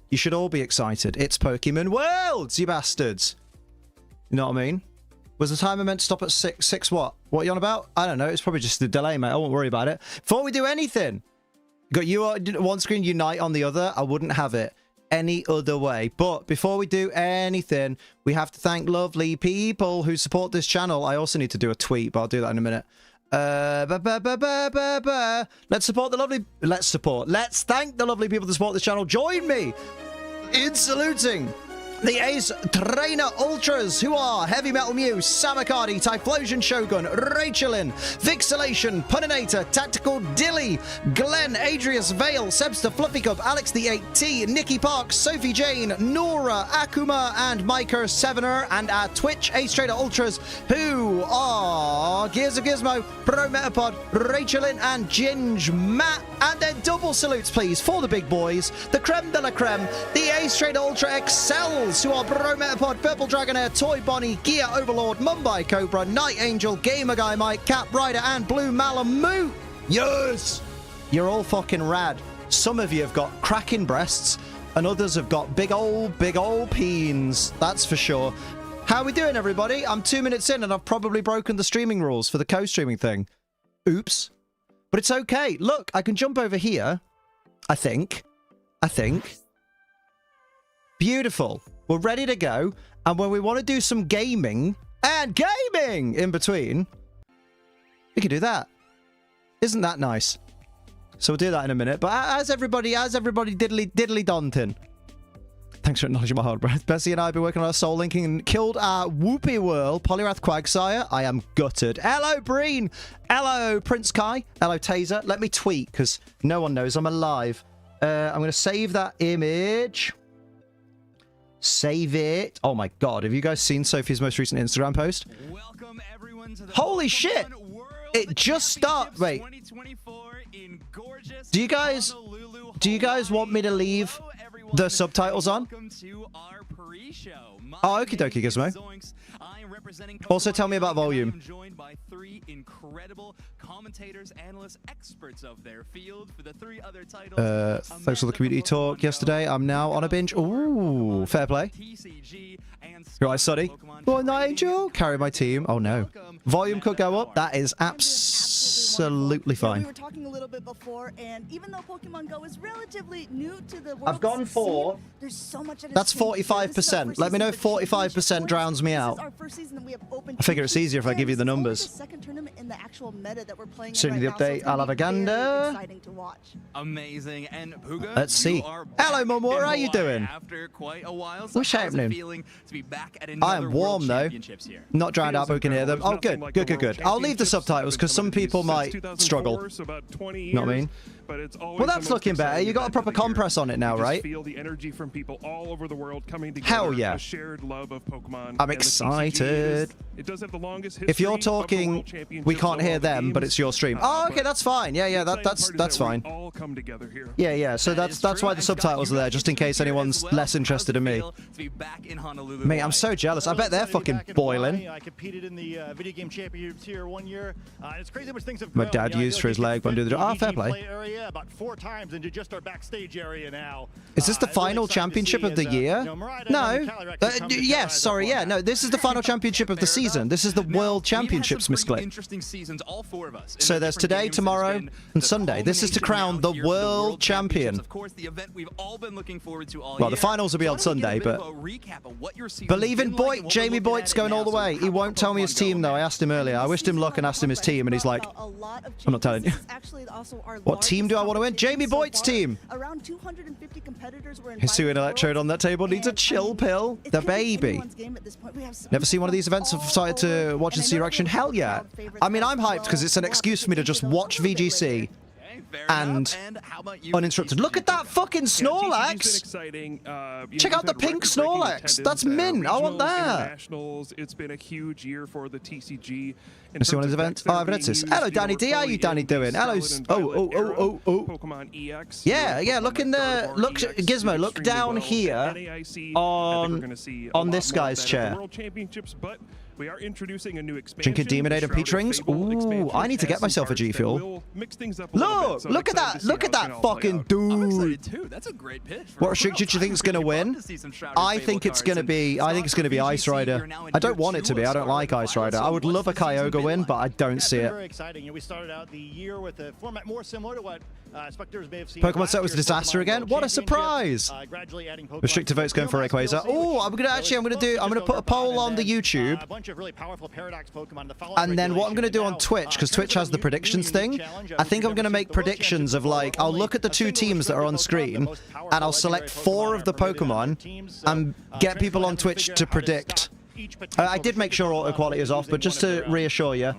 You should all be excited. It's Pokemon Worlds, you bastards. You know what I mean? Was the timer meant to stop at 6? 6 what? What are you on about? I don't know. It's probably just the delay, mate. I won't worry about it. Before we do anything, got you on one screen, Unite on the other. I wouldn't have it any other way. But before we do anything, we have to thank lovely people who support this channel. I also need to do a tweet, but I'll do that in a minute. Let's support the lovely... Let's thank the lovely people that support this channel. Join me in saluting the Ace Trainer Ultras, who are Heavy Metal Mew, Samakadi, Typhlosion Shogun, Rachelin, Vixelation, Puninator, Tactical Dilly, Glenn, Adrius, Vale, Sebster, Fluffy Cup, Alex the 8T, Nikki Parks, Sophie Jane, Nora, Akuma, and Micah Sevener, and our Twitch Ace Trainer Ultras, who are Gears of Gizmo, Pro Metapod, Rachelin, and Ginge Matt. And then double salutes, please, for the big boys, the creme de la creme, the Ace Trainer Ultra Excels, who are Bro Metapod, Purple Dragonair, Toy Bonnie, Gear Overlord, Mumbai Cobra, Night Angel, Gamer Guy Mike, Cap Rider, and Blue Malamute. Yes! You're all fucking rad. Some of you have got cracking breasts, and others have got big old peens. That's for sure. How are we doing, everybody? I'm 2 minutes in, and I've probably broken the streaming rules for the co-streaming thing. Oops. But it's okay. Look, I can jump over here. I think. Beautiful. We're ready to go. And when we want to do some gaming in between, we can do that. Isn't that nice? So we'll do that in a minute. But as everybody diddly dontin. Thanks for acknowledging my hard breath. Bessie and I have been working on our soul linking and killed our Whoopie Whirl, Polyrath Quagsire. I am gutted. Hello, Breen. Hello, Prince Kai. Hello, Taser. Let me tweet, because no one knows I'm alive. I'm going to save that image. Save it. Oh my god, have you guys seen Sophie's most recent Instagram post? Welcome everyone to the Holy shit! It just started. Wait. Do you guys want me to leave the subtitles on? Oh, okie dokie, Gizmo. Also, tell me about volume. Joined by 3 incredible commentators, analysts, experts of their field for the 3 other titles. Thanks for the community talk yesterday. I'm now on a binge. Ooh, fair play. Right, Sonny. Oh, Night Angel. Carry my team. Oh no. Volume could go up. That is absolutely fine. We were talking a little bit before, and even though Pokemon Go is relatively new to the world, I've gone for. There's so much. That's 45%. Let me know if 45% drowns me out. I figure it's easier if I give you the numbers. Soon the update. I'll have a gander. Amazing. And Puga, let's see. Hello, Mum. What are you doing? After quite a while, what's happening? I am warm though. Not drowned out, but we can hear them. Oh, good. I'll leave the subtitles because some people might struggle. Know what I mean? Well, that's looking better. You got a proper compress on it now, right? Feel the energy from people all over the world coming together. Hell yeah! A shared love of Pokemon. I'm excited. It does have the longest history. If you're talking, we can't hear them, but it's your stream. Oh, okay, that's fine. Yeah, that's fine. All come together here. Yeah. So that's why the subtitles are there, just in case anyone's less interested in me. Mate, I'm so jealous. I bet they're fucking boiling. I competed in the video game championships here one year. It's crazy much things have grown. My dad used for his leg when doing the job. Oh, fair play. About 4 times into just our backstage area now. Is this the final championship of the year? No. Yes, sorry, yeah. No, this is the final championship of the season. This is the World Championships, Miss Glick. So there's today, tomorrow, and Sunday. This is to crown the World Champion. Well, the finals will be on Sunday, but believe in Boyd. Jamie Boyd's going all the way. He won't tell me his team, though. I asked him earlier. I wished him luck and asked him his team, and he's like, I'm not telling you. What team do I want to win? Jamie Boyd's team. Around 250 competitors were invited. His electrode on that table needs a chill pill. The baby. Never seen one of these events. I've started to watch and see your action. Hell yeah. I mean, I'm hyped because it's an excuse for me to just watch VGC and uninterrupted. Look at that fucking Snorlax! Check out the pink Snorlax. That's mint. I want that. It's been a huge year for the TCG. Let's see one of these events. Oh, evidences. Hello, Danny D. How you, Danny, doing? Hello. Oh. Pokemon EX. Yeah. Look in the. Look, Gizmo. Look down here on this guy's chair. We are introducing a new expansion. Drinking Demonade and Peach Rings. Ooh, I need to get myself a G Fuel. Look, look at that. Look at that fucking dude. I'm excited too. That's a great pitch. What restriction do you think is going to win? I think it's going to be Ice Rider. I don't want it to be. I don't like Ice Rider. I would love a Kyogre win, but I don't see it. Very exciting. We started out the year with a format more similar to what spectators may have seen. Pokemon set was a disaster again. What a surprise! Restricted votes going for Rayquaza. Oh, I'm gonna put a poll on the YouTube. And then what I'm gonna do on Twitch, because Twitch has the predictions thing. I think I'm gonna make predictions of like, I'll look at the 2 teams that are on screen, and I'll select 4 of the Pokemon and get people on Twitch to predict. I did make sure auto quality is off, but just to reassure you,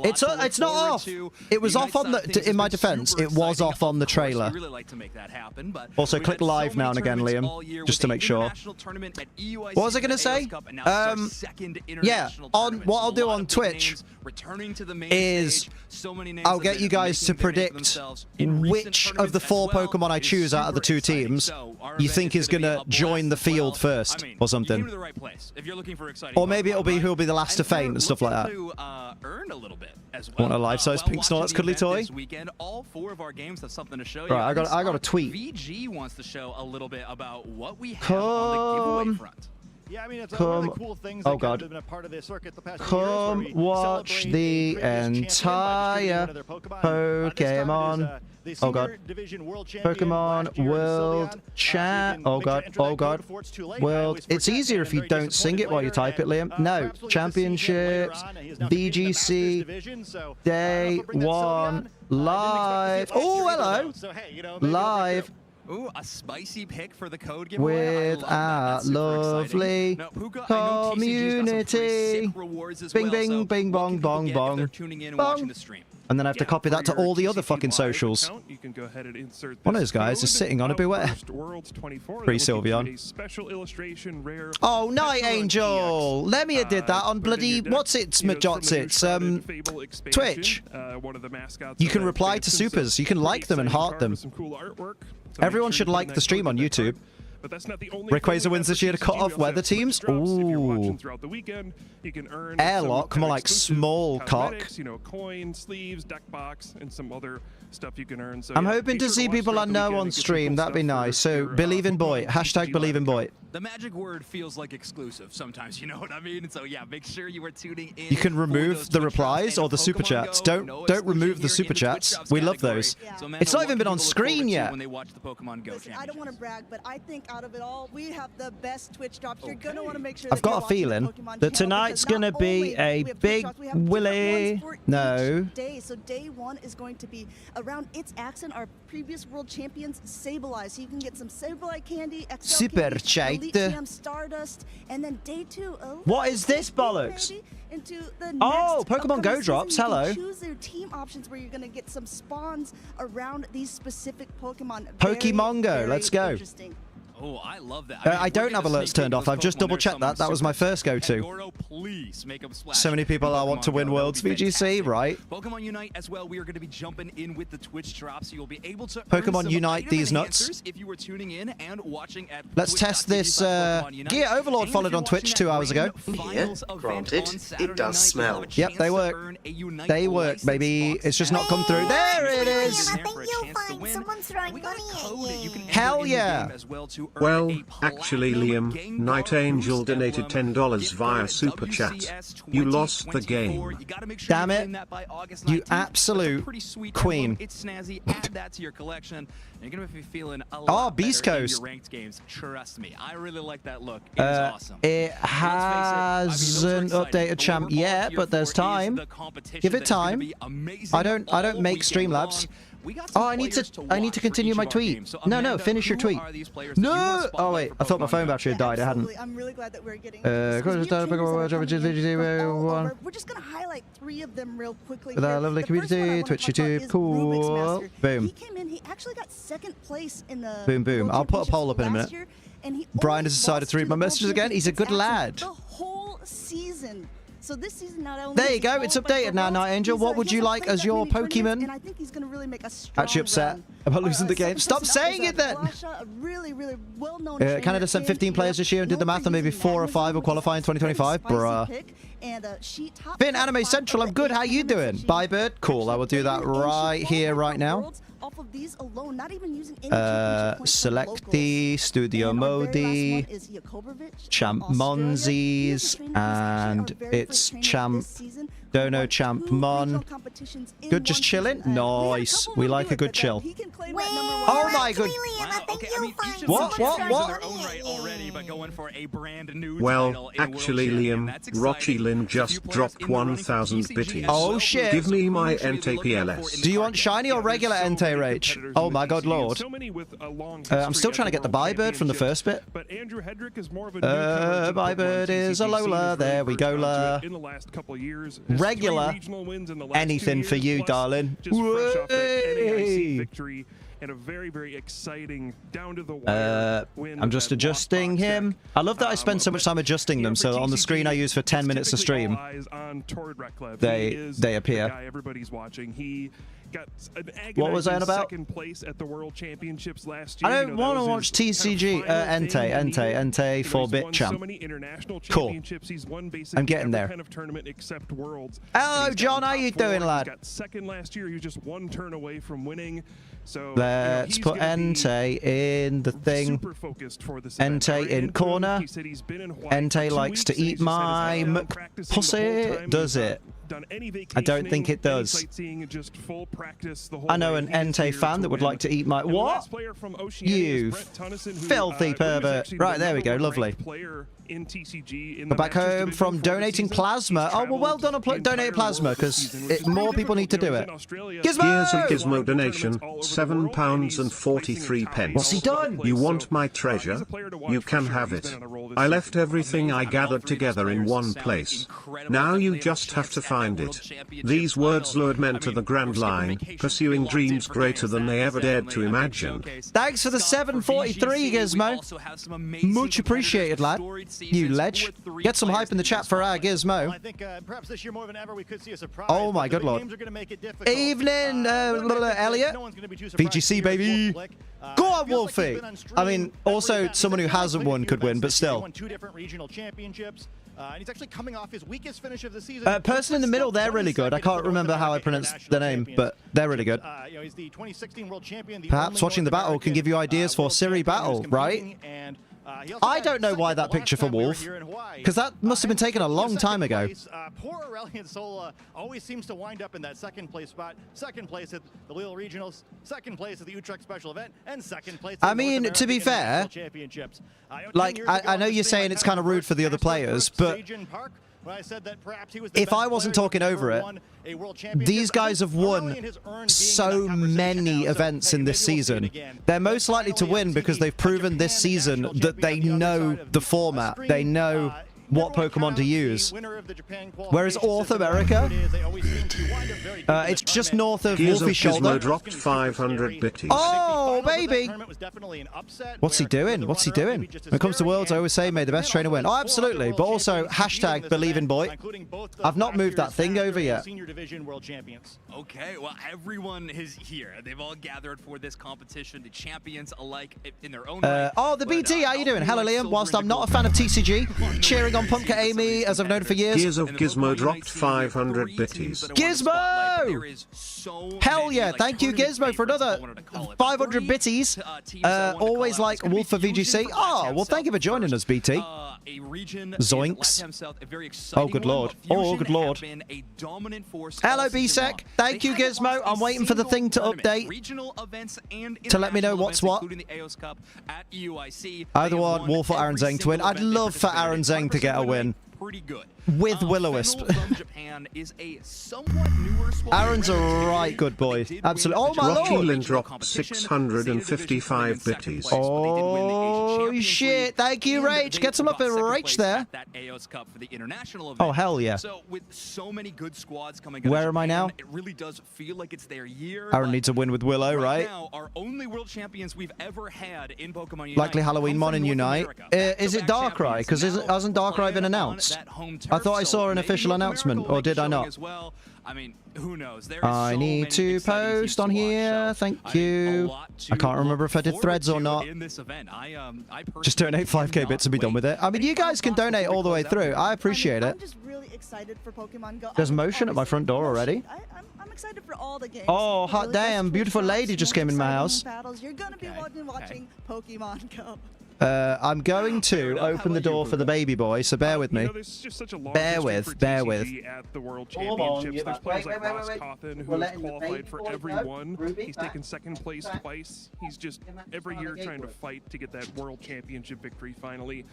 it's not off. It was off on the. In my defense, it was off on the trailer. Also, click live now and again, Liam, just to make sure. What was I gonna say? Yeah, on what I'll do on Twitch is I'll get you guys to predict which of the 4 Pokemon I choose out of the 2 teams you think is gonna join the field first, or something. Or maybe it'll be who'll be the last to faint and stuff like that. Want a life-size pink Snorlax cuddly toy? Right, I got a tweet. VG wants to show a little bit about what we have on the giveaway front. Yeah, I mean, it's one of the cool things that have been a part of the circuit the past few years. Come watch the entire Pokemon. Oh god. Pokemon World Chat. Oh god. Oh god. World. It's easier if you don't sing it while you type it, Liam. No. Championships. VGC. Day 1. Live. Oh, hello. Live. Ooh, a spicy pick for the code giveaway. With our lovely community. Bing, bing, bing, bong, bong, bong. Bong. And then I have to copy that to all the other fucking socials. One of those guys is sitting on a beware. Pretty Sylveon. Oh, Night Angel! Lemia did that on bloody what's-its, Majotsits, Twitch. You can reply to supers. You can like them and heart them. Everyone should like the stream on YouTube. Rayquaza wins this year to cut off weather teams. Ooh. Airlock, more like small cock. Coin, sleeves, deck box, and some other stuff you can earn. So I'm hoping to see people I know on stream. That'd be nice. So believe in boy. Hashtag believe in boy. The magic word feels like exclusive sometimes, you know what I mean? So yeah, make sure you are tuning in. You can remove the replies or the super chats. Don't remove the super chats. We love those. It's not even been on screen yet. When they watch the Pokemon Go I don't want to brag, but I think out of it all, we have the best Twitch drops. You're going to want to make sure I've got a feeling that tonight's going to be a big Willy. No. So day 1 is going to be around its accent, our previous world champions, Sableye. So you can get some Sableye candy, Super Chait. Stardust, and then day 2. What is this bollocks? Oh, Pokemon Go drops. Hello. Choose their team options where you're going to get some spawns around these specific Pokemon. Pokemon Go. Let's go. Oh, I love that. I don't have alerts turned off. I've just double-checked that. That was my first go-to. So many people I want to win Worlds VGC, right? Pokemon Unite as well. We are going to be jumping in with the Twitch drop, so you'll be able to Pokemon Unite these nuts. If you were tuning in and watching at Let's test this. Gear Overlord followed on Twitch 2 hours ago. Yeah, granted, it does smell. Yep, they work. They work, baby. It's just not come through. There it is. I think you'll find someone throwing money at you. Hell yeah. Well, actually, Liam, Night Angel donated $10 via Super Chat. You lost the game. Damn it. You absolute queen. It's snazzy. Add that to your collection. You're going to be feeling a lot Beast better in Coast. your ranked games. Trust me. I really like that look. It is awesome. It hasn't updated champ yet, but there's time. Give it time. I don't make Streamlabs. Oh, I need to continue my tweet. No, finish your tweet. No! Oh wait, I thought my phone battery had died. It hadn't. I'm really glad that we're getting. We're just gonna highlight 3 of them real quickly. With our lovely community, Twitch, YouTube, cool. Boom. He came in. He actually got 2nd place in the. Boom, boom. I'll put a poll up in a minute. Brian has decided to read my messages again. He's a good lad. The whole season. So this season not only there you go. It's updated now, Night Angel. What would you like as your Pokemon? And I think he's going to really make a strong Actually upset about losing the game. Stop saying it then. Really well-known Canada sent 15 players this year and did the math, and maybe 4 or 5 will qualify in 2025. Bruh. Finn Anime Central, I'm good. How you doing? Bye, Bird. Cool. I will do that right here, right now. Off of these alone, not even using any select the Studio Modi, Champ Monzies, and it's Champ Dono, Champ Mon. Good, just chilling? Nice. We like a good chill. Oh my god. What? Well, actually, Liam, Rochi Lin just dropped 1,000 bitties. Oh shit. Give me my Entei PLS. Do you want shiny or regular Entei Rage? Oh my god, lord. I'm still trying to get the Bybird from the first bit. Bybird is a Lola. There we go, La. Regular. Anything for you, darling. Victory and a very exciting down to the wire win. I'm just adjusting him. I love that I spend so much time adjusting them, so on the screen I use for 10 minutes of stream, they appear. Everybody's watching. He got an what was I on about? Second place at the World Championships last year. I don't want to watch TCG. Entei 4-bit champ. Cool. I'm getting there. Hello, John. How you doing, lad? Got second last year. He was just one turn away from winning. So let's put Entei in the thing. Entei in corner. Entei likes to eat my pussy. Does it? I don't think it does. I know an Entei fan that would like to eat my... What? You filthy pervert. Right, there we go. Lovely. We're back home from donating plasma. Oh, well done on donating plasma, because more people need to do it. Gizmo! Here's a Gizmo donation, £7.43. What's he done? You want my treasure? You can have it. I left everything I gathered together in one place. Now you just have to find it. These words lured men to the Grand Line, pursuing dreams greater than they ever dared to imagine. Thanks for the 743, Gizmo. Much appreciated, lad. You ledge. Get some hype in the chat for our Gizmo. I think perhaps this year more than ever we could see a surprise. Oh my good lord. Evening, Elliot. VGC, baby. Go on, Wolfie. I mean, also someone who hasn't won could win, but still. Won 2 different regional championships. And he's actually coming off his weakest finish of the season. Person in the middle, they're really good. I can't remember how I pronounce the name, but they're really good. He's the 2016 world champion. Perhaps watching the battle can give you ideas for Siri battle, right? I don't know why that picture for Wolf, because that must have been taken a long time ago. Poor Aurelian Sola always seems to wind up in that second place spot. Second place at the Lille Regionals, second place at the Utrecht Special Event, and second place at I mean, to be fair, like, I know you're saying it's kind of rude for the other players, but if I wasn't talking over it, these guys have won so many events in this season. They're most likely to win because they've proven this season that they know the format. They know what Pokemon to use. Whereas North America, it's just north of Wolfie's shoulder. Dropped 500 bitties. Oh, baby! What's he doing? What's he doing? When it comes to Worlds, I always say, may the best trainer win. Oh, absolutely. But also, hashtag believe in boy. I've not moved that thing over yet. Okay, well, everyone is here. They've all gathered for this competition. The champions alike in their own right. Oh, the BT, how you doing? Hello, Liam. Whilst I'm not a fan of TCG, cheering on Pumpkin Amy, as I've known for years. Gears of Gizmo dropped 500 bitties. Gizmo! Hell yeah, thank you, Gizmo, for another 500 bitties. Always like Wolf for VGC. Oh, well, thank you for joining us, BT. Zoinks. Oh, good lord. Oh, good lord. Hello, BSEC. Thank you, Gizmo. I'm waiting for the thing to update to let me know what's what. Either one, Wolf or Aaron Zeng to win. I'd love for Aaron Zeng to get a win. With Will-O-Wisp. Aaron's a right good boy. Absolutely. Oh my lord! Rocky Lin dropped 655 bitties. Oh Oh, shit. Thank you, Rach. Get some love for Rach there. Oh, hell yeah. So with so many good squads coming Where am I now? It really does feel like it's their year. Aaron needs to win with Willow, right? Now, our only world champions we've ever had in Pokemon Unite. Likely Halloween Mon and Unite. Is it Darkrai? Because hasn't Darkrai been announced? I thought I saw an official announcement, or did I not? I mean, who knows? I need to post on here. Thank you. I can't remember if I did threads or not. Just donate 5k bits and be done with it. I mean, you guys can donate all the way through. I appreciate it. I'm just really excited for Pokemon Go. There's motion at my front door already. I'm excited for all the games. Oh, hot damn. Beautiful lady just came in my house. You're going to be watching Pokemon Go. I'm going to open the door for the baby boy, so bear with me. Bear with. At the World Championships, there's players like Ross Cawthon, who has qualified for everyone. He's taken second place twice. He's just every year trying to fight to get that World Championship victory finally.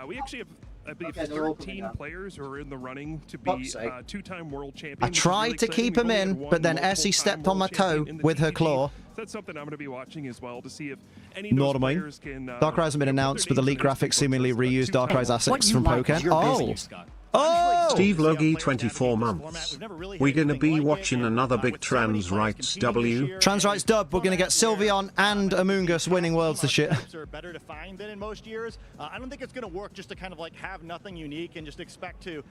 We actually have, I believe, 13 players who are in the running to be two-time world champions. I tried to keep him in, but then Essie stepped on my toe with her claw. That's something I'm going to be watching as well to see if any of those players can... Darkrai hasn't been announced, but the leaked graphics seemingly reused Darkrai's assets from Pokémon. Oh! Steve Logie, 24 months. We're going to be watching another big trans rights W. Trans rights dub. We're going to get Sylveon and Amoongus winning worlds this year. Are better defined than in most years. I don't think it's going to work just to kind of like have nothing unique and just expect to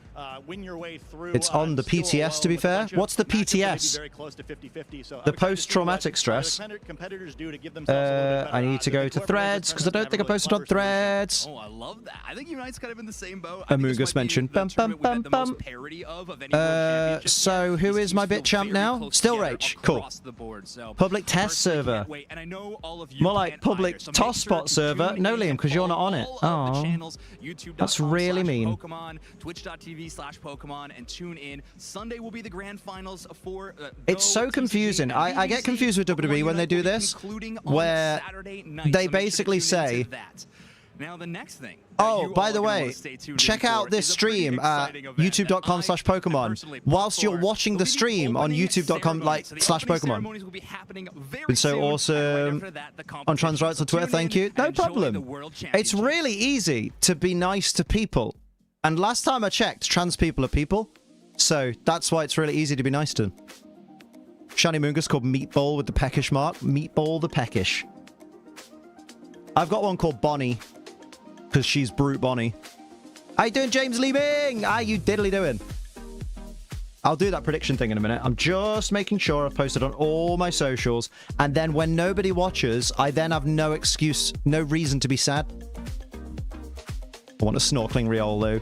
win your way through. It's on the PTS, to be fair. What's the PTS? Very close to 50-50, so the post-traumatic stress. Competitors do to give themselves I need to go to threads because I don't think I posted on threads. Oh, I love that. I think Unite's kind of in the same boat. Amoongus mentioned. So who is my bit champ now? Still Rach. Cool. Public test server. More like public toss spot server. No, Liam, because you're not on it. Oh, that's really mean. Pokemon and tune in. Sunday will be the grand finals for. It's so confusing. I get confused with WWE when they do this, where they basically say. Now the next thing. Oh, by the way, check out this stream at youtube.com/Pokemon whilst you're watching the stream on youtube.com/Pokemon. Been so awesome on trans rights on Twitter. Thank you. No problem. It's really easy to be nice to people. And last time I checked, trans people are people. So that's why it's really easy to be nice to them. Shiny Moongus called Meatball with the peckish mark. Meatball the peckish. I've got one called Bonnie. Because she's Brute Bonnie. How you doing, James Leaving? How you diddly doing? I'll do that prediction thing in a minute. I'm just making sure I've posted on all my socials. And then when nobody watches, I then have no excuse, no reason to be sad. I want a snorkeling Riolu.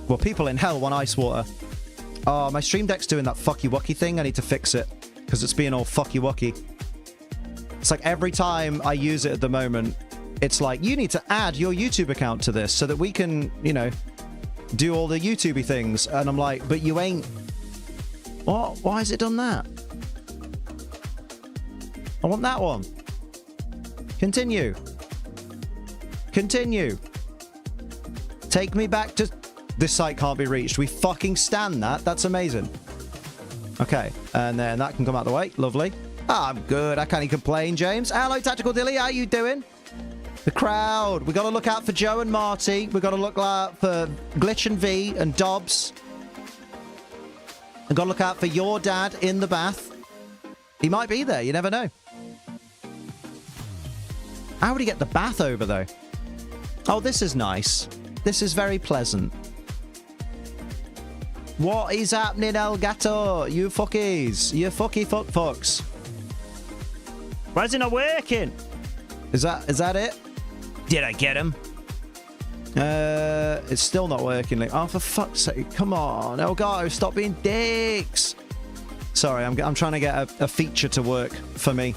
Well, people in hell want ice water. Oh, my stream deck's doing that fucky-wucky thing. I need to fix it. Because it's being all fucky-wucky. It's like every time I use it at the moment... It's like, you need to add your YouTube account to this so that we can, you know, do all the YouTubey things. And I'm like, but you ain't... What? Why has it done that? I want that one. Continue. Continue. Take me back to... This site can't be reached. We fucking stand that. That's amazing. Okay. And then that can come out the way. Lovely. Ah, I'm good. I can't even complain, James. Hello, Tactical Dilly. How you doing? The crowd. We got to look out for Joe and Marty. We got to look out for Glitch and V and Dobbs. And got to look out for your dad in the bath. He might be there. You never know. How would he get the bath over, though? Oh, this is nice. This is very pleasant. What is happening, El Gato? You fuckies. You fucks. Why is it not working? Is that it? Did I get him? It's still not working. Like, oh, for fuck's sake. Come on. Elgato, stop being dicks. Sorry, I'm trying to get a feature to work for me.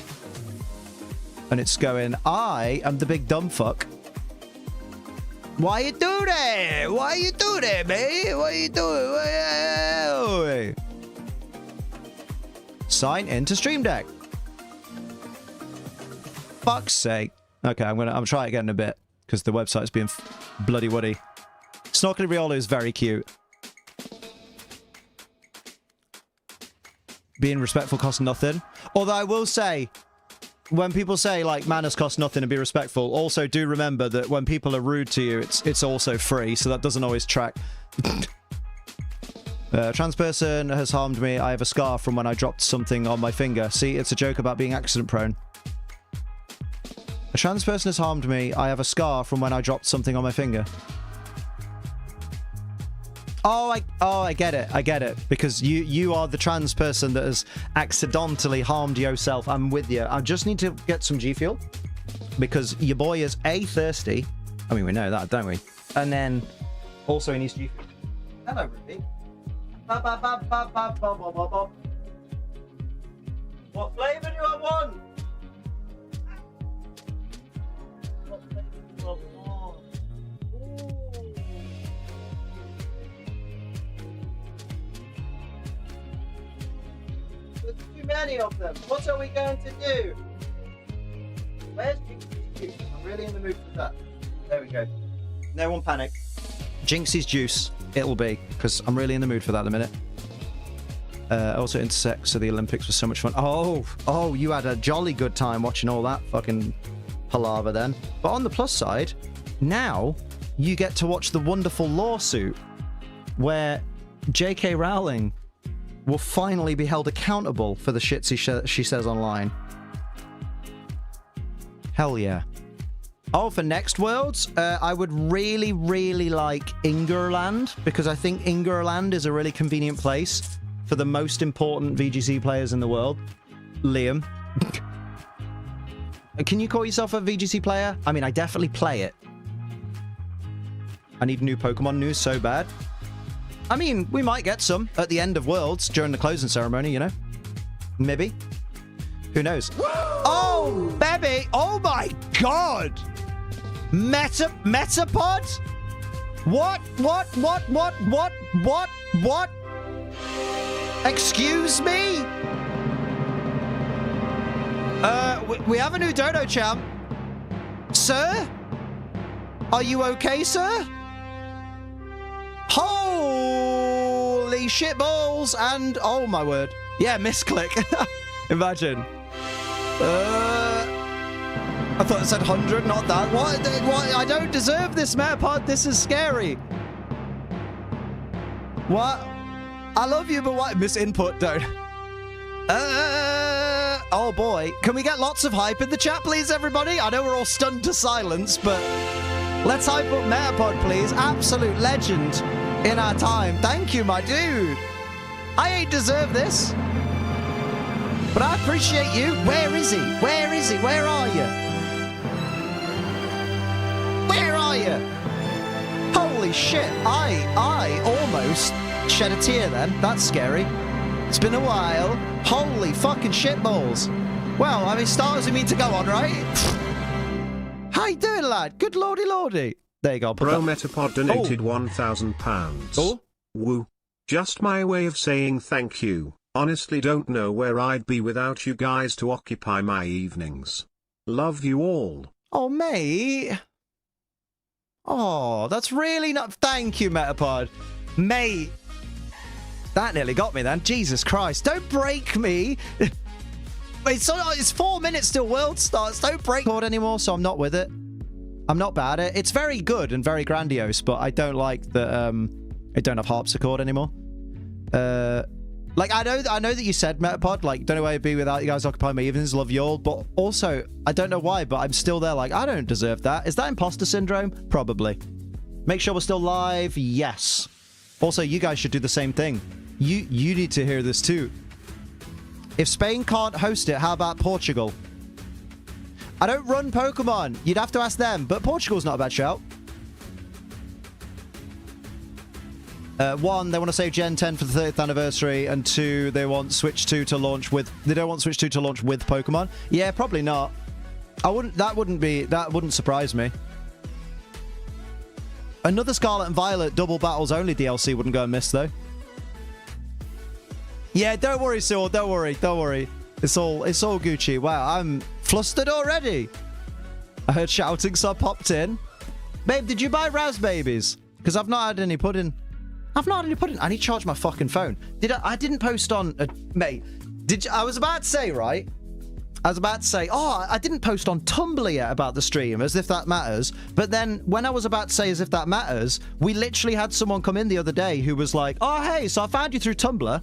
And it's going, I am the big dumb fuck. Why you do that? Why you do that, man? Why you doing? Sign into Stream Deck. Fuck's sake. Okay, I'm trying it again in a bit because the website's being bloody woody. Snorkeling Riolu is very cute. Being respectful costs nothing. Although I will say, when people say, like, manners cost nothing and be respectful, also do remember that when people are rude to you, it's also free, so that doesn't always track. Trans person has harmed me. I have a scar from when I dropped something on my finger. See, it's a joke about being accident prone. A trans person has harmed me. I have a scar from when I dropped something on my finger. Oh, I get it. I get it. Because you are the trans person that has accidentally harmed yourself. I'm with you. I just need to get some G Fuel. Because your boy is A, thirsty. I mean, we know that, don't we? And then also he needs G Fuel. Hello, Ruby. What flavor do I want? What flavor do I want? Ooh. There's too many of them. What are we going to do? Where's Jinxie's juice? I'm really in the mood for that. There we go. No one panic. Jinxie's juice. It'll be, because I'm really in the mood for that in a minute. Also intersect, so the Olympics was so much fun. Oh, you had a jolly good time watching all that fucking palaver then. But on the plus side, now you get to watch the wonderful lawsuit where J.K. Rowling will finally be held accountable for the shit she says online. Hell yeah. Oh, for next Worlds, I would really, really like Ingerland, because I think Ingerland is a really convenient place for the most important VGC players in the world. Liam. Can you call yourself a VGC player? I mean, I definitely play it. I need new Pokemon news so bad. I mean, we might get some at the end of Worlds during the closing ceremony, you know? Maybe. Who knows? Oh, baby! Oh my god! Metapod? What? Excuse me? We have a new Dodo champ. Sir? Are you okay, sir? Holy shit balls and oh my word. Yeah, misclick. Imagine. I thought it said 100, not that. What? I don't deserve this, Metapod. This is scary. What? I love you, but what? Misinput, don't. Oh boy. Can we get lots of hype in the chat, please, everybody? I know we're all stunned to silence, but let's hype up Metapod, please. Absolute legend in our time. Thank you, my dude. I ain't deserve this. But I appreciate you. Where is he? Where is he? Where are you? Where are you? Holy shit. I almost shed a tear then. That's scary. It's been a while. Holy fucking shitballs. Well, I mean, stars we mean to go on, right? How you doing, lad? Good lordy lordy. There you go. Bro Metapod donated £1,000. Oh. Woo. Just my way of saying thank you. Honestly don't know where I'd be without you guys to occupy my evenings. Love you all. Oh, mate. Oh, that's really not... Thank you, Metapod. Mate. That nearly got me then. Jesus Christ. Don't break me. It's 4 minutes till World starts. Don't break chord anymore, so I'm not with it. I'm not bad at it. It's very good and very grandiose, but I don't like that I don't have harpsichord anymore. Like, I know that you said, Metapod, like, don't know where I'd be without you guys occupying my evenings, love you all, but also, I don't know why, but I'm still there like, I don't deserve that. Is that imposter syndrome? Probably. Make sure we're still live? Yes. Also, you guys should do the same thing. You need to hear this too. If Spain can't host it, how about Portugal? I don't run Pokemon. You'd have to ask them, but Portugal's not a bad shout. One, they want to save Gen 10 for the 30th anniversary, and two, they want Switch 2 to launch with... They don't want Switch 2 to launch with Pokemon. Yeah, probably not. That wouldn't surprise me. Another Scarlet and Violet Double Battles Only DLC wouldn't go amiss, though. Yeah, don't worry, Saul. Don't worry. Don't worry. It's all Gucci. Wow, I'm flustered already. I heard shouting, so I popped in. Babe, did you buy Raz Babies? Because I've not had any pudding. I've not had any pudding. I need to charge my fucking phone. I didn't post on... mate, I was about to say, right? I was about to say, oh, I didn't post on Tumblr yet about the stream, as if that matters. But then, when I was about to say as if that matters, we literally had someone come in the other day who was like, oh, hey, so I found you through Tumblr.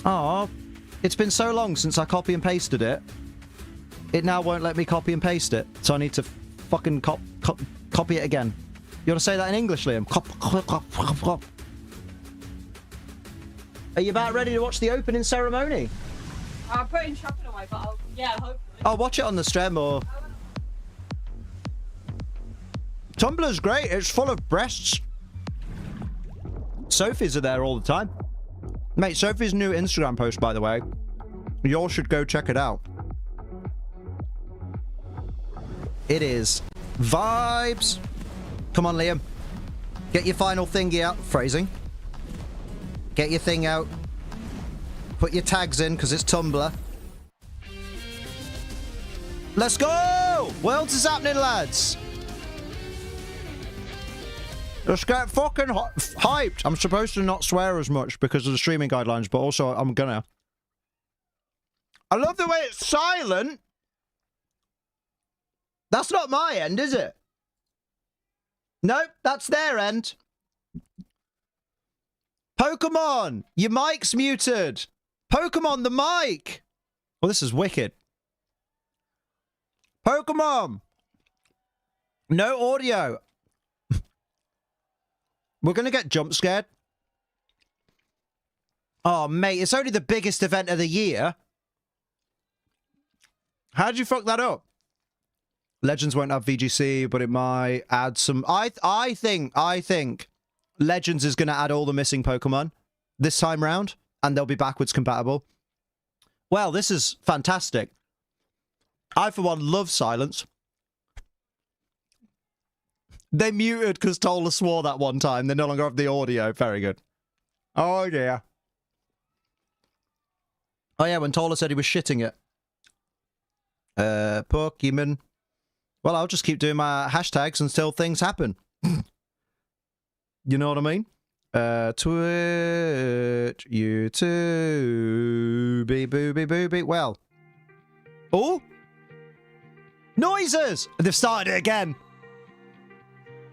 Oh, it's been so long since I copy and pasted it. It now won't let me copy and paste it. So I need to fucking copy it again. You want to say that in English, Liam? Are you about ready to watch the opening ceremony? I'm putting shopping away, but yeah, hopefully. I'll watch it on the stream or... Tumblr's great. It's full of breasts. Sophie's are there all the time. Mate, Sophie's new Instagram post, by the way. You all should go check it out. It is vibes. Come on, Liam. Get your final thingy out. Phrasing. Get your thing out. Put your tags in, because it's Tumblr. Let's go! Worlds is happening, lads. Let's get fucking hyped. I'm supposed to not swear as much because of the streaming guidelines, but also I'm gonna. I love the way it's silent. That's not my end, is it? Nope, that's their end. Pokémon, your mic's muted. Pokémon, the mic. Well, this is wicked. Pokémon. No audio. We're going to get jump scared. Oh, mate, it's only the biggest event of the year. How'd you fuck that up? Legends won't have VGC, but it might add some... I think Legends is going to add all the missing Pokemon this time round, and they'll be backwards compatible. Well, this is fantastic. I, for one, love silence. They muted because Tola swore that one time. They no longer have the audio. Very good. Oh, yeah. Oh, yeah, when Tola said he was shitting it. Pokemon. Well, I'll just keep doing my hashtags until things happen. You know what I mean? Twitch, YouTube, booby. Well. Oh! Noises! They've started it again.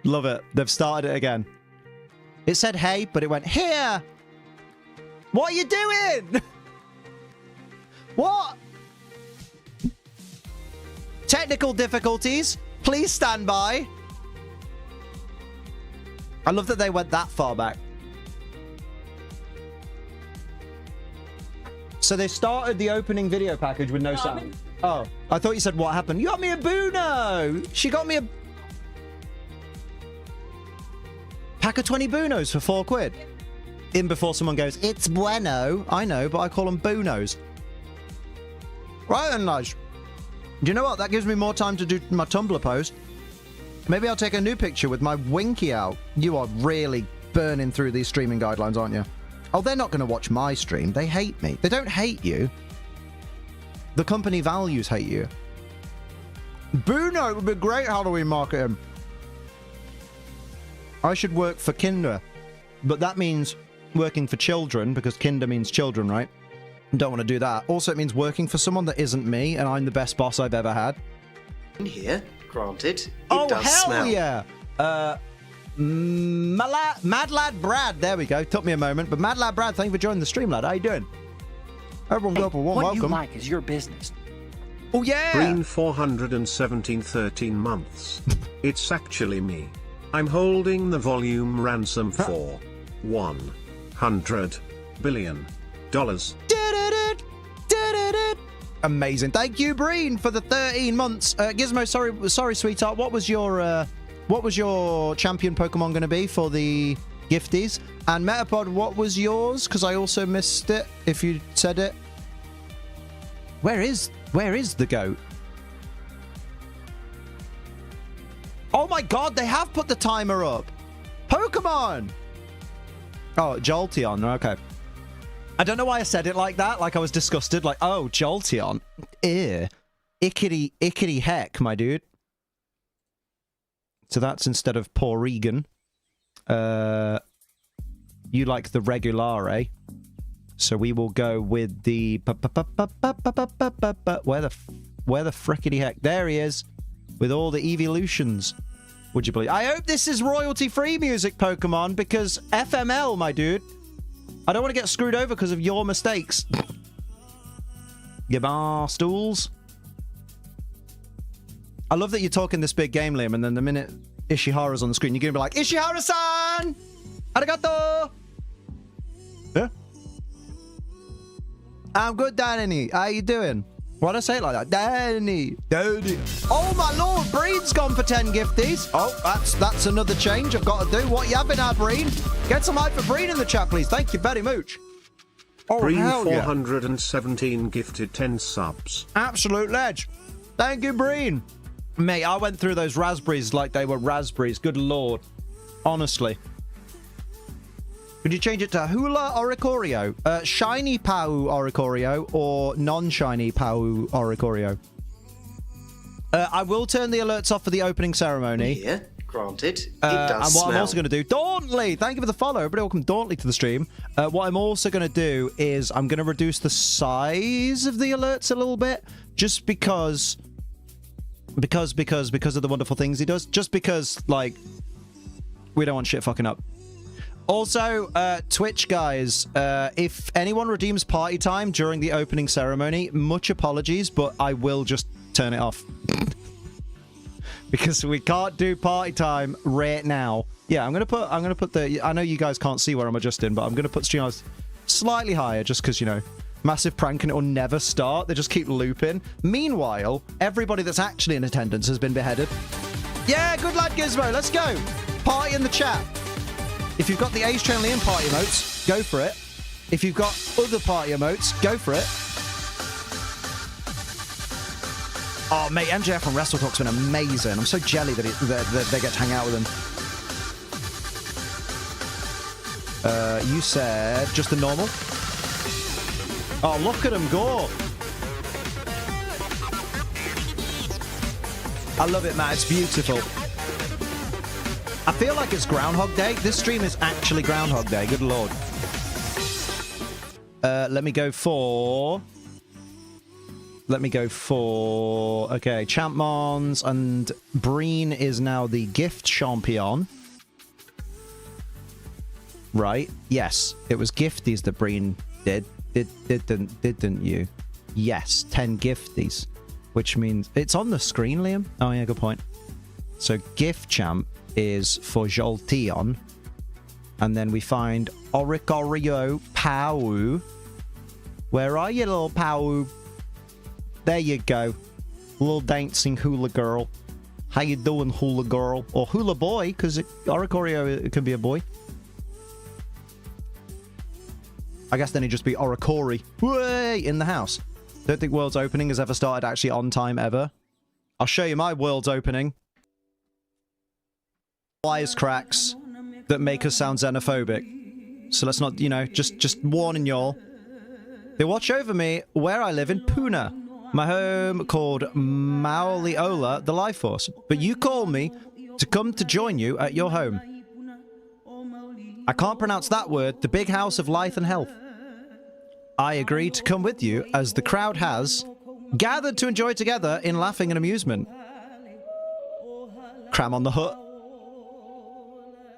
Love it. They've started it again. It said hey, but it went here. What are you doing? What? Technical difficulties. Please stand by. I love that they went that far back. So they started the opening video package with no sound. Oh, I thought you said what happened. You got me a Buno. She got me a pack of 20 Bunos for £4. In before someone goes, it's bueno. I know, but I call them Bunos. Right then, nice. Do you know what? That gives me more time to do my Tumblr post. Maybe I'll take a new picture with my winky out. You are really burning through these streaming guidelines, aren't you? Oh, they're not going to watch my stream. They hate me. They don't hate you. The company values hate you. Buno would be great Halloween marketing. I should work for Kinder. But that means working for children, because Kinder means children, right? Don't want to do that. Also, it means working for someone that isn't me, and I'm the best boss I've ever had. In here, granted, it oh, does hell smell. Yeah! Mad Lad Brad, there we go. Took me a moment, but Mad Lad Brad, thank you for joining the stream, lad. How you doing? Everyone go for one welcome. What you like is your business. Oh, yeah! Green 417 13 months. It's actually me. I'm holding the volume ransom for $100 billion. Amazing. Thank you, Breen, for the 13 months. Gizmo, sorry, sweetheart. What was your champion Pokemon going to be for the gifties? And Metapod, what was yours? Because I also missed it. If you said it. Where is the goat? Oh my God! They have put the timer up. Pokemon. Oh, Jolteon. Okay. I don't know why I said it like that, like I was disgusted, like, oh, Jolteon. Ew. Ickety heck, my dude. So that's instead of Porygon. You like the Regulare. So we will go with the... Where the frickety heck? There he is. With all the evolutions. Would you believe? I hope this is royalty-free music, Pokemon, because FML, my dude. I don't want to get screwed over because of your mistakes. You bar stools. I love that you're talking this big game, Liam, and then the minute Ishihara's on the screen, you're going to be like, Ishihara-san! Arigato! Yeah? I'm good, Danny. How you doing? Why did I say it like that? Danny. Oh, my lord. Breen's gone for 10 gifties. Oh, that's another change I've got to do. What you having, Breen? Get some hype for Breen in the chat, please. Thank you very much. Oh, Breen 417 gifted 10 subs. Absolute ledge. Thank you, Breen. Mate, I went through those raspberries like they were raspberries. Good lord. Honestly. Could you change it to Hula Oricorio? Shiny Pau Oricorio or non-shiny Pau Oricorio? I will turn the alerts off for the opening ceremony. Yeah, granted. It And does what smell. I'm also going to do... Dauntley! Thank you for the follow. Everybody welcome Dauntley to the stream. What I'm also going to do is I'm going to reduce the size of the alerts a little bit. Just because of the wonderful things he does. Just because, like, we don't want shit fucking up. Also, Twitch guys, if anyone redeems party time during the opening ceremony, much apologies, but I will just turn it off. Because we can't do party time right now. Yeah, I'm gonna put the... I know you guys can't see where I'm adjusting, but I'm gonna put stream hours slightly higher just because, you know, massive prank and it will never start. They just keep looping. Meanwhile, everybody that's actually in attendance has been beheaded. Yeah, good lad, Gizmo. Let's go. Party in the chat. If you've got the Age Train Liam party emotes, go for it. If you've got other party emotes, go for it. Oh, mate, MJF from Wrestle Talk's been amazing. I'm so jelly that they get to hang out with him. You said just the normal? Oh, look at him go. I love it, Matt. It's beautiful. I feel like it's Groundhog Day. This stream is actually Groundhog Day. Good lord. Let me go for... Okay, Champmons, and Breen is now the gift champion. Right? Yes. It was gifties that Breen did. Didn't you? Yes. 10 gifties. Which means... It's on the screen, Liam. Oh, yeah, good point. So, gift champ is for Jolteon. And then we find Oricorio Pau. Where are you, little Pau? There you go. Little dancing hula girl. How you doing, hula girl? Or hula boy, because Oricorio, it can be a boy. I guess then he'd just be Oricori. Way in the house. Don't think World's Opening has ever started actually on time ever. I'll show you my World's Opening. Wisecracks that make us sound xenophobic. So let's not, you know, just warning y'all. They watch over me where I live in Pune. My home called Mauliola, the Life Force. But you call me to come to join you at your home. I can't pronounce that word, the big house of life and health. I agree to come with you as the crowd has gathered to enjoy together in laughing and amusement. Cram on the hut.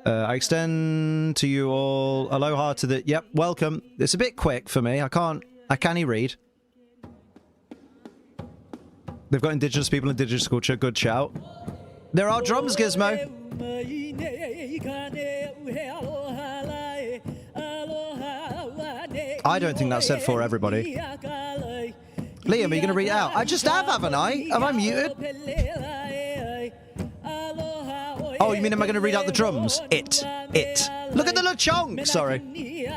I extend to you all aloha to the... Yep, welcome. It's a bit quick for me. I can't read. They've got indigenous people, indigenous culture. Good shout. There are drums, Gizmo. I don't think that's said for everybody. Liam, are you going to read it out? I just have, haven't I? Am I muted? Oh, you mean am I going to read out the drums? It. Look at the little chonk. Sorry.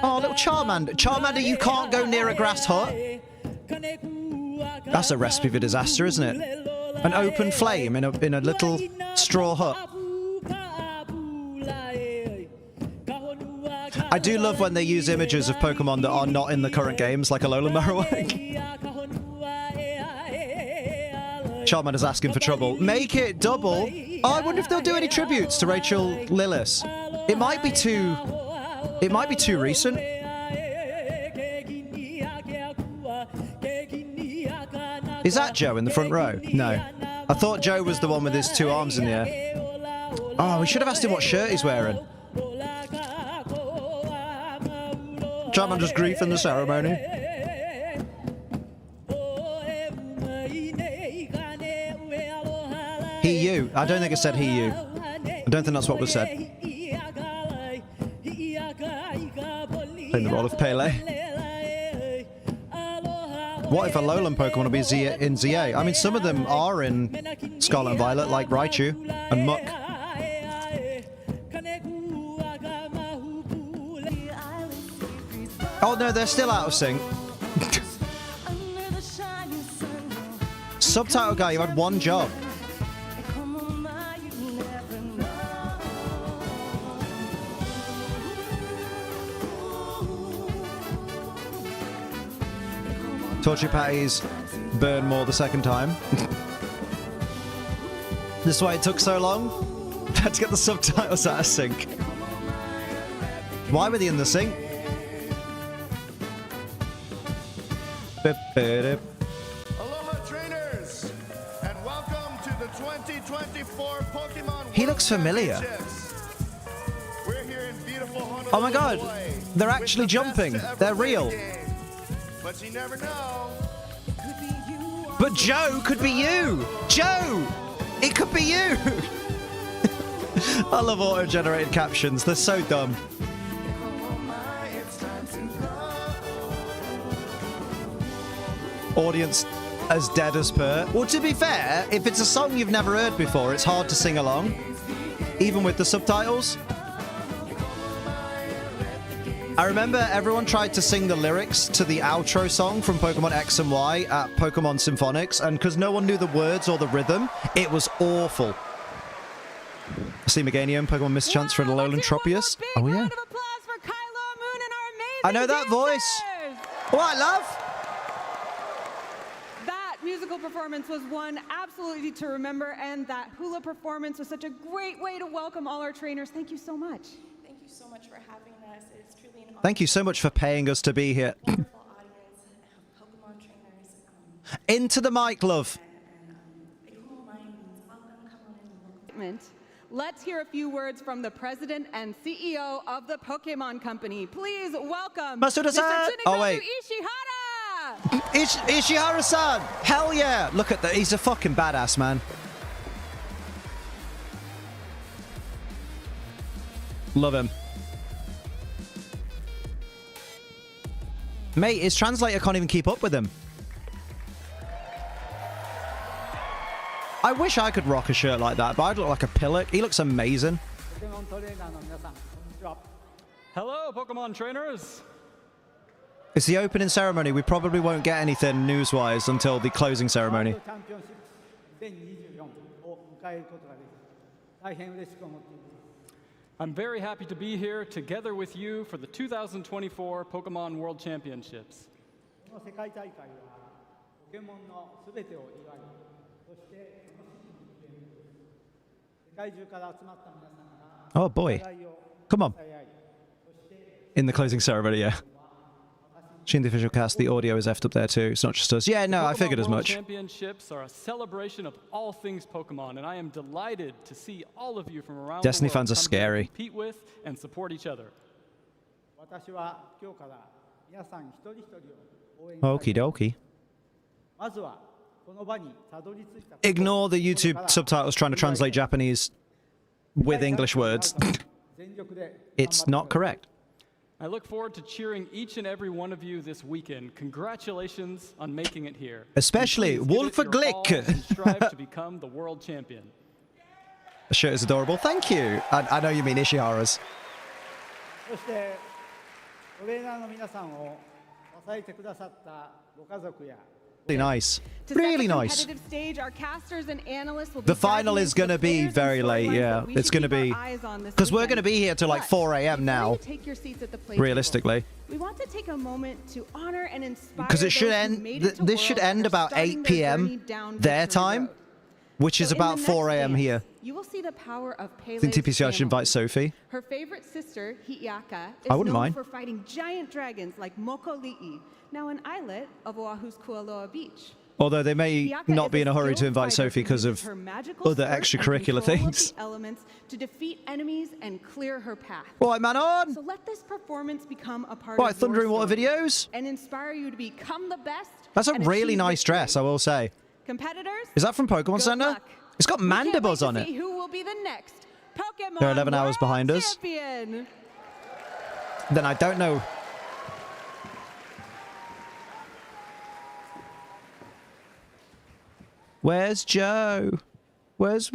Oh, little Charmander. Charmander, you can't go near a grass hut. That's a recipe for disaster, isn't it? An open flame in a little straw hut. I do love when they use images of Pokemon that are not in the current games, like Alolan Marowak. Charmander's asking for trouble. Make it double. Oh, I wonder if they'll do any tributes to Rachel Lillis. It might be too recent. Is that Joe in the front row? No. I thought Joe was the one with his 2 arms in the air. Oh, we should have asked him what shirt he's wearing. Chapman just griefing the ceremony. He, you. I don't think it said he, you. I don't think that's what was said. Playing the role of Pele. What if a Alolan Pokemon will be in ZA? I mean, some of them are in Scarlet and Violet, like Raichu and Muk. Oh no, they're still out of sync. Subtitle guy, you had one job. Torture patties burn more the second time. This is why it took so long. Had to get the subtitles out of sync. Why were they in the sync? Aloha trainers, and welcome to the 2024 Pokemon He looks familiar. We're here in beautiful Honolulu, Oh my god, Hawaii, they're actually jumping. They're real. but you never know. But Joe could be you. Joe, it could be you. I love auto-generated captions. They're so dumb. Audience as dead as per. Well, to be fair, if it's a song you've never heard before, it's hard to sing along, even with the subtitles. I remember everyone tried to sing the lyrics to the outro song from Pokemon X and Y at Pokemon Symphonics, and because no one knew the words or the rhythm, it was awful. I see Meganium, Pokemon Mischance for an Alolan Tropius. Oh yeah. I know that voice. What, love? Musical performance was one absolutely to remember, and that hula performance was such a great way to welcome all our trainers. Thank you so much. Thank you so much for having us. It's truly an honor. Thank you so much for paying us to be here. Wonderful audience, Pokemon trainers. Into the mic, love. Let's hear a few words from the president and CEO of the Pokemon Company. Please welcome Masuda-san. Oh wait. Ishihara. Ishihara-san! Hell yeah! Look at that. He's a fucking badass, man. Love him. Mate, his translator can't even keep up with him. I wish I could rock a shirt like that, but I'd look like a pillock. He looks amazing. Hello, Pokemon trainers. It's the opening ceremony. We probably won't get anything news-wise until the closing ceremony. I'm very happy to be here together with you for the 2024 Pokemon World Championships. Oh boy. Come on. In the closing ceremony, yeah. The official cast, the audio is effed up there too. It's not just us. Yeah, no, I figured as much. Championships are a celebration of all things Pokemon, and I am delighted to see all of you from around Destiny the world fans are scary. compete with and support each other. Okie dokie. Ignore the YouTube subtitles trying to translate Japanese with English words. It's not correct. I look forward to cheering each and every one of you this weekend. Congratulations on making it here. Especially Wolferglick. Strive to become the world champion. The shirt is adorable. Thank you. I know you mean Ishihara's. Really nice. Really nice. Stage, our casters and analysts will the final is going to be very late, yeah. It's going to be... Because we're going to be here till like 4 a.m. now, realistically. We want to take a moment to honor and inspire because it should end... This should end about 8 p.m. their time, which is about 4 a.m. here. You will see the power of Pele's I think TPCI should invite Sophie. Her favorite sister, Hi'iaka, is I wouldn't known mind. for fighting giant dragons like Mokoli'i, now an islet of Oahu's Kualoa Beach. Although they may Bianca not be is in a hurry to invite fighter Sophie who because uses of her magical other sword and extracurricular control of things. the elements to defeat enemies and clear her path. All right, man, on! So let this performance become a part Right, of Thunder your and Water story videos? and inspire you to become the best. That's a and really achieve nice victory. dress, I will say. Competitors, Is that from Pokemon good Center? luck. It's got We can't wait Mandibuzz to on it. see who will be the next Pokemon They're 11 hours World behind us. Champion. Then I don't know. Where's Joe? Where's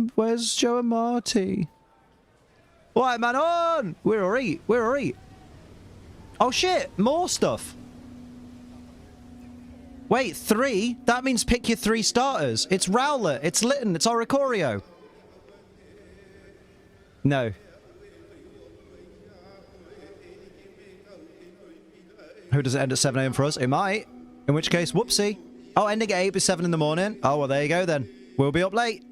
Joe and Marty? All right, man, on! We're alright. We're alright. Oh, shit. More stuff. Wait, 3? That means pick your 3 starters. It's Rowlet, it's Litten, it's Oricorio. No. Who does it end at 7 AM for us? It might. In which case, whoopsie. Oh, ending at 8 is 7 in the morning. Oh, well, there you go then. We'll be up late.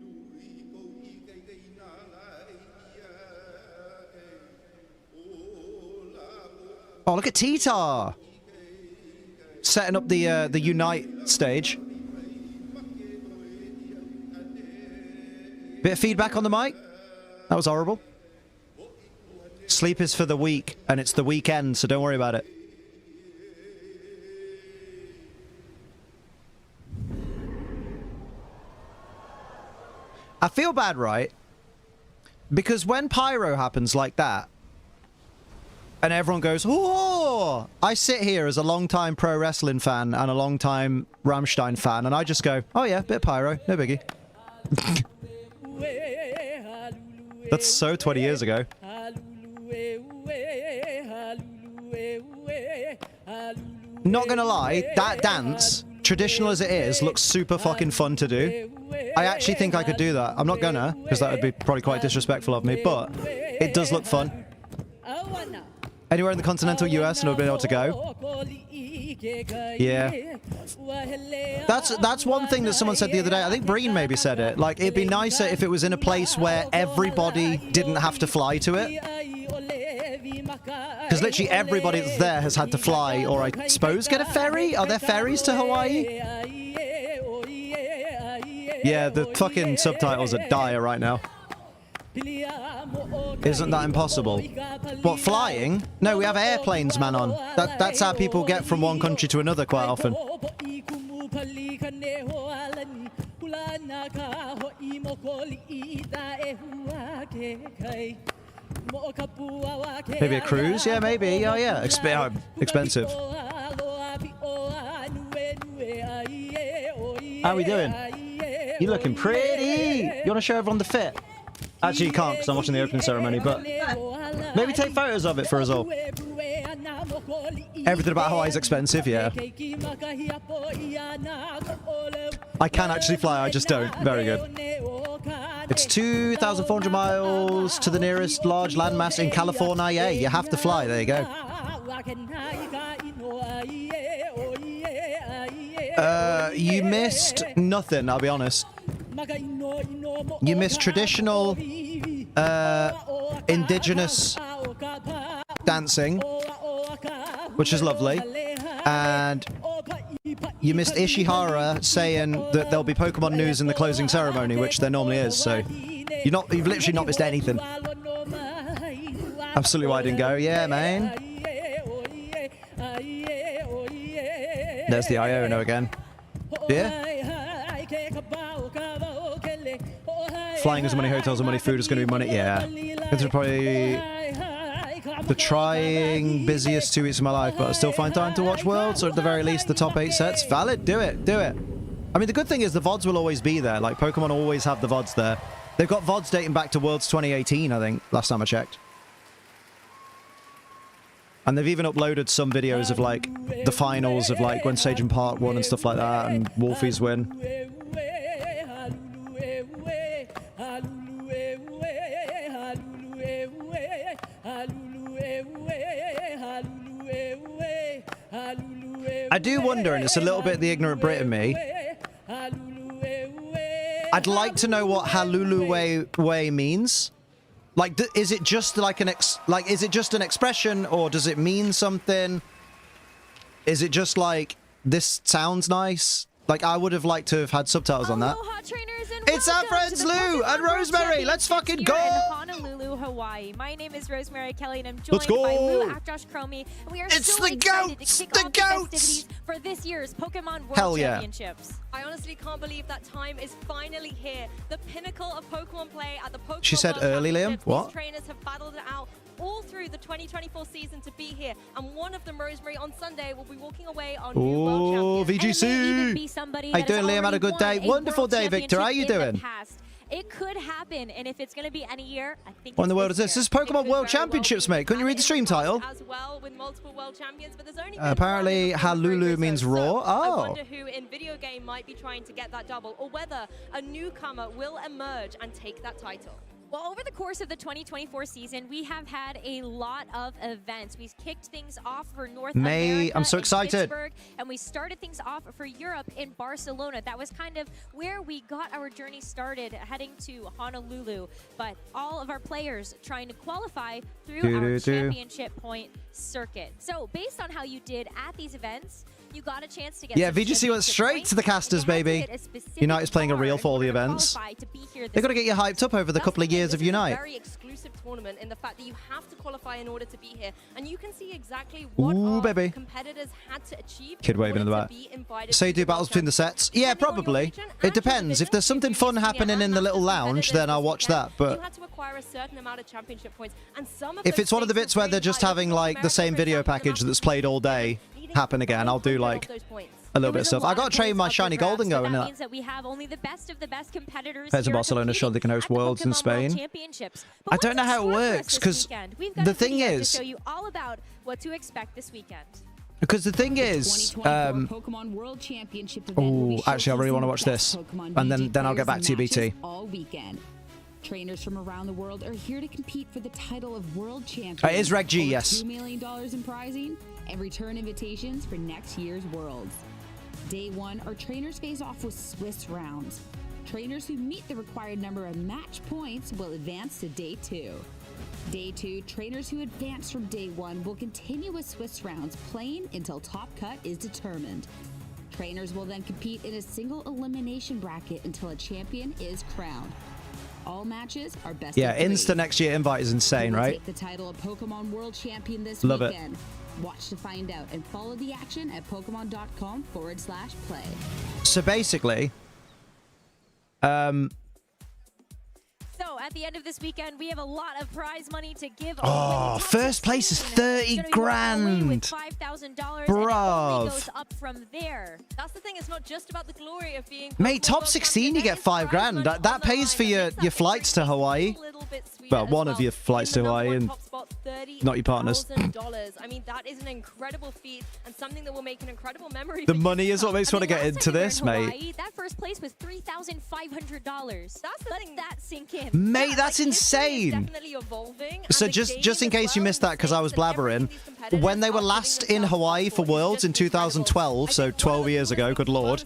Oh, look at T-Tar. Setting up the Unite stage. Bit of feedback on the mic. That was horrible. Sleep is for the weak, and it's the weekend, so don't worry about it. I feel bad, right? Because when pyro happens like that, and everyone goes, "Oh!" I sit here as a long-time pro wrestling fan and a long-time Rammstein fan, and I just go, "Oh yeah, bit of pyro, no biggie." That's so 20 years ago. Not gonna lie, that dance, traditional as it is, looks super fucking fun to do. I actually think I could do that. I'm not gonna, because that would be probably quite disrespectful of me, but it does look fun. Anywhere in the continental US and I've been able to go. Yeah. That's one thing that someone said the other day. I think Breen maybe said it. Like, it'd be nicer if it was in a place where everybody didn't have to fly to it. Because literally everybody that's there has had to fly, or I suppose get a ferry? Are there ferries to Hawaii? Yeah, the fucking subtitles are dire right now. Isn't that impossible? What, flying? No, we have airplanes, man, on. That's how people get from one country to another quite often. Maybe a cruise? Yeah, maybe. Oh, yeah. Expensive. How are we doing? You're looking pretty. You want to show everyone the fit? Actually, you can't because I'm watching the opening ceremony, but maybe take photos of it for us all. Everything about Hawaii is expensive, yeah. I can actually fly, I just don't. Very good. It's 2,400 miles to the nearest large landmass in California. Yeah, you have to fly. There you go. You missed nothing, I'll be honest. You missed traditional indigenous dancing, which is lovely, and you missed Ishihara saying that there'll be Pokemon news in the closing ceremony, which there normally is, so you've literally not missed anything. Absolutely why I didn't go. Yeah, man. There's the Iono again. Yeah. Flying is money, hotels are money, food is going to be money. Yeah. It's probably the trying busiest 2 weeks of my life, but I still find time to watch Worlds, or at the very least the top 8 sets. Valid. Do it. Do it. I mean, the good thing is the VODs will always be there. Like, Pokemon always have the VODs there. They've got VODs dating back to Worlds 2018, I think, last time I checked. And they've even uploaded some videos of, like, the finals of, like, when Sage and Park won and stuff like that, and Wolfie's win. I do wonder, and it's a little bit the ignorant Brit in me, I'd like to know what Halulu way means. Like, is it just like is it just an expression, or does it mean something? Is it just like, this sounds nice? Like, I would have liked to have had subtitles on that. It's our friends Lou and Rosemary. Let's fucking go. Honolulu, Hawaii. My name is Rosemary Kelly, and I'm joined by Lou Josh Cromie, and we are so excited to kick off the festivities for this year's Pokemon World Championships. I honestly can't believe that time is finally here. The pinnacle of Pokemon play at the Pokemon She said World early, Liam. Championships. What? These trainers have battled it out all through the 2024 season to be here, and one of them, Rosemary, on Sunday will be walking away on new world champion. VGC. How you doing, Liam? Had a good day. Wonderful day, Victor. How you doing? It could happen, and if it's going to be any year, I think. What in the world is this? This is Pokemon World Championships, mate. Couldn't you read the stream title? As well, with multiple world champions, but there's only apparently, Halulu means raw. I Oh. wonder who in video game might be trying to get that double, or whether a newcomer will emerge and take that title. Well, over the course of the 2024 season, we have had a lot of events. We've kicked things off for North America. I'm so excited. Pittsburgh, and we started things off for Europe in Barcelona. That was kind of where we got our journey started, heading to Honolulu. But all of our players trying to qualify through our championship point circuit. So based on how you did at these events, you got a chance to get VGC went straight to the casters, baby. United's playing a reel for all the events. They've got to get you hyped up over the couple of years of Unite. Very exclusive tournament in the fact that you have to qualify in order to be here, and you can see exactly what our competitors had to achieve. Kid waving in the back. So you do battles between the sets? Yeah, probably. It depends. If there's something fun happening in the little lounge, then I'll watch that. But if it's one of the bits where they're just having like the same video package that's played all day happen again, I'll do like a little bit of stuff. I got to train my shiny golden going. That means that we have only the best of the best competitors. Pairs in Barcelona show they can host worlds in Spain. I don't know how it works because the thing is, to show you all about what to expect this weekend. Because the thing is, Pokemon World Championship event oh, actually, I really want to watch this, and then I'll get back to you, BT. All weekend. Trainers from around the world are here to compete for the title of World Champion. It is Reg G, yes. $2 million in prizing and return invitations for next year's Worlds. Day 1, our trainers face off with Swiss rounds. Trainers who meet the required number of match points will advance to Day 2. Day 2, trainers who advance from Day 1 will continue with Swiss rounds, playing until top cut is determined. Trainers will then compete in a single elimination bracket until a champion is crowned. All matches are best of 3. Insta next year invite is insane, right? Take the title of Pokemon World Champion this Love weekend. Watch to find out and follow the action at Pokemon.com/play. So basically, So at the end of this weekend, we have a lot of prize money to give. Oh, first place is 30 grand. $5,000. Bruv. Goes up from there. That's the thing. It's not just about the glory of being. Mate, top 16, you get 5 grand. That pays for your flights to Hawaii. Well, one of your flights to Hawaii, and not your partner's. I mean, that is an incredible feat and something that will make an incredible memory. The money is what makes me want to get into this, mate. That first place was $3,500. That's the thing. That sink in. Mate, that's insane. So just in case you missed that, because I was blabbering, when they were last in Hawaii for Worlds in 2012, so 12 years ago, good lord,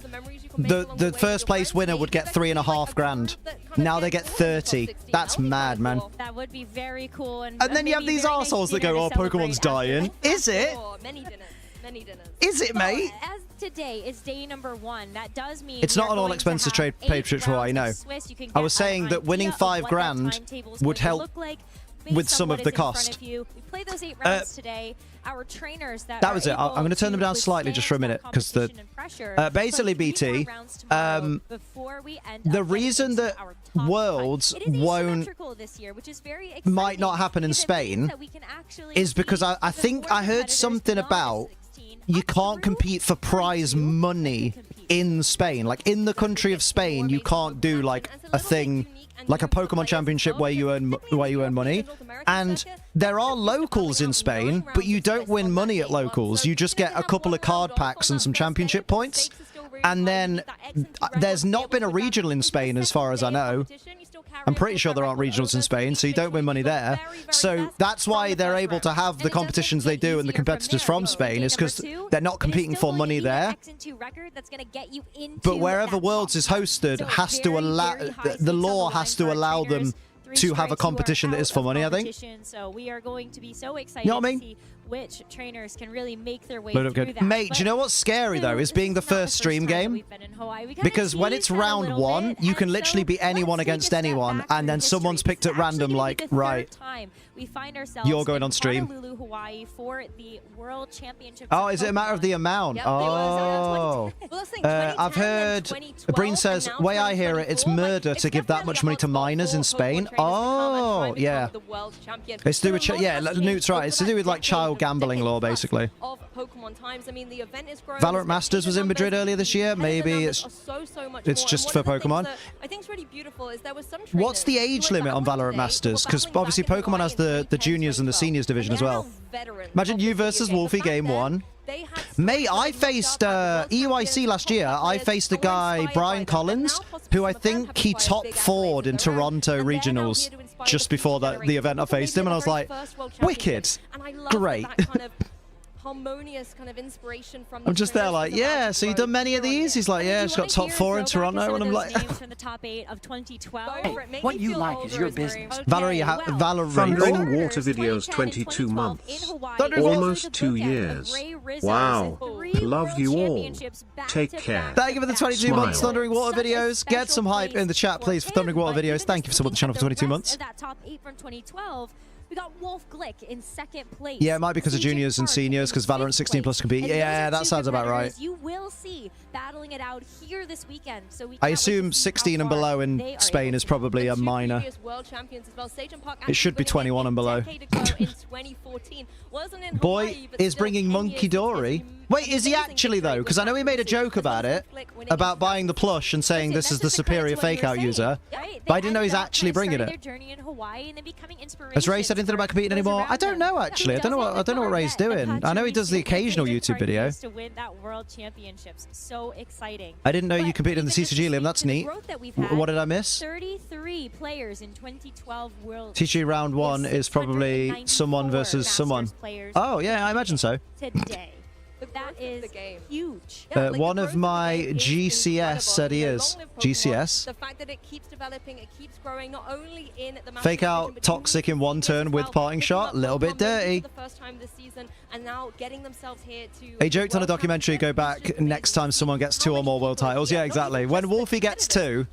the first place winner would get 3.5 grand. Now they get 30. That's mad, man. That would be very cool. And then you have these arseholes that go, oh, Pokemon's dying. Is it? Many dinners. Is it, mate? As today is day number 1, that does mean it's not an all-expenses paid trip to Hawaii, no. I was saying that winning 5 grand would help with some of the cost. We play those 8 rounds today. Our trainers that was it. I'm going to turn them down slightly just for a minute because the basically BT the reason that Worlds might not happen in Spain is because I think I heard something about you can't compete for prize money in Spain. Like in the country of Spain, you can't do like a thing like a Pokemon Championship where you earn money. And there are locals in Spain, but you don't win money at locals. You just get a couple of card packs and some championship points. And then there's not been a regional in Spain as far as I know. I'm pretty sure there aren't regionals in Spain, so you don't win money there. So that's why they're able to have the competitions they do and the competitors from Spain, is because they're not competing for money there. But wherever Worlds is hosted, has to allow the law has to allow them to have a competition that is for money, I think. So we are going to be so excited. You know what I mean? which trainers can really make their way Load up through good. that. Mate, do you know what's scary though? Is being the first stream game. Because when it's round one, you can literally be anyone against anyone, and then someone's picked at random, like, right, you're going on stream. Hawaii for the World Championships. Oh, is it a matter of the amount? Oh. I've heard, Breen says, way I hear it, it's murder to give that much money to minors in Spain. Oh, yeah. It's to do with, yeah, Newt's right. It's to do with, like, child gambling law, basically. Valorant Masters was in Madrid earlier this year. Maybe it's just for Pokemon. I think it's really beautiful is there was some What's the age limit on Valorant Masters? Because obviously Pokemon has the juniors and the seniors division as well. Imagine you versus Wolfie game 1. Mate, I faced EUIC last year. I faced a guy, Brian Collins, who I think he top 4'd in Toronto regionals just before the event I faced him, and I was like, wicked, great. Harmonious kind of inspiration from I'm just there like, yeah, so you've done many of these? He's like, yeah, she's got top 4 in Toronto, and I'm like... from the top 8 of 2012. Hey, what you like is your business. Valerie, Thundering Water videos 22 months. Almost 2 years. Wow. Love you all. Take care. Thank you for the 22 months, Thundering Water videos. Get some hype in the chat, please, for Thundering Water videos. Thank you for supporting the channel for 22 months. That top 8 from 2012. We got Wolf Glick in 2nd place. Yeah, it might be because of juniors and seniors, because Valorant 16 plus can be. Yeah, that sounds about right. You will see battling it out here this weekend. So I assume 16 and below in Spain is probably a minor. It should be 21 and below. Boy is bringing Monkey Dory. Wait, is he actually though? Because I know he made a joke about it, about buying the plush and saying this is the superior fake-out user, but I didn't know he's actually bringing it. Has Ray said anything about competing anymore? I don't know actually. I don't know what Ray's doing. I know he does the occasional YouTube video. To win that World Championships, so exciting. I didn't know you competed in the CCG, Liam. That's neat. What did I miss? 33 players in 2012 World. CCG round 1 is probably someone versus someone. Oh yeah, I imagine so. Today. That is huge. One of my GCS said he is. GCS. The fact that it keeps developing, it keeps growing, not only in the fake out toxic in one turn with parting shot, a little bit dirty. The first time this season, and now getting themselves here to. He joked on a documentary. Go back next time someone gets 2 or more world titles. Yeah, exactly. When Wolfie gets 2,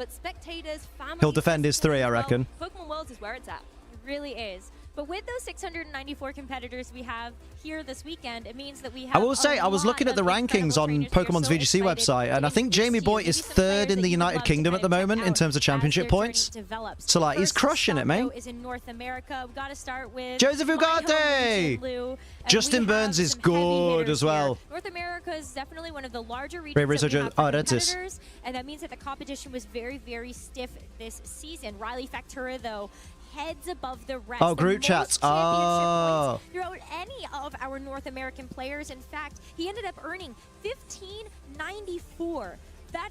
he'll defend his 3, I reckon. Pokemon Worlds is where it's at. It really is. But with those 694 competitors we have here this weekend, it means that we have. I will say, I was looking at the rankings on Pokemon's VGC website, and I think Jamie Boy is 3rd in the United Kingdom at the moment in terms of championship points. So, like, he's crushing it, mate. Is in North America. We've got to start with Joseph Ugarte! Justin Burns is good as well. North America is definitely one of the larger regions that we have for competitors, and that means that the competition was very, very stiff this season. Riley Factura, though, heads above the rest. Oh, group chats. Oh. Throughout any of our North American players. In fact, he ended up earning 1594. That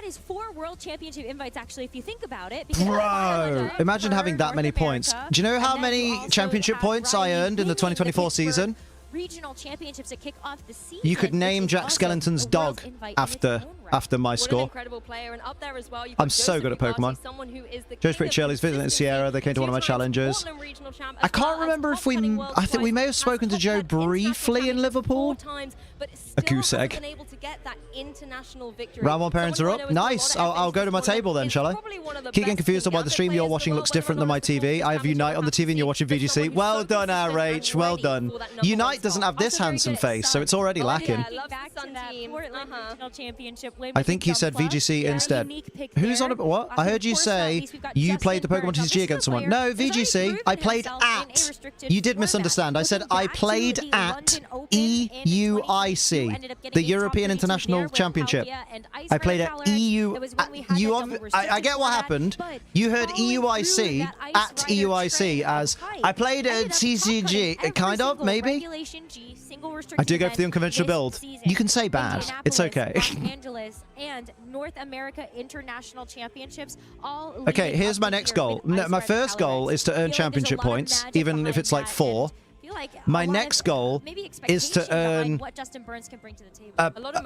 is 4 World Championship invites, actually, if you think about it. Bro, imagine having that many points. Do you know how many championship points I earned in the 2024 season? Regional championships that kick off the season. You could name Jack Skellington's dog after my score. I'm so good at Pokemon. Joe's pretty chill. He's visiting Sierra. They came to one of my challenges. I can't remember if I think we may have spoken to Joe briefly in Liverpool. A goose egg. Round 1 parents are up. Nice. I'll go to my table then, shall I? Keep getting confused on why the stream you're watching looks different than my TV. I have Unite on the TV and you're watching VGC. Well done, RH. Well done. Unite doesn't have this handsome face, so it's already lacking. I think he said VGC instead. Who's on about what? I heard you say you played the Pokemon TCG against someone. No, VGC. I played at. You did misunderstand. I said I played at EUIC, the European International Championship. I played at EU. I get what happened. You heard EUIC at EUIC as I played at TCG. Kind of, maybe. I do go for the unconventional build. You can say bad. It's okay. Los Angeles and North America International Championships all. Okay, here's my next goal. No, my first goal is to earn championship points, even if it's like 4. my next goal is to earn what Justin Burns can bring to the table.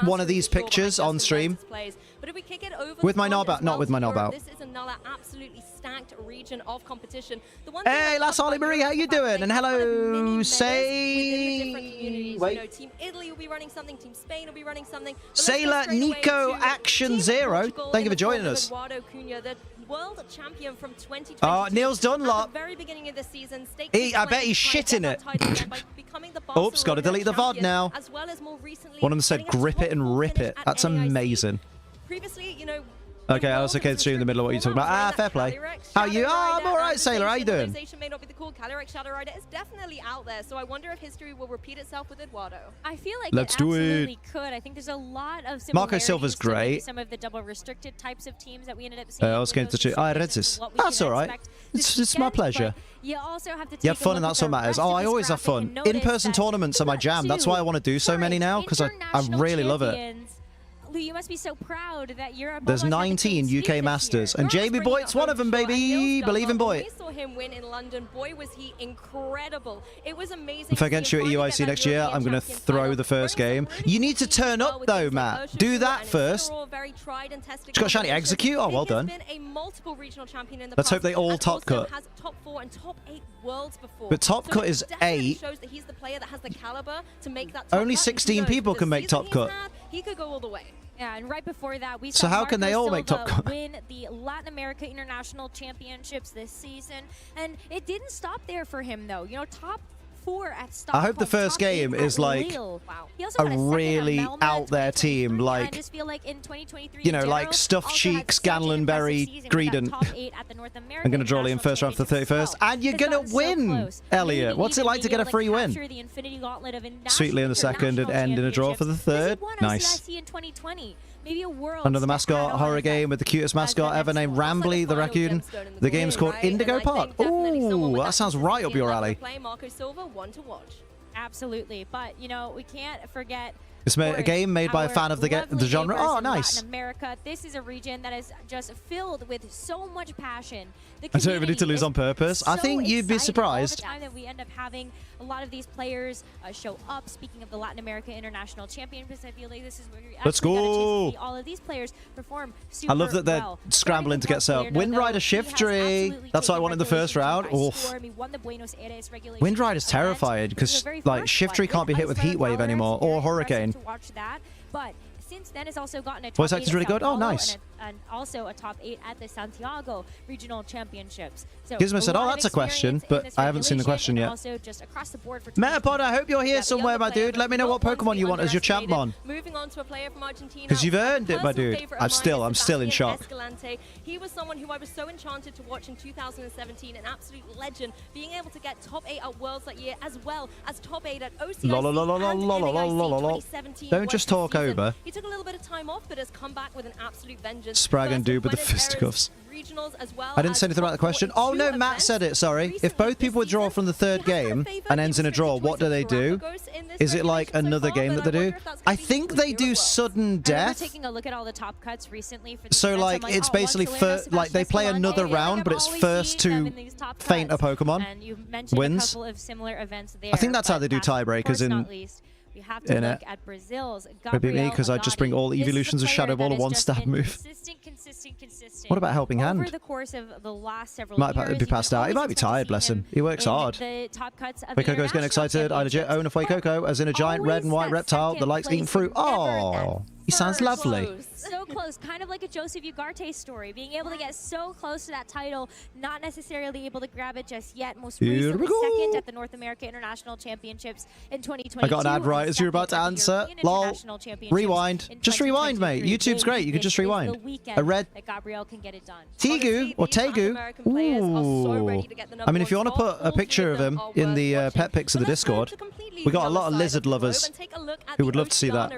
one of these pictures on stream. But if we kick it over With my knob out, not with my knob out. This is another absolutely stacked region of competition. Hey, Lass Ollie Marie, how you doing? And hello, say... Wait. Team Italy will be running something, Team Spain will be running something. Sailor Nico Action Zero, thank you for joining us. World champion from 2020. Oh, Niels Dunlop. At the very beginning of the season, I bet he's shitting it. Oops, got to delete the VOD now. One of them said grip it and rip it. That's amazing. Previously, you know, okay, I was okay to stream in the middle of what you're talking about. Fair play. How you? Oh, I'm all right, Sailor. How you doing? May not be the cool Calyrex Shadow Rider is definitely out there, so I wonder if history will repeat itself with Eduardo. I feel like Let's it do absolutely it. could. I think there's a lot of Marco Silva's great. Some of the double restricted types of teams that we ended up seeing. I was going to cheat. I read this. That's all right. It's my pleasure. You also have to you have fun and that's what matters. Oh, I always have fun. In-person tournaments are my jam. That's why I want to do so many now, because I really love it. You must be so proud that you're above. There's 19 UK Masters, and Jamie Boyd's one of them, baby. Believe in Boyd. We saw him win in London. Boy, was he incredible. It was amazing. If I get you at EUIC next year, I'm going to throw the first game. You need to turn up, though, Matt. Do that first. Just got Shiny Execute. Oh, well done. Let's hope they all top cut. But top cut is 8. Only 16 people can make top cut. He could go all the way. Yeah, and right before that, we saw Marco can they all make top cut? win the Latin America International Championships this season, and it didn't stop there for him though. You know, top 4 at Stockholm. I hope the first game is like a really out there team, like, I just feel like in 2023, you know, like Stuffed Cheeks, Ganlenberry, Greedon. I'm going to draw in first round for the 31st, and you're going to win, Elliot. What's it like to get a free win? Sweetly in the second and end in a draw for the third. Nice. Another mascot horror game with the cutest mascot ever named Rambly the raccoon. The game's called Indigo Park. Ooh, that sounds right up your alley. Absolutely, but you know we can't forget. It's a game made by a fan of the genre. Oh, nice. Latin America. This is a region that is just filled with so much passion. I don't even need to lose on purpose. I think you'd be surprised. All the time that we end up having a lot of these players show up. Speaking of the Latin America International Championships, I feel like this is where you actually got a chance to see all of these players perform super I love that they're scrambling to get set up. Wind Rider Shiftry. That's what I want in the first round. Oof. Wind Rider's terrified because like Shiftry can't be hit with Heat Wave anymore or Hurricane. To watch that, but since then has also gotten a top voice actor's really good. Oh, nice. And also a top 8 at the Santiago Regional Championships. So Gizmo said, "Oh, that's a question," but I haven't seen the question yet. Also just across the board for Metapod, I hope you're here somewhere, my dude. Let me know what Pokemon you want as your Champmon. Moving on to a player from Argentina. Because you've earned it, my dude. I'm still in shock. He was someone who I was so enchanted to watch in 2017, an absolute legend, being able to get top 8 at Worlds that year, as well as top 8 at OCIC and NAIC 2017. Don't just talk over. He took a little bit of time off, but has come back with an absolute vengeance. Sprag and Dude with the fisticuffs. I didn't say anything about the question. Oh no, Matt said it, sorry. If both people withdraw from the third game and ends in a draw, what do they do? Is it like another game that they do? I think they do sudden death. Taking a look at all the top cuts recently for so like it's basically like they play another round, but it's first to faint a Pokemon wins. I think that's how they do tiebreakers in. We have to look at Brazil's Maybe me, because I just bring all evolutions of Shadow Ball in one stab move. Consistent. What about Helping Hand? Over the course of the last several might years, be passed out. He might be tired, bless him. He works hard. Fuecoco's getting excited. I legit own a Fuecoco, as in a giant red and white reptile that likes eating fruit. Oh, he sounds lovely. So close, kind of like a Joseph Ugarte story, being able to get so close to that title, not necessarily able to grab it just yet. Most recently second at the North America International Championships in 2022. I got an ad right as you were about to answer. Lol. Rewind. Just rewind, mate. YouTube's great. You can just rewind. A red Tegu or Tegu. Ooh. I mean, if you want to put a picture of him in the pet pics of the Discord, we got a lot of lizard lovers who would love to see that.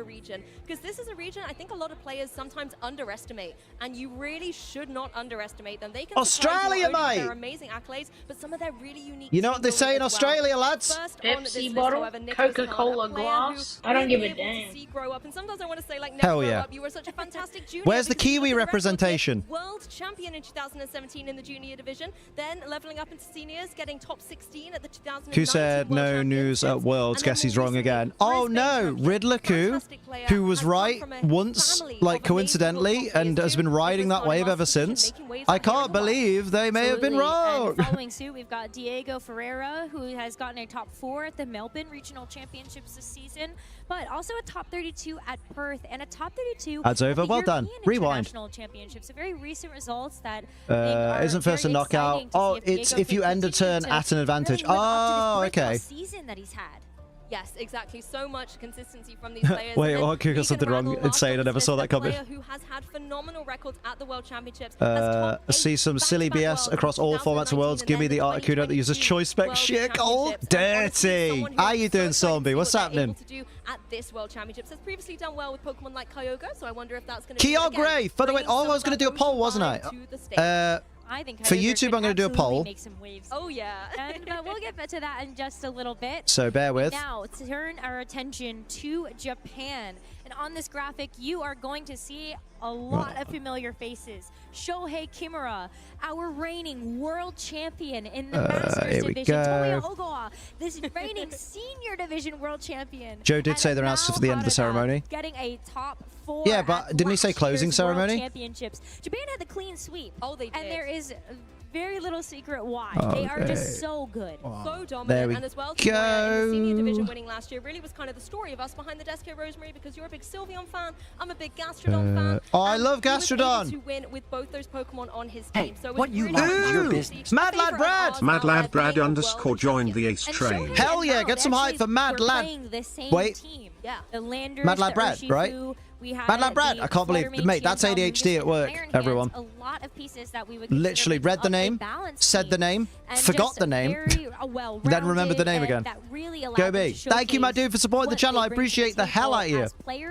because this is a region I think a lot of players sometimes underestimate, and you really should not underestimate them. They can Australia, mate! Their amazing accolades, but some of their really unique. You know what they say in Australia, lads? Pepsi bottle, Coca-Cola glass. I don't give a damn. Grow up, and sometimes I want to say like, hell yeah. You were such a fantastic junior. Where's the Kiwi representation? World champion in 2017 in the junior division, then leveling up into seniors, getting top 16 at the 2019 Who said no news at Worlds? Guess he's wrong again. Oh no, Riddler who was right once, like coincidentally, and has been riding that wave ever since. I can't believe they may have been wrong. And following suit, we've got Diego Ferreira, who has gotten a top 4 at the Melbourne Regional Championships this season, but also a top 32 at Perth and a top 32 Ad's over. Well done. Rewind. Championships. So very recent results that isn't first a knockout. Oh, it's if you end a turn at an advantage. Oh, okay. Season that he's had. Yes, exactly. So much consistency from these players. Wait, I got something wrong. Insane. I never saw that coming. Who has had phenomenal records at the World Championships. See some silly BS across all formats of Worlds. Give me the Articuno that uses choice spec shit. Oh, dirty. How you doing, Zombie? What's happening? At this World Championships has previously done well with Pokemon like Kyogre, so I wonder if that's going to Kiar Gray. By the way, I was going to do a poll, wasn't I? I think for YouTube, I'm going to do a poll. Make some waves. Oh yeah, but we'll get back to that in just a little bit. So bear with. Now turn our attention to Japan, and on this graphic, you are going to see a lot of familiar faces. Shohei Kimura, our reigning world champion in the Masters division. Tomoya Ogawa, this reigning senior division world champion. Joe did say they're announced for the end of the ceremony. Getting a top 4. Yeah, but didn't he say closing ceremony? Championships. Japan had the clean sweep. Oh, they did. And there is very little secret why. Okay. They are just so good. So dominant. And as well, Tomoya in the senior division winning last year really was kind of the story of us behind the desk here, Rosemary, because you're a big Sylveon fan. I'm a big Gastrodon fan. Oh, I love Gastrodon. To win with both those Pokemon on his team. So what you like is your business. Mad Lad Brad. Mad Lad Brad _ joined the Ace train. Hell yeah, get some hype for Mad Lad. Wait. Yeah. The Landers, Mad Lad Brad, right? Mad Lad Brad. I can't believe, mate, that's ADHD at work, everyone. A lot of pieces that we would literally read the name, said the name, forgot the name, then remembered the name again. Go me. Thank you, my dude, for supporting the channel. I appreciate the hell out of you.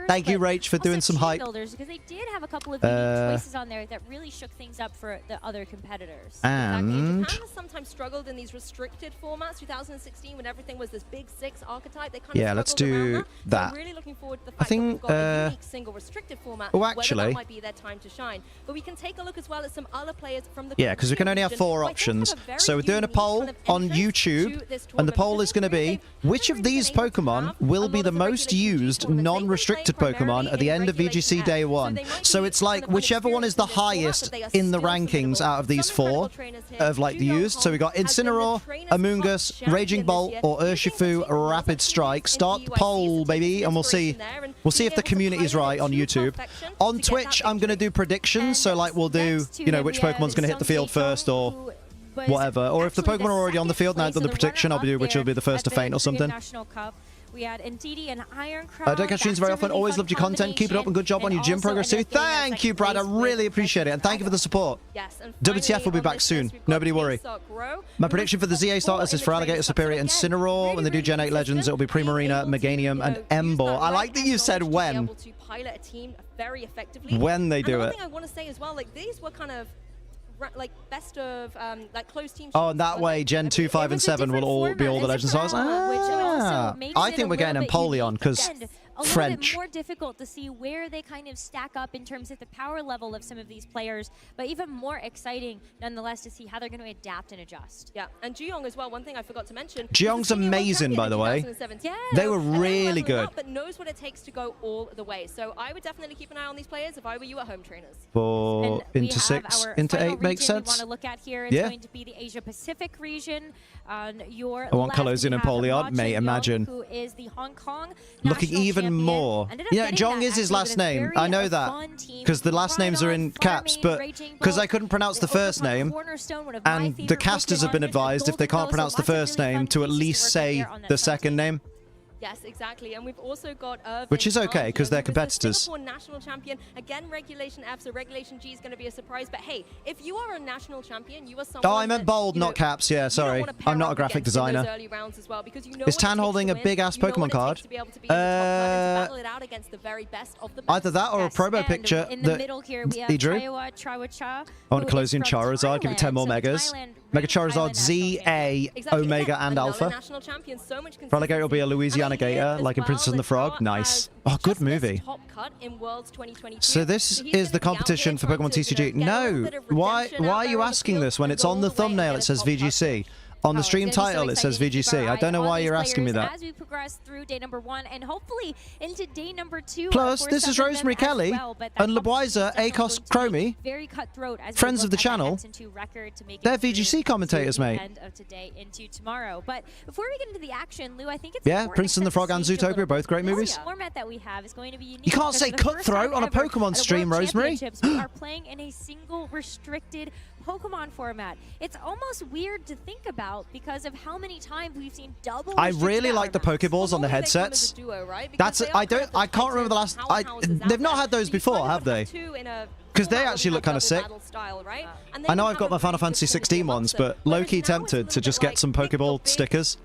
Thank you, Rach, for doing some hype. Because they did have a couple of unique choices on there that really shook things up for the other competitors. And Japan has sometimes struggled in these restricted formats. 2016, when everything was this big 6 archetype, they kind of let's do that. So I'm really looking forward to the fact that we've got a unique single restricted format. Oh, actually, that might be their time to shine. But we can take a look as well at some other players from the because we can only have 4 options. So we're doing a poll on YouTube, and the poll is going to be which of these Pokemon will be the most used non-restricted Pokemon at the end of VGC Day 1. So it's like whichever one is the highest in the rankings out of these 4 of like the used. So we got Incineroar, Amoonguss, Raging Bolt, or Urshifu Rapid Strike. Start the poll, baby, and we'll see if the community is right on YouTube. On Twitch, I'm going to do predictions. So like we'll do, you know, which Pokemon's going to hit the field first or whatever. Or if the Pokemon are already on the field and I've done the prediction, I'll do which will be the first to faint or something. We had Ndidi and Iron Crown. Don't catch streams very often. Always loved your content. Keep it up and good job on your gym progress too. Thank you, Brad. I really appreciate it. And thank you for the support. WTF will be back soon. Nobody worry. My prediction for the ZA starters is for Alligator, Superior, and Incineroar. When they do Gen 8 Legends, it will be Primarina, Meganium, and Emboar. I like that you said when. When they do it. One thing I want to say as well, like these were kind of like best of like close team. Oh, and that way Gen 2, 5, and 7 will all be all the Legend stars. I think we're getting Empoleon because French. Bit more difficult to see where they kind of stack up in terms of the power level of some of these players, but even more exciting nonetheless to see how they're going to adapt and adjust. Yeah, and Juyong as well. One thing I forgot to mention. Juyong's amazing, by the way. Yeah, they were really good. But knows what it takes to go all the way. So I would definitely keep an eye on these players if I were you at home trainers. For into 6, into 8 makes sense. We want to look at here. It's going to be the Asia Pacific region. On your I want Colosian and Empoleon, mate. Imagine. Who is the Hong Kong looking even more. Yeah, Jong is his last name. I know that because the last names are in caps, but because I couldn't pronounce the first name, and the casters have been advised if they can't pronounce the first name to at least say the second name. Yes, exactly. And we've also got Irving, which is okay because they're competitors. Singapore national champion. Again, Regulation F, so Regulation G is going to be a surprise. But hey, if you are a national champion, you are someone. Oh, I meant bold, not caps. Yeah, sorry. I'm not a graphic designer. Well, is Tan holding a big-ass Pokemon card? Either that or a promo picture that he drew. I want to close in Charizard, give it 10 more Megas. Mega Charizard Z, A, Omega, and Alpha. Relegator will be a Louisiana Gator, like in Princess and the Frog. Nice. Oh, good movie. So this is the competition for Pokemon TCG. No, why are you asking this when it's on the thumbnail? It says VGC. On the stream title, it says VGC. I don't know why you're asking me that. As we progress through day number 1 and hopefully into day number 2. Plus, this is Rosemary Kelly and Lebuizer, Acos Chromie, friends of the channel. They're VGC commentators, mate. End of today into tomorrow. But before we get into the action, Lou, I think it's Princess and the Frog and Zootopia, both great movies. The format that we have is going to be unique. You can't say cutthroat on a Pokemon stream, Rosemary. We are playing in a single restricted Pokemon format. It's almost weird to think about because of how many times we've seen double. I really like the Pokeballs on the headsets. I can't remember the last. They've not had those before, have they? Because they actually look kind of sick. I know I've got my Final Fantasy 16 ones, but low-key tempted to just get some Pokeball stickers.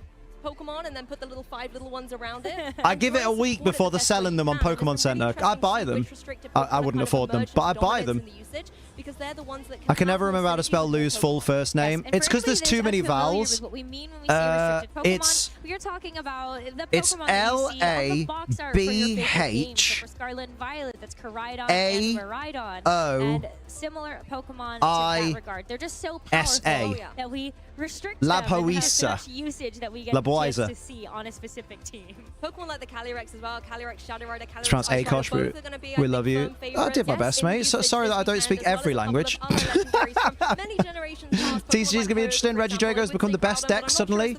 Pokemon and then put the little 5 little ones around it. I give it a week before they're selling them on Pokemon Center. I buy them. I wouldn't afford them, but I buy them. I can never remember how to spell Lou's full first name. It's because there's too many vowels. It's L-A-B-H A-O similar Pokemon to that regard. They're just so powerful that we restrict them and so much usage that we get to see on a specific team. Pokemon like the Calyrex as well, Calyrex, Shadow Rider, Calyrex. It's pronounced Akosh, we love you. I did my best, mate. So, sorry that I don't speak every language. TCG is going to be interesting. Regidrago has become the best deck suddenly.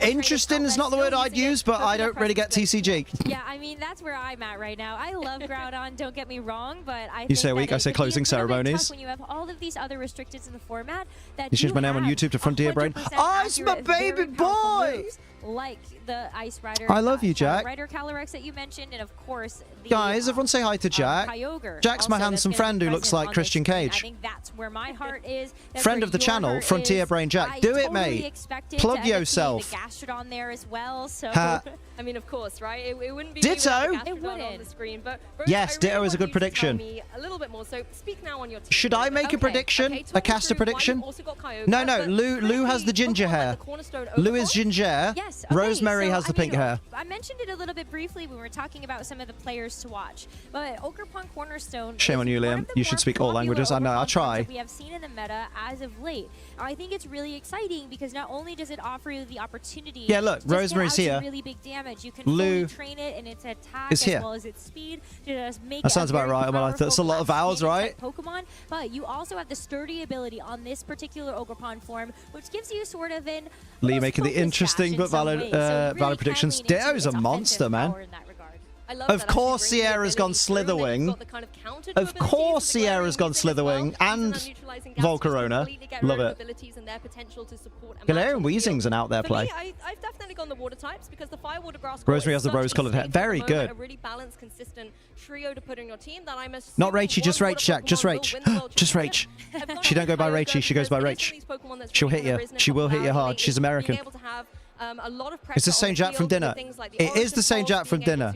Interesting is not the word I'd use, but I don't really get TCG. Yeah, I mean, that's where I'm at right now. I love Groudon, don't get me wrong, but I You say week, I say closing ceremonies. When you have all of these other restricteds in the format, that you change my name on YouTube to Frontier Brain. Oh, it's my baby boy! Like the Ice Rider. I love you, Jack. Rider Calyrex that you mentioned, and of course, the, guys, everyone say hi to Jack. Jack's my handsome friend who looks like Christian Cage. I think that's where my heart is. Friend of the channel, Frontier Brain Jack. Do it, mate. Plug yourself. The Gastrodon there as well. So I mean, of course, right? It wouldn't be Ditto. It wouldn't on the screen, but yes, Ditto is a good prediction. A little bit more. So speak now on your team. Should I make a prediction? A caster prediction? No, no. Lou has the ginger hair. Lou is ginger. Yes. Rosemary has the pink hair. I mentioned it a little bit briefly when we were talking about some of the players to watch, but Ogerpon Cornerstone. Shame on you, Liam. You should speak all languages. I know. I try. We have seen in the meta as of late. I think it's really exciting because not only does it offer you the opportunity. Yeah, look, Rosemary's here. Really big damage. You can Lou train it in its attack is here. as well as its speed to just make that sounds about right. Well, that's a lot of vowels, right? Pokemon, but you also have the sturdy ability on this particular Ogerpon form, which gives you sort of an Lee making the interesting but valid valid predictions. Ditto's a monster, man. Of course Sierra's gone Slitherwing. Of course Sierra's gone Slitherwing and Volcarona. Love it. Galarian Weezing's an out there play. I've definitely gone the water types because the fire water grass. Rosemary has the rose-colored hair. Very good. A really balanced, consistent trio to put in your team that I'm not Raichi, just Rach, Jack. Just Rach. Just Rach. She don't go by Raichi, she goes by Rach. She'll hit you. She will hit you hard. She's American. It's the same Jack from Dinner. It is the same Jack from Dinner.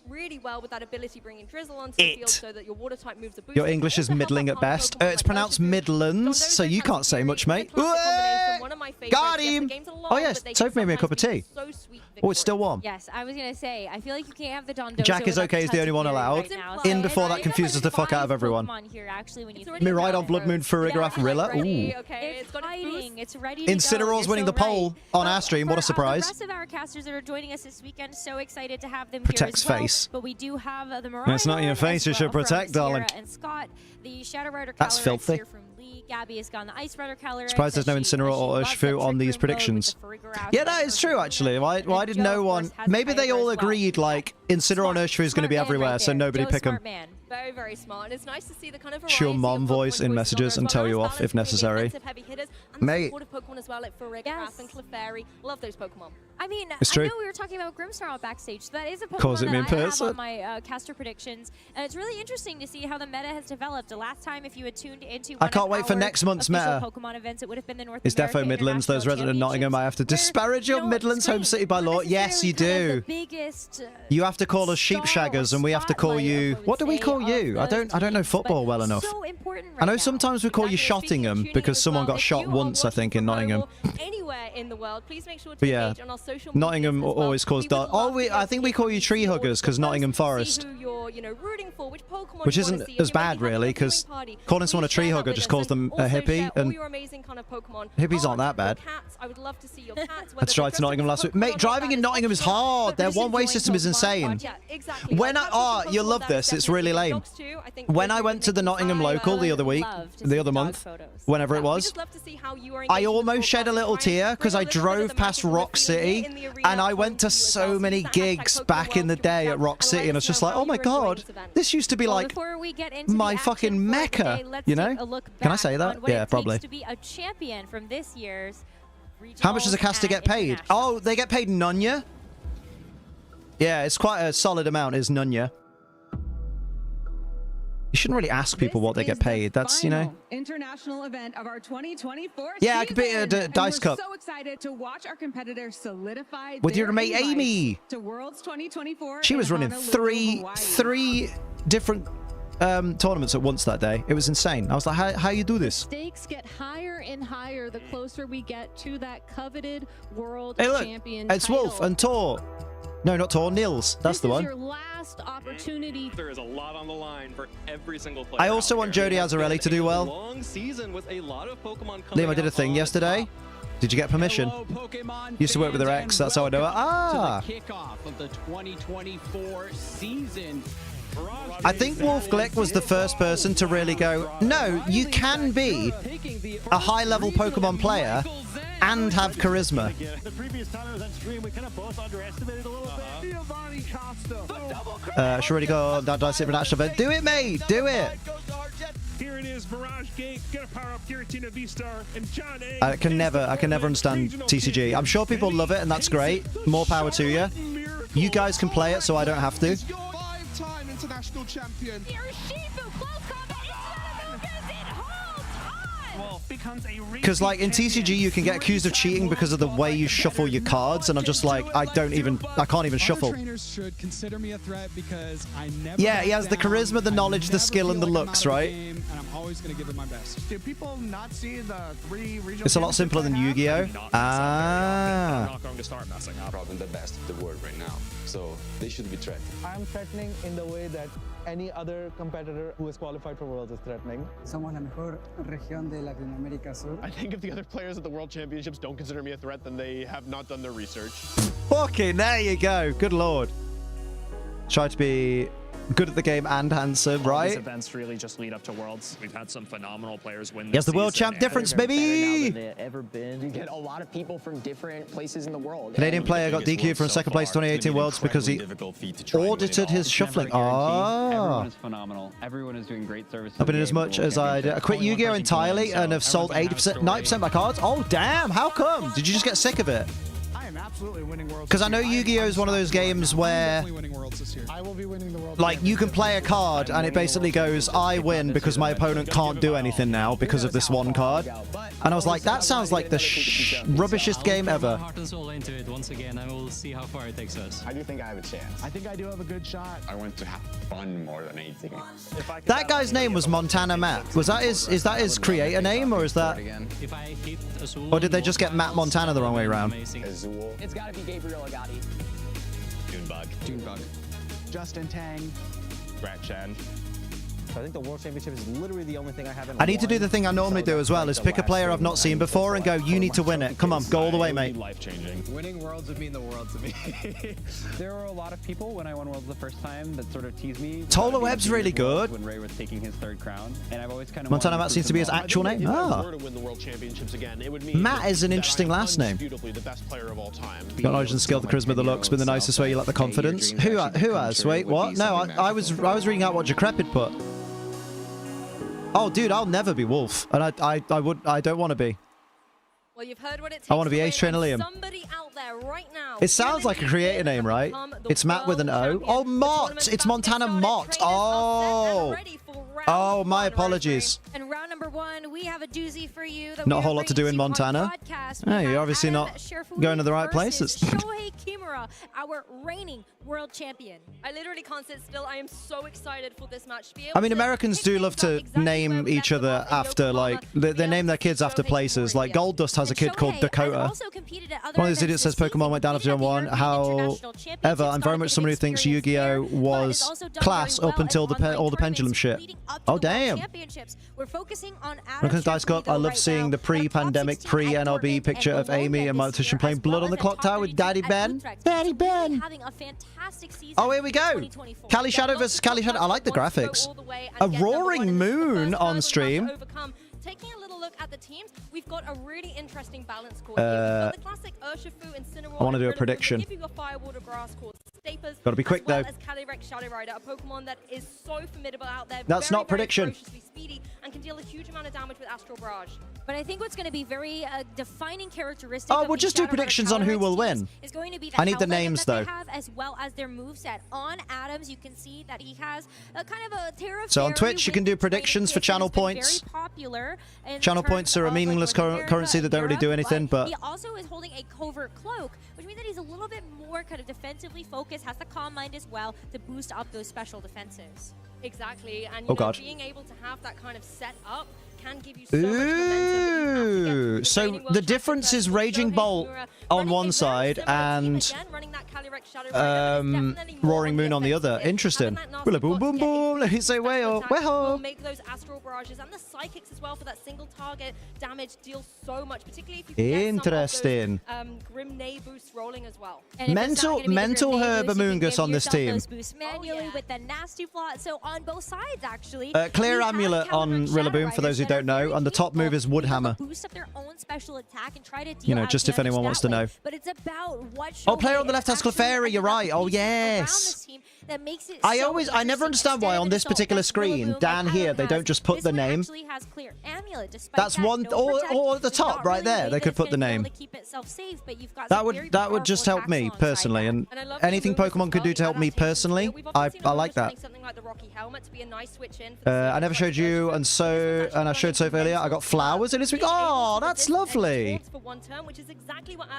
Really well with that ability, bringing Drizzle onto the field so that your water type moves a boost. Your English is middling at best. It's pronounced Midlands, so you can't say much, mate. Got him! Oh yes, Soph made me a cup of tea. Oh, it's still warm. Yes, I was gonna say, I feel like you can't have the Dondozo. Jack is okay, he's the only one allowed. In before that confuses the fuck out of everyone. Miraidon, Blood Moon, Farigiraf, Rilla. Ooh. It's ready. Incineroar's winning the poll on our stream. What a surprise. The rest of our casters that are joining us this weekend, so excited to have them Protects here as well. face. But we do have the Miraidon. It's not your face you should protect, darling. And Scott, the Shadow Rider That's filthy. here from Lee. Gabby has gone the Ice Rider Calyrex. Surprised there's no Incineroar or Urshifu on these predictions. Yeah, that is true, actually. Why did no one... Maybe they all agreed, like, Incineroar and Urshifu is going to be everywhere, so nobody pick them. Very, very smart. And it's nice to see the kind of Your mom voice in messages and tell you off if necessary. and the supportive Pokemon as well, like Farigiraf and Clefairy. Love those Pokemon. I mean, it's true. I know we were talking about Grimmsnarl out backstage. That is a Calls Pokemon it me in that I have person. on my caster predictions. And it's really interesting to see how the meta has developed. The last time, if you had tuned into I can't wait for next month's meta. Pokemon events, it would have been the North It's America defo Midlands. Those resident of Nottingham, I have to disparage your Midlands home city by law. Yes, you do. You have to call us sheepshaggers, and we have to call you. What do we call you? I don't know football well enough. I know sometimes we call you Shottingham because someone got shot once, I think, in Nottingham. Anywhere in the world, please make sure to But yeah, engage on our social Nottingham always calls dark. Oh, I think we call you tree huggers because Nottingham Forest. Which isn't as bad, really, because calling someone a tree hugger just calls them a hippie, and hippies aren't that bad. I would love to see your cats. I tried to Nottingham last week. Mate, driving in Nottingham is hard. Their one-way system is insane. When you'll love this. It's really lame. When I went to the Nottingham local the other month, whenever it was, I almost shed a little tear because I drove past Rock City, and I went to so many gigs back in the day at Rock City, and I was just like, oh my god, this used to be like my fucking mecca, you know? Can I say that? Yeah, probably. How much does a caster get paid? Oh, they get paid Nunya? Yeah, it's quite a solid amount, is Nunya. You shouldn't really ask people what they get paid. That's, you know. International event of our 2024 yeah, I could be a dice cup. We're so excited to watch our competitors solidify with your mate Amy. To Worlds 2024. She was running three different tournaments at once that day. It was insane. I was like, how you do this? Stakes get higher and higher the closer we get to that coveted world champion it's title. Wolf and Tor. No, not Tor, Nils. That's the one. Your last opportunity. There is a lot on the line for every single player. I also want Jody Azzarelli to do well. Long season with a lot of Pokemon Liam, I did a thing yesterday. Did you get permission? Used to work with their ex. That's how I know it. Ah. To the kickoff of the 2024 season. I think Wolf Glick was the first person to really go, no, you can be a high-level Pokemon player and have charisma. The previous time I was on stream, we kind of both underestimated a little bit. Giovanni Costa. Should already go that dice for national event. Do it, mate. Do it. Here it is, Mirage Gate. Get a power up, Giratina V-Star, and John A. I can never understand TCG. I'm sure people love it, and that's great. More power to you. You guys can play it, so I don't have to. Five-time international champion. Because like in TCG you can get accused of cheating because of the way you shuffle your cards, and I'm just like, I can't even shuffle. Should consider me a threat because I never he has the charisma, the knowledge, the skill, and the looks, right? And I'm always going to give it my best. Do people not see the 3 regional? It's a lot simpler than Yu-Gi-Oh. Ah. They're not going to start messing up. Probably the best of the world right now, so they should be threatened. I'm threatening in the way that any other competitor who is qualified for Worlds is threatening. Somos la mejor región de Latinoamérica Sur. I think if the other players at the World Championships don't consider me a threat, then they have not done their research. Okay, there you go. Good lord. Try to be good at the game and handsome, right? These events really just lead up to Worlds. We've had some phenomenal players win this Yes, the world champ difference, baby! They've ever been. You get a lot of people from different places in the world. Canadian player got DQ'd from second place 2018 Worlds because he audited his shuffling. Everyone is phenomenal. Everyone is doing great service. I've been in as much as I did. I quit Yu-Gi-Oh entirely and have sold 80%, 90% of my cards. Oh, damn. How come? Did you just get sick of it? Absolutely winning Worlds. Because I know Yu-Gi-Oh is one of those games where, I will be winning the World. like, you can play a card and it basically goes, I win because my opponent can't do anything now because of this one card. And I was like, that sounds like the rubbishest game ever. Heart and soul into it once again, and we'll see how far it takes us. I do think I have a chance. I think I do have a good shot. I want to have fun more than anything. That guy's name was Montana Matt. Was that is that his creator name, or is that, or did they just get Matt Montana the wrong way around? It's got to be Gabriel Agati. Dunebug. Justin Tang. Brad Chen. I think the World Championship is literally the only thing I haven't I need to do the thing I normally do as well, is pick a player I've not seen before and go, you need to win it. Come on, go all the way, mate. Life-changing. Winning Worlds would mean the world to me. There were a lot of people when I won Worlds the first time that sort of teased me. Tola Webb's really good. When Ray was taking his 3rd crown, and I've always kind of Montana Matt seems to be his actual name. Ah. Matt is an interesting last name. Got knowledge and skill, the charisma, the looks, been the nicest way, you lack the confidence. Who has? Wait, what? No, I was reading out what Decrepit put. Oh, dude, I'll never be Wolf, and I don't want to be. Well, you've heard what it takes. I want to be Ace Trainer Liam. Somebody out there right now. It sounds like a creator name, right? It's Matt with an O. Oh, Mott. It's Montana Mott. Oh. Oh, my apologies. And round number 1, we have a doozy for you. Not a whole lot to do in Montana. Oh, you're obviously not going to the right places. Shohei Kimura, our reigning world champion. I literally can't sit still. I am so excited for this match. I mean, Americans do love to name each other after, like, they name their kids after places. Like, Goldust has a kid called Dakota. One of these idiots says Pokemon went down after Gen 1. However, I'm very much someone who thinks Yu-Gi-Oh! Was class up until all the pendulum shit. Oh, damn. We're focusing on Dice Cup. I love seeing the pre-pandemic, pre-NLB picture of Amy and Mortician playing Blood on the Clock Tower with Daddy Ben. Daddy Ben. Oh, here we go. Kali Shadow versus Kali Shadow. I like the graphics. A roaring moon on stream. Taking a little look at the teams, we've got a really interesting balance score here. We've got the classic Urshifu Incineroar. I want to do a prediction. Give you a Firewater Grass called Staples. Got to be quick, though. As Calyrex Shadow Rider, a Pokemon that is so formidable out there. That's not prediction. Speedy and can deal a huge amount of damage with Astral Barrage. But I think what's going to be very defining characteristic. Oh, we'll just do predictions on who will win. Is going to be I need the names, though. Have, as well as their moveset. On Adams, you can see that he has a kind of a Terra. So on Twitch, you can do predictions for channel points. Very popular. Channel points are a meaningless currency that don't really do anything, but he also is holding a covert cloak, which means that he's a little bit more kind of defensively focused, has the Calm Mind as well to boost up those special defenses. Exactly, and you know, being able to have that kind of set up can give you so much momentum. So the difference is Raging Bolt on one side and Roaring Moon on the other. Interesting. Boom, boom, boom, boom. Let me say, we'll make those Astral Barrages and the Psychics as well for that single target damage deal so much, particularly if you can interesting. Get some of those, Grim Nay boosts rolling as well. Mental Herb Amoongus on this team. Manually with the nasty plot. So on both sides, actually. Clear Amulet on Rillaboom for those who don't know, and the top move is Woodhammer. Boost up their own special attack and try to deal, you know, just if anyone wants to know. But it's about what player on the left has Clefairy, you're right. Oh, yes. I never understand why on this particular screen, down here, they don't just put the name. That's one, or at the top right there, they could put the name. That would just help me personally, and anything Pokemon could do to help me personally, I like that. I never showed you, and I showed Soph earlier. I got flowers in this week. Oh, that's lovely.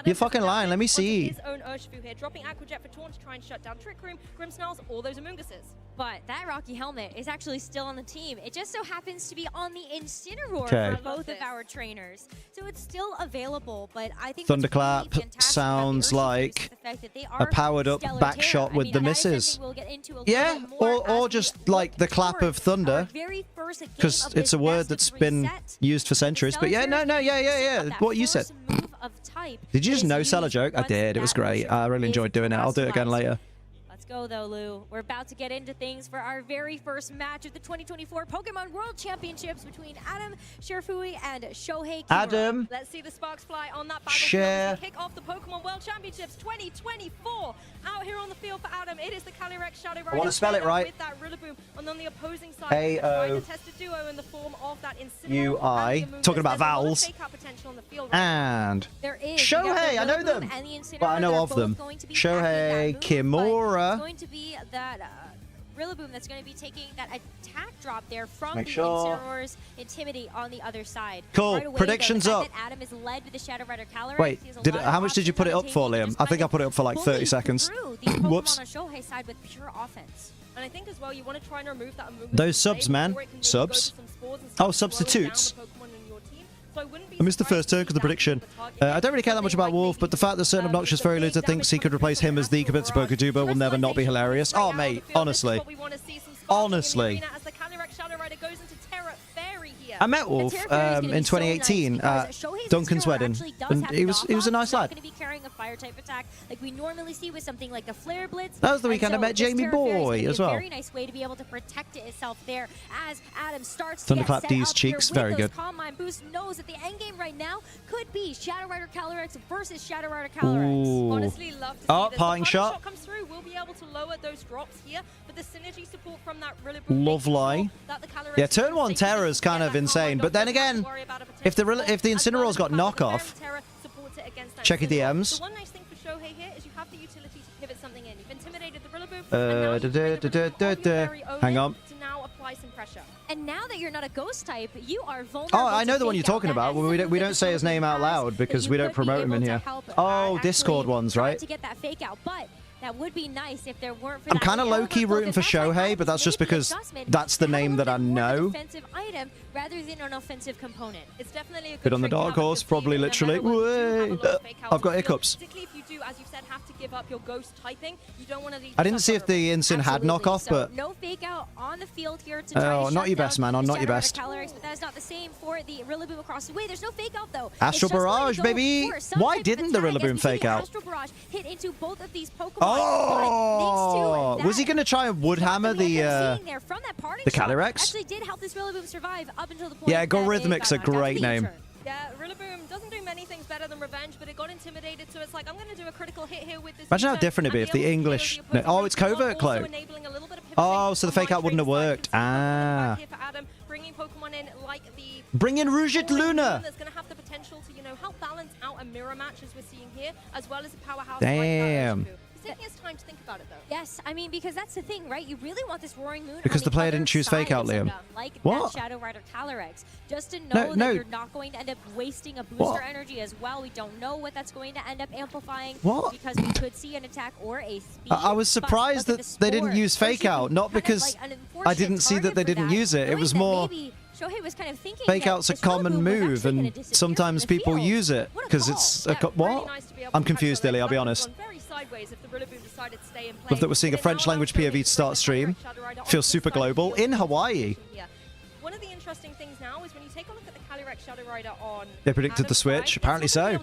You're fucking lying. Let me see. His own Urshifu here, dropping Aqua Jet for Taunt to try and shut down Trick Room, Grimmsnarls, all those Amoonguses. But that Rocky Helmet is actually still on the team. It just so happens to be on the Incineroar for both of our trainers. So it's still available, but I think Thunderclap sounds like a powered-up back shot with the misses. Yeah, or just like the clap of thunder, because it's a word that's been used for centuries. But yeah, yeah. What you said. Did you just no-sell a joke? I did. It was great. I really enjoyed doing it. I'll do it again later. Let's go, though, Lou. We're about to get into things for our very first match of the 2024 Pokemon World Championships between Adam Sherfui and Shohei Kimura. Adam. Let's see the sparks fly on that battlefield to kick off the Pokemon World Championships 2024. Out here on the field for Adam, it is the Calyrex Shadow Rider. I want to spell it right. With that Rillaboom, and on the opposing side, trying to test a duo in the form of that UI. Talking about vowels. And Shohei, I know them, but I know of them. Shohei Kimura. Going to be that Rillaboom that's going to be taking that attack drop there from the Incineroar's Intimidate on the other side. Cool. Right away, predictions up. Adam is led with the Shadow Rider Calyrex. Wait, how much did you put it up for, Liam? I think I put it up for like 30 seconds. Whoops. On Shohei's side with pure offense. And I think as well, you want to try and remove that those subs, man. Subs. Oh, substitutes. I missed the first turn because of the prediction. I don't really care that much about Wolf, but the fact that certain obnoxious fairy loser thinks he could replace him as the competitive Poketuber will never not be hilarious. Oh, mate, honestly. Honestly. I met Wolf in 2018 at Duncan's wedding, and he was a nice lad. Going to be carrying a fire type attack like we normally see with something like the Flare Blitz. That was the weekend I met Jamie Boy as well. Very nice way to be able to protect itself there as Adam starts to Thunderclap D's cheeks, very good. Calm Mind boost knows that the end game right now could be Shadow Rider Calyrex versus Shadow Rider Calyrex. Honestly, love to see this. Parting shot comes through. We'll be able to lower those drops here, but the synergy support from that Rillaboom. Lovely. Yeah, turn one Terra's kind of insane. But then again, if the Incineroar's got knockoff, check your DMs. The one nice thing for Shohei here is you have the utility to pivot something in. You've intimidated the Rillaboom, hang on. to now apply some pressure. And now that you're not a ghost type, you are vulnerable. Oh, I know the one you're talking about. Well, we don't say his name out loud because we don't promote him in here. Oh, Discord ones, right? To get that fake out, but that would be nice if there weren't. I'm kind of low-key rooting for Shohei, but that's just because that's the name that I know. Defensive item rather than an offensive component. It's definitely a good Bit on the dark horse, probably literally. I've got hiccups. Particularly if you do, as you said, have to give up your ghost typing. You don't want to. I didn't see if the Incin had knockoff, but no fake out on the field here to try to not your best, man. I'm not your best. But that is not the same for the Rillaboom across the way. There's no fake out though. Astral Barrage, baby. Why didn't the Rillaboom fake out? Astral Barrage hit into both of these Pokemon. Oh, was he going to try and Woodhammer the Calyrex? Actually did help this Rillaboom survive up until the point. Yeah, Gorhythmic's a great name. Yeah, Rillaboom doesn't do many things better than Revenge, but it got intimidated, so it's like, I'm going to do a critical hit here with this. Imagine how different it'd be if the English... No, oh, it's covert cloak. Oh, so the fake out wouldn't have worked. Ah. Bringing Pokemon in like the... Bring in Rouget Luna! That's going to have the potential to, help balance out a mirror match as we're seeing here, as well as a powerhouse. Damn. Taking his time to think about it, though. Yes, I mean, because that's the thing, right? You really want this Roaring Moon. Because the player didn't choose Fake Out, Liam. Like what? That Shadow Rider Calyrex. Just to know that you're not going to end up wasting a booster energy as well. We don't know what that's going to end up amplifying. What? Because we could see an attack or a speed. I was surprised that they didn't use Fake Out, not because I didn't see that they didn't use it. It was more... Shohei was kind of thinking Fake Out's a common move, and sometimes people use it because it's a... What? I'm confused, Dilly, I'll be honest. Love that we're seeing a French language POV start stream. Feels super global in Hawaii. One of the interesting things now is when you take a look at the Calyrex Shadow Rider on... They predicted the switch, apparently so.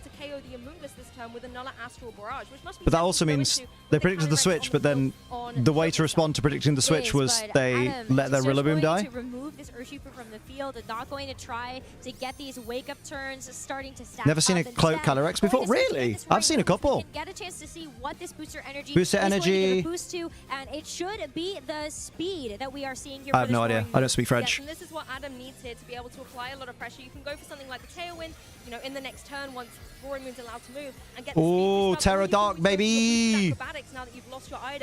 But that also means they predicted the switch, but then the way to respond to predicting the switch was they let their Rillaboom die. To remove this Urshifu from the field and not going to try to get these wake-up turns starting to stack. Never seen a cloak Calyrex before? Really? I've seen a couple. Get a chance to see what this booster energy is going to give a boost to, and it should be the speed that we are seeing here. I have no idea. I don't speak French. Yes, and this is what Adam needs here to be able to apply a lot of pressure. You can go for something like the Tailwind, in the next turn once Roaring Moon's allowed to move and get the oh, Terra Dark, baby!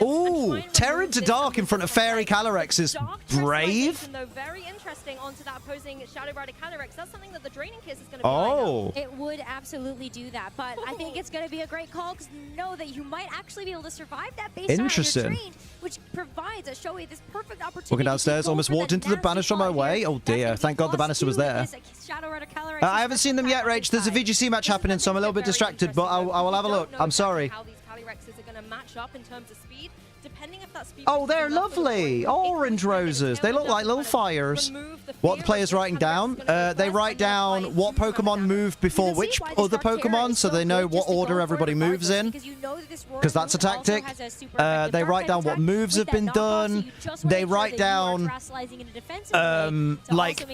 Oh, Terra into Dark in front of Fairy Calyrex is brave. Very interesting onto that opposing Shadow Rider Calyrex. That's something that the Draining Kiss is going to be. Oh, it would absolutely do that, but I think it's going to be a great call because know that you might actually be able to survive that base interesting, which provides a Shohei this perfect opportunity. Walking downstairs, almost walked into the banister on my way. Oh dear, thank God the banister was there. I haven't seen them yet, Rach. There's a VGC match happening, so I'm a little bit distracted, but I will have a look. I'm sorry. How these Calyrexes are going to match up in terms of speed. Depending if that speed oh, they're lovely. Orange roses. They look like little fires. What the player's writing down? They write down what Pokemon moved before which other Pokemon, so they know what order everybody moves in. Because that's a tactic. They write down what moves have been done. They write down, like,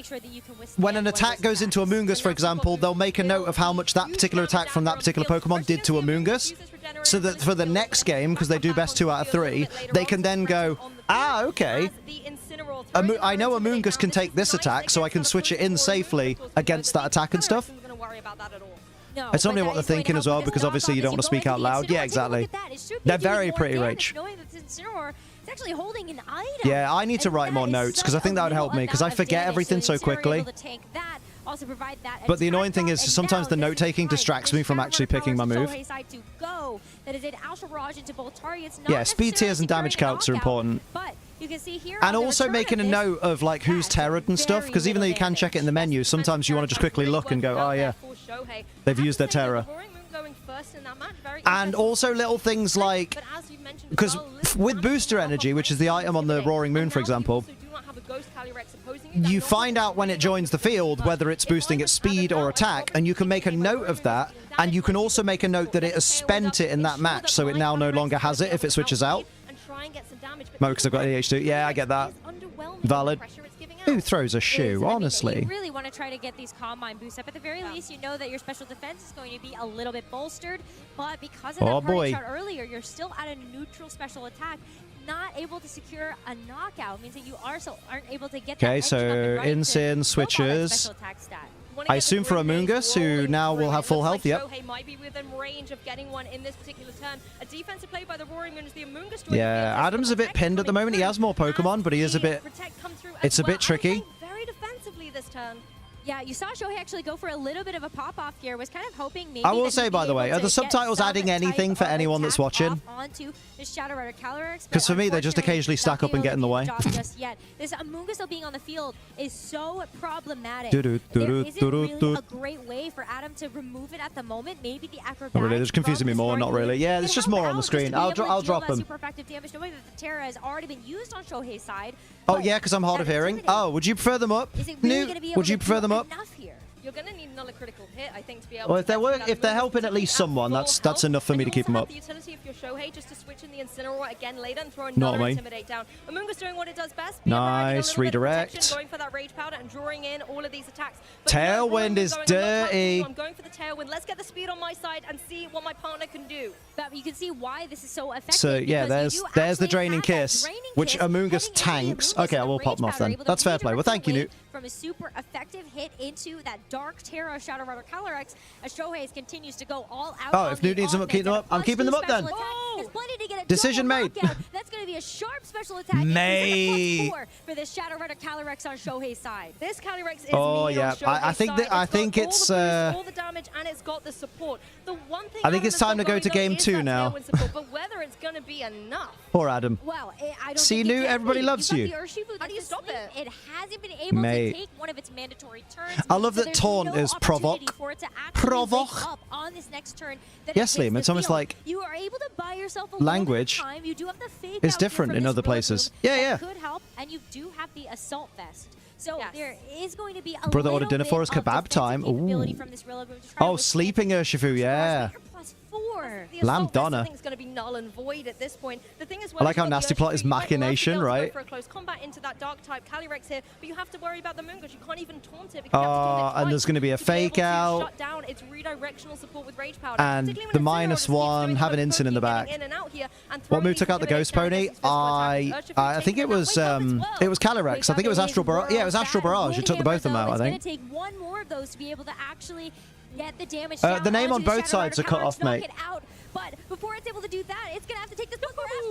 when an attack goes into Amoonguss, for example, they'll make a note of how much that particular attack from that particular Pokemon did to Amoonguss. So that for the next game, because they do best 2 out of 3, they can then go, ah, okay, I know Amoonguss can take this attack, so I can switch it in safely against that attack and stuff. It's only what they're thinking as well, because obviously you don't want to speak out loud. Yeah, exactly. They're very pretty, Rach. Yeah, I need to write more notes, because I think that would help me, because I forget everything so quickly. Also provide that but the annoying thing is sometimes the note-taking distracts me from actually picking my move. Yeah, speed tiers and damage calcs are important. And also making a note of like who's terrored and stuff, because even though you can check it in the menu, sometimes you want to just quickly look and go, oh yeah, they've used their terror. And also little things like, because with booster energy, which is the item on the Roaring Moon, for example, you find out when it joins the field whether it's boosting its speed or attack, and you can make a note of that, and you can also make a note that it has spent it in that match, so it now no longer has it if it switches out. Mo, because I've got ADHD. Yeah, I get that. Valid. Who throws a shoe, honestly? You really want to try to get these Combine boosts up. At the very least, you know that your special defense is going to be a little bit bolstered, but because of that party chart earlier, you're still at a neutral special attack. not able to secure a knockout. It means that you aren't able to get Okay, so Insane switches. I assume for Amoongus, who now will have full health. Yep. Shohei might be within range of getting one in this particular turn. A defensive play by the Roaring Moon is the Amoongus. Yeah, Adam's a bit pinned at the moment. He has more Pokemon, but he is a bit... It's a bit tricky. Very defensively this turn. Yeah, you saw Shohei actually go for a little bit of a pop-off here. Was kind of hoping maybe... I will say, by the way, are the subtitles adding anything for anyone that's watching? Because for me, they just occasionally stack up and get in the way. Just yet. This Amoongus still being on the field is so problematic. There isn't really a great way for Adam to remove it at the moment. Maybe the acrobatic... Not really, they're just confusing me more, not really. Yeah, it's just more on the screen. I'll drop them. Super effective damage, knowing that the Terra has already been used on Shohei's side. Oh, yeah, because I'm hard of hearing. Oh, would you prefer them up? Would you prefer them up? You're going to need another critical hit, I think, to be able if they're helping at least someone, that's enough for me to keep them up. The utility of your Shohei just to switch in the Incineroar again later and throw another Intimidate down. Amoongus doing what it does best. Nice redirect. Going for that Rage Powder and drawing in all of these attacks. Tailwind is dirty. I'm going for the Tailwind. Let's get the speed on my side and see what my partner can do. But you can see why this is so effective. So yeah, there's the Draining Kiss, which Amoongus tanks. Okay, I will pop them off then. That's fair play. Well, thank you, Newt. From a super effective hit into that Dark Terra Shadow Rider Calyrex, as Shohei continues to go all out. Oh, if Newt needs them, keep them up. I'm keeping them up then. Decision made. That's going to be a sharp special attack. Mate. For this Shadow Rider Calyrex on Shohei's side. This Calyrex is I think it's all the damage and it's got the support. The one thing I think it's time to go to game 2 now. But whether it's going to be enough. Poor Adam. Well, I don't see, Newt, everybody loves you. How do you stop it? It hasn't been able to take one of its mandatory turns. I love that Taunt is provoke. Provoke. On this next turn. Yes, Liam, it's almost like you are able to buy yourself a language time. You do have the fake is different in other places. Yeah. Could help, and you do have the Assault Vest. So there is going to be a Brother ordered dinner for us, kebab time. Ooh. Oh, sleeping Urshifu, yeah. Lamb Donna. I think it's going to be null and void at this point. The thing is, I like how Nasty Plot is machination, right? For a close combat into that dark type Calyrex here, but you have to worry about the Moongus. You can't even taunt it because you have to taunt it and there's going to be a fake out. Shut down its redirectional support with Rage Powder. And the -1 have an instant in the back. What move took out the Ghost Pony? I think it was Calyrex. I think it was Astral Barrage. Yeah, it was Astral Barrage. It took the both of them out, I think. It's going to take one more of those to be able to actually get the damage the name on both sides are cut off, mate. But before it's able to do that, it's going to have to take this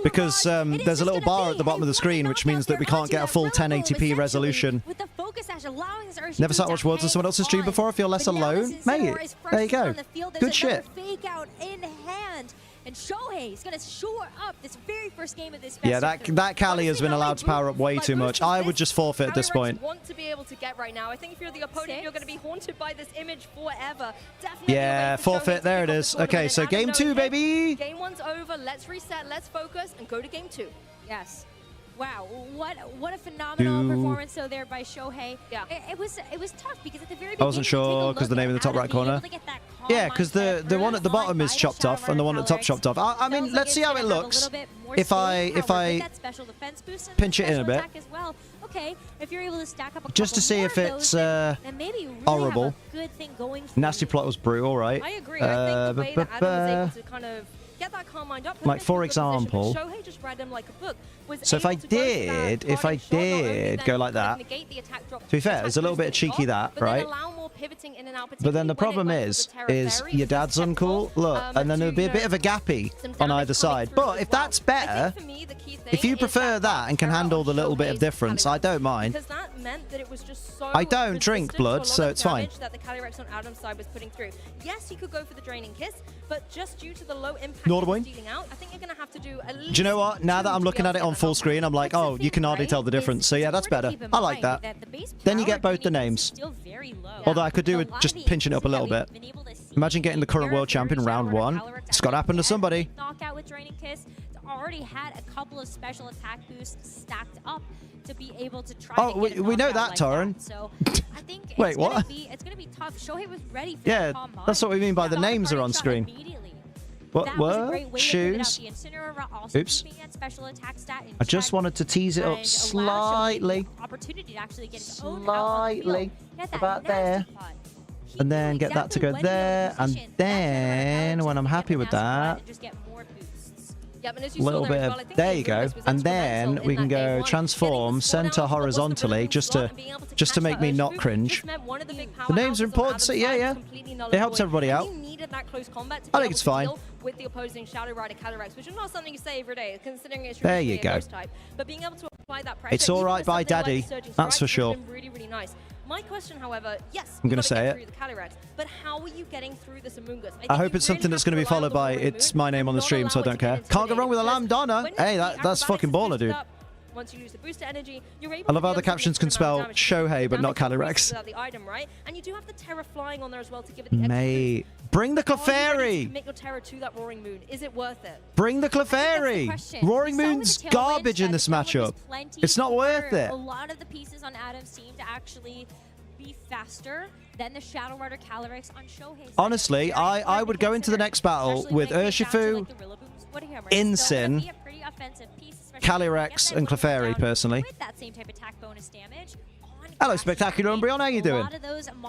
because there's a little bar at the bottom of the screen, which means that we can't get a full 1080p resolution. With the focus dash allowing this Urshifu Never sat watch Worlds on someone else's stream before. I feel less alone. Mate, there you go. Good shit. Fake out in hand. And Shohei is going to shore up this very first game of this. Yeah, that Cali has been allowed to power up way too much. I would just forfeit at this point. Want to be able to get right now. I think if you're the opponent, you're going to be haunted by this image forever. Definitely. Yeah, forfeit. There it is. Okay, so game 2, baby. Game 1's over. Let's reset. Let's focus and go to game 2. Yes. Wow, what a phenomenal performance though there by Shohei. Yeah, it was tough because at the very beginning, I wasn't sure because the name in the top right corner. Yeah, because the one at the bottom is chopped off and the one at the top chopped off. I mean, let's see how it looks. If I pinch it in a bit, okay, if you're able to stack up just to see if it's horrible. Nasty Plot was brutal, right? I agree. I think the way that Adam was able to kind of get that calm mind up. Like for example, Shohei just read him like a book. So if I did go like that, to be fair, there's a little bit of cheeky that, right? But then the problem is your dad's uncool, look, and then there'll be a bit of a gappy on either side. But if that's better, if you prefer that and can handle the little bit of difference, I don't mind. Because that meant that it was just so I don't drink blood, so it's fine. That the Calyrex on Adam's side was putting through. Yes, he could go for the Draining Kiss, but just due to the low impact dealing out, I think you're going to have to do at least. Do you know what? Now that I'm looking at it on full screen, I'm like, oh, you can hardly tell the difference. So yeah, that's better. I like that. Then you get both the names. Although I could do with just pinching it up a little bit. Imagine getting the current world champion round 1. It's got to happen to somebody. Knockout with Draining Kiss. Already had a couple of special attack boosts stacked up to be able to try. Oh, we know that, Torren. So I think wait, what? It's going to be tough. Shohei was ready for yeah, that's what we mean by the names are on screen. What were shoes? Oops. I just wanted to tease it up slightly. Slightly. About there. And then get that to go there. And then when I'm happy with that, Yep, and as you little saw bit there as of well, I think there the you go, Arunas was and then instrumental we in can that go game one. transform center horizontally just to make me not cringe. The names are important, so yeah. It helps everybody out. I think it's fine. With the opposing Shadow Rider Calyrex, which is not something you say every day, considering it's there you go. Type. But being able to apply that pressure, it's all right by Daddy. That's for sure. Really, really nice. My question, however, yes, I'm going to say it. The Calyrex, but how are you getting through this Amoonguss? I hope it's something that's going to be followed by it's my name on the stream, so I don't care. Can't go wrong with a Lamb Donna. Hey, that's fucking baller, dude. Once you lose the booster energy, you're able I love how the captions can spell Shohei, but not Calyrex. The item, right? And you do have the Terra flying on there as well to give it the extra Mate, bring the Clefairy! Make your Terra to that Roaring Moon. Is it worth it? Bring the Clefairy! Roaring Moon's garbage in this matchup. It's not worth it. A lot of the pieces on Adam seem to actually be faster than the Shadow Rider Calyrex on Shohei's. Honestly, I would go into the next battle with Urshifu, Incin, Calyrex, and Clefairy, personally. Hello, Spectacular Umbreon. How you doing?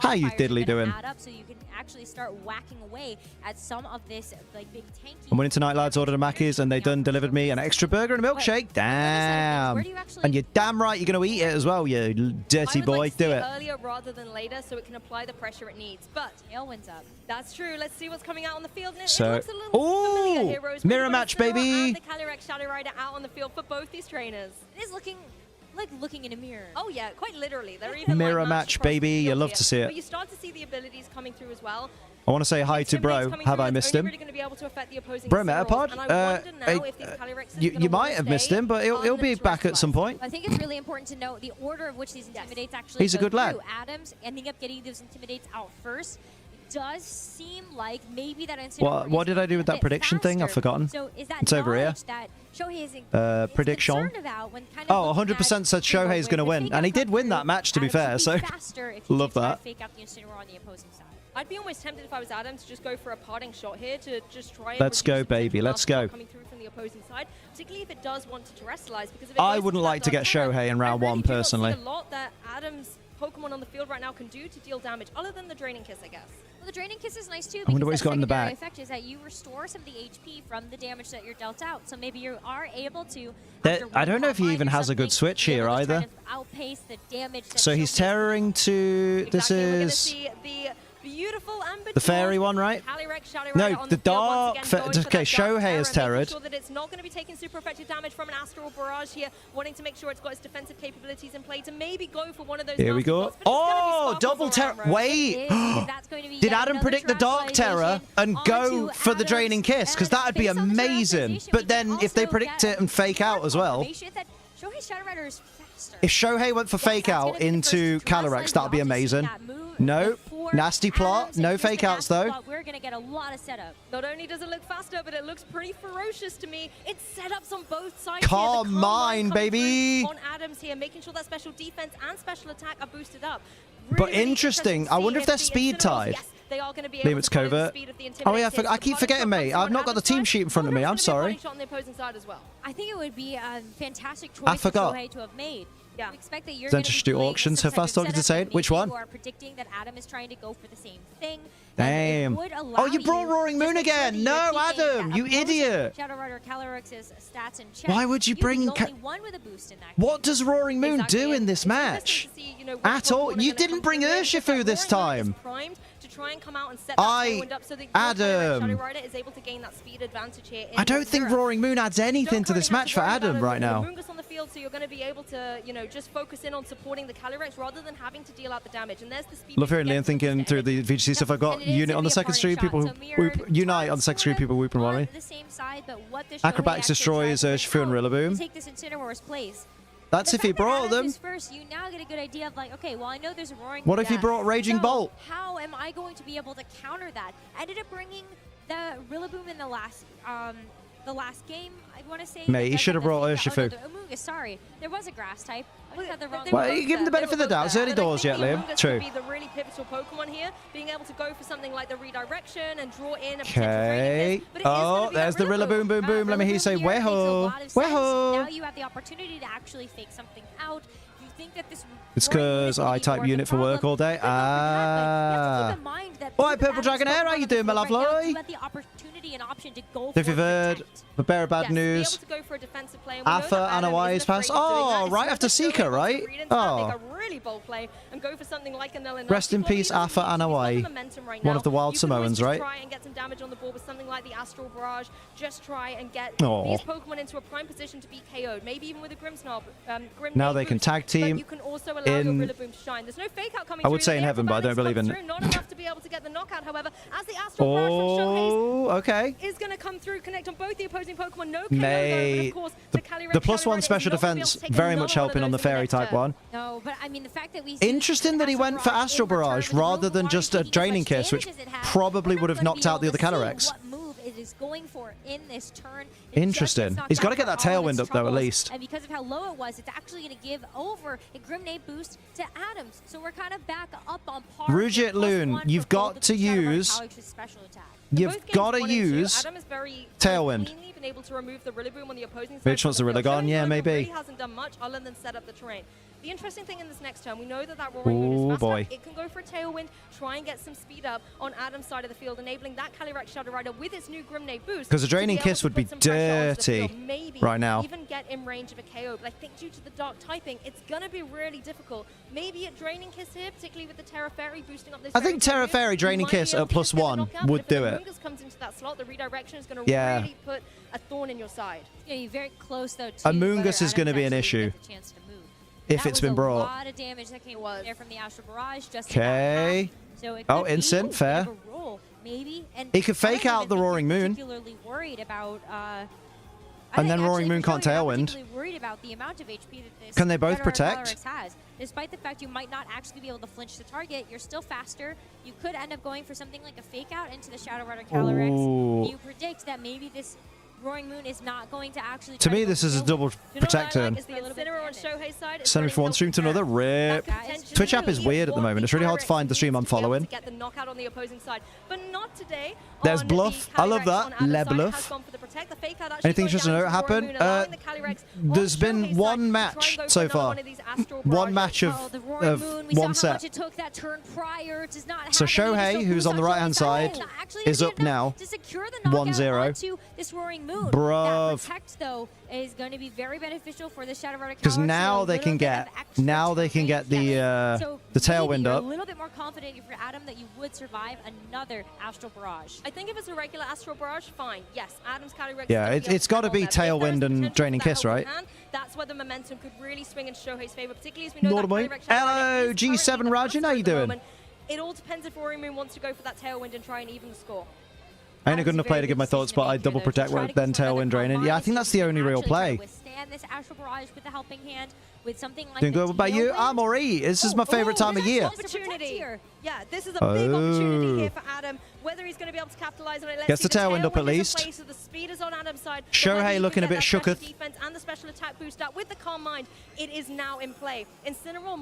How you diddly doing? So you can actually start whacking away at some of this like big tanky. I'm winning tonight, lads. Ordered a Mackey's and they done delivered me an extra burger and a milkshake. Damn. And you're damn right you're going to eat it as well, you dirty boy. Do it. Earlier rather than later, so it can apply the pressure it needs. But tailwind's up. That's true. Let's see what's coming out on the field. And so, it looks a little familiar here, Rose. Mirror match, baby. And the Calyrex Shadow Rider out on the field for both these trainers. It is looking like looking in a mirror. Oh yeah, quite literally. They're even mirror match, baby. You love to see it. But you start to see the abilities coming through as well. I want to say hi to Bro. Have I missed him? Bro Metapod? You might have missed him, but he'll be back at some point. I think it's really important to note the order of which these intimidates actually He's a good lad. Adams ending up getting those intimidates out first. Does seem like maybe that what did I do with that prediction thing? I've forgotten. So is that it's over here. Prediction. Oh, 100% said Shohei's going to win. And he did win that match, to be fair, so love that. I'd be almost tempted if I was Adam to just go for a parting shot here to just try and let's go, baby. Let's go. Coming through from the opposing side, particularly if it does want to terrestrialize, because if it I wouldn't like to get Shohei in round one, personally. A lot that Adam's Pokemon on the field right now can do to deal damage, other than the Draining Kiss, I guess. Well, the Draining Kiss is nice too. I wonder what he's got in the back. Effect is that you restore some of the HP from the damage that you're dealt out, so maybe you are able to. I don't know if he even has a good switch here either. Outpace the damage. So he's terroring to. This is. Beautiful the fairy one, right? No, the dark. Okay, Shohei is terrored. Sure that it's not going to be taking super effective damage from an Astral Barrage here, wanting to make sure it's got its defensive capabilities in play to maybe go for one of those. Here we go. Oh, double terror. Wait. Did Adam predict the dark terror and go for the Draining Kiss? Because that would be amazing. But then if they predict it and fake out as well. If Shohei went for fake out into Calyrex, that would be amazing. No, nasty plot. No fake outs though. We're gonna get a lot of setup. Not only does it look faster, but it looks pretty ferocious to me. It's setups on both sides. Calm mind, baby. On Adams here, making sure that special defense and special attack are boosted up. But interesting. I wonder if they're speed tied. Yes, they are going to be able to covert. Oh yeah, I keep forgetting, mate. I've not got the team sheet in front of me. I'm sorry. I think it would be a fantastic choice I forgot. for Shohei to have made. Yeah. Expect that you're going to do auctions. Her fast talking to say which one? You are predicting that Adam is trying to go for the same thing. Damn. Oh, you brought Roaring Moon again. No, Adam, you idiot. Shadow Rider Calyrex's stats and check. Why would you bring What does Roaring Moon do in this match? At all? You didn't bring Urshifu this time. Adam. I don't think Roaring Moon adds anything to this match for Adam right now. So you're going to be able to, just focus in on supporting the Calyrex rather than having to deal out the damage. And there's the speed. Love hearing Liam thinking through the VGC stuff. I've got Unit on the second stream. People Unite on the second stream. People whooping while me. Acrobatics destroys Urshifu and Rillaboom. Take this Incineroar's place. That's if he brought them. First, you now get a good idea of like, okay, well I know there's a Roaring. What if he brought Raging Bolt? How am I going to be able to counter that? I ended up bringing the Rillaboom in the last game. I want to say. Mate, he should have brought Urshifu. Amoonguss, sorry, there was a grass type. I had the wrong. Well, you give him the benefit of the doubt. It's early doors yet, Liam. True. Be the really pivotal Pokemon here, being able to go for something like the redirection and draw in a okay. Oh, there's the Rillaboom, boom, boom. Let me hear you say, weho, weho. Now you have the opportunity to actually fake something out. You think that this It's because I type unit for work all day. Ah. Alright, Purple Dragon Air, how you doing, my lovely? If you've heard, the bearer of bad news. Alpha and a is passed. Oh, right after Seeker, right? Oh. Rest in peace, Alpha and a one of the wild Samoans, right? Try and get some damage on the board with something like the Astral Barrage. Just try and get these Pokemon into a prime position to be KO'd. Maybe even with a Grimmsnarl. Now they can tag team you can also allow your Rillaboom to shine. There's no fake out coming I would say in heaven, but I don't believe in it. Not enough to be able to get the knockout, however, as the Astral Barrage from okay. is going to come through, connect on both the opposing Pokemon. No KO, Mate, but of course, the Calyrex the +1 Shadow special Rider is not gonna be able defense to take very much another helping one on the of those fairy type one. No, but I mean the fact that we Interesting that he went for Astral Barrage rather than just a Draining Kiss, which probably would have knocked out the other Calyrex. It is going for in this turn. Interesting. He's got to get that Tailwind up though, at least. And because of how low it was, it's actually going to give over a Grimnade boost to Adams. So we're kind of back up on par. Rujit Loon, you've got to use. You've got to use Tailwind. Able to remove the Rillaboom on the opposing side. Which one's the Rillagon? Yeah, maybe. Really hasn't done much other than set up the terrain. The interesting thing in this next turn, we know that Roaring Moon is faster. It can go for a Tailwind, try and get some speed up on Adam's side of the field, enabling that Calyrex Shadow Rider with its new Grimnade boost. Because a Draining Kiss would be dirty right now. Even get in range of a KO, but I think due to the dark typing, it's going to be really difficult. Maybe a Draining Kiss here, particularly with the Terra Fairy boosting up this. I think Terra Fairy Draining Kiss at +1 would do it. Comes into that slot, the redirection is going to really put a thorn in your side. It's going to be very close though. Amoonguss is going to be an issue. If it's been brought. A lot of damage that came there from the Astral Barrage. Okay. So instant, fair. Maybe. And he could fake out the Roaring Moon. Particularly worried about. And then Roaring Moon can't Tailwind. Worried about the amount of HP that this can they both protect? Has. Despite the fact you might not actually be able to flinch the target, you're still faster. You could end up going for something like a fake out into the Shadow Rider Calyrex. You predict that maybe this Roaring Moon is not going to actually. To me, this is a double protect turn. Send me from one stream to another. Rip. Twitch app is weird at the moment. It's really hard to find the stream I'm following. Get the knockout on the opposing side, but not today. There's Bluff. I love that. Le Bluff. Anything interesting to note happen? There's been one match so far. One match of one set. So Shohei, who's on the right-hand side, is up now. 1-0. Bruv. That protect though is going to be very beneficial for the Shadow Rider because now they can get the Tailwind up. A little bit more confident for Adam that you would survive another Astral Barrage. I think if it's a regular Astral Barrage, fine. Yes, Adam's Calyrex. Yeah, it's got to be Tailwind and Draining Kiss, right? That's where the momentum could really swing in Shohei's favor, particularly as we know that Calyrex. Hello, G7 Rajan, how you doing? It all depends if Roaring Moon wants to go for that Tailwind and try and even the score. I ain't a good enough play to give my thoughts, but I double protect then Tailwind Draining. Yeah, I think that's the only real play. Withstand this Astral Barrage with the helping hand, with something like doing good about you? I'm alright. This is my favorite time of year. Opportunity. Yeah, this is a big opportunity here for Adam. Whether he's going to be able to capitalize on it. Gets the Tailwind up at least. So the speed is on Adam's side. Shohei looking a bit shooketh. Defense and the special attack boost up with the Calm Mind. It is now in play. Incineroar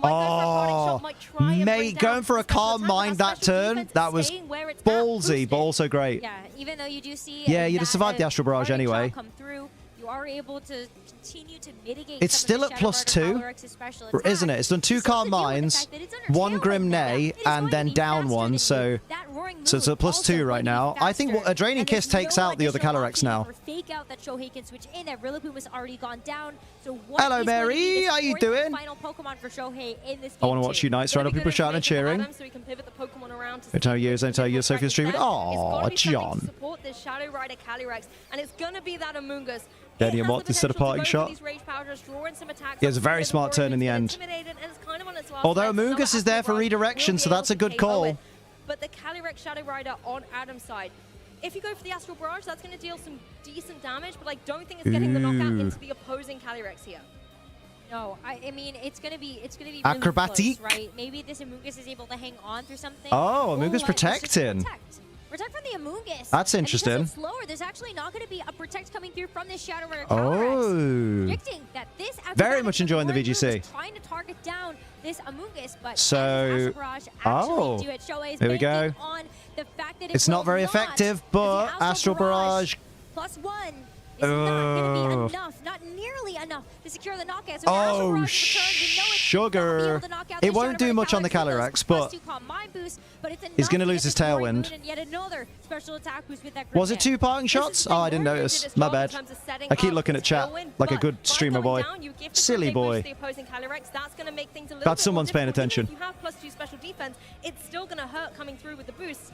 might try and mate, going for a Calm Mind that turn, that was ballsy, but also great. Yeah, even though you do see. Yeah, you'd have survived the Astral Barrage anyway. Come through, you are able to continue to mitigate. It's still at +2, isn't it? It's done 2 Calm Minds, 1 Grimnay, and then down 1, so it's at +2 right now. I think a Draining Kiss takes out the other Calyrex now. Fake out that Shohei can switch in. That Rillaboom has already gone down. So hello, Mary. How you doing? Final Pokemon for Shohei in this game. I want to watch you nights. Right up, people shouting and cheering. Don't tell you, Sophie's streaming. Oh, John. Support this Shadow Rider Calyrex, and it's gonna be that Amoonguss. Getting him what instead of parting shot? He has a very smart turn in the end. Although Amoonguss is there for redirection, so that's a good call. But the Calyrex Shadow Rider on Adam's side. If you go for the Astral Barrage, that's going to deal some decent damage, but I don't think it's getting the knockout into the opposing Calyrex here. No, I mean it's gonna be really acrobatic, close, right? Maybe this Amoonguss is able to hang on through something. Oh, Amoonguss protecting. Protect from the Amoonguss. That's interesting. And because it's slower, there's actually not going to be a protect coming through from this Shadow Rider Calyrex. Predicting that this very much enjoying the VGC. Trying to target down this Amoonguss, but so here we go. On the fact that it's not very effective, but Astral Barrage +1 It's not going to be enough, not nearly enough to secure the knockout. So oh, sugar. It won't do much on the Calyrex, but he's going to lose his Tailwind. Was it 2 parting shots? Oh, I didn't notice. My bad. I keep looking at chat like a good streamer boy. Silly boy. Glad someone's paying attention. If you have +2 special defense, it's still going to hurt coming through with the boosts.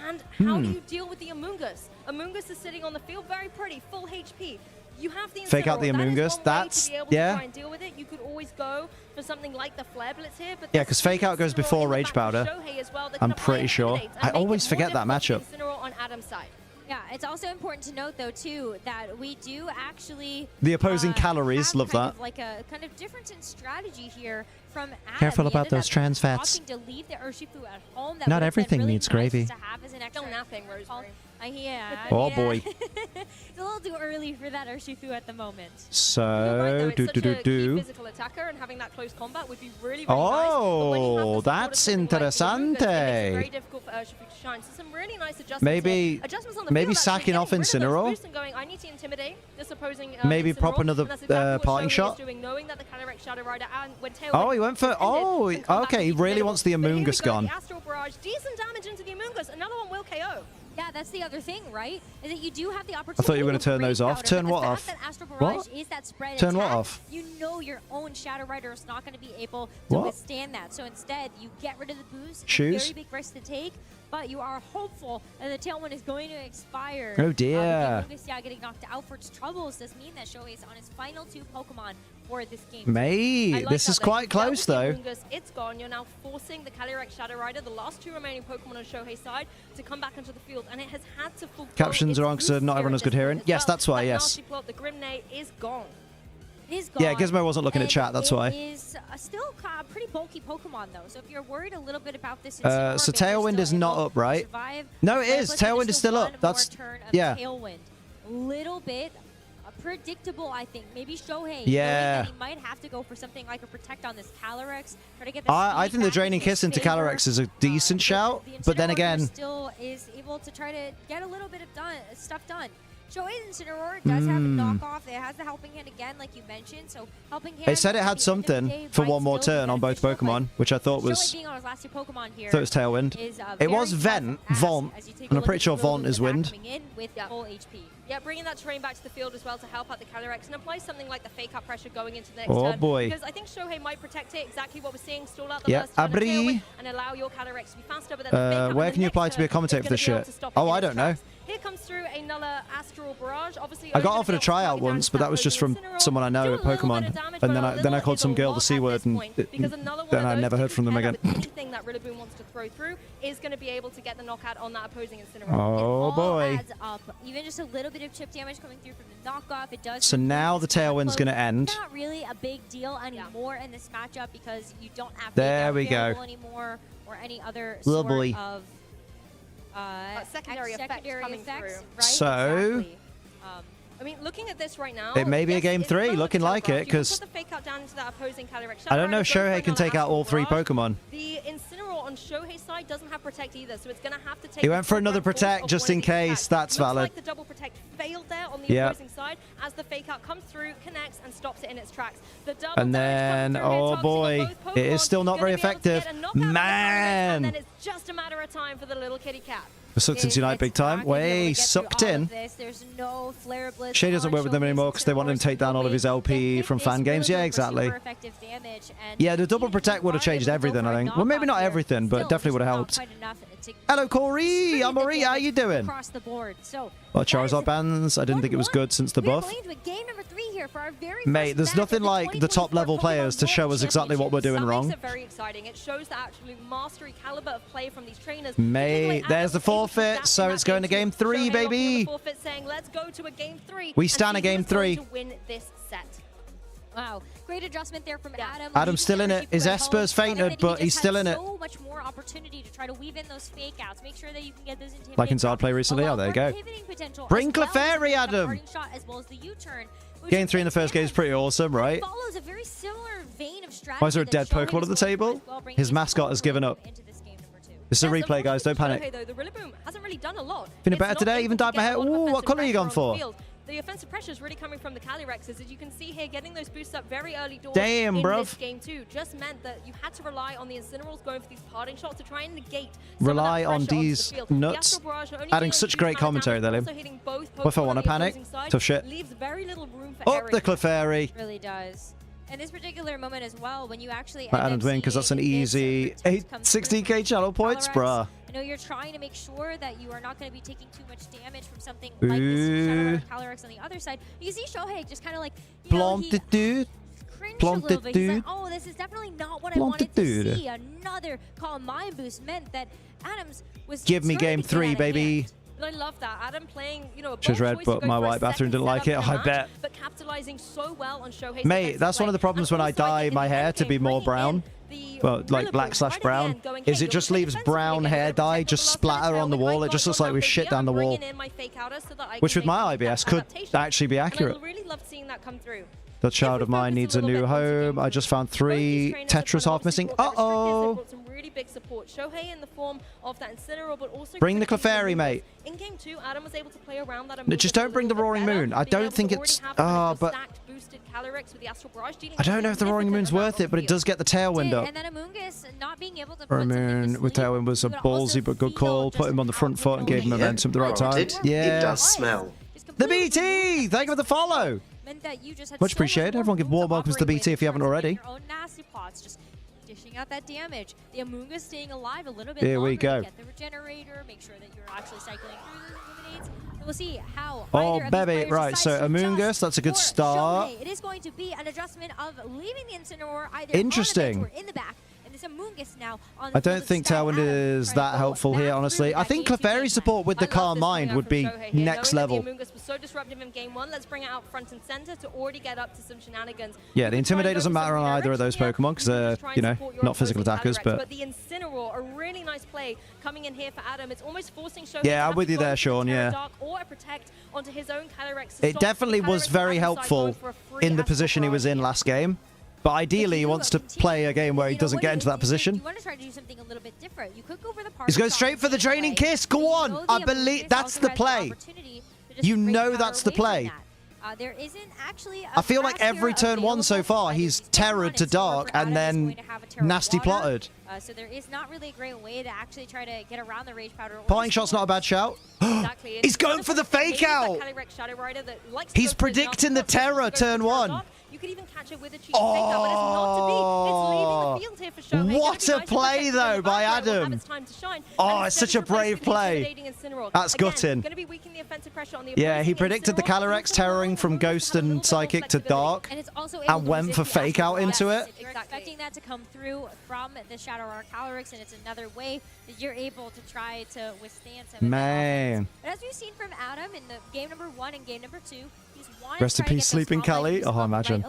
And how do you deal with the Amoongus? Amoongus is sitting on the field, very pretty, full HP. You have the Fake out the Amoongus. That's, yeah. Try and deal with it. You could always go for something like the Flare Blitz here. But yeah, because Fake out goes before Rage Powder. I'm pretty sure. I always forget that matchup. On Adam's side. Yeah, it's also important to note, though, too, that we do actually... The opposing calories, love that. Like a kind of difference in strategy here from Adam. Careful about those trans fats. To leave the Urshifu at home. Not everything needs gravy. To have as an extra nothing, Rosemary. Yeah. Oh, boy. It's a little too early for that Urshifu at the moment. So, physical attacker and having that close combat would be really, really nice. That's interesante. Very difficult for Urshifu to shine. So some really nice adjustments. Maybe sacking off Incineroar. I need to intimidate this opposing. Maybe prop another parting shot. Oh, he went for. Oh, okay. He really wants the Amoongus gone. Astral Barrage, decent damage into the Amoongus. Another one will KO. Yeah, that's the other thing, right? Is that you do have the opportunity. I thought you were going to turn those off. Turn what off? What? Is that spread turn attack, what off? You know your own Shadow Rider is not going to be able to withstand that. So instead, you get rid of the boost. Shoes. Very big risk to take, but you are hopeful that the Tailwind is going to expire. Oh dear. Getting knocked out for its troubles does mean that Shohei is on his final 2 Pokemon for this game. Mate, this is quite close though. It's gone. You're now forcing the Calyrex Shadow Rider, the last 2 remaining Pokemon on Shohei's side, to come back into the field, and it has had to fulfill. Captions are on because not everyone has good hearing. Yes, that's why. Yes. The Grimnay is gone. Yeah, Gizmo wasn't looking at chat. That's why. It is still a pretty bulky Pokemon though. So if you're worried a little bit about this, so Tailwind is not up, right? No, it is. Tailwind is still up. That's Tailwind. Little bit predictable, I think. Maybe Shohei. Yeah. He might have to go for something like a Protect on this Calyrex. Try to get I think the Draining Kiss into Calyrex is a decent shout, but then again, still is able to try to get a little bit of stuff done. Shohei's Incineroar does have a knockoff. It has the Helping Hand again, like you mentioned. So Helping Hand. It said it had something for one more turn on both Pokemon, which I thought was. Being on his last 2 Pokemon here. Thought it was Tailwind. It was Vaunt, and I'm pretty sure Vaunt is Wind. With full HP. Yeah, bringing that terrain back to the field as well to help out the Calyrex and apply something like the Fake Out pressure going into the next turn. Boy. Because I think Shohei might protect it, exactly what we're seeing, stall out the first turn of Tailwind and allow your Calyrex to be faster. But then where can you apply to be a commentator for this shit? Oh, I don't know. Here comes through another Astral Barrage. Obviously, I got offered a tryout once, but that was just from someone I know at Pokemon, and then I called some girl the C word, and then I never heard from them again. Anything that Rillaboom wants to throw through is going to be able to get the knockout on that opposing Incineroar. Oh boy! Adds up. Even just a little bit of chip damage coming through from the knockoff, it does. So now the Tailwind's going to end. It's not really a big deal anymore in this matchup because you don't have there we go anymore or any other sort of secondary effects coming through. Right? So. Exactly. I mean, looking at this right now, it may be a game 3, looking like it, because I don't know if Shohei can take out all 3 Pokemon. The Incineroar on Shohei's side doesn't have Protect either, so it's going to have to take. He went for another Protect just in case. That's valid. Like the double Protect failed there on the opposing side as the Fake Out comes through, connects, and stops it in its tracks. The double and then, oh boy, it is still not very effective. Man! And then it's just a matter of time for the little kitty cat. Sucked into Unite big time. Way sucked in. There's no Flare Blitz. Shay doesn't work with them anymore because they want him to take down all of his LP from fan games. Yeah, exactly. Yeah, the double Protect would have changed everything, I think. Well, maybe not everything, but definitely would have helped. Hello, Corey. I'm Marie. How you doing? Well, Charizard bans. I didn't think it was good since the buff. Mate, there's nothing like the top level players to show us exactly what we're doing wrong. Very exciting. It shows the absolute mastery caliber of play from these trainers. Mate, there's the forfeit, so it's going to game 3, baby. Saying, let's go to a game 3. We stand a game 3. To win this set. Wow, great adjustment there from Adam. Adam's still in it. His Esper's fainted, but he's still in it. So much more opportunity to try to weave in those fake outs. Make sure that you can get those intimidating. Like in Zard play recently. Oh, there you go. Bring Clefairy, Adam. Game 3 in the first game is pretty awesome, right? Follows a very similar vein of strategy. Why is there a dead Pokemon at the table? His mascot has given up. This is a replay, guys. Don't panic. The Rillaboom hasn't really done a lot. Feeling better today? Even dyed my hair. Ooh, what colour are you gone for? the offensive pressure is really coming from the Calyrexes. As you can see here, getting those boosts up very early doors Damn, in bruv. this game too just meant that you had to rely on the Incinerals going for these parting shots to try and negate rely on these nuts. Adding such great commentary there, Lim. What if I want to panic? Tough shit. Leaves very little room for Oh, the Clefairy. Really does. And this particular moment as well, when you actually Let Adam win, because that's an easy 16k channel points, bruh. I know you're trying to make sure that you are not going to be taking too much damage from something like this Shadow Calyrex on the other side. You see Shohei just kind of like, you know, he cringed a little bit. He's like, oh, this is definitely not what I wanted to see. Another Calm Mind boost meant that Adams was give me game 3, baby. I love that. Adam playing, you know, she's red, but my white bathroom didn't like it. I bet. But capitalizing so well on Shohei's mate, that's one of the problems when I dye my hair to be more brown. Well, like black/brown, is it just leaves brown hair dye just splatter on the wall. It just looks like we shit down the wall. Which with my IBS could actually be accurate. I really loved seeing that come through. That child of mine needs a new home. I just found 3 Tetras half missing. Uh-oh. Really big support. Shohei in the form of that Incineroar, but also bring the Clefairy, mate. In game 2, Adam was able to play around that. Just don't bring the Roaring Moon. I don't think it's but I don't know if the Roaring Moon's worth it, but it does get the Tailwind up. And then Amoonguss not being able to Roaring Moon with Tailwind was a ballsy but good call. Put him on the front foot and gave him momentum at the right time. Yeah. It does smell. The BT! Thank you for the follow. Much appreciated. Everyone give warm welcomes to the BT if you haven't already. Dishing out that damage. The Amoonguss staying alive a little bit Here we go. Get the regenerator, make sure that you're actually cycling through the illuminates. And we'll see how. Oh, baby. Right, so Amoonguss, that's a good start. Shohei. It is going to be an adjustment of leaving the Incineroar either interesting. On the bench or in the back. And this Amoonguss now on the I don't think Tailwind is that helpful here, honestly. I think Clefairy support with the Calm Mind would be next level. The Amoonguss was so disruptive in game 1. Let's bring it out front and center to already get up to some shenanigans. Yeah, the Intimidate doesn't matter on either of those Pokemon because they're, you know, not physical attackers, but the Incineroar, a really nice play coming in here for Adam. It's almost forcing Shohei yeah, I'm with you there, Sean, yeah. Or a protect onto his own Calyrex. It definitely was very helpful in the position he was in last game. But ideally, he wants to play a game where he doesn't get into that position. You want to try to do something a little bit different. You could go for the He's going straight for the Draining Kiss. Go on. I believe that's the play. You know that's the play. There isn't actually I feel like every turn 1 so far, he's terrored to Dark and then nasty plotted. So there is not really a great way to actually try to get around the Rage Powder. Parting Shot's not a bad shout. He's going for the fake out. He's predicting the Terror turn 1. You could even catch it with a cheap fake out, but it's not to be. It's leaving the field here for Shohei. What a play, though, by Adam. Oh, it's such a brave play. That's gutting. Yeah, he predicted the Calyrex terroring from Ghost and Psychic to Dark and went for fake out into it. You're expecting that to come through from the Shadow Roar Calyrex, and it's another way that you're able to try to withstand some of that offense. But as we've seen from Adam in the game number 1 and game number 2, rest in peace, Sleeping Cali. Oh, imagine.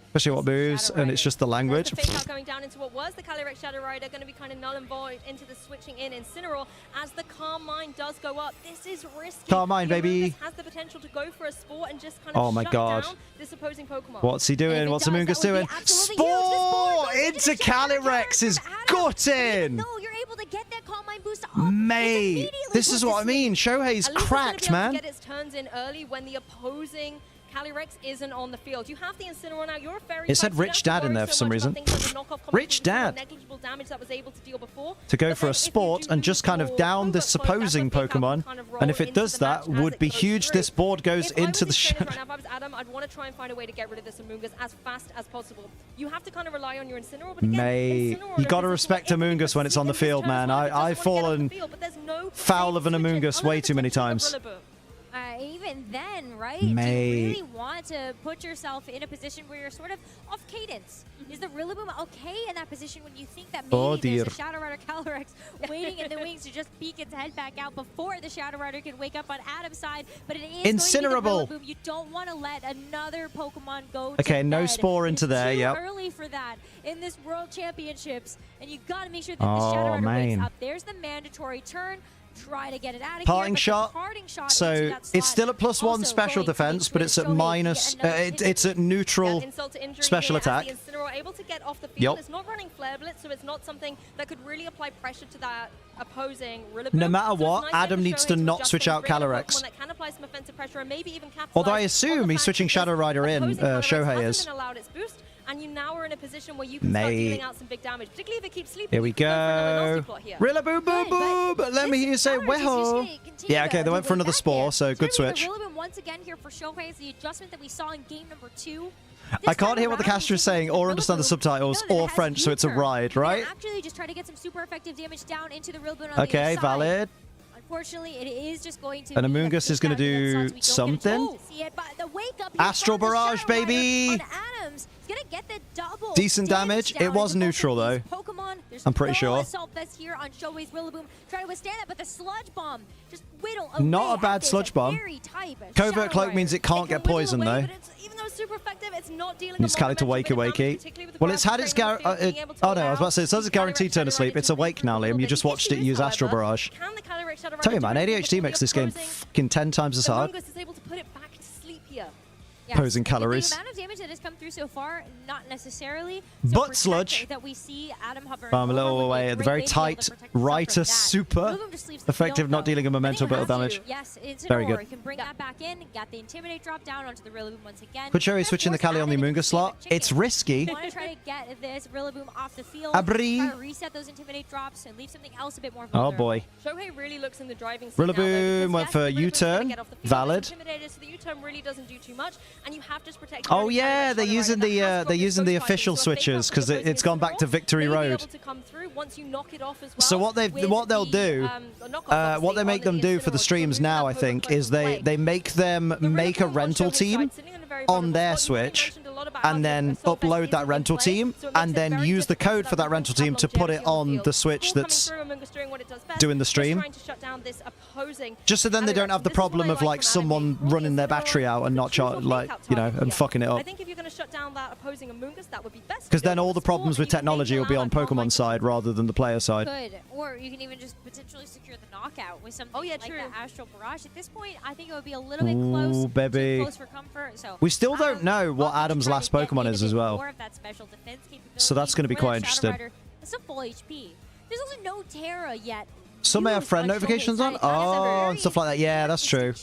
Especially what moves, and it's just the language. Going down into what was the Calyrex Shadow Rider, going to be kind of null and void into the switching in Incineroar as the Calm Mind does go up. This is risky. Calm Mind, baby. Has the potential to go for a Spore and just kind of shut down this opposing Pokemon. What's he doing? What's Amoonguss doing? Spore into Calyrex is gutting. No, you're able to get that Calm Mind boost up. Mate, this is what I mean. Shohei's cracked, man. Get its turns in early when the opposing Calyrex isn't on the field. You have the Incineroar now. You're a fairy. It said Rich Dad in there for some reason. Rich Dad. Negligible damage that was able to deal before. To go for a sport and just kind of down this opposing Pokemon. And if it does that, would be huge. This board goes into the shadow. If I was Adam, I'd want to try and find a way to get rid of this Amoonguss as fast as possible. You have to kind of rely on your Incineroar. But again, mate, you got to respect Amoonguss when it's on the field, man. I've fallen foul of an Amoonguss way too many times. Even then, right? Mate. Do you really want to put yourself in a position where you're sort of off cadence? Is the Rillaboom okay in that position when you think that maybe there's a Shadow Rider Calyrex waiting in the wings to just peek its head back out before the Shadow Rider can wake up on Adam's side? But it is Incinerable. Going to be the Rillaboom. You don't want to let another Pokemon go okay, to no bed. Spore into there, yep. Too early for that in this World Championships, and you got to make sure that the Shadow Rider wakes up. There's the mandatory turn. Try to get it out of parting here, shot. So it's still at +1 special defense, but it's at minus. It's at neutral special attack. The Incineroar able to get off the field. It's not running Flare Blitz, so it's not something that could really apply pressure to that opposing Rillaboom. No matter what, Adam needs to not switch out Calyrex. signs of pressure and maybe even capitalize. Although I assume he's switching Shadow Rider in, Shohei is. Allowed its boost, and you now are in a position where you can start dealing out some big damage, particularly if it keeps sleeping. Here we go. Rilla boom boom boom. Let me hear you say well. Yeah, okay, they went for another Spore, so good switch. Once again here for Shohei is the adjustment that we saw in game number 2. I can't hear what the caster is saying or understand the subtitles or French, so it's a ride, right? Actually, just try to get some super effective damage down into the Rillaboom on okay, the valid. Unfortunately, it is just going to. And Amoongus is going to do something. Astral Barrage, baby! Adams is going to get the double decent damage. It was neutral, though. Pokemon. I'm pretty sure. Assault Vest here on Shohei's Rillaboom. Try to withstand it, but the Sludge Bomb just whittle away. Not a bad Sludge Bomb. Covert Cloak means it can't get poisoned, though. Even though it's super effective, it's not dealing with Cali to wakey. Well, it's had its oh no, I was about to say, it says it's guaranteed turn of sleep. It's awake now, Liam. You just watched it use Astral Barrage. Tell you, man, ADHD makes this game fucking 10 times as hard. Is able to put it back to sleep here. Posing calories. The amount of damage that has come through so far, not necessarily. But Sludge. That we see Adam hovering I'm a little away at the very tight Righter super effective, not dealing a momental bit of damage. Yes, it's very good. You can bring that back in. Got the Intimidate drop down onto the Rillaboom once again. Could Shohei switching the Kali on the Amoongus slot? It's risky. Want to try to get this Rillaboom off the field. Abri. Try to reset those Intimidate drops and leave something else a bit more vulnerable. Oh boy. Shohei really looks in the driving seat Rillaboom went for U-turn. Valid. So the U-turn really doesn't do too much, and you have to protect. Oh yeah, they're using the official switches because it's gone back to Victory Road. So what they'll do, what they make them do for the streams now, I think, is they make them make a rental team on their Switch and then upload that rental team and then use the code for that rental team to put it on the Switch that's doing the stream. Just so then they don't have the problem of like someone running their battery out and not and fucking it up. I think if you're going to shut down that opposing Amoongus, that would be best. Because then all the problems with technology will be on Pokemon side rather than the player side. Good. Or you can even just potentially secure the knockout with something like the Astral Barrage. At this point, I think it would be a little bit close. Baby. Too close for comfort. So we still don't know what Adam's last Pokemon is as well. So that's going to be quite interesting. It's a full HP. There's also no Terra yet. Some may have friend notifications on. Oh, and stuff like that. Yeah, that's true.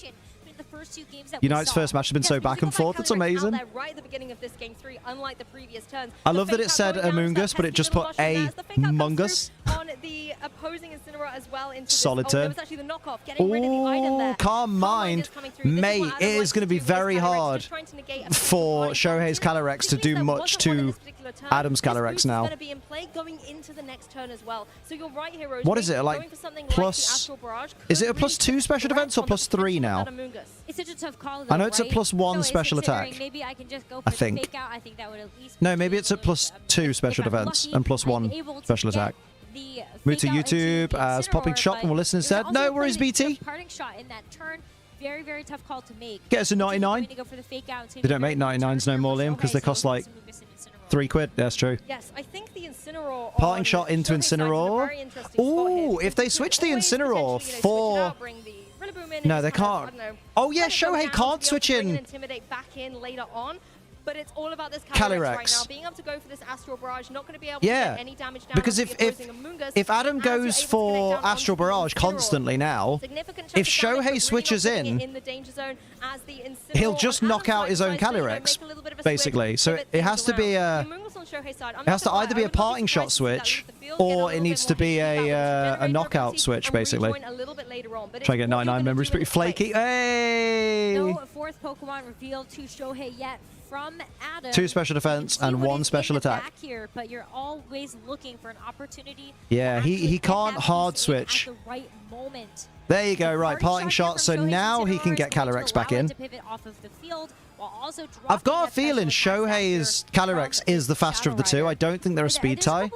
United's first match has been so back and forth. It's amazing. Right at the beginning of this game 3, unlike the previous turns. I love that it said Amoongus, but it just put a Mungus. On the opposing Incineroar as well into solid turn. Oh, calm mind. Mate, it is going to be very hard for Shohei's Calyrex to do much to Adam's Calyrex now. What is it, like plus... Is it a +2 special defense or +3 now? It's such a tough call, though, I know it's a +1 special attack. Maybe I can just go for I think. The fake out. I think that would at least no, maybe it's a +2 special defense and +1 special attack. Move to YouTube as Popping Shot and we'll listen instead. No worries, BT. Parting shot in that turn. Very, very tough call to make. Get us a 99. They don't make 99s no more, Liam, because they cost like £3. That's true. Yes, I think the Incineroar. Parting shot into Incineroar. Oh, if they switch the Incineroar for. No, they can't. Oh yeah, Shohei can't switch in. Intimidate back in later on. But it's all about this Calyrex right now. Being able to go for this Astral Barrage, not going to be able to get any damage down. Because if Adam goes for Astral Barrage constantly now, if Shohei switches in, he'll just knock out his own Calyrex, basically. So it has to be a, it has to either be a parting shot switch, or it needs to be a knockout switch, basically. Try to get 99 memories, pretty flaky. Hey! No fourth Pokemon revealed to Shohei yet. From Adam, 2 special defense and 1 special attack. Back here, but you're always looking for an opportunity. Yeah, he can't hard switch. At the right moment. There you go, right, parting shot. So now he can get Calyrex back in. I've got a feeling Shohei's Calyrex is the faster of the two. I don't think they're a speed tie.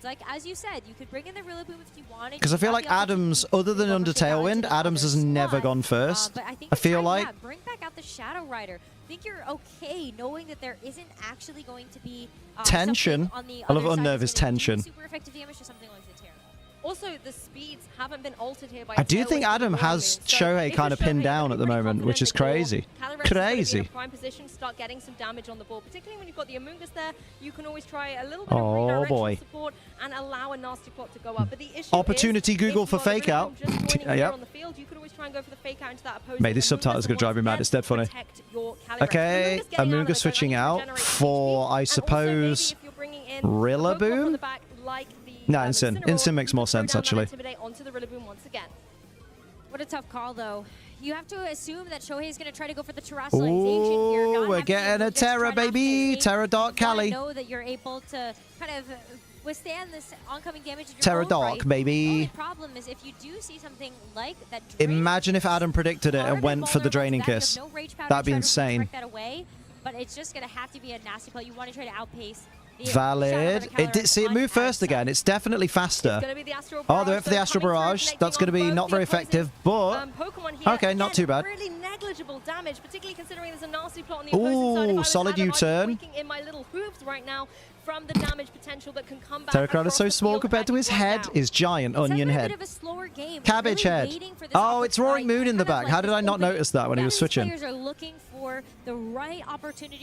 Like as you said, you could bring in the Rillaboom if you wanted. Because I feel like Adams, other than under Tailwind, Adams has never gone first. I feel like. Bring back out the Shadow Rider. I think you're okay knowing that there isn't actually going to be tension. On the I love Unnerve is tension. Super effective damage or something like the Terra. Also, the speeds haven't been altered here by I do think Adam has Shohei kind of pinned down at the moment, which is crazy. Crazy. In a prime position, start getting some damage on the board, particularly when you've got the Amoonguss there. You can always try a little bit of redirection support and allow a nasty plot to go up. But the issue opportunity Google for fake out. Yeah. On the field, you could always try and go for the fake out into that opposing. Mate, this subtitle is going to drive me mad. It's dead funny. Okay, Amoonguss switching out for, I suppose, Rillaboom? No, Incin. Incin makes more sense, actually. What a tough call, though. You have to assume that Shohei is going to try to go for the terrestrialization here. Ooh, we're getting a Terra, baby. Terra Dark Cali. I know that you're able to kind of withstand this oncoming damage. Terra Dark, baby. The problem is if you do see something like that. Imagine if Adam predicted it and went for the Draining Kiss. That'd be insane. That away, but it's just going to have to be a nasty play. You want to try to outpace. Valid. See, it moved first again. It's definitely faster. Oh, they went for the Astral Barrage. That's going to be not very effective, but okay, not too bad. Really negligible damage, particularly considering there's a nasty plot on the opposing side. Ooh, solid U-turn. In my little hooves right now from the damage potential that can come back. Terracrown is so small compared to his head. His giant onion head. Cabbage head. Oh, it's Roaring Moon in the back. How did I not notice that when he was switching?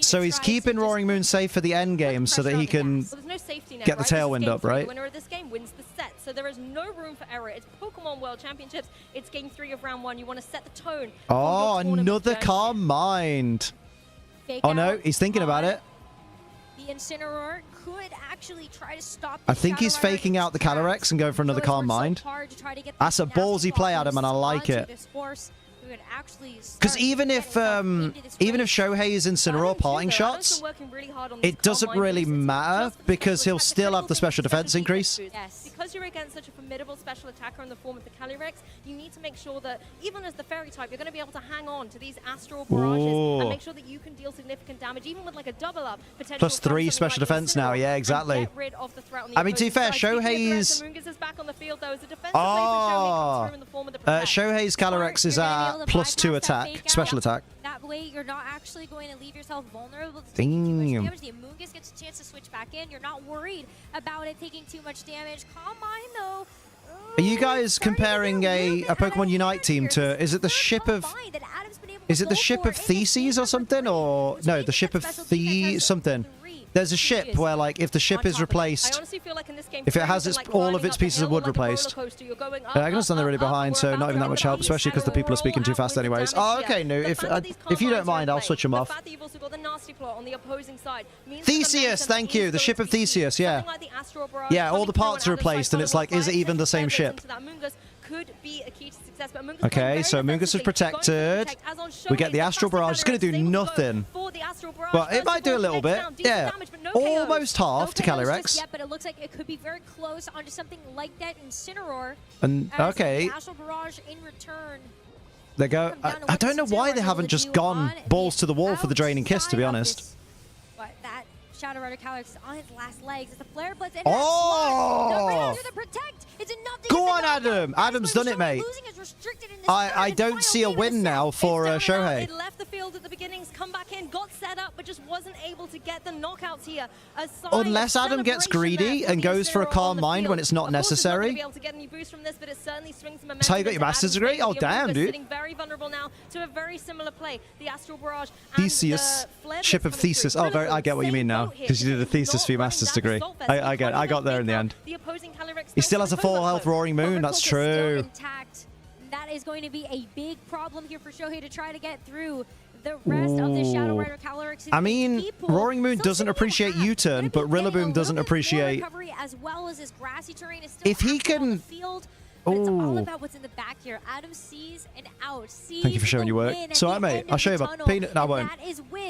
So he's keeping Roaring Moon safe for the end game so that he can get the tailwind up, right? The winner of this game wins the set, so there is no room for error. It's Pokemon World Championships. It's game 3 of round 1. You want to set the tone. Oh, another Calm Mind. Oh no, he's thinking about it. The Incineroar could actually try to stop. I think he's faking out the Calyrex and going for another Calm Mind. That's a ballsy play, Adam, and I like it. Because even if Shohei is Incineroar parting shots, it doesn't really matter because he'll still have the special defense increase. Yes, because you're against such a formidable special attacker in the form of the Calyrex, you need to make sure that even as the Fairy type, you're going to be able to hang on to these Astral Barrages and make sure that you can deal significant damage, even with like a double up. Plus 3 special defense now, yeah, exactly. I mean, to be fair, Shohei's... Oh! Shohei's Calyrex is at +2 attack, special attack. That way, you're not actually going to leave yourself vulnerable to taking too much damage. The Amoonguss gets a chance to switch back in. You're not worried about it taking too much damage. Calm Mind, though. Are you guys comparing a Pokemon Unite team to... Is it the ship of... Is it the ship of Theses or something? Or... No, the ship of something. There's a ship where, like, if the ship is replaced, if it has all of its pieces of wood replaced, I can understand they're really behind, so not even that much help, especially because the people are speaking too fast anyways. Oh, okay, no, if you don't mind, I'll switch them off. Theseus, thank you, the ship of Theseus, yeah. Yeah, all the parts are replaced, and it's like, is it even the same ship? Okay, so Amoonguss is protected. We get the Astral Barrage. It's going to do nothing. But it might do a little bit. Yeah. Almost half to Calyrex. Yeah, but it looks like it could be very close onto something like that Incineroar. And, okay. Astral Barrage in return. They go. I don't know why they haven't just gone balls to the wall for the Draining Kiss, to be honest. But that Shadow Rider Calyrex is on his last legs. It's the Flare Blitz. Oh! Go on, Adam. Adam's done it, mate. I don't see a win now for Shohei. It left the field at the beginnings, come back in, got set up, but just wasn't able to get the knockouts here. Unless Adam gets greedy and goes for a Calm Mind when it's not necessary. That's how you got your master's degree? Oh, damn, dude. Sitting very vulnerable now to a very similar play. The Astral Barrage Theseus, ship of Thesis. Oh, I get what you mean now, because you did a thesis for your master's degree. I got there in the end. He still has a full health Roaring Moon, that's true. That is going to be a big problem here for Shohei to try to get through the rest of the Shadow Rider Calyrex. I mean, Roaring Moon doesn't appreciate U-turn, but Rillaboom doesn't appreciate... As well as his grassy terrain is still if he can... But it's all about what's in the back here. Adam sees and out. Thank you for showing your work. So, alright, mate. I'll show you my peanut. No, I won't.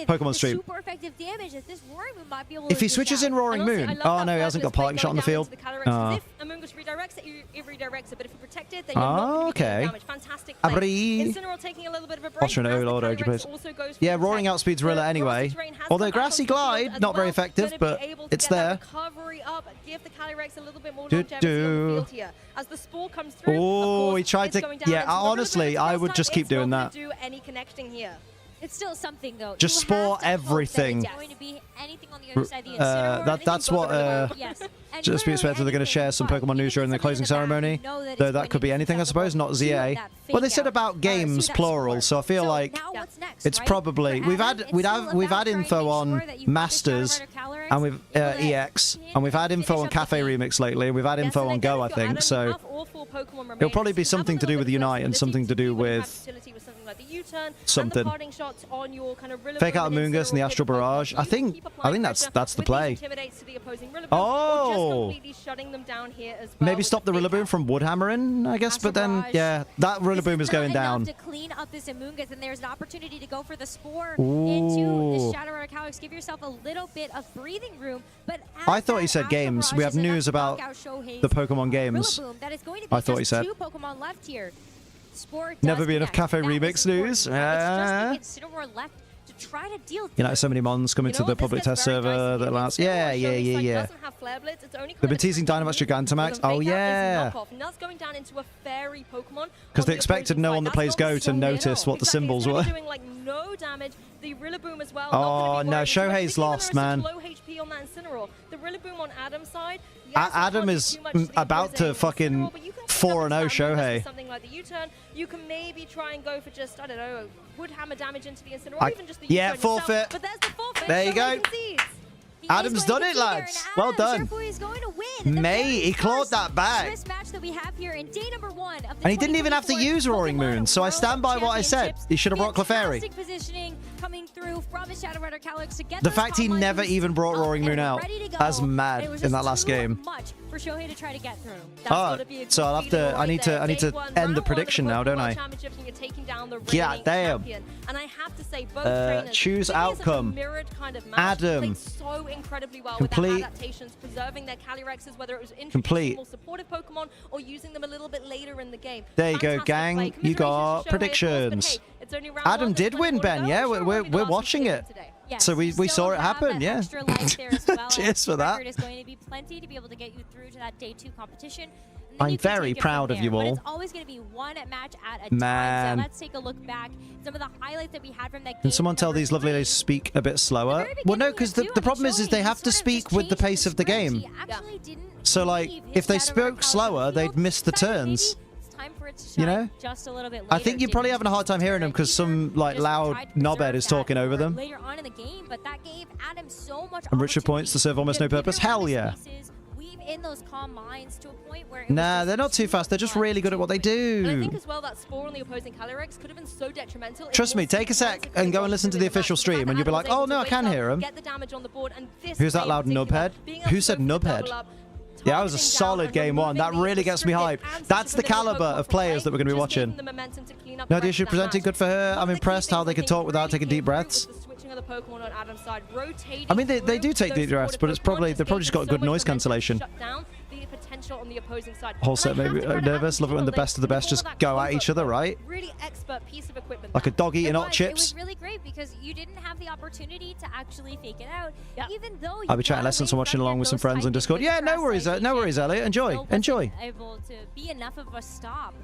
Pokemon stream. Super effective damage that this Roaring Moon might be able if he switches in Roaring Moon. Oh, no, he hasn't got parting shot on the field. If Amoonguss redirects it, it redirects it. But if you protect it, then you're not going to be getting damage. Fantastic play. Incineroar taking a little bit of a break. Ultra no Lord, yeah, Roaring outspeeds Rilla anyway. Although Grassy Glide, not very effective, but it's there. Give the Calyrex a little bit more longevity on the field here. As the spore comes through, he tried to... Yeah, honestly, I would just keep doing that. Do any connecting here. It's still something, though. Just sport everything. Going to be anything on the other side of the that's what. Yes. Just be expected they're going to share some Pokemon news during the closing ceremony. Though that could be anything, I suppose, not ZA. Well, they said about games plural, so I feel like it's probably we've had info on Masters and we've EX and we've had info on Cafe Remix lately. We've had info on Go, I think. So it'll probably be something to do with Unite and something to do with something. Fake out Moongus and the Astral Barrage. I think that's the play. Oh, maybe stop the Rillaboom from Woodhammering, I guess. But then, yeah, that Rillaboom is going down. To clean up this Amoonguss, and there's an opportunity to go for the Spore into the Shadow Rider Calyrex. Give yourself a little bit of breathing room. But I thought he said games. We have news about the Pokemon games. I thought he said. 2 Pokemon left here. Never be enough Cafe Remix news. Try to deal you know, so many mons coming to the public test server that allows. Yeah. They've been teasing Dynamax Gigantamax. Oh, yeah. Because they expected no one that plays Go to notice what the symbols were. Oh, no. Shohei's lost, man. Adam is about to fucking 4-0 Shohei. You can maybe try and go for just, I don't know, Woodhammer damage into the Incineroar, or even just the yeah, forfeit. But there's the forfeit. There you go. Adam's done it, lads. Well done. Mate, he clawed that back. And he didn't even have to use Roaring Moon, so I stand by what I said. He should have brought Clefairy. The fact he never even brought Roaring Moon out, that's mad in that last game. For Shohei to try to get through. Oh, so I'll have to. I need to end the prediction now, don't I? Yeah, damn. And I have to say, both choose outcome. Adam. So incredibly well complete. With their adaptations, preserving their Calyrexes, whether it was complete. More supportive Pokemon or using them a little bit later in the game. There you go, gang. You got predictions. Adam did win, Ben. Yeah, we're watching it. Yes. So we saw it happen, yeah. Well. Cheers for that. Is going to be plenty to be able to get you through to that day 2 competition. I'm very proud of you all. But it's always going to be one match at a time. So let's take a look back. Some of the highlights that we had from that game. Can someone tell these lovely ladies to speak a bit slower? Well, no, because the problem is they have to speak with the pace of the game. So, like, if they spoke slower, they'd miss the turns. You know, just a little bit I think you're probably having a hard time hearing them because some like loud knobhead is talking over them. Later on in the game, but that gave Adam so much and Richard points to serve almost no purpose. Hell yeah. Weave in those calm minds to a point where nah, they're not too fast. They're just really good at what they do. And I think as well that Spore on the opposing Calyrex could have been so detrimental. Trust me, take a sec and go and listen to the official stream, and you'll be like, oh no, I can hear him. Who's that loud nubhead? Who said nubhead? Yeah, that was a solid game 1. That really gets me hyped. That's the caliber of players that we're going to be watching. Nadia should present it. Good for her. I'm impressed how they can talk without taking deep breaths. I mean, they do take deep breaths, but they've probably just got good noise cancellation. Whole set maybe nervous. Love it when the best of the best just go at each other, right? Really expert piece of equipment. Like a dog eating hot chips. It was really great because you didn't have the opportunity to actually fake it out, even though I'll be chatting lessons and watching along with some friends on Discord. Yeah, no worries, Elliot. Enjoy. Able to be enough of a stop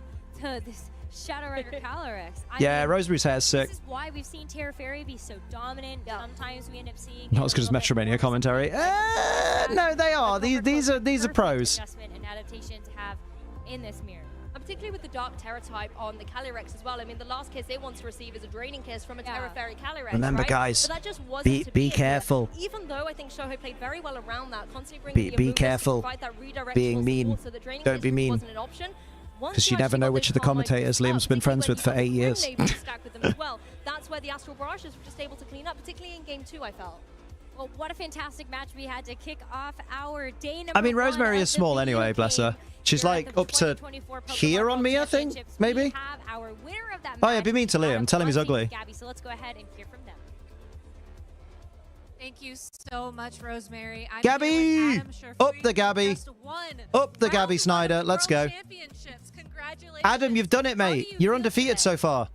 to this Shadow Rider Calyrex. Yeah, Rosemary's hair is sick. This is why we've seen Terra Fairy be so dominant. Sometimes we end up seeing not as good as Metromania commentary. No, they are. These are pros. Adjustment and adaptation to have in this mirror. And particularly with the Dark Terra type on the Calyrex as well. I mean, the last kiss it wants to receive is a draining kiss from a Terra Fairy Calyrex. Remember, right? guys, but that just wasn't be careful. Even though I think Shohei played very well around that, constantly bringing be careful. Being mean. So don't be mean. Because you never know which of the commentators Liam's been friends with for 8 years. That's where the Astral Barrages were just able to clean up, particularly in game 2, I felt. Well, what a fantastic match we had to kick off our day number 1. I mean, Rosemary is small anyway, bless her. She's like up to here on me, I think, maybe. Oh yeah, be mean to Liam. Tell him he's ugly. Gabby, so let's go ahead and hear from them. Thank you so much, Rosemary. Gabby! Up the Gabby. Up the Gabby Snyder. Let's go. Adam, you've done it, mate. You're undefeated so far.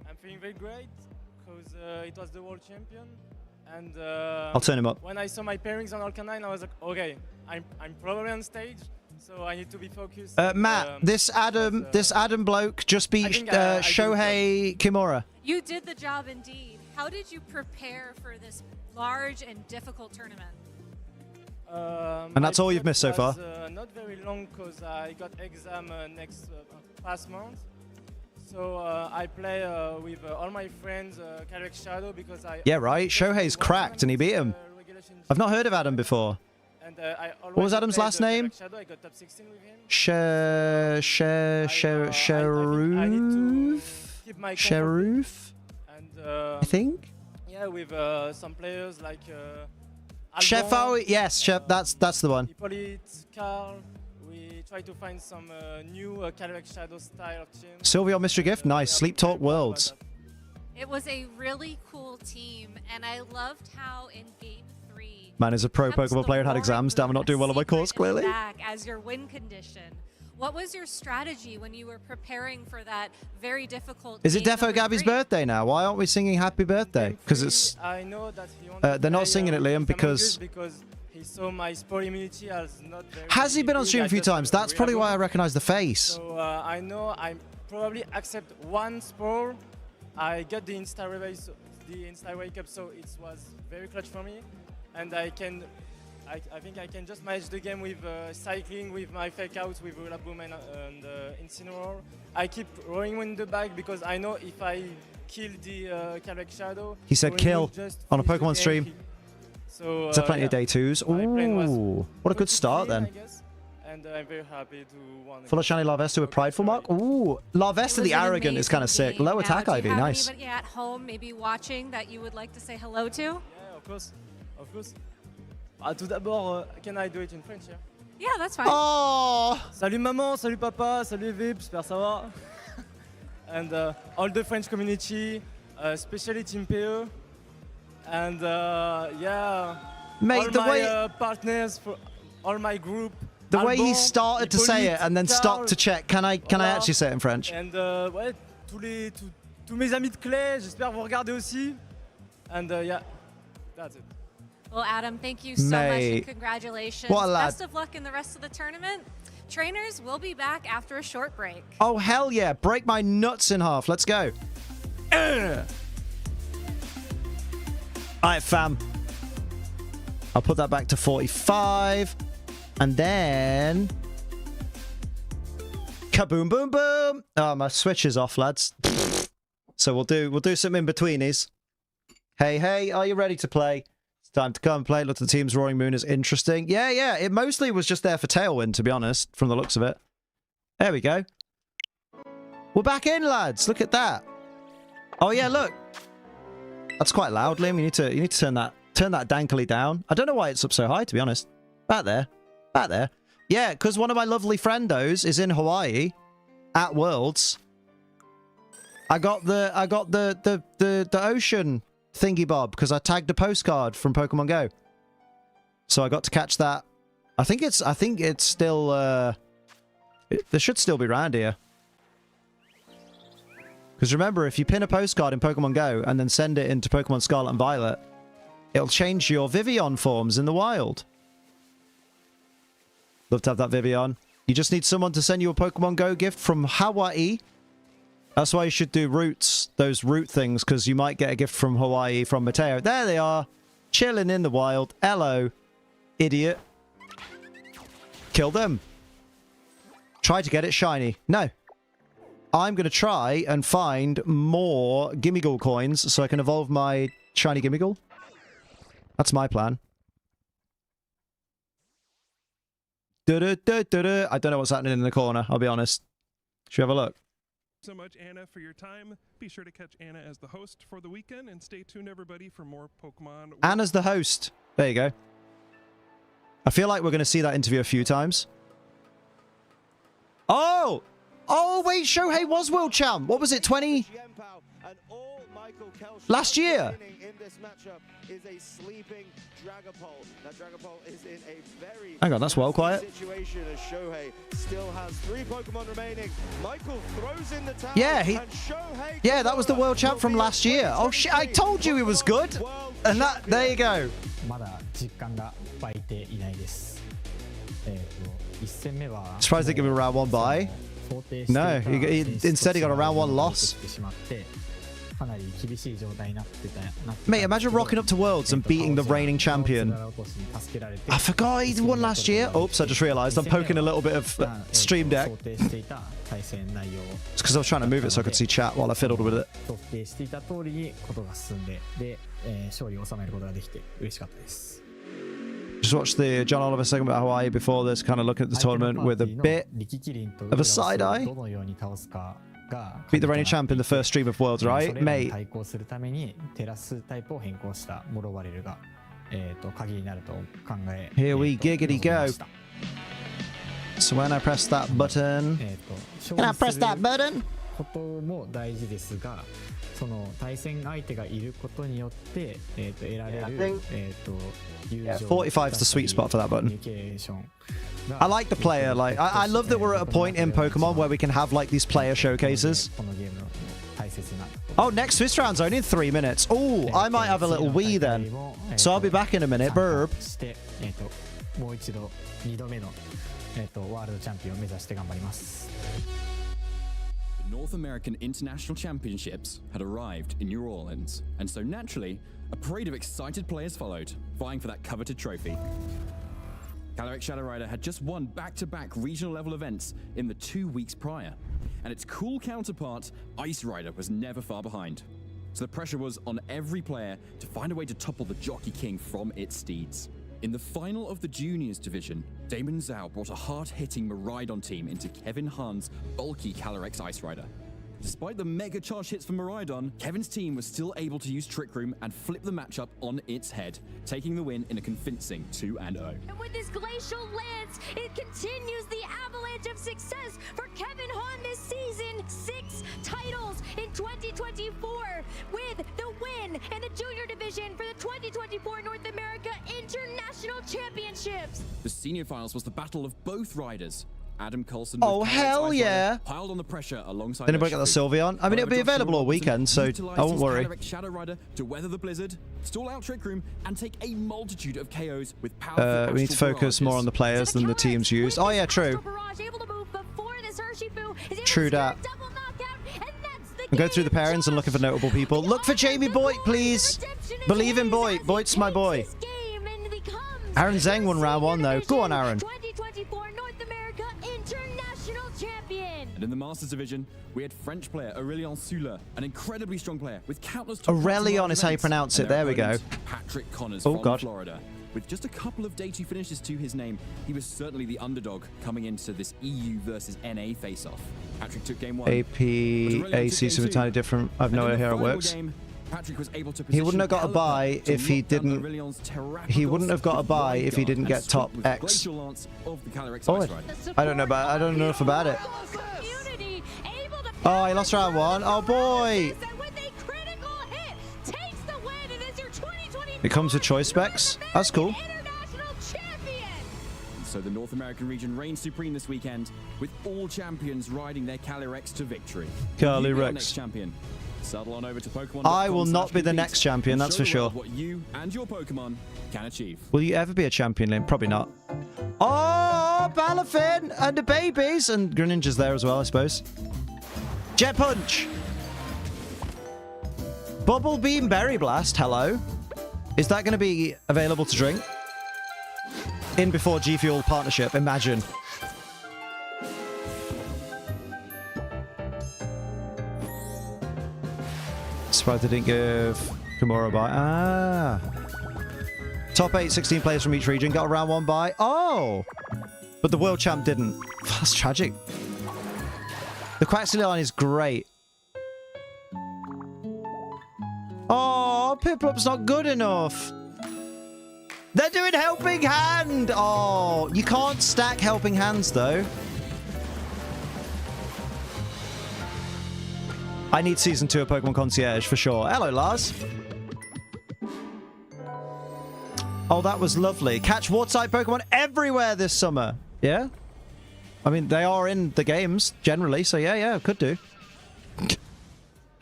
I'm feeling very great because it was the world champion. And I'll turn him up. When I saw my pairings on Arcanine, I was like, okay, I'm probably on stage, so I need to be focused. Matt, this Adam bloke just beat Shohei Kimura. You did the job indeed. How did you prepare for this large and difficult tournament? And that's all you've missed so far? Not very long because I got exam past month. So I play with all my friends Calyrex Shadow because I... Yeah, right. Shohei's cracked and he beat him. I've not heard of Adam before. And what was Adam's last name? Shadow. I got top 16 with him. Sharoof? I think? Yeah, with some players like... Chefo, yes, Chef, that's the one. Hippolyte, Carl, we try to find some new Calyrex Shadow style of team. Sylvia Mystery Gift, nice. Sleep Talk Worlds. It was a really cool team, and I loved how in Game 3... Man is a pro Pokemon player and had exams. Damn, I'm not doing well on my course, clearly. ...back as your win condition. What was your strategy when you were preparing for that very difficult... Is it Defo Gabby's birthday now? Why aren't we singing happy birthday? Because it's... I know that he wants they're not singing it, Liam, because he saw my sport immunity as not very... Has he been on stream a few times? That's probably why I recognize the face. So I know I probably accept one sport. I got the Insta wake up, so it was very clutch for me. And I think I can just manage the game with cycling, with my fake outs, with Boom and Incineroar. I keep rolling in the back because I know if I kill the Calyrex Shadow... He said kill on a Pokemon stream. So, is there plenty of day twos? Ooh, what a good start then. And I'm very happy to win. Full of shiny Larvesta with prideful mark. Ooh, Larvesta the arrogant is kind of sick. Low attack IV, nice. Anybody at home maybe watching that you would like to say hello to? Yeah, of course. Of course. Tout d'abord, can I do it in French? Yeah, that's fine. Oh! Salut maman, salut papa, salut Vip, j'espère ça va. And all the French community, especially Team PE. And yeah, mate, all my partners, for all my group. The way he started to say it and then stopped to check. Can I actually say it in French? And ouais, tous mes amis de clé, j'espère vous regardez aussi. And yeah, that's it. Well, Adam, thank you so much and congratulations. What a lad. Best of luck in the rest of the tournament. Trainers will be back after a short break. Oh, hell yeah. Break my nuts in half. Let's go. All right, fam. I'll put that back to 45. And then... Kaboom, boom, boom. Oh, my switch is off, lads. So we'll do something in between these. Hey, hey, are you ready to play? It's time to come and play. Look at the team's Roaring Moon is interesting. Yeah. It mostly was just there for Tailwind, to be honest, from the looks of it. There we go. We're back in, lads. Look at that. Oh, yeah, look. That's quite loud, Liam. You need to turn that dankily down. I don't know why it's up so high, to be honest. Back there. Yeah, because one of my lovely friendos is in Hawaii at Worlds. I got the ocean thingy bob because I tagged a postcard from Pokemon Go. So I got to catch that. I think it's still there should still be around here. Because remember, if you pin a postcard in Pokemon Go and then send it into Pokemon Scarlet and Violet, it'll change your Vivillon forms in the wild. Love to have that Vivillon. You just need someone to send you a Pokemon Go gift from Hawaii. That's why you should do roots, those root things, because you might get a gift from Hawaii from Mateo. There they are, chilling in the wild. Hello, idiot. Kill them. Try to get it shiny. No. I'm going to try and find more Gimmighoul coins so I can evolve my shiny Gimmighoul. That's my plan. I don't know what's happening in the corner, I'll be honest. Should we have a look? So much, Anna, for your time. Be sure to catch Anna as the host for the weekend, and stay tuned, everybody, for more Pokemon. Anna's the host. There you go. I feel like we're going to see that interview a few times. Oh! Oh, wait, Shohei was world champ. What was it, 20? Last year. Hang on, that's well quiet. Yeah, that was the world champ from last year. Oh shit, I told you he was good. And that, there you go. Surprised they give him a round 1 bye. No, instead he got a round 1 loss. Mate, imagine rocking up to Worlds and beating the reigning champion. I forgot he won last year. Oops, I just realised I'm poking a little bit of Stream Deck. It's because I was trying to move it so I could see chat while I fiddled with it. Just watched the John Oliver segment about Hawaii before this, kind of looking at the tournament with a bit of a side eye. Beat the reigning champ in the first stream of Worlds, right? Mate. Here we giggity go. So when I press that button... Can I press that button? Yeah, 45 is the sweet spot for that button. I like the player. Like, I love that we're at a point in Pokemon where we can have like these player showcases. Oh, next Swiss round's only in 3 minutes. Oh, I might have a little wee then. So I'll be back in a minute. Burb. The North American International Championships had arrived in New Orleans, and so naturally, a parade of excited players followed, vying for that coveted trophy. Calyrex Shadow Rider had just won back-to-back regional level events in the 2 weeks prior, and its cool counterpart, Ice Rider, was never far behind. So the pressure was on every player to find a way to topple the Jockey King from its steeds. In the final of the Juniors division, Damon Zhao brought a hard-hitting Miraidon team into Kevin Hahn's bulky Calyrex Ice Rider. Despite the mega charge hits from Miraidon, Kevin's team was still able to use Trick Room and flip the matchup on its head, taking the win in a convincing 2-0. And with this glacial lance, it continues the avalanche of success for Kevin Hahn this season. 6 titles in 2024 with the win in the Junior Division for the 2024 North America International Championships. The senior finals was the battle of both riders. Adam Coulson. Oh, hell yeah. Piled on the pressure alongside Anybody got the Sylveon? I mean, it'll be available all weekend, so I won't worry. Shadow Rider to weather the blizzard, stall out Trick Room, and take a multitude of KOs with powerful we need to focus more on the players than the teams used. Oh, yeah, true. True that. And go through the pairings and looking for notable people. Look for Jamie Boyd, please. Believe in Boyd. Boyd's my boy. Aaron Zeng won round 1, though. Go on, Aaron. And in the Masters division, we had French player Aurélien Soula, an incredibly strong player with countless... Aurélien is how you pronounce it. There we go. Patrick Connors from Florida. With just a couple of day 2 finishes to his name, he was certainly the underdog coming into this EU versus NA face-off. Patrick took game 1. AP, AC, something entirely different. I have no idea how it works. Patrick was able to he wouldn't have got a bye if he didn't. He wouldn't have got a bye if he didn't get top X. Oh, I don't know about. I don't know enough about it. Oh, he lost round 1. Oh boy! It comes with choice specs. That's cool. So the North American region reigns supreme this weekend, with all champions riding their Calyrex to victory. Calyrex champion. Settle on over to Pokemon. I will not be the next champion, that's for sure. What you and your Pokemon can achieve. Will you ever be a champion, Lynn? Probably not. Oh, Balafin and the babies. And Greninja's there as well, I suppose. Jet Punch. Bubble Beam Berry Blast, hello. Is that going to be available to drink? In before G Fuel partnership, imagine. Surprised they didn't give Kimura a bye. Ah. Top 8, 16 players from each region. Got a round 1 bye. Oh! But the world champ didn't. That's tragic. The Quaxley is great. Oh, Piplup's not good enough. They're doing Helping Hand. Oh, you can't stack Helping Hands, though. I need Season 2 of Pokemon Concierge, for sure. Hello, Lars. Oh, that was lovely. Catch water-type Pokemon everywhere this summer. Yeah? I mean, they are in the games, generally, so yeah, could do.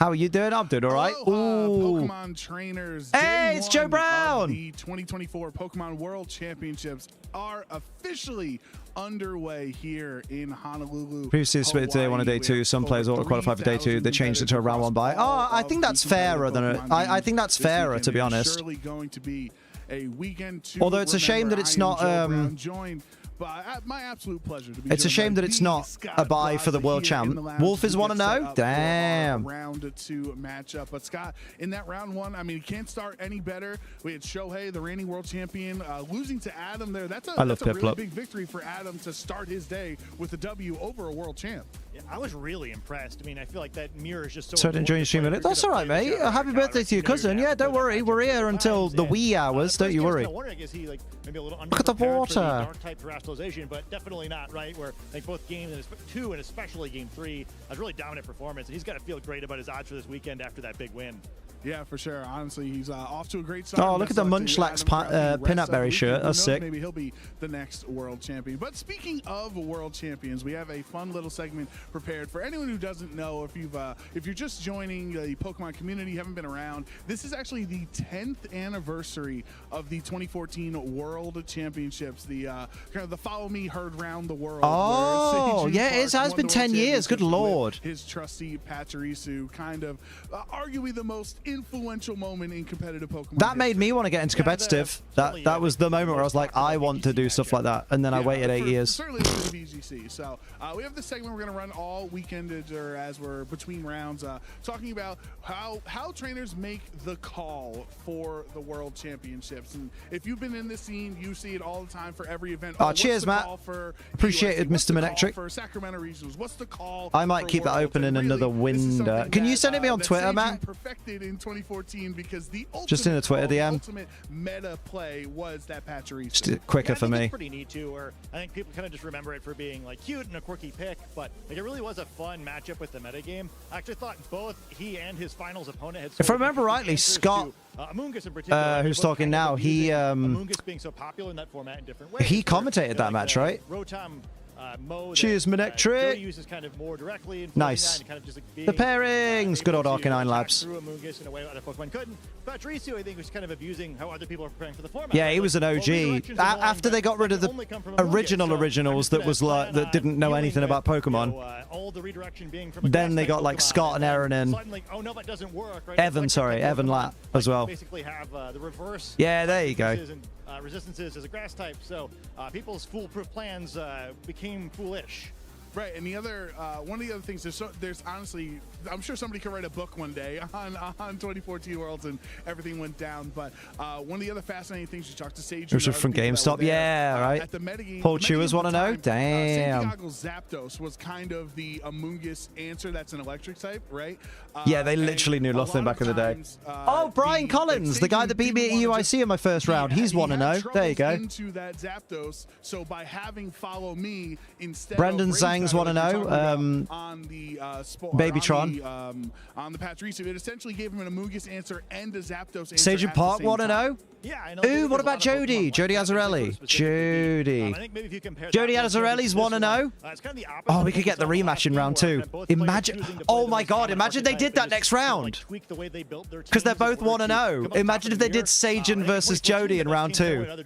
How are you doing? I'm doing all right. Pokemon trainers. Hey, it's Joe Brown. The 2024 Pokemon World Championships are officially underway here in Honolulu. Previously submitted day 1 and day 2. Some players auto qualify for day 2. They changed it to a round 1 bye. Oh, I think that's fairer than I think that's fairer, to be honest. Surely going to be a weekend. Although it's a shame that it's not. But my absolute pleasure to be. It's a shame that it's not a bye for the world champ. Wolf is 1-0. Damn. Round 2 matchup, but Scott in that round 1, I mean, he can't start any better. We had Shohei, the reigning world champion, losing to Adam there. That's a really big victory for Adam to start his day with a W over a world champ. Yeah, I was really impressed. I mean, I feel like that mirror is just so. So enjoying your stream minute. That's all right, mate. Happy birthday to your cousin. Yeah, don't worry. We're here until the wee hours. Don't you worry. Look at the water. But definitely not right. Where like both games and 2 and especially game 3, a really dominant performance, and he's got to feel great about his odds for this weekend after that big win. Yeah, for sure. Honestly, he's off to a great start. Oh, look at the Munchlax pinup berry shirt. That's sick. Maybe he'll be the next world champion. But speaking of world champions, we have a fun little segment prepared for anyone who doesn't know. If you're just joining the Pokemon community, you haven't been around, this is actually the 10th anniversary of the 2014 World Championships. The kind of the follow me herd round the world. Oh, yeah, it has been 10 years. Good lord. His trusty Pachirisu, kind of arguably the most influential moment in competitive Pokemon. That made me want to get into competitive. That was the moment where I was like, I want to do stuff like that. And then I waited 8 years. Certainly for the VGC. So we have this segment we're going to run all weekend or as we're between rounds, talking about how trainers make the call for the World Championships. And if you've been in this scene, you see it all the time for every event. Oh, cheers, Matt. Appreciate it, Mr. Manectric. For Sacramento Regionals, what's the call? I might keep that open in another window. Can you send it me on Twitter, Matt? Perfected in 2014 because the just in a Twitter DM. Ultimate meta play was that Pachirisu. Just quicker for me. It's pretty neat too. Or I think people kind of just remember it for being like cute and a quirky pick, but like it really was a fun matchup with the meta game. I actually thought both he and his finals opponent had. If I remember rightly, Scott, who's talking now, he Amoonguss being so popular in that format in different ways. He commentated that match, right? Rotom cheers, Manectric. Uses kind of more directly nice. Kind of just like the pairings. Good old Arcanine Labs. Through Amoonguss in a way other Pokemon couldn't. Pachirisu, I think, was kind of abusing how other people are preparing for the format. Yeah, he was an OG. After they got rid of the originals that was like that didn't know anything about Pokemon. Then they got like Scott and Aaron and Evan Lapp as well. Basically have the reverse. Yeah, there you go. Resistances as a grass type, so people's foolproof plans became foolish. Right, and the other one of the other things there's honestly, I'm sure somebody could write a book one day on 2014 Worlds and everything went down. But one of the other fascinating things you talked to Sage. It was from GameStop, yeah, right. At the metagame, Paul Chewers want to know. Damn. Santiago Zapdos was kind of the Amoonguss answer. That's an electric type, right? Yeah, they literally knew nothing back in the day. Oh, Brian Collins, the guy that beat me at UIC in my first round. He's 1-0. There you go. Into that Zapdos, so by having follow me instead. Brendan Zhang's 1-0. On the Babytron. On the Pachirisu, it essentially gave him an Amoonguss answer and a Zapdos answer. Sage Park 1-0. Yeah, I know. Ooh, what about Jody? Jody Azzarelli. Jody. Jody Azzarelli's 1-0. Oh, we could get the rematch in round 2. Imagine. Oh my God! Imagine they did that next round. Because they're both 1-0. Imagine if they did Sagen versus Jody in round 2.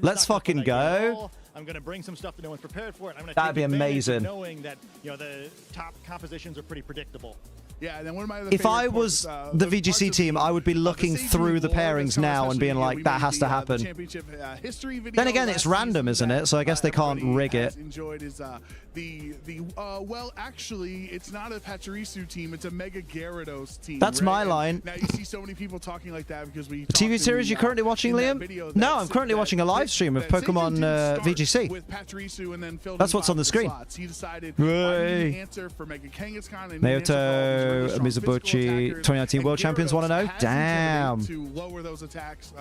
Let's fucking go. I'm going to bring some stuff that no one's prepared for. That'd be amazing. Knowing that the top compositions are pretty predictable. Yeah, and then one of my other if I was the VGC team, I would be looking through the pairings now and being like, that has to happen. Then again, it's random, isn't it? So I guess they can't rig it. Enjoyed is well, actually, it's not a Pachirisu team; it's a Mega Gyarados team. That's my line. Now you see so many people talking like that because we. TV series you're currently watching, Liam? No, I'm currently watching a live stream of Pokemon VGC. With Pachirisu and then filled that's what's on the screen. He decided answer for Mega Kangaskhan and Naoto, Mizubuchi, 2019 World Champions 1-0. Damn. To lower those attacks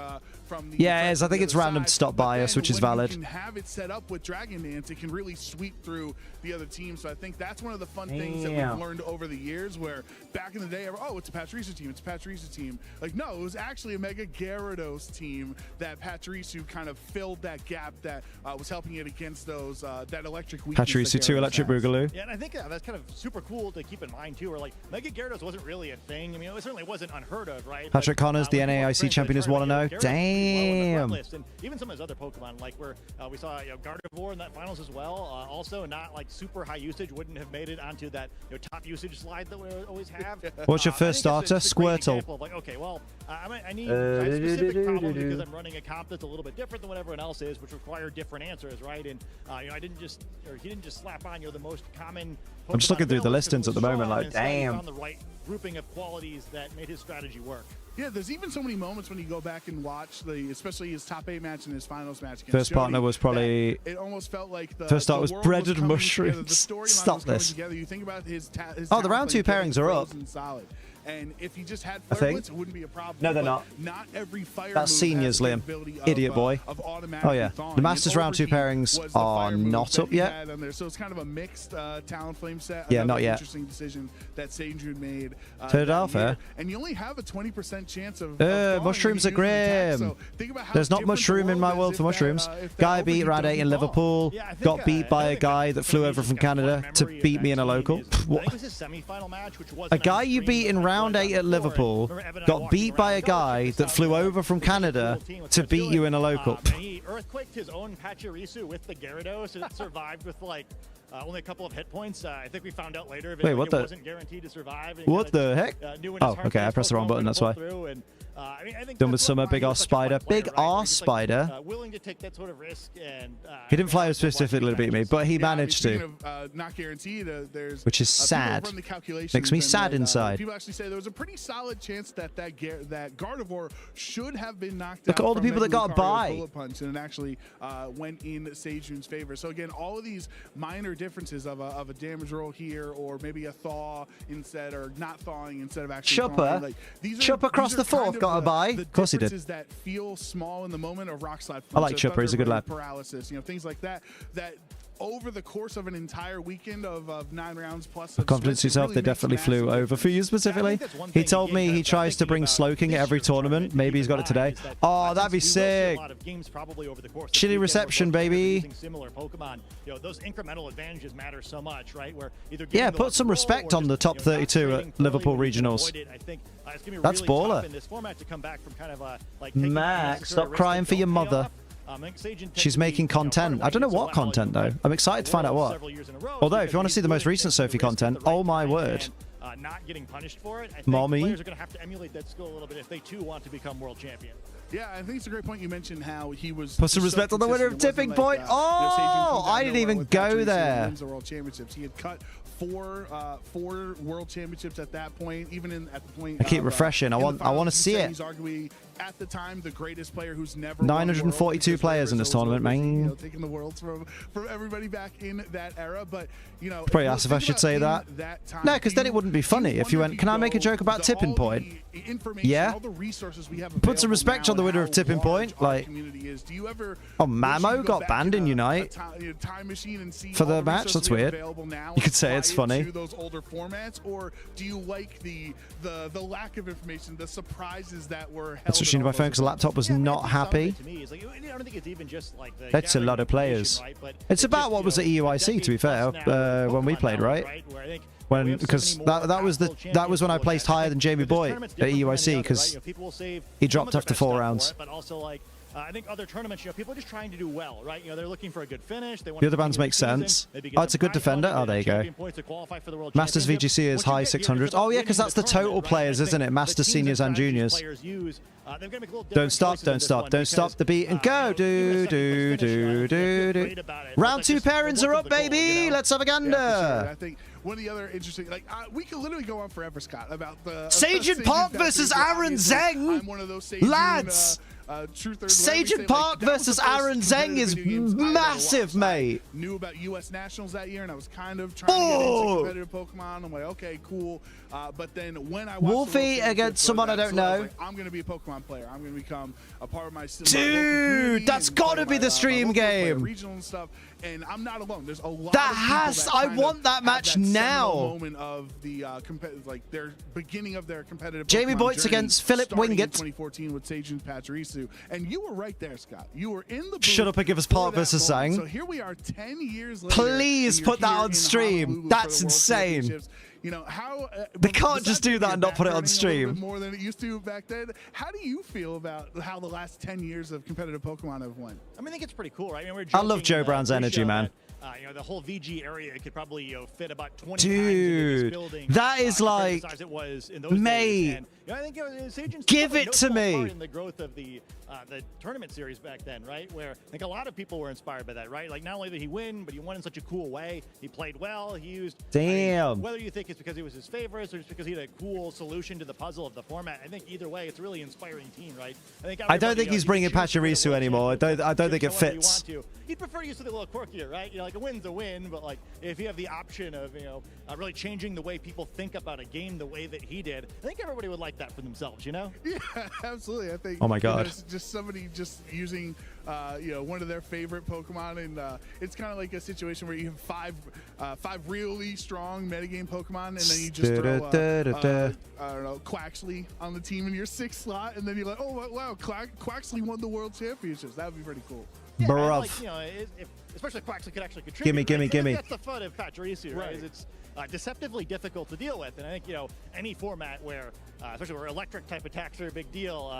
from the yeah, it is. I think it's random to stop bias, which is valid. You can have it set up with Dragon Dance, it can really sweep through the other teams. So I think that's one of the fun things that we've learned over the years, where back in the day, oh, it's a Pachirisu team, it's a Pachirisu team. Like, no, it was actually a Mega Gyarados team that Pachirisu kind of filled that gap that was helping it against those that electric weakness. Pachirisu 2 Electric Boogaloo. Yeah, and I think that's kind of super cool to keep in mind. mind too, where like Mega Gyarados wasn't really a thing. I mean, it certainly wasn't unheard of, right? Patrick Connors, the NAIC champion, is 1-0. Damn. And even some of his other Pokemon, like where we saw Gardevoir in that finals as well. Also, not like super high usage, wouldn't have made it onto that top usage slide that we always have. What's your first starter? Squirtle. Of, like, okay, well, I need a specific problem because I'm running a comp that's a little bit different than what everyone else is, which require different answers, right? And he didn't just slap on the most common. I'm just looking through the listings at the moment, like, damn. On the right grouping of qualities that made his strategy work. Yeah, there's even so many moments when you go back and watch especially his top 8 match and his finals match. First partner was probably. It almost felt like the first start was bread and mushrooms. Stop this. You think about his the round 2 pairings are up. Solid. And if he just had Flare Blitz, it wouldn't be a problem. No, they're not. Not every fire That's seniors, Liam. Idiot boy. Oh, yeah. The Masters round 2 pairings are not up yet. So it's kind of a mixed Talonflame set. Yeah, not yet. Interesting decision that Seijun made. Third alpha. And you only have a 20% chance of mushrooms are grim. So there's not much room in my world for mushrooms. Guy beat round 8 in Liverpool. Got beat by a guy that flew over from Canada to beat me in a local. A guy you beat in round 8 at Liverpool got beat by a guy that flew over from Canada to beat you in a local. He earthquaked his own Pachirisu with the Gyarados and it survived with like only a couple of hit points. I think we found out later if it wasn't guaranteed to survive. What the heck? Oh, okay, I pressed the wrong button, that's why. Done with Summer, Big R Spider. Big R Spider. Willing to take that sort of risk and he didn't fly specifically to beat me, but he managed to. Not guaranteed. Which is sad. Makes me sad inside. People actually say there was a pretty solid chance that Gardevoir should have been knocked out. Look at all the people that got by. Bullet punch, and it actually went in Seijun's favor. So again, all of these minor differences of a damage roll here, or maybe a thaw instead, or not thawing instead of actually Chopper. Chopper across the fourth got a bye. Of course he did. That feel small in the moment of Rock Slide. I like Chopper. He's a good lad. Paralysis, things like that. That over the course of an entire weekend of 9 rounds plus confidence yourself, they definitely flew over for you specifically. He told me he tries to bring Slowking at every tournament. Maybe he's got it today. Oh, that'd be sick. Shitty reception, baby. Similar Pokemon, those incremental advantages matter so much, right? Where either yeah, put some respect on the top 32 at Liverpool regionals. That's baller. Max, stop crying for your mother. She's making content. I don't know what content, though. I'm excited to find out what. Although, if you want to see the most recent Sophie content, oh my word. Not getting punished for it. I think Mommy. Players are going to have to emulate that skill a little bit if they, too, want to become world champion. Yeah, I think it's a great point you mentioned how he was. Put some respect on the winner of Tipping Point. Oh, I didn't even go there. The world championships. He had cut four world championships at that point. Even at the point. I keep refreshing. I want to see it. He's arguably at the time the greatest player who's never. 942 players in this tournament, man. Taking the worlds from everybody back in that era, but probably asked if I should say that. No, because then it wouldn't be funny if you went. Can I make a joke about Tipping Point? Yeah. Put some respect on the winner of Tipping Point. Like, oh, Mamo got banned in Unite for the match. That's weird. You could say it's funny. Those older formats, or do you like the lack of information, the surprises that were held? That's switching to my phone because the laptop was not happy. That's a lot of players. It's about what was at EUIC, to be fair, when we played, right? Because that was when I placed higher than Jamie Boy at EUIC because he dropped after 4 rounds. But also, like, I think other tournaments, people are just trying to do well, right? They're looking for a good finish. They want the other bands make sense. Oh, it's a good defender. Oh, there you go. Masters VGC is high 600s. Oh, yeah, because that's the total players, isn't it? Masters, seniors, and juniors. Don't stop, don't stop, don't stop the beat and go. Do. Round 2 pairings are up, baby. Let's have a gander. I think one of the other interesting, we could literally go on forever, Scott, about the Sajin Park versus Aaron Zeng. I'm one of those lads. Sajin Park versus Aaron Zeng is massive, mate. Knew about U.S. Nationals that year, and I was kind of trying to get into competitive Pokemon. I'm like, okay, cool. But then when I watched Wolfie against someone I don't know, I'm going to be a Pokemon player. I'm going to become a part of my dude. That's got to be the stream game. Regional and stuff. And I'm not alone. There's a lot. That has. I want that match now. Moment of the their beginning of their competitive. Jamie Boyts against Philip Wingett. 2014 with Seijun Pachirisu. to. And you were right there, Scott. You were in the booth. Shut up and give us part versus Sang. So here we are 10 years later. Please put that on stream. That's insane. You know, how they can't just do that and not put it on stream. More than it used to back then. How do you feel about how the last 10 years of competitive Pokemon have went? I mean, I think it's pretty cool, right? I mean, I love Joe Brown's energy, man. You know, the whole VG area could probably fit about 20 Dude, times into this building. That is like, it was in those mate, days. And, you know, I think Sajin's give it to me. In the growth of the tournament series back then, right? Where I think a lot of people were inspired by that, right? Like not only did he win, but he won in such a cool way. He played well. He used whether you think it's because he was his favorites or just because he had a cool solution to the puzzle of the format. I think either way, it's a really inspiring team, right? I don't think he's bringing Pachirisu anymore. I don't think it fits. He'd prefer to use something a little quirkier, right? You know, like a win's a win, but like if you have the option of really changing the way people think about a game the way that he did, I think everybody would like that for themselves, you know? Yeah, absolutely. I think. Oh my God. It's just somebody just using one of their favorite Pokemon, and it's kind of like a situation where you have five really strong metagame Pokemon, and then you just throw I don't know, Quaxley on the team in your 6th slot, and then you're like, oh wow, Quaxley won the World Championships. That would be pretty cool. Yeah, bruv. Like, you know, especially if Quaxley could actually contribute. Gimme. That's the fun of Pachirisu, right? It's deceptively difficult to deal with, and I think any format where, especially where electric type attacks are a big deal,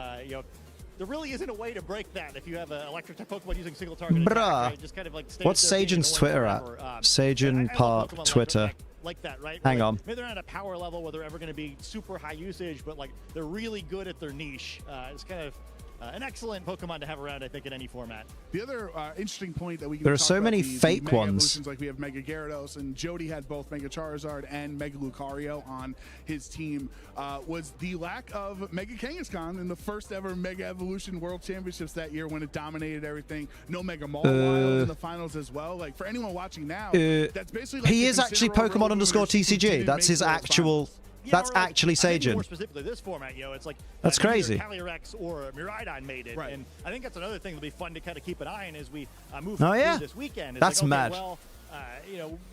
there really isn't a way to break that if you have an electric type Pokemon using single target attack, right? Just kind of like what's Sajin's Twitter at? Sajin Park Twitter. Like that, right? Hang on. Maybe they're not at a power level where they're ever going to be super high usage, but like they're really good at their niche. It's kind of an excellent Pokemon to have around, I think, in any format. The other interesting point that we can there are talk so about many fake Mega ones. Evolutions, like we have Mega Gyarados, and Jody had both Mega Charizard and Mega Lucario on his team, was the lack of Mega Kangaskhan in the first ever Mega Evolution World Championships that year when it dominated everything. No Mega Mawile in the finals as well. Like for anyone watching now, that's basically like he is actually Pokemon_TCG. That's his actual. Yeah, that's actually Sajin. More specifically, this format, it's like that's crazy. Calyrex or Miraidon made it, right. And I think that's another thing that'll be fun to kind of keep an eye on as we move through this weekend. It's that's like, mad. Well,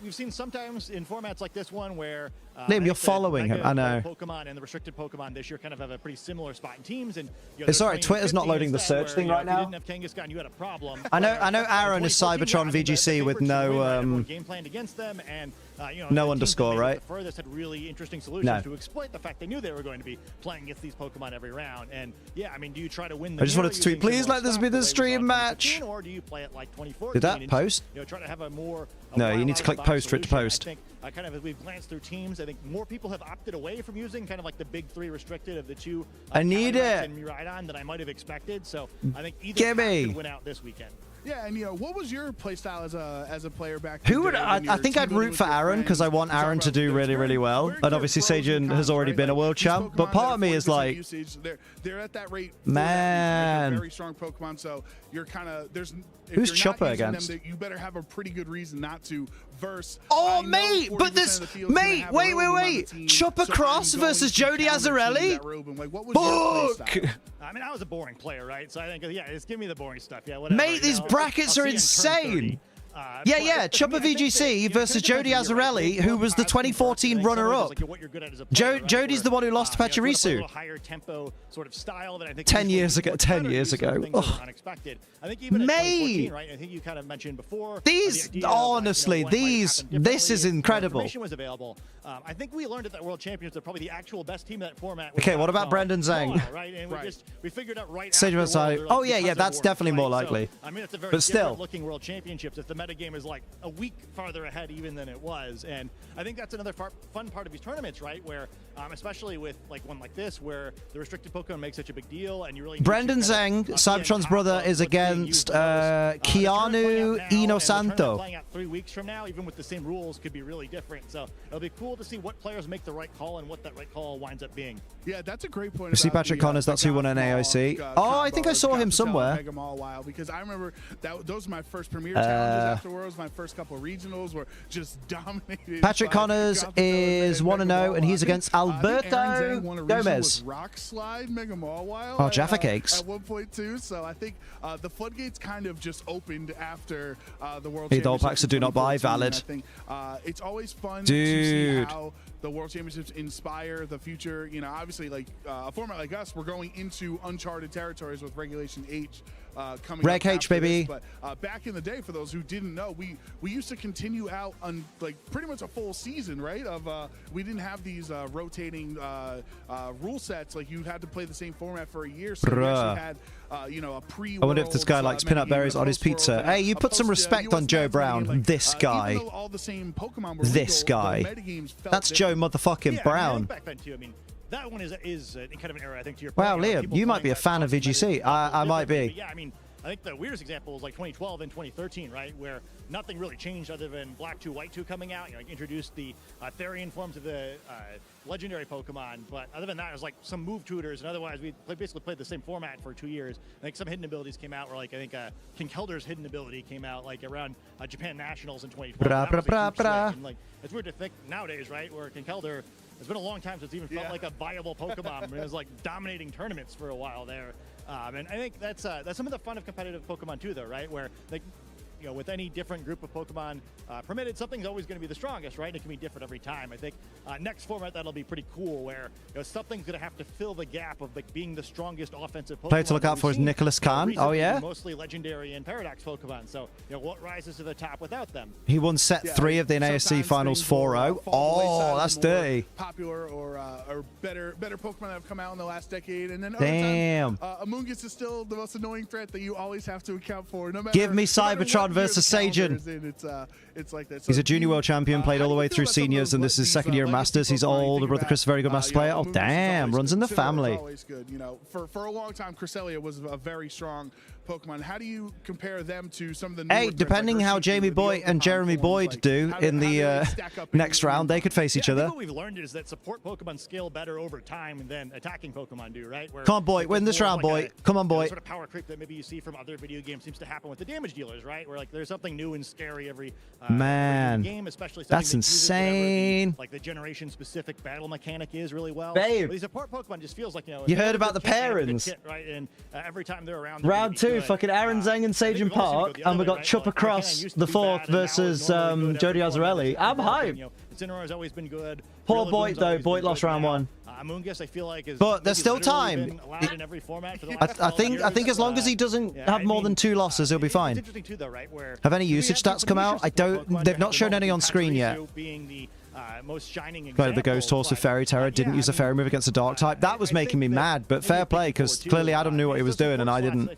we've seen sometimes in formats like this one where Liam, you're following him. I know. Pokemon and the restricted Pokemon this year kind of have a pretty similar spot in teams, and it's alright. Twitter's not loading the search thing right now. If you didn't have Kangaskhan, you had a problem. I know. Aaron is Cybertron VGC with no game planned against them, and no underscore, right? The furthest had really interesting solutions to exploit the fact they knew they were going to be playing against these Pokemon every round. And yeah, I mean, do you try to win the I just wanted to tweet, please let this be the stream match. Or do you play it like 2014? Did that post? Try to have a more. No, you need to click post for it to post. I think, kind of as we've glanced through teams, I think more people have opted away from using kind of like the big 3 restricted of the 2. I need it. And Miraidon that I might have expected. So I think either could win out this weekend. Yeah, and what was your playstyle as a player back? Who would I think I'd root for Aaron because I want Aaron to do really well. And obviously Sajin has already been a world champ, but part of me is like, they're at that rate. Man, very strong Pokemon. So you're kind of who's Chopper against? You better have a pretty good reason not to verse. Oh mate, but this wait. Chopper Cross versus Jody Azarelli. Fuck. I mean, I was a boring player, right? So I think, just give me the boring stuff. Yeah, whatever. Mate, these brackets are insane. Chopper VGC versus Jody Azarelli, who was the 2014 runner-up. Jody's the one who lost to Pachirisu. 10 years ago. 10 years ago. Unexpected. I think even Mate, right? I think you kind of mentioned before. These, honestly, this is incredible. Was available. I think we learned at that World Championships that probably the actual best team in that format. Okay, what about Brendan Zhang? Right, and we figured out right. Oh yeah, that's definitely more likely. I mean, it's a very but still looking World Championships. If the metagame is like a week farther ahead even than it was, and I think that's another fun part of these tournaments, right? Where especially with like one like this, where the restricted Pokemon make such a big deal, and you really. Brendan Zhang, Cybertron's brother, is against Keanu Inosanto. Playing out 3 weeks from now, even with the same rules, could be really different. So it'll be cool to see what players make the right call and what that right call winds up being. Yeah, that's a great point. You see Patrick Connors, that's who won an AOC. I think I saw him somewhere. Because I remember those are my first Premier challenges Afterwards, my first couple of regionals were just dominated. Patrick Connors is 1-0, and he's against Alberto Gomez. Rock Slide Mega Mall Wild. Oh, Jaffa Cakes. At 1.2, so I think the floodgates kind of just opened after the World Hey, doll Championship. packs do not buy, valid. I think it's always fun Dude. to see how the World Championships inspire the future. You know, obviously, like a format like us, we're going into uncharted territories with Regulation H coming Reg up H, after baby. this. But back in the day, for those who didn't know, we used to continue out on like pretty much a full season, right? We didn't have these rotating rule sets. Like you had to play the same format for a year. So we actually had you know, a pre. I wonder if this guy likes peanut berries on his pizza. Hey, you put some respect on Joe Brown. This guy. This guy. That's Joe motherfucking Brown. Back then too. I mean, that one is kind of an era, I think, to your Wow, point. Liam, you might be a fan of VGC. I might be. Yeah, I mean, I think the weirdest example is like 2012 and 2013, right, where nothing really changed other than Black 2, White 2 coming out. You know, like introduced the Therian forms of the legendary Pokemon, but other than that, it was like some move tutors, and otherwise we basically played the same format for 2 years. I think some hidden abilities came out, where like I think Kinkelder's hidden ability came out like around Japan Nationals in 2012. And, like, it's weird to think nowadays, right, where Kinkelder. It's been a long time since it even felt like a viable Pokemon. I mean, it was like dominating tournaments for a while there. And I think that's some of the fun of competitive Pokemon too, though, right? Where like, you know, with any different group of Pokemon permitted, something's always going to be the strongest, right? And it can be different every time. I think next format that'll be pretty cool, where you know, something's going to have to fill the gap of like being the strongest offensive Pokemon. Player to look out for is Nicholas Khan. Oh yeah. Mostly legendary and Paradox Pokemon. So you know, what rises to the top without them? He won set 3 of the NASC Finals 4-0. Oh, that's dirty. Popular or better Pokemon that have come out in the last decade, and then damn. Amoonguss is still the most annoying threat that you always have to account for. No matter, Give me Cybertron versus Sajin. It's like that. So He's a junior world champion, played all the way through seniors, and this is his second year in Masters. He's older brother Chris, a very good Masters player. Oh, damn, runs in the family. Always good. You know, for a long time, Cresselia was a very strong Pokemon. How do you compare them to some of the newer depending how Jamie Boyd and Jeremy Boyd do in the next round, they could face each other. What we've learned is that support Pokemon scale better over time than attacking Pokemon do, right? Where, come on, boy, win this round, boy. Come on, boy. Sort of power creep that maybe you see from other video games seems to happen with the damage dealers, right? Where like there's something new and scary every game, especially that's insane. Like the generation-specific battle mechanic is really well. Babe, but these support Pokemon just feels like, you know, you heard about the pairings, right? And every time they're around, round 2, fucking Aaron Zeng and Sajin Park, and we got Chupa Cross the 4th versus Jody Azzarelli. I'm hyped. Incineroar has always been good. Poor Boyd though. Boyd lost round 1. Amoonguss, I feel like, is but there's still time. I think as long as he doesn't have more than 2 losses, he'll be fine. It's interesting too, though, right? Where have any usage stats come out? I don't. They've not shown any on screen yet. Most shining the Ghost Horse with Fairy Terror didn't use a Fairy move against a Dark type. That was making me mad, but fair play, because clearly Adam knew what he was doing and I didn't.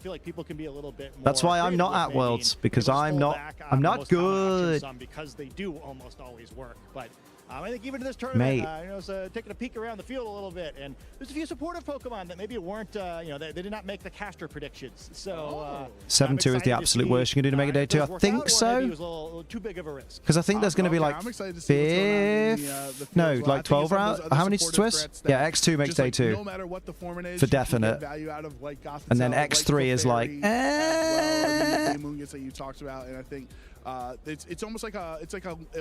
That's why I'm not at Worlds, because I'm not good. Because they do almost always work, but I think even in this tournament, Mate. I was taking a peek around the field a little bit, and there's a few supportive Pokemon that maybe weren't, you know, they did not make the caster predictions. So 7-2 is the absolute worst you can do to make a day 2. I think so. Because I think there's going to be like 5, no, like 12 rounds. How many twists? Yeah, X2 makes day 2 no matter what the format is, for definite. And then X3 is like, the Amoonguss that you talked about, and I think it's almost like a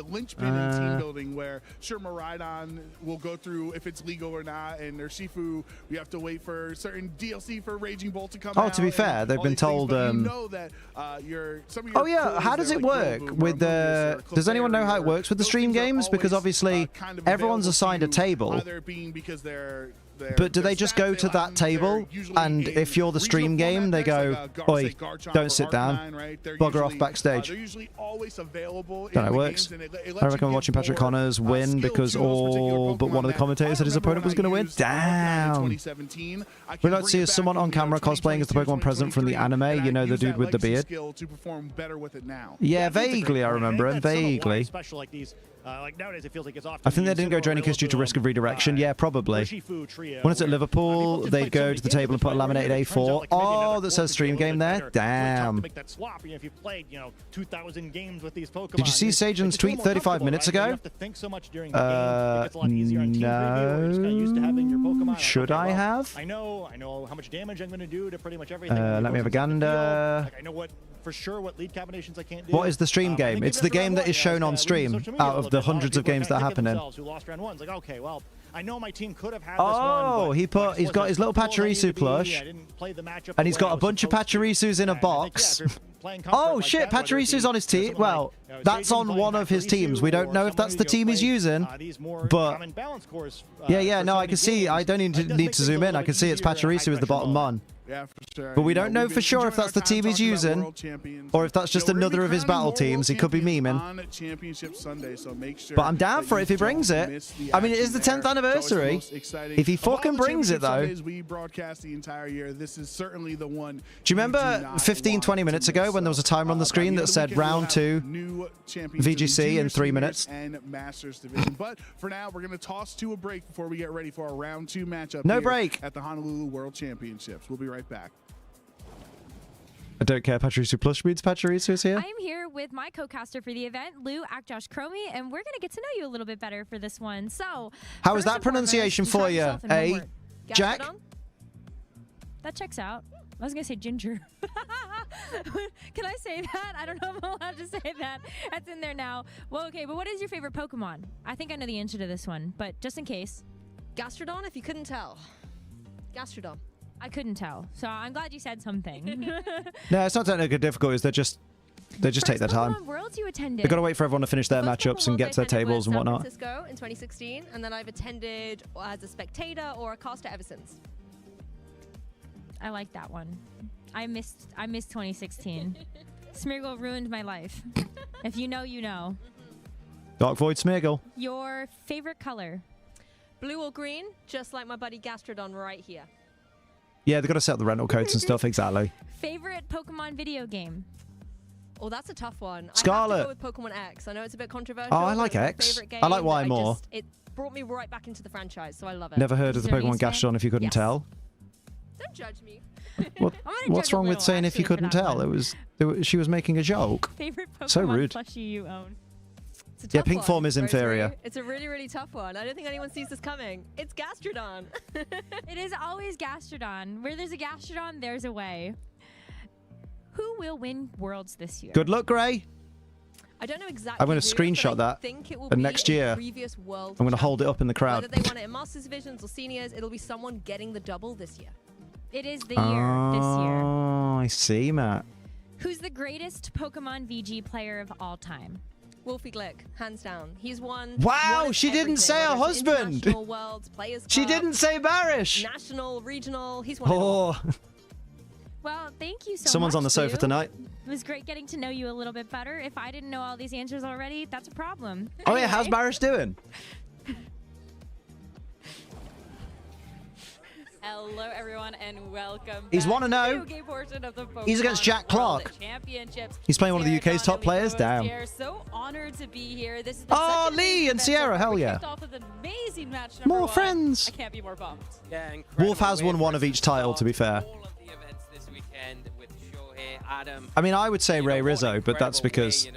linchpin in team building, where sure, Miraidon will go through if it's legal or not, and their Shifu, we have to wait for certain DLC for Raging Bolt to come out. Oh, to be fair, they've been told. You know that oh yeah, how does it work with the? Does anyone know how it works with the stream games? Because obviously everyone's assigned a table. Either being because they're But do they just go to that table, and if you're the stream game, they go, oi, don't sit down, bugger off backstage? They're usually always available. Don't know, it works. I reckon I'm watching Patrick Connors win because all but one of the commentators said his opponent was going to win. Damn. We'd like to see someone on camera cosplaying as the Pokemon president from the anime, you know, the dude with the beard. Yeah, vaguely I remember him, vaguely. Like nowadays, it feels like it's often I think they didn't go Draining Kiss due to risk of redirection. Yeah, probably. When it's at Liverpool, they'd go to the table and put a laminated A4. Oh, that says stream game there. Damn. Did you see Sajin's tweet 35 minutes ago? No. Should I have? I know how much damage I'm going to do to pretty much everything. Let me have a gander. I know what for sure what lead combinations I can't do. What is the stream game? It's the game that is shown on stream out of the hundreds of games that happen in. Who lost round one. It's like, okay, well, I know my team could have had Oh, this one, he's got his little Pachirisu plush, and he's got a bunch of Pachirisus in a box. Oh shit, Pachirisu's on his team. Well, that's on one of his teams. We don't know if that's the team he's using, but yeah, no, I can see. I don't need to zoom in. I can see it's Pachirisu as the bottom one. Yeah, for sure. But we don't know for sure if that's the team he's using, or if that's just another of his battle teams. He could be memeing. But I'm down for it if he brings it. I mean, it is the 10th anniversary. If he fucking brings it, though. We broadcast the entire year. This is certainly the one. Do you remember 15, 20 minutes ago when there was a timer on the screen that said round 2 VGC in 3 minutes? And Masters Division. But for now, we're going to toss to a break before we get ready for our round 2 matchup. No break at the Honolulu World Championships. We'll be right back. I don't care. Pachirisu Plush means Pachirisu is here. I'm here with my co-caster for the event, Lou Akjosh Chromie, and we're going to get to know you a little bit better for this one. So, how is that pronunciation for you? Jack? That checks out. I was going to say ginger. Can I say that? I don't know if I'm allowed to say that. That's in there now. Well, okay, but what is your favorite Pokemon? I think I know the answer to this one, but just in case. Gastrodon, if you couldn't tell. Gastrodon. I couldn't tell, so I'm glad you said something. No, it's not technically difficult. They just take their time. Worlds you attended. They've got to wait for everyone to finish their matchups and get to their tables and whatnot. San Francisco in 2016, and then I've attended as a spectator or a caster ever since. I like that one. I missed 2016. Smeargle ruined my life. If you know, you know. Dark Void Smeargle. Your favorite color? Blue or green, just like my buddy Gastrodon right here. Yeah, they've got to set up the rental codes and stuff, exactly. Favorite Pokemon video game? Oh, that's a tough one. Scarlet. I have to go with Pokemon X. I know it's a bit controversial. Oh, I like X. I like Y more. It brought me right back into the franchise, so I love it. Never heard of the Pokemon Gastrodon if you couldn't tell. Don't judge me. What's wrong with saying if you couldn't tell? She was making a joke. Favorite Pokemon so rude. plushie you own? Yeah, pink form is inferior. It's a really, really tough one. I don't think anyone sees this coming. It's Gastrodon. It is always Gastrodon. Where there's a Gastrodon, there's a way. Who will win Worlds this year? Good luck, Gray. I don't know exactly. I'm going to screenshot that. And next year, I'm going to hold it up in the crowd. Whether they want it in Masters Divisions or Seniors, it'll be someone getting the double this year. It is the year this year. Oh, I see, Matt. Who's the greatest Pokemon VG player of all time? Wolfie Glick, hands down. He's won. Wow, she didn't say her husband. Worlds, Players she Cup, didn't say Barish. National, regional. He's won it all. Well, thank you so much. Someone's on the sofa tonight. It was great getting to know you a little bit better. If I didn't know all these answers already, that's a problem. Oh yeah, how's Barish doing? Hello, everyone, and welcome. He's 1-0. He's against Jack Clark. He's playing one of the UK's top players. Damn. So honored to be here. This is the Lee and Sierra. Hell yeah. Amazing match more friends. I can't be more bummed. Yeah, Wolf has won one of each title, to be fair. I mean, I would say Ray Rizzo, but that's because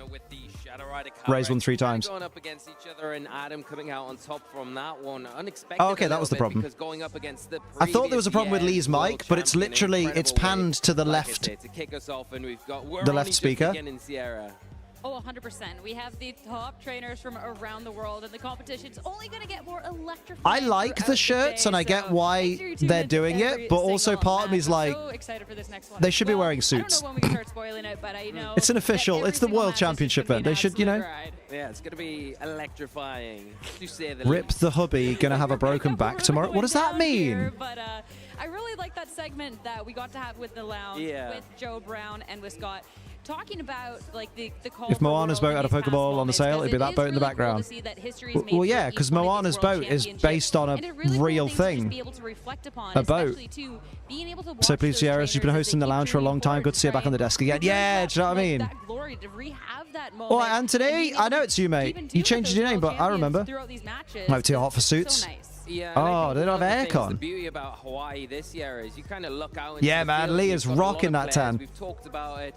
Ray's won 3 times. Going up against each other and Adam coming out on top from that one unexpected. Oh, okay, that was the problem. Going up against the I thought there was a problem with Lee's mic, but it's literally panned to the left. To kick us off, and we've got the left speaker. Oh, 100%. We have the top trainers from around the world, and the competition's only going to get more electrifying. I like the shirts, and I get why they're doing it, but also part of me is like, so excited for this next one. They should be wearing suits. I don't know when we can start spoiling it, but I know it's an official. It's the World Championship event. They should, you know. Yeah, it's going to be electrifying. To say the Rip the hubby. Gonna have a broken back tomorrow. What does that mean? But I really like that segment that we got to have with the lounge with Joe Brown and with Scott. Talking about like the call if Moana's boat had a Pokeball on the sale, it'd be that boat in the background. Well, yeah, because Moana's boat is based on a real thing. A boat. So please, Sierra, she's been hosting the lounge for a long time. Good to see her back on the desk again. Yeah, do you know what I mean? Oh, and today, I know it's you, mate. You changed your name, but I remember. I'm too hot for suits. Yeah, oh, they don't have aircon. The beauty about Hawaii this year is you kind of look out. Yeah, man, Lee is rocking that tan. We've talked about it.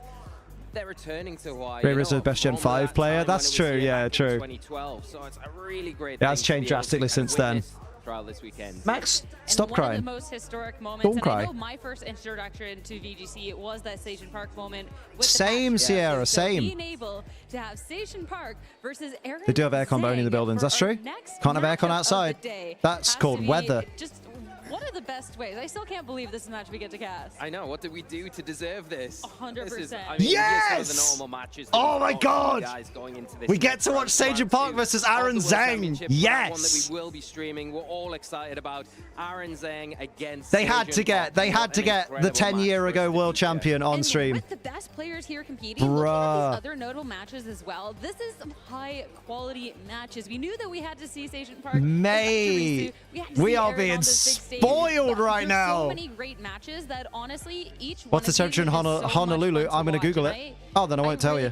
They're returning to Hawaii. Ray Rizzo's best Gen 5 player. That's true. Yeah, true. 2012, so it's a really great. That's changed drastically since then. throughout this weekend. Max, stop one crying. Of the most historic moments. Don't and cry. I know my first introduction to VGC was that Station Park moment. With Same, the Sierra, so same. Being able to have Station Park versus Aaron They do have aircon only in the buildings. That's true. Can't have aircon outside. That's called weather. Just one of the best ways. I still can't believe this is a match we get to cast. I know. What did we do to deserve this? 100%. I mean, yes! the normal matches Oh my God! Guys going into this we get to watch Station Park versus Aaron Zhang. Yes! One that we will be streaming. We're all excited about Aaron Zhang against. They had to get the 10-year ago world champion on stream. With the best players here competing, looking at these other notable matches as well. This is some high quality matches. We knew that we had to see Station Park. Mate, we are being spoiled right now. So many great matches that honestly, each one What's the temperature in Honolulu? I'm going to Google it. Oh, then I won't tell you.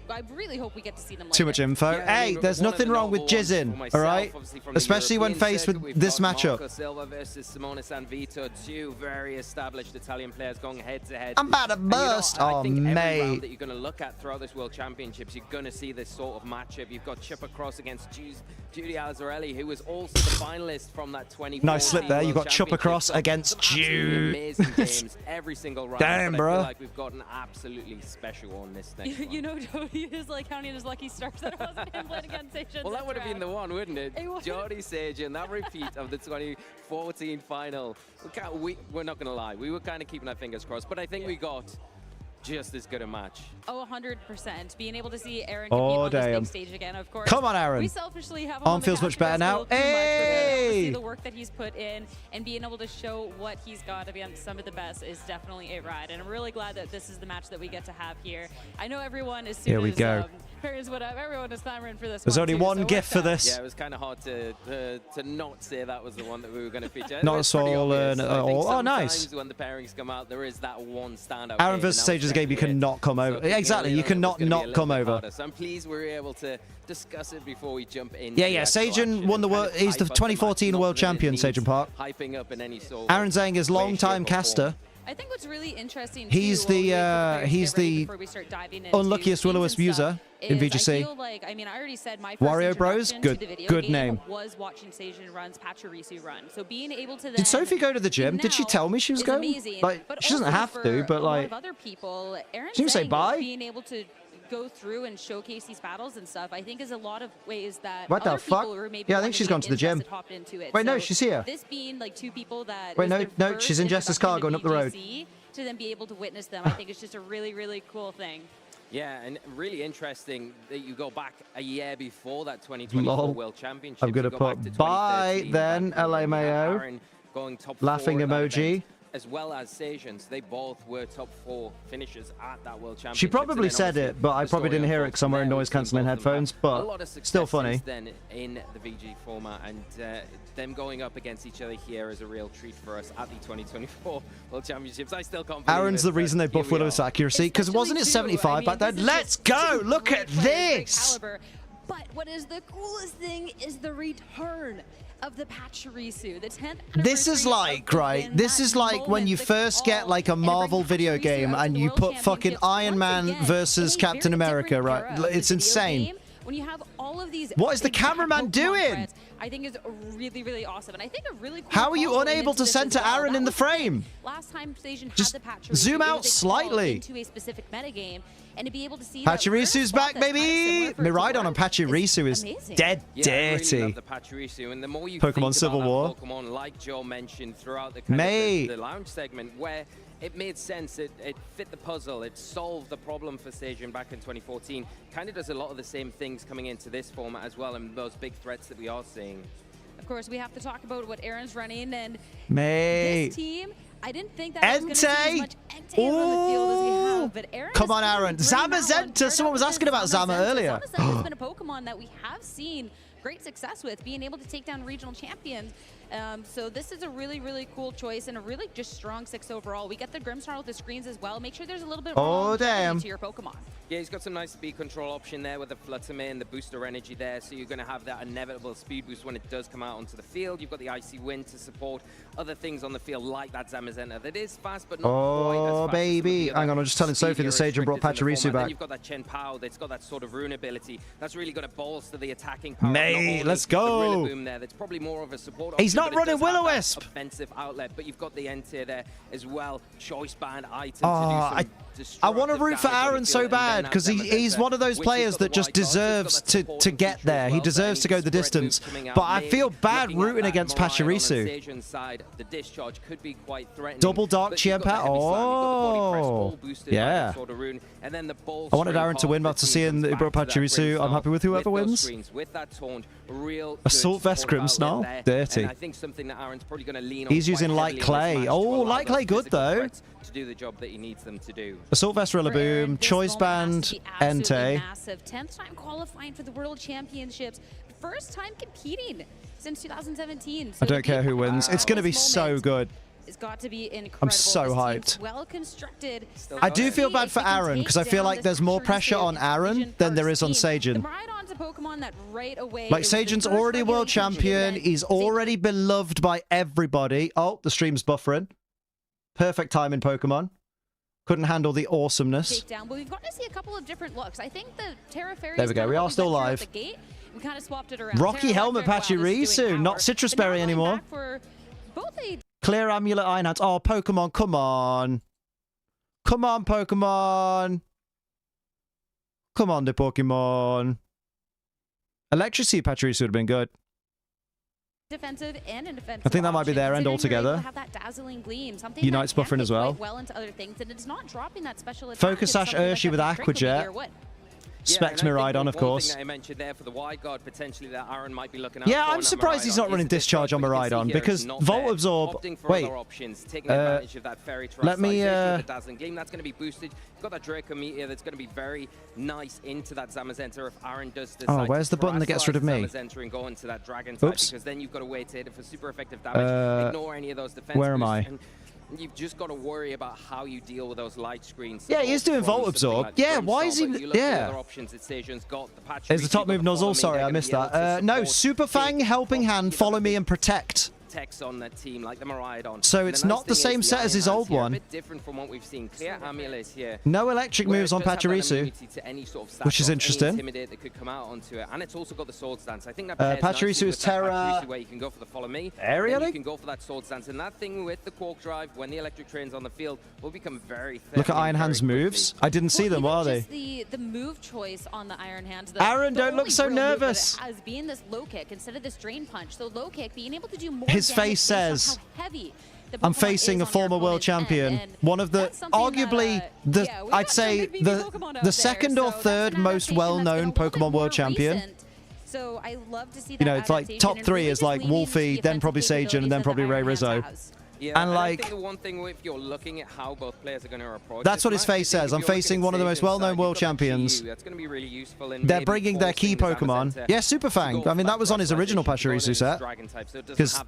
I really hope we get to see them. Too much info. Yeah, hey, there's nothing wrong with jizzing, all right? Especially when faced with this matchup. Marco Silva versus Simone Sanvito, two very established Italian players going head-to-head. I'm about to burst. I think every mate. round that you're going to look at throughout this World Championships, you're going to see this sort of matchup. You've got Chipper Cross against Judy Alzarelli, who was also the finalist from that 2014 Nice slip there. You've got Chipper Cross against Jude. Amazing games every single round. Damn, bro. I feel like we've got an absolutely special one this next one. You know, Jody is like counting his lucky stars that it wasn't him playing against Sage. Well, that would have been the one, wouldn't it? Jody Sage and that repeat of the 2014 final. We're not going to lie. We were kind of keeping our fingers crossed, but I think we got just as good a match. Oh, 100%. Being able to see Aaron compete on this big stage again, of course. Come on, Aaron. We selfishly have him Arm feels much better now. Hey! See the work that he's put in and being able to show what he's got against some of the best is definitely a ride. And I'm really glad that this is the match that we get to have here. I know everyone is Here we go. Everyone is clamoring for this. There's only one so gift for this. Yeah, it was kind of hard to not say that was the one that we were going to feature. Not at all. Oh, nice. When the pairings come out, there is that one standout. Aaron versus Sage is a game you cannot come over. Exactly, you cannot not come over. So I'm pleased we were able to discuss it before we jump in. Yeah. Sajan won the world. He's the 2014 world champion, Sajan Park. Hyping up in any sort. Aaron Zhang is long-time caster. I think what's really interesting. He's the unluckiest Will-O-Wisp user in VGC. I already said my first Wario Bros, good name. Was watching Sage runs Pachirisu run. So being able to Did Sophie go to the gym? Did she tell me she was going? Like, she doesn't have to, but like, other people, Aaron she didn't say bye. Being able to go through and showcase these battles and stuff, I think is a lot of ways that what the other fuck? People who are maybe Yeah, I think she's gone to the gym. Into it. Wait, no, so she's here. This being like two people that wait, no, she's in Jess's car going up the road. To then be able to witness them, I think it's just a really, really cool thing. Yeah, and really interesting that you go back a year before that 2024 World Championship. I'm going to put bye then, LMAO. Laughing emoji. As well as Sajans, they both were top 4 finishers at that World Championship. She probably said it, but I probably didn't hear it because I'm wearing noise-canceling headphones, but still funny. Then in the VG format, and them going up against each other here is a real treat for us at the 2024 World Championships. I still can't believe Aaron's the reason they buffed Will-O-Wisp accuracy, because wasn't it 75 back then? Let's go! Look at this! But what is the coolest thing is the return of the Pachirisu, the 10th. This is like, right, this is like when you first get like a Marvel video game and you put fucking Iron Man versus Captain America, right? It's insane. When you have all of these, what is the cameraman doing? I think is really, really awesome, and I think a really cool. How are you unable to center Aaron in the frame? Last time Station had just the Pachirisu, zoom out slightly into a specific metagame, and to be able to see Pachirisu's back, baby. Miraidon on Pachirisu is dead dirty. Really the Pachirisu, and the more you Pokemon Civil War. Pokemon, like Joe mentioned throughout the kind of the lounge segment, where it made sense, it fit the puzzle, it solved the problem for Sajin back in 2014. Kind of does a lot of the same things coming into this format as well, and those big threats that we are seeing. Of course, we have to talk about what Aaron's running, and this team, I didn't think that was going to see as much Entei on the field as we have, but Aaron come on, Aaron. Zamazenta, someone was asking about Zama earlier. Zamazenta's been a Pokemon that we have seen great success with, being able to take down regional champions. So this is a really, really cool choice and a really just strong 6 overall. We get the Grimmsnarl with the screens as well. Make sure there's a little bit of to your Pokemon. Yeah, he's got some nice speed control option there with the Flutter Mane, the booster energy there, so you're going to have that inevitable speed boost when it does come out onto the field. You've got the Icy Wind to support other things on the field like that Zamazenta that is fast, but not quite as fast baby. Hang on, I'm just telling Sophie that Sajin brought Pachirisu back. Then you've got that Chen Pao that's got that sort of rune ability. That's really going to bolster the attacking power. Mate, let's go. Boom there. That's probably more of a support He's not running Will-O-Wisp. Offensive outlet, but you've got the N-tier there as well. Choice band item Oh, I want to root for Aaron so bad because he's one of those players that just deserves to get there. He deserves to go the distance. But I feel bad rooting against Pachirisu. Double Dark Cheer Pat. Oh, yeah. I wanted Aaron to win, but after seeing that he brought Pachirisu, I'm happy with whoever wins. Assault Vest Grimsnarl. Dirty. He's using Light Clay. Oh, Light Clay good though. To do the job that he needs them to do. Assault Vest Rillaboom, Choice Band, Entei. Massive 10th time qualifying for the World Championships. First time competing since 2017. So I don't care who wins. It's going to be so good. It's got to be incredible. I'm so hyped. Well constructed. I do feel bad for Aaron because I feel like there's more pressure on Aaron than there is on Sajin. Like Sajin's already world champion. He's already beloved by everybody. Oh, the stream's buffering. Perfect time in Pokemon. Couldn't handle the awesomeness. But we've got to see a couple of different looks. I think the Terra Fairy. There we go. We are still live. We kind of swapped it around. Rocky Helmet Pachirisu, not Citrus Berry anymore. Clear Amulet Iron Hands. Oh, Pokemon, come on. Come on, Pokemon. Come on, the Pokemon. Electricity Pachirisu would have been good. Defensive and defensive. I think that might be their end altogether. Have that dazzling gleam, something Unite's buffering as well. Well into other things, and it's not dropping that special attack. Focus Sash Urshi with Aqua Jet. Specs Miraidon, of course. I mentioned there for the wide guard potentially that Aaron might be looking yeah, I'm surprised he's not running Discharge on Miraidon because Volt Absorb. Wait, let me. Dazzling gleam that's going to be boosted. You've got that Draco Meteor that's going to be very nice into that Zamazenta if Aaron does decide. Oh, where's the button that gets rid of me? Zamazenta and go into that Dragon type because then you've got to wait to hit it for super effective damage. Ignore any of those defense. Where am I? You've just got to worry about how you deal with those light screens. Yeah, he is doing Volt Absorb. Yeah, why is he? Yeah. There's the top move Nozzle. Sorry, I missed that. No, Super Fang, Helping Hand, Follow Me and Protect. On that team like the Miraidon. So it's not the same set as his old one. A bit different from what we've seen. Clear Amulet here. No electric moves on Pachirisu, which is interesting. Intimidate that could come out onto it, and it's also got the Sword Stance. I think that Pachirisu is Terra. Where you can go for the Follow Me. Area. You can go for that Sword Stance, and that thing with the Quark Drive when the electric train's on the field will become very. Look at Iron Hand's moves. I didn't see them, are they? The move choice on the Iron Hands. Aaron, don't look so nervous. As being this low kick instead of this drain punch. So low kick being able to do more. His face says. I'm facing a former world champion, one of the, arguably, I'd say the second or third most well-known Pokemon world champion. So I love to see that. You know, it's like top three is like Wolfie, then probably Sajin, and then probably Ray Rizzo. Yeah, and like, I think the one thing if you're looking at how both players are going to approach that's what his face says. I'm facing one of the most well-known world champions. That's going to be really useful in they're bringing their key Pokemon. Yeah, Super Fang. I mean, that was on his original Pachirisu set. Because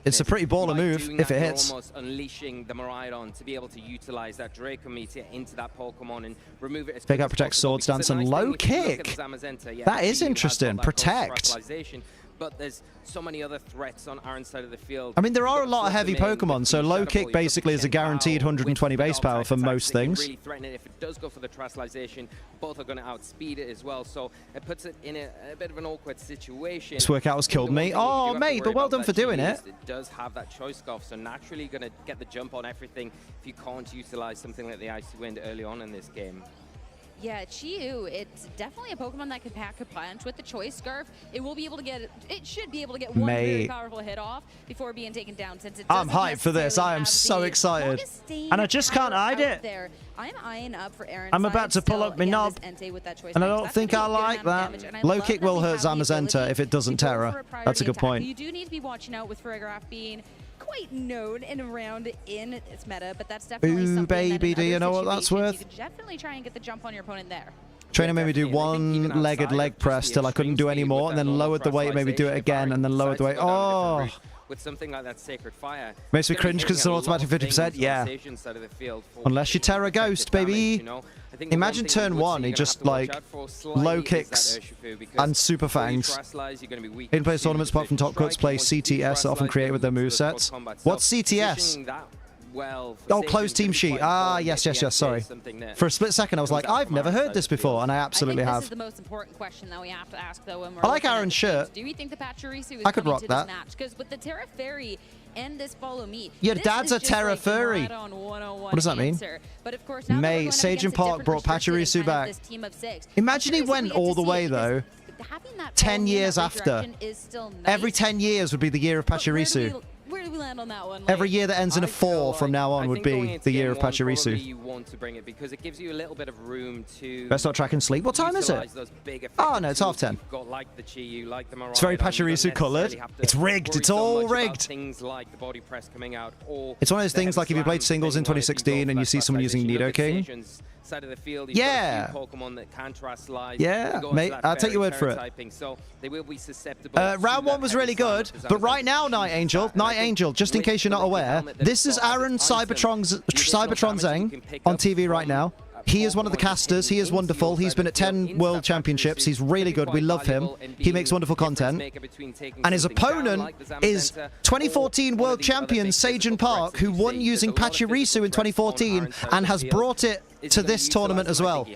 it's a pretty baller move if it hits. Almost unleashing the Miraidon to be able to utilize that Draco Meteor into that Pokemon and remove it. Take out Protect, Sword Stance, and Low Kick. That is interesting. Protect. But there's so many other threats on Aaron's side of the field. I mean, there are a lot of heavy Pokemon, so Low Kick basically is a guaranteed 120 base power for most things. Really threaten it. If it does go for the Terastallization, both are going to outspeed it as well, so it puts it in a bit of an awkward situation. This workout has killed me. Oh, mate, but well done for doing it. It does have that choice scarf, so naturally going to get the jump on everything if you can't utilize something like the Icy Wind early on in this game. Yeah, Chiyu, it's definitely a Pokemon that can pack a punch. With the Choice Scarf, it will be able to get, it should be able to get one very powerful hit off before being taken down. Since it I'm hyped for this. I am so excited. And I just can't hide it. There. I'm eyeing up for Aaron's I'm about to pull up my knob. And I don't think I like that. Low Kick will hurt Zamazenta if it doesn't Terra. That's a good point. You do need to be watching out with Farigiraf being quite known and around in its meta, but that's definitely something baby, that do you know what that's worth? You could definitely try and get the jump on your opponent there. Trainer made me do one-legged leg press till I couldn't do any more, and then lowered the weight, made me do it again, and then lowered the weight. Oh! With something like that Sacred Fire. Makes me cringe because it's an automatic 50%. Yeah. Unless you Terra Ghost, baby. Imagine turn one, he just like low kicks and super fangs. In place tournaments apart from top cuts play CTS that often create with their movesets. What's CTS? well. Oh, closed team sheet. Ah, yes, sorry. For a split second, I was like, I've never heard this before, and I absolutely have. This is the most important question that we have to ask, though. When we're I like Aaron's shirt. Do you think the Pachirisu is I could rock to that. this match? Because with the Terra Fairy and this Follow Me, your dad's a Terra Fairy. What does that mean? But of course, Mate, Sage and Park brought Pachirisu back. Imagine he went all the way, though. 10 years after. Every 10 years would be the year of Pachirisu. Where do we land on that one? Every year that ends in a 4 from now on would be the year of Pachirisu. You want to bring it because it gives you a little bit of room to. Let's not track and sleep. What time is it? Oh no, it's 10:30. It's very Pachirisu coloured. It's rigged. It's all rigged. Things like the body press coming out, or it's one of those things like if you played singles in 2016 and you see someone using Nidoking. Side of the field, yeah. Pokemon that can slide. Yeah, mate, I'll take your word for it. So they will be susceptible. Round 1 was really good, but right now, Night Angel, just in case you're not aware, this is Aaron Cybertron Zeng on TV right now. He is one of the casters. He is wonderful. He's been at 10 World Championships. He's really good. We love him. He makes wonderful content. And his opponent is 2014 World Champion Sage Park, who won using Pachirisu in 2014 and has brought it to this tournament as well.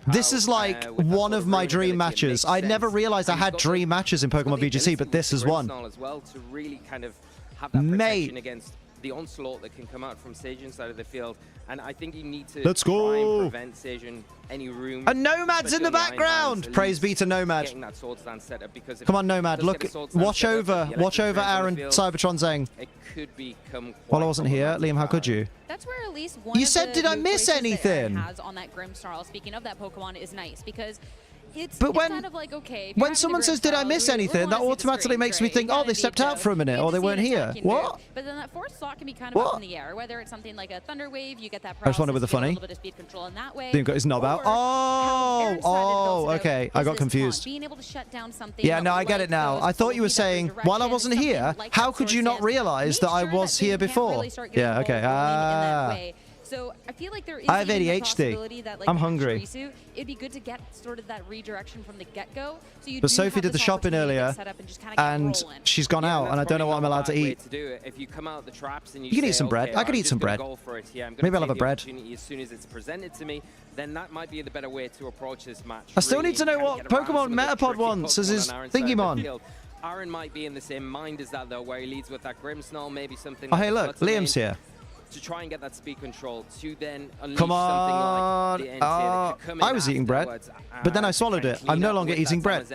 This is like one of my dream matches. I never realized I had dream matches in Pokemon VGC, but this is one. Mate. The onslaught that can come out from Sage inside of the field, and I think you need to try and prevent Sage any room. And Nomad's in the background. Praise be to Nomad. Come on, Nomad. Look, watch over Aaron Cybertron Zeng. It could become. While I wasn't here, Liam, how could you? That's where at least one. You said, did I miss anything? Has on that Grimmsnarl. Speaking of that Pokemon, is nice because. But when, kind of like, okay, when someone says, did I miss anything, that automatically makes me think, oh, they stepped out for a minute, or they weren't here. What? But then that fourth slot can be kind of up in the air, whether it's something like a Thunder Wave, you get that I just wondered with the funny. a little bit of speed control in that way. Liam got his knob out. Oh, okay. I got confused. Being able to shut down something. Yeah, no, I get it now. I thought you were saying, while I wasn't here, how could you not realize that I was here before? Yeah, okay. So I feel like there is I have ADHD. possibility that, like, I'm hungry. It'd be good to get sort of that redirection from the get-go. So you but Sophie did the shopping earlier, and she's gone out, and I don't know what I'm allowed to eat. If you come out the traps and you can eat some bread. I could eat some bread. Maybe I'll have a bread. As soon as it's presented to me, then that might be the better way to approach this match. I still need to know what Pokemon Metapod wants as his Thingimon. Aaron might be in the same mind as that, though, where he leads with that Grimmsnarl, maybe something. Oh, hey, look, Liam's here. To try and get that speed control, to then unleash something like the NT I was eating bread, but then I swallowed it. I'm no longer eating bread.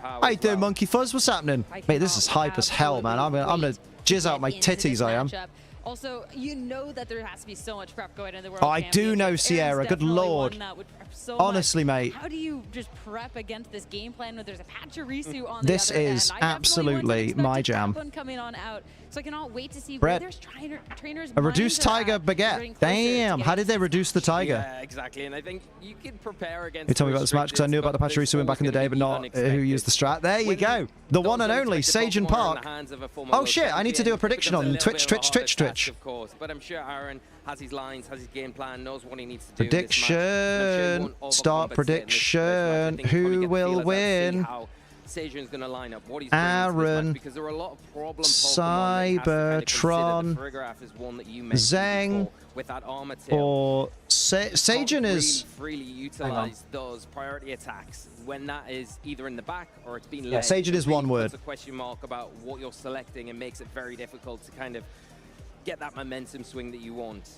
How you doing, Monkey Fuzz? What's happening? Mate, this is hype as hell, man. I'm gonna jizz out my titties, I am. Also, you know that there has to be so much prep going into the World I do know, Sierra. Good lord. Honestly, mate. How do you just prep against this game plan when there's a Pachirisu on this the other is end? Absolutely my jam. Coming on out, so I cannot wait to see bread. Where there's trainers. A reduced tiger baguette. Damn, how did they reduce the tiger? Yeah, exactly. And I think you can prepare against. You told me about this match because I knew about the Pachirisu back in the day, but not who used the strat. There you go. The one and only Sage and Park. Oh shit! I need to do a prediction on Twitch. Of course, but I'm sure Aaron has his lines, has his game plan, knows what he needs to do. Prediction. Start prediction. Who will win? Sajan's going to line up. What he's Aaron, because there are a lot of problem Cybertron, Zeng, with that armor tail. or Sajan is freely utilize those priority attacks when that is either in the back or it's been led. Yeah, Sajan is one word. It's a question mark about what you're selecting and makes it very difficult to kind of get that momentum swing that you want.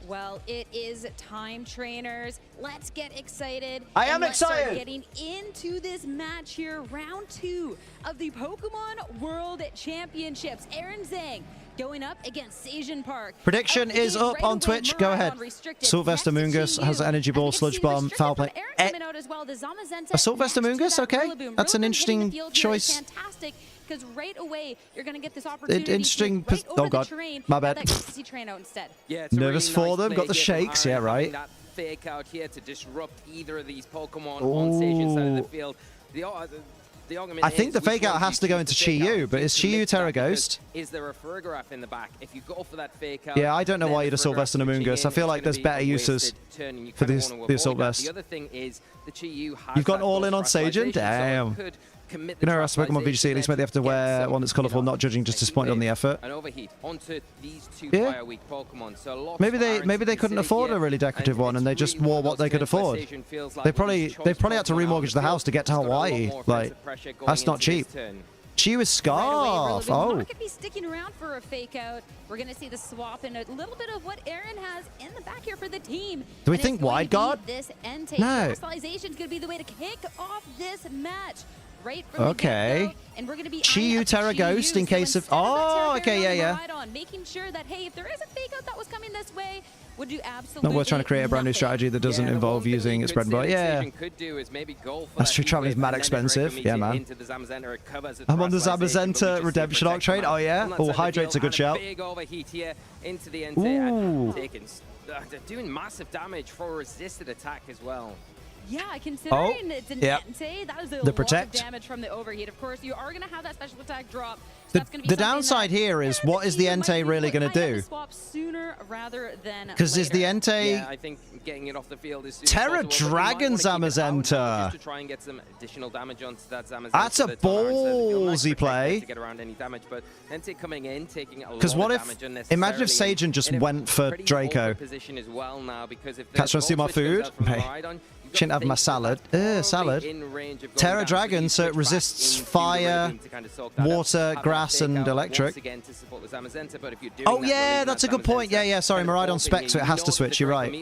Well, it is time, trainers. Let's get excited. I am excited. Start getting into this match here, round 2 of the Pokemon World Championships. Aaron Zeng going up against Sage Park. Prediction is up on Twitch. Go ahead. Sylvester Mungus has an energy ball, sludge bomb, foul play. Sylvester Mungus, okay. That's an interesting choice. Fantastic. Because right away you're going to get this opportunity. Interesting. Oh god, my bad. Yeah, nervous for them. Got the shakes. Yeah, right. That fake out here to disrupt either of these Pokemon on Sage's side of the field. I think the fake out has to go into Chi-Yu, but is Chi-Yu Terra Ghost? Is there a Ferrograph in the back? If you go for that fake out, yeah, I don't know why you'd assault vest and a Moongus. I feel like there's better uses for the assault vest. The other thing is the Chi-Yu has You've gone all in on Sajan? Damn. commit You know, us Pokemon VGC, at least make the effort to wear one that's colourful, not judging, just disappointed on the effort. An overheat onto these two Yeah. fire weak Pokemon. So lots Maybe of they irons to couldn't consider afford here, a really decorative one, and they just wore what they could afford. Station feels like They one of these probably choice had to Pokemon out remortgage the on house to get to field. He's got a lot Hawaii. more Like, offensive pressure going that's not into cheap. this turn. Chi with Scarf. We're Oh. not going to be sticking around for a fake out. We're going to see the swap and a little bit of what Aaron has in the back here for the team. Do we And think it's going wide to be guard? This Entei. No. Crystallization is going to be the way to kick off this match. Right from Okay. the get-go. And we're going to be Chi-Yu Terra Ghost in case of... Oh, okay, yeah. Making sure that, hey, if there is a fake out that was coming this way, would you absolutely No, we're trying to create a brand new strategy that doesn't involve using a spread and buy. Yeah. That's true, traveling is mad expensive. Yeah, man. I'm on the Zamazenta redemption arc trade. Oh, yeah? Oh, Hydrate's a good shout. Big overheat here into the Entei. They're doing massive damage for a resisted attack as well. Yeah, considering it's an Entei, that is a lot protect. of damage from the overheat. Of course, you are going to have that special attack drop. The downside here is, what is the Entei really going to do? Because is the Entei... Yeah, I think getting it off the field is Terra Dragon Zamazenta. Just to try and get some additional damage onto that Zamazenta. That's a ballsy play. To get around any damage, but Entei coming in, taking a lot Because what of if... damage unnecessarily. Imagine if Sagen just went for Draco. Position as well now, because if Catch, trying to steal my food? Shouldn't have my salad. Salad. Terra Dragon, so it resists fire, water, grass, and electric. Oh, yeah, that's a good point. Yeah, yeah, sorry, Miraidon spec, so it has to switch. You're right.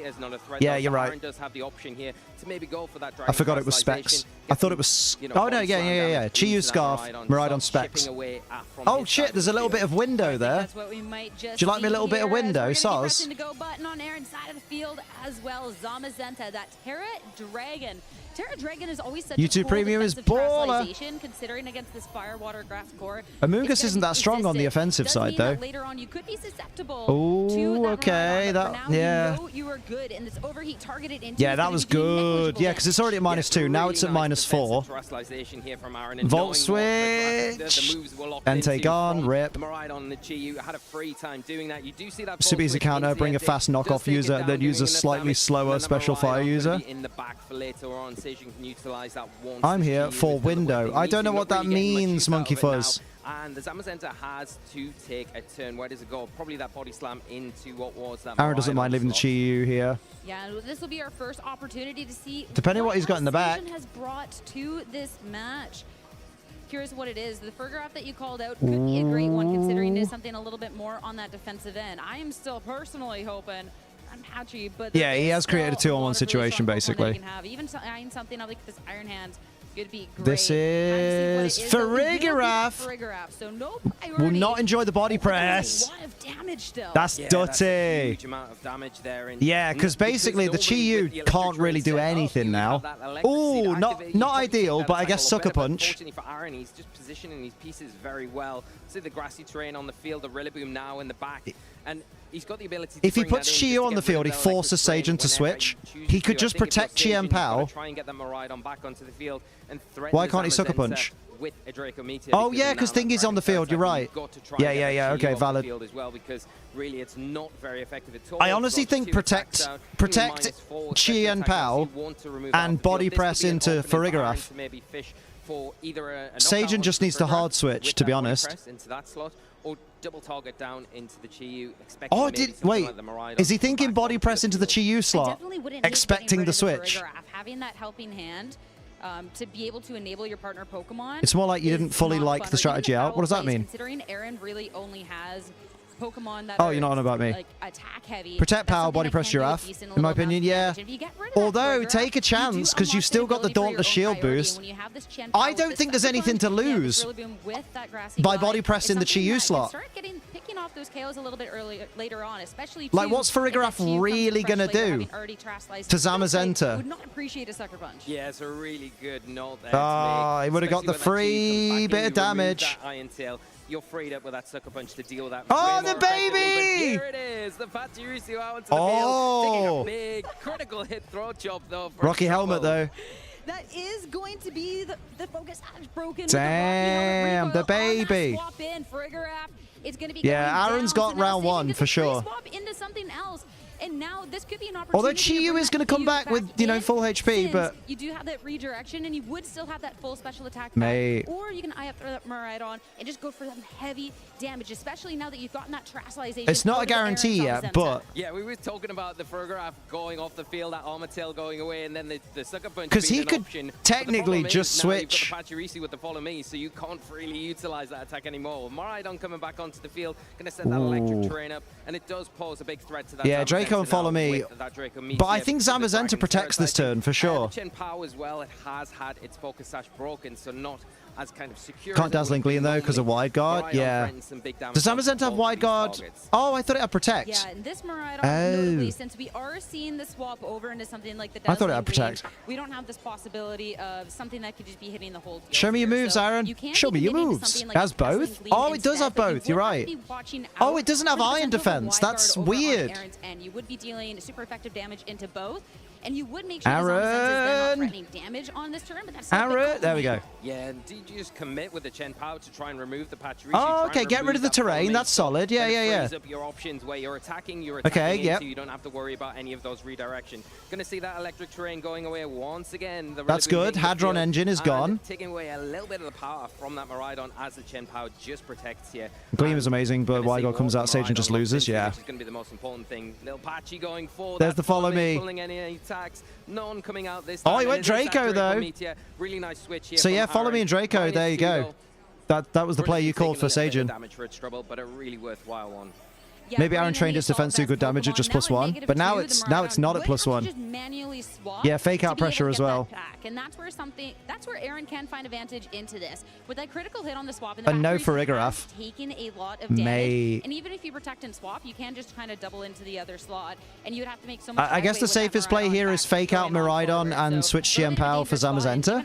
Yeah, you're right. I forgot it was specs. I thought it was... Oh, no, yeah. Chi-Yu Scarf, Miraidon specs. Oh, shit, there's a little bit of window there. Do you like me a little bit of window, Soz? That Terra Dragon. Terra Dragon is always such YouTube a cool Premium is baller. Considering against this fire, water, grass core. Amoonguss isn't that strong on the offensive side, though. Later on, you could be susceptible oh, okay. Yeah. You were good, and this overheat targeted into yeah, that was good. Yeah, because it's already at -2. Now it's at -4. Volt switch. Entei gone. Rip. Super easy counter. Bring a fast knockoff user, then use a slightly slower special fire user. I'm here for window. I don't know what that means, Monkey Fuzz. And the Zamazenta has to take a turn. Where does it go? Probably that body slam into what was that. Aaron doesn't mind leaving the Chi-Yu here. Yeah, this will be our first opportunity to see. Depending on what he's got in the back. Has brought to this match. Curious what it is. The Fergraph that you called out could be a great one, considering it is something a little bit more on that defensive end. I am still personally hoping. I'm patchy, but yeah, he has created a 2-on-1 situation basically. Even something like this Iron Hands. Be great. This is Farigiraf. So no will not enjoy the body press. A lot of damage still. That's dirty. Huge amount of damage there. Yeah, because basically the Chi-Yu can't really do anything now. Oh, not ideal, but I guess Sucker Punch. Unfortunately for Aaron, he's just positioning these pieces very well. See the grassy terrain on the field, the Rillaboom now in the back, and he's got the ability to if he puts Chi-Yu on the field, he forces Sagen to switch. He could just protect Chien Pao. Try and get that Miraidon back onto the field and why can't he Sucker Punch? With a Draco Meteor, oh yeah, because Thingy's on the field. You're right. Yeah. Okay, valid. As well, because really it's not very effective at all. I honestly think protect Chien Pao and body press into Farigiraf. Sagen just needs to hard switch, to be honest. Into that slot, or double target down into the Chi-Yu. Oh, wait. Is he thinking body press into the Chi-Yu slot, expecting the switch? Having that helping hand. To be able to enable your partner Pokemon. It's more like you didn't fully like the strategy out. What does that mean? Considering Aaron really only has Pokemon that oh, you're not on about me. Like attack heavy. Protect power, body press Giraffe. In my opinion, yeah. Although, take a chance, because you've still got the Dauntless Shield boost. I don't think there's anything to lose by body pressing the Chi-Yu slot. Picking off those KOs a little bit later on, especially like what's Farigiraf really gonna do to Zamazenta? Would not appreciate a Sucker Punch. Yeah, it's a really good note there. Oh, he would have got the free bit of damage. You're freed up with that Sucker Punch to deal with that. Oh, the baby! Here it is, the Pachirisu out into the field, taking a big critical hit throw chop though. Rocky helmet though. That is going to be the focus has broken. Damn, the baby. Swap in Farigiraf. It's going to be yeah, Aaron's got round 1 for sure. Swap into something else. And now this could be an opportunity. Although Chi-Yu is going to come back with, you know, full HP, but you do have that redirection, and you would still have that full special attack. Mate. Or you can eye up that Miraidon and just go for some heavy damage, especially now that you've gotten that Terastallization. It's not a guarantee yet, but yeah, we were talking about the Fergraf going off the field, that Armor Tail going away, and then the Sucker Punch. Because he could option. technically just switch. Now you've got the Pachirisu with the Follow Me, so you can't really utilize that attack anymore. Miraidon coming back onto the field, going to set that electric terrain up, and it does pose a big threat to that. Yeah, Draco and Follow Me. But I think Zamazenta protects this turn for sure. Chen Pao as well, it has had its Focus Sash broken, so not as kind of secure. Can't Dazzling Gleam though because of Wide Guard. Yeah. Does Zamazenta have Wide Guard? Oh, I thought it had Protect. Yeah, and this Miraidon, notably, since we are seeing the swap over into something like the Dazzling I thought it had Protect. Gleam, we don't have this possibility of something that could just be hitting the whole field. Show me your moves, Aaron. Show me your moves. It has both? Oh, it does have both. You're right. Oh, it doesn't have Iron Defense. That's weird. And you would be dealing super effective damage into both. And you would make sure Aaron. not threatening damage on this turn, but that's Aaron. There we go. Yeah, and did you just commit with the Chen Pao to try and remove the Pachirisu? Oh, okay. Get rid of the terrain. That's solid. Yeah, yeah, yeah. Frees up your options where you're attacking okay, yep. So you don't have to worry about any of those redirection. Going to see that electric terrain going away once again. That's good. Hadron Engine is gone. Taking away a little bit of the power from that Miraidon as the Chen Pao just protects here. Gleam is amazing, but Wide Guard comes out stage and just loses. Yeah. Which is going to be the most important thing. Little Patchy going forward. There's the Follow Me. Pulling any attacks. None coming out this time. Oh, he went Draco though. Really nice switch here. So yeah, Follow Me and Draco. There you go. That was the play you called for Sajin. Damage for its trouble, but a really worthwhile one. Yeah, maybe Aaron trained his defense to good damage at just +1, but now it's not at +1. Yeah, fake out pressure as well. And that's where Aaron can find advantage into this. With that critical hit on the swap, and no Farigiraf. Taking a lot of damage. And even if you protect and swap, you can just kind of double into the other slot, and you would have to make so much. I guess the safest play here is fake out Miraidon and switch Chen Pao for Zamazenta.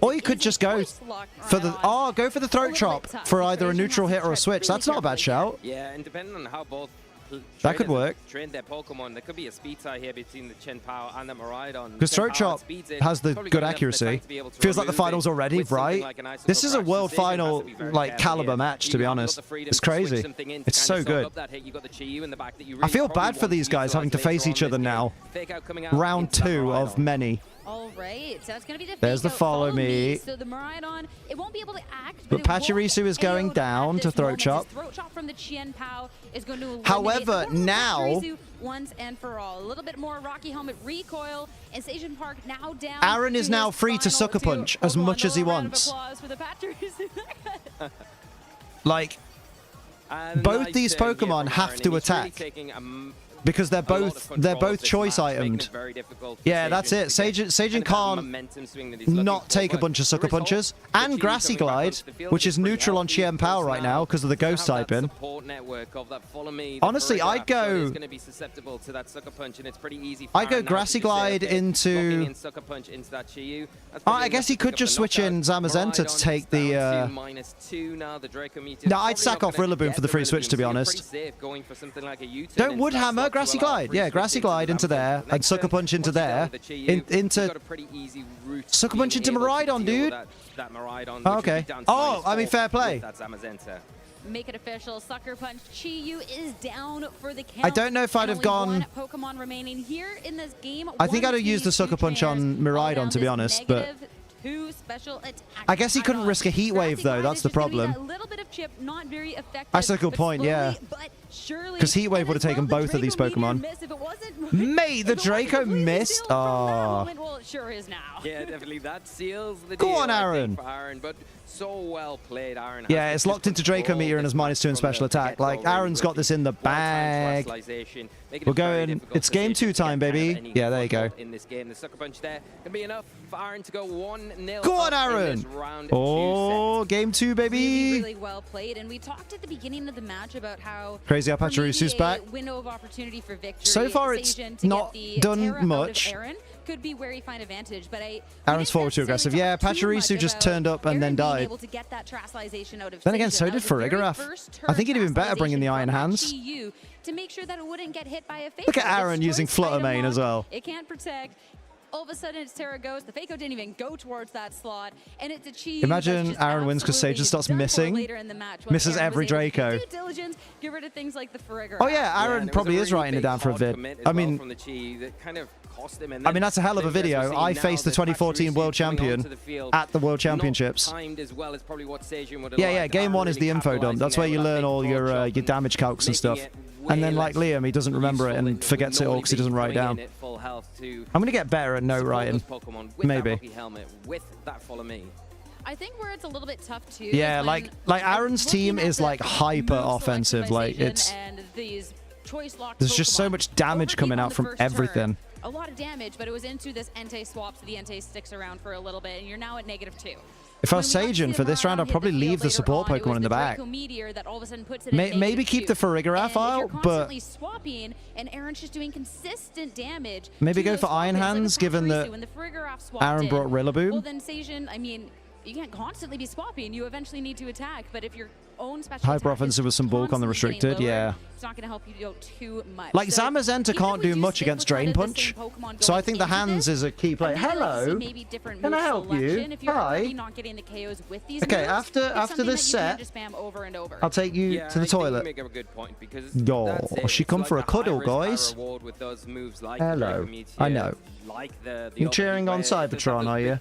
Or you could just go for the throat chop for either a neutral hit or a switch. That's not a bad shout. Yeah, and depending on how both that could work. Train their Pokemon, there could be a speed tie here between the Chen Pao and the Miraidon. Because Throat Chop has the good accuracy. Feels like the finals already, right? This is a world final like caliber match, to be honest. It's crazy. It's so good. I feel bad for these guys having to face each other now. Round 2 of many. All right, so it's going to be There's the Follow Me. So the Miraidon, it won't be able to act, but Pachirisu is going down to Throat Chop. Throat Chop from the Chen Pao is going to however, now once and for all. A little bit more Rocky Helmet recoil, and Sajin Park now down. Aaron is now free to Sucker Punch as much as he wants. Like, both these Pokemon have to attack. Because they're both choice itemed. Yeah, that's it. Sajin can't not take a bunch of Sucker Punches. And Grassy Glide, which is neutral on Chen Pao right now because of the Ghost type in. Honestly, I'd go Grassy Glide into... I guess he could just switch in Zamazenta to take the... No, I'd sack off Rillaboom for the free switch, to be honest. Don't Woodhammer, Grassy Glide. Yeah, Grassy Glide into there, and Sucker Punch into there. Into... Sucker Punch into Miraidon, dude. Oh, okay. Oh, I mean, fair play. Make it official. Sucker Punch. Chi-Yu is down for the count. I don't know if I'd have gone... Pokemon remaining here in this game. I think I'd have used the Sucker Punch on Miraidon, to be honest, but... I guess he couldn't risk a Heat Wave, though. That's the problem. That's a good point, yeah. Because Heat Wave would have taken both of these Pokemon. Mate, the Draco missed? Oh. Yeah, definitely. That seals the deal. Go on, Aaron. But so well played, Aaron. Yeah, it's locked into Draco Meteor and his -2 in special attack. Like, Aaron's got this in the bag. We're going. It's game 2 time, baby. Yeah, there you go. In this game, the Sucker Punch there can be enough for Aaron to go 1-0. Go on, Aaron. Oh, game 2, baby. Really well played, and we talked at the beginning of the match about how crazy how Pachirisu's back. Window of opportunity for victory. So far, it's not done much. Could be where you find advantage, but Aaron's forward too aggressive. Yeah, Pachirisu just turned up and then died. Then again, so did Farigiraf. I think he'd have been better bringing the Iron Hands. To make sure that it wouldn't get hit by a Look at Aaron using Flutter Mane as well. It can't protect. All of a sudden, it's Terra Ghost. The Faco didn't even go towards that slot, and it's a Chi. Imagine Aaron wins because Sage just starts missing. Misses every Draco. Due diligence, get rid of things like the Farigger. Oh yeah, Aaron probably is writing it down for a vid. I mean, that's a hell of a video. I faced the 2014 World Champion at the World Championships. Yeah, game 1 is the info dump. That's where you learn all your damage calcs and stuff. And then, like Liam, he doesn't remember it and forgets it all because he doesn't write it down. I'm going to get better at note writing. Maybe. I think where it's a little bit tough too. Yeah, like Aaron's team is like hyper offensive. Like there's just so much damage coming out from everything. A lot of damage, but it was into this Entei swap, so the Entei sticks around for a little bit, and you're now at -2. If I was Sagen for this round, I'd probably leave the support Pokemon in the back. Maybe keep the Farigiraf out, but swapping, and Aaron's just doing consistent damage. Maybe go for Iron Hands, given that Aaron brought Rillaboom. Well, then Sagen, I mean, you can't constantly be swapping. You eventually need to attack, but if your own special hyper offensive with some bulk on the restricted, yeah. It's not going to help you go too much. Like Zamazenta can't do much against Drain Punch, so I think the hands is a key play. Hello, can I help you? Hi. Okay, after this set, I'll take you to the toilet. Oh, she come for a cuddle, guys. Hello, I know. You're cheering on Cybertron, are you?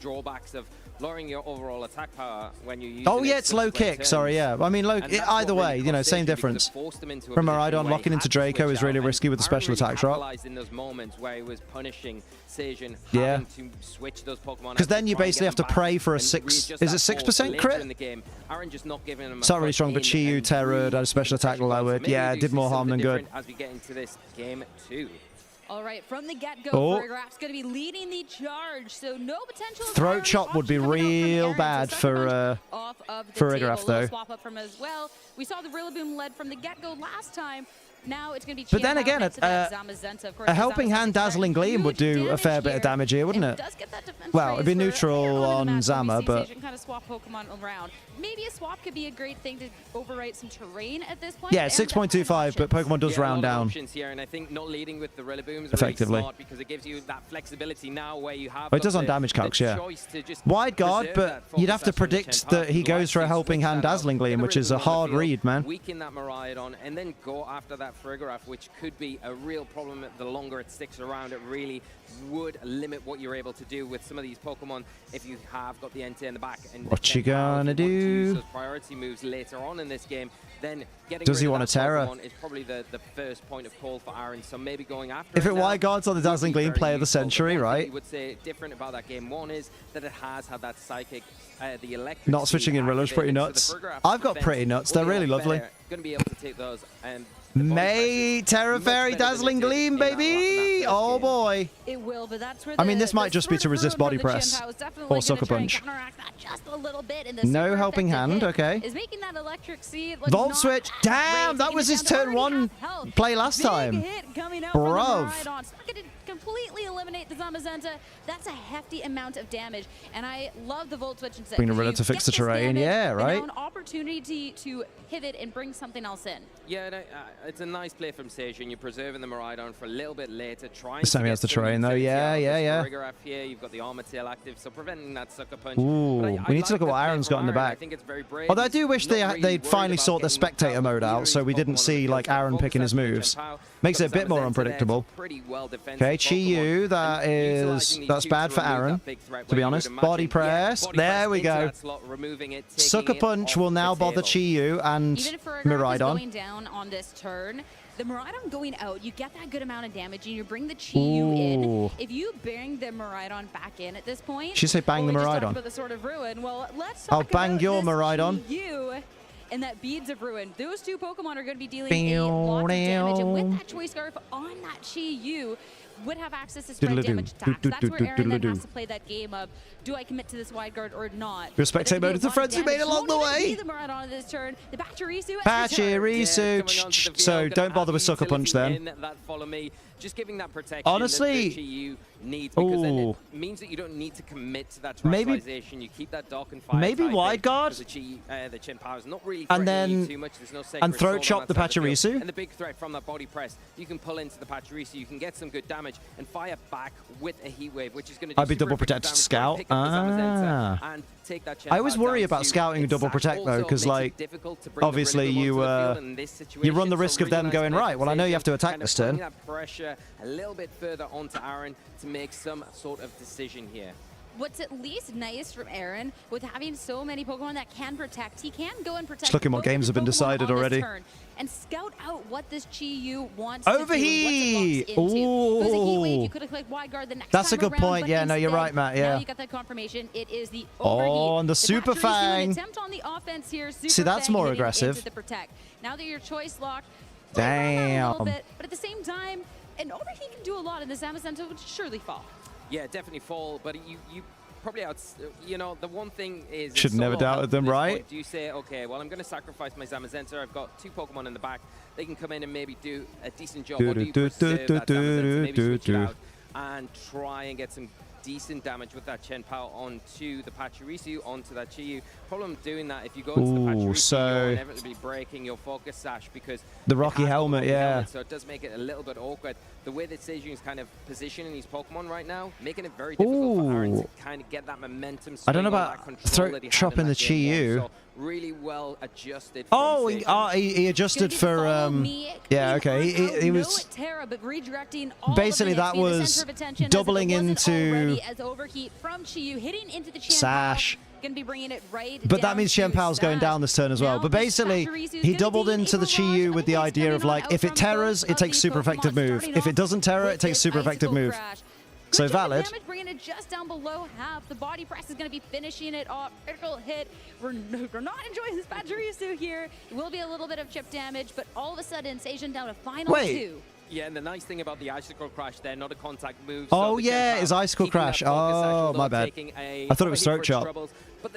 Lowering your overall attack power when you use yeah, it's low kick. Sorry, yeah. I mean, either way, you know, same difference. From Miraidon, locking into Draco is really risky with the special attack drop. In those moments where he was punishing Sagen, yeah. To switch those Pokemon, because then you basically have to pray for a 6. Is it 6% crit? It's not really strong, but Chi-Yu terrored, had a special attack lowered. Yeah, did more harm than good. As we get into this game 2. All right, from the get-go, Farigiraf's going to be leading the charge, so no potential. Throat chop would be real bad for Farigiraf, though. Swap up from as well. We saw the Rillaboom led from the get-go last time. Now it's going to be. But then again, a helping hand dazzling gleam would do a fair bit of damage here, wouldn't it? Well, it'd be neutral on Zama, but kind of swap Pokemon around. Maybe a swap could be a great thing to overwrite some terrain at this point. Yeah, 6.25, but Pokemon does round down. Here, and I think not leading with the Rillaboom effectively, really smart because it gives you that flexibility now where you have. It does on damage calcs, yeah. Wide guard, but you'd have to predict that he goes for a helping hand dazzling gleam, which is a hard read, man. Weaken that Miraidon and then go after that Farigiraf, which could be a real problem. The longer it sticks around, it really would limit what you're able to do with some of these Pokemon if you have got the Entei in the back. And what you gonna do? Those priority moves later on in this game, then getting does he want a Terra? Is probably the first point of call for Aaron. So maybe going after. If it wide guards on the Dazzling Gleam, player of the century, right? I would say different about that game 1 is that it has had that psychic, the electric. Not switching in Rilla's pretty nuts. So I've got pretty nuts. They're really lovely. Going to be able to take those. May Terra Fairy Dazzling Gleam, baby! Oh boy! It will, but that's where I mean, this might just be to resist body press or Sucker Punch. No helping hand, okay. Is making that electric seed Volt Switch, damn! That was his turn 1 play last time. Bruv. Completely eliminate the Zamazenta. That's a hefty amount of damage, and I love the Volt Switch. Bring a Rilla to fix the terrain, yeah, right. An opportunity to pivot and bring something else in. Yeah, it's a nice play from Sagen. You're preserving the Miraidon for a little bit later. This time he has the terrain, though. Yeah. Here, you've got the Armor Tail active, so preventing that Sucker Punch. Ooh, we need to look at what Aaron's got in the back. I think it's very brave. Although I do wish they'd finally sort the spectator mode out, so we didn't see like Aaron picking his moves. Makes it a bit more unpredictable. Okay, Chi-Yu, that's bad for Aaron, to be honest. Body press, there we go. Sucker Punch will now bother Chi-Yu and Miraidon. Going down on this turn, the Miraidon going out, you get that good amount of damage, and you bring the Chi-Yu in. If you bring the Miraidon back in at this point, she say bang the Miraidon. About the Sword of Ruin. Well, let's I'll bang your Miraidon. Chi-Yu and that Beads of Ruin. Those two Pokemon are going to be dealing a lot of damage, and with that Choice Scarf on that Chi-Yu, would have access to spread damage attacks. That's where Aaron then has to play that game of, do I commit to this wide guard or not? Respect mode to the friends who made along the way. So don't bother with Sucker Punch then. just giving that protection honestly, that Chi-Yu needs, because then it means that you don't need to commit to that terrestrialization. You keep that dark and fire. Maybe wide guard. The Chen Pao is not really and then too much. There's no sacred throat chop the Pachirisu. And the big threat from that body press, you can pull into the Pachirisu. You can get some good damage and fire back with a heat wave, which is going to do I'd be double protected scout. And take that Chen I always Pao worry down about to scouting its double sash. protect though, Also because makes it like difficult to bring the obviously Rillaboom you onto the field in this you run the situation. risk So of them really going nice right. Well, I know you have to attack kind of this turn. putting that pressure a little bit further onto Aaron to make some sort of decision here. What's at least nice from Aaron, with having so many Pokemon that can protect, he can go and protect. Just looking what games have been decided already. And scout out what this Chi-Yu wants Overheat! to do, what to box into. Ooh. A heat wave, you could have clicked wide guard the next That's a time good around, point. but Yeah, no, you're instead, right, Matt. Yeah. Now you got that confirmation. It is the overheat. Oh, and the Super Pachirisu, Fang. an attempt on the offense here. Super See, that's Fang more hitting aggressive. into the protect. Now that your choice locked, damn. a little bit, but at the same time, an overheat can do a lot, and the Zamazenta would surely fall. Yeah, definitely fall, but you probably you know, the one thing is should never doubted them, right? Do you say, okay, well, I'm going to sacrifice my Zamazenta. I've got 2 Pokemon in the back. They can come in and maybe do a decent job. Or do you preserve that Zamazenta, maybe switch it out and try and get some decent damage with that Chen Pao onto the Pachirisu, onto that Chi-Yu. Problem doing that, if you go into the Pachirisu, you're inevitably breaking your focus sash because the Rocky helmet, yeah. So it does make it a little bit awkward. The way that Sejun is kind of positioning these Pokemon right now, making it very difficult for Aaron to kind of get that momentum. I don't know about throat chopping the Chi-Yu. So really well adjusted. Oh, he adjusted for yeah, okay. He was basically that was doubling into sash. Gonna be bringing it right but that means Chen Pao's going down this turn as well. But basically, he doubled into the Chi-Yu with the idea of like, if it terrors, it takes super effective move. If it doesn't terror, it takes super effective move. So valid. Damage, bringing it just down below half. The body press is going to be finishing it off. Critical hit. We're not enjoying this Pachirisu here. It will be a little bit of chip damage, but all of a sudden, Sejun down to final 2. Yeah, and the nice thing about the Icicle Crash there, not a contact move. Oh, yeah, his Icicle Crash. Oh, my bad. I thought it was Throat Chop. But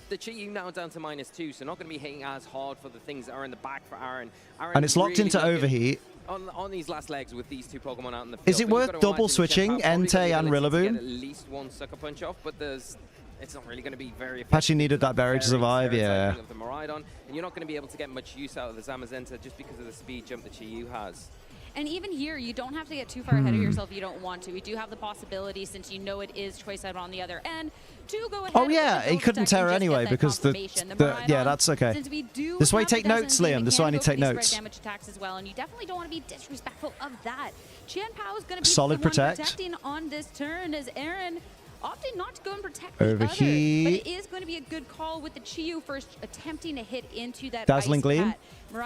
the Chi-Yu now down to -2, so not going to be hitting as hard for the things that are in the back for Aaron. And it's locked into Overheat. On these last legs with these 2 Pokemon out in the field. Is it worth double switching Entei and Rillaboom? At least 1 Sucker Punch off, but it's not really going to be very effective. Patchy needed that berry to survive, yeah. Of the Miraidon, and you're not going to be able to get much use out of the Zamazenta just because of the speed jump that Chi-Yu has. And even here, you don't have to get too far ahead of yourself if you don't want to. We do have the possibility, since you know it is choice out on the other end, to go ahead. Oh yeah, he couldn't terror anyway because the yeah, that's okay. Since we do this way, take notes, Liam. This way, I need to take notes. Damage attacks as well, and you definitely don't want to be disrespectful of that. Chen Pao is going to be solid protect. Protecting on this turn as Aaron opting not to go and protect Over the other, here. but it is going to be a good call with the Chi-Yu first attempting to hit into that Dazzling Gleam.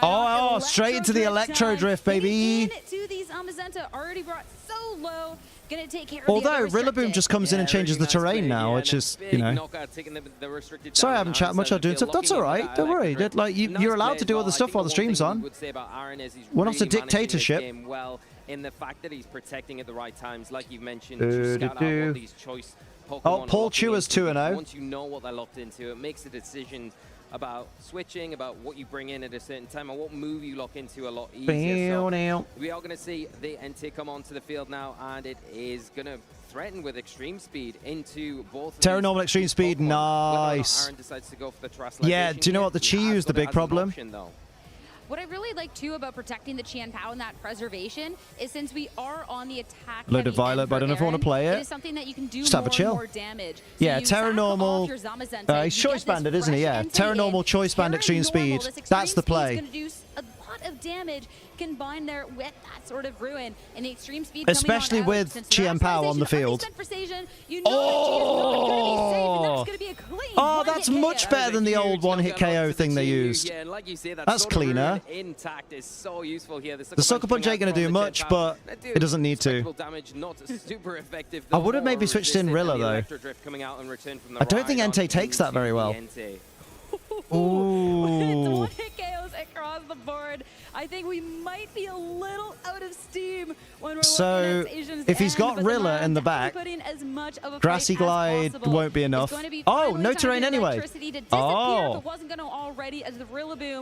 Oh, straight into the Electro Drift, baby. Into these Zamazenta already brought so low. Gonna take care although Rillaboom just comes in and changes the terrain now, which is, you know. Sorry, I haven't chatted much. I'm doing stuff. That's all right. Don't worry. Like you're allowed to do other stuff while the stream's on. We're not a dictatorship. Well, in the fact that he's protecting at the right times, like you've mentioned, to scout out what these choice Pokemon. Oh, Paul Chewer's 2-0. Once you know what they're locked into, it makes the decision about switching, about what you bring in at a certain time, and what move you lock into a lot easier. So we are going to see the Entei come onto the field now, and it is going to threaten with extreme speed into both. Terra Normal extreme speed, nice. Aaron decides to go for the yeah, do you know what? The Chi-Yu is the big problem. What I really like, too, about protecting the Chen Pao and that preservation is since we are on the attack. Load of Violet, but I don't know if I want to play it. It is something that you can do just have a chill. more damage. So yeah, Terra Normal. He's Choice Banded, isn't he? Yeah, Terra Normal, Choice Band, Extreme Speed. That's the play. Going to do a lot of damage combined there with that sort of ruin and the extreme speed. Especially with Chen Pao on the field. Oh, that's much better than the old one-hit KO thing they used. Yeah, and like you say, that's cleaner. Intact is so useful here. The Sucker Punch ain't going to do much, but it doesn't need to. Damage, not super effective, I would have maybe switched in Rilla, though. I don't think Entei takes that very well. Ooh. across the board. I think we might be a little out of steam when we're so looking at Asian's if he's got end, Rilla in the back, Grassy Glide won't be enough. Oh, no terrain anyway. Oh.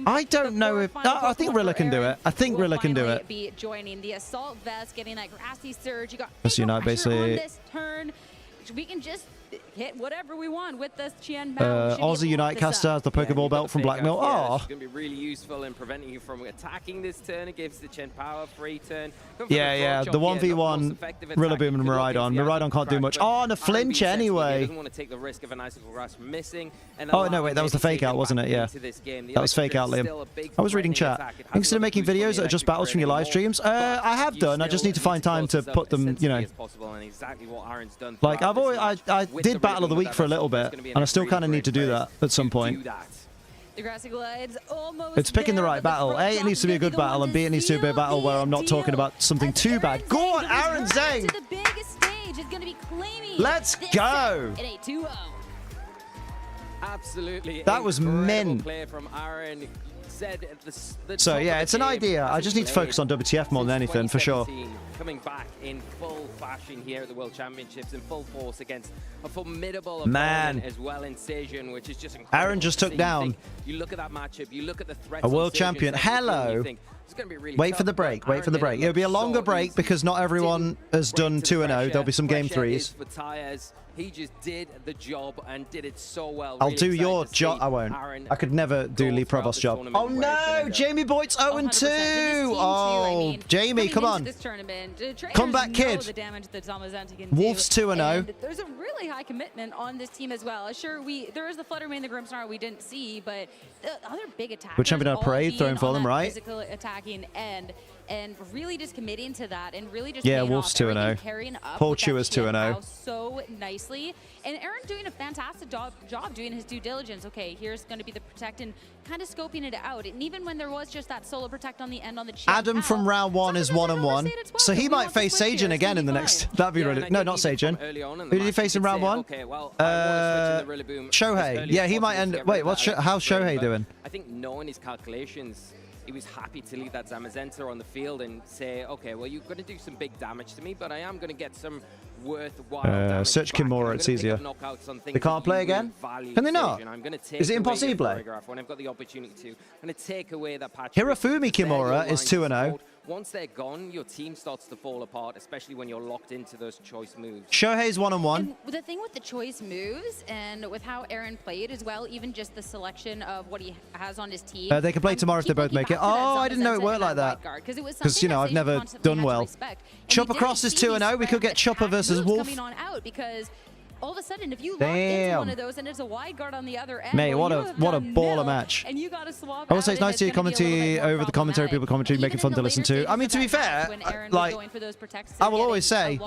I don't know if... I think Rilla can do it. I think Rilla can do it. Be joining the Assault Vest, getting that Grassy Surge. You got Unite, basically. on this turn. We can just hit whatever we want with this Qian Bao. Aussie Unite caster has the Pokeball belt from Blackmail. Oh. It's going to be really useful in preventing you from attacking this turn. It gives the Chen Power free turn. Yeah. The 1v1 Rillaboom and Miraidon. Miraidon can't do much. Oh, and a flinch anyway. He doesn't want to take the risk of an Icicle Grass missing. Oh, no, wait. That was the fake out, wasn't it? Yeah. That was fake out, Liam. I was reading chat. Instead of making videos that are just battles from your live streams, I have done. I just need to find time to put them, you know. Like, I've always... I did Battle of the Week for a little bit, and I still kind of need to do that at some point. The Grassy Glide's almost it's picking the right battle. A, it needs to be a good battle, and B, it needs to be a battle where I'm not talking about something too bad. Go on, Aaron Zhang! Let's go! Absolutely. That was mint. Play from Aaron. So yeah, it's an idea. I just need to focus on WTF more than anything, for sure. Coming back in full fashion here at the World Championships in full force against a formidable opponent as well in Sejun, which is just incredible. Aaron just took down you look at that matchup, you look at the threats a world champion. Hello. Wait for the break. Wait for the break. It'll be a longer break because not everyone has done 2-0. There'll be some game 3s. He just did the job and did it so well. I'll do your job. I won't. I could never do Lee Provost's job. Oh no! Jamie Boyd's 0-2! Oh, Jamie, come on. Come back, kid. Wolf's 2-0. There's a really high commitment on this team as well. Sure, there is the Fluttermane and the Grimmsnarl we didn't see, but the other big attackers. We're champion on a parade, throwing for them, right? Physical attacking end. And really just committing to that and really just Wolf's 2-0. Paul Chewer's 2-0. So nicely. And Aaron doing a fantastic job doing his due diligence. Okay, here's going to be the protect and kind of scoping it out. And even when there was just that solo protect on the end on the Qian Adam from round 1 is 1-1. So he might face Sejun again in the next. That'd be really. No, not Sejun. Who did he face in round 1? Shohei. Yeah, he might end. Wait, how's Shohei doing? I think knowing his calculations, he was happy to leave that Zamazenta on the field and say, okay, well, you're going to do some big damage to me, but I am going to get some worthwhile damage. Search Kimura, it's easier. They can't play again? Can they not? Is it impossible? When I've got the opportunity to, I'm going to take away that patch. Hirofumi Kimura is 2-0. Once they're gone, your team starts to fall apart, especially when you're locked into those choice moves. Shohei's 1-1. And the thing with the choice moves and with how Aaron played as well, even just the selection of what he has on his team. They can play tomorrow if they both make it. Oh, I didn't know it worked like that. Because, you know, I've never done well. Chopper Cross is 2-0. We could get Chopper versus Wolf. Coming on out because all of a sudden, if you lock into one of those and it's a wide guard on the other end, mate, what a baller match. And you got to swap I would say it's nice to hear commentary over the commentary, people commentary, making fun to listen to. I mean, to be fair, like, I will always say,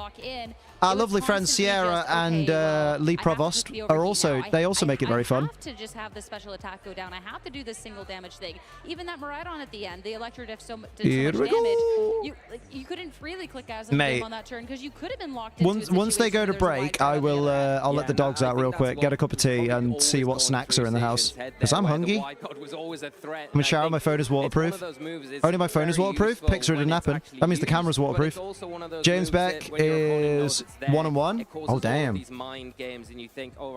our lovely friends Sierra and Lee Provost are also, they also make it very fun. I have to just have the special attack go down. I have to do this single damage thing. Even that Miraidon at the end, the Electro Diff did so much damage. You couldn't freely click as a game on that turn because you could have been locked into Once they go to break, I will, I'll let the dogs out real quick, get a cup of tea and see what snacks are in the house. Because I'm hungry. I'm in shower, my phone is waterproof. Only my phone is waterproof? Pixar didn't happen. That means the camera's waterproof. James Beck is 1-1. Oh, damn.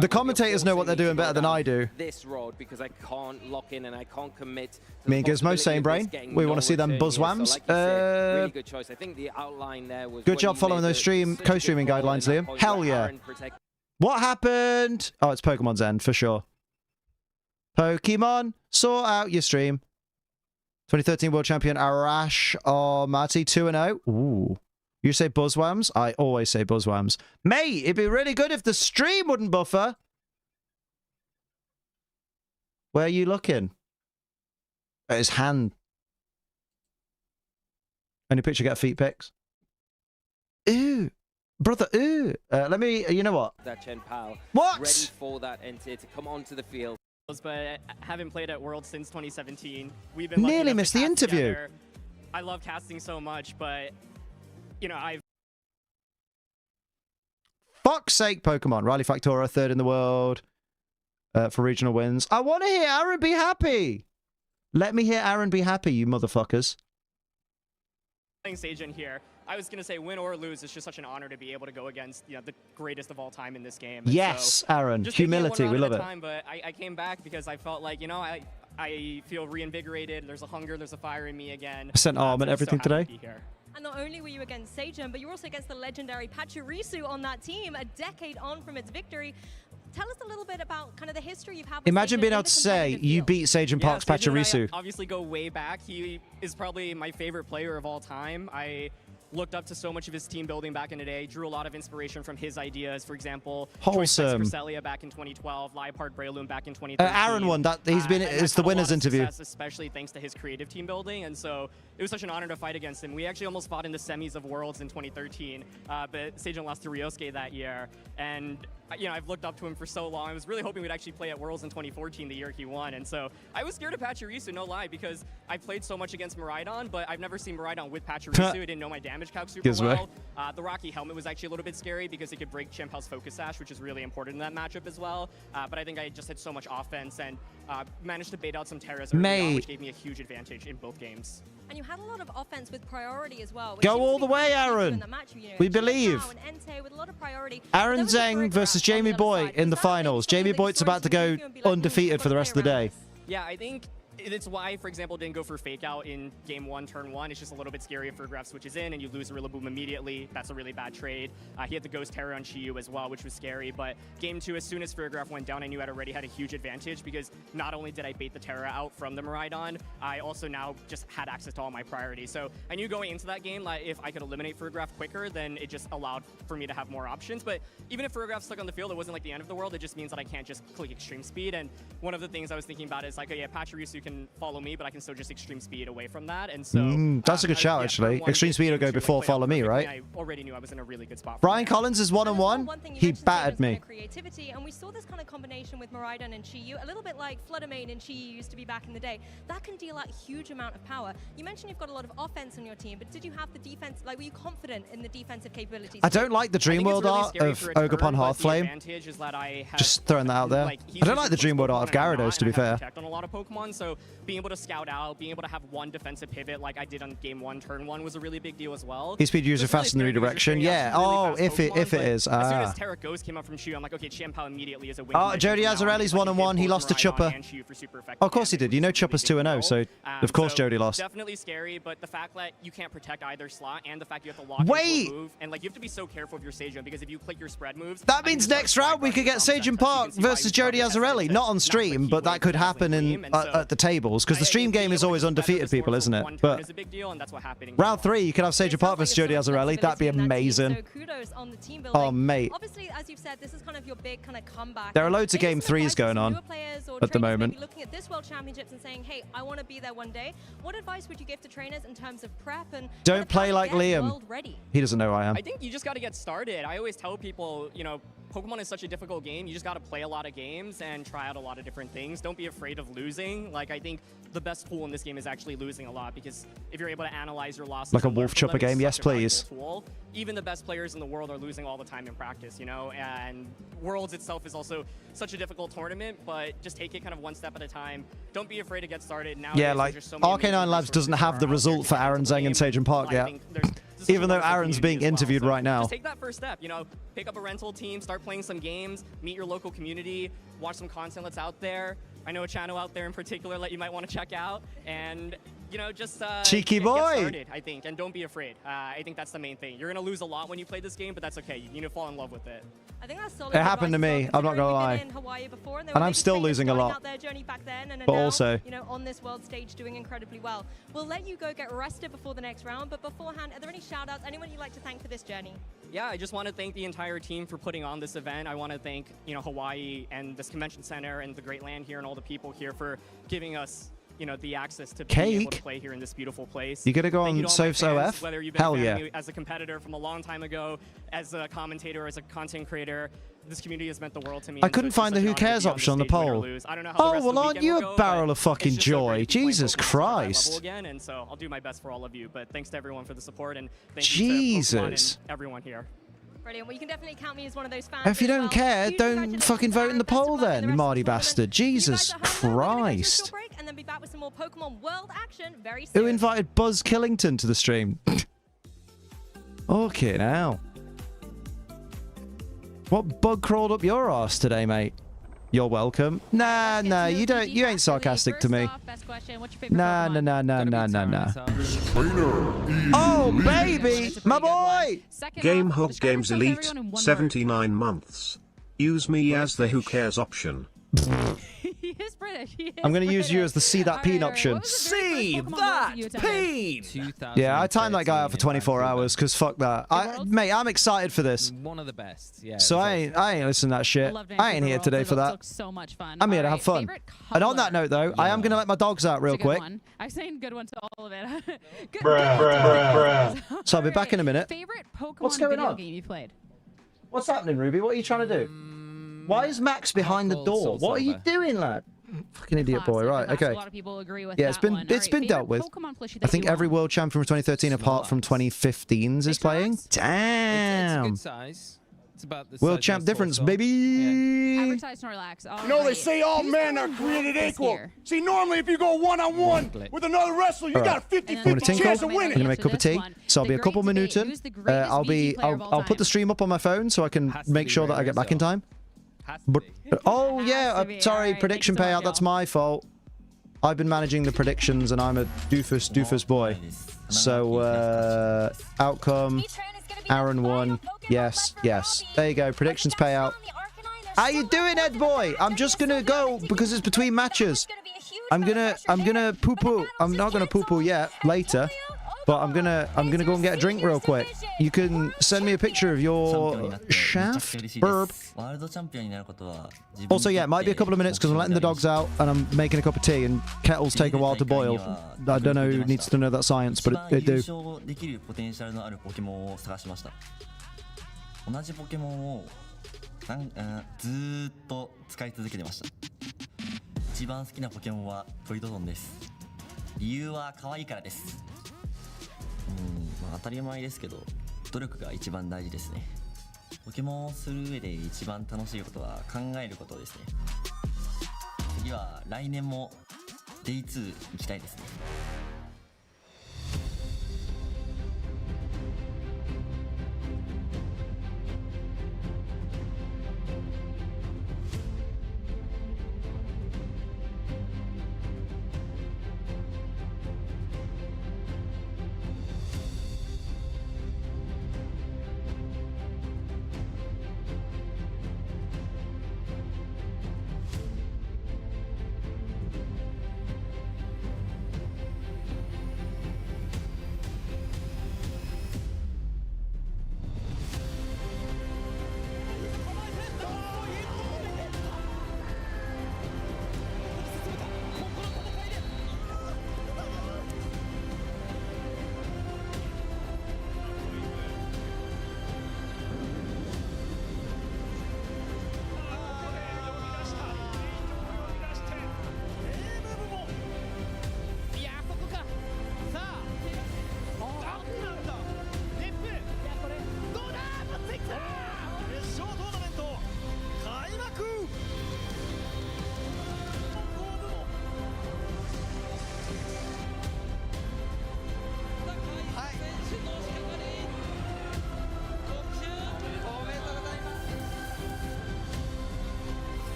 The commentators know what they're doing better than I do. This road because I can't lock in and I can't commit. Me and Gizmo, same brain. We want to see them buzzwhams. Really good choice. I think the outline there was good job following those co-streaming guidelines, Liam. Hell yeah. What happened? Oh, it's Pokemon's end, for sure. Pokemon, sort out your stream. 2013 World Champion Arash Marty 2-0. Ooh. You say buzzwhams? I always say buzzwhams. Mate, it'd be really good if the stream wouldn't buffer. Where are you looking? At his hand. Any picture get feet pics? Ooh. Brother, ooh. Let me, you know what? That Chen Pal. What? Ready for that entity to come onto the field. But I haven't played at Worlds since 2017. We've been nearly missed the interview. Together. I love casting so much, but you know, Fuck's sake, Pokemon. Riley Factora, 3rd in the world for regional wins. I want to hear Aaron be happy. Let me hear Aaron be happy, you motherfuckers. Playing Sagen here, I was gonna say win or lose, it's just such an honor to be able to go against the greatest of all time in this game. And yes, so, Aaron, humility, we love it. But I came back because I felt like I feel reinvigorated. There's a hunger, there's a fire in me again. Sent arm and everything today. And not only were you against Sagen, but you're also against the legendary Pachirisu on that team, a decade on from its victory. Tell us a little bit about kind of the history you've had with Imagine Sagen being able to say you beat Sagen Park's Pachirisu. Obviously go way back. He is probably my favorite player of all time. I looked up to so much of his team building back in the day, drew a lot of inspiration from his ideas. For example, Wholesome. Corsellia back in 2012, Leopard Breloom back in 2013. Aaron won that. He's been it's the winner's interview. Especially thanks to his creative team building, and so it was such an honor to fight against him. We actually almost fought in the semis of Worlds in 2013, but Sagen lost to Ryosuke that year, and I've looked up to him for so long. I was really hoping we'd actually play at Worlds in 2014, the year he won, and so I was scared of Pachirisu, no lie, because I played so much against Miraidon, but I've never seen Miraidon with Pachirisu. I didn't know my damage calc super well. The Rocky helmet was actually a little bit scary because it could break Chimpel's Focus Sash, which is really important in that matchup as well. But I think I just had so much offense and managed to bait out some Terras early on, which gave me a huge advantage in both games. And you had a lot of offense with priority as well. Go all the way, Aaron. We believe. Aaron Zheng versus Jamie Boy in the finals. Jamie Boy's about to go undefeated for the rest of the day. Yeah, I think it's why, for example, didn't go for fake out in game 1, turn 1. It's just a little bit scary if Fergraf switches in and you lose Rillaboom immediately. That's a really bad trade. He had the Ghost Terror on Chiyu as well, which was scary. But game 2, as soon as Fergraf went down, I knew I already had a huge advantage because not only did I bait the Terra out from the Miraidon, I also now just had access to all my priorities. So I knew going into that game, like, if I could eliminate Fergraf quicker, then it just allowed for me to have more options. But even if Fergraf's stuck on the field, it wasn't like the end of the world. It just means that I can't just click extreme speed. And one of the things I was thinking about is like, oh yeah, Pachirisu can follow me, but I can still just extreme speed away from that, and so that's a good shout actually. Extreme speed will go before follow me, right? I already knew I was in a really good spot. Brian Collins is 1-on-1. He battered me. Creativity, and we saw this kind of combination with Miraidon and Chiyu, a little bit like Fluttermane and Chiyu used to be back in the day. That can deal out a huge amount of power. You mentioned you've got a lot of offense on your team, but did you have the defense? Like, were you confident in the defensive capabilities? I don't like the Dream World art of Ogerpon Hearthflame. Just throwing that out there. I don't like the Dream World art of Gyarados, to be fair. On a lot of Pokemon, so being able to scout out, being able to have one defensive pivot like I did on game 1, turn 1 was a really big deal as well. Speed user faster than redirection. Yeah. Oh, if it is. As soon as Terra Ghost came up from Chiyu, I'm like, okay, Chimpel immediately is a win. Oh, Jody Azzarelli's 1-on-1. He lost to Chuppa. Oh, of course he did. You know Chuppa's 2-0, so of course Jody lost. Definitely scary, but the fact that you can't protect either slot and the fact you have to lock into a move, and like you have to be so careful of your Sagen because if you click your spread moves, that means next round we could get Sagen Park versus Jody Azzarelli. Not on stream, but that could happen in at the tables because the stream game is always undefeated people, isn't it? But round 3, you could have Sagen Park versus Jody Azzarelli. That'd be amazing. Oh, mate. Obviously, as you've said, this is kind of your big kind of comeback. There are loads of game 3s going on at the moment. Looking at this World Championships and saying, hey, I want to be there one day. What advice would you give to trainers in terms of prep and don't play like Liam? He doesn't know who I am. I think you just got to get started. I always tell people, Pokemon is such a difficult game. You just got to play a lot of games and try out a lot of different things. Don't be afraid of losing. Like, I think the best tool in this game is actually losing a lot because if you're able to analyze your losses like a Wolf Chopper game, yes please. Tool. Even the best players in the world are losing all the time in practice, and Worlds itself is also such a difficult tournament, but just take it kind of one step at a time. Don't be afraid to get started. Now, yeah, like Arcanine Labs doesn't have the result for Aaron Zheng and Sagen Park yet. Even though Aaron's being interviewed right now. Just take that first step, pick up a rental team, start playing some games, meet your local community, watch some content that's out there. I know a channel out there in particular that you might want to check out, and just cheeky boy. Get started, I think, and don't be afraid. I think that's the main thing. You're gonna lose a lot when you play this game, but that's okay. You need to fall in love with it. I think that's solid. It happened to me. I'm not gonna lie. And I'm still losing a lot. But also, on this world stage, doing incredibly well. We'll let you go get rested before the next round, but beforehand, are there any shout-outs? Anyone you'd like to thank for this journey? Yeah, I just want to thank the entire team for putting on this event. I want to thank, Hawaii and this convention center and the great land here and all the people here for giving us, the access to be able to play here in this beautiful place. You gotta go on Soph's OF? Whether you've been Hell yeah. As a competitor from a long time ago, as a commentator, as a content creator, this community has meant the world to me. I couldn't find the Who Cares option on the poll. Oh, well, aren't you a barrel of fucking joy? Jesus Christ. Again, and so I'll do my best for all of you, but thanks to everyone for the support, and thank you to Pokemon and everyone here. Brilliant. Well, you can definitely count me as one of those fans. If you don't care, don't fucking vote in the poll then, you Marty bastard. Jesus Christ. And then be back with some more Pokemon World action very Who soon. invited Buzz Killington to the stream? Okay, now. What bug crawled up your arse today, mate? You're welcome. Nah, you don't. You ain't sarcastic to me. Nah. Oh, baby, my boy. GameHog Games Elite, 79 months. Use me as the who cares option. He is British. I'm going to use you as the see that peen option. See that peen! Yeah, I timed that guy out for 24 hours because fuck that. Mate, I'm excited for this. One of the best, yeah. So I ain't listening to that shit. I ain't here today for that. So much fun. I'm here to have fun. And on that note, though, I am going to let my dogs out real quick. I'm saying good one to all of it. Bruh. So I'll be back in a minute. Favorite Pokemon What's going video on? game you played? What's happening, Ruby? What are you trying to do? Why is Max behind the door? What are you doing, lad? Fucking idiot boy. Right, okay. A lot of people agree with Yeah, it's been dealt with. I think every world champion from 2013 apart from 2015's is playing. Damn. It's a good size. It's about the World champ difference, baby. Advertise Snorlax. You know, they say all men are created equal. See, normally if you go one-on-one with another wrestler, you got a 50-50 chance of winning. I'm gonna make a cup of tea. So I'll be a couple minuten. I'll put the stream up on my phone so I can make sure that I get back in time. But oh yeah, sorry, prediction payout. That's my fault. I've been managing the predictions, and I'm a doofus boy. So outcome, Aaron won. Yes. There you go. Predictions payout. How you doing, Ed boy? I'm just gonna go because it's between matches. I'm gonna poo poo. I'm not gonna poo poo yet. Later. But I'm gonna go and get a drink real quick. You can send me a picture of your shaft burp. Also, yeah, it might be a couple of minutes because I'm letting the dogs out and I'm making a cup of tea, and kettles take a while to boil. I don't know who needs to know that science, but it do. 当たり前ですけど、努力が一番大事ですね。ポケモンをする上で一番楽しいことは考えることですね。次は来年も Day2 行きたいですね。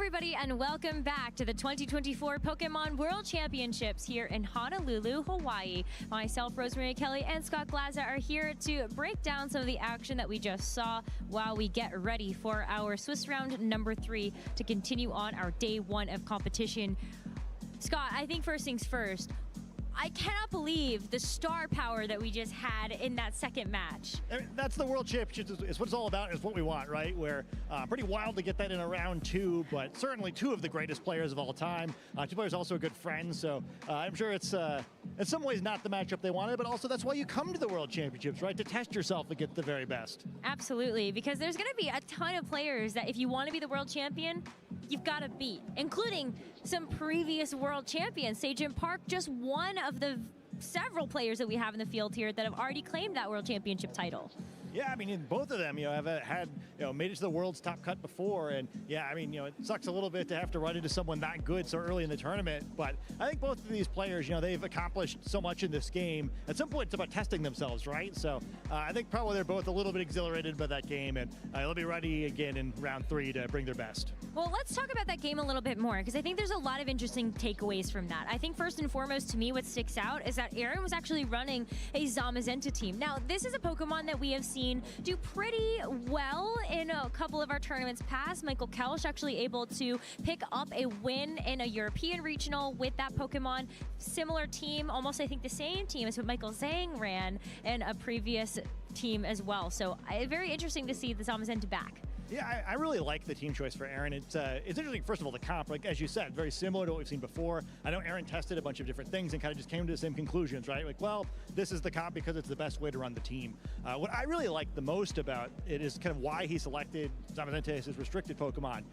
everybody, and welcome back to the 2024 Pokemon World Championships here in Honolulu, Hawaii. Myself, Rosemary Kelly, and Scott Glaza are here to break down some of the action that we just saw while we get ready for our Swiss round number 3 to continue on our day 1 of competition. Scott, I think first things first, I cannot believe the star power that we just had in that second match. I mean, that's the World Championships. It's what it's all about. It's what we want, right? We're pretty wild to get that in a round 2, but certainly 2 of the greatest players of all time. 2 players also good friends, so I'm sure it's in some ways not the matchup they wanted, but also that's why you come to the World Championships, right? To test yourself and get the very best. Absolutely, because there's going to be a ton of players that if you want to be the world champion, you've got to beat, including some previous world champions. Sejin Park, just one of the several players that we have in the field here that have already claimed that world championship title. Yeah, I mean, in both of them, have had, made it to the world's top cut before. And yeah, I mean, it sucks a little bit to have to run into someone that good so early in the tournament. But I think both of these players, they've accomplished so much in this game. At some point, it's about testing themselves, right? So I think probably they're both a little bit exhilarated by that game. And they'll be ready again in round 3 to bring their best. Well, let's talk about that game a little bit more, because I think there's a lot of interesting takeaways from that. I think first and foremost, to me, what sticks out is that Aaron was actually running a Zamazenta team. Now, this is a Pokemon that we have seen do pretty well in a couple of our tournaments past. Michael Kelsch actually able to pick up a win in a European regional with that Pokemon. Similar team, almost I think the same team as what Michael Zhang ran in a previous team as well. So very interesting to see the Zamazenta back. Yeah, I really like the team choice for Aaron. It's interesting, first of all, the comp, like as you said, very similar to what we've seen before. I know Aaron tested a bunch of different things and kind of just came to the same conclusions, right? Like, well, this is the comp because it's the best way to run the team. What I really like the most about it is kind of why he selected Zamazenta as his restricted Pokemon,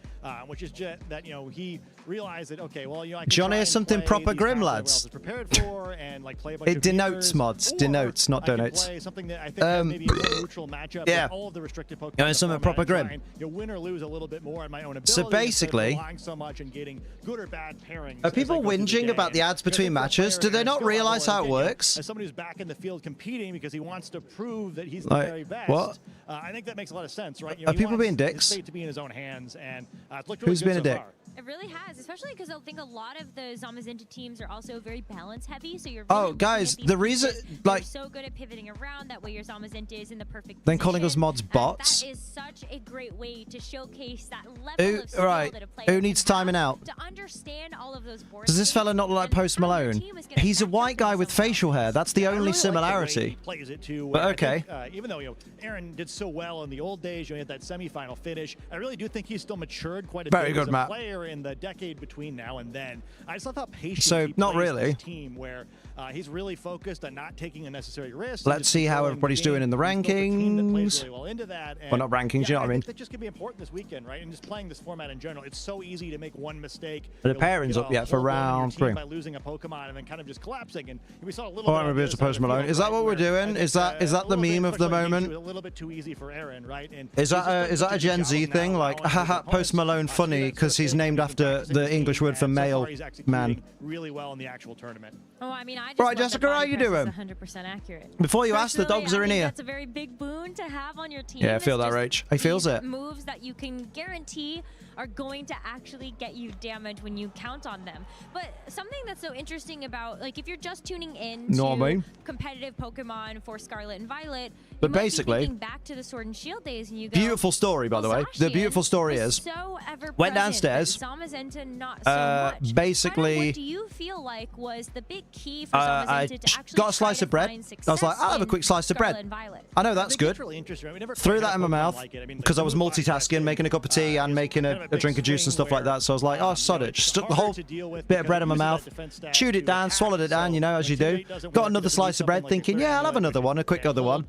which is just that, he realized that, okay, well, I can Johnny is something proper grim, lads. Prepared for and like play a bunch it of denotes meters, mods, denotes, not donates. Play something that I think maybe a more neutral matchup with all of the restricted Pokemon. Something proper grim. Win or lose a little bit more on my own ability. So basically, relying so much and getting good or bad pairings. Are people whinging about the ads between matches? Do they not realize how it works? As somebody who's back in the field competing because he wants to prove that he's the very best. What? I think that makes a lot of sense, right? Are people being dicks? His fate to be in his own hands, and it's looked really Who's good been a so dick? far. It really has, especially because I think a lot of the Zamazenta teams are also very balance heavy. So you're really guys, the reason, like, so good at pivoting around that way your Zamazenta is in the perfect then position. calling us mods bots. That is such a great way to showcase that level of skill that a player Who needs timing out? to understand all of those boards. Does this fella not look like Post Malone? He's a white guy with facial hair. That's the only similarity. Like he plays it too. But okay. Think, even though Aaron did so well in the old days, he had that semifinal finish. I really do think he's still matured quite a bit as a player in the decade between now and then. I just love how patient he plays this team, where he's really focused on not taking unnecessary risks. Let's see how everybody's doing in the rankings. Really well into that. Well, not rankings, you know what I mean? That just could be important this weekend, right? And just playing this format in general, it's so easy to make one mistake. The pairings up yet for round 3 by losing a Pokemon and then kind of just collapsing. And we saw a little. Oh, I'm a Post Malone. Is that what we're doing? Is that the meme of the moment? A little bit too easy for Aaron, right? And is that a Gen Z thing? Like, haha, Post Malone funny because he's named after the English word for male man. Really well in the actual tournament. Oh, I mean, I just right, Jessica, how you doing? 100% accurate. Before you ask, the dogs are in here. That's a very big boon. tune to have on your team. Yeah, I feel that, Rach. I feels it. Moves that you can guarantee are going to actually get you damage when you count on them. But something that's so interesting about, like, if you're just tuning in to competitive Pokemon for Scarlet and Violet, but basically, back to the Sword and Shield days, and you go, beautiful story, by the way. The beautiful story is, so went downstairs. Zamazenta not so much. Basically, what do you feel like was the big key for Zamazenta to actually got a slice of bread. I was like, I'll have a quick slice of bread. I know that's good. Really interesting. Threw that in my mouth because I was multitasking, making a cup of tea and making a drink of juice and stuff like that. So I was like, oh, sod it. Just stuck the whole bit of bread in my mouth, chewed it down, swallowed it down, you know, as you do. Got another slice of bread, thinking, yeah, I'll have another one, a quick other one.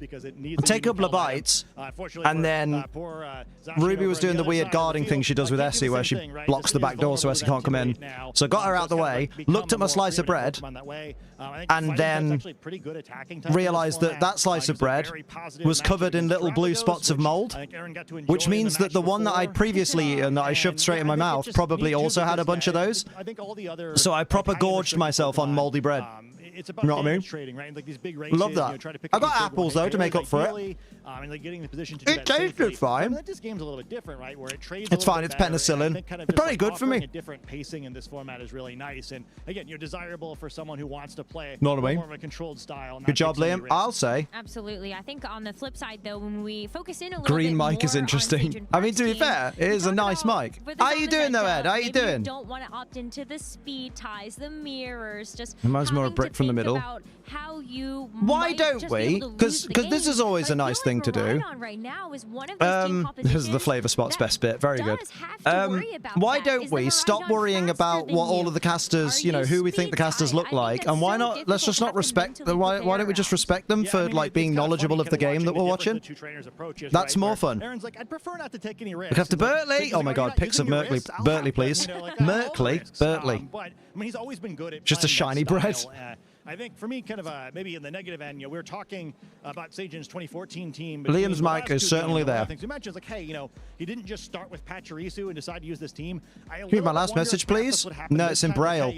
Take a couple of bites, and then Ruby was doing the weird guarding thing she does with Essie, where she blocks the back door so Essie can't come in. So I got her out the way, looked at my slice of bread, and then realized that that slice of bread was covered in little blue spots of mold, which means that the one that I'd previously eaten that I shoved straight in my mouth probably also had a bunch of those. So I proper gorged myself on moldy bread. It's about trading, right? Like these big races, love that. I got apples though to make up for it. And like getting in the position to do it tasted fine. This game's a little bit different, right? Where it trades. It's fine. It's penicillin. It's probably good for me. A different pacing in this format is really nice, and again, you're desirable for someone who wants to play more of a controlled style. Good job, Liam. I'll say. Absolutely. I think on the flip side, though, when we focus in a little Green bit mic is interesting. I mean, to be fair, it is a nice mic. How you doing, though, Ed? How you doing? Don't want to opt into the speed ties, the mirrors, just reminds me more of a brick from the middle. How you why don't we? Because this is always a nice thing to do. This is the flavor spot's best bit. Very good. Why don't we stop worrying about what all of the casters, you know, who we think the casters look like, and why not? Let's just not respect. Why don't we just respect them for like being knowledgeable of the game that we're watching? That's more fun. Aaron's like, I'd prefer not to take any risks. Look after Bertley. Oh my God, pick some Merkley. Bertley, please. Merkley. Bertley. But I mean, he's always been good at just a shiny bread. I think for me, kind of maybe in the negative end, you know, we were talking about Sajin's 2014 team. Liam's mic is certainly there. You mentioned like, hey, you know, he didn't just start with Pachirisu and decide to use this team. Can you read my last message, please? No, it's in Braille.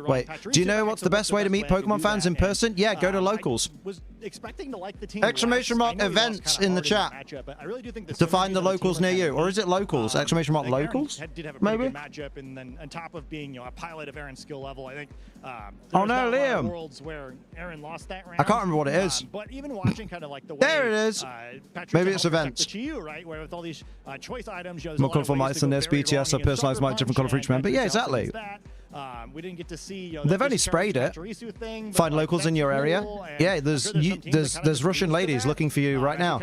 Wait, do you know what's the best way to meet Pokemon fans in person? Yeah, go to locals. Was expecting to like the team. Exclamation mark events in the chat to find the locals near you, or is it locals? Exclamation mark locals? Maybe. Matchup, and then on top of being, you know, a pilot of Aaron's skill level, I think. Oh no, Liam. Worlds where Aaron lost that round. I can't remember what it is. But even watching kind of like the way there it is. Maybe it's events. To you, right? Where with all these choice items, you know, more colorful mics than this. BTS are personalized mic, different color for each member. Yeah, exactly. We didn't get to see. You know, they've only sprayed it. Find locals in your area. Yeah, there's Russian ladies looking for you right now.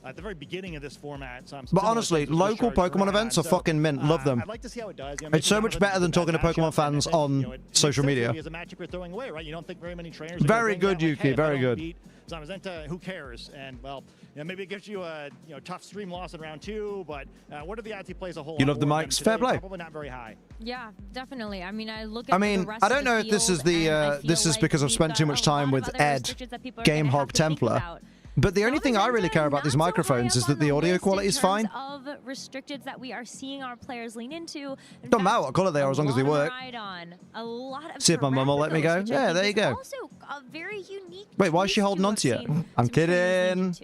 At the very beginning of this format. But honestly, local Pokemon events are fucking mint. Love them. I'd like to see how it does. It's so much better than talking to Pokemon fans on social media. As a matchup you're throwing away, right? You don't think very many trainers. Very good, Yuki. Very good. Zamazenta, who cares? And well, you know, maybe it gives you a tough stream loss in round 2. But what are the odds he plays a whole? You love the mics. Fair play. Probably not very high. Yeah, definitely. I mean, I look at. I mean, I don't know if this is the. This is because I've spent too much time with Ed, GameHog Templar. But the only thing I really care about these microphones is that the audio quality is fine. Of restrictions that we are seeing our players lean into. Don't matter what color they are as long as they work. See if my mum will let me go. Yeah, there you go. Also a very unique. Wait, why is she holding on to you? I'm kidding.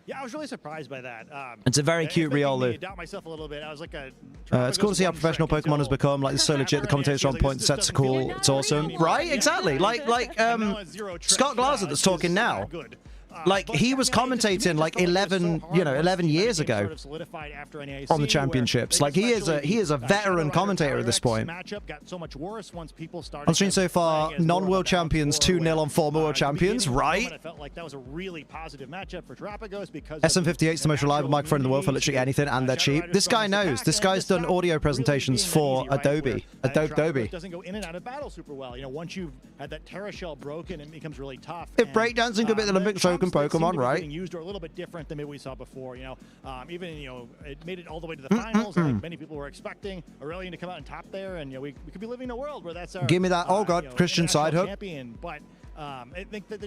Yeah, I was really surprised by that. It's a very cute Riolu. Doubt myself a little bit. I was like it's cool to see how professional Pokemon has become. Like, it's so legit. The commentators are on point. The sets are cool. It's awesome. Right? Exactly. Like Scott Glaser that's talking now. Like, he was commentating like 11 years ago on the championships. Like, he is a veteran commentator at this point. On stream so far, non-world champions 2-0 on former world champions, right? I felt like that was a really positive matchup for Terapagos because SM58 is the most reliable microphone in the world for literally anything, and they're cheap. This guy knows. This guy's done audio presentations for Adobe. Adobe. Doesn't go in and out of battle super well. You know, once you've had that Terra Shell broken, it becomes really tough. If breakdancing could be the Olympic Shogun Pokemon, right? Used are a little bit different than maybe we saw before. You know, even it made it all the way to the finals. I think many people were expecting Aurelian to come out on top there, and we could be living in a world where that's our. Give me that! Oh God, Christian side hook. Champion, but I think that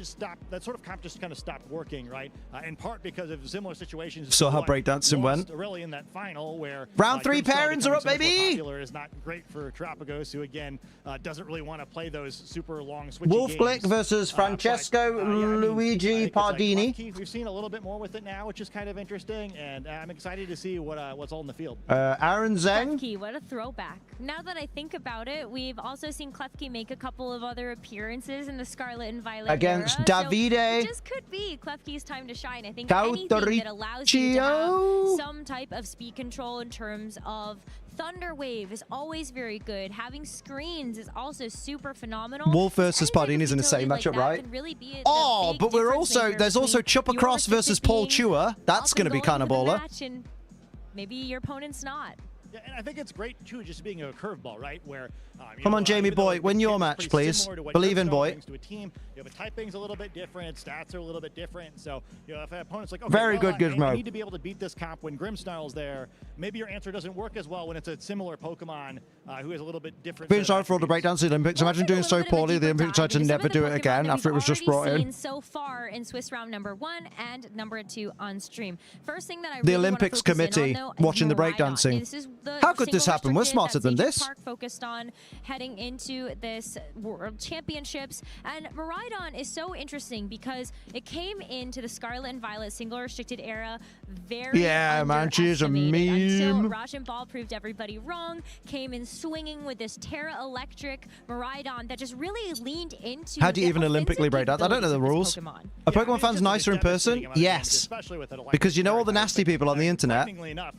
that sort of comp just kind of stopped working, right? In part because of similar situations. Saw how breakdancing went. Really in that final where round 3 pairings are up, baby. Is not great for Tropicos, who again doesn't really want to play those super long switchy Wolf games. Glick versus Francesco Luigi Pardini. We've seen a little bit more with it now, which is kind of interesting, and I'm excited to see what's all in the field. Aaron Zeng. Klefki, what a throwback. Now that I think about it, we've also seen Klefki make a couple of other appearances in the Scarlet and Violet against era, Davide. So it just could be Klefki's time to shine. I think anything that allows you to have some type of speed control in terms of Thunder Wave is always very good. Having screens is also super phenomenal. Wolf versus Pardini is in the same matchup, right? Really But there's also Chupper Cross versus Paul Chua. That's going to be kind of baller. Maybe your opponent's not. Yeah, and I think it's great too, just being a curveball, right? Where come on, Jamie boy, win your match, please. Believe in boy. To a team, the typing's a little bit different, stats are a little bit different. So, if an opponent's like, okay, very good, Gizmo. I need to be able to beat this comp when Grimmsnarl's there. Maybe your answer doesn't work as well when it's a similar Pokemon who is a little bit different. Being sorry for all the breakdowns in the Olympics. Imagine doing so poorly, the Olympics tried to never do it again after it was just brought in. So far in Swiss round number 1 and number 2 on stream. First thing that I the Olympics committee watching the breakdancing. How could this happen? We're smarter than this. Park focused on heading into this World Championships, and Miraidon is so interesting because it came into the Scarlet and Violet single restricted era very man, she is a meme. Until Rajan Ball proved everybody wrong, came in swinging with this Terra Electric Miraidon that just really leaned into. How do you even Olympically break dance? I don't know the rules. Are Pokemon fans nicer in person? Yes, because you know all the nasty people on the internet.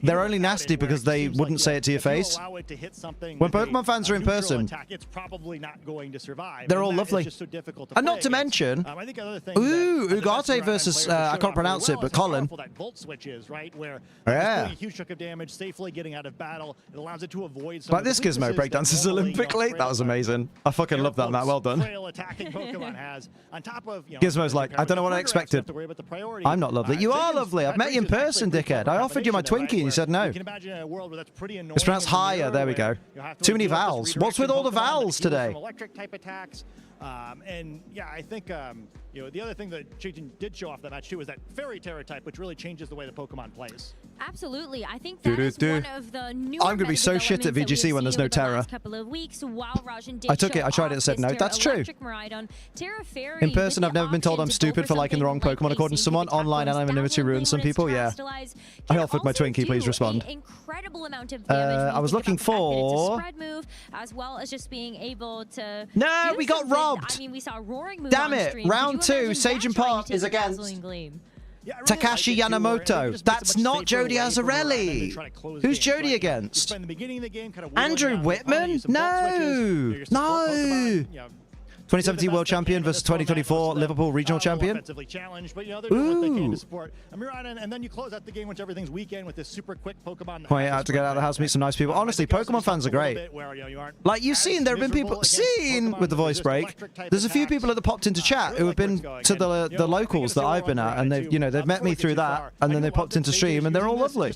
They're only nasty because they wouldn't say it to your face. When Pokemon fans are in person, it's probably not going to survive. They're all lovely. Just so difficult to and not to mention, Ugarte versus I can't pronounce it, but Colin. That Volt switch is, right, where doing a huge chunk of damage, safely getting out of battle. It allows it to avoid. Like this Gizmo breakdances Olympically. That was amazing. I fucking love that, Matt. Well done. Attacking Pokemon has on top of Gizmo's like, I don't know what I expected. I'm not lovely. You are lovely. I've met you in person, dickhead. I offered you my Twinkie and you said no. You can imagine a world where that's pretty annoying. It's pronounced higher. There we go. Too many vowels. What's with all the vowels today? Electric type attacks. And yeah, I think the other thing that Chayton did show off that match too is that Fairy Terror type, which really changes the way the Pokemon plays. Absolutely, I think that is one of the new. I'm gonna be so shit at VGC when there's no Terra. I took it. I tried it and said no. That's true. In person, I've never been told I'm stupid for liking the wrong Pokemon according to someone. Online, anonymity ruins some people. Yeah. I offered my Twinkie. Please respond. I was looking for. As well as just being able to. No, we got robbed. I mean, we saw Roaring Moon. Damn it! Round 2, Sage and Park is against Takashi Yamamoto. That's not Jody Azzarelli. Who's Jody against? Andrew Whitman? No! No! 2017 World Champion versus 2024 Liverpool Regional Champion. Ooh. And then you close out the game once everything's weekend with this super quick Pokemon. Point out to get out of the house, meet some nice people. Honestly, Pokemon fans are great. Like you've seen, there have been people with the voice break. There's a few people that popped into chat who have been to the locals that I've been at, and they've met me through that, and then they popped into stream, and they're all lovely.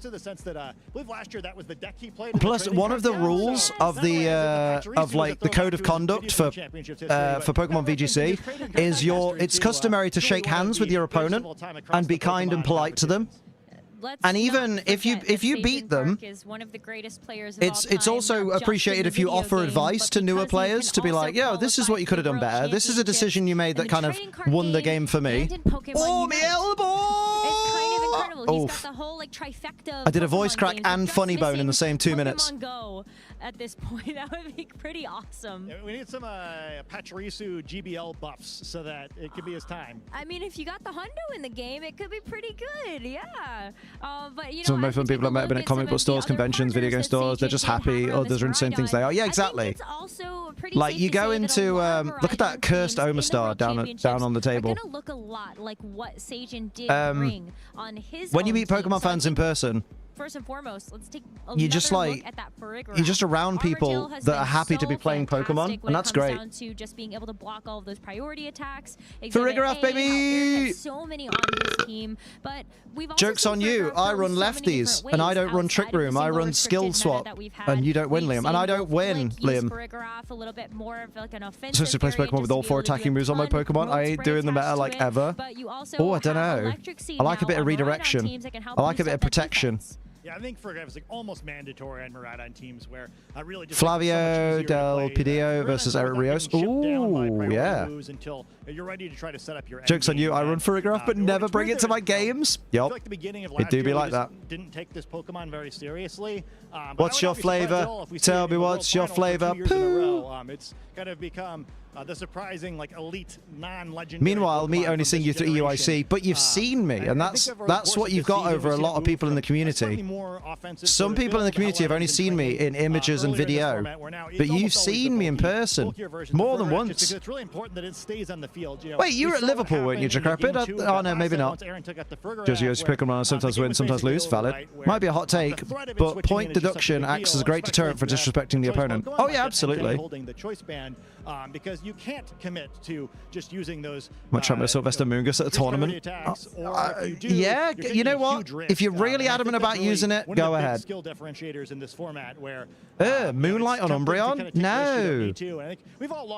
Plus, one of the rules of the code of conduct for Pokemon VGC is it's customary to shake hands with your opponent and be kind and polite to them. And even if you beat them, it's also appreciated if you offer advice to newer players to be like, yo, this is what you could have done better. This is a decision you made that kind of won the game for me. Oh, my elbow! He's got the whole trifecta. I did a voice crack and funny bone in the same 2 minutes. Go at this point, that would be pretty awesome. Yeah, we need some Pachirisu GBL buffs so that it could be his time. I mean, if you got the Hundo in the game, it could be pretty good. Yeah. But you know, some of my fun people I met have been at comic book stores, conventions, video game stores. They're just happy. Others are in the same things they are. Yeah, exactly. Like you go into look at that cursed Omastar down on the table. It's gonna look a lot like what Sajin did bring on his. When you meet Pokemon fans in person, first and foremost, let's take a you just look like at that Farigiraf. you're just around people that are happy to be playing Pokemon, and that's great. Down to just being able to block all of those priority attacks. Farigiraf, baby! So many on his team, but we've also Joke's on you. I run lefties, and I don't run Trick Room. I run Skill Swap, and you don't win, Liam. And I don't win, Liam. Farigiraf a little bit more of like an offensive. Supposed to play Pokemon with all 4 attacking moves on my Pokemon. I ain't doing the meta like ever. Oh, I don't know. I like a bit of redirection. I like a bit of protection. Yeah, I think Farigiraf is like almost mandatory on Miraidon teams where really just Flavio Del Pidio versus Eric Rios. Ooh, yeah. Until you're ready to try to set up your Joke's on you. I run Farigiraf, but never bring it to my games. Yup. Like the beginning of It do be like that. Didn't take this Pokemon very seriously. What's your flavor? Tell me what's your flavor. It's kind of become the surprising, like, elite, non-legendary. Meanwhile, me only seeing you through EUIC, but you've seen me, and that's what you've got over a lot of people in the community. Some people in the community have only seen me in images and video, but you've seen me in person more than once. It's really important that it stays on the field. Wait, you were at Liverpool, weren't you, Decrepit? Oh, no, maybe not. Just you Pokemon sometimes win, sometimes lose. Valid. Might be a hot take, but point deduction acts as a great deterrent for disrespecting the opponent. Oh, yeah, absolutely. Holding the choice band because you can't commit to just using those. I'm trying to Sylvester Mungus at a tournament. Yeah, you know what? If you're really adamant about using it, go ahead. Skill differentiators in this format where Moonlight on Umbreon? No.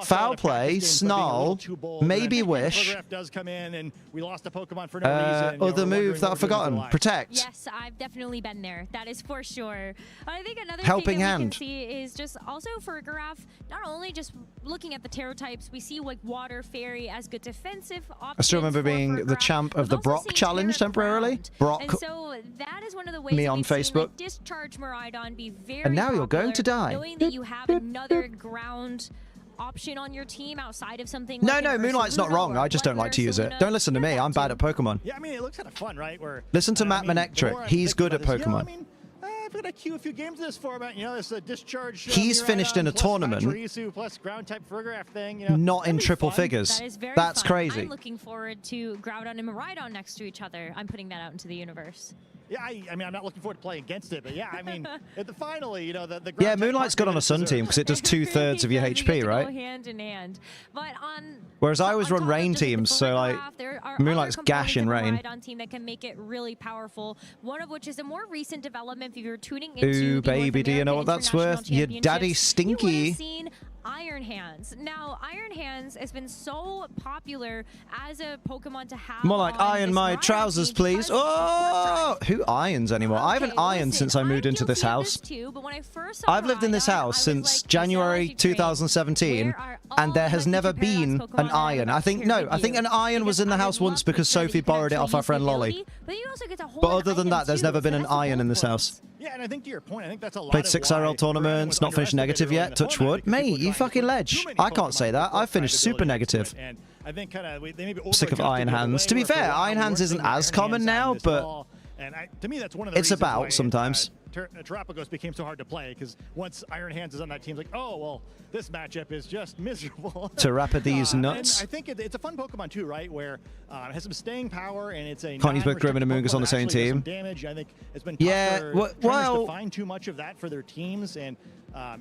Foul play, Snarl, maybe Wish. Does come in and we lost a Pokemon for no reason. Other move that I've forgotten. Protect. Yes, I've definitely been there. That is for sure. I think another Helping thing that hand. we can see is just also for Farigiraf, not only just looking at the Terror types, we see like Water, Fairy as good defensive options. I still remember being the champ of the Brock challenge temporarily. Brock and so that is one of the ways me on Facebook. Like, discharge Miraidon be very and now you're going to die. Knowing that you have another ground option on your team outside of something. No, like no, Moonlight's not wrong. I just don't like to use it. Don't listen to me. I'm bad at Pokemon. Yeah, I mean, it looks kind of fun, right? Where, listen to Matt Manectric. He's good at Pokemon. I've got to queue a few games in this format. You know, this discharge. He's finished in a tournament. Plus ground type Farigiraf thing. Not in triple figures. That is very That's fun. crazy. I'm looking forward to Groudon and Miraidon next to each other. I'm putting that out into the universe. Yeah, I mean, I'm not looking forward to playing against it, but yeah, I mean, finally, you know, the yeah, Moonlight's good on a Sun team because it does 2/3 of your HP, right? Go hand in hand. But whereas I always run Rain teams, so like Moonlight's gashing Rain. On team that can make it really powerful. One of which is a more recent development. If you're tuning into ooh, baby, do you know what that's worth? Your daddy Stinky. Iron Hands. Now, Iron Hands has been so popular as a Pokemon to have. More like iron my trousers, please. Oh, who irons anymore? I haven't ironed since I moved into this house. I've lived in this house since January 2017, and there has never been an iron. I think an iron was in the house once because Sophie borrowed it off our friend Lolly. But other than that, there's never been an iron in this house. Yeah, and I think to your point, I think that's a lot. Played 6 IRL tournaments, not finished negative yet. Touch wood. Mate, you fucking ledge. I can't say that. I finished super negative. And I think sick of Iron Hands. To be fair, Iron Hands isn't as common now, but to me, that's one of the it's about sometimes. Terrapagos became so hard to play because once Iron Hands is on that team, it's like, oh, well, this matchup is just miserable. Terrapagos nuts. I think it's a fun Pokemon too, right? Where it has some staying power and it's a can't use both Grim and Amoonguss on the same team. Damage. I think it's been well, to find too much of that for their teams and.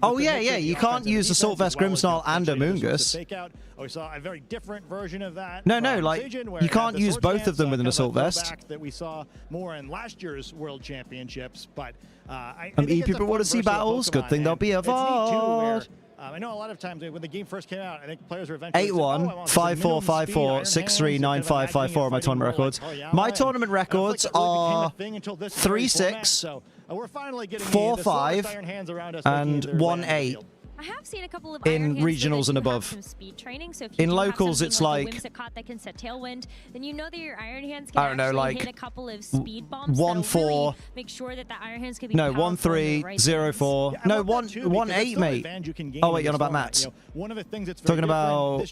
Oh yeah, you can't use Assault Vest, Grimmsnarl, and Amoonguss. We saw a very different version of that. No, like you can't use both of them with an Assault Vest. That we saw more in last year's World Championships, but people want to see battles. Good thing they'll be evolved. I know a lot of times when the game first came out, I think players were eventually 8-1, 5-4, 5-4, 6-3, 9-5, 5-4 are my tournament records. My tournament records are 3-6, 4-5, and 1-8. I have seen a couple of in regionals and above. Speed training, so if you in locals, it's like Whimsicott that can set Tailwind, then you know that your Iron Hands can hit a couple of speed bumps. 1-4. Really make sure that the Iron Hands can be no 1-3, 0-4. Yeah, no 1-8, mate. Oh wait, you're on about Mats. One of the things that's talking about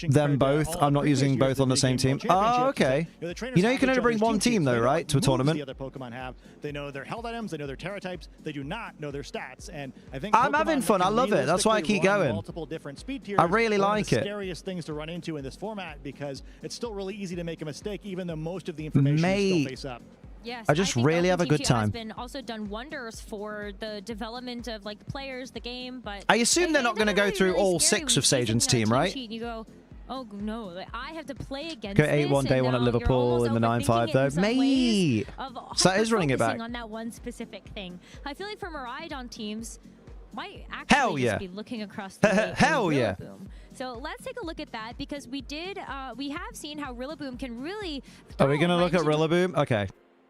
them both. I'm not using both on the same team. Oh, okay. You know you can only bring one team though, right, to a tournament. The other Pokemon have. They know their held items. They know their Terra types. They do not know their stats. And I think I'm having fun. I love it. That's why I keep going. Multiple different speed tiers. I really like it. Scariest things to run into in this format because it's still really easy to make a mistake, even though most of the information is still face up. Yes, I just really have a good time. Has been also done wonders for the development of like the players, the game. But I assume they're not going to go through all 6 of Sajan's team, right? And you go, oh no, like, I have to play against Go 8-1, day 1 at Liverpool in the 9-5 though. Mate! So that is running it back. On that one specific thing. I feel like for Miraidon teams, might actually just be looking across the Hell yeah. Rillaboom. So let's take a look at that because we have seen how Rillaboom can really. Are we going to look at Rillaboom? Okay.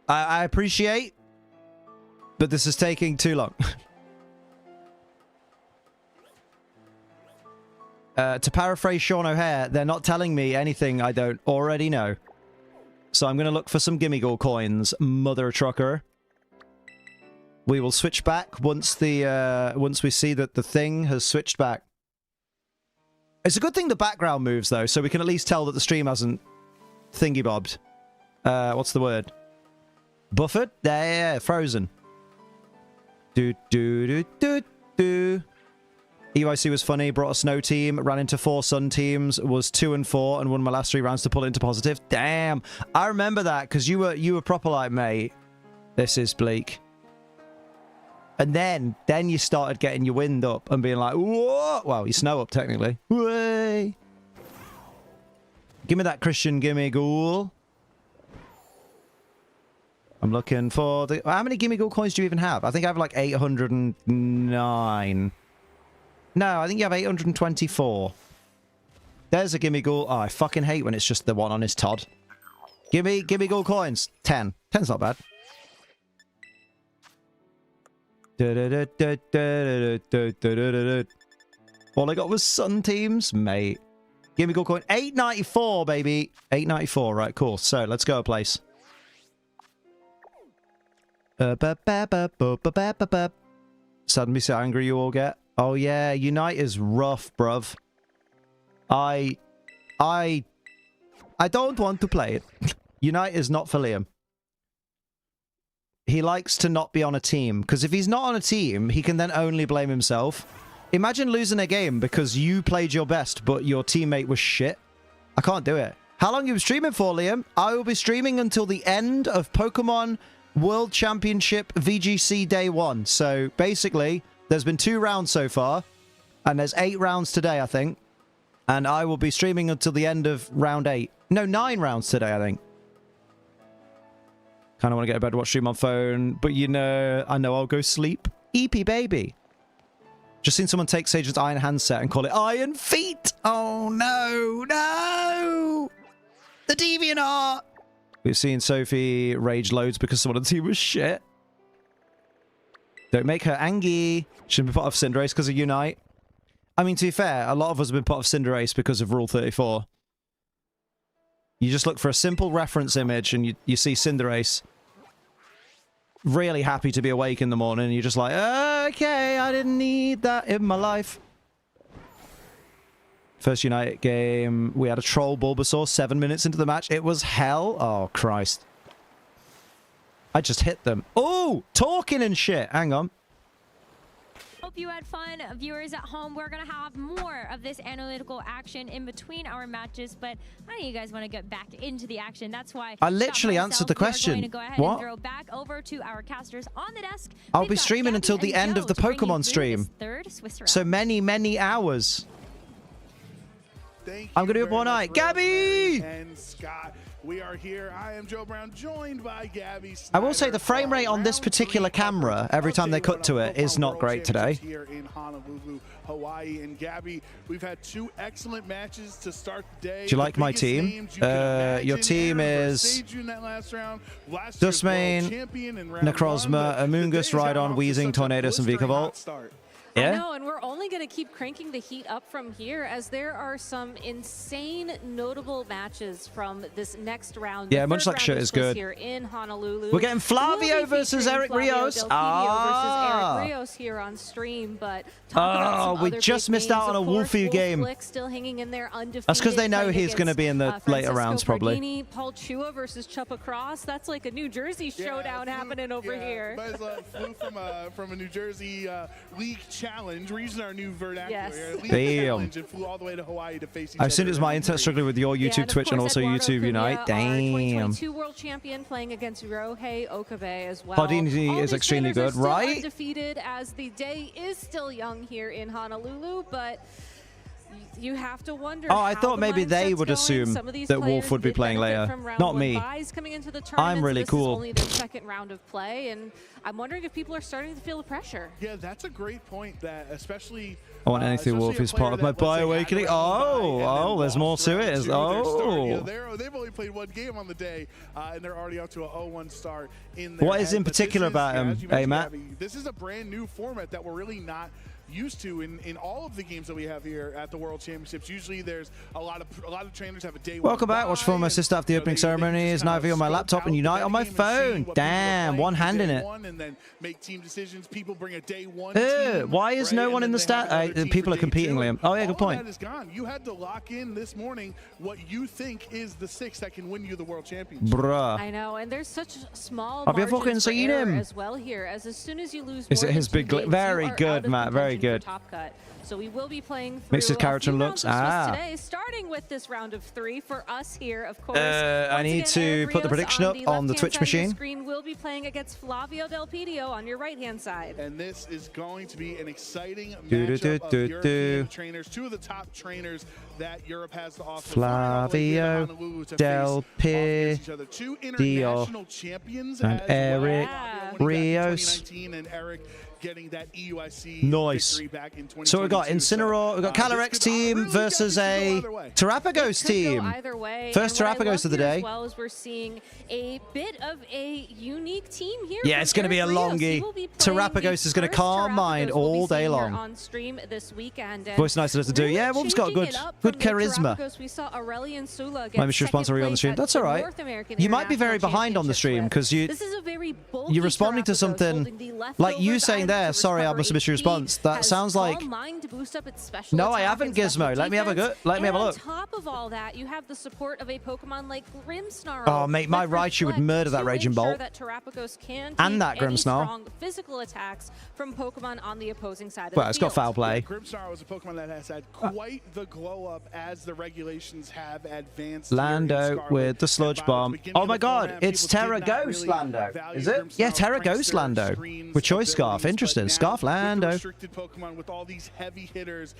I appreciate, but this is taking too long. To paraphrase Sean O'Hare, they're not telling me anything I don't already know. So I'm going to look for some Gimmighoul coins, mother trucker. We will switch back once once we see that the thing has switched back. It's a good thing the background moves though, so we can at least tell that the stream hasn't thingy bobbed. What's the word? Buffered? Yeah, frozen. Do do do do do. EYC was funny, brought a snow team, ran into 4 sun teams, was 2-4, and won my last 3 rounds to pull it into positive. Damn, I remember that because you were proper like, mate, this is bleak. And then you started getting your wind up and being like, whoa, well, your snow up technically. Way. Give me that Christian Gimmighoul. I'm looking for the... How many Gimmighoul coins do you even have? I think I have like 809. No, I think you have 824. There's a Gimmighoul. Oh, I fucking hate when it's just the one on his Todd. Gimmighoul coins. 10. 10's not bad. All I got was sun teams, mate. Gimmighoul coin. 894, baby. 894. Right, cool. So, let's go a place. Suddenly so angry you all get. Oh yeah, Unite is rough, bruv. I don't want to play it. Unite is not for Liam. He likes to not be on a team, because if he's not on a team, he can then only blame himself. Imagine losing a game because you played your best, but your teammate was shit. I can't do it. How long are you streaming for, Liam? I will be streaming until the end of Pokemon World Championship VGC Day 1. So, basically, there's been 2 rounds so far, and there's 8 rounds today, I think. And I will be streaming until the end of round 8. No, 9 rounds today, I think. Kind of want to get to bed, watch stream on phone, but you know, I know I'll go sleep. EP baby. Just seen someone take Sage's iron handset and call it Iron Feet. Oh no, no! The DeviantArt! We've seen Sophie rage loads because someone on the team was shit. Don't make her angry. Shouldn't be part of Cinderace because of Unite. I mean, to be fair, a lot of us have been part of Cinderace because of Rule 34. You just look for a simple reference image and you see Cinderace really happy to be awake in the morning and you're just like, okay, I didn't need that in my life. First United game, we had a troll Bulbasaur 7 minutes into the match. It was hell. Oh, Christ. I just hit them. Oh, talking and shit. Hang on. Hope you had fun, viewers at home. We're going to have more of this analytical action in between our matches, but I know you guys want to get back into the action. That's why I literally answered the question. Going to go ahead and throw back over to our casters on the desk. I'll be streaming until the end of the Pokemon stream. So many, many hours. I'm going to be up all night. Gabby! And Scott. We are here. I am Joe Brown, joined by Gabby Snyder. I will say the frame rate on this particular camera, every time they cut to it, is not great today. Here in Honolulu, Hawaii. And Gabby, we've had 2 excellent matches to start the day. Do you like my team? Your team is Dustmane, Necrozma, Amoonguss, Rhydon, Weezing, Tornadus, and Vikavolt. Yeah. I know, and we're only going to keep cranking the heat up from here as there are some insane notable matches from this next round. Yeah, much like shit is good. Here in Honolulu. We're getting Flavio versus Eric Rios. Versus Eric Rios here on stream, but we just missed out on a Wolfie game. Still hanging in there undefeated. That's because they know he's going to be in the later rounds, probably. Pardini, Paul Chua versus Chuppa Cross. That's like a New Jersey showdown happening over here. Flew from a New Jersey league champion. challenge. We're using our new vernacular. Yes. Damn. And flew all the way to Hawaii to face each I've seen other it as my internet struggling with your YouTube, Twitch, and also Eduardo YouTube Cunha, Unite. our Damn. 2022 world champion playing against Ryohei Okabe as well. Hardini All is these extremely trainers good, are still right? undefeated as the day is still young here in Honolulu, but you have to wonder. Oh, I thought maybe they would assume that Wolf would be playing later. Not me. I'm really This cool. is only their second round of play, and I'm wondering if people are starting to feel the pressure. Yeah, that's a great point. That especially. I want anything Wolf is part of my bio-awakening. Oh, there's more to it. Oh. They've only played one game on the day, and they're already up to a 0-1 start in there. What is in particular about him, hey, Matt? This is a brand new format that we're really not used to in all of the games that we have here at the World Championships. Usually there's a lot of trainers have a day one. Welcome back. Watch for my sister after the opening ceremony. Is now on my laptop and Unite on my phone. Damn, one hand in it. And then make team decisions. People bring a day one. Why is no one in the stat? People are competing, Liam. Oh yeah, good point. That is gone. You had to lock in this morning what you think is the 6 that can win you the World Championship. Bruh. I know, and there's such small Have you fucking margins for seen error him? as well here. As soon as you lose Is more it his than big 2 games, very you are good, out of Matt, very contention good. for Top Cut. So we will be playing through Mixed his character a few looks. rounds of Swiss today, starting with this round of 3 for us here, of course. I need to put the prediction up on the Twitch machine. Screen will be playing against Flavio Del Pidio on your right-hand side. And this is going to be an exciting matchup of European trainers, 2 of the top trainers that Europe has to offer. Flavio Del Pidio 2 international champions and Eric Rios. 2019, and Eric getting that EUIC nice. back in 2022. So we got Incineroar, we got Calyrex team versus a Terrapagos team. First Terrapagos of the day. As well as we're seeing a bit of a unique team here. Yeah, it's going to be a longie. Terrapagos is going to calm mind all day long. On stream this weekend. Voice nicer to do. Yeah, Wolf's got good charisma. We saw Aurelian Sula get My mystery response on the stream. That's all right. You might be very behind on the stream because you're responding to something like you saying there. Sorry, I must have missed your response. That sounds like. No, I haven't, Gizmo. Let me have a go. Let me have a look. On top of all that, you have the support of a Pokemon like Grimmsnarl. Oh, mate, my Raichu would murder that Raging Bolt. And that Grimmsnarl. Physical attacks from Pokemon on the opposing side of Well, the it's got foul play. Grimmsnarl is a Pokemon that has had quite the glow up as the regulations have advanced. Lando with the Sludge Bomb. Oh my god, it's Terra Ghost Lando. Is it? Yeah, Terra Ghost Lando. With Choice Scarf. Interesting. Scarf Lando.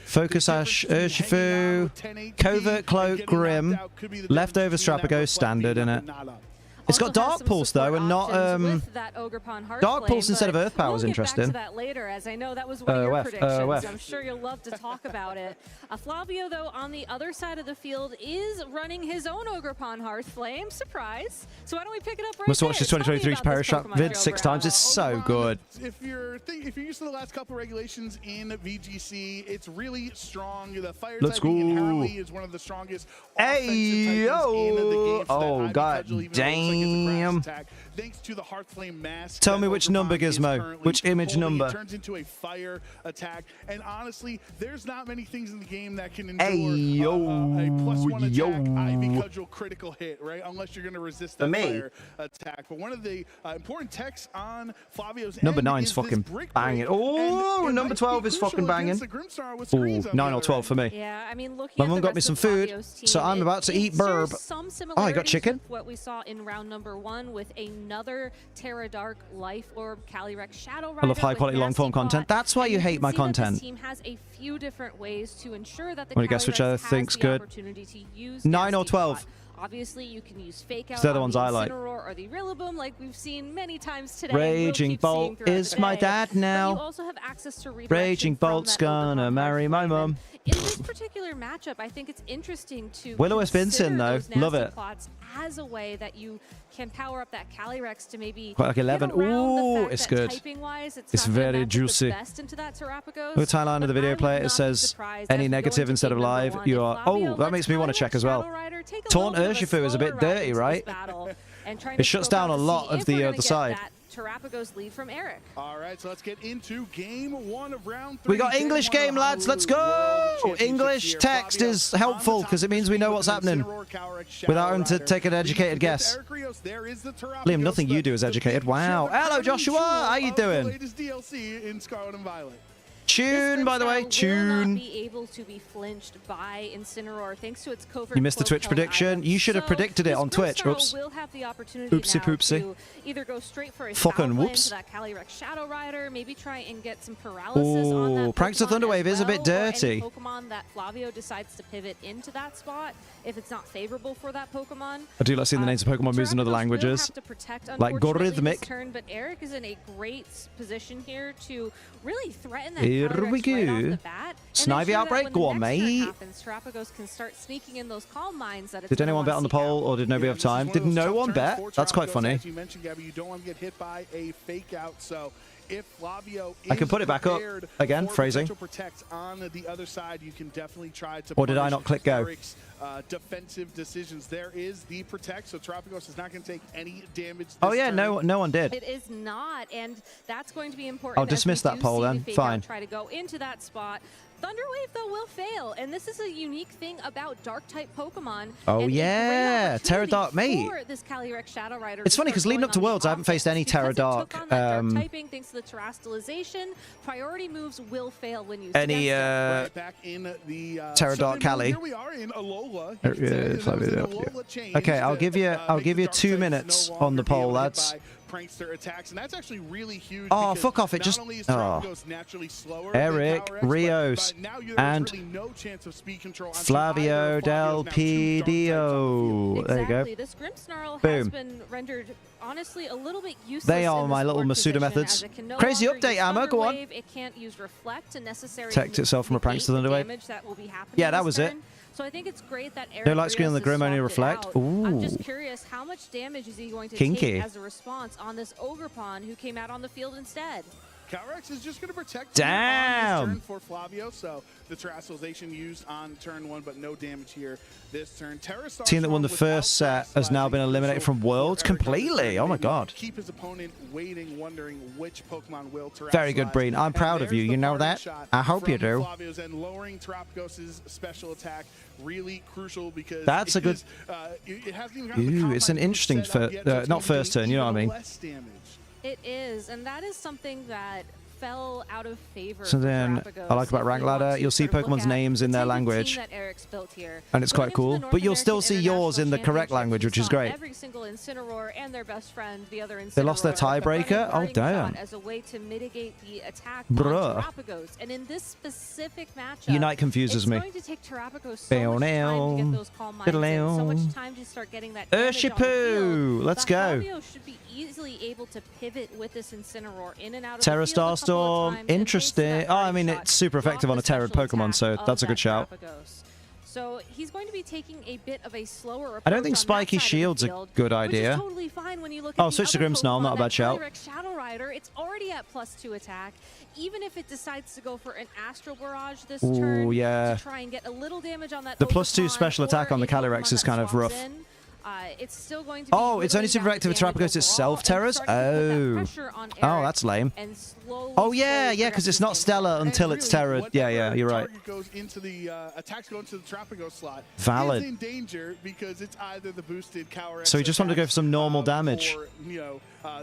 Focus Ash Urshifu. Covert Cloak Grim. Leftover Terrapagos standard in it. It's got Dark Pulse though, and not Dark Pulse instead of Earth Power is interesting. We'll get back to that later, as I know that was one of your predictions. I'm sure you'll love to talk about it. Flavio, though, on the other side of the field, is running his own Ogerpon Hearthflame. Surprise! So why don't we pick it up right Must watch there? his 2023 Perish Trap vid 6 times. It's so good. If you're used to the last couple regulations in VGC, it's really strong. The Fire typing in Harley is one of the strongest Hey yo! Oh god damn! Thanks to the Hearthflame mask. Tell me which number, Gizmo. Which image number? It turns into a fire attack, and honestly, there's not many things in the game that can endure a +1 attack Ivy Cudgel critical hit, right? Unless you're going to resist that fire attack. But one of the important techs on Flavio's number end 9's is fucking banging. Oh, number 12 is fucking banging. Ooh, 9 or 12 for me. Yeah, I mean, looking my mum got me some food, so I'm about to eat burb. Oh, I got chicken. What we saw in round number 1 with another Terra Dark Life Orb Calyrex Shadow Rider. I love high quality long form content. That's why you hate my content. The team has a few different ways to ensure that the Well, guess which I think's good. 9 or 12. Obviously, you can use Fake Out They're the ones I like. or the Rillaboom, like we've seen many times today. Raging Bolt is my dad now. You also have access to Raging Bolt's gonna marry my mum. In this particular matchup, I think it's interesting to Will-O-Wisp Vincent, though. Love it. Plots as a way that you can power up that Calyrex to maybe quite like 11. Ooh, it's good. It's very juicy. Look at the timeline of the video player. It says any negative instead of live. You are. Oh, that makes me want to check as well. Taunt Urshifu is a bit dirty, right? It shuts down a lot of the other side. Terrapagos lead from Eric. All right, so let's get into game 1 of round 3. We got English game, lads. Let's go. English text is helpful because it means we know what's happening without having to take an educated guess. Liam, nothing you do is educated. Wow. Hello, Joshua. How you doing? Tune, by the way. Tune. Be able to be flinched by Incineroar thanks to its covert. You missed the Twitch prediction. You should have predicted it on Twitch. Oops. Will have the opportunity Oopsie poopsie. to either go straight for a fucking whoops. that Calyrex Shadow Rider, maybe try and get some paralysis on that. Prankster Thunderwave is a bit dirty. Pokemon that Flavio decides to pivot into that spot if it's not favorable for that Pokemon. I do like seeing the names of Pokemon moves in other languages. Like Gorithmic. Turn, but Eric is in a great position here to really threaten that Here we go. Right off go. the bat. Snivy outbreak, go on, mate. Terrapagos can start sneaking in those calm mines that Did anyone bet on the poll, or did nobody have time? Did no one bet? That's quite funny. As you mentioned, Gabby, you don't want to get hit by a fake out, so if Flavio is I can put it back up again, phrasing. Protects on the other side, you can definitely try to. Or did I not click go? Eric's, defensive decisions. There is the protect, so Terrapagos is not going to take any damage. Oh yeah, no one did. It is not, and that's going to be important. I'll dismiss that poll then. Fine. Try to go into that spot. Thunderwave, though, will fail, and this is a unique thing about Dark-type Pokemon. Oh, yeah. Terra Dark, mate. This Calyrex Shadow Rider It's funny, because leading up to Worlds, I haven't faced any Terra Dark. Typing, thanks to the Terastallization, priority moves will fail when used any back in the Terra Dark Cali. Here we are in Alola. Okay, I'll give you 2 minutes on the poll, lads. Prankster attacks, and that's actually really huge. Oh, fuck off! It just. Eric, Rios, and Flavio Del Pidio. There you go. This Grimmsnarl Boom. has been rendered, honestly, a little bit useless. They are my little Masuda methods. Crazy update, Ammo. Go on. It can't use Reflect to necessarily protect itself from a Prankster Thunderwave. Yeah, that was it. So I think it's great that Eric no light screen on the Grim, only Reflect. Ooh. I'm just curious, how much damage is he going to Kinky. take as a response on this Ogerpon who came out on the field instead? Calyrex is just going to protect Damn. on his turn for Flavio, so the Terastallization used on turn 1, but no damage here this turn. Team that won the first set has now been eliminated from Worlds completely. Oh my god. Keep his opponent waiting, wondering which Pokemon will Terrastallize. Very good, Breen. I'm proud of you. You know that? I hope you do. Flavio's end, lowering Terrapagos' special attack, really crucial because that's a good. It hasn't even Ooh, it's an interesting not first turn. You know what I mean? It is, and that is something that fell out of favor. So then, I like about Rank Ladder, you'll see Pokemon's names in their language, and it's quite cool. But you'll still see yours in the correct language, which is great. Every single Incineroar and their best friend, the other Incineroar, they lost their tiebreaker. Oh damn! As a way to mitigate the attack Bruh. on Terrapagos, and in this specific matchup, Unite confuses me. It's going to take Terrapagos so much time to get those calm minds in, so much time to start getting that damage on the field. Let's go. Flavio should be easily able to pivot with this Incineroar in and out of Terra the field Starstorm, interesting. Oh, I mean, it's super effective on a Terra Pokemon, so that's a good shout. So he's going to be taking a bit of a slower approach. I don't think spiky shield's a good idea. Which is totally fine when you look at switch to Grimmsnarl, not a bad shout. Shadow Rider, it's already at +2 attack. Even if it decides to go for an Astral Barrage this turn to try and get a little damage on that. The +2 special attack on the Calyrex is kind of rough. It's still going to be it's only super effective with Terrapagos itself, Terras? Oh, that's lame. Oh, yeah, because it's not Stellar until it's Terra. Yeah, you're right. Goes into the attacks go into the Terrapagos slot. Valid. Is in danger because it's either the boosted Calyrex. So he just wanted to go for some normal damage. Or,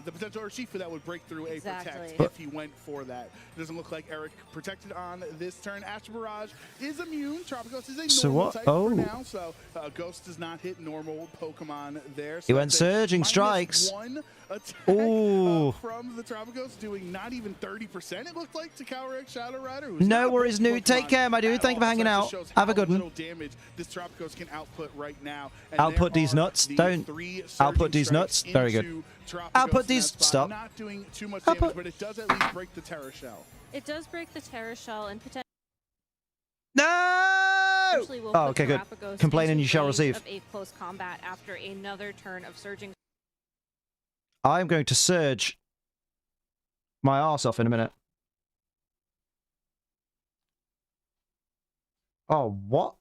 the potential Urshifu that would break through a protect if he went for that. It doesn't look like Eric protected on this turn. Astral Barrage is immune. Terrapagos is a normal type for now, so Ghost does not hit normal Pokemon there. So he went Surging Strikes. One attack from the Terrapagos, doing not even 30%, it looked like, to Calyrex Shadow Rider. No worries, Newt. Take care, my dude. Thank you for hanging out. Have a good one. Damage this Terrapagos can output right now. Output these nuts. Don't output these nuts. Very good. Output these. Stop. Not doing too much damage, but it does at least break the Terra Shell. It does break the Terra Shell and potentially. No! Oh, okay, good. Complaining you shall receive. A close combat after another turn of surging. I'm going to surge my arse off in a minute. Oh, what?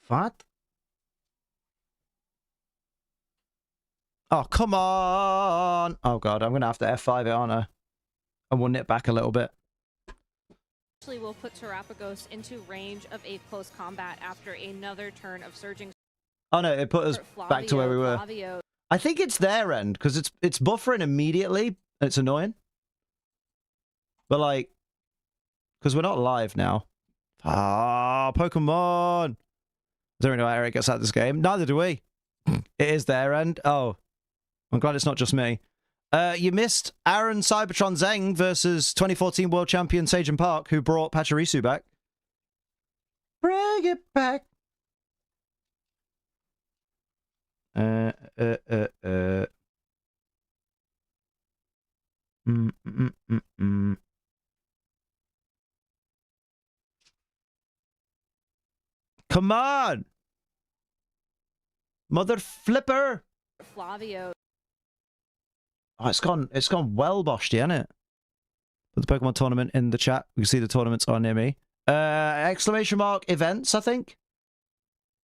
What? Oh, come on. Oh, God, I'm going to have to F5 it, aren't I? And we'll nip back a little bit. eventually will put Terapagos into range of a close combat after another turn of surging. Oh no, it put us back to where we were. I think it's their end, because it's buffering immediately, and it's annoying. But, like, because we're not live now. Ah, Pokemon! I don't really know how Eric gets out of this game. Neither do we. It is their end. Oh. I'm glad it's not just me. You missed Aaron Cybertron Zeng versus 2014 World Champion Sajin Park, who brought Pachirisu back. Bring it back! Come on! Mother flipper! Flavio. Oh, it's gone well boshed, hasn't it? Put the Pokemon tournament in the chat. We can see the tournaments are near me. Exclamation mark events, I think.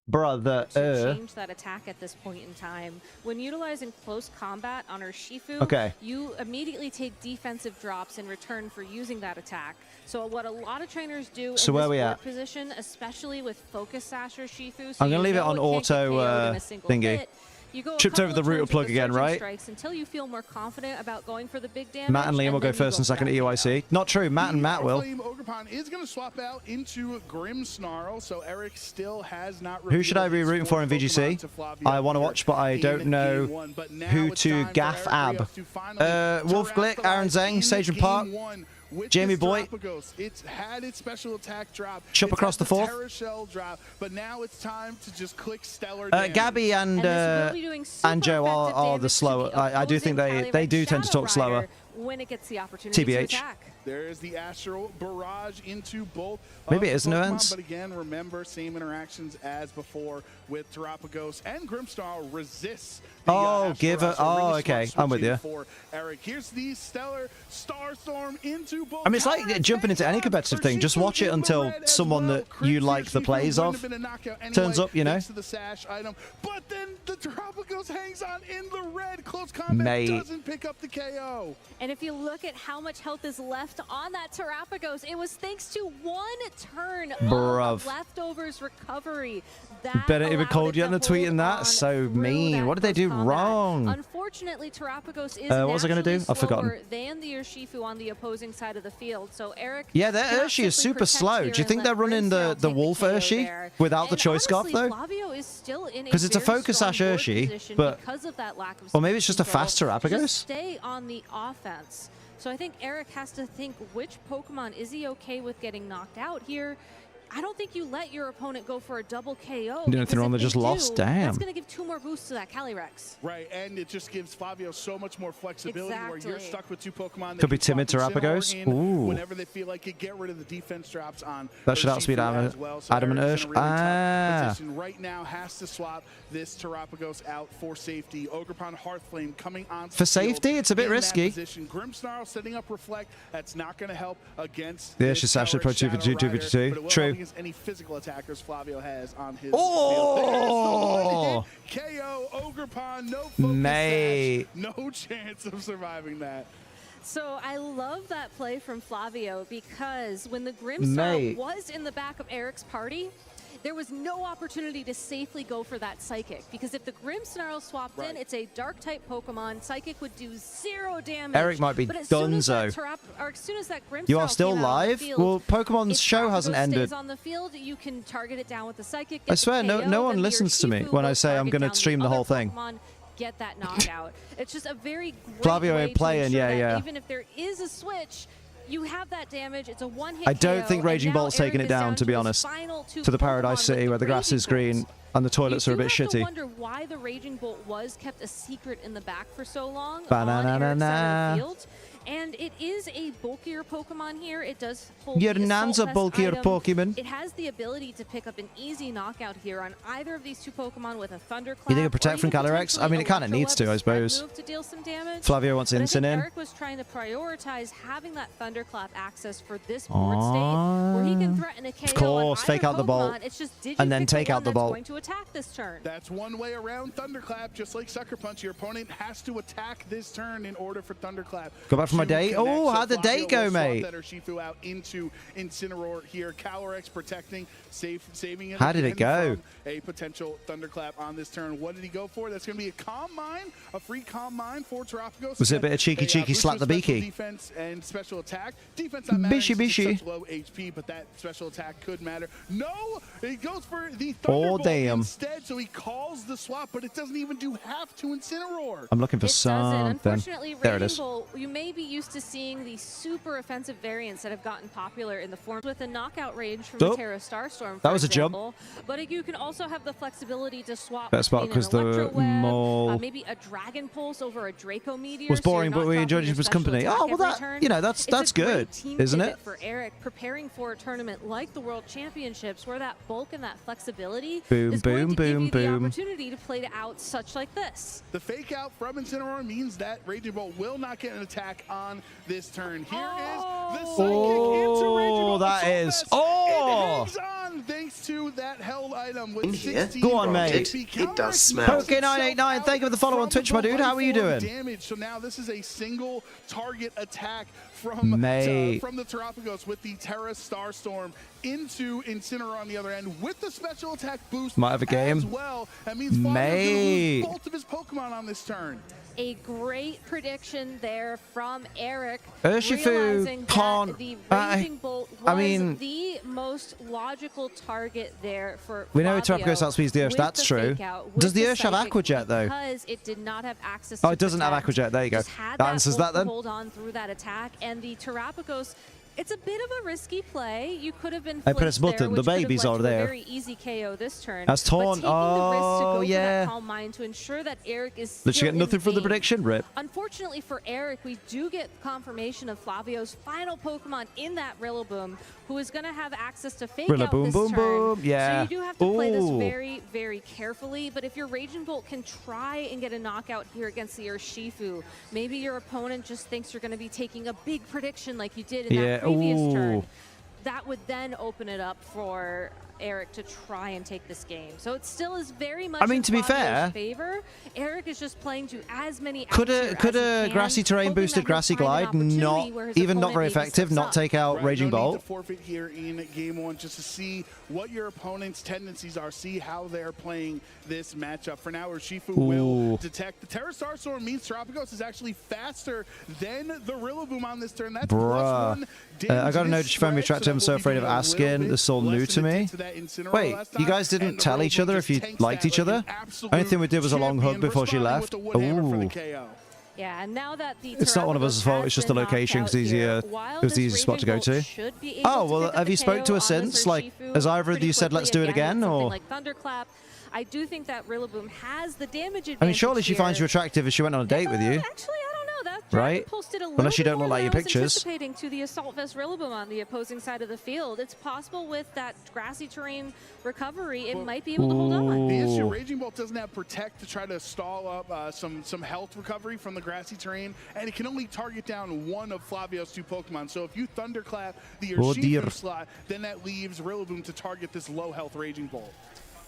Brother. Change that attack at this point in time. When utilizing close combat on Urshifu, you immediately take defensive drops in return for using that attack. So what a lot of trainers do in this position, especially with Focus Sash Urshifu, I'm gonna leave it on auto thingy. Tripped over the router plug again, right? Until you feel more confident about going for the big damage. Matt and Liam will go first and second at EYC. Not true. Matt and Matt will. Ogerpon is going to swap out into Grimmsnarl, so Eric still has not. Who should I be rooting for in VGC? I want to watch, but I don't know who to gaff ab. Wolf Glick, Aaron Zeng, Sajin Park. Jamie Boy. It's had its special attack drop. Chop across the fourth. Terra Shell drop, but now it's time to just click stellar Gabby and Joe are the slower. I do think they do tend to talk slower. When it gets the opportunity TBH. to attack. There's the Astral Barrage into both. Maybe it is no Pokemon, ends. But again, remember, same interactions as before with Terapagos, and Grimmsnarl resists. Okay. I'm with you. For Eric, here's the Stellar Starstorm into both. I mean, it's like jumping into any competitive thing. Just watch it until someone that you like the plays of turns up, you know. The sash item, but then the Terapagos hangs on in the red. Close combat doesn't pick up the KO. And if you look at how much health is left on that Terapagos, it was thanks to one turn of leftovers recovery. Better even called you on the tweet and that. So mean. What did they do wrong? Unfortunately, Terapagos is what was I going to do? I've forgotten. Than the Urshifu on the opposing side of the field. So Eric. Yeah, their Urshi is super slow. Do you think they're running the Wolf Urshi without the Choice Scarf though? Because it's a Focus Sash Urshi, but or maybe it's just a fast Terapagos. Stay on the offense. So I think Eric has to think, which Pokemon is he okay with getting knocked out here? I don't think you let your opponent go for a double KO. Nothing wrong, they just lost. Damn. That's going to give 2 more boosts to that Calyrex. Right, and it just gives Flavio so much more flexibility where you're stuck with 2 Pokemon. Could be timid Terapagos. Ooh. Whenever they feel like it, get rid of the defense drops on. That should outspeed Adam and Ursh. Position right now has to swap this Terapagos out for safety. Ogerpon Hearthflame coming on for safety. It's a bit risky. Grimmsnarl setting up Reflect. That's not going to help against. Yeah, she's actually pro 2v2. True. Any physical attackers Flavio has on his field. KO Ogerpon, no focus, no chance of surviving that. So I love that play from Flavio because when the Grimmsnarl was in the back of Eric's party, there was no opportunity to safely go for that Psychic, because if the Grimmsnarl swapped in, it's a Dark-type Pokemon. Psychic would do 0 damage. Eric might be donezo. As soon as that Grimmsnarl you are still live? Well, Pokemon's show hasn't ended. On the field, you can target it down with the Psychic. I swear, no one listens to me when I say I'm going to stream the whole thing. Get that knockout. It's just a very great Flavio ain't playing, yeah. Even if there is a switch, you have that damage. It's a one-hit I don't KO, think Raging Bolt's taking it down, to be honest. To the Paradise City where the grass is green and the toilets are a bit shitty. I wonder why the Raging Bolt was kept a secret in the back for so long on Eric's side of the field. And it is a bulkier Pokemon here. It does hold Your nan's a bulkier Pokemon. It has the ability to pick up an easy knockout here on either of these 2 Pokemon with a Thunderclap. You think it'll protect from Calyrex? I mean, it kind of needs to, I suppose. Flavio wants Instant in. Eric was trying to prioritize having that Thunderclap access for this board state, where he can threaten a KO. Of course, fake out the Bolt, and then take out the Bolt. Going to attack this turn. That's one way around Thunderclap. Just like Sucker Punch, your opponent has to attack this turn in order for Thunderclap. Go back for my date. Oh, how'd the date go, mate? Shifu out into Incineroar here. Calyrex protecting, saving it. How did it go? A potential thunderclap on this turn. What did he go for? That's going to be a Calm Mind, a free Calm Mind for Terapagos. Was it a bit of cheeky slap the beaky? Defense and special attack. Defense not mattering since it's such low HP, but that special attack could matter. No, he goes for the Thunderbolt instead, so he calls the swap, but it doesn't even do half to Incineroar. I'm looking for something. Unfortunately, there it is. Bolt, you may be used to seeing the super offensive variants that have gotten popular in the form with a knockout range from the Terra Starstorm, that was example. a jump. But you can also have the flexibility to swap Better spot because the mole maybe a Dragon Pulse over a Draco Meteor. Was boring, but we enjoyed his company. Oh, well, that's good, isn't it? For Eric, preparing for a tournament like the World Championships, where that bulk and that flexibility boom, is boom, going to give you the boom. opportunity to play out such like this. The fake out from Incineroar means that Raging Bolt will not get an attack on this turn. Here is the sidekick into Raging Bolt. That is. Oh! It hangs on thanks to that held item with 16. Go on, mate. It does smell. Poke989, thank you for the follow on Twitch, my dude. How are you doing? Damage. So now this is a single target attack from the Terapagos with the Terra Starstorm into Incineroar on the other end with the special attack boost. Might have a game. As well. That means Flavio's going to lose both of his Pokemon on this turn. A great prediction there from Eric. Urshifu can't. The Raging Bolt was the most logical target there for we know Terapagos outspeeds the Ursh. That's true. Does the Ursh have Aqua Jet though? Because it did not have access. Oh, it doesn't have Aqua Jet. There you go. That answers that then. Hold on through that attack, and the Terapagos. It's a bit of a risky play. You could have been. I press button. The babies are there. Very easy KO this turn. That's torn. Oh yeah. Calm Mind to ensure that Eric is. Did you get nothing from the prediction, Rip? Unfortunately for Eric, we do get confirmation of Flavio's final Pokemon in that Rillaboom, who is going to have access to fake out this turn. Yeah. So you do have to play this very, very carefully. But if your Raging Bolt can try and get a knockout here against the Urshifu, maybe your opponent just thinks you're going to be taking a big prediction like you did in that previous turn. That would then open it up for Eric to try and take this game. So it still is very much to be fair, favor. Eric is just playing to as many could a grassy terrain boosted grassy glide not very effective, not take out Raging Bolt? To forfeit here in game one just to see what your opponent's tendencies are, see how they're playing this matchup. For now, Urshifu will detect the Terra Starstorm means Terapagos is actually faster than the Rillaboom on this turn. That's +1 I got a note you found me attractive. I'm so afraid of asking. This is all new to me. Wait, you guys didn't tell each other if you liked each other? Only thing we did was a long hug before she left. Ooh. Yeah, and now that the it's not one of us' fault. It's just the location because it was the easiest spot to go to. Oh well, have you spoke to her since? Like, has either of you said let's do it again, or? Like Thunderclap. I do think that Rillaboom has the damage advantage. I mean, surely she finds you attractive if she went on a date with you. Actually, I don't know. That right? Unless you don't look like your pictures. Anticipating to the Assault Vest Rillaboom on the opposing side of the field. It's possible with that grassy terrain recovery, it might be able to hold on. The issue, Raging Bolt doesn't have Protect to try to stall up some health recovery from the grassy terrain, and it can only target down one of Flavio's 2 Pokemon. So if you Thunderclap the Urshifu slot, then that leaves Rillaboom to target this low health Raging Bolt.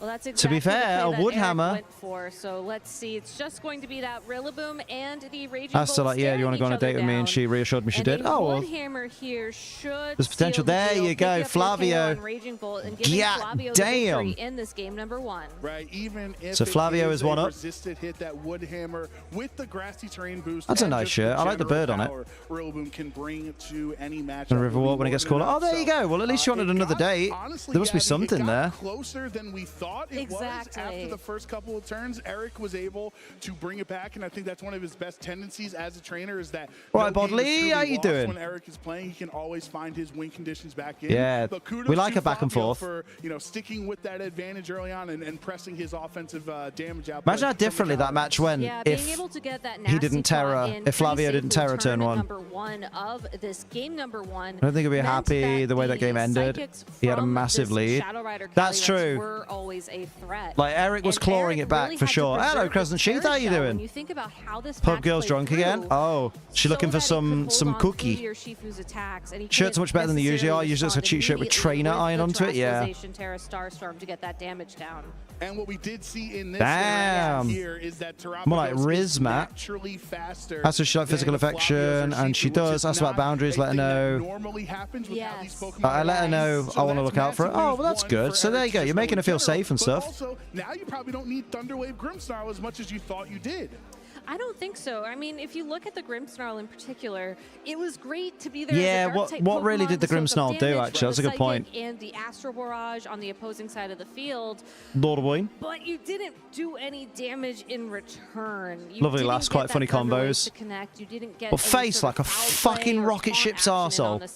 Well, that's exactly to be fair, a Woodhammer went for. So let's see. It's just going to be that Rillaboom and the Raging Bolt. Still like, yeah, you want to go on a date with me? And she reassured me she did. Oh, well. Woodhammer here should there's potential. There you go, Flavio. Yeah, damn. In this game number 1. Right, even if so Flavio is one up. Resisted hit that Woodhammer with the grassy terrain boost. That's a nice shirt. I like the bird on it. Rillaboom can bring to any match. And Riverwalk when it gets called. Oh, there you go. Well, at least you wanted another date. There must be something there. Closer than we thought it was. After the first couple of turns, Eric was able to bring it back, and I think that's one of his best tendencies as a trainer is that right, Bodley, how you doing? When Eric is playing, he can always find his win conditions back in. Yeah, but kudos we like to a back and forth. For sticking with that advantage early on and pressing his offensive damage out. Imagine how differently that match went if he didn't Terra, if Flavio didn't Terra turn 1. Number 1 of this game number 1. I don't think he'd be happy the way that game ended. He had a massive lead. That's true. Were always a threat. Like Eric was clawing it back for sure. Hello, Crescent Sheath, how you doing? When you think about how this Pub girl's drunk again. Oh, she's looking for some cookie. Shirt's much better than they usually are. Usually it's a cheat shirt with trainer iron onto it. Yeah. Terra Starstorm to get that damage down. And what we did see in this here is that more like Riz Matt. Naturally faster. That's a shot physical affection, and she does. That's about boundaries. Let her know. Normally happens with how these Pokemon I let her know I want to look out for it. Oh, well, that's good. So there you go. You're making her feel safe and stuff. Also, now you probably don't need Thunderwave Grimmsnarl as much as you thought you did. I don't think so. I mean, if you look at the Grimmsnarl in particular, it was great to be there. Yeah, as a what really did the Grimmsnarl do, actually? That's a good point. And the Astro Barrage on the opposing side of the field. Lord of Wayne. But you didn't do any damage in return. Lovely last, quite funny combos. You didn't get but face like a fucking rocket ship's arsehole.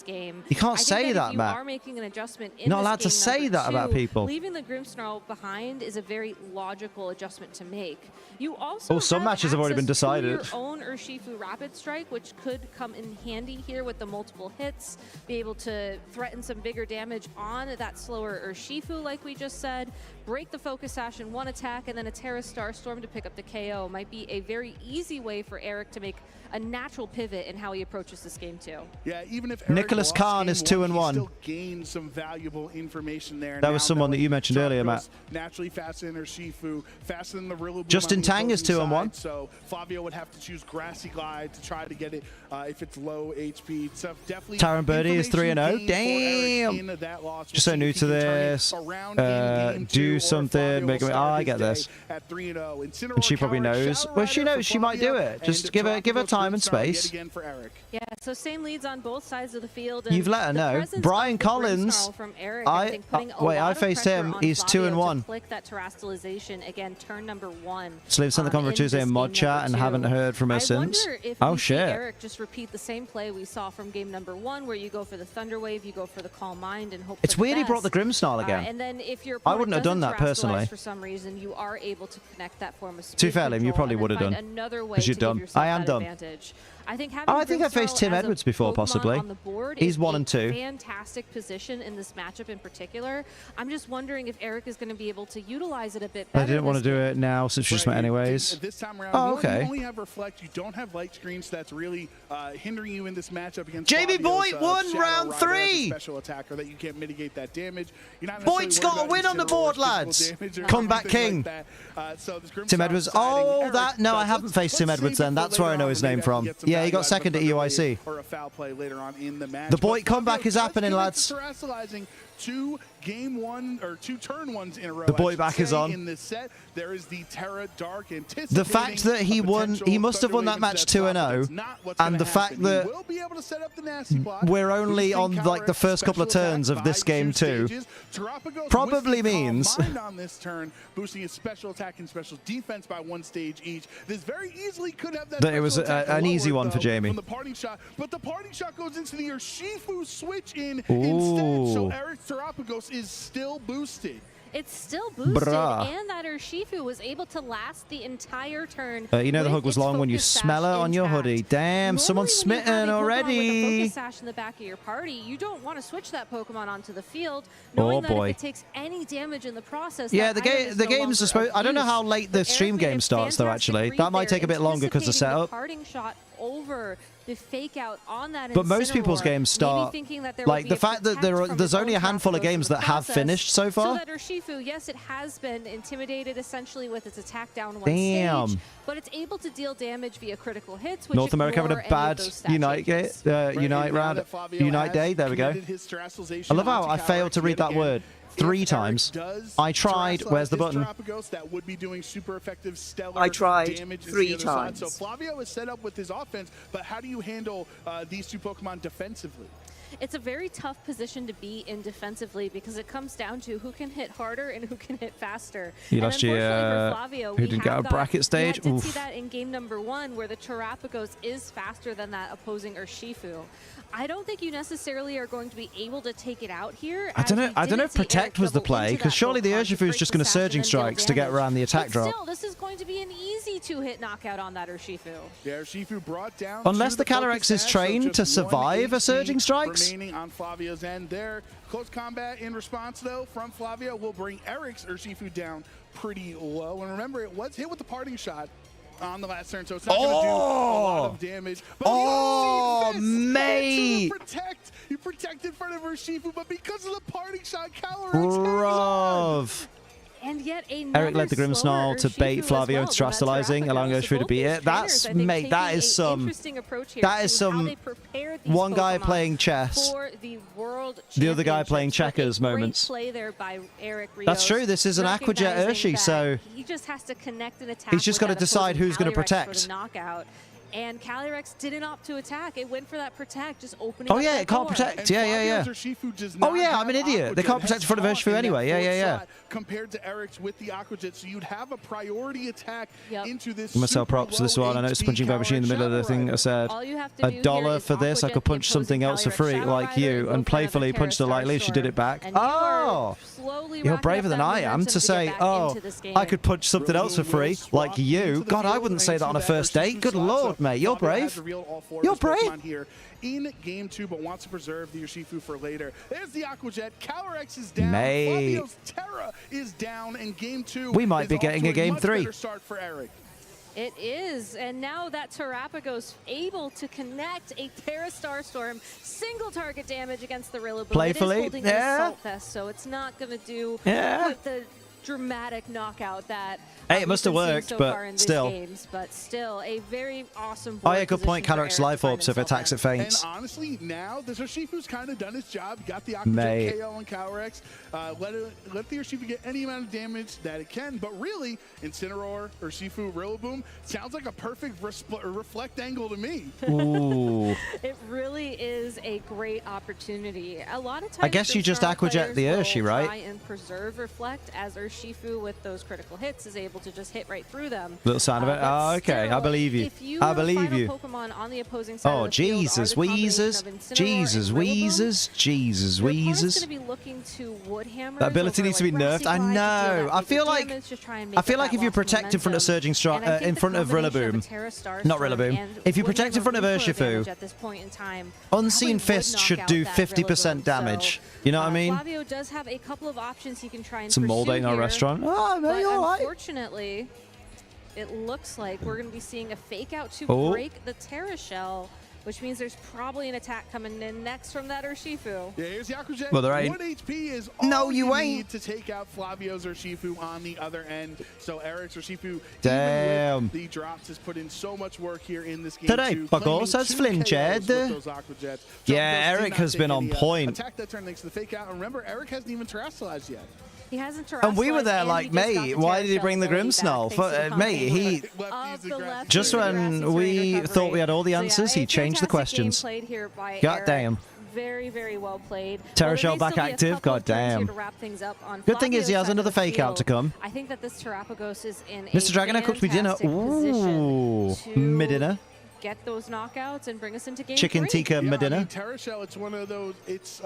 You can't say that, Matt. You are making an adjustment in You're not allowed to say that about people. Leaving the Grimmsnarl behind is a very logical adjustment to make. You also some matches have already been decided. Your own Urshifu Rapid Strike, which could come in handy here with the multiple hits, be able to threaten some bigger damage on that slower Urshifu, like we just said, break the Focus Sash in one attack, and then a Terra Starstorm to pick up the KO. Might be a very easy way for Eric to make a natural pivot in how he approaches this game too. Yeah, even if Nicholas Khan is 2-1. Still gained some valuable information there. That was someone that you mentioned earlier, Matt. Naturally faster than Urshifu, faster than the Rillaboom. Justin Tang is 2-1. So Flavio would have to choose Grassy Glide to try to get it if it's low HP. So definitely. Taron Birdie is 3-0. Damn. Just so new to this. Do something. Make it. I get this. And she probably knows. Well, she knows she might do it. Just give her time and space. Yeah, so same leads on both sides of the field. You've let her know. Brian Collins. I faced him. He's 2-1. Click that terrestrialization again. Turn number 1. Sliv sent the comment for Tuesday in mod chat and haven't heard from her since. Oh shit! Eric just repeat the same play we saw from game number 1, where you go for the Thunder Wave, you go for the Calm Mind, and hope. It's weird he brought the Grimmsnarl again. And then if your I wouldn't have done that personally. For some reason, you are able to connect that form of speed. To be fair, Liam, you probably would have done. Because you're dumb. I am dumb. I think I faced Tim Edwards before, possibly. He's 1 and 2. Fantastic position in this matchup in particular. I'm just wondering if Eric is going to be able to utilize it a bit better. I didn't want to do it now since we just met anyways. This time around, oh, okay. You only have Reflect. You don't have Light Screen, so that's really hindering you in this matchup against JB Boyd won round 3. Special attacker that you can't mitigate that damage. Boyd's got a win on the board, lads. Comeback king. Tim Edwards. Oh, that. No, I haven't faced Tim Edwards then. That's where I know his name from. Yeah, he got second at EUIC. Or a foul play later on in the match. The Boyd comeback is happening, lads. 2 turn 1s in a row. The Boyd back is on. In this set, there is the Terra Dark the fact that he won, he must have won that match 2-0, and the fact that we're only on like the first couple of turns of this game too, probably means on this turn, boosting his special attack and special defense by 1 stage each. This very easily could have that it was an easy one for Jamie. From the parting shot, but the parting shot goes into the Urshifu switch in instead, so Eric Terapagos is still boosted. It's still boosted, and that Urshifu was able to last the entire turn. You know the hug was long when you smell it on your hoodie. Damn, someone's smitten already. With a focus sash in the back of your party, you don't want to switch that Pokemon onto the field, knowing that if it takes any damage in the process. Yeah, the games are supposed. I don't know how late the stream game starts though. Actually, that might take a bit longer because the setup. Parting shot over the fake out on that. But most people's games start like the fact that there's only a handful of games that have finished so far. So that Urshifu, yes, it has been intimidated essentially with its attack down 1 stage, but it's able to deal damage via critical hits. Which North America having a bad Unite day. There we go. I love how I failed to read that word 3 times. I tried. Where's the button? That would be doing super effective stellar I tried damage 3 times. So Flavio is set up with his offense, but how do you handle these 2 Pokemon defensively? It's a very tough position to be in defensively because it comes down to who can hit harder and who can hit faster. You lost your Flavio, who didn't get a bracket stage. We did see that in game number 1 where the Terapagos is faster than that opposing Urshifu. I don't think you necessarily are going to be able to take it out here. I don't know if Protect was the play, because surely the Urshifu is just going to Surging Strikes to get around the attack drop. Still, this is going to be an easy 2-hit knockout on that Urshifu. Yeah, Urshifu brought down. Unless the Calyrex is trained to survive a Surging Strikes. Remaining on Flavio's end there. Close combat in response, though, from Flavio will bring Eric's Urshifu down pretty low. And remember, it was hit with the parting shot on the last turn, so it's not going to do a lot of damage. But mate! You protect in front of Urshifu, but because of the parting shot, Calyrex And yet Eric led the Grimmsnarl to bait Flavio into terastallizing, allowing Urshifu to beat it. That's, mate, that is some one guy playing chess, the other guy playing checkers moments. That's true. This is an Aquajet Urshi, so he just has to connect an attack. He's just got to decide who's going to protect. And Calyrex didn't opt to attack. It went for that protect, just opening up yeah, that it can't door. protect. Yeah. Oh, yeah, I'm an idiot. They can't protect in front of Urshifu anyway. Yeah. Compared to Eric's with the Aquajet, so you'd have a priority attack into this. I'm going to sell props for this one. I noticed punching bag machine in the middle of the thing. I said, $1 for this. I could punch something else for free, like you, and playfully punched her lightly. She did it back. Oh! You're braver than I am to say, oh, I could punch something else for free, like you. God, I wouldn't say that on a first date. Good lord, mate. You're brave. You're brave. Here in game 2, but wants to preserve the Urshifu for later. There's the Aquajet. Calyrex is down. Flavio's Terra is down, and game 2. We might be getting a game 3. Start for Eric. It is, and now that Terrapago's able to connect a Terra Starstorm, single target damage against the Rillaboom. Playfully, it is holding an Assault Vest, so it's not going to do the dramatic knockout that it must have worked, but still. But still, a very awesome. Oh yeah, good point. Calyrex Life Orb, so if it attacks, it faints. And honestly, now the Urshifu's kind of done his job. Got the Aquajet KO on Calyrex. Let the Urshifu get any amount of damage that it can. But really, Incineroar, Urshifu, Rillaboom sounds like a perfect reflect angle to me. Ooh. It really is a great opportunity. A lot of times, I guess you just Aquajet the Urshi, right? Try and preserve reflect, as Urshifu with those critical hits is able to just hit right through them. Little sign of it. Oh, okay. I believe you. I believe you. Pokemon on the opposing side oh, of the Jesus, Wheezers. Jesus, Wheezers. Jesus, Wheezers. That ability needs to be nerfed. I know. I feel like if you protect in front of Surging Strike, in front of Rillaboom, not Rillaboom, if you protect in front of Urshifu, Unseen Fist should do 50% damage. You know what I mean? Flavio does have a couple of options he can try and some mold in our restaurant. Oh, man, you're all right. Unfortunately, it looks like we're going to be seeing a fake out to break the Terra Shell, which means there's probably an attack coming in next from that Urshifu. Yeah, here's the Aquajet. Well, there ain't. 1 HP is all you need to take out Flavio's Urshifu on the other end. So Eric's Urshifu, even with the drops, has put in so much work here in this game. Today, Buggles has flinched. Yeah, Eric has been on point. Attack that turn thanks to the fake out. And remember, Eric hasn't even terastallized yet. He hasn't and we were there like, mate, why did he bring the Grimmsnarl? Mate, he... Just when we thought we had all the answers, he changed the questions. God damn. Very, very well played. Terra Shell back active. God damn. Good thing is he has another fake out to come. I think that this Terrapagos is in Mr. Dragonair cooked me dinner. Ooh. Mid-dinner. Get those knockouts and bring us into game Chicken 3. tikka Medina. I mean, Terra Shell, it's one of those, it's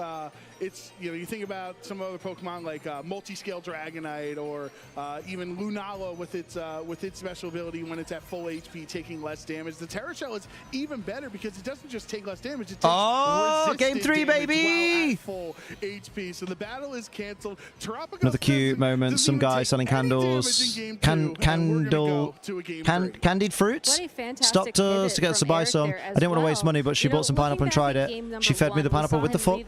you know, you think about some other Pokemon like Multi-Scale Dragonite or even Lunala with its special ability when it's at full HP taking less damage. The Terra Shell is even better because it doesn't just take less damage, it takes game 3, baby! At full HP. So the battle is canceled. Another cute moment, some guy selling candles. Candied fruits? Stopped us to get us to buy some. I didn't want to waste money, but she bought some pineapple and tried it. She fed me the pineapple with the foot.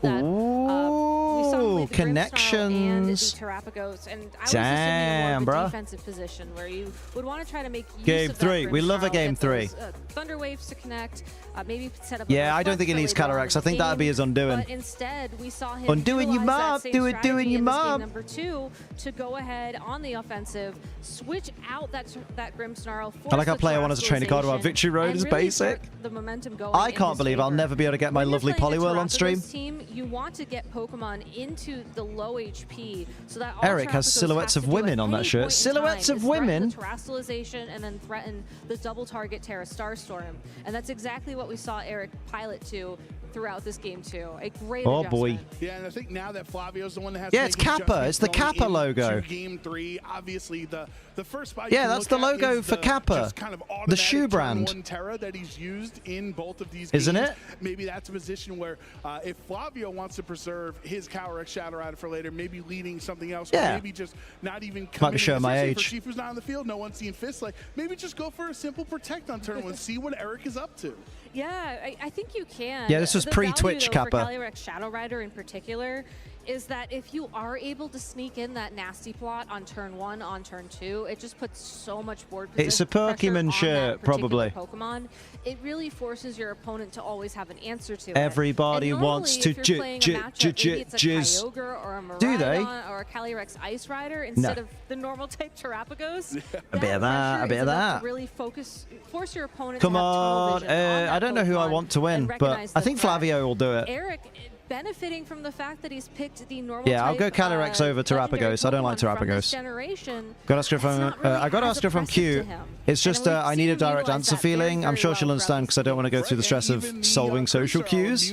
Ooh, connections. Damn, bro. Defensive position where you would want to try to make use game of 3. We love a game 3. Thunder waves to connect. Maybe set up. Yeah, I don't think it needs Calyrex. I think that'd be his undoing. But instead, we saw him undoing your mob. Doing your mob. Number 2 to go ahead on the offensive, switch out that Grimmsnarl. I like how player 1 as a trainer card while Victory Road is basic. The momentum going I can't believe I'll never be able to get my lovely Poliwhirl on stream. Team, you want to get Pokemon into the low HP so that all Eric has silhouettes of women on that shirt. Silhouettes of women. The terastallization and then threaten the double target Terra Starstorm, and that's exactly what we saw Eric pilot to throughout this game too. A great adjustment. Boy. Yeah, and I think now that Flavio's the one that has it's Kappa. It's the Kappa logo. Game 3, obviously the first spot. Yeah, that's the logo for Kappa. Kind of the shoe brand. One Terra that he's used in both of these Isn't games. it? Maybe that's a position where if Flavio wants to preserve his Calyrex Shadow Rider for later, maybe leading something else, or maybe just not even coming. Might be showing my age. Shifu's not on the field, no one's seen Fist. Like maybe just go for a simple protect on turn 1, see what Eric is up to. Yeah, I think you can. Yeah, this was pre-Twitch Kappa. For Calyrex Shadow Rider in particular is that if you are able to sneak in that nasty plot on turn 1, on turn 2, it just puts so much board position. It's a Pokémon shirt, probably. Pokemon. It really forces your opponent to always have an answer to it. Everybody wants to jizz. Do they? Or a Calyrex Ice Rider instead of the normal type Terrapagos. A bit of that, a bit of that. Really force your opponent. Come to have on, I don't know who I want to win, but I think Flavio will do it. Eric, benefiting from the fact that he's picked the normal I'll go Calyrex over Terrapagos. I don't like Terrapagos. I got to ask her from Q. It's just I need a direct answer feeling. I'm sure she'll understand because I don't want to go through the stress of solving social cues.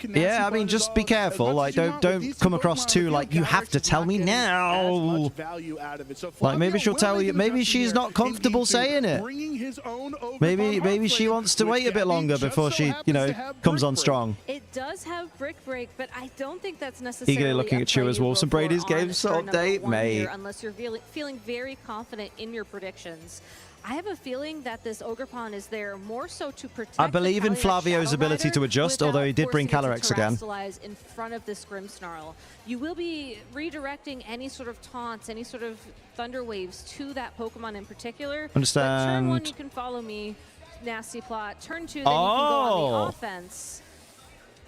Yeah, I mean, just be careful. Like, don't come across too like you have to tell me now. Like maybe she'll tell you. Maybe she's not comfortable saying it. Maybe she wants to wait a bit longer before she, comes on strong. It does have Brick Break, but I don't think that's necessarily eagerly looking at you as Wolves and Brady's game sort date, mate. Unless you're feeling very confident in your predictions. I have a feeling that this Ogerpon is there more so to protect. I believe in Flavio's ability to adjust, although he did bring Calyrex again. In front of this Grimmsnarl, you will be redirecting any sort of taunts, any sort of thunder waves to that Pokemon in particular. Understand. But turn 1, you can follow me. Nasty plot. Turn 2, then you can go on the offense.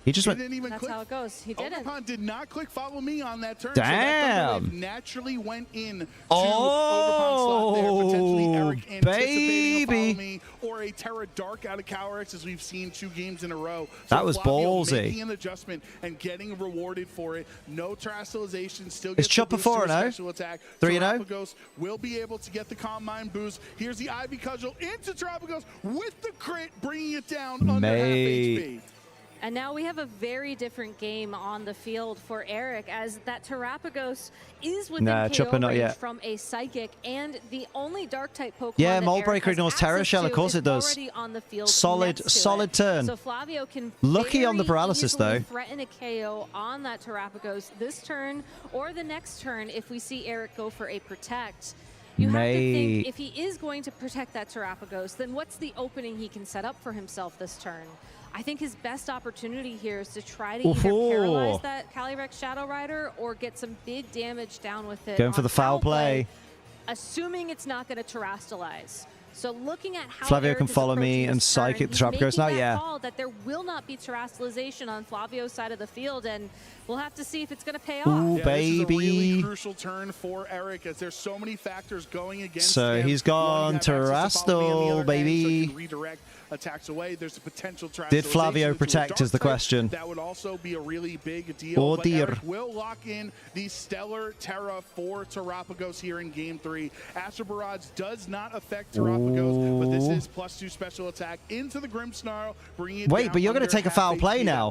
He just went. That's how it goes. He didn't. Ogerpon did not click follow me on that turn. Damn. So that naturally went in to Ogerpon's slot there. Potentially Eric anticipating a follow me or a Terra Dark out of Calyrex, as we've seen 2 games in a row. So that was Flavio ballsy. making an adjustment and getting rewarded for it. No Terastallization. Still gets the Chopper 4-0. special attack. 3-0. Terrapagos will be able to get the Calm Mind boost. Here's the Ivy Cudgel into Terrapagos with the crit, bringing it down under half HP. And now we have a very different game on the field for Eric, as that Terrapagos is within KO range from a Psychic, and the only Dark-type Pokemon Yeah, Mold Breaker ignores Terra Shell, of course it does. Solid turn. So Flavio can lucky on the paralysis, though. Threaten a KO on that Terrapagos this turn, or the next turn if we see Eric go for a Protect. You have to think, if he is going to protect that Terrapagos, then what's the opening he can set up for himself this turn? I think his best opportunity here is to try to either paralyze that Calyrex Shadow Rider or get some big damage down with it. Going for the foul play. Assuming it's not going to Terrastallize. So looking at how Flavio can follow me and Psychic the Terrapagos now, call that there will not be Terrastallization on Flavio's side of the field, and we'll have to see if it's going to pay off. Ooh, baby. This is a really crucial turn for Eric, as there's so many factors going against him. So he's gone Terrastal, baby. Redirect attacks away. There's a potential. Did Flavio protect is the question. That would also be a really big deal. Oh dear. Eric will lock in the Stellar Terra for Terrapagos here in Game 3. Astral Barrage does not affect Terrapagos, but this is +2 special attack into the Grimmsnarl, bringing it Wait, but you're going to take a foul play now.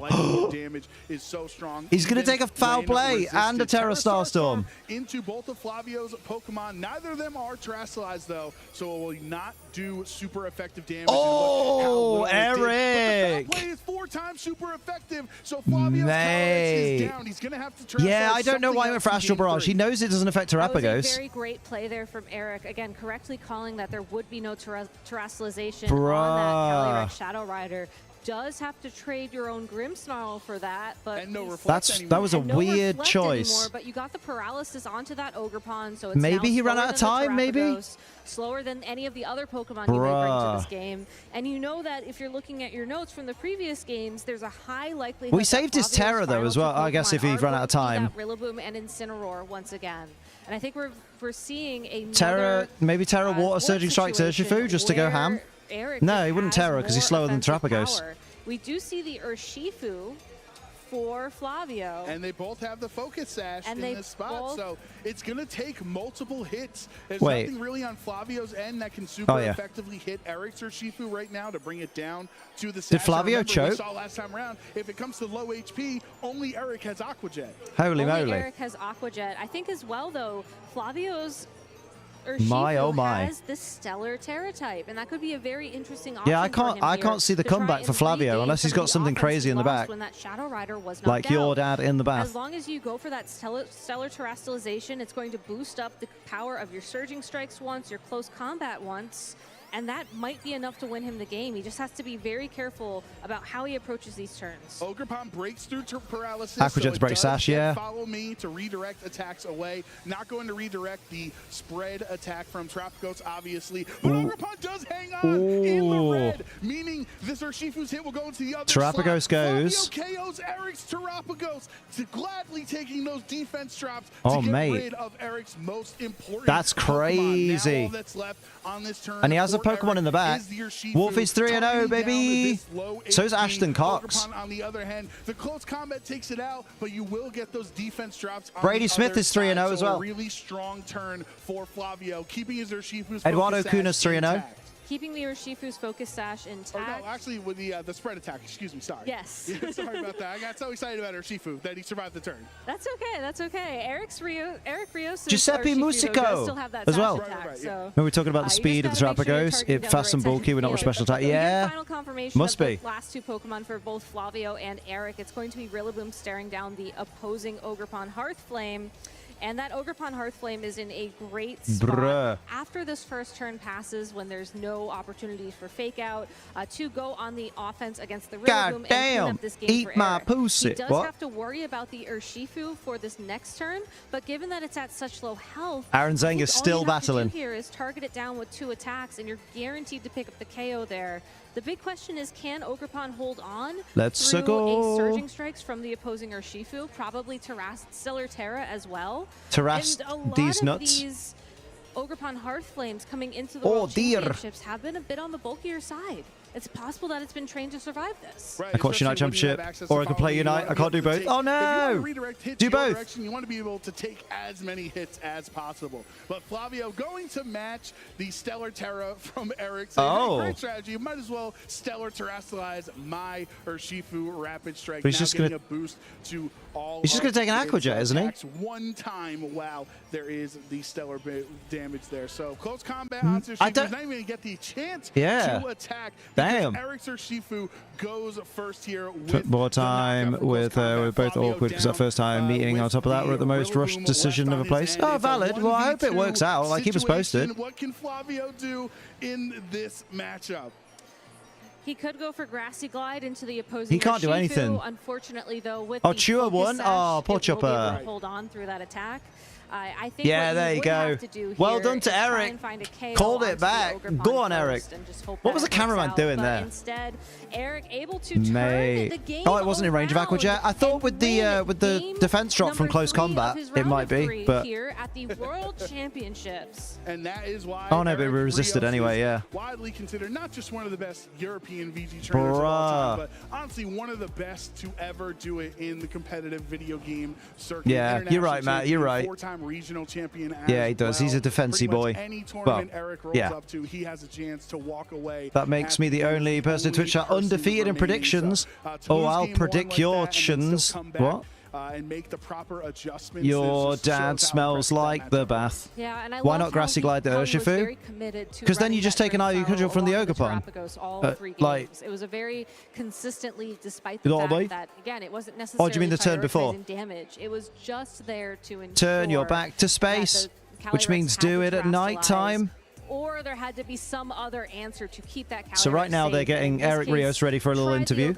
Damage is so strong. He's going to take a foul play and a Terra Starstorm into both of Flavio's Pokemon. Neither of them are Terrastallized, though, so it will not do super effective damage. Oh, Eric! The play is 4 times super effective, so Flavio's Calyrex is down. He's going to have to Terrastallize. Yeah, I don't know why he went for Astral Barrage. He knows it doesn't affect Terrapagos. That was a very great play there from Eric. Again, correctly calling that there would be no Terrastallization on that Calyrex Shadow Rider. Does have to trade your own Grimmsnarl for that, but that was a weird choice. Anymore, but you got the paralysis onto that Ogerpon, so it's maybe he ran out of time. Maybe slower than any of the other Pokemon you may bring to this game. And you know that if you're looking at your notes from the previous games, there's a high likelihood. We saved his Terra though as well. I guess if he ran out of time. Rillaboom and Incineroar once again, and I think we're seeing a Terra, maybe Terra Water Surging Strike Urshifu just to go ham. Eric no, he wouldn't Terra because he's slower than Terrapagos. We do see the Urshifu for Flavio. And they both have the Focus Sash in this spot, so it's going to take multiple hits. There's Wait. nothing really on Flavio's end that can super effectively hit Eric's Urshifu right now to bring it down to the Sash. Did Flavio choke? We saw last time around, if it comes to low HP, only Eric has Aqua Jet. Holy only moly. Eric has Aqua Jet. I think as well, though, Flavio's Urshifu has the Stellar Terra type, and that could be a very interesting option. Yeah, I can't see the comeback for Flavio unless he's got something crazy in the back. When that Shadow Rider was like your dad in the bath. As long as you go for that Stellar Terrastallization, it's going to boost up the power of your Surging Strikes once, your Close Combat once, and that might be enough to win him the game. He just has to be very careful about how he approaches these turns. Ogerpon breaks through paralysis. Aquajet's break sash, yeah. Follow me to redirect attacks away. Not going to redirect the spread attack from Terrapagos, obviously. But Ogerpon does hang on in the red, meaning this Urshifu's hit will go into the other Terrapagos goes. Flavio KOs Eric's Terrapagos, to gladly taking those defense drops to get mate. rid of Eric's most important That's crazy. Now all that's left on this turn, And he has a Pokemon in the back. Wolfie's 3-0, baby. So is Ashton Cox. On the other hand, the close combat takes it out, but you will get those defense drops. Brady Smith is 3-0 as well. A really strong turn for Flavio, keeping his Urshifu's Eduardo Cuna's 3-0. Keeping the Urshifu's focus sash intact. Oh, no, actually, with the spread attack. Excuse me, sorry. Yes. Yeah, sorry about that. I got so excited about Urshifu that he survived the turn. That's okay. That's okay. Eric Rios' Giuseppe Musico still have that as well. Attack, so, When we're talking about the speed of the Terrapagos, it fast and bulky, we're not with special attack. Yeah. Final confirmation Must be. The last two Pokemon for both Flavio and Eric. It's going to be Rillaboom staring down the opposing Ogerpon Hearthflame. And that Ogerpon Hearthflame is in a great spot after this first turn passes, when there's no opportunity for fake out, to go on the offense against the Rillaboom and clean up this game for Eric. Pussy. He does have to worry about the Urshifu for this next turn, but given that it's at such low health, Aaron Zeng is still battling. All you have to do here is target it down with 2 attacks, and you're guaranteed to pick up the KO there. The big question is, can Ogerpon hold on through a Surging Strikes from the opposing Urshifu? Probably Stellar Terra as well. Terras these nuts. These Ogerpon Hearthflames coming into the World Championships have been a bit on the bulkier side. It's possible that it's been trained to survive this. Right, I can't Unite Championship, or I can play Unite. I can't do both. Oh no! Do both. You want to be able to take as many hits as possible. But Flavio going to match the Stellar Terra from Eric. Great strategy. You might as well Stellar Terrestrialize my Urshifu Rapid Strike. But he's just getting a boost to all. He's just going to take an Aquajet, isn't he? One time, wow, there is the Stellar damage there. So close combat on Urshifu. He's not even going to get the chance to attack. Damn. Eric's Urshifu goes first here. Took more time with both awkward because that first time meeting. On top of that, we're at the most rushed decision of a place. Oh, valid. Well, I hope it works out. Like, keep us posted. What can Flavio do in this matchup? He could go for Grassy Glide into the opposing. He can't do anything. Unfortunately, though, with Chua won. Oh, poor Chopper. Hold on through that attack. I think there you go. Well done to Eric. Called it back. Go on, Eric. What was the cameraman doing there? Instead, Eric able to turn the game it wasn't in range of Aquajet. I thought with the defense drop from close combat, it might be, but here at the World Championships. And that is why. Oh no, but we resisted anyway. Yeah. Widely considered not just one of the best European VG trainers of all time, but honestly one of the best to ever do it in the competitive video game circuit. Yeah, you're right, Matt. You're right. Four-time regional champion. Yeah, he does. He's a defensive boy. Any tournament Eric rolls up to, he has a chance to walk away. That makes me the only person in Twitch chat undefeated in predictions. I'll predict your shins. What? And make the proper adjustments. Your dad smells like the bath. Yeah, and I Why not Grassy Glide the Urshifu? Because then you just take an IU control from the Ogerpon. It was a very consistently, despite the fact that, again, it wasn't necessarily do you mean the turn before? Damage. It was just there to ensure turn your back to space, which means do it at night time. Or there had to be some other answer to keep that. So right now they're getting Eric Rios ready for a little interview.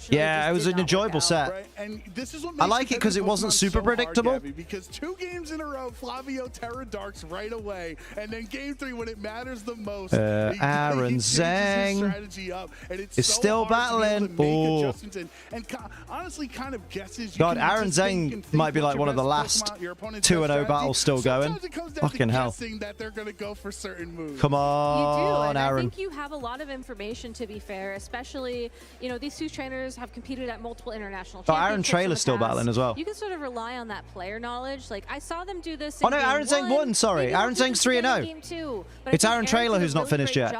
Yeah, it was an enjoyable set. Right. And this is what I like it because it wasn't super predictable. Hard, Gabby, because 2 games in a row, Flavio Terra Darks right away, and then game 3 when it matters the most. Aaron Zeng is still battling. And honestly, kind of guesses. God, Aaron Zeng might be like one of the last 2-0 battles still going. Fucking hell. That they're going to go for certain moves. Come on, you do, and Aaron. I think you have a lot of information, to be fair, especially, these 2 trainers have competed at multiple international championships. Aaron Trailer's still battling as well. You can sort of rely on that player knowledge. Like, I saw them do this. Oh no, Aaron Zeng won. Sorry, Aaron Zeng's 3-0. It's Aaron Trailer who's not finished yet.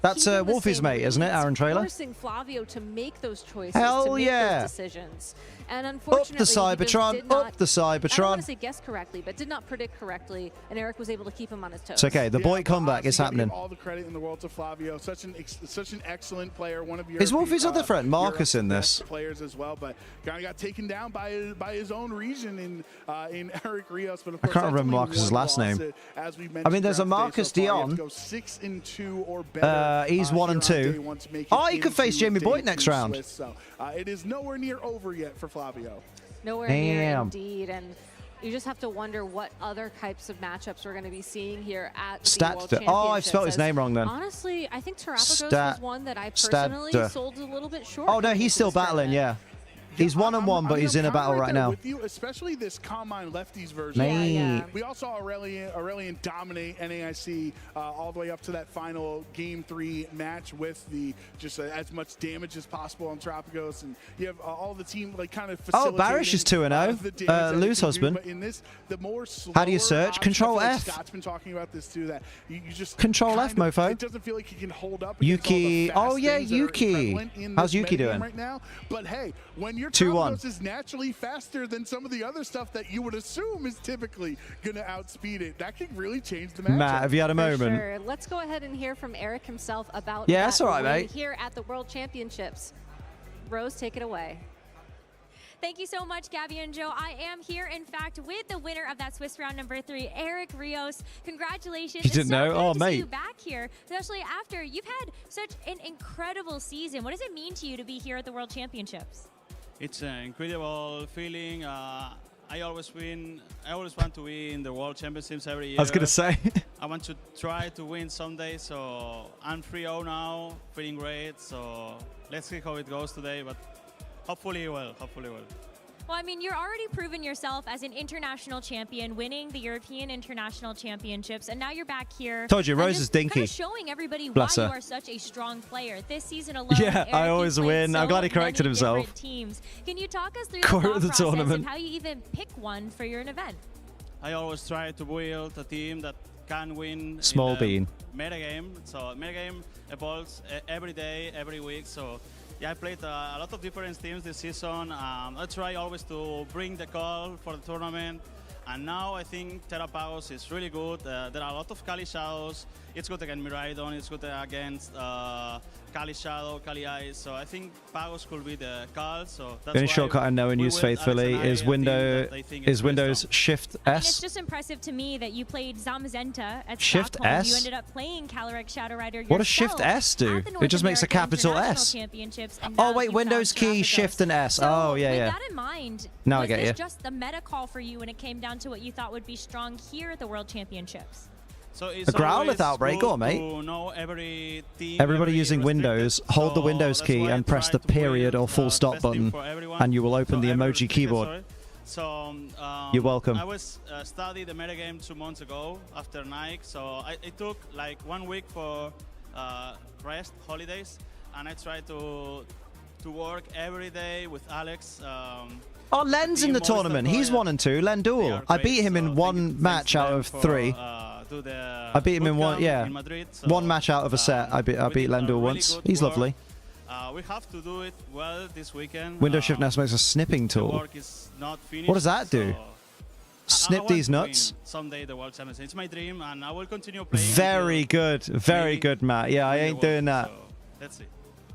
That's Wolfie's mate, isn't it, Aaron Trailer? Forcing Flavio to make those choices. Hell yeah! Those decisions. And unfortunately, up the Cybertron, up the Cybertron. I don't want to say guess correctly, but did not predict correctly, and Eric was able to keep him on his his toes. It's okay. The boy comeback is happening. All the credit in the world to Flavio. Such an excellent player. One of your is Wolfie's other friend Marcus in this? Players as well, but kind of got taken down by his own region in Eric Rios. But of course, I can't remember Marcus's last name. I mean, there's a Marcus Dion. He's 1-2. Oh, he could face Jamie Boyd next round. So it is nowhere near over yet for Flavio. Nowhere near indeed, and you just have to wonder what other types of matchups we're going to be seeing here at the World Championships. Oh, I've spelled his name wrong then. Honestly, I think Terrapagos was one that I personally sold a little bit short. Oh no, he's still battling. Yeah. He's 1-1, but he's in a battle right now. With you, especially this Combine Lefties version. We all saw Aurelian dominate NAIC all the way up to that final Game 3 match with the just as much damage as possible on Terrapagos, and you have all the team like kind of facilitating. Oh, Barish is 2-0. Lose husband. But in this, the more how do you search? Control F. Scott's been talking about this too. That you just Control F, mofo. It doesn't feel like you can hold up. Yuki. Oh yeah, Yuki. How's Yuki doing? Right now, but hey, when you're 2-1 is naturally faster than some of the other stuff that you would assume is typically going to outspeed it. That could really change the match. Matt, have you had a moment? Sure. Let's go ahead and hear from Eric himself about that's all right, mate. Here at the World Championships. Rose, take it away. Thank you so much, Gabby and Joe. I am here, in fact, with the winner of that Swiss round number 3, Eric Rios. Congratulations. You didn't know? Oh, mate. See you back here, especially after you've had such an incredible season. What does it mean to you to be here at the World Championships? It's an incredible feeling. I always win. I always want to win in the World Championships every year. I was going to say. I want to try to win someday, so I'm 3-0 now, feeling great. So let's see how it goes today, but hopefully well. Well, I mean, you're already proven yourself as an international champion, winning the European International Championships, and now you're back here. Told you, Rose is dinky. Kind of showing everybody why you are such a strong player. This season alone, Eric, I always win. I'm glad he corrected himself. Teams. Can you talk us through the thought process of how you even pick one for your event? I always try to build a team that can win. Small bean. Metagame. So metagame evolves every day, every week. So. Yeah, I played a lot of different teams this season. I try always to bring the call for the tournament. And now I think Terrapagos is really good. There are a lot of Kali Shadows. It's good against Miraidon. It's good against Kali Shadow, Kali Ice. So I think Pagos could be the call. So that's the only shortcut I know and use faithfully is Windows Shift S. I mean, it's just impressive to me that you played Zamazenta at Shift Stockholm. S? You ended up playing Calyrex Shadow Rider yourself. What does Shift S do? It just makes a capital S. Oh wait, Windows key, Shift and S. So oh yeah, with that in mind, now was I get this you. just the meta call for you when it came down to what you thought would be strong here at the World Championships? So it's a Growlithe outbreak, go on, mate. Everybody using Windows, hold the Windows key and press the period or full stop button, and you will open the emoji keyboard. So you're welcome. I was studied the metagame 2 months ago after Nike, so it took like 1 week for rest, holidays, and I tried to work every day with Alex. Oh, Len's in the tournament. He's 1-2. Len Duel. I beat him in one match out of 3. I beat him in one. Yeah, in Madrid, so, one match out of a set. I beat Len Duel once. He's lovely. We have to do it well this weekend. Windows Shift S makes a snipping tool. Work is not finished, what does that do? So snip these nuts. Someday the World Championship. It's my dream, and I will continue playing. Very good, Matt. Yeah, I ain't doing that. So, let's see.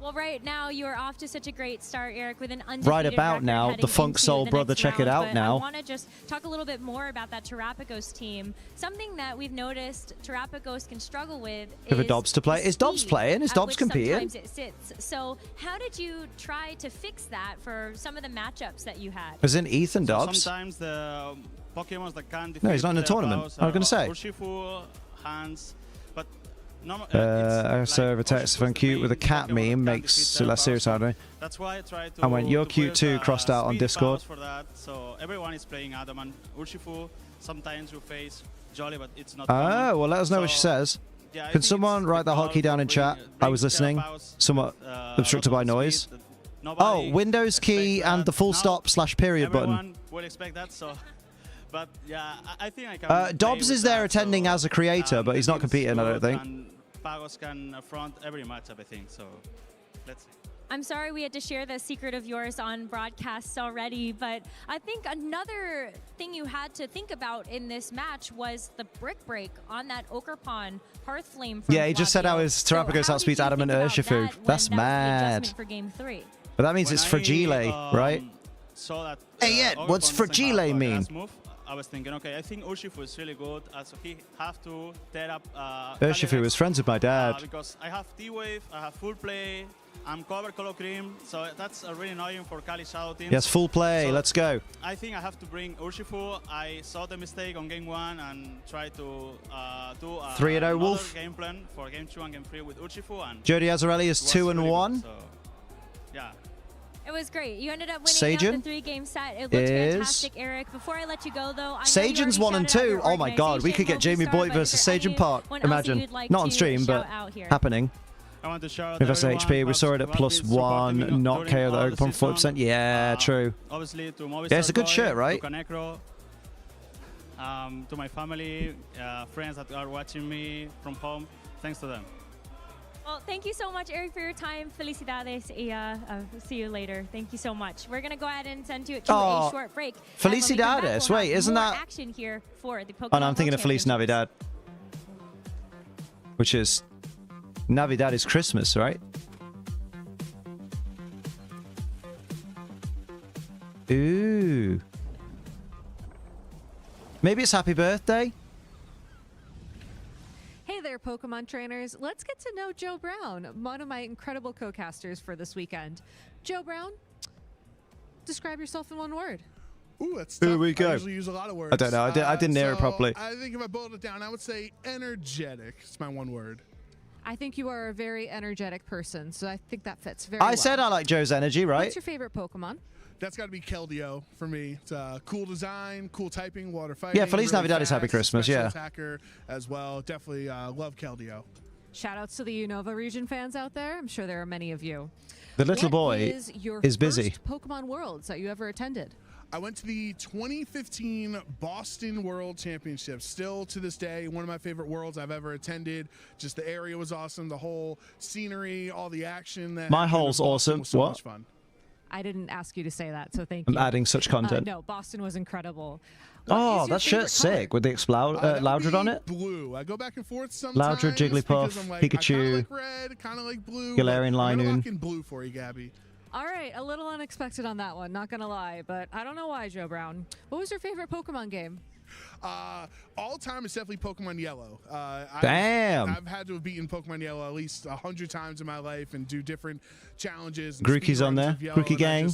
Well, right now you are off to such a great start, Eric, with an undefeated right about now, the Funk Soul brother, check it out now. I want to just talk a little bit more about that Terrapagos team. Something that we've noticed Terrapagos can struggle with is a Dobbs to play. Is Dobbs playing? Is Dobbs competing? Sometimes it sits. So how did you try to fix that for some of the matchups that you had? As in Ethan Dobbs? Sometimes the Pokemon that can defeat no, he's not in the tournament. I was going to say. Urshifu, Hans, but so text phone cute with a cat meme makes it less serious, I don't know. That's why I tried to. I went, you're cute too, crossed out on Discord. For that, so everyone is playing Adam and Urshifu. Sometimes you face Jolly, but it's not. Oh, well, let us know what she says. Yeah, can someone write that hotkey down in chat? I was listening. Somewhat obstructed by noise. Oh, Windows key and the full stop / period button. Everyone will expect that, so. But yeah, I think I can. Dobbs is there attending as a creator, but he's not competing, I don't think. And Pagos can affront every matchup, I think. So let's see. I'm sorry we had to share the secret of yours on broadcasts already, but I think another thing you had to think about in this match was the brick break on that Okerpon Hearth Flame from Yeah, he just said how his Terapagos outspeeds Adam and Urshifu. That's mad. For game 3? But that means it's Fragile, right? Saw that, hey, Ed, what's Fragile mean? I was thinking, okay, I think Urshifu is really good, so he have to tear up Urshifu was friends with my dad. Because I have T-Wave, I have full play, I'm cover Color Cream, so that's really annoying for Kali Shadow team. Yes, full play, let's go. I think I have to bring Urshifu. I saw the mistake on game 1 and try to do a 3-0 Wolf. game plan for game 2 and game 3 with Urshifu. And Jody Azarelli is 2-1. So, yeah. It was great. You ended up winning Sajin the 3-game set. It looked fantastic, Eric. Before I let you go, though, I Sajin's 1 and 2. Oh my God, we could get Jamie Boyd versus Sajin Park. Imagine, not on stream, but happening. I want to shout Give us HP. We saw it at +1. Not KO the Okerpon 40%. Yeah, true. Obviously, to Movistar Yeah, it's a good Boy, shirt, right? To Kanekro, to my family, friends that are watching me from home. Thanks to them. Well, thank you so much, Eric, for your time. Felicidades. See you later. Thank you so much. We're going to go ahead and send you to a short break. Felicidades. Wait, isn't that... action here for the Pokemon Oh, no, I'm thinking of Feliz Navidad. Which is... Navidad is Christmas, right? Ooh. Maybe it's happy birthday? Hey there, Pokemon trainers. Let's get to know Joe Brown, one of my incredible co-casters for this weekend. Joe Brown, describe yourself in one word. Ooh, that's tough. Here we go. I usually use a lot of words. I don't know. I didn't hear it properly. I think if I boiled it down, I would say energetic. It's my one word. I think you are a very energetic person, so I think that fits very well. I said I like Joe's energy, right? What's your favorite Pokemon? That's got to be Keldeo for me. It's cool design, cool typing, water fighting. Yeah, Feliz Navidad is Happy Christmas, yeah. Attacker as well. Definitely love Keldeo. Shout outs to the Unova region fans out there. I'm sure there are many of you. The little boy is busy. First Pokemon Worlds that you ever attended? I went to the 2015 Boston World Championships. Still to this day, one of my favorite worlds I've ever attended. Just the area was awesome. The whole scenery, all the action. My hole's awesome. Was so much fun. I didn't ask you to say that, so thank you. I'm adding such content. No, Boston was incredible. Oh, that shirt's sick with the Loudred on it. Blue. I go back and forth sometimes. Loudred, Jigglypuff, Pikachu, I like red, kind of like blue. Galarian I'm Linoon. lock in blue for you, Gabby. All right, a little unexpected on that one, not gonna lie, but I don't know why, Joe Brown. What was your favorite Pokemon game? All time is definitely Pokemon Yellow. Damn. I've had to have beaten Pokemon Yellow at least 100 times in my life and do different challenges. Grookey's on there. Grookey gang.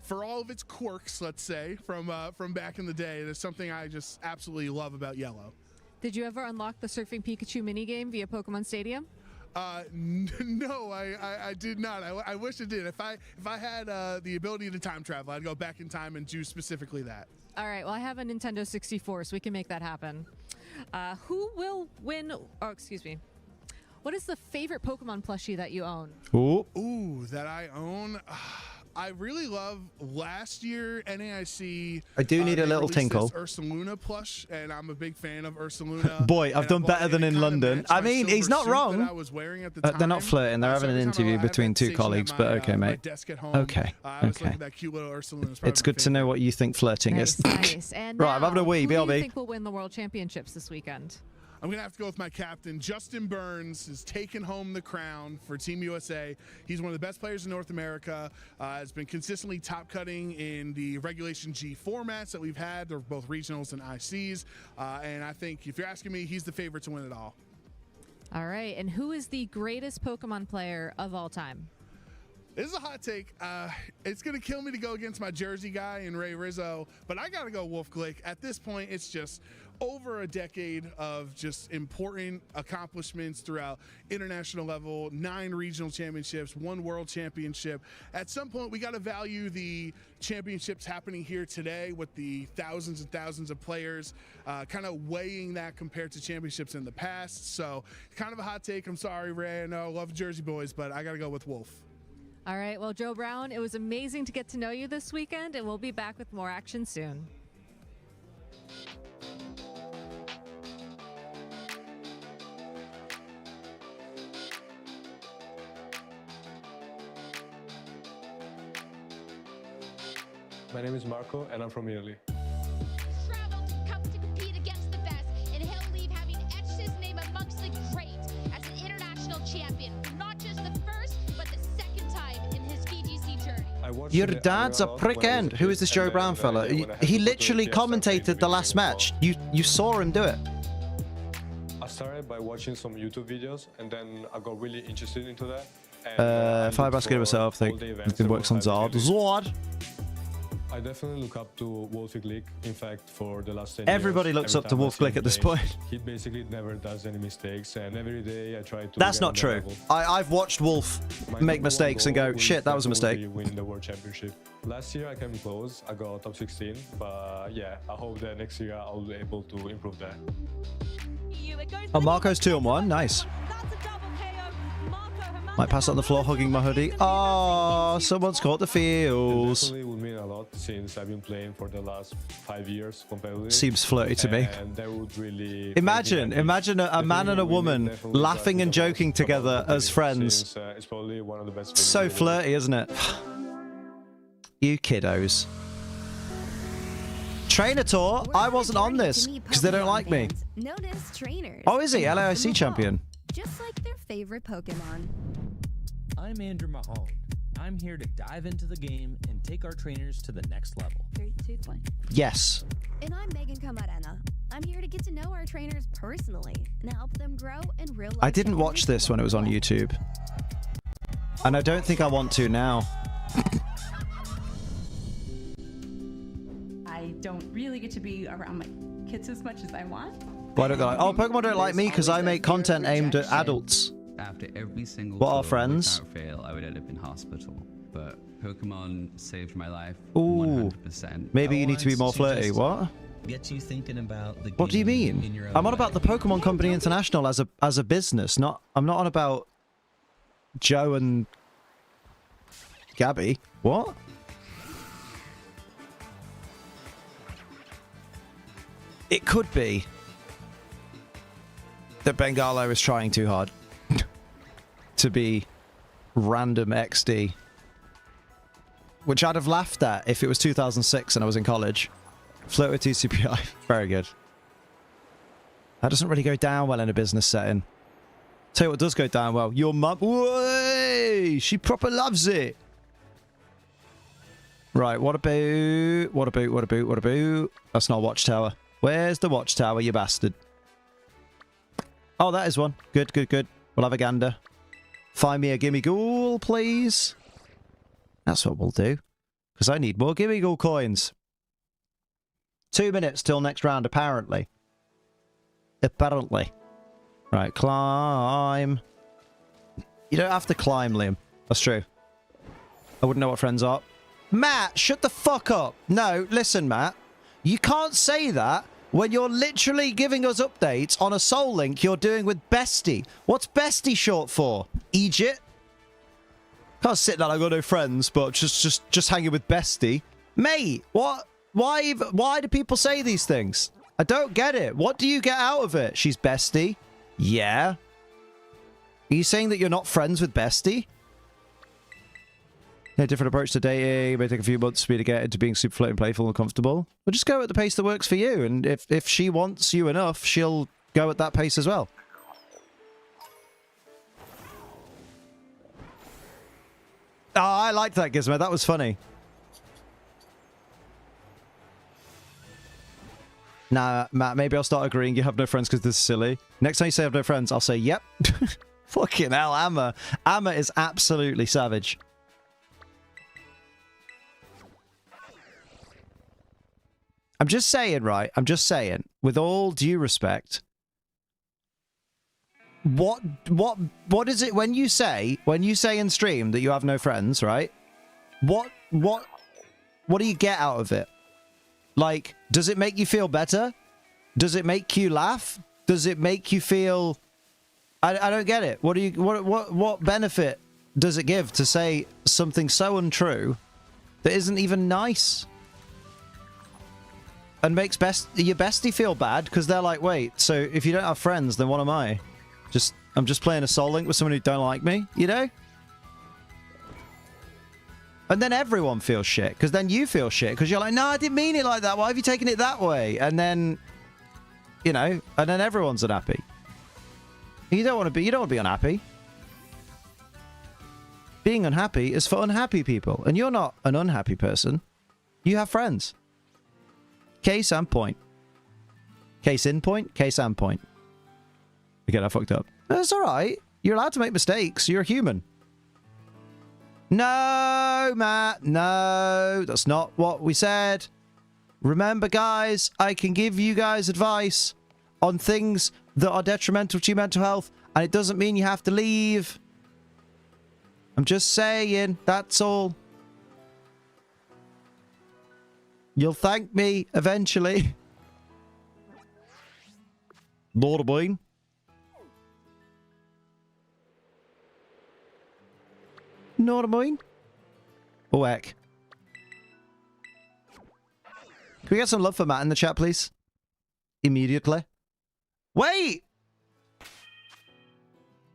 For all of its quirks, let's say, from back in the day, there's something I just absolutely love about Yellow. Did you ever unlock the Surfing Pikachu minigame via Pokemon Stadium? No, I did not. I wish I did. If I had the ability to time travel, I'd go back in time and do specifically that. All right, well, I have a Nintendo 64, so we can make that happen. Who will win? Oh, excuse me. What is the favorite Pokemon plushie that you own? Ooh, that I own? I really love last year NAIC. I do need a little tinkle. Ursaluna plush, and I'm a big fan of Ursaluna. Boy, I've done better than in London. I mean, he's not wrong. I was wearing at the time. They're not flirting. They're having an interview between two colleagues, but okay, mate. Okay. Okay. It's good to know what you think flirting is. Nice. And right, I'm having a wee, who do BLB. you think will win the World Championships this weekend? I'm going to have to go with my captain. Justin Burns has taken home the crown for Team USA. He's one of the best players in North America. Has been consistently top cutting in the Regulation G formats that we've had. They're both regionals and ICs. And I think if you're asking me, he's the favorite to win it all. All right. And who is the greatest Pokemon player of all time? This is a hot take. It's going to kill me to go against my Jersey guy and Ray Rizzo, but I got to go Wolf Glick. At this point, it's just over a decade of just important accomplishments throughout international level, 9 regional championships, 1 world championship. At some point, we got to value the championships happening here today with the thousands and thousands of players, kind of weighing that compared to championships in the past. So kind of a hot take. I'm sorry, Ray. I know I love Jersey boys, but I got to go with Wolf. All right. Well, Joe Brown, it was amazing to get to know you this weekend, and we'll be back with more action soon. My name is Marco, and I'm from Italy. Traveled to come to compete against the best, and he'll leave having etched his name amongst the greats as an international champion, not just the first, but the second time in his VGC journey. Your dad's a prick end. Who is this Joe Brown fella? He literally commentated the last match. You saw him do it. I started by watching some YouTube videos, and then I got really interested into that. If I basket myself, I think it works on Zord. Zord! I definitely look up to Wolfie Glick. In fact, for the last 10 Everybody years, looks up to Wolf Glick at this point. He basically never does any mistakes, and every day I try to. That's not true. I've watched Wolf make mistakes and go, shit, that was a mistake. Win the World Championship. Last year I came close. I got top 16, but yeah, I hope that next year I'll be able to improve that. Oh, Marco's 2-1. Nice. Might pass on the floor, hugging my hoodie. Oh, someone's caught the feels. It definitely would mean a lot since I've been playing for the last 5 years competitively. Seems flirty to me. And that would really imagine a man and a woman laughing and joking together as friends. Since, it's probably one of the best. So flirty, isn't it? You kiddos. Trainer tour? I wasn't on this because they don't like me. Notice trainers. Oh, is he? LAIC champion. Just like their favorite Pokemon. I'm Andrew Mahone. I'm here to dive into the game and take our trainers to the next level. 3, 2, 1. Yes. And I'm Megan Camarena. I'm here to get to know our trainers personally and help them grow in real life. I didn't watch this when it was on YouTube. And I don't think I want to now. I don't really get to be around my kids as much as I want. Why don't they like? Oh, Pokemon don't like me because I make content aimed at adults. After every single what are friends? Without fail, I would end up in hospital. But Pokemon saved my life. Ooh, 100%. maybe you need to be more flirty. What? Get you thinking about the what do you mean? I'm on about the Pokemon Company International as a business. I'm not on about Joe and Gabby. What? It could be that Bengalo is trying too hard to be random XD, which I'd have laughed at if it was 2006 and I was in college. Flirt with TCPI. Very good. That doesn't really go down well in a business setting. Tell you what does go down well. Your mum. Way! She proper loves it. Right, what about... That's not a watchtower. Where's the watchtower, you bastard? Oh, that is one. Good. We'll have a gander. Find me a gimme ghoul, please. That's what we'll do. Because I need more gimme ghoul coins. 2 minutes till next round, apparently. Right, climb. You don't have to climb, Liam. That's true. I wouldn't know what friends are. Matt, shut the fuck up. No, listen, Matt. You can't say that when you're literally giving us updates on a Soul Link you're doing with Bestie. What's Bestie short for? Egypt? Can't sit there, I got no friends, but just hanging with Bestie. Mate, what? Why do people say these things? I don't get it. What do you get out of it? She's Bestie? Yeah. Are you saying that you're not friends with Bestie? A different approach to dating. It may take a few months for me to get into being super floating, playful, and comfortable. Well, just go at the pace that works for you. And if she wants you enough, she'll go at that pace as well. Oh, I liked that, Gizmo. That was funny. Nah, Matt, maybe I'll start agreeing you have no friends because this is silly. Next time you say I have no friends, I'll say, yep. Fucking hell, Amma. Amma is absolutely savage. I'm just saying, right? I'm just saying, with all due respect, what is it when you say in stream that you have no friends, right? What do you get out of it? Like, does it make you feel better? Does it make you laugh? Does it make you feel... I don't get it. What benefit does it give to say something so untrue that isn't even nice? And makes your bestie feel bad because they're like, wait, so if you don't have friends, then what am I? I'm just playing a Soul Link with someone who don't like me, you know? And then everyone feels shit, because then you feel shit, because you're like, no, I didn't mean it like that. Why have you taken it that way? And then, you know, and then everyone's unhappy. You don't want to be unhappy. Being unhappy is for unhappy people. And you're not an unhappy person. You have friends. Case and point. Case in point, case and point. Again, I fucked up. That's alright. You're allowed to make mistakes. You're a human. No, Matt. No, that's not what we said. Remember, guys, I can give you guys advice on things that are detrimental to your mental health, and it doesn't mean you have to leave. I'm just saying, that's all. You'll thank me eventually. Lord of Bean. Know what I mean? Oh, heck. Can we get some love for Matt in the chat, please? Immediately. Wait!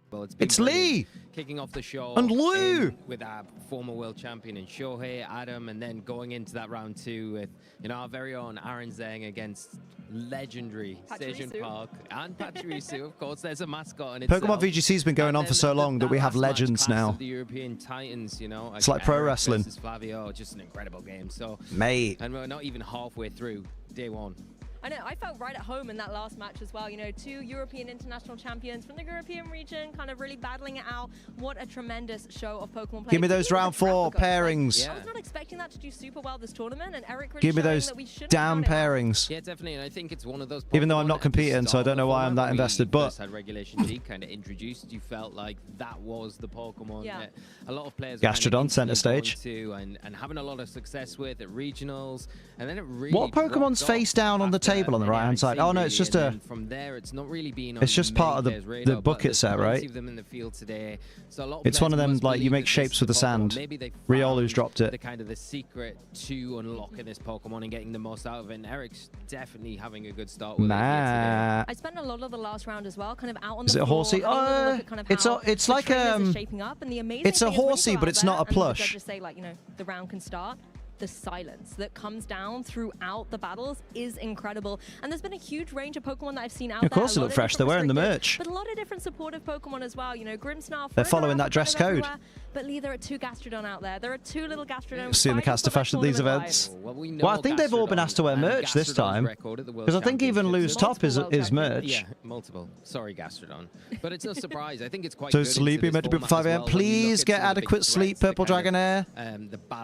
Well, it's Lee! Kicking off the show. And Lou! With our former world champion in Shohei, Adam, and then going into that round 2 with, you know, our very own Aaron Zheng against legendary Sejun Park and Pachirisu. Of course, there's a mascot in itself. Pokemon VGC has been going on for so long that we have legends now. The European Titans, you know. It's like pro wrestling. Flavio, just an incredible game. So, mate. And we're not even halfway through day 1. I know, I felt right at home in that last match as well. You know, 2 European international champions from the European region kind of really battling it out. What a tremendous show of Pokemon play. Give me those round 4 pairings. Like, I was not expecting that to do super well this tournament, and Eric really Give me those damn pairings. Yeah, definitely, and I think it's one of those Pokemon. Even though I'm not competing, so I don't know why I'm that invested, but... had Regulation G kind of introduced, you felt like that was the Pokemon that a lot of players Gastrodon, center stage. And having a lot of success with at regionals, and then it really what Pokemon's face down on the table on the right-hand side? Oh no, it's just a. From there, it's not really been. It's just part of the bucket set, right? Them in the field today. So a lot of it's one of them like you make shapes with the sand. Riolu's dropped it. The kind of the secret to unlocking this Pokemon and getting the most out of it. And Eric's definitely having a good start with it. I spent a lot of the last round as well, kind of out on the floor. Is it a horsey? It's like shaping up, and the amazing it's a horsey, but it's not a plush. The judges say like, you know, the round can start. The silence that comes down throughout the battles is incredible. And there's been a huge range of Pokemon that I've seen out there. Of course they look fresh. They're wearing the merch. But a lot of different supportive Pokemon as well. You know, Grimmsnarl. They're following that dress code. But Lee, there are 2 Gastrodon out there. There are 2 little Gastrodon. Seeing the cast of fashion at these events. Well, I think they've all been asked to wear merch this time. Because I think even Lou's top is merch. Yeah, multiple. Sorry, Gastrodon. But it's no surprise. I think it's quite so sleepy meant to be 5 AM. Please get adequate sleep, Purple Dragonair.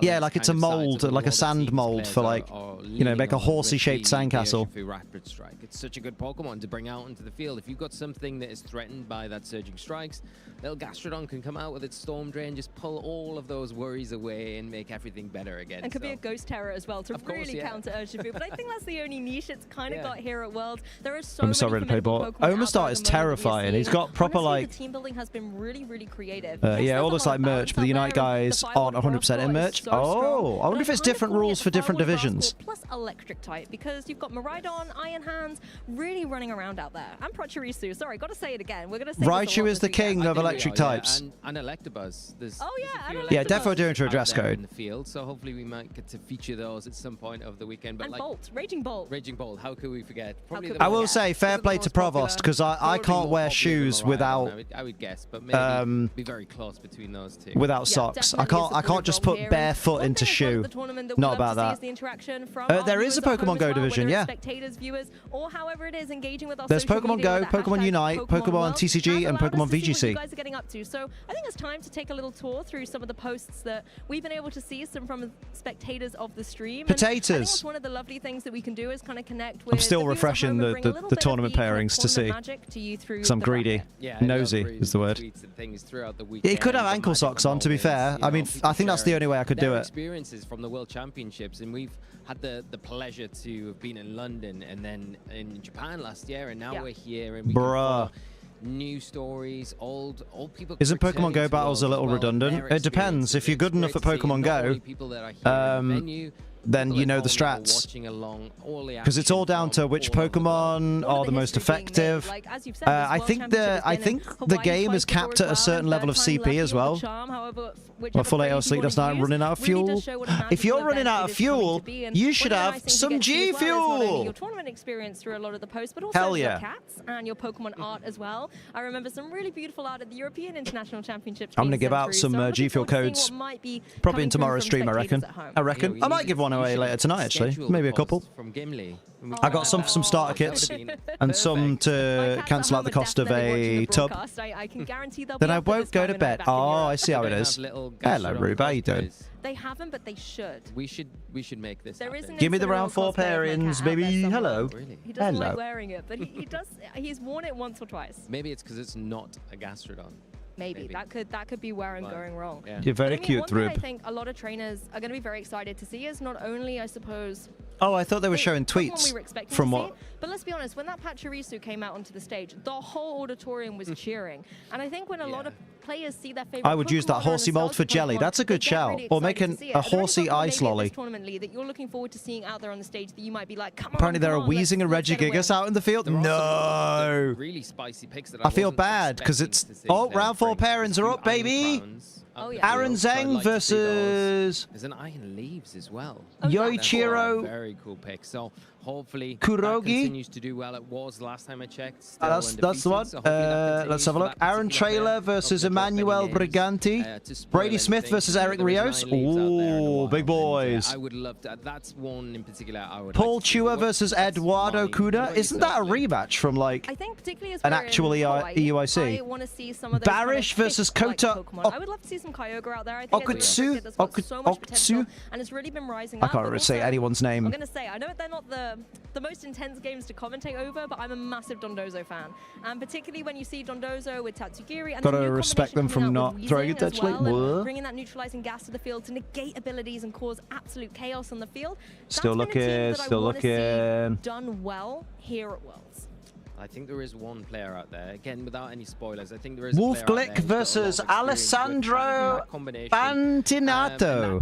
Yeah, like it's a mold, like a sand mold for like, you know, make a horsey-shaped sandcastle. Rapid Strike. It's such a good Pokemon to bring out into the field. If you've got something that is threatened by that Surging Strikes, little Gastrodon can come out with its Storm Drain, just pull all of those worries away and make everything better again. And could be a Ghost Terror as well to really counter Urshifu. But I think that's the only niche it's kind of got here at Worlds. There are so many formidable Pokemon. Omastar is terrifying. He's got proper like... The team building has been really, really creative. Yeah, all looks like merch, but the Unite guys aren't 100% in merch. Oh, I wonder if it's different rules for different divisions. Plus electric type, because you've got Miraidon, Iron Hands, really running around out there. And Pachirisu, sorry, got to say it again. We're going to say Raichu is the king of electric types. And Electabuzz. Yeah, definitely doing to a dress code. In the field, so hopefully we might get to feature those at some point of the weekend. But and like Bolt, Raging Bolt. Raging Bolt, how could we forget? I will say, fair play to Provost, because I can't wear shoes without... I would guess, but maybe be very close between those 2. Without socks. I can't just put bare foot into shoe. Not about that. There is a Pokemon Go division, yeah. Spectators, viewers, or however it is engaging with us. There's Pokemon Go, Pokemon Unite, Pokemon TCG, and Pokemon VGC. What you guys are getting up to. So I think it's time to take a little tour through some of the posts that we've been able to see from spectators of the stream. Potatoes. And I think it's one of the lovely things that we can do is kind of connect with. I'm still refreshing the tournament pairings to see. Because I'm greedy. Nosy is the word. He could have ankle socks on, to be fair. I mean, I think that's the only way I could do it. Experiences from the World Championships, and we've had the pleasure to have been in London and then in Japan last year, and now we're here and we can follow new stories, old people. Isn't Pokemon Go battles a little redundant? It depends. If you're good enough at Pokemon Go, then you know the strats. Because it's all down to which Pokemon are the most effective. I think the game is capped at a certain level of CP as well. Well, full 8 hours sleep last night, running out of fuel. If you're running out of fuel, you should have some G fuel. Your tournament experience through a lot of the posts, but also your cats and your Pokemon art as well. I remember some really beautiful art at the European International Championships. I'm going to give out some G fuel codes probably in tomorrow's stream, I reckon. I might give one away later tonight, actually. Maybe a couple. I got some for some starter kits and some to cancel out the cost of a tub. Then I won't go to bed. Oh, I see how it is. Hello, Rube. How you doing? They haven't, but they should. We should make this happen. Give me the round 4 pairings, baby. Hello. He doesn't like wearing it, but he does. He's worn it once or twice. Maybe it's because it's not a Gastrodon. Maybe. That could be where I'm going wrong. Yeah. You're very cute, Rube. I think a lot of trainers are going to be very excited to see is not only, I suppose. Oh, I thought they were showing tweets from what. But let's be honest, when that Pachirisu came out onto the stage, the whole auditorium was cheering. And I think when a lot of players see their favorite I would use that horsey mold for jelly. That's a good shout. Or make a horsey ice lolly. Tournament league that you're looking forward to seeing out there on the stage that you might be like, come on. Apparently there are Weezing and Regigigas out in the field. No. Really spicy picks that I feel bad because it's round 4 pairings are up, baby. Oh, yeah. Aaron Zhang versus. There's an Iron Leaves as well. Yoichiro. Very cool pick. So hopefully Kurogi continues to do well. It was last time I checked. That's the one. So let's have a look. Aaron Trailer versus Emmanuel Briganti. Brady Smith versus Eric Rios. Ooh, big boys. I would love to. That's one in particular I would. Paul Chua versus Eduardo Kuda. Isn't that a rematch from like I think particularly an actual EUIC? I want to see some of those Barish versus Kota. I would love to see some Kyogre out there. I think it's got so much potential, and it's really been rising up. I can't really say anyone's name. I'm going to say, I know they're not the most intense games to commentate over, but I'm a massive Dondozo fan. And particularly when you see Dondozo with Tatsugiri. And gotta respect them from not throwing it actually. Bringing that neutralizing gas to the field to negate abilities and cause absolute chaos on the field. Still looking, still looking. Done well here at Worlds. I think there is one player out there, again, without any spoilers. I think there is Wolf Glick versus Alessandro Bantinato.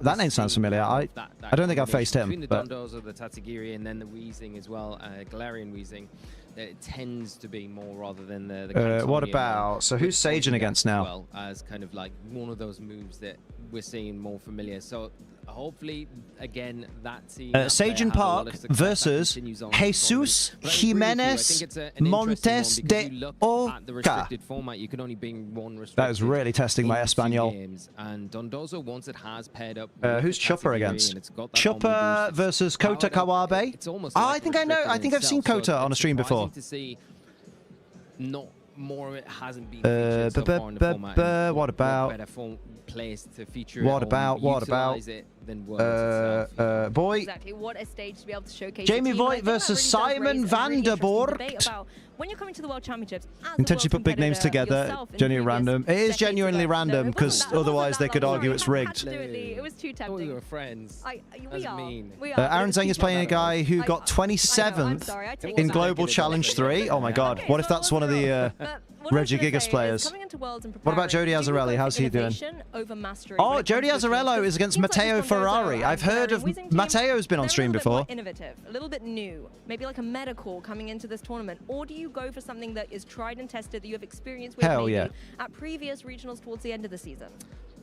That name sounds familiar. I don't think I've faced him. Between the Dondozo, the Tatsugiri, and then the Weezing as well, Galarian Weezing, it tends to be more rather than the what about, so who's Sagen against now? Well, as kind of like one of those moves that we're seeing more familiar. So hopefully, again, that team. Sagen Park versus Jesus Jimenez Montes de Oca. You can only bring one that is really testing my Espanol. And Dondozo, once it has paired up. Who's Chopper against? Chopper versus Kota Kawabe. Oh, I think I know. I think I've seen Kota on a stream before. To see not more of it hasn't been featured so far in the format. What about? Better place to feature what it about? What about? It than itself. Boy. Exactly. What a stage to be able to showcase. Jamie Voigt versus Simon Vanderborg. When you're coming to the World Championships, intentionally put big names together. Genuinely random. It is genuinely random because otherwise they could argue it's rigged. Absolutely. It was too tempting. We were friends. We are. Aaron Zhang is playing a guy who got 27th in Global Challenge 3. Oh my god. What if that's one of the Regigigas players? What about Jody Azzarelli? How's he doing? Oh, Jody Azzarello is against Matteo Ferrari. I've heard of Matteo's been on stream before. Innovative, a little bit new, maybe like a medical coming into this tournament, or do you go for something that is tried and tested that you have experience with at previous regionals towards the end of the season?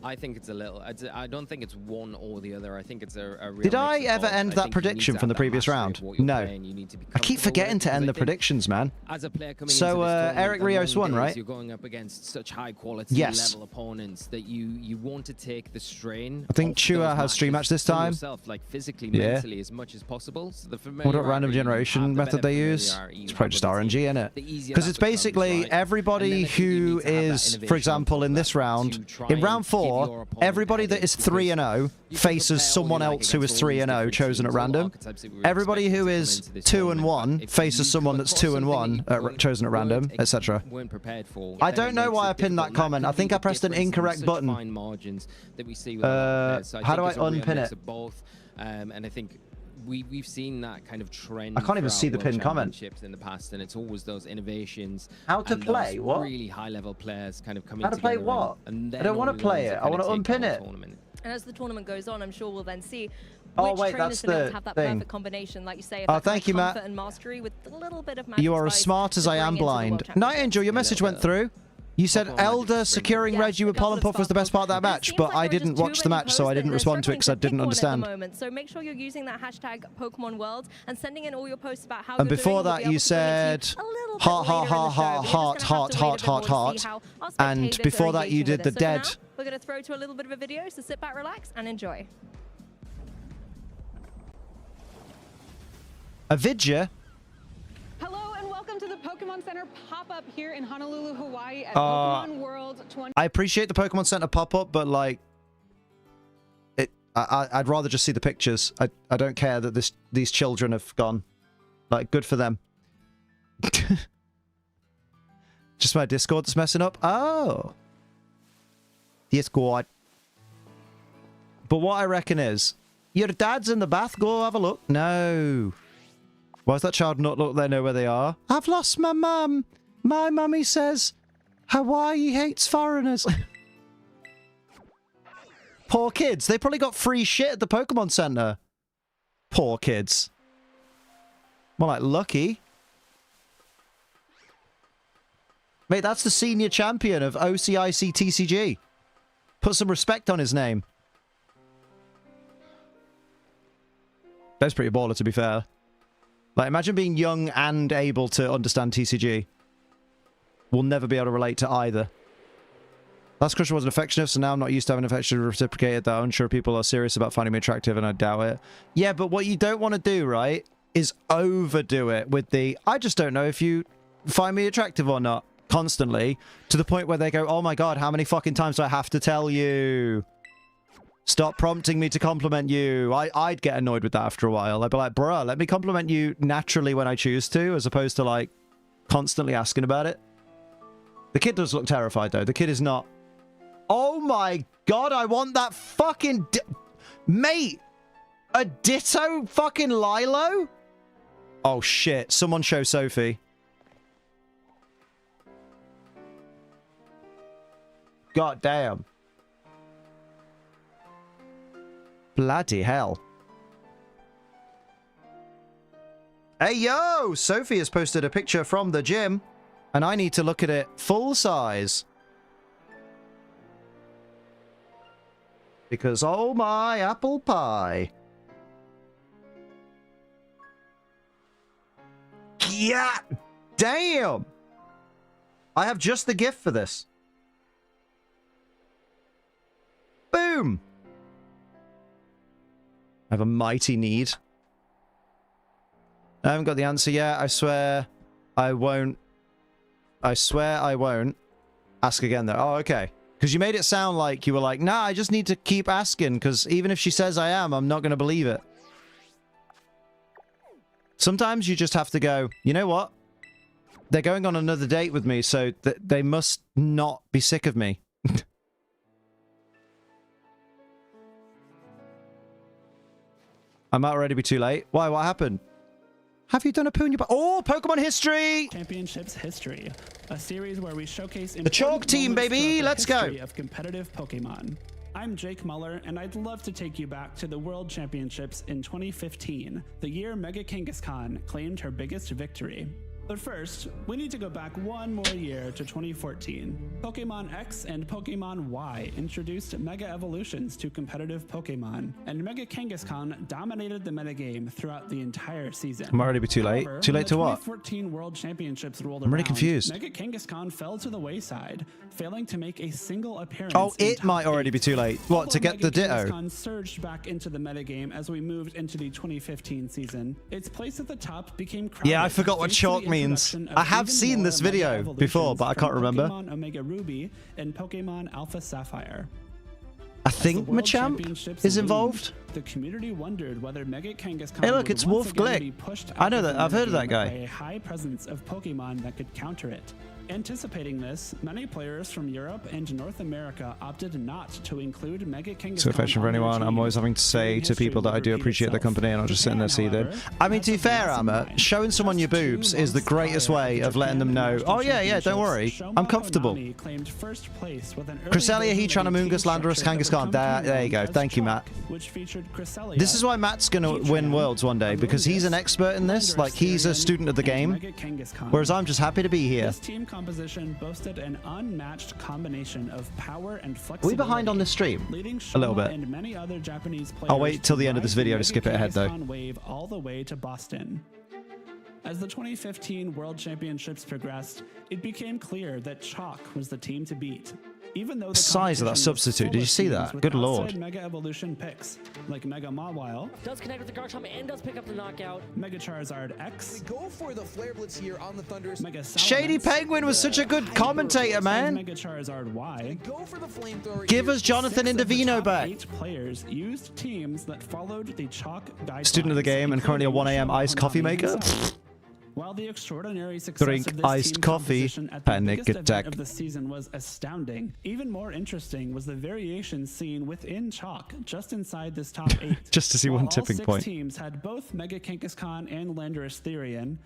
I think it's a little. I don't think it's one or the other. I think it's a real. Did I ever end that prediction from the previous round? No. I keep forgetting to end the predictions, man. As a player coming so Eric Rios won, right? You're going up against such high quality level opponents that you want to take the strain. I think Chua has stream match this time. Yourself, like physically, mentally, as much as possible. So what about random generation method they use? It's probably just RNG, isn't it? Because it's basically everybody who is, for example, in this round, in round 4. Everybody that is 3-0 faces someone else who is 3-0 chosen at random. Everybody who is 2-1 faces someone that's 2-1 chosen at random, etc. I don't know why I pinned that comment. I think I pressed an incorrect button. How do I unpin it? And I think we've seen that kind of trend. I can't even see the pinned comment in the past, and it's always those innovations. How to play? What? Really high-level players kind of coming. How to play what? I don't want to play it. I want to unpin it. And as the tournament goes on, I'm sure we'll then see Oh, which wait, trainers that's will the have that thing. perfect combination, like you say. Oh, thank you, Matt. Comfort and mastery with a little bit of magic You are as spice smart as to I am bring into the blind. World Night Championships. Angel, your message went through. You said Elder securing Reggie with Pollen Puff was the best part of that match, but I didn't watch the match, so I didn't respond to it because I didn't understand. So make sure you're using that hashtag Pokemon World and sending in all your posts about how And before that, you said heart, heart, heart, heart, heart, heart, heart, heart, heart. And before that, you did the dead. We're going to throw to a little bit of a video, so sit back, relax, and enjoy. A vidya? Hello and welcome to the Pokemon Center pop-up here in Honolulu, Hawaii at Pokemon World 20. I appreciate the Pokemon Center pop-up, but like, I'd rather just see the pictures. I don't care that these children have gone. Like, good for them. Just my Discord that's messing up? Oh. Discord. But what I reckon is, your dad's in the bath, go have a look. No. Why does that child not look they know where they are? I've lost my mum. My mummy says Hawaii hates foreigners. Poor kids. They probably got free shit at the Pokemon Center. Poor kids. More like lucky. Mate, that's the senior champion of OCIC TCG. Put some respect on his name. That's pretty baller, to be fair. Like, imagine being young and able to understand TCG. We'll never be able to relate to either. Last Crusher wasn't affectionate, so now I'm not used to having affection reciprocated, though. I'm sure people are serious about finding me attractive, and I doubt it. Yeah, but what you don't want to do, right, is overdo it with the, I just don't know if you find me attractive or not, constantly, to the point where they go, oh my god, how many fucking times do I have to tell you? Stop prompting me to compliment you. I'd get annoyed with that after a while. I'd be like, bruh, let me compliment you naturally when I choose to, as opposed to, like, constantly asking about it. The kid does look terrified, though. The kid is not. Oh my god, I want that fucking... Mate! A ditto fucking Lilo? Oh shit, someone show Sophie. God damn. Bloody hell. Hey, yo! Sophie has posted a picture from the gym, and I need to look at it full size. Because, oh my apple pie. Yeah! Damn! I have just the gift for this. Boom! I have a mighty need. I haven't got the answer yet. I swear I won't. I swear I won't. Ask again, though. Oh, okay. Because you made it sound like you were like, nah, I just need to keep asking, because even if she says I am, I'm not going to believe it. Sometimes you just have to go, you know what? They're going on another date with me, so they must not be sick of me. I might already be too late. Why? What happened? Have you done a poo in your butt? Oh, Pokemon history! Championships History, a series where we showcase the Chalk Team, baby! Let's go! Of competitive Pokemon. I'm Jake Muller, and I'd love to take you back to the World Championships in 2015, the year Mega Kangaskhan claimed her biggest victory. But first, we need to go back one more year to 2014. Pokemon X and Pokemon Y introduced Mega Evolutions to competitive Pokemon, and Mega Kangaskhan dominated the metagame throughout the entire season. I'm already too late. However, too late to what? 2014 World Championships rolled I'm really around, confused. Mega Kangaskhan fell to the wayside, failing to make a single appearance. Oh, it might already be too late. What, to get the Ditto? Kangaskhan surged back into the metagame as we moved into the 2015 season. Its place at the top became crowded. Yeah, I forgot what chalk means. I have seen this video before, but I can't remember. Pokemon Omega Ruby and Pokemon Alpha Sapphire. I think Machamp is involved. The community wondered whether Mega Kangaskhan hey, look, it's Wolf Glick. I know that. I've heard of that guy. A high presence of Pokemon that could counter it. Anticipating this, many players from Europe and North America opted not to include Mega Kangaskhan. So affection for anyone. I'm always having to say to people that I do appreciate their company and not just sitting there seething. I mean, to be fair, Amma, showing someone your boobs is the greatest way of letting them know, oh yeah, don't worry, I'm comfortable. Cresselia, Heatran, Amoonguss, Landorus, Kangaskhan. There you go. Thank you, Matt. This is why Matt's going to win Worlds one day, because he's an expert in this. Like, he's a student of the game, whereas I'm just happy to be here. This team composition boasted an unmatched combination of power and flexibility. Are we behind on this stream? A little bit. And many other Japanese players. I'll wait till the end of this video to skip it ahead, though. Wave all the way to Boston. As the 2015 World Championships progressed, it became clear that Chalk was the team to beat. Even though the size of that substitute, did you see that? Good lord. Mega Evolution picks, like Mega Mawile. Does connect with the Garchomp and does pick up the knockout. Mega Charizard X. We go for the Flare Blitz here on the Thunderous. Mega Shady Penguin was such a good commentator, man. Mega Charizard Y. Go for the Flamethrower. Give us Jonathan Indovino back. 8 players used teams that followed the Chalk guidelines. Student of the game and currently a 1 AM iced coffee maker. While the extraordinary success Drink of this iced team coffee, composition at the panic biggest attack. event of the season was astounding, even more interesting was the variation seen within Chalk, just inside this top 8. Just to see one tipping all 6 point. teams had both Mega Kangaskhan and Landorus Therian.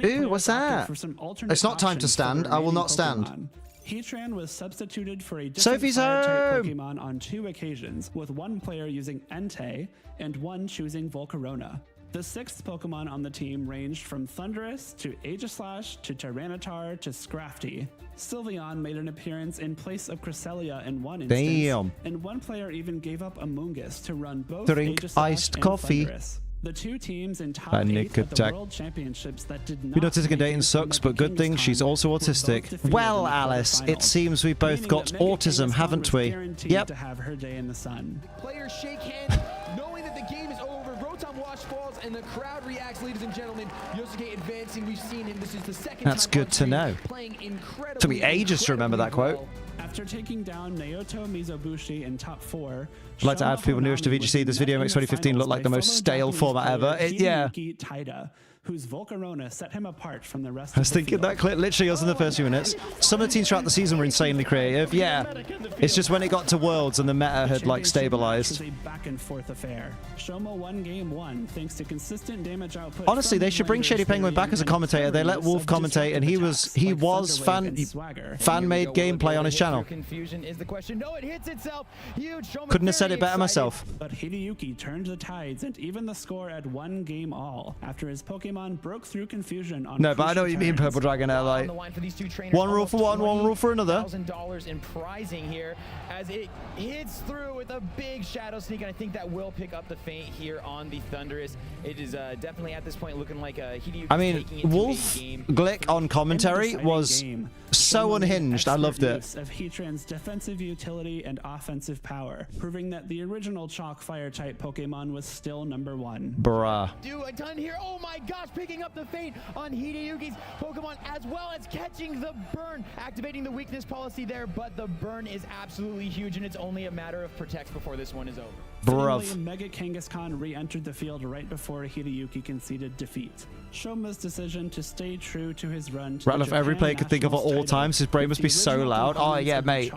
Ooh, what's that? It's not time to stand. I will not stand. Heatran was substituted for a different Sophie's fire-type home! Pokemon on 2 occasions, with one player using Entei and one choosing Volcarona. The 6th Pokemon on the team ranged from Thundurus to Aegislash to Tyranitar to Scrafty. Sylveon made an appearance in place of Cresselia in one instance, Damn. and one player even gave up Amoonguss to run both Drink Aegislash iced and coffee. Thundurus. The 2 teams in top Panic 8 at the attack. World Championships that did not Being autistic and make dating it to sucks, Mega but good thing Kangaskhan she's also were both autistic. defeated Well, in the Alice, it quarterfinals, seems we both meaning got that Mega autism, Kangaskhan haven't was we? guaranteed Yep. to have her day in the sun. Players shake hands, knowing that the game is over. Rotom Wash falls, and the crowd reacts, ladies and gentlemen. Yosuke advancing. We've seen him. This is the second That's time good on to stream, know. playing incredibly, Took me ages to remember that quote. well. After taking down Naoto Mizobushi in top 4, I'd like to add for people newest to VGC, this video makes 2015 look like the most stale format ever. Yeah. Taida, whose Volcarona set him apart from the rest I was of the thinking field. that clip literally was in the first few minutes. Some of the teams throughout the season were insanely creative. Yeah. It's just when it got to Worlds and the meta had like stabilized. A back and forth affair. Shoma won game 1 thanks to consistent damage output. Honestly, from they should bring Landorus Shady Penguin back as a and commentator. They let Wolf commentate, and he was fan-made gameplay on his channel. Confusion is the question. No, it hits itself. Huge. Shoma Couldn't have said very it better excited. myself. But Hideyuki turned the tides and even the score at 1 game all after his Pokemon broke through confusion on No, but I know what you crucial mean, turns. Purple Dragon. Like, On the line for these 2 trainers, one rule for one rule for another. $20,000 in prizing here as it hits through with a big Shadow Sneak, and I think that will pick up the feint here on the Thundurus. It is definitely at this point looking like Hideyuki. I mean, Wolf Glick on commentary was so unhinged. I loved it. Use of Heatran's defensive utility and offensive power, proving that the original Chalk Fire-type Pokemon was still #1. Bruh. Do a ton here. Oh my gosh, picking up the feint on Hideyuki's Pokemon as well as catching the burn, activating the weakness policy there, but the burn is absolutely huge and it's only a matter of protects before this one is over. Bruv. Finally, Mega Kangaskhan re-entered the field right before Hideyuki conceded defeat. Shoma's decision to stay true to his run to Rattle off every player could think of at all times. His brain must be so loud. Oh yeah, mate.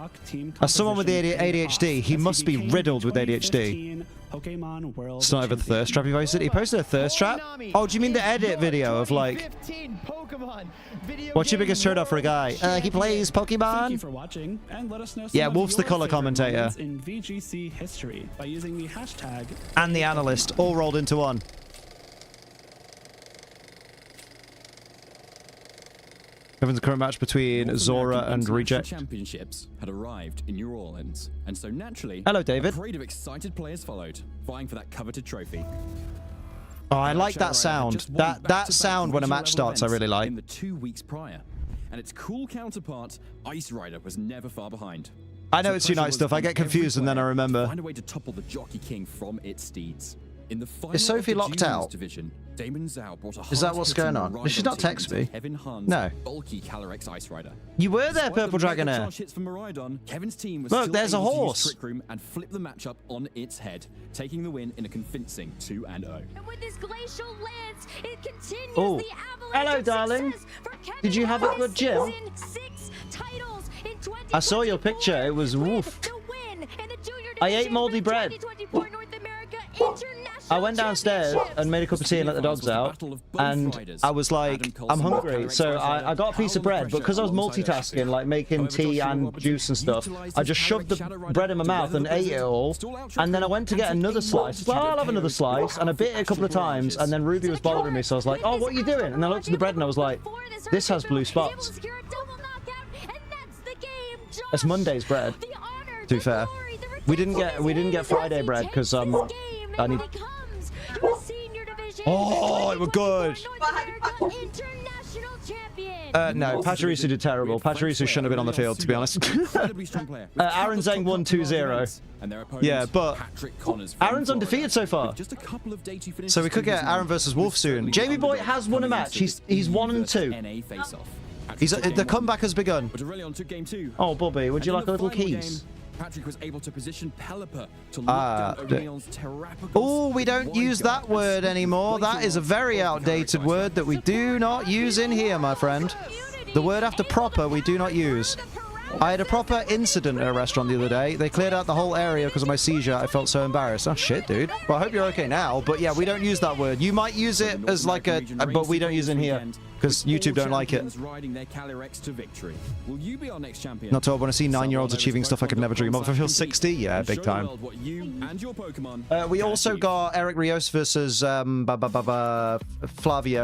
As someone with ADHD, he must be riddled with ADHD. Pokemon World It's not over the thirst trap he posted. He posted a thirst trap? Oh, do you mean the edit video of like... What's your biggest turn off for a guy? He plays Thank you Pokemon? for watching, and let us know some Yeah, of Wolf's the your color favorite commentator. moments in VGC history by using the hashtag And the analyst, all rolled into one. Heaven's a current match between North Zora American and International Reject. Championships had arrived in New Orleans, and so naturally, Hello, David. a parade of excited players followed, vying for that coveted trophy. Oh, I like that sound. That sound when a match starts, I really like. In the 2 weeks prior, and its cool counterpart, Ice Rider, was never far behind. I know it's Unite stuff. I get confused and then I remember. Find a way to topple the Jockey King from its steeds. In the final Is Sophie of the locked juniors out? Division, Damon Zhao brought a Is that what's going on? Did she not text me? No. Bulky Calyrex Ice Rider. You were there, Despite Purple the Dragonair. mega charge hits from Miraidon, Kevin's team was Look, still there's a able to use horse. Trick Room and flip the matchup on its head, taking the win in a convincing 2-0. And with this glacial lance, it continues Oh, the avalanche hello, of darling. success for Kevin Did you have a good gym? Season 6 titles in 2024. I saw your picture. It was woof. The win in the junior I ate division moldy for the bread. 2024 North America International I went downstairs and made a cup of tea and let the dogs out, and I was like, I'm hungry, so I got a piece of bread, but because I was multitasking, like making tea and juice and stuff, I just shoved the bread in my mouth and ate it all, and then I went to get another slice. Well, I'll have another slice, and I bit it a couple of times, and then Ruby was bothering me, so I was like, oh, what are you doing? And I looked at the bread and I was like, this has blue spots. It's Monday's bread, to be fair. We didn't get Friday bread because I need. Oh, it was good. No, Pachirisu did terrible. Pachirisu shouldn't have been on the field, to be honest. Aaron Zeng won 2-0. Yeah, but Aaron's undefeated so far. So we could get Aaron versus Wolf soon. Jamie Boy has won a match. He's 1-2. The comeback has begun. Oh, Bobby, would you like a little keys? Patrick was able to position Pelipper to lock down Orion's Terrapical. Oh, we don't use that word anymore. That is a very outdated word that we do not use in here, my friend. The word after proper we do not use. I had a proper incident at a restaurant the other day. They cleared out the whole area because of my seizure. I felt so embarrassed. Oh, shit, dude. Well, I hope you're okay now. But yeah, we don't use that word. You might use it as like a... But we don't use it in here because YouTube don't like it. Not to I want to see 9-year-olds achieving stuff I could never dream of. If I feel 60, yeah, big time. We also got Eric Rios versus Flavio.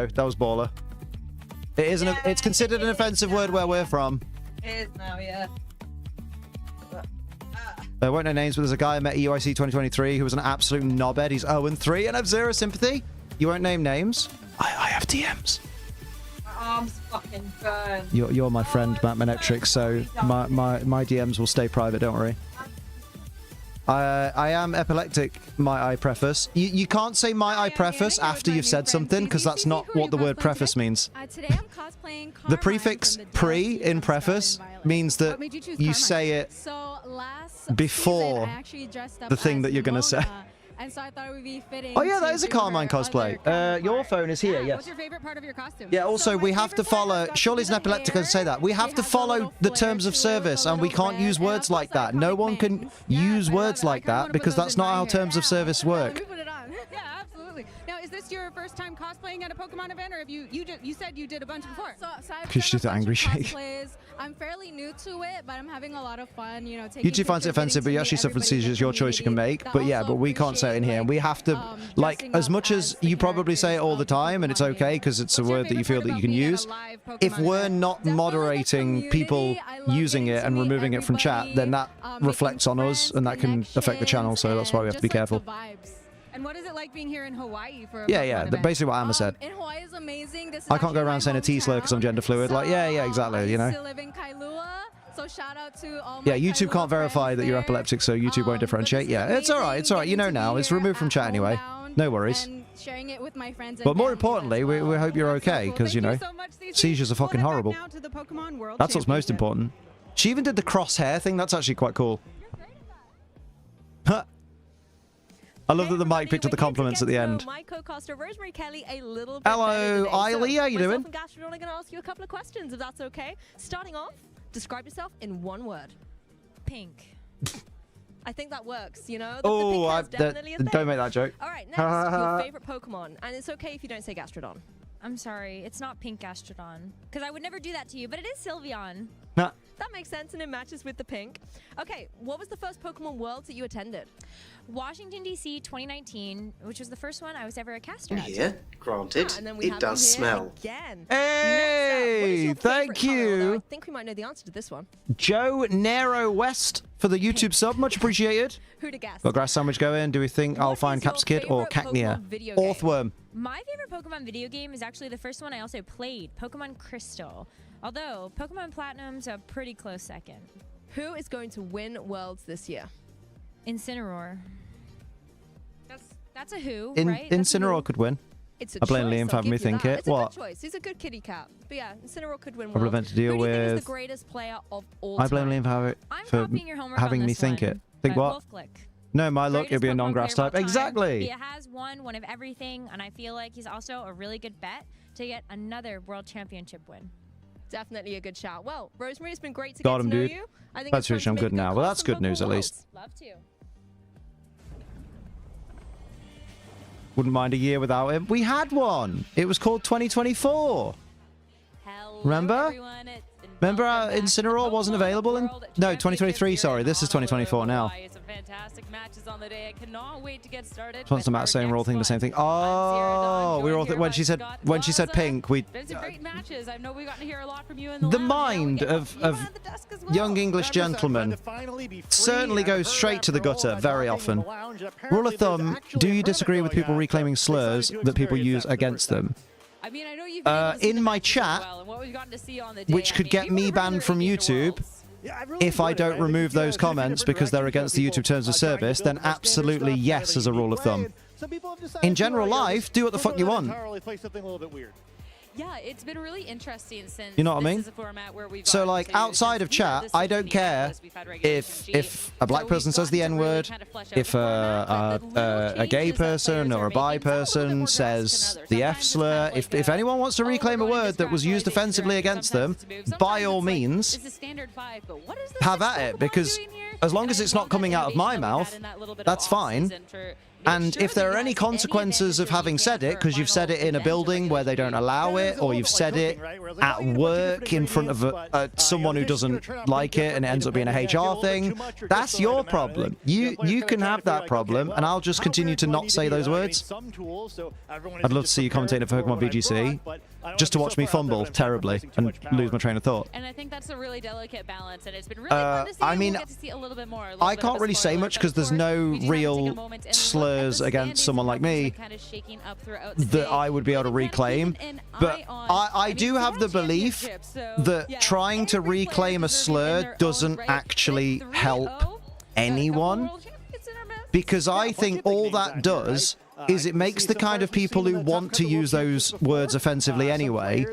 That was baller. It is it's considered an offensive word where we're from. It is now, yeah. I won't know names, but there's a guy I met at UIC 2023 who was an absolute knobhead. He's 0-3 and I have zero sympathy. You won't name names. I have DMs. My arm's fucking burned. You're my friend, Matt Manetrix, so my DMs will stay private, don't worry. I am epileptic, might I preface. You can't say might I preface after you've said something, because that's not what the word preface means. Today I'm cosplaying The prefix pre in preface means that you say it before the thing that you're going to say. And so I thought it would be fitting. Oh yeah, that is a Carmine cosplay. Your phone is here, yes. What's your favorite part of your costume? Yeah, also we have to follow, surely's an epileptic to say that. We have to follow the terms of service and we can't use words like that. No one can use words like that because that's not how terms of service work. Yeah, absolutely. Now, is this your first time cosplaying at a Pokemon event, or have you said you did a bunch before? So I've Could you do the angry shake? I'm fairly new to it, but I'm having a lot of fun, you know, taking YouTube finds it offensive, but you actually suffered seizures. Your choice you can make. But yeah, but we can't say it in here. We have to, like, as much as you probably say it all the time, and it's okay because it's a word that you feel that you can use. If we're not moderating people using it and removing it from chat, then that reflects on us, and that can affect the channel. So that's why we have to be careful. And what is it like being here in Hawaii for a Yeah, basically what Amma said. In Hawaii is amazing. This is I can't go around saying a T-slur because I'm gender fluid. Like, yeah, exactly, you know. I used to live in Kailua, so shout out to all Yeah, YouTube can't verify that you're epileptic, so YouTube won't differentiate. Yeah, it's all right. It's all right. You know now. It's removed from chat anyway. No worries. Sharing it with my friends. But more importantly, we hope you're okay because, you know, seizures are fucking horrible. That's what's most important. She even did the crosshair thing. That's actually quite cool. Huh. I love that the mic picked up the compliments at the end. My co-caster Rosemary Kelly a little bit Hello, Eiley, how you doing? Myself and Gastrodon are going to ask you a couple of questions, if that's okay. Starting off, describe yourself in one word. Pink. I think that works, you know? Don't make that joke. All right, next, your favorite Pokemon. And it's okay if you don't say Gastrodon. I'm sorry, it's not Pink Gastrodon. Because I would never do that to you, but it is Sylveon. Nah. That makes sense, and it matches with the pink. Okay, what was the first Pokemon Worlds that you attended? Washington, D.C. 2019, which was the first one I was ever a caster at. Yeah, granted. It does smell. Again. Hey, thank you. I think we might know the answer to this one. Joe Nero West for the YouTube sub. Much appreciated. Who'd have guessed? Got grass sandwich going. Do we think I'll find Caps Kid or Cacnea? Orthworm. My favorite Pokemon video game is actually the first one I also played, Pokemon Crystal. Although, Pokemon Platinum's a pretty close second. Who is going to win Worlds this year? Incineroar. That's a who, In right? Incineroar could win. It's a I blame choice, Liam for I'll having me give you think that. it. It's a What? good choice. He's a good kitty cat. But yeah, Incineroar could win Probably Worlds. meant to deal Who do you think is with. the greatest player of all I time? blame Liam for copying your homework having on me this think one, it. Think but what? Wolf Click. No, my luck, it'd be a Greatest non-grass Pokemon player type. of all time. Exactly. He has won one of everything, and I feel like he's also a really good bet to get another World Championship win. Definitely a good shout. Well, Rosemary, it's been great to Got get him, to know dude. you. I think That's it's true. time I'm to good make now. Well, that's good news at least. Love to. Wouldn't mind a year without him. We had one. It was called 2024. Remember? Remember Incineroar wasn't available in... No, 2023, sorry. This is 2024 now. Fantastic matches on the day. I cannot wait to get started. What's the Matt saying? We're all thinking the same thing. Oh, we were all when she said pink, we. Been some great matches. I know we've gotten to hear a lot from you in the The lounge. mind of young English gentlemen certainly goes straight to the gutter very often. Rule of thumb: do you disagree with people reclaiming slurs that people use against them? I mean, I know you've in my chat, which could get me banned from YouTube. If I don't remove those comments because they're against the YouTube terms of service, then absolutely yes as a rule of thumb. In general life, do what the fuck you want. Yeah, it's been really interesting since you know what I mean? This is a format where we've so like outside of chat, I don't care if a black person says the N-word, if a gay person or a bi person says the F slur. If anyone wants to reclaim a word that was used offensively against them, by all means, have at it, because as long as it's not coming out of my mouth, that's fine. And if there are any consequences of having said it, because you've said it in a building where they don't allow it, or you've said it at work in front of someone who doesn't like it and it ends up being a HR thing, that's your problem. You can have that problem, and I'll just continue to not say those words. I'd love to see you commentating for Pokemon VGC, just to watch me fumble terribly and lose my train of thought. And I think that's a really delicate balance, and it's been really fun to see. I mean, we'll get to see a little bit more. I can't really say much because there's no real slurs against someone like me that I would be able to reclaim. But I do have the belief that trying to reclaim a slur doesn't actually help anyone, because I think all that does is it makes the kind of people who want to use those words offensively anyway,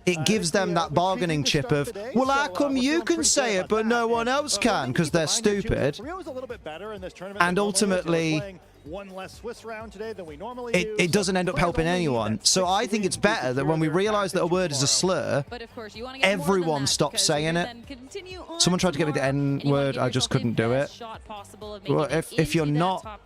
it gives them that bargaining chip of, well, how come you can say it but no one else can, because they're stupid. And ultimately, it doesn't end up helping anyone. So I think it's better that when we realize that a word is a slur, everyone stops saying it. Someone tried to get me the N word, I just couldn't do it. Well, if you're not,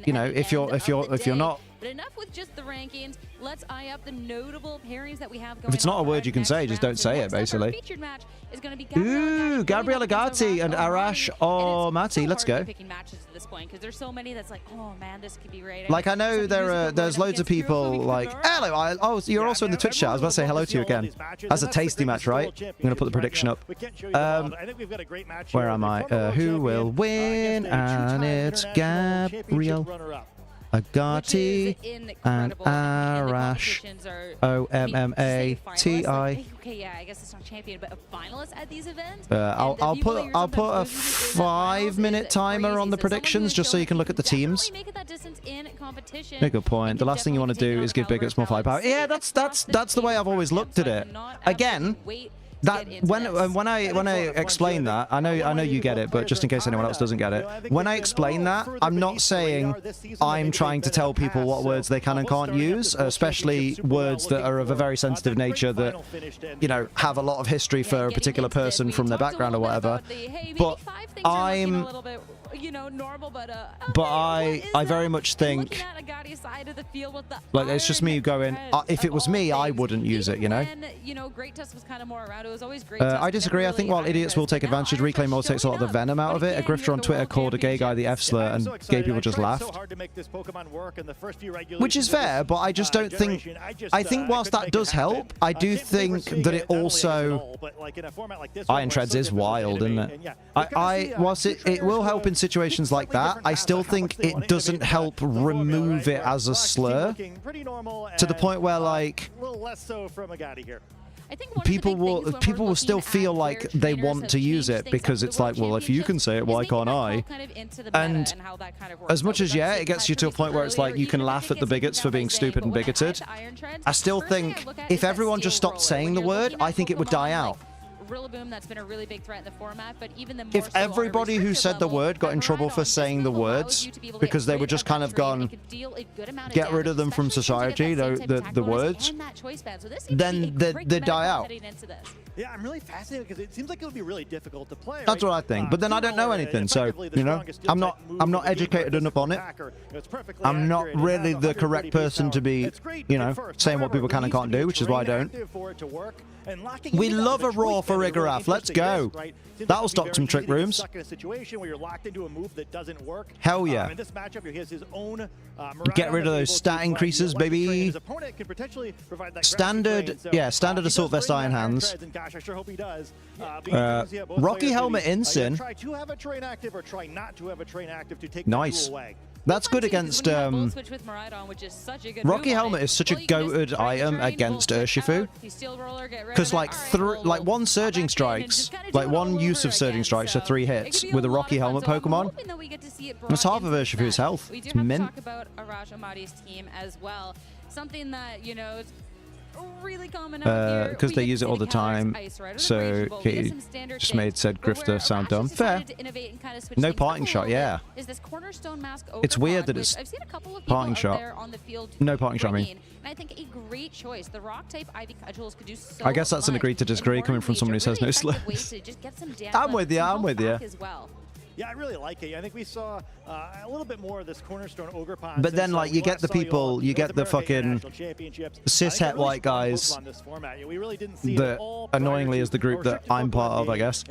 you know, if you're not. But enough with just the rankings. Let's eye up the notable pairings that we have going on. If it's not a word you can say, just don't say it, basically. Featured match is going to be Ooh, Gabriella Gatti and Arash or Mati. Let's go. Picking matches at this point because there's so many that's like, oh man, this could be right. Like I know there's loads of people like, hello. Oh, you're also in the Twitch chat. I was about to say hello to you again. That's a tasty match, right? I'm gonna put the prediction up. Where am I? Who will win? And it's Gabriel Agati and Arash. OMMATI. Okay, yeah, I guess it's not champion, but a finalist at these events. I'll put a 5-minute timer on the predictions just so you can look at the teams. Yeah, good point. The last thing you want to do is give big ups more firepower. Yeah, that's the way I've always looked at it. Again, that when I explain that, I know you get it, but just in case anyone else doesn't get it, when I explain that, I'm not saying I'm trying to tell people what words they can and can't use, especially words that are of a very sensitive nature that, you know, have a lot of history for a particular person from their background or whatever. But I'm. But I very much think, like, it's just me going, if it was me, I wouldn't use it, you know? I disagree. I think while idiots will take advantage, reclaim all takes a lot of the venom out of it. A grifter on Twitter called a gay guy the F slur, and gay people just laughed. Which is fair, but I just don't think... I think whilst that does help, I do think that it also... Iron Treads is wild, isn't it? Whilst it will help in situations like that, I still think it doesn't help remove it as a slur to the point where, like, people will still feel like they want to use it because it's like, well, if you can say it, why can't I? And as much as, yeah, it gets you to a point where it's like you can laugh at the bigots for being stupid and bigoted, I still think if everyone just stopped saying the word, I think it would die out. Rillaboom, that's been a really big threat in the format, but even the more if everybody who said the word got in trouble for saying the words because they were just kind of gone, get rid of them from society, the words, then they'd die out. Yeah, I'm really fascinated because it seems like it would be really difficult to play. That's what I think, but then I don't know anything, so you know, I'm not educated enough on it. I'm not really the correct person to be, you know, saying what people can and can't do, which is why I don't. We love a raw for Rigoraph. Let's go. That'll stop some trick rooms. Hell yeah. Get rid of those stat increases, baby. Standard, yeah, standard assault vest iron hands. Rocky helmet Ensign. Nice. That's good against Rocky helmet is such a goated item against Urshifu, because like one surging strikes, like one use of surging strikes are 3 hits with a Rocky helmet Pokemon. That's half of Urshifu's health. It's mint. Talk about Arash Amadi's team as well. Something that, you know, really common because they use it all the time, so he just made said grifter sound dumb. Fair. No parting shot, yeah. It's weird that it's parting shot. No parting shot, I mean. I think a great choice. The rock type Ivy Cudgels could do so I guess that's an agree to disagree coming from someone who says no slurs. I'm with you, I'm with you. Yeah, I really like it. I think we saw a little bit more of this Cornerstone Ogre Pond. But then, like, you get the people, you get the fucking cishet white guys that annoyingly is the group that I'm part of, I guess.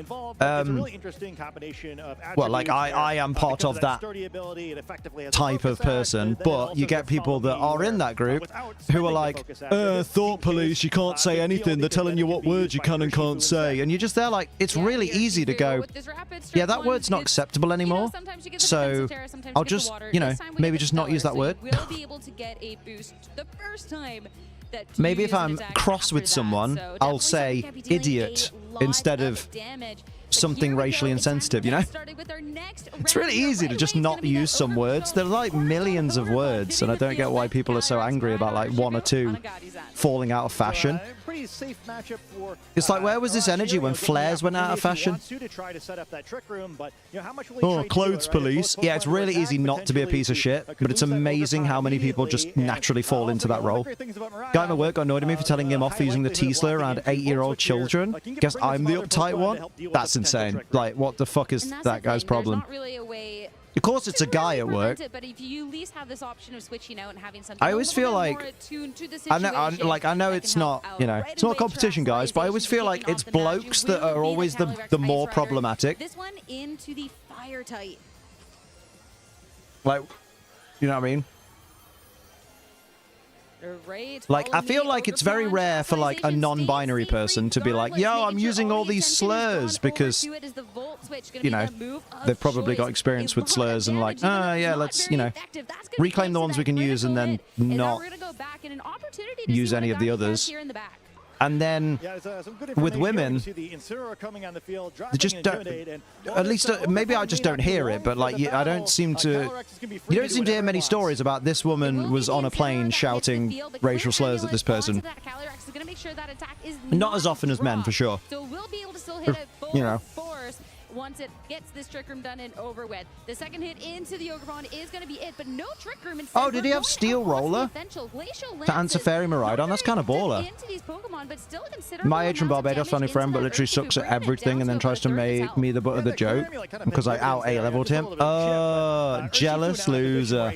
Well, like, I am part of that type of person, but you get people that are in that group who are like, thought police, you can't say anything, they're telling you what words you can and can't say. And you're just there like, it's really easy to go, yeah, that word's not acceptable anymore, so I'll just, you know, maybe just not use that word. Maybe if I'm cross with someone, I'll say idiot instead of something racially insensitive, you know? It's really easy to just not use some words. There are like millions of words, and I don't get why people are so angry about like 1 or 2 falling out of fashion. It's like, where was this energy when flares went out of fashion? Oh, clothes police. Yeah, it's really easy not to be a piece of shit, but it's amazing how many people just naturally fall into that role. Guy at my work got annoyed at me for telling him off for using the T-slur around 8-year-old children. Guess I'm the uptight one? That's insane. Like, what the fuck is that guy's problem? Of course, it's a guy at work. But if you at least have this option of switching out and having something I always feel like, I know it's not, you know, it's not competition, guys, but I always feel like it's blokes that are always the more problematic. This one into the fire type. Like, you know what I mean? Like, I feel like it's very rare for like a non-binary person to be like, yo, I'm using all these slurs, because, you know, they've probably got experience with slurs and like, yeah, let's, you know, reclaim the ones we can use and then not use any of the others. And then with women, they just don't, at least maybe I just don't hear it, but like I don't seem to, you don't seem to hear many stories about this woman was on a plane shouting racial slurs at this person. Not as often as men, for sure. So we'll be able to still hit it you know. force once it gets this trick room done and over with. The second hit into the Ogre Pond is going to be it, but no trick room. Oh, did he have Steel Roller to answer Fairy Miraidon? That's kind of baller. My age from Barbados, funny friend, but literally sucks at everything and then tries to make me the butt of the joke because I out A-leveled him. Oh, jealous loser.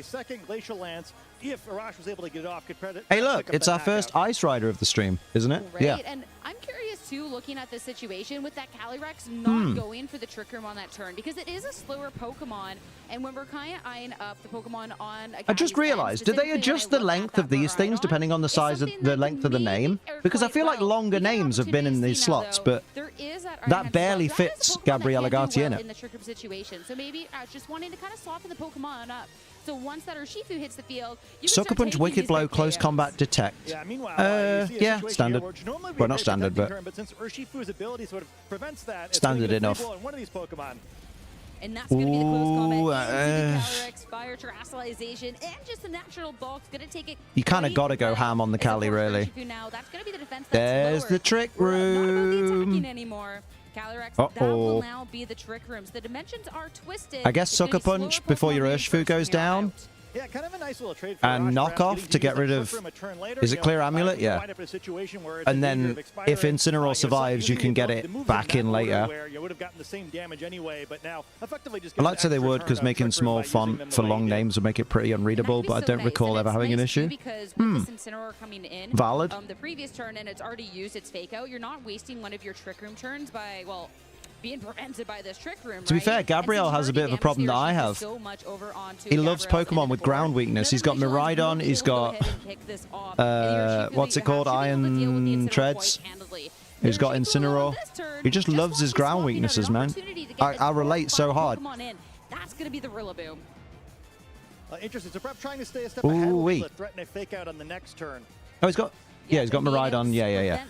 Hey, look, it's our first Ice Rider of the stream, isn't it? Yeah. And I'm curious too, looking at this situation with that Calyrex not going for the Trick Room on that turn, because it is a slower Pokemon, and when we're kind of eyeing up the Pokemon on I just realized, did they adjust the length of these things depending on the size of the length of the name? Because I feel like longer names have been in these slots, but that barely fits Gabriella Garcia in it. In the Trick Room situation. So maybe just wanting to kind of soften the Pokemon up So once that Urshifu hits the field, you Sucker Punch, Wicked Blow, Close Combat, Detect. Yeah, meanwhile, yeah, standard. Well, not standard, but since Urshifu's ability sort of prevents that, standard enough. One of these Pokemon. And that's going to be the close combat into the Calyrex, Fire Terrestrialization, and just the natural bulk's going to take it. You kind of got to go ham on the Cali, really. Now, that's going to be the defense There's the Trick Room. Not anymore. Calyrex, that will now be the Trick Rooms. The dimensions are twisted. I guess Sucker Punch before your Urshifu goes down. Yeah, kind of a nice little trade for and knockoff to get rid of. Is it Clear Amulet? Yeah. And then if Incineroar survives, you can get it back in later. I'd like to say they would, because making small font for long names would make it pretty unreadable, but I don't recall ever having an issue. Valid. The previous turn, and it's already used its fake out. You're not wasting one of your Trick Room turns by, well, being prevented by this Trick Room, To be fair, Gabriel has a bit of a problem that I have. He loves Pokemon with ground weakness. He's got Miraidon, he's got, what's it called, Iron Treads. He's got Incineroar. He just loves his ground weaknesses, man. I relate so hard. That's going to be the Rillaboom. Interesting. So perhaps trying to stay a step ahead with a threaten a fake out on the next turn. Oh, he's got... Yeah, he's got Miraidon. Yeah.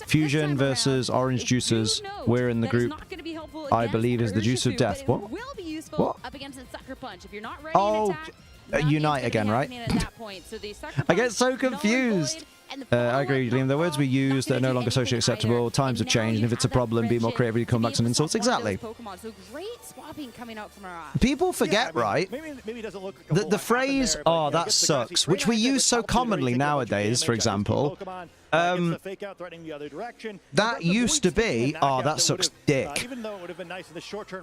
Fusion versus Orange Juices. We're in the group. I believe is the Juice of Death. What? What? Oh, Unite again, right? I get so confused. I agree, Liam. The words we use that are no longer socially acceptable. Times have changed, and if it's a problem, be more creative with your comebacks and insults. Exactly. People forget, right? The phrase, oh, that sucks, which we use so commonly nowadays, for example. That used to be, oh, that sucks dick.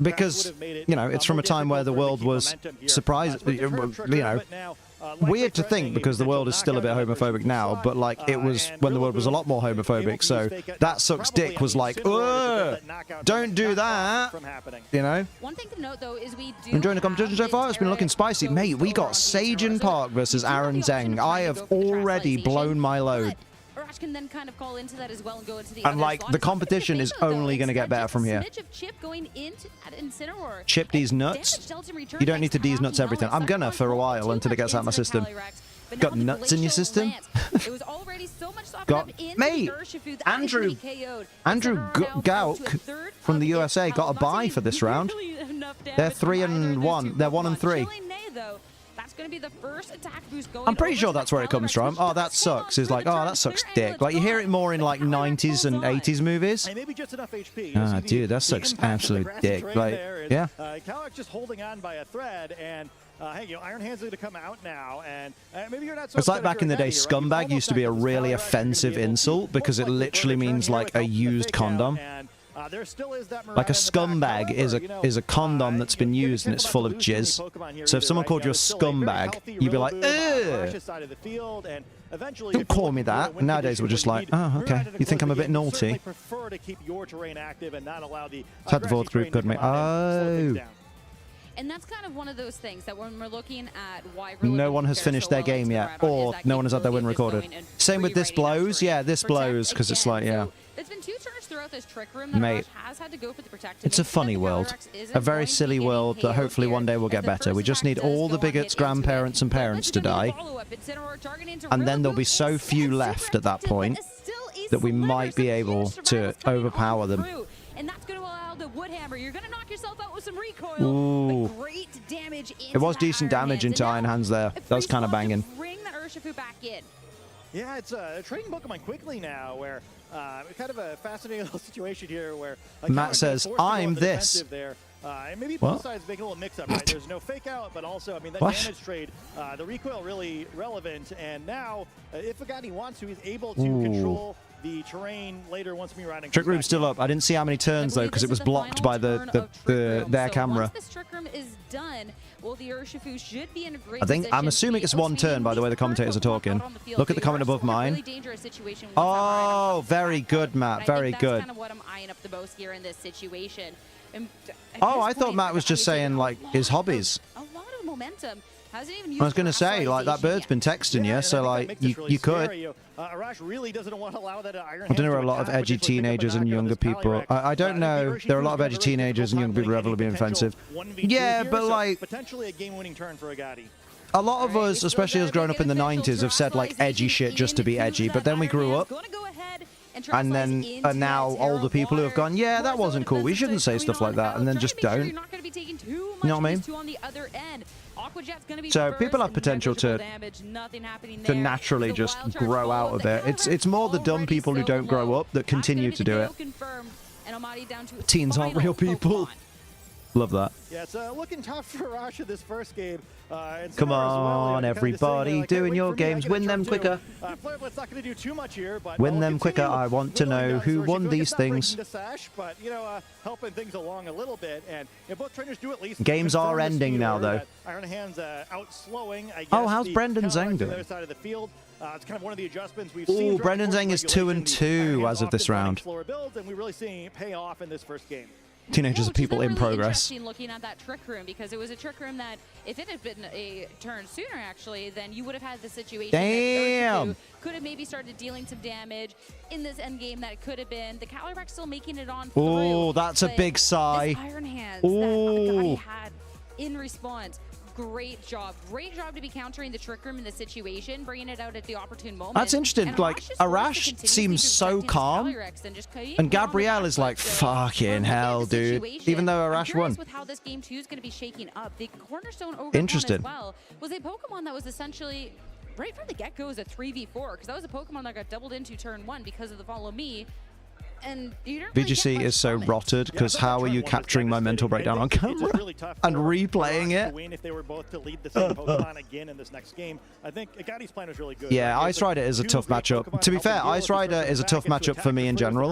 Because, you know, it's from a time where the world was surprised, you know, weird to think because the world is still a bit homophobic now, but like it was when the world was a lot more homophobic. So that sucks dick was like, don't do that, you know. One thing to note though is we do enjoying the competition so far. It's been looking spicy, mate. We got Sajin Park versus Aaron Zeng. I have already blown my load. Can then kind of call into that as well and go into the and like the competition is only going to get better from here. Chip these nuts. You don't need to D's nuts everything. I'm gonna for a while until it gets out of my system. Got nuts in your system? Got mate. Andrew Gauk from the USA got a bye for this round. They're 3-1. They're 1-3. Going to be the first attack boost going. I'm pretty sure that's where it comes from. Oh, that sucks. Is like, oh, that sucks dick. Like you hear it more in like 90s and 80s movies. Ah, dude, that sucks absolute dick. Like, yeah. Calyrex just holding on by a thread, and hey, you know, Iron Hands going to come out now, and maybe you're not so. It's like back in the day, scumbag used to be a really offensive insult because it literally means like a used condom. There still is that like a scumbag is a condom that's been used and it's full of jizz. So if someone called you a scumbag, you'd be like, ugh. Don't call me that. And nowadays we're just like, oh, okay. You think I'm a bit naughty? Had the fourth group, good mate. Oh. And that's kind of one of those things that when we're looking at why no one has finished their game yet, or no one has had their win recorded. Same with this blows. Yeah, this blows because it's like, yeah. There's been 2 turns throughout this Trick Room that mate, has had to go for the protective. it's a funny world, a very silly world that hopefully one day will get better. We just need all the bigots, grandparents, and parents to die, and then there'll be so few left at that point that we might be able to overpower them. And that's going to allow the Woodhammer. You're going to knock yourself out with some recoil. Ooh. Great damage. It was decent damage into Iron Hands there. That was kind of banging. Bring the Urshifu back in. Yeah, it's trading Pokemon quickly now, where kind of a fascinating little situation here where Matt says, "I'm this." Maybe both sides make a little mix-up, right? There's no fake out, but also, I mean, that damage trade, the recoil really relevant. And now, if Agani wants to, he's able to control the terrain later once Miraidon. Trick Room's still up. I didn't see how many turns though because it was blocked by their camera. Once this Trick Room is done, well, the Urshifu should be in a great I'm assuming it's one turn by the way the commentators are talking. Look at the comment above mine. Oh, very good, Matt. Very good. That's kind of what I'm eyeing up the most here in this situation. Oh, I thought Matt was just saying like his hobbies. A lot of momentum. Hasn't even I was going to say, like, that bird's been texting you, so, like, you could. Really doesn't want to allow that I don't know, a lot of edgy teenagers and younger people. I don't know. There are a lot of edgy teenagers and young people who are being offensive. Yeah, but, like, potentially a game-winning turn for Agati. a lot of us, especially us growing up in the 90s, have said, like, edgy shit just to be edgy, but then we grew up. And then now older people who have gone, yeah, that wasn't cool. We shouldn't say stuff like that, and then just don't. You know what I mean? So people have potential to naturally just grow out of it. It's more the dumb people who don't grow up that continue to do it. Teens aren't real people. Love that. Yeah, it's looking tough for Rasha this first game. Come on, everybody, doing your games. Win them quicker. Win them quicker. I want to know who won these things. But, you know, helping things along a little bit. And both trainers do at least. Games are ending now, though. Iron Hands out slowing. I guess oh, how's Brendan Zhang doing? It's kind of one of the adjustments we've seen. Oh, Brendan Zhang is 2-2 as of this round. And we're really seeing it pay off in this first game. Teenagers are people in progress. Interesting looking at that trick room, because it was a trick room that, if it had been a turn sooner, actually, then you would have had the situation. Damn. Could have maybe started dealing some damage in this end game. That could have been the Calyrex still making it on. Oh, that's a big sigh. Iron Hands that Agati had in response. Great job to be countering the trick room in the situation, bringing it out at the opportune moment. That's interesting. And like, Arash seems so calm, and Gabrielle is like, fucking hell, dude. Even though Arash won. With how this game 2 is going to be shaking up, the Cornerstone Ogerpon as well was a Pokemon that was essentially right from the get-go as a 3v4, because that was a Pokemon that got doubled into turn 1 because of the Follow Me. And VGC is so rotted, because how are you capturing my mental breakdown on camera and replaying it? If they were both to lead the same Pokemon again in this next game, I think Agati's plan was really good. Yeah, Ice Rider is a tough matchup. To be fair, Ice Rider is a tough matchup for me in general.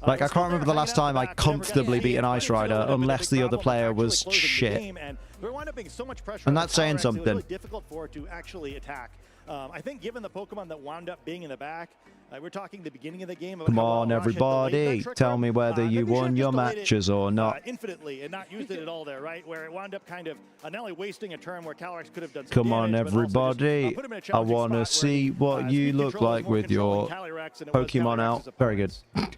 Like, I can't remember the last time I comfortably beat an Ice Rider, unless the other player was shit. And that's saying something. Difficult for it to actually attack. I think given the Pokemon that wound up being in the back, we're talking the beginning of the game. Come on, everybody, tell me whether you won your matches or not. Infinitely and not used it at all there, right? Where it wound up kind of not only wasting a turn where Calyrex could have done some Come on, damage, everybody. I want to see what you look like with your Pokemon out. Very good.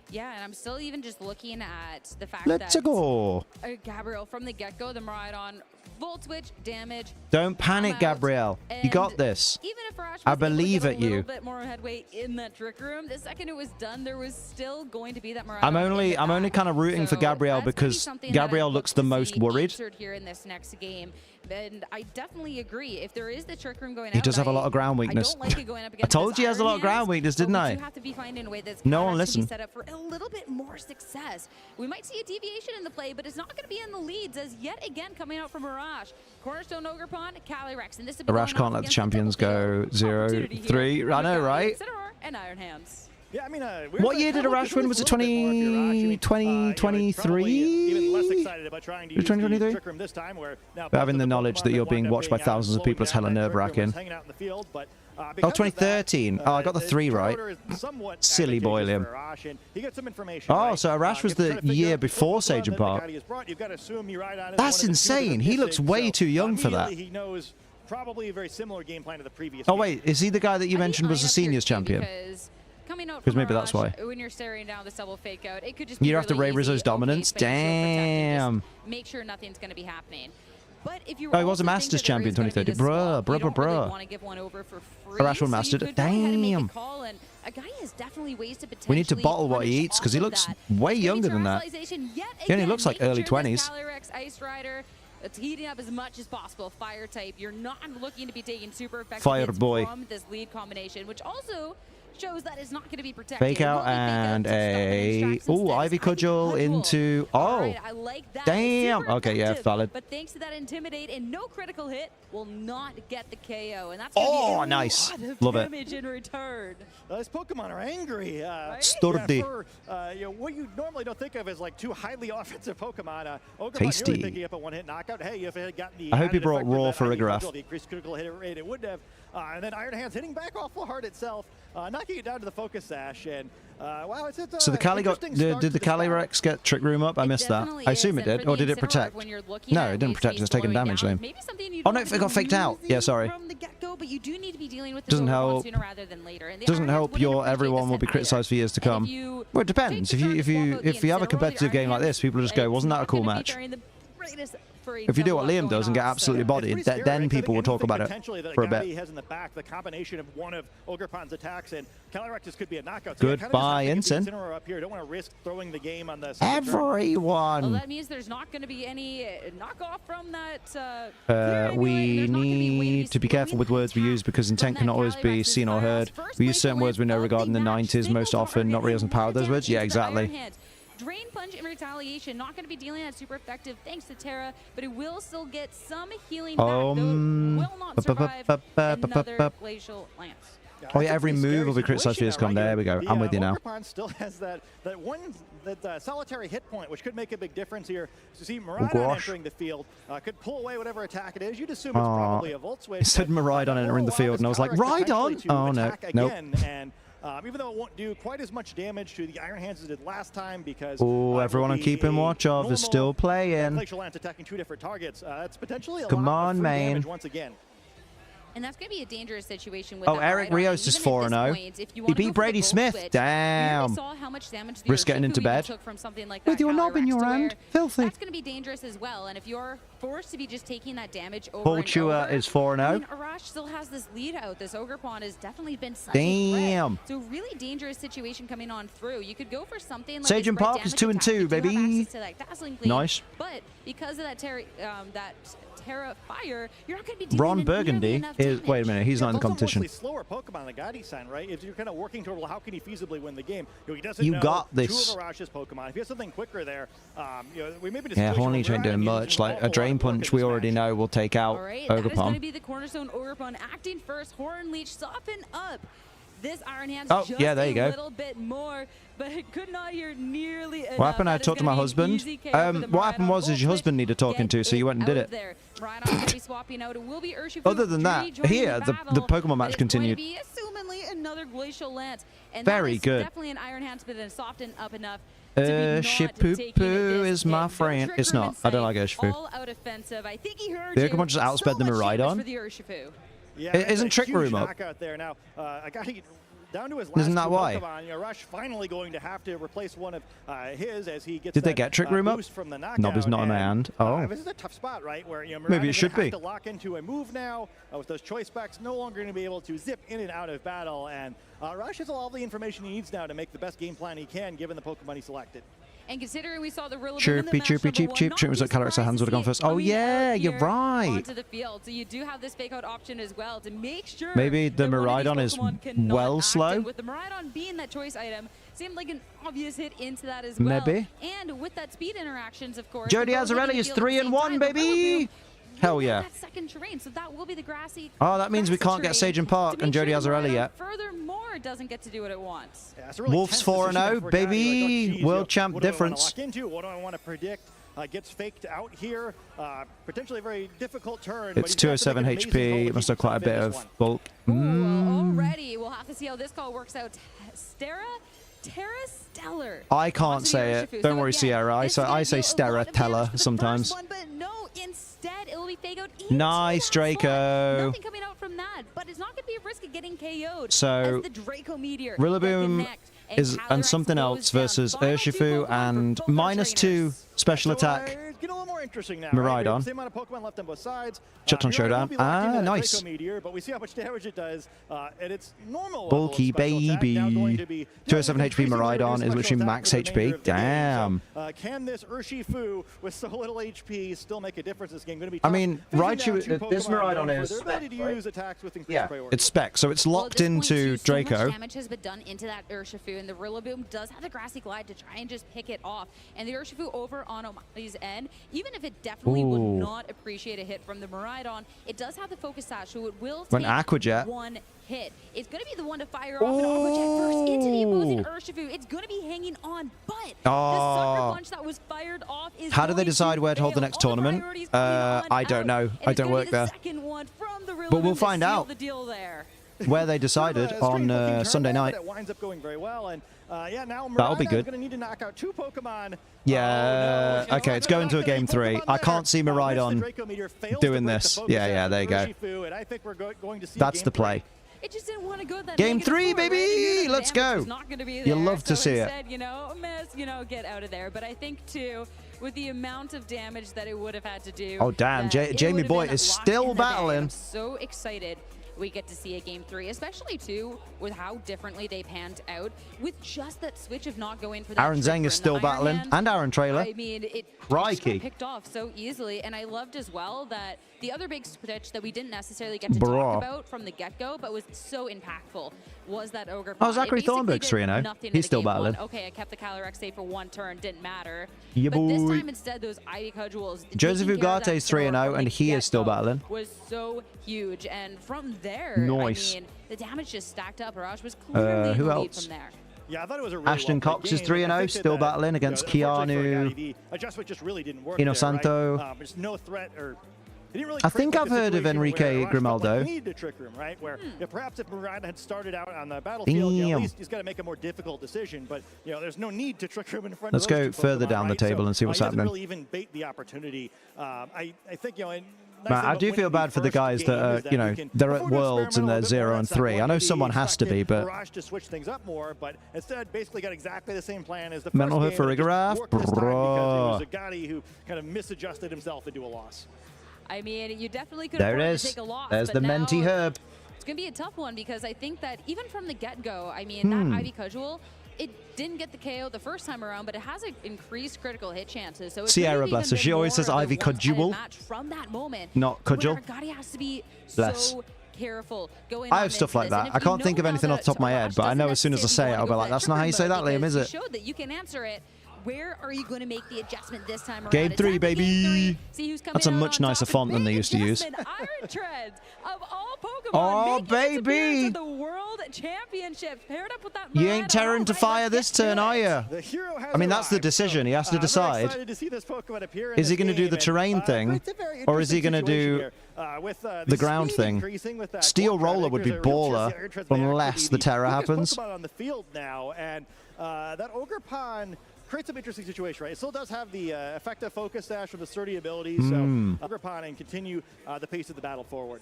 Yeah, and I'm still even just looking at the fact Let's that go. Gabrielle from the get-go, the Miraidon Volt Switch damage. Don't panic, Gabrielle. You got this. Even if Arash I believe at you. A little bit more headway in that trick room, the second it was done, there was still going to be that Miraidon. I'm only kind of rooting for Gabrielle because Gabrielle looks the most worried. Here in this next game. And I definitely agree. If there is the trick room going he does have a lot of ground weakness. I don't like it going up against I told you he has a lot of ground weakness, didn't I? You have to be finding a way that's no one listened. Set up for a little bit more success. We might see a deviation in the play, but it's not going to be in the leads as yet again coming out from Arash. Cornerstone Ogerpon, Calyrex, and this is Arash can't let the champions go 0-3. I know, right? And Iron Hands. Yeah, I mean, what year did Arash win? Was it 2023? Even less excited about trying to use 2023? Trick Room this time, where now having the knowledge that you're being watched by thousands of people is hella nerve-wracking. Oh, 2013. Oh, I got the 3 right. Silly boy, Liam. Oh, so Arash was the year before Sage and Park. That's insane. He looks way too young for that. Probably a very similar game plan to the previous. Oh wait, is he the guy that you mentioned was the seniors champion? Because maybe that's why. When you're staring down this double fake out, it could just be you're after Ray Rizzo's dominance. Damn. Make sure nothing's going to be happening. But if you he was a Masters champion 2030. Bruh. Arash won Mastered. Damn. We need to bottle what he eats because he looks way younger than that. He only looks like early 20s. It's heating up as much as possible. Fire type. You're not looking to be taking super effective Fire hits boy. From this lead combination, which also shows that it's not going to be protected. Fake out and a Ivy Cudgel into I like that. Damn. Okay, yeah, valid. But thanks to that intimidate and no critical hit, will not get the KO, and that's nice. Love it. Damage in return. These Pokemon are angry. Sturdy. You know, what you normally don't think of as like 2 highly offensive Pokemon. Tasty. Really picking up a one-hit knockout. Hey, if it had gotten the I hope he brought Raw for Rigoroth. The increased critical hit rate, it would have. And then Iron Hands hitting back awful hard itself. knocking it down to the focus sash. And wow, it's so the Kali got did the Calyrex get Trick Room up? I missed that. I assume it did, or did it protect? No, it didn't protect. It's taking damage, Liam. Oh no, it got faked out. Yeah, sorry. From the get-go, but you do need to be dealing with Doesn't help. sooner rather than later. And Doesn't help. Everyone will be criticized for years to come. Well, it depends. If you have a competitive game like this, people just go, "Wasn't that a cool match?" If you do what Liam does and get absolutely bodied, then people will talk about it for a bit. Has in the back the combination of one of Ogreppon's attacks, and Calyrex could be a knockout. Goodbye, Ensign. Up here. Don't want to risk throwing the game on this. Everyone. Well, that means there's not going to be any knockoff from that. We need to be careful with words we use because intent cannot always be seen or heard. We use certain words we know regarding the 90s most often, not realizing the power of those words. Yeah, exactly. Drain Punch in retaliation, not going to be dealing that super effective thanks to Terra, but it will still get some healing back, though will not survive another Glacial Lance. Oh yeah, every move will be criticized for years to come. There we go. I'm with you now. Ogrepon still has that solitary hit point, which could make a big difference here. So see Miraidon entering the field, could pull away whatever attack it is. You'd assume it's probably a Volt Switch. It said Miraidon entering the field, and I was like, Rhydon? Oh no, nope. And even though it won't do quite as much damage to the Iron Hands as it did last time, because everyone I'm keeping watch of is still playing. Glacial Lance attacking 2 different targets. That's potentially a Come lot on, of free man. damage once again. And that's going to be a dangerous situation with Eric Rios is 4-0. He beat Brady Smith. Damn. Risk getting into bed. With your knob in your hand. Filthy. That's going to be dangerous as well. And if you're forced to be just taking that damage over Paul and Chua over, is 4-0. I mean, Arash still has this lead out. This Ogrepon has definitely been such a threat. So really dangerous situation coming on through. You could go for something like Sage and Park is 2-2, baby. Nice. But because of that Terra Fire, you're not going to be Ron Burgundy is. Wait a minute, he's not in the competition. Slower Pokemon on the Guiding Sign, right? If you're kind of working toward, well, how can he feasibly win the game? He doesn't know got this. 2 of Arash's Pokemon. If he has something quicker there, we may be. Yeah, Horny ain't doing much. Like a Drain Punch, we already know will take out Ogrepon. Ogrepon. That is going to be the Cornerstone Ogrepon acting first. Horn Leech soften up. This Iron Hands just yeah, there you go. A little bit more, but it could not hear nearly enough. What happened? I talked to my husband. What happened was your husband needed talking to, so you went and did it. Other than that, here the Pokemon match continued. Assumingly another Glacial Lance, and very that is good. Definitely an Iron Hands, but then softened up enough. Shippoo is my friend. It's not. I don't like Urshifu. All out offensive. I think he heard the Pokemon just outsped the Miraidon. Yeah, isn't Trick Room up? Out there now. I got to get down to his last Isn't that why? Pokemon. Rush finally going to have to replace one of his as he gets. Did they get Trick Room up? Nobby's not in my hand. Oh. This is a tough spot, right? Where maybe it should be. Have to lock into a move now with those choice specs. No longer going to be able to zip in and out of battle, and Rush has all the information he needs now to make the best game plan he can, given the Pokemon he selected. And considering we saw the chirpy, cheap. It was like Calyrex hands would have gone first. Oh yeah, you're right. Onto the field, so you do have this fake out option as well to make sure. Maybe the Miraidon is well slow. With the Miraidon being that choice item, seemed like an obvious hit into that as well. Maybe. And with that speed interactions, of course. Jody Azzarelli is 3-1, baby. Hell yeah. That second terrain, so that will be the grassy. Oh, that means we can't get Sage and Park and Jody Azzarelli yet. Furthermore, it doesn't get to do what it wants. Yeah, really Wolf's 4-0, baby. World champ difference. What do I want to predict? Gets faked out here. Potentially a very difficult turn. It's 207 HP. It must have quite a bit of bulk. Already, we'll have to see how this call works out. Terra Stellar. I can't say it. Don't worry, Sierra. I say Stera Teller sometimes. But no, instead it will be fake out. Nice, Draco. Nothing coming out from that, but it's not going to be a risk of getting KO'd. So, the Draco Meteor Rillaboom is and something else versus Urshifu and -2 special attack. Get a little more interesting now. Miraidon. Right? Same amount of Pokemon left on both sides. Shutdown Showdown. Nice. Meteor, but we see how much damage it does at its normal bulky baby. 207 HP Miraidon is literally max HP. Damn. So, can this Urshifu with so little HP still make a difference in this game? Going to be I mean, Raichu, this Miraidon is spec, right? Yeah, it's spec, so it's locked into Draco. So much damage has been done into that Urshifu, and the Rillaboom does have the Grassy Glide to try and just pick it off. And the Urshifu over on O'Malley's end, even if it definitely would not appreciate a hit from the Miraidon, it does have the Focus Sash, so it will take one hit. It's going to be the one to fire off an Aqua Jet first into the opposing Urshifu. It's going to be hanging on, but the Sucker Punch that was fired off is how do they decide where to hold the next tournament? I don't know. I don't work there. But we'll find out. where they decided on Sunday night. It winds up going very well, and yeah, now that'll be good. Going to need to knock out 2 Pokemon. Yeah. Oh, no. Okay, it's going to a game 3. I can't see Miraidon doing this. Yeah, there you go. And I think we're going to see that's the play. It just didn't want to go that game 3, baby. Let's go. You love to see it. Said, you know, miss, you know, get out of there. But I think too, with the amount of damage that it would have had to do. Oh damn, Jamie Boy is still battling. I'm so excited we get to see a game 3, especially too with how differently they panned out with just that switch of not going for that. Aaron Zeng is still battling, and Aaron Trailer. I mean, it just got picked off so easily, and I loved as well that the other big switch that we didn't necessarily get to talk about from the get-go, but was so impactful, was that Ogre. Oh, Zachary Thornburg's 3-0. He's still battling. Okay, I kept the Calyrex safe for 1 turn, didn't matter. Yeah, but this boy. time instead, those Ivy Cudgels. Joseph Ugate's 3-0, and he is still battling. Was so huge, and from there, nice. I mean, the damage just stacked up. Raj was clearly who the lead else? from there. Yeah, I thought it was a really Ashton Cox is 3-0, still battling against Keanu. Adjustment just really didn't work Inosanto. there, right? There's no threat or. I think I've heard of Enrique Grimaldo. Need to trick room, right? Where perhaps if Murad had started out on the battlefield, you know, at least he's got to make a more difficult decision. But you know, there's no need to trick room in front. Let's of go those two further Pokemon, down the table and see what's happening. Really even bait the opportunity. I think you know. Man, I do feel bad for the guys that are, you know, they're at Worlds and they're 0 and 3. I know someone has to be, but to switch things up more, but instead basically got exactly the same plan as the mental hit for Igoraf, because it was a Gotti who kind of misadjusted himself into a loss. I mean, you definitely could there it afford is. to take a loss. There's the Menti Herb. It's going to be a tough one because I think that even from the get-go, I mean, that Ivy Cudgel, it didn't get the KO the first time around, but it has increased critical hit chances. So Sierra bless her. She always says Ivy Cudgel. From that moment, not Cudgel. Gotti has to be bless. so careful going I have stuff like that. I can't think of anything off the top of my head, but I know as soon as I say it, I'll be like, that's not how you say that, Liam, is it? Showed that you can answer it. Where are you going to make the adjustment this time around? Game 3, baby. Game 3. See who's coming. That's a much nicer font than they used to use. Iron Treads of all Pokemon. Oh, baby. The World Championship paired up with that. You ain't tearing to fire this turn, are you? I mean, that's the decision. He has to decide. Is he going to do the terrain thing, or is he going to do the ground thing? Steel Roller would be baller unless the Terra happens. On the field now, and that Ogerpon creates an interesting situation, right? It still does have the effective focus dash from the sturdy abilities, so Ogerpon and continue the pace of the battle forward.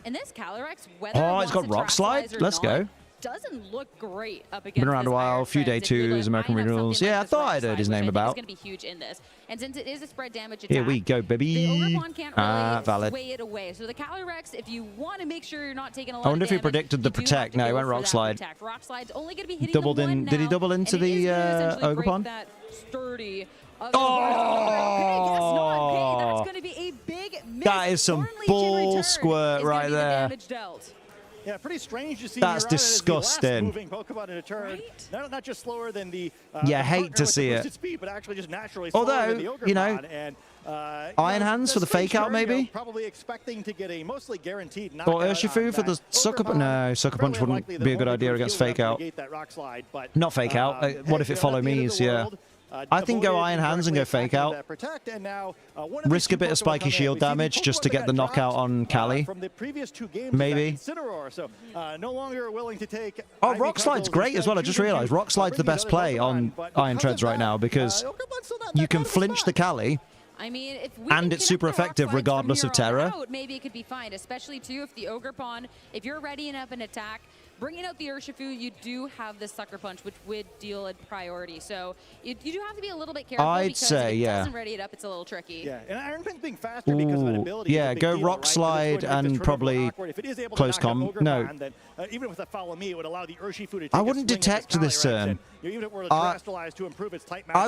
And this Calyrex, whether it's got Rock Slide. Let's go. Doesn't look great up against. Been around a while, few day twos, American regionals. Yeah, I thought I'd heard his name about. It's going to be huge in this, and since it is a spread damage attack, here we go, baby. The Ogerpon can't really valid. sway it away. So the Calyrex, if you want to make sure you're not taking a lot I wonder of if he predicted the protect. No, he went Rock Slide. Rock Slide's only going to be hitting doubled in. Did he double into the Ogerpon? That sturdy. Oh! That's going to be a big miss. That is some bull squirt right there. Yeah, pretty strange to see. That's disgusting. Moving Pokemon in a turn, not just slower than the. Yeah, hate to see it. Speed, but actually just naturally. Although, you know, and, Iron Hands for the fake out, maybe. Probably expecting to get a mostly guaranteed. Or Urshifu for the Sucker Punch. No, Sucker Punch wouldn't be a good idea against fake out. Not fake out. What if it follow me's? Yeah. I think go Iron Hands and go fake out. Risk a bit of spiky shield damage just to get the knockout on Cali. Maybe. Oh, Rock Slide's great as well. I just realized Rock Slide's the best play on Iron Treads right now because you can flinch the Cali. I mean, and it's super effective regardless of Terra. Maybe it could be fine, especially too if the Ogerpon, if you're readying up an attack, bringing out the Urshifu, you do have the Sucker Punch, which would deal a priority. So you do have to be a little bit careful because if it doesn't ready it up, it's a little tricky. Yeah, and Iron Pin's being faster because of that ability. Yeah, go Rock Slide and probably close com. No. Even with a follow me, it would allow the Urshifu to take I wouldn't detect this turn. I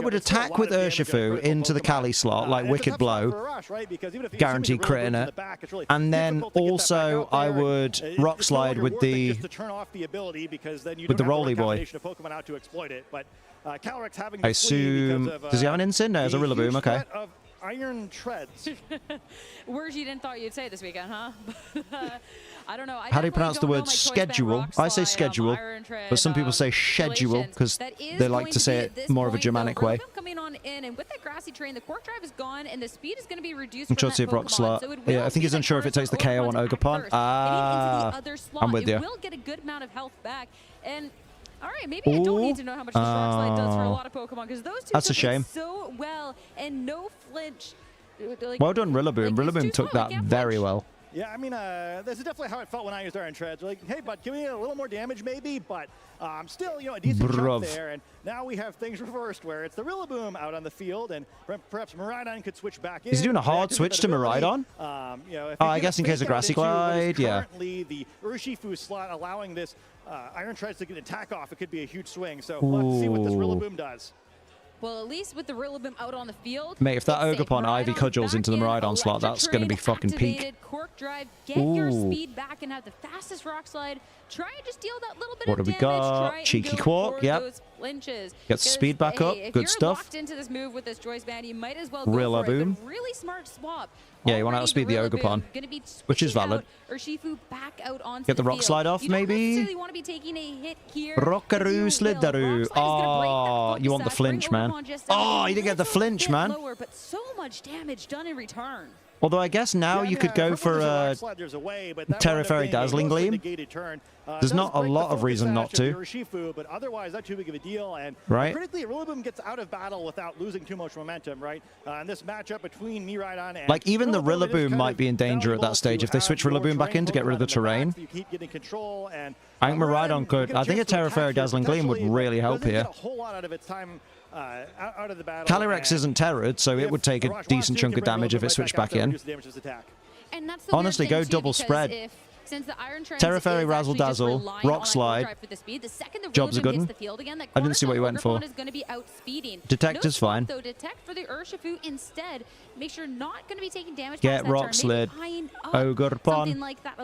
would attack with Urshifu into the Cali slot, like Wicked Blow, guaranteed critting it. And then also I would Rock Slide with the Rolly Boy. I assume, does he have an Instant? No, it's a Rillaboom, okay. Iron Treads. Words you didn't thought you'd say this weekend, huh? I don't know. How do you pronounce the word schedule? I say schedule, but some people say schedule because they like to say it more of a Germanic way. Coming on in, and with that grassy terrain, the Quark Drive is gone, and the speed is going to be reduced. I'm sure to see if Rock Slot. Yeah, I think he's unsure if it takes the KO on Ogerpon. I'm with you. Will get a good amount of health back, and all right, maybe I don't need to know how much this Rock Slide does for a lot of Pokemon because those two that's a shame. So well, and no flinch. Like, well done, Rillaboom. Rillaboom took that very well. Yeah, I mean, this is definitely how it felt when I used Iron Treads. Like, hey, bud, can we get a little more damage maybe? But still, you know, a decent jump there. And now we have things reversed where it's the Rillaboom out on the field, and perhaps Miraidon could switch back in. He's doing a hard switch to Miraidon? You know, I guess in case of Grassy Glide, yeah. Currently, the Urshifu slot allowing this Iron Treads to get an attack off. It could be a huge swing. So let's see what this Rillaboom does. Well, at least with the Rillaboom out on the field. Mate, if that Ogerpon Ivy cudgels into the Miraidon slot, that's going to be fucking peak. Cork Drive, get your speed back and have the fastest Rock Slide. Try and just deal that little bit what of do we damage. got? Cheeky Quark, yep. Get speed back up, good stuff. If you're locked into this move with this Joyce Band, you might as well go for it. Really smart swap. Yeah, you want to outspeed the Ogerpon, which is valid. Urshifu back out onto get the Rock Slide off, maybe? You don't necessarily want to be taking a hit here. Rockaroo, Slidaroo. Oh, you want the flinch, man. Oh, you didn't get the flinch, man. Lower, but so much damage done in return. Although I guess now you could go for a Terra Fairy Dazzling Gleam. There's not a lot of reason not to. But otherwise, not too big of a deal. And right. critically, Rillaboom gets out of battle without losing too much momentum, right? And this matchup between Miraidon and like even the Rillaboom might be in danger at that stage if they switch Rillaboom back in to get rid of the terrain. You keep getting control, and I think Miraidon could. I think a Terra Fairy Dazzling Gleam would really help here. A whole lot out of its time. Out of the battle. Calyrex isn't terrored, so it would take a decent chunk of damage if it switched back in. And that's the honestly, go double spread. Since the Iron Treads Terra Fairy, Razzle Dazzle, Rock Slide. Jobs are good. I didn't see what you went for. Detect is fine. So detect for the Urshifu instead. Make sure not going to be taking damage. Get Rock Slid. Ogerpon. Something like that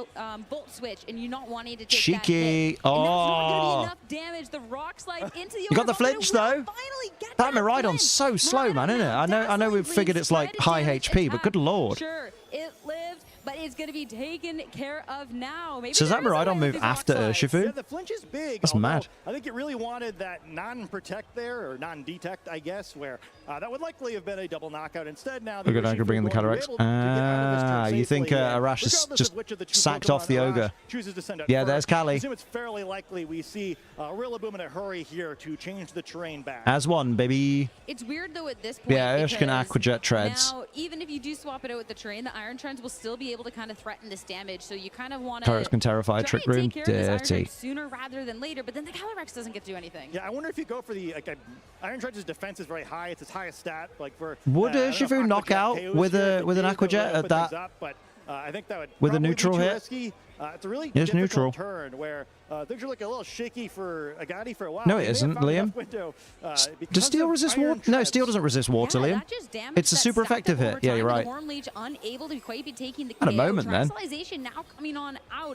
Bolt Switch, and you're not wanting to take cheeky. That hit. And that's not going to be enough damage. The Rock Slide into the you got the flinch though. That Miraidon's so slow, man, isn't it? I know we've figured it's like high HP, but good lord. Sure, it lived. But it's going to be taken care of now. Maybe so does that Miraidon move after Urshifu? Yeah, the flinch is big. That's mad. I think it really wanted that non-protect there, or non-detect, I guess, where that would likely have been a double knockout. Instead, now the Urshifu bring in the Calyrex. You think Arash is just sacked off the Ogre? Yeah, there's Cali. I assume it's fairly likely we see Rillaboom in a hurry here to change the terrain back. As one, baby. It's weird, though, at this point. Yeah, Ursh can Aquajet Treads. Now, even if you do swap it out with the terrain, the Iron Treads will still be able to kind of threaten this damage, so you kind of want to can terrify Trick Room. Dirty. Sooner rather than later, but then the Calyrex doesn't get to do anything. Yeah, I wonder if you go for the Iron Treads' defense is very high. It's its highest stat. Like for would Urshifu knock out with an Aquajet at that? But I think that would with a neutral hit. Risky. It's a really difficult neutral turn where things are looking a little shaky for Agati for a while. No, it isn't, Liam. Does Steel resist water? No, Steel doesn't resist water, Liam. It's a super effective hit. Yeah, you're right. At a moment, then.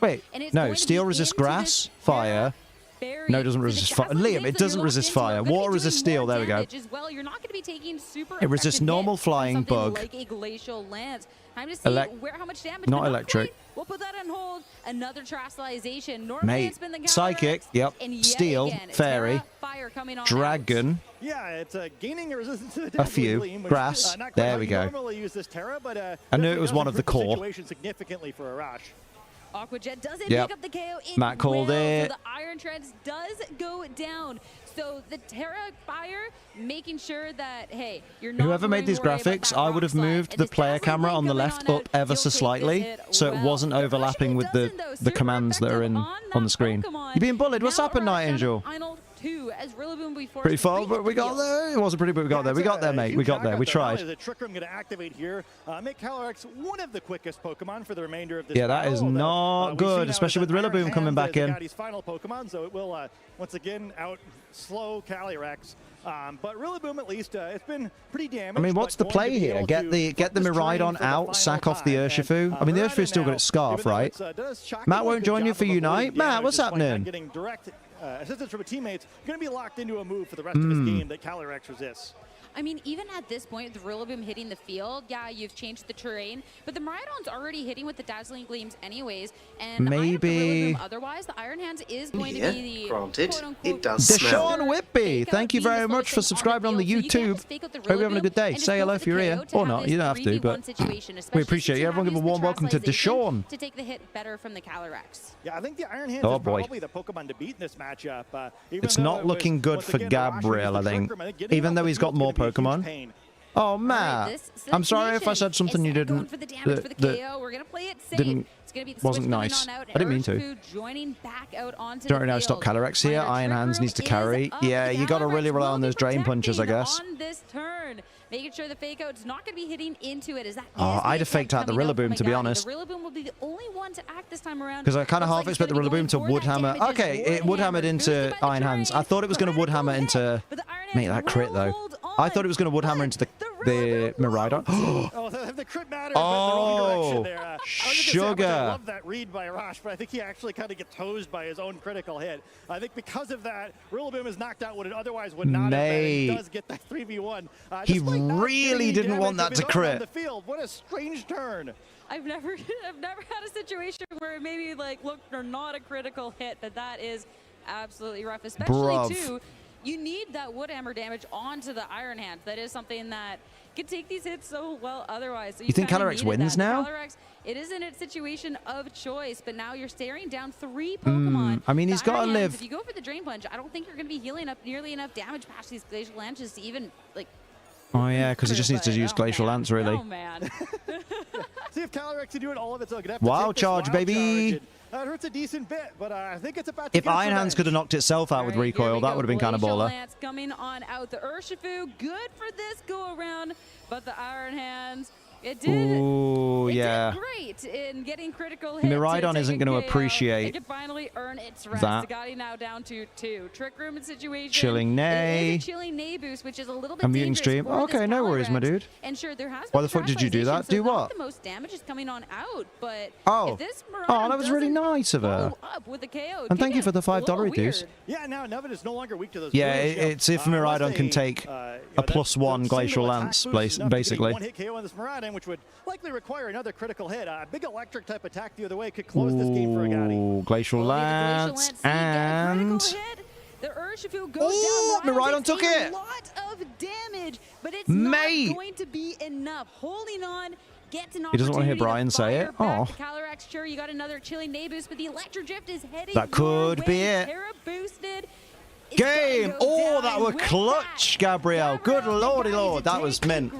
Wait, no, Steel resists grass, fire. No, it doesn't resist fire. Liam, it doesn't resist fire. Water resists steel. There we go. It resists normal flying bug. Time to see how much damage. Not electric. We'll put that on hold. Another Terastallization. Mate, Psychic, yep. Steel, Fairy, Dragon. Yeah, it's gaining a resistance to a few. Grass. There we go. Use this Terra, but, I knew it was one of the core. Significantly for Arash. Aquajet doesn't pick up the KO. Matt called it. So the Iron Treads does go down. So the Terra Fire making sure that, hey, you're not whoever made these graphics, I would have moved the player camera on the left up ever so slightly so it wasn't overlapping with the commands that are on the screen. You're being bullied. What's up at Night Angel? Pretty far, but we got there. It wasn't pretty, but we got there. We got there, mate. We got there. We tried. The Trick Room going to activate here. Make Calyrex one of the quickest Pokemon for the remainder of this. Yeah, that is not good, especially with Rillaboom coming back in. Final Pokemon, so it will once again out slow Calyrex. But Rillaboom, at least, it's been pretty damaged. I mean, what's the play here? Get the Miraidon out, sack off the Urshifu. I mean, the Urshifu's still got its scarf, right? Matt won't join you for Unite. Matt, what's happening? Getting direct assistance from a teammate's going to be locked into a move for the rest of his game that Calyrex resists. I mean, even at this point, the Rillaboom hitting the field, yeah, you've changed the terrain, but the Miraidon's already hitting with the Dazzling Gleams anyways, and maybe otherwise, the Iron Hands is going to be the granted, it does smell. Deshaun Whitby, thank you very much for subscribing on the YouTube. Hope you're having a good day. Say hello if you're here, or not. You don't have to, but we appreciate you. Everyone give a warm welcome to Deshaun. To take the hit better from the Calyrex. Yeah, I think the Iron Hands is probably the Pokemon to beat in this matchup. It's not looking good for Gabriel, I think. Even though he's got more Pokemon. Oh, Matt. I'm sorry if I said something you didn't. Wasn't nice. I didn't mean to. Don't really know. Stop Calyrex here. Iron Hands needs to carry. Yeah, you got to really rely on those drain punches, I guess. On this turn, making sure the fake out's not going to be hitting into it. Is that? I'd have faked out the Rillaboom, to be honest. The Rillaboom will be the only one to act this time around. Because I kind of half expect the Rillaboom to Woodhammer. Okay, it Woodhammered into Iron Hands. I thought it was going to Woodhammer into. Mate, that crit though. I thought it was going to Woodhammer into the Miraidon. Oh, the crit matters. Oh, sugar. I love that read by Rosh, but I think he actually kind of gets hosed by his own critical hit. I think because of that, Rillaboom is knocked out what it otherwid would not have been. He does get that 3v1. He really didn't want that to crit. The field. What a strange turn. I've never had a situation where maybe like looked for not a critical hit, but that is absolutely rough, especially too. You need that Woodhammer damage onto the Iron Hands. That is something that can take these hits so well otherwise. So you think Calyrex wins now? Calyrex, it is in a situation of choice, but now you're staring down 3 Pokemon. I mean, he's got to live. If you go for the Drain Punch, I don't think you're going to be healing up nearly enough damage past these Glacial Lances to even, like... Oh, yeah, because he just needs to use Glacial Lance, really. Oh, man. See if Calyrex can do it all of its own. Wild Charge, baby! It hurts a decent bit, but I think it's about to if Iron Hands could have knocked itself out with recoil, that would have been kind of baller. Lance coming on out. The Urshifu, good for this go around, but the Iron Hands, it did. Ooh, yeah. Did great in getting critical hits. Miraidon isn't going to appreciate it can finally earn its rest. that. Zagati now down to 2. Trick Room situation. Chilling Nay. It is a Chilling Nay boost, which is a little bit I'm muting stream. Okay, no worries, my dude. And sure, there has Why the fuck did you do that? So do what? The most damage is coming on out, but if this that was really nice of her. With the KO, and thank you for the $5 reduce. Yeah, now Nevin is no longer weak to those. Yeah, it's if Miraidon can take a +1 Glacial Lance, basically. One-hit KO on this Miraidon, which would likely require another critical hit. A big electric type attack the other way could close this game for Agati. Glacial Lance and the Urshifu goes down. Miraidon took it. A lot of damage, but it's not going to be enough. Holding on. He doesn't want to hear Brian say it. Oh. Calyrex, sure, you got another Chilling Nay boost, but the Electro Drift is heading. That could be it. Terra boosted. Game. Oh, that were clutch, Gabriel. Good lordy lord, that was mint.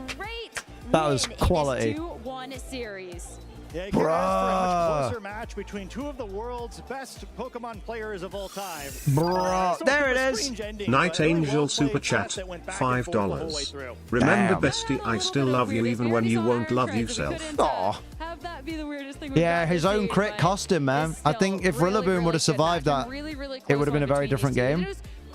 That was quality. 2-1 series. Yeah, you can ask for a much closer match between 2 of the world's best Pokemon players of all time. There it is. Night Angel Super Chat, $5. Remember, bestie, I still love you even when you won't love yourself. Aw. Have that be the weirdest thing. Yeah, his own crit cost him, man. I think if Rillaboom would have survived that, it would have been a very different game.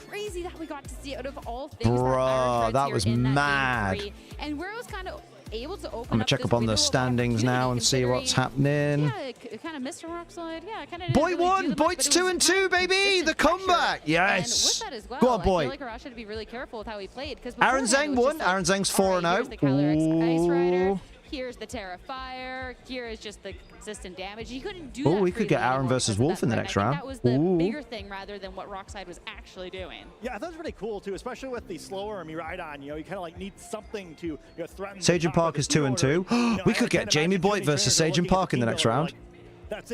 Crazy that we got to see out of all things. Bro, that was mad. And where it was kind of able to open I'm gonna check up on the standings now and see what's happening. Yeah, kind of Mr. Rockslide. Yeah, kind of. Boy won. Boyd's 2-2, baby. The comeback. Yes. And with that as well, go on, Boy. I feel like Arash had to be really careful with how he played because Aaron Zeng won. Aaron Zeng's 4-0. Here's the Terra Fire. Here is just the consistent damage. He couldn't do that. Oh, we could get Aaron versus Wolf in the next round. That was the bigger thing rather than what Rockside was actually doing. Yeah, I thought it was really cool too, especially with the slower Miraidon. You know, you kind of like need something to threaten. Sage Park is 2-2. We could get Jamie Boyd versus Sage Park in the next round.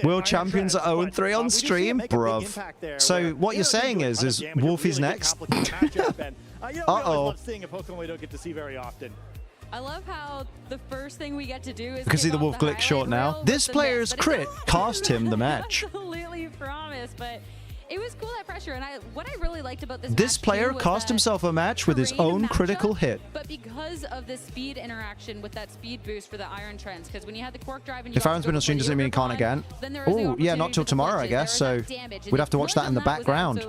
World champions are 0-3 on stream, bruv. So what you're saying is Wolfie's next. Uh-oh. Seeing a Pokemon we don't get to see very often. I love how the first thing we get to do is you can see the Wolf Glick short now. This player's crit cost him the match. Absolutely promise, but it was cool, that pressure. And what I really liked about this player cost himself a match with his own critical hit. But because of the speed interaction with that speed boost for the Iron Trends, because when you had the Quark Drive and you if Aaron's been on stream, doesn't mean he can't again. Oh, yeah, not till tomorrow, I guess. So we'd have to watch that in the background.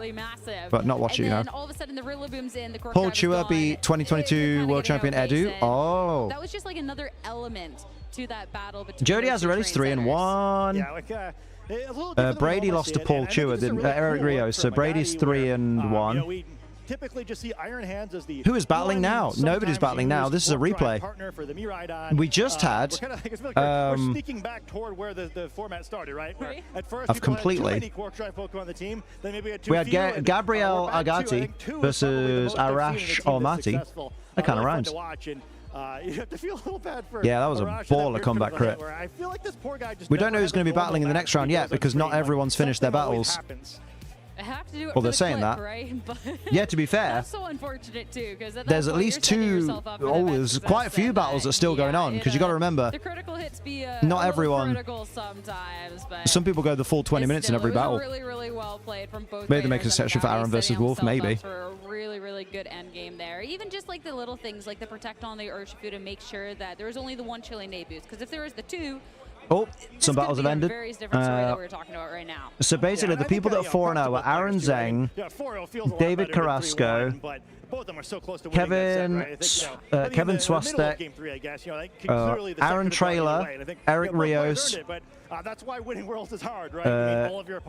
But not watch it, you know. All of a sudden, the Rillaboom's in, the Quark Paul Chua beat 2022 World Champion Edu. Oh. That was just like another element to that battle between Jody has already 3-1. Yeah, like, Brady lost to Paul Chua, didn't Eric Rios, so Brady's 3-1. typically just see Iron Hands as the... Who is battling now? Nobody's battling now. This is a replay. We just had... we're sneaking back toward where the format started, right? Where at first I've completely... had Quark Drive Pokemon on the team, then maybe had we had Gabriel Agati versus Arash Almaty. That kind of rhymes. You have to feel a little bad for yeah, that was a baller comeback crit. I feel like this poor guy just we don't know who's going to be battling in the next round yet because not everyone's finished their battles. I have to do it well, they're the saying clip, that. Right? But yeah, to be fair. That's so unfortunate too, because there's at least two. Oh, there's quite a few battles that are still going on because you got to remember. The critical hits be not everyone. Sometimes, but some people go the full 20 minutes in every battle. Really well played from both. Maybe they make a section for Aaron versus Wolf. Maybe. For a really good end game there. Even just like the little things like the protect on the Urshifu to make sure that there was only the one chilling nade boost. Because if there was the two. Oh, some battles have ended. Very different story that we're talking about right now. So basically, the people that are 4-0 were Aaron Zhang, David Carrasco, Kevin Swastek, Aaron Trailer, Eric Rios, that's why winning worlds is hard, right?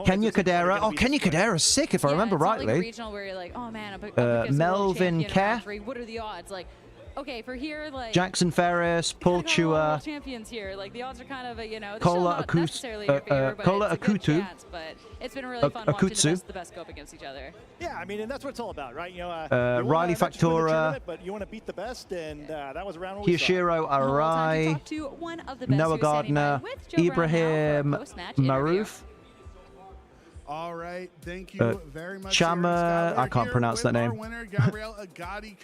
Kenya Kadera. Oh, Kenya Kadera's sick, if I remember rightly. Like a regional where you're like, oh man, Melvin Kerr. What are the odds? Like, okay, for here, like Jackson Ferris, Paul Chua, champions here. Like the odds are kind of, you know, Kola Akutu, but it's been really fun watching the best go up against each other. Yeah, I mean, and that's what it's all about, right? You know, Riley Factora, but you want to beat the best, and that was around. Hishiro Arai, Noah Gardner, Ibrahim Maroof. All right, thank you very much. Chama, I can't pronounce that name.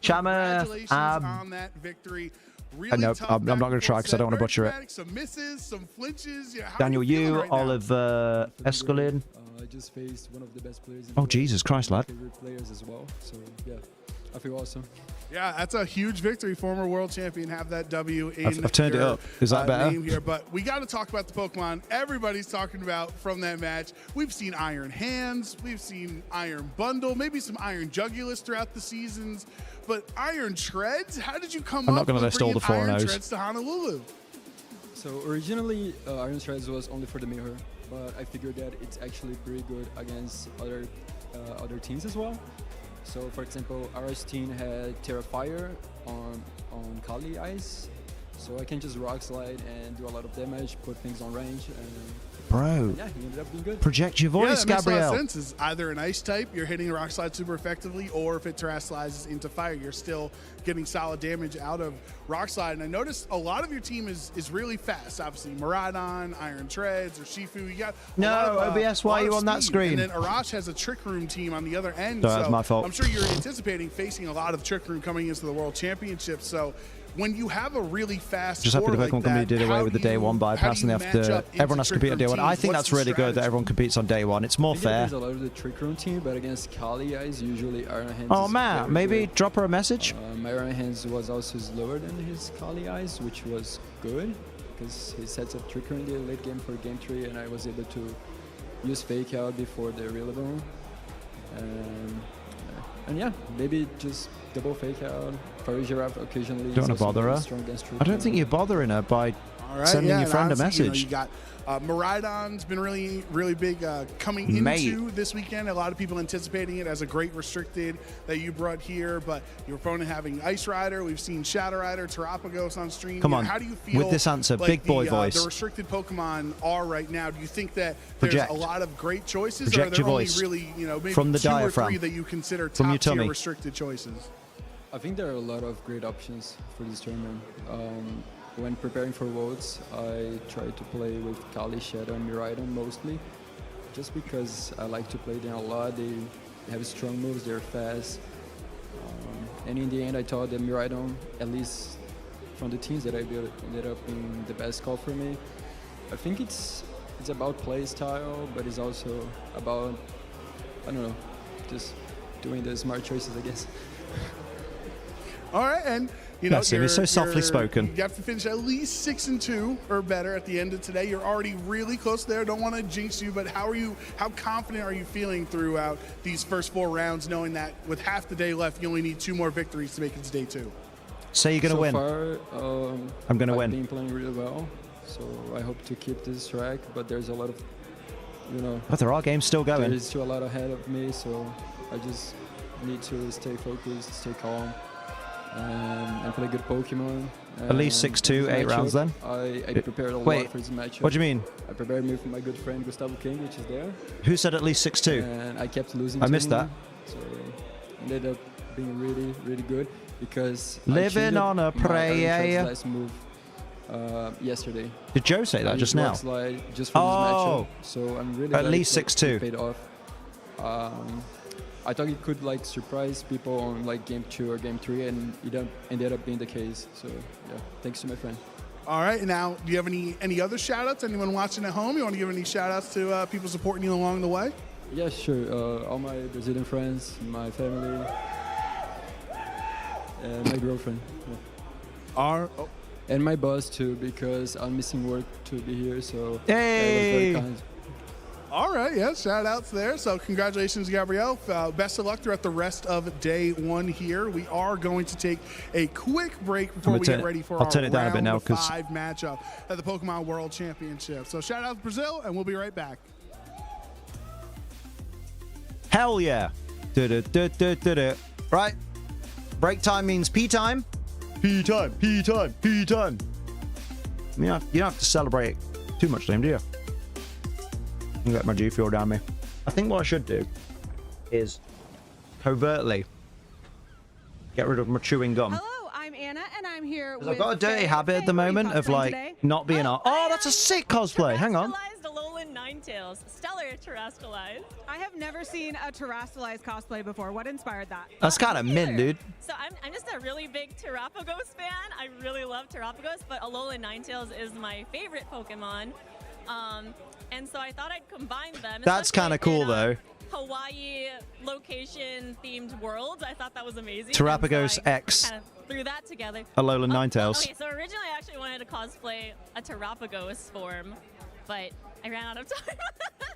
Chama, on that victory. Nope, I'm not going to try because I don't want to butcher it. Some misses, some flinches. Yeah, Daniel Yu, Oliver Escalin. I just faced one of the best players. Oh, Jesus Christ, lad. Favorite players as well. So yeah, I feel awesome. Yeah, that's a huge victory. Former world champion have that W in I've turned it up. Is that better? Name here. But we got to talk about the Pokemon everybody's talking about from that match. We've seen Iron Hands. We've seen Iron Bundle. Maybe some Iron Jugulus throughout the seasons. But Iron Treads? How did you come up with bringing Iron Treads to Honolulu? So originally, Iron Treads was only for the mirror. But I figured that it's actually pretty good against other teams as well. So, for example, our team had Terra Fire on Kali Ice, so I can just Rock Slide and do a lot of damage, put things on range, and bro, yeah, he ended up being good. Project your voice, yeah, that Gabriel. Makes a lot of sense. It's either an Ice type, you're hitting a Rock Slide super effectively, or if it Terrasalizes into Fire, you're still getting solid damage out of Rock Slide. And I noticed a lot of your team is really fast. Obviously, Miraidon, Iron Treads, or Shifu. You got OBS. Why are you on that screen? And then Arash has a Trick Room team on the other end. So that's my fault. I'm sure you're anticipating facing a lot of Trick Room coming into the World Championship. So when you have a really fast just happy the Pokemon like company did away with the day one bypass and they have to everyone has to compete on day one. I think that's really good that everyone competes on day one. It's more fair. There's a lot of the Trick Room team, but against Kali Eyes, usually Iron Hands. Oh man, maybe drop her a message. My Iron Hands was also slower than his Kali Eyes, which was good because he sets up Trick Room in the late game for game 3, and I was able to use Fake Out before the Rillaboom. And yeah, maybe just double Fake Out. Fire Giraffe occasionally. Don't want to bother her. I don't think you're bothering her by sending your friend a message. You got Miraidon's been really big coming into this weekend. A lot of people anticipating it as a great restricted that you brought here, but your opponent having Ice Rider. We've seen Shadow Rider, Terapagos on stream. Come on, how do you feel with this answer, like big boy voice? The restricted Pokemon are right now. Do you think that there's a lot of great choices, Project or are there only really maybe from the 2 diaphragm. or 3 that you consider top tier restricted choices? I think there are a lot of great options for this tournament. When preparing for Worlds, I try to play with Kali, Shadow, and Miraidon mostly, just because I like to play them a lot. They have strong moves, they're fast, and in the end I thought that Miraidon, at least from the teams that I built, ended up being the best call for me. I think it's about play style, but it's also about, I don't know, just doing the smart choices, I guess. All right, and he's so softly spoken. You have to finish at least 6-2 or better at the end of today. You're already really close there. Don't want to jinx you, but how confident are you feeling throughout these first 4 rounds, knowing that with half the day left, you only need 2 more victories to make it to day 2? Say you're going to win. Far, I'm going to win. I've been playing really well, so I hope to keep this track, but there's a lot of, But there are games still going. There's still a lot ahead of me, so I just need to stay focused, stay calm, and play good Pokemon. At least 6-2, 8 rounds then. I prepared a lot for this matchup. What do you mean? I prepared with my good friend Gustavo King, which is there. Who said at least 6-2? And I kept losing. I missed that. So ended up being really, really good because living on a prayer. Last move yesterday. Did Joe say that just now? Just for this matchup. So I'm really at least 6-2. Paid off. I thought it could like surprise people on like game 2 or game 3, and it ended up being the case. So yeah, thanks to my friend. All right, now do you have any other shout outs? Anyone watching at home? You want to give any shout outs to people supporting you along the way? Yeah, sure. All my Brazilian friends, my family, and my girlfriend. Yeah. And my boss too, because I'm missing work to be here. So hey. That was very kind. All right, yeah, shout outs there. So congratulations, Gabrielle. Best of luck throughout the rest of day 1 here. We are going to take a quick break before we get ready for our turn it down a bit now, round 5 matchup at the Pokemon World Championship. So shout out to Brazil, and we'll be right back. Hell yeah. Right. Break time means pee time. Pee time, pee time, pee time. You don't have to celebrate too much time, do you? I got my G Fuel down me. I think what I should do is covertly get rid of my chewing gum. Hello, I'm Anna, and I'm here with I've got a dirty habit at the moment of like not being on. Oh, that's a sick cosplay. Hang on. Alolan Ninetales, stellar terrestrialized. I have never seen a terrestrialized cosplay before. What inspired that? That's kind of mint, dude. So I'm just a really big Terrapagos fan. I really love Terrapagos, but Alolan Ninetales is my favorite Pokemon. And so I thought I'd combine them. That's kind of cool, though. Hawaii location themed world. I thought that was amazing. Terrapagos X. Kind of threw that together. Alolan Ninetales. Okay, so originally I actually wanted to cosplay a Terrapagos form, but I ran out of time.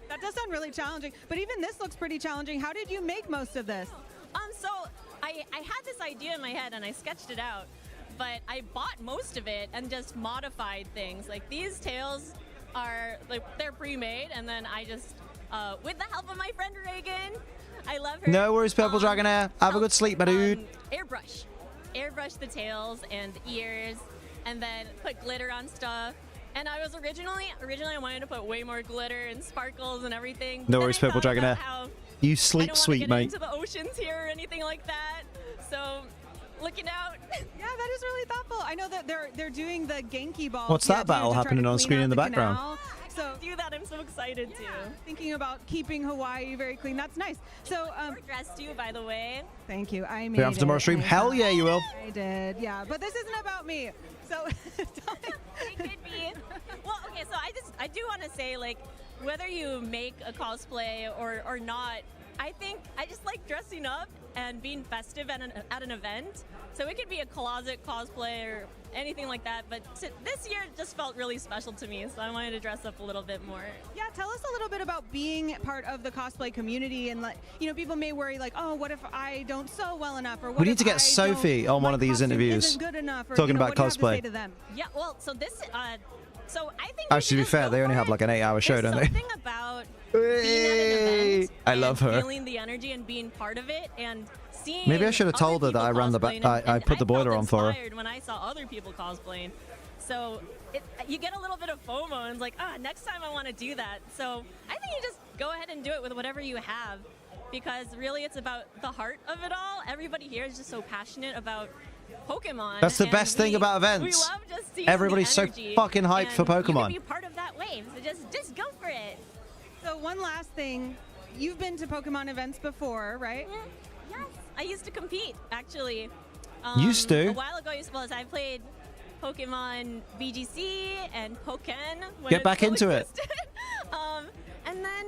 That does sound really challenging, but even this looks pretty challenging. How did you make most of this? So I had this idea in my head and I sketched it out, but I bought most of it and just modified things. Like these tails are like they're pre-made, and then I just with the help of my friend Reagan, I love her. No worries, Purple Dragon Air. Have a good sleep, my dude. Airbrush the tails and ears, and then put glitter on stuff. And I was originally I wanted to put way more glitter and sparkles and everything. No worries, Purple Dragon Air. You sleep sweet, mate. Into the oceans here or anything like that. So looking out. Yeah, that is really thoughtful. I know that they're doing the Genki Ball. What's that battle happening on screen in the background? Canal. So do that. I'm so excited too. Thinking about keeping Hawaii very clean. That's nice. So dressed too, by the way. Thank you. I made it. After tomorrow's stream, hell yeah, you will. I did. Yeah, but this isn't about me. So it could be. Well, okay. So I do want to say, like, whether you make a cosplay or not, I think I just like dressing up and being festive at an event. So it could be a closet cosplay or anything like that. But this year just felt really special to me, so I wanted to dress up a little bit more. Yeah, tell us a little bit about being part of the cosplay community, and people may worry like, oh, what if I don't sew well enough, or what we need to get Sophie on one of these interviews good enough, or, talking about cosplay. Yeah, well, so this, so I think. Actually, to be fair, they only have like an 8-hour show, don't they? Something about being at an event. I love her. Feeling the energy and being part of it, and seeing. Maybe I should have told her that I ran I put the boiler on for her. When I saw other people cosplaying, so you get a little bit of FOMO, and it's like, next time I want to do that. So I think you just go ahead and do it with whatever you have, because really it's about the heart of it all. Everybody here is just so passionate about Pokemon. That's the best thing about events. We love just seeing everybody's so fucking hyped for Pokemon. You can be part of that wave, so just go for it. So one last thing, you've been to Pokemon events before, right? Yes, I used to compete actually. Used to? A while ago, I played Pokemon VGC and Pokken. Get back into it. And then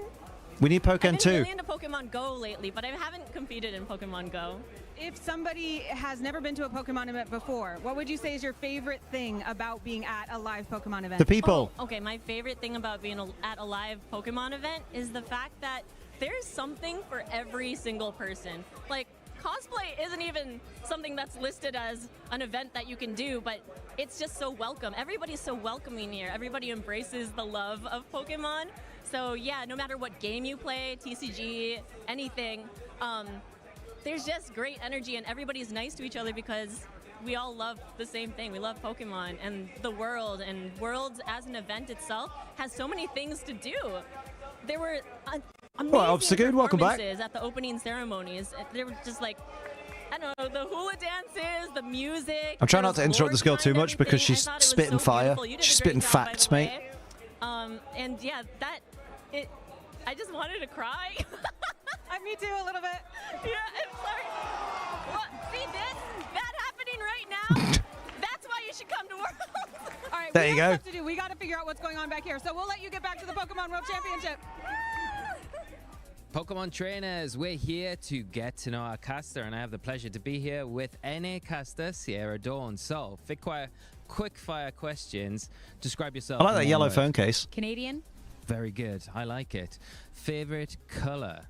we need Pokken I've been too. really into Pokemon Go lately, but I haven't competed in Pokemon Go. If somebody has never been to a Pokemon event before, what would you say is your favorite thing about being at a live Pokemon event? The people. Oh, okay, my favorite thing about being at a live Pokemon event is the fact that there's something for every single person. Like, cosplay isn't even something that's listed as an event that you can do, but it's just so welcome. Everybody's so welcoming here. Everybody embraces the love of Pokemon. So yeah, no matter what game you play, TCG, anything, there's just great energy and everybody's nice to each other because we all love the same thing. We love Pokemon and the world, and Worlds as an event itself has so many things to do. There were amazing performances at the opening ceremonies. They were just like, I don't know, the hula dances, the music. I'm trying not to interrupt this girl too much because she's spitting fire. She's spitting facts, mate. And yeah, I just wanted to cry. Me too, a little bit. Yeah, I'm sorry. Well, see that happening right now? That's why you should come to Worlds. All right, there you go. Stuff to do. We got to figure out what's going on back here. So we'll let you get back to the Pokemon World Championship. Pokemon trainers, we're here to get to know our caster, and I have the pleasure to be here with NA caster Sierra Dawn. So, quick fire questions. Describe yourself. I like that yellow phone case. Canadian. Very good. I like it. Favorite color?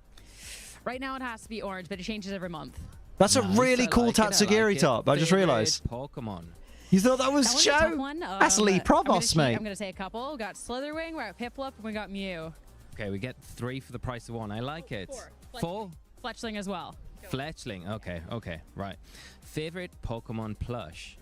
Right now it has to be orange, but it changes every month. That's a really cool Tatsugiri top. I just realized. Pokemon. You thought that was Joe? That's Lee Provost, mate. I'm going to say a couple. We got Slitherwing, we got Piplup, and we got Mew. Okay, we get 3 for the price of 1. I like it. 4? Fletchling as well. Fletchling. Okay, right. Favorite Pokemon plush?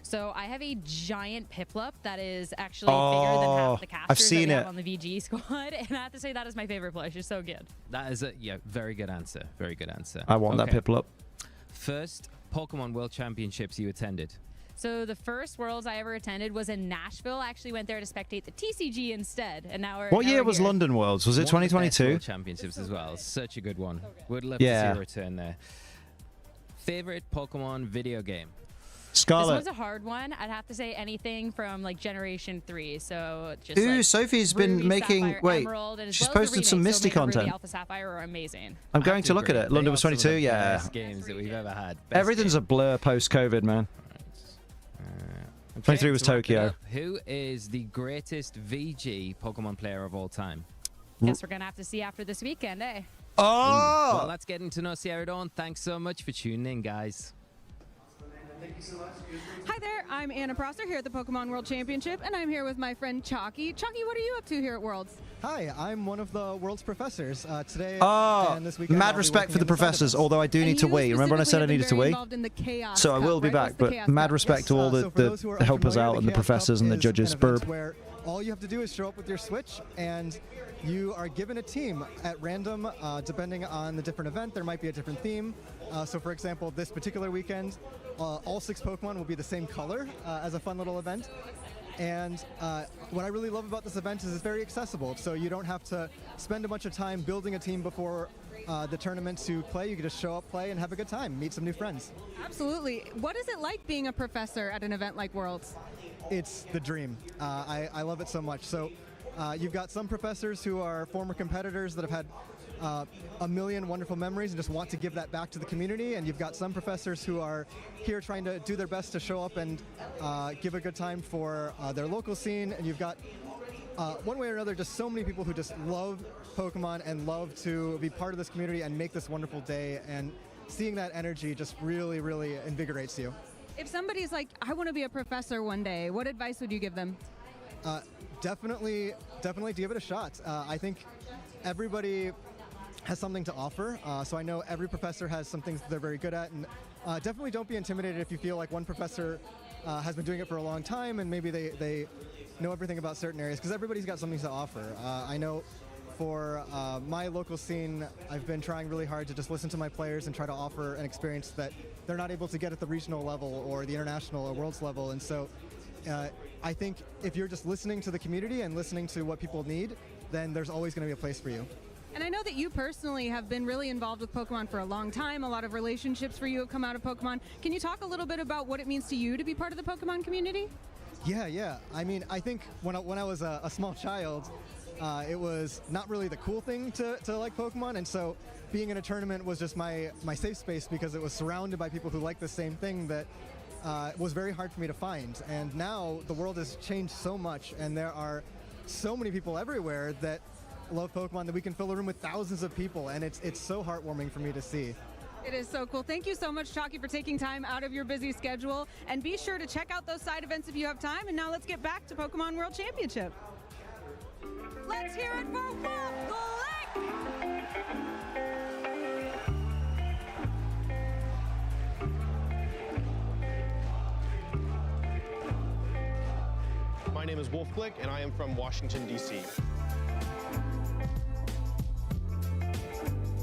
So I have a giant Piplup that is actually bigger than half the casters that we have on the VG squad, and I have to say that is my favorite plush. It's so good. That is a very good answer. Very good answer. I want that Piplup. First Pokemon World Championships you attended? So the first Worlds I ever attended was in Nashville. I actually went there to spectate the TCG instead, and now we're. What year was London Worlds? Was it 2022? World Championships as well. Such a good one. Would love to see a return there. Favorite Pokemon video game? Scarlet. This was a hard one. I'd have to say anything from like Generation 3. So just Ooh, like Sophie's Ruby, been making. Sapphire, Wait, Emerald, and she's well as posted the some remakes, Misty Omega content. Ruby, Alpha Sapphire are amazing. I'm going to look at it. London was 22. Yeah. Best games that we've ever had. Everything's a blur post-COVID, man. 23 was Tokyo. Who is the greatest VG Pokemon player of all time? Guess we're gonna have to see after this weekend, eh? Oh! Well, that's getting to know Sierra Dawn. Thanks so much for tuning in, guys. Thank you so much. Hi there, I'm Anna Prosser here at the Pokemon World Championship, and I'm here with my friend Chalky. Chalky, what are you up to here at Worlds? Hi, I'm one of the World's professors. Today and this weekend, mad respect for the professors, although I do need to wee. Remember when I said I needed to wee? So I will be back, but mad respect to all the helpers out and the professors and the judges. Where all you have to do is show up with your Switch, and you are given a team at random, depending on the different event. There might be a different theme. So for example, this particular weekend, all 6 Pokemon will be the same color as a fun little event. And what I really love about this event is it's very accessible. So you don't have to spend a bunch of time building a team before the tournament to play. You can just show up, play, and have a good time, meet some new friends. Absolutely. What is it like being a professor at an event like Worlds? It's the dream. I love it so much. So you've got some professors who are former competitors that have had a million wonderful memories and just want to give that back to the community, and you've got some professors who are here trying to do their best to show up and give a good time for their local scene, and you've got one way or another just so many people who just love Pokemon and love to be part of this community and make this wonderful day, and seeing that energy just really, really invigorates you. If somebody's like, I want to be a professor one day, what advice would you give them? Definitely give it a shot. I think everybody has something to offer, so I know every professor has some things they're very good at, and definitely don't be intimidated if you feel like one professor has been doing it for a long time and maybe they know everything about certain areas, because everybody's got something to offer. I know for my local scene, I've been trying really hard to just listen to my players and try to offer an experience that they're not able to get at the regional level or the international or worlds level, and so I think if you're just listening to the community and listening to what people need, then there's always going to be a place for you. And I know that you personally have been really involved with Pokemon for a long time. A lot of relationships for you have come out of Pokemon. Can you talk a little bit about what it means to you to be part of the Pokemon community? Yeah. I mean, I think when I was a small child, it was not really the cool thing to like Pokemon, and so being in a tournament was just my safe space, because it was surrounded by people who like the same thing that was very hard for me to find. And now the world has changed so much, and there are so many people everywhere that love Pokemon that we can fill a room with thousands of people, and it's so heartwarming for me to see. It is so cool. Thank you so much, Chalky, for taking time out of your busy schedule, and be sure to check out those side events if you have time. And now let's get back to Pokemon World Championship. Let's hear it for Wolf Click! name is Wolfglick, and I am from Washington, D.C.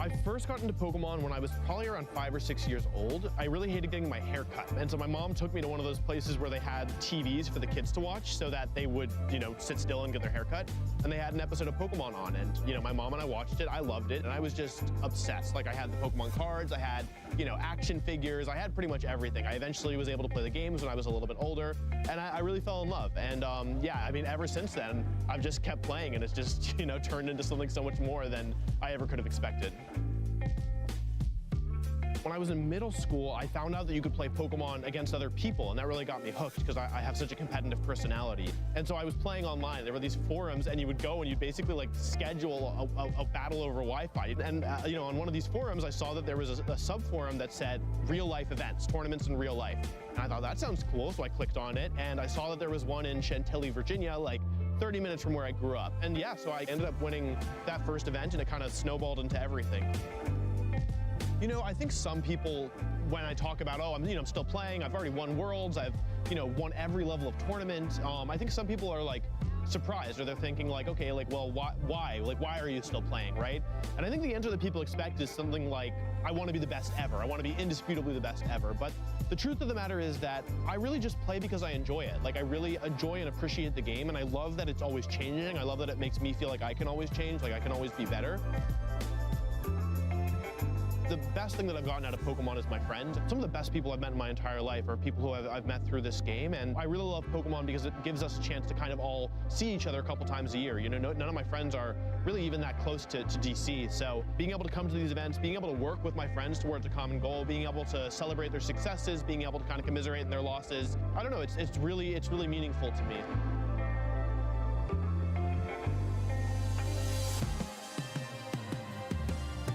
I first got into Pokemon when I was probably around 5 or 6 years old. I really hated getting my hair cut. And so my mom took me to one of those places where they had TVs for the kids to watch so that they would, you know, sit still and get their hair cut. And they had an episode of Pokemon on. And, you know, my mom and I watched it. I loved it. And I was just obsessed. Like, I had the Pokemon cards. I had, you know, action figures. I had pretty much everything. I eventually was able to play the games when I was a little bit older. And I really fell in love. And, yeah, I mean, ever since then, I've just kept playing. And it's just, you know, turned into something so much more than I ever could have expected. When I was in middle school, I found out that you could play Pokemon against other people, and that really got me hooked because I have such a competitive personality. And so I was playing online. There were these forums, and you would go and you'd basically like schedule a battle over Wi-Fi. And you know, on one of these forums, I saw that there was a sub-forum that said real-life events, tournaments in real life. And I thought, that sounds cool, so I clicked on it, and I saw that there was one in Chantilly, Virginia, like 30 minutes from where I grew up. And yeah, so I ended up winning that first event, and it kind of snowballed into everything. You know, I think some people, when I talk about, oh, I'm still playing, I've already won Worlds, I've, you know, won every level of tournament, I think some people are like surprised, or they're thinking like, okay, like, well, why? Like, why are you still playing, right? And I think the answer that people expect is something like, I want to be the best ever, I want to be indisputably the best ever. But the truth of the matter is that I really just play because I enjoy it. Like, I really enjoy and appreciate the game, and I love that it's always changing. I love that it makes me feel like I can always change, like I can always be better. The best thing that I've gotten out of Pokemon is my friends. Some of the best people I've met in my entire life are people who I've met through this game, and I really love Pokemon because it gives us a chance to kind of all see each other a couple times a year. You know, none of my friends are really even that close to DC, so being able to come to these events, being able to work with my friends towards a common goal, being able to celebrate their successes, being able to kind of commiserate in their losses, I don't know, it's really meaningful to me.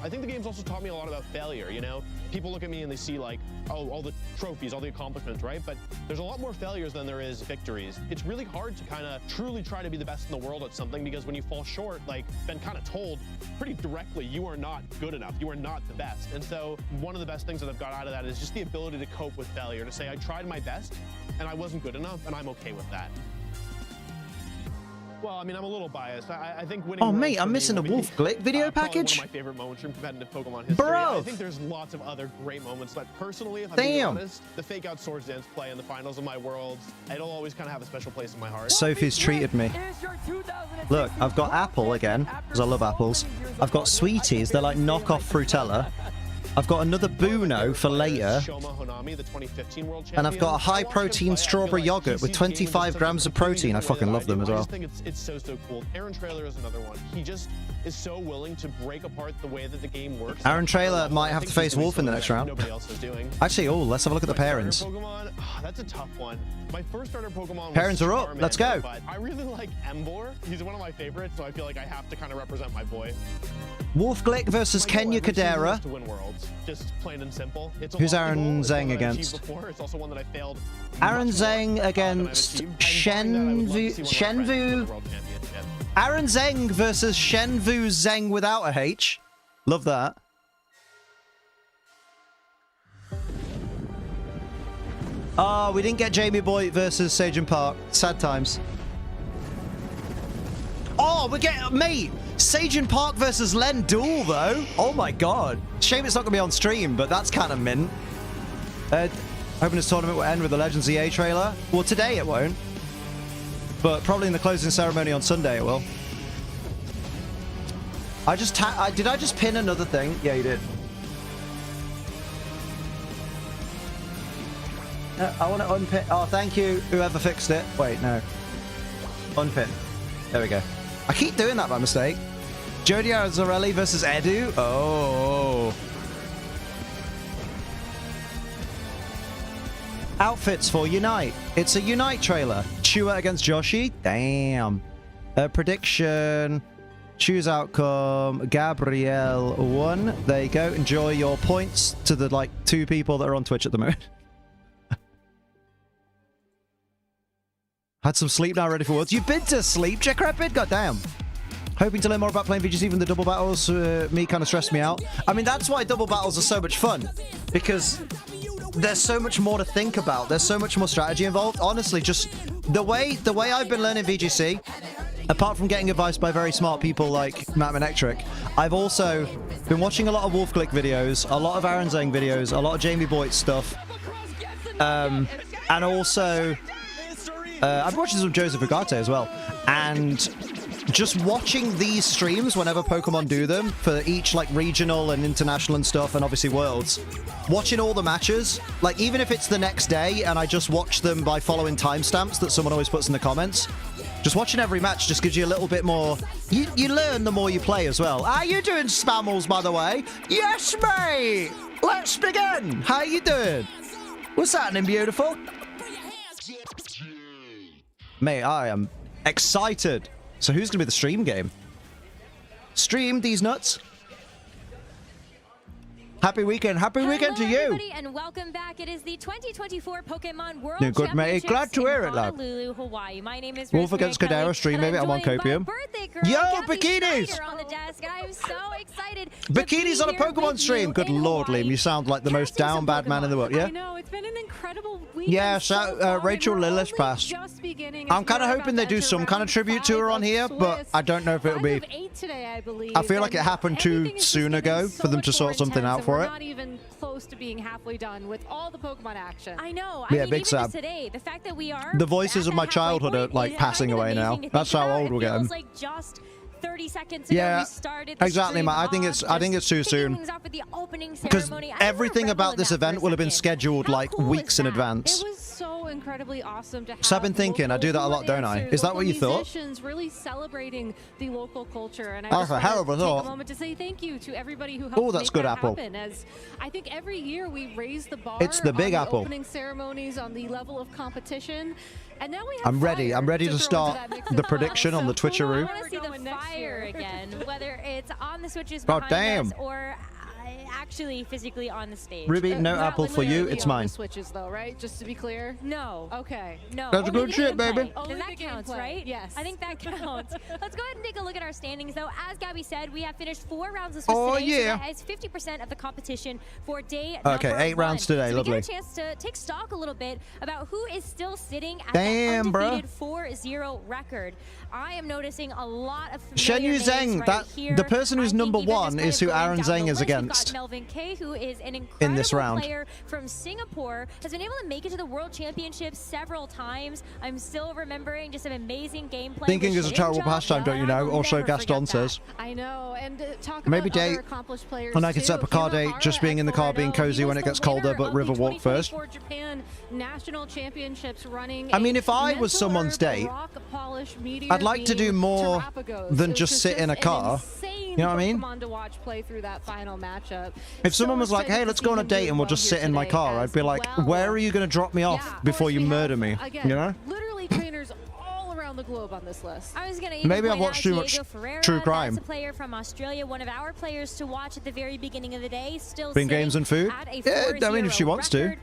I think the game's also taught me a lot about failure, you know? People look at me and they see like, oh, all the trophies, all the accomplishments, right? But there's a lot more failures than there is victories. It's really hard to kind of truly try to be the best in the world at something, because when you fall short, like, been kind of told pretty directly, you are not good enough, you are not the best. And so one of the best things that I've got out of that is just the ability to cope with failure, to say I tried my best and I wasn't good enough, and I'm okay with that. Well, I mean, I'm a little biased. I think winning. Oh, mate, I'm missing a Wolfglick video package. One of my favorite moments from competitive Pokemon history. Bro, I think there's lots of other great moments. But personally, if I'm being honest, the fake out Swords Dance play in the finals of my Worlds, it'll always kind of have a special place in my heart. Sophie's treated me. Look, I've got Apple again, because I love apples. I've got Sweeties. They're like knockoff Frutella. I've got another Buno for later. And I've got a high-protein strawberry yogurt with 25 grams of protein. I fucking love them as well. I just think it's so cool. Aaron Trailer is another one. He just is so willing to break apart the way that the game works. Aaron Trailer might have to face Wolf in the next round. Nobody else is doing. Actually, oh, let's have a look at the pairings. Pokemon, that's a tough one. My first starter Pokemon was Pairings are up. Let's go. But I really like Emboar. He's one of my favorites, so I feel like I have to kind of represent my boy. Wolfglick versus Kenya Kadera. To win Worlds, just plain and simple. Who's Aaron Zheng against? It's also one that I failed. Aaron Zheng against Shenvu. Aaron Zheng versus Shenvu Zheng without a H. Love that. Oh, we didn't get Jamie Boy versus Sagen Park. Sad times. Oh, we get, mate, Sagen Park versus Len Duel, though. Oh, my God. Shame it's not going to be on stream, but that's kind of mint. Hoping this tournament will end with the Legends EA trailer. Well, today it won't. But probably in the closing ceremony on Sunday it will. Did I just pin another thing? Yeah, you did. I want to unpin. Oh, thank you, whoever fixed it. Wait, no. Unpin. There we go. I keep doing that by mistake. Jody Azzarelli versus Edu. Oh. Outfits for Unite. It's a Unite trailer. Chua against Joshi. Damn. Prediction. Choose outcome. Gabrielle won. There you go. Enjoy your points to the, like, 2 people that are on Twitch at the moment. Had some sleep now, ready for Worlds. You've been to sleep, Jack Rapid? Goddamn. Hoping to learn more about playing VGC, even the double battles. Me kind of stressed me out. I mean, that's why double battles are so much fun. Because there's so much more to think about. There's so much more strategy involved. Honestly, just The way I've been learning VGC, apart from getting advice by very smart people like Matt Manectric, I've also been watching a lot of Wolf Click videos, a lot of Aaron Zeng videos, a lot of Jamie Boyd stuff, and also I've watched some Joseph Ugarte as well, and just watching these streams whenever Pokemon do them for each like regional and international and stuff, and obviously Worlds, watching all the matches, like even if it's the next day and I just watch them by following timestamps that someone always puts in the comments, just watching every match just gives you a little bit more. You learn the more you play as well. How you doing, Spammels, by the way? Yes, mate! Let's begin! How you doing? What's happening, beautiful? Mate, I am excited. So who's going to be the stream game? Stream these nuts. Happy weekend to you. Everybody, and welcome back. It is the 2024 Pokemon World Good, mate. Championships Glad to hear in it, lad. Honolulu, Hawaii. My name is Wolf against Kadero stream, maybe I'm on copium. Yo, bikinis! On the desk. I'm so excited. Bikinis on a Pokemon stream. Good lord, Liam, you sound like the most down bad man in the world. Yeah. I know, it's been an incredible week. Yeah, shout Rachel Lillis passed. I'm kind of hoping they do some kind of tribute to her on here, but I don't know if it'll be. I feel like it happened too soon ago for them to sort something out for it. Not even close to being halfway done with all the Pokemon action. I know. Yeah, I mean, big even sad. Today, the fact that we are The voices of my childhood are like passing away now. That's how old we're getting. Like just 30 seconds ago, yeah, we started the exactly, Matt. I think it's too soon. Because everything about this event will have been scheduled like weeks in advance. It was so incredibly awesome to have. So I've been thinking, I do that a lot, don't I? Is that what you thought? Musicians really celebrating the local culture, and I that's a hell of a thought. Take a moment to say thank you to everybody who helped that's make good that apple. happen. As I think every year we raise the bar. It's the big on apple. The opening ceremonies, on the level of competition. And now we have I'm ready. I'm ready to start the prediction on the Twitcheroo. I want to see the fire again, whether it's on the switches Oh, behind damn. us or actually physically on the stage. Ruby, no apple for you. It's mine. The switches, though, right? Just to be clear. No. Okay. No. That's a good shit, baby. Then that counts, right? Yes. I think that counts. Let's go ahead and take a look at our standings, though. As Gabby said, we have finished 4 rounds of Swiss today. Yeah. So that is 50% of the competition for day okay, number 8 rounds today. So lovely. we get a chance to take stock a little bit about who is still sitting at Damn, that undefeated 4-0 record. I am noticing a lot of Shen Yu Zheng, the person who's number 1 is who Aaron Zheng is against. Melvin K, who is an incredible in this round. player from Singapore, has been able to make it to the World Championships several times. I'm still remembering just an amazing gameplay. Thinking is a terrible pastime, don't you know? Also, Gaston says. I know, and talk maybe about date, other accomplished players and I can set up a car date, just being in the car, being cozy when it gets colder, but river walk first. Japan National Championships running. I mean, if I was someone's date, I'd like to do more than just sit in a car. You know what I mean? To watch play through that final matchup. If someone was like, hey, let's go on a date and we'll just sit in my car, I'd be like, where are you going to drop me off before you murder me? Again, you know? Literally trainers all around the globe on this list. I was gonna maybe I've watched too much true crime. That's a player from Australia, one of our players to watch at the very beginning of the day. Still bring games and food? Yeah, I mean, if she wants to.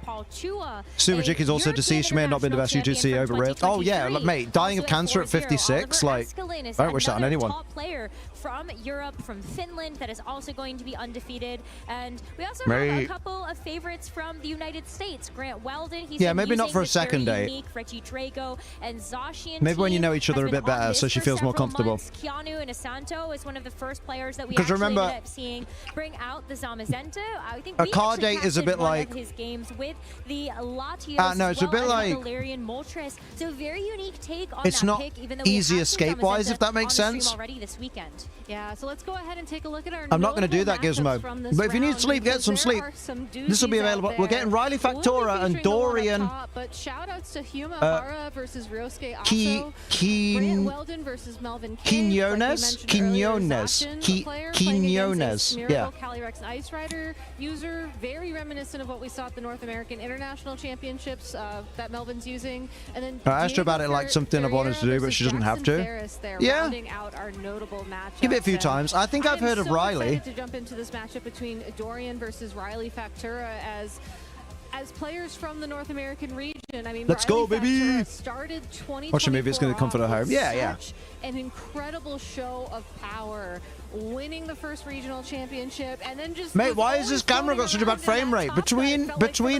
Super Jick is also deceased. She may have not been the best UTC over real. Oh, yeah, look, mate, dying of cancer at 56, like, I don't wish that on anyone. Top player from Europe, from Finland, that is also going to be undefeated. And we also have a couple of favorites from the United States. Grant Weldon, he's maybe not for a second date. Reggie Drago and Zashian. Maybe when you know each other a bit better, so she feels more comfortable. Keanu Inasanto is one of the first players that we actually remember, ended up seeing bring out the Zamazenta. I think a car date is a bit like his games with the Latios. No, it's a bit like Galarian Moltres. So very unique take on it's that not pick, even though easy escape-wise, if that makes sense. Already this weekend. Yeah, so let's go ahead and take a look at our I'm not going to do that, Gizmo. But if you need sleep, get some sleep. This will be available. We're getting Riley Factora and Dorian. But shout-outs to Huma Hara versus Ryosuke Aso. Grant Weldon versus Melvin Quinones. Yeah. Calyrex Ice Rider user, very reminiscent of what we saw at the North American International Championships that Melvin's using. And then I asked her about it like something I've wanted to do, but she doesn't have to. Yeah. Give it a few times. I think I've heard of Riley. I'm excited to jump into this matchup between Dorian versus Riley Factura as players from the North American region. I mean, let's go, baby. Started 2024 watch a movie, it's going to come for the home. Yeah. An incredible show of power, winning the first regional championship, and then just... Mate, why has this camera got such a bad frame rate? Between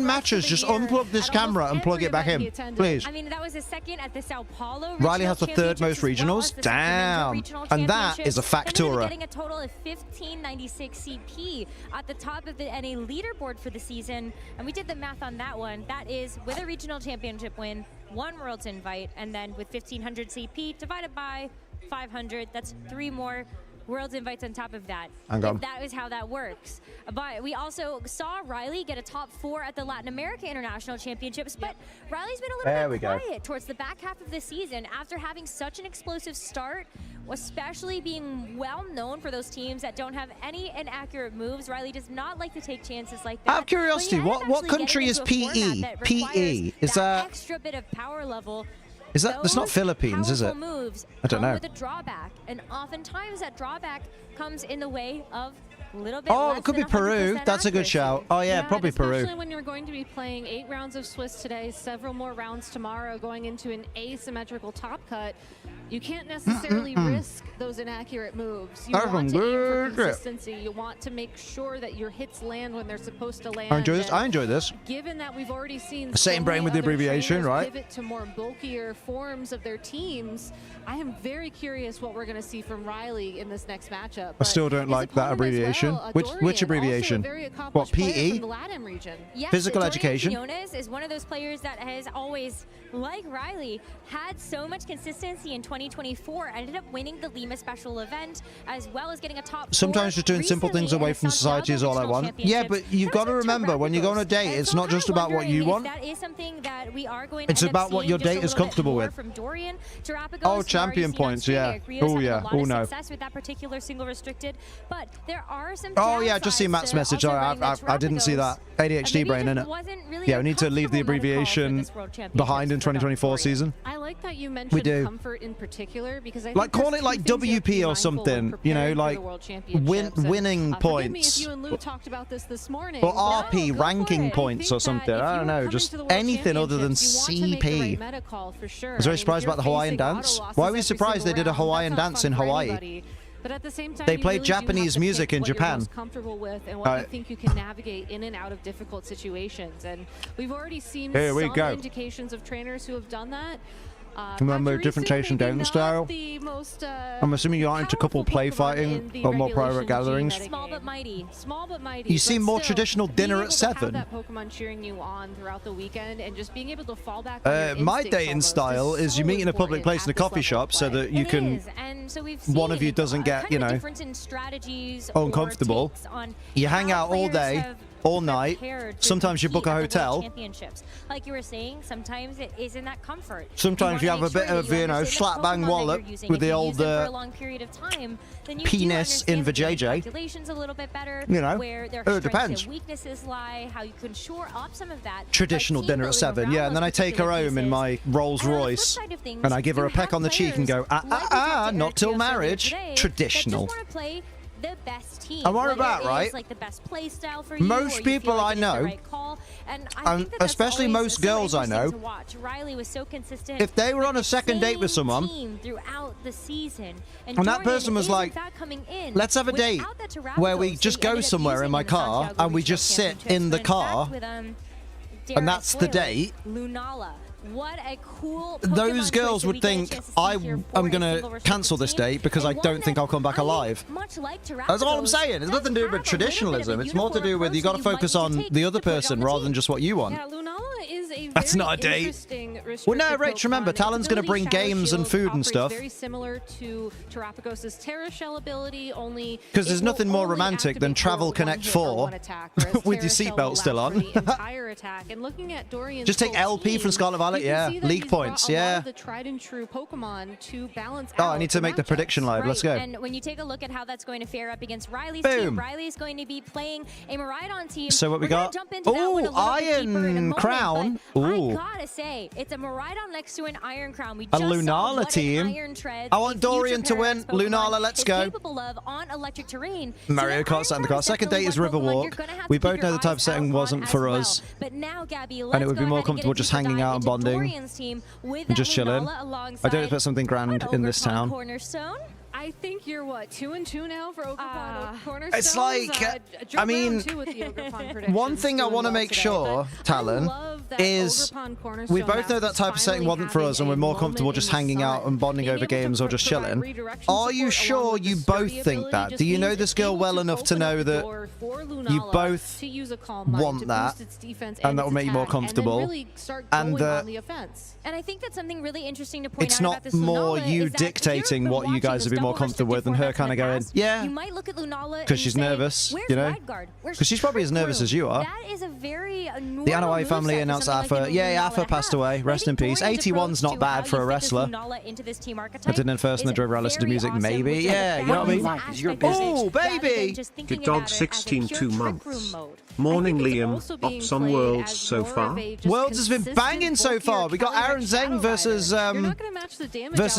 matches, just unplug this camera and plug it back in, please. I mean, that was his second at the Sao Paulo. Riley has the third most regionals. Damn. And that is a factura. Getting a total of 1596 CP at the top of the NA leaderboard for the season. And we did the math on that one. That is with a regional championship win, 1 Worlds invite, and then with 1500 CP divided by 500, that's 3 more Worlds invites on top of that. That is how that works. But we also saw Riley get a top 4 at the Latin America International Championships, but Riley's been a little bit quiet towards the back half of the season after having such an explosive start, especially being well known for those teams that don't have any inaccurate moves. Riley does not like to take chances like that. Out of curiosity, what country is PE? PE is that extra bit of power level. Is that? That's not Philippines, is it? I don't know. With a drawback, and oftentimes that drawback comes in the way of a little bit. Oh, it could be Peru. That's a good shout. Oh yeah, probably Peru. Especially when you're going to be playing 8 rounds of Swiss today, several more rounds tomorrow, going into an asymmetrical top cut. You can't necessarily risk those inaccurate moves. You want to aim for consistency. You want to make sure that your hits land when they're supposed to land. I enjoy this. Given that we've already seen same brain with the abbreviation, right? Pivot to more bulkier forms of their teams. I am very curious what we're going to see from Riley in this next matchup. I still don't like that abbreviation. Which abbreviation? What, PE? Yes, Physical education. Jonas is one of those players that has always, like Riley, had so much consistency in 2024. Ended up winning the Lima special event, as well as getting a top 4. Sometimes just doing simple things away from society is all I want. Yeah, but you've got to remember, when you go on a date, it's not just about what you want. That is something that we are going it's about what your date is comfortable with. From Dorian, oh, champion points, yeah. Oh, yeah. Oh, no. Success with that particular single restricted, but there are some. Oh, yeah, just see Matt's message. I didn't see that. ADHD brain, innit? Yeah, we need to leave the abbreviation behind in 2024 season. I like that you mentioned comfort in particular, because I think call it like WP or something, you know, like winning points. If you and Lou talked about this morning. Or RP ranking points or something. I don't know, just anything other than CP. I was very surprised about the Hawaiian dance. Why are we surprised they did a Hawaiian dance in Hawaii? But at the same time, they played Japanese music in Japan. What you're most comfortable with and what you think you can navigate in and out of difficult situations. And we've already seen some indications of trainers who have done that. Remember differentiation down style? I'm assuming you aren't into couple play fighting or more private gatherings. Small but mighty. Small but mighty. You see more traditional dinner at 7. That Pokemon cheering you on throughout the weekend and just being able to fall back. My dating style is you meet in a public place in a coffee shop so that you can. One of you doesn't get, you know, uncomfortable. You hang out all day. All night. Sometimes you book a hotel. Like you were saying, sometimes it is in that comfort. Sometimes you have a bit of, you know, slap bang wallet with the old penis in the JJ. A little bit better, you know, it depends. Weaknesses lie, how you can shore up some of that. Traditional dinner at 7, yeah, and then I take her home in my Rolls Royce, and I give her a peck on the cheek and go, not till marriage. Traditional. The best team. I'm worried about, right? Like the best play style for you, most people I know, especially most girls I know, Riley was so consistent. If they were on a second date with someone, throughout the season, and that person was like, let's have a date where we just go somewhere in my car and we just sit in the car, and that's the date. Lunala. What a cool those girls would think I'm gonna cancel this date because I don't think I'll come back alive. That's all I'm saying. It's nothing to do with traditionalism. It's more to do with you got to focus on the other person rather than just what you want. Yeah, Lunala is a that's not a date. Well, no, Rach, remember, Talon's going to bring games and food and stuff. Very similar to Terrapagos's Terra Shell ability, only because there's nothing more romantic than Travel Connect 4 with your seatbelt still on. And looking at Dorian's just take LP from Scarlet Violet, yeah. League points, yeah. The tried and true Pokemon to balance out I need to make the prediction live. Let's go. And when you take a look at how that's going to fare up against Riley's team, Riley's going to be playing a Miraidon team. So what we got? Oh, Iron Crown. down. Ooh. I gotta say, it's a Miraidon next to an Iron Crown. We A just Lunala team. I want Dorian to win. Lunala, let's go. On electric terrain. Mario Kart Santa Claus. Second date is Riverwalk. We both know the type of setting wasn't for us. But now, Gabby, and it would be more comfortable just hanging out and bonding. And just chilling. I don't expect something grand in this town. Cornerstone. I think you're, what, 2-2 now for Ogrepon Cornerstone? It's like, I mean, one thing I want to make sure, Talon, is we both know that type of setting wasn't for us and we're more comfortable just hanging out and bonding over games or just chilling. Are you sure you both think that? Do you know this girl well enough to know that you both want that and that will make you more comfortable? And I think that's something really interesting to point out. It's not more you dictating what you guys would be more comfortable with and her kind of going, yeah, you might look at Lunala because she's nervous, you know, because she's probably as nervous as you are. That is a very the Anawai family announced Afa. Yeah, Afa passed away. Rest in peace. 81's not bad for a wrestler. I didn't at first, and the driver I listened to music. Maybe, yeah, you know what I mean? Oh, baby! Good dog 16 2 months. Morning, Liam. Ops on Worlds so far. Worlds has been banging so far. We got Aaron Zeng versus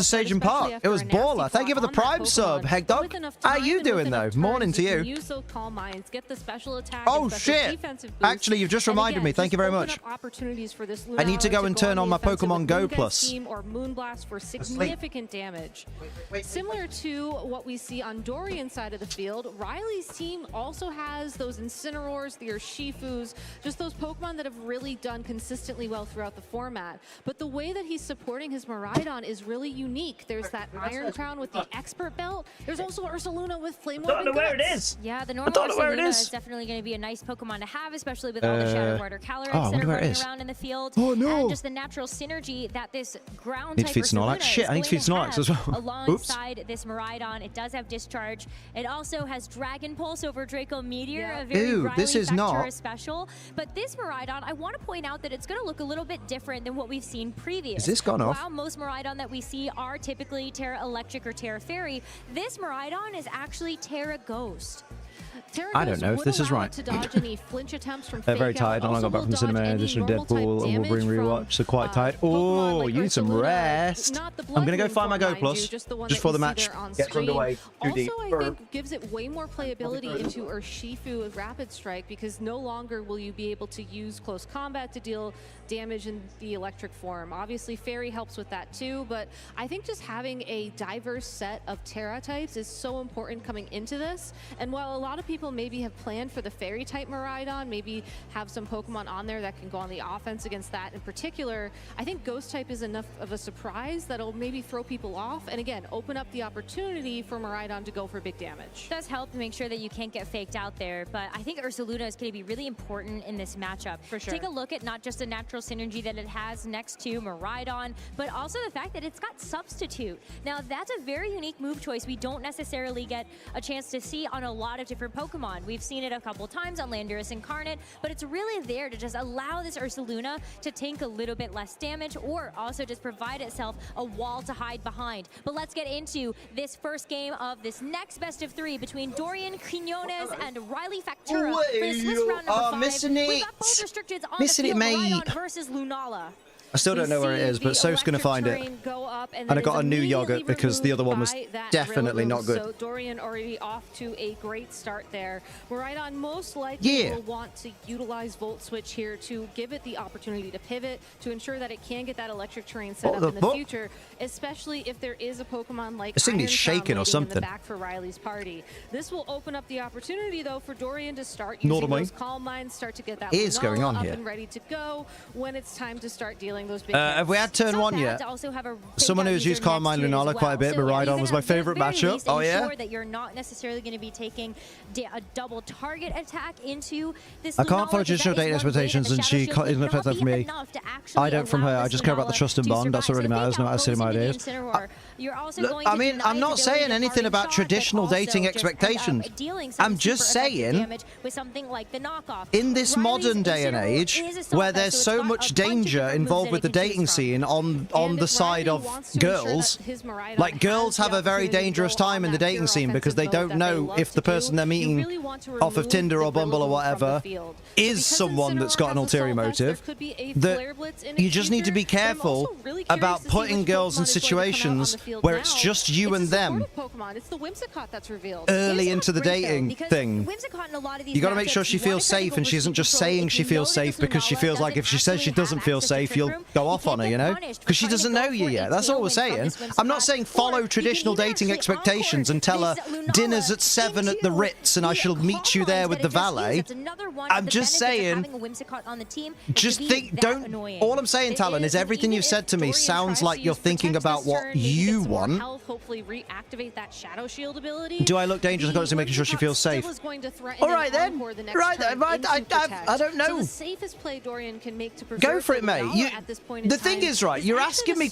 Sage and Park. It was baller. Thank you for the Prime sub, Heck Dog. How you doing though? Morning to you. Oh shit! Actually, you've just reminded me. Thank you very much. I need to go and turn on my Pokemon Go Plus. Or Moonblast for significant damage. Similar to what we see on Dorian's side of the field, Riley's team also has those Incineroars, the Urshifus, just those Pokemon that have really done consistently well throughout the format. But the way that he's supporting his Miraidon is really unique. There's that Iron Crown with the Expert Belt. There's also Ursaluna with Flame Orb. I don't know where it is. Yeah, the normal Ursaluna is definitely going to be a nice Pokemon to have, especially with all the Shadow Warrior Calyrex that are running around in the field. Oh no! And just the natural synergy that this ground type Ursaluna shit, I need to feed Snorlax as well. Alongside this Miraidon, it does have Discharge. It also has Dragon Pulse over Draco Meteor, a very Riley Factura special. But this Miraidon, I want to point out that it's going to look a little bit different than what we've seen previous. Is this gone off? While most Miraidon that we see are typically Terra Electric or Terra Fairy, this Miraidon is actually Terra Ghost. I don't know if this is right. They're very tired. I got back from the cinema edition of Deadpool and Wolverine rewatch, so quite tired. Oh, you need some rest. I'm gonna go find my Go Plus just for the match. Get underway. Also, I think gives it way more playability into Urshifu with Rapid Strike because no longer will you be able to use close combat to deal damage in the electric form. Obviously, Fairy helps with that too, but I think just having a diverse set of Terra types is so important coming into this. And while a lot of people maybe have planned for the Fairy type Miraidon, maybe have some Pokemon on there that can go on the offense against that in particular, I think Ghost type is enough of a surprise that'll maybe throw people off and again, open up the opportunity for Miraidon to go for big damage. It does help to make sure that you can't get faked out there, but I think Ursaluna is going to be really important in this matchup. For sure. Take a look at not just the natural synergy that it has next to Miraidon, but also the fact that it's got Substitute. Now, that's a very unique move choice we don't necessarily get a chance to see on a lot of different Pokemon. We've seen it a couple times on Landorus Incarnate, but it's really there to just allow this Ursaluna to tank a little bit less damage or also just provide itself a wall to hide behind. But let's get into this first game of this next best of 3 between Dorian Quinones and Riley Factura for the Swiss round number 5. Missing it. We've got both restricted on Missing the field, it, mate. Miraidon versus Lunala. I still don't know where it is, but Soph's going to find it. And I got a new yogurt because the other one was definitely not good. So Dorian already off to a great start there. Miraidon most likely will want to utilize Volt Switch here to give it the opportunity to pivot, to ensure that it can get that electric terrain set up in the future, especially if there is a Pokemon like this thing needs shaking or something. In the back for Riley's party. This will open up the opportunity, though, for Dorian to start using those Calm Minds, start to get that going on up here and ready to go when it's time to start dealing those big have we had turn 1 yet? Someone who's used Calm Mind Lunala quite a bit, but Miraidon was my favorite matchup. Oh yeah? That you're not necessarily going to be taking a double target attack into this. I can't follow traditional dating expectations, and she isn't affected for me. I don't from her. I just care about the trust and bond. That's what really matters. Not how my ideas. I mean, I'm not saying anything about traditional dating expectations. I'm just saying, in this modern day and age, where there's so much danger involved involved with the dating scene on the side of girls. Like, girls have a very dangerous time in the dating scene because they don't know if the person they're meeting off of Tinder or Bumble or whatever is someone that's got an ulterior motive. That you just need to be careful about putting girls in situations where it's just you and them early into the dating thing. You got to make sure she feels safe, and she isn't just saying she feels safe because she feels like if she says she doesn't feel safe, you'll go off on her, you know? Because she doesn't know you yet. That's all we're saying. I'm not saying follow traditional dating expectations and tell her dinner's at 7 at the Ritz and I shall meet you there with the valet. I'm just saying, just think, don't, all I'm saying, Talon, is everything you've said to me sounds like you're thinking about what you want. Do I look dangerous? I've got to making sure she feels safe. All right then. Right then. I don't know. Go for it, mate. The thing is, right, you're asking me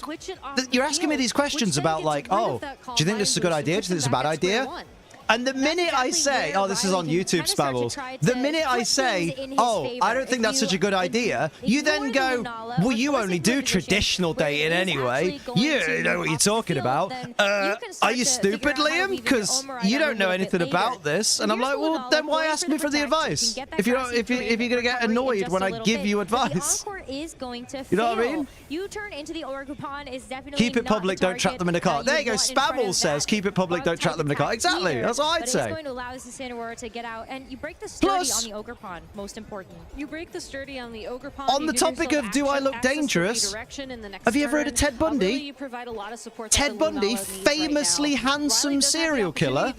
these questions about, like, oh, do you think this is a good idea? Do you think it's a bad idea? And the minute I say, oh, this is on YouTube, Spambles, the minute I say, oh, I don't think that's such a good idea, you then go, well, you only do traditional dating anyway. You know what you're talking about. Are you stupid, Liam? Because you don't know anything about this. And I'm like, well, then why ask me for the advice? If you're going to get annoyed when I give you advice. You know what I mean? Keep it public, don't trap them in a car. There you go. Spambles says, keep it public, don't trap them in a car. Exactly. That's what I'd say. It's going to allow this Incineroar to get out, and you break the sturdy on the Ogre Pond, most important. You break the sturdy on the Ogre Pond. On the topic of do I look dangerous, have you ever heard of Ted Bundy? Ted Bundy, famously handsome serial killer.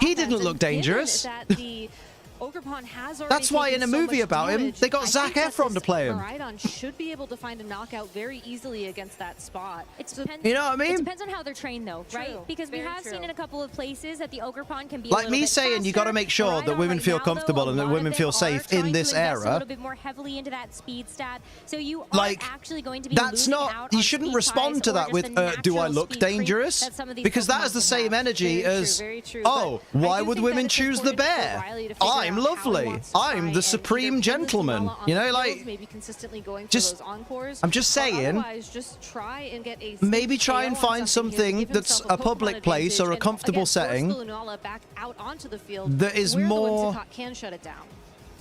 He didn't look dangerous. That's why in a movie about him, they got Zac Efron to play him. Miraidon should be able to find a knockout very easily against that spot. You know what I mean? It depends on how they're trained, though, right? Because we have seen in a couple of places that the Ogre Pond can be like me saying, you got to make sure that women feel comfortable and that women feel safe in this era. A little bit more heavily into that speed stat, so you are actually going to be that's not. You shouldn't respond to that with, "Do I look dangerous?" Because that is the same energy as, "Oh, why would women choose the bear? I'm lovely. I'm the supreme gentleman." You know, like, just, I'm just saying, maybe try and find something that's a public place or a comfortable setting that is more,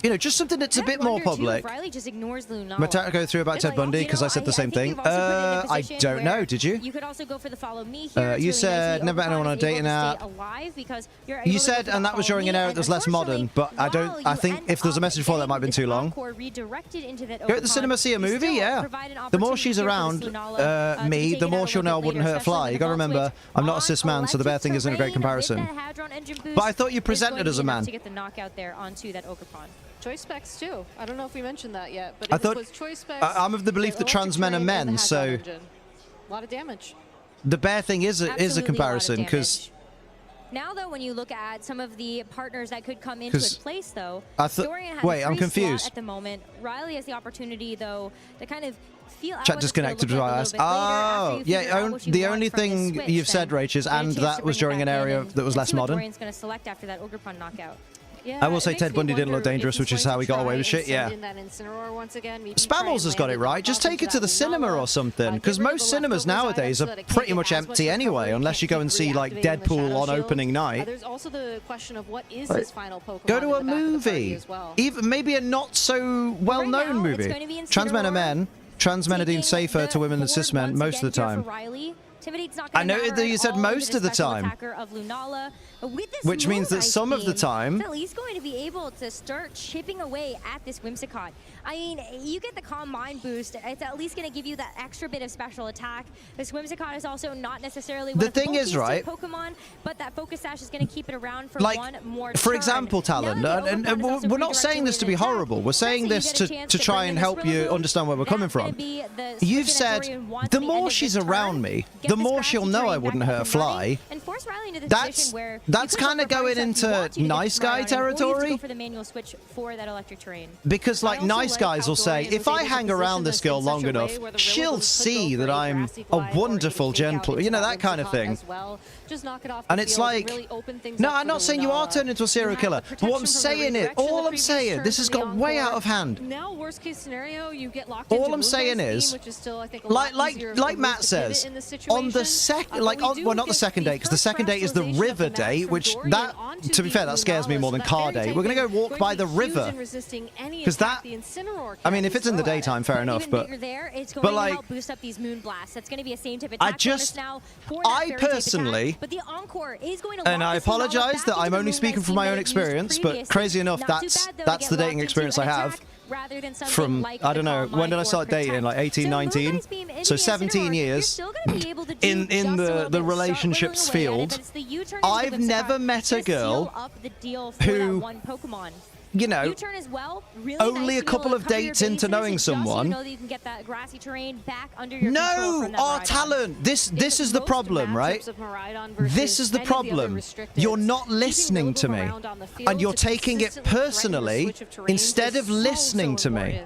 you know, just something that's a bit more public. Matata go through about Ted Bundy because I said the same thing. I don't know. Did you? You could also go for the follow me here. You said never met anyone on a dating app. You said, and that was during an era that was less modern. But I don't. I think if there's a message before that might have been too long. Go to the cinema, see a movie. Yeah. The more she's around me, the more she'll know I wouldn't hurt a fly. You got to remember, I'm not a cis man, so the bear thing isn't a great comparison. But I thought you presented as a man. To get the knockout there onto that Ogre Pond. Choice specs too. I don't know if we mentioned that yet, but I thought, was choice specs, I'm of the belief that trans men are men, so a lot of damage. The bear thing is a comparison because now though, when you look at some of the partners that could come into its place, though, Dorian has wait, I'm confused. At the moment, Riley has the opportunity though to kind of feel out. Chat disconnected with us. Oh, yeah. The only thing you've said, Rach, is and that was during an area that was less modern. Dorian's going to select after that Ogre Pond knockout. Yeah, I will say Ted Bundy didn't look dangerous, which is how he got away with shit, yeah. Spammels has got it right. Just take it to the cinema or something, because most cinemas nowadays are pretty much empty anyway, unless you go and see, like, Deadpool on opening night. There's also the question of what is his final Pokemon. Go to a movie. Even maybe a not-so-well-known movie. Trans men are men. Trans men are deemed safer to women than cis men most of the time. I noted that you said most of the time, which means that some of the time, at least going to be able to start chipping away at this Whimsicott. I mean, you get the Calm Mind boost. It's at least going to give you that extra bit of special attack. This Whimsicott is also not necessarily one of the bulkiest Pokemon, but that Focus Sash is going to keep it around for one more turn. For example, Talon, and we're not saying this to be horrible. We're saying this to try and help you understand where we're coming from. You've said, the more she's around me, the more she'll know I wouldn't hurt a fly. force Riley into the position where that's kind of going into nice guy territory. Go for the manual switch for that electric terrain. Because like nice guys will say, if I hang around this girl long enough, she'll see that I'm a wonderful gentle, you know, that kind of thing. And it's like, no, I'm not saying you are turned into a serial killer. But what I'm saying is, all I'm saying, this has got way out of hand. Now, worst case scenario, you get locked all I'm saying is, like Matt says, on the second, well, not the second date, because the second date is the river date, which that, to be fair, that scares me more than car date. We're gonna go walk by the river, because that, I mean, if it's in the daytime, fair enough, but like, I personally, and I apologize that I'm only speaking from my own experience, but crazy enough, that's the dating experience I have. From, I don't know, when did I start dating? Like 18, 19? So 17 years in the relationships field. I've never met a girl who, you know, only a couple of dates into knowing someone. No, our talent. This is the problem, right? This is the problem. You're not listening to me, and you're taking it personally instead of listening to me.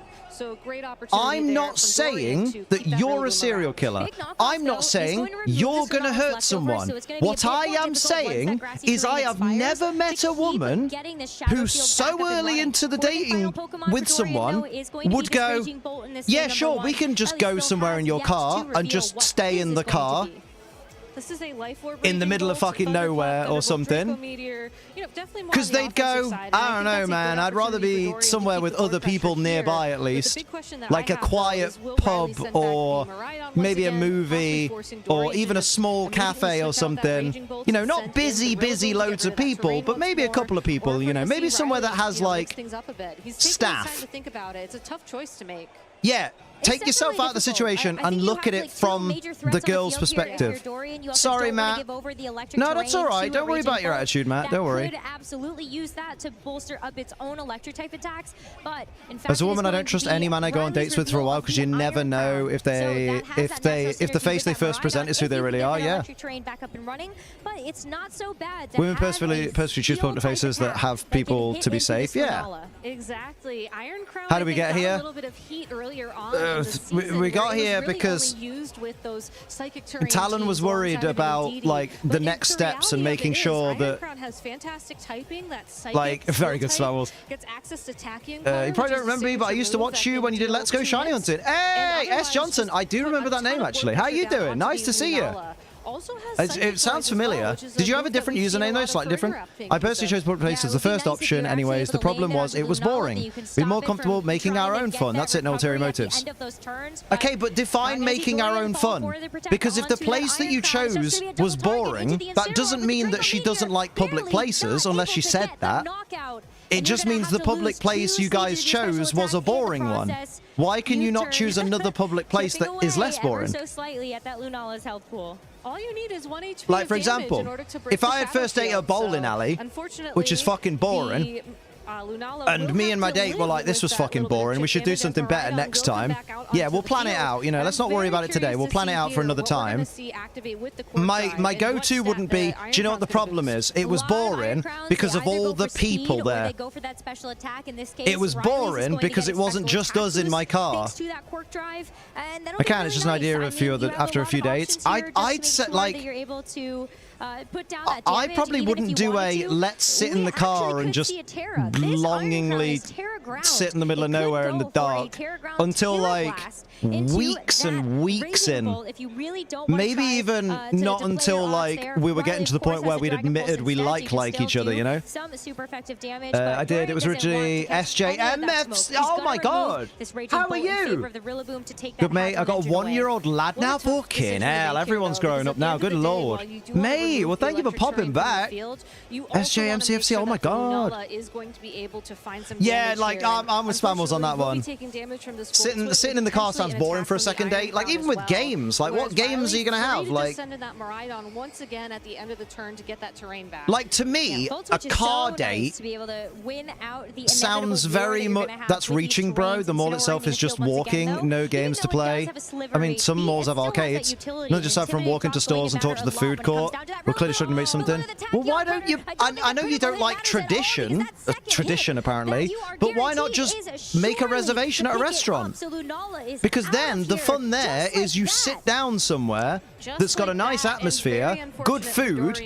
I'm not saying that you're a serial killer. I'm not saying you're going to hurt someone. What I am saying is I have never met a woman who so early into the dating with someone would go, yeah, sure, we can just go somewhere in your car and just stay in the car. This is a life in the middle of fucking nowhere or something. Because they'd go, I don't know, man, I'd rather be somewhere with other people nearby at least. Like a quiet pub or maybe a movie or even a small cafe or something. You know, not busy loads of people, but maybe a couple of people, you know, maybe somewhere that has like staff. It's a tough choice to make. Yeah. Take yourself out of the situation and look at it from the girl's perspective. Sorry, Matt. No, that's all right. Don't worry about your attitude, Matt. Don't worry. Could absolutely use that to bolster up its own electric type attacks, but in fact, as a woman, I don't trust any man I go on dates with for a while because you never know if the face they first present is who they really are. Yeah. Women personally choose public faces that have people to be safe. Yeah. Exactly. Iron Crown. How do we get here? A little bit of heat earlier on. We got here because Talon was worried about like the next steps and making sure that like very good Star Wars. You probably don't remember me, but I used to watch you when you did Let's Go Shiny Hunting. Hey, S. Johnson, I do remember that name actually. How you doing? Nice to see you. It sounds familiar. Did you have a different username though? Slightly different? I personally chose public place as the first option anyways. The problem was it was boring. We're more comfortable making our own fun. That's it, no ulterior motives. Okay, but define making our own fun. Because if the place that you chose was boring, that doesn't mean that she doesn't like public places, unless she said that. It just means the public place you guys chose was a boring one. Why can you not choose another public place that is less boring? All you need is 1 HP. Like, for example, if I had first date at a bowling alley, which is fucking boring, and me and my date were like, this was fucking boring, we should do something better next time. Yeah, we'll plan it out, you know, let's not worry about it today. We'll plan it out for another time. My go-to wouldn't be, do you know what the problem is? It was boring because of all the people there. It was boring because it wasn't just us in my car. Okay, it's just an idea of after a few dates. I'd set like... I probably wouldn't do a let's sit in the car and just longingly sit in the middle of nowhere in the dark until like weeks and weeks in. Maybe even not until like we were getting to the point where we'd admitted we like each other, you know? I did. It was originally SJMF. Oh my god. How are you? Good, mate. I got a 1-year-old lad now. Fucking hell. Everyone's growing up now. Good lord. Mate, well, thank you for popping back. SJMCFC. Oh my god. Yeah, like I'm with Spammels on that one. Sitting in the car sounds boring for a second date. Like, even with games. Like, what games are you going to have? Like, that Miraidon once again at the end of the turn to get that terrain back. Like, to me, a car date sounds very much... That's reaching, bro. The mall itself is just walking, no games to play. I mean, some malls have arcades. Not just have from walk into stores and talk to the food court. We're clearly struggling to make something. Well, why don't you... I know you don't like tradition, apparently, but why not just make a reservation at a restaurant? Because then the fun there is you sit down somewhere that's got a nice atmosphere, good food,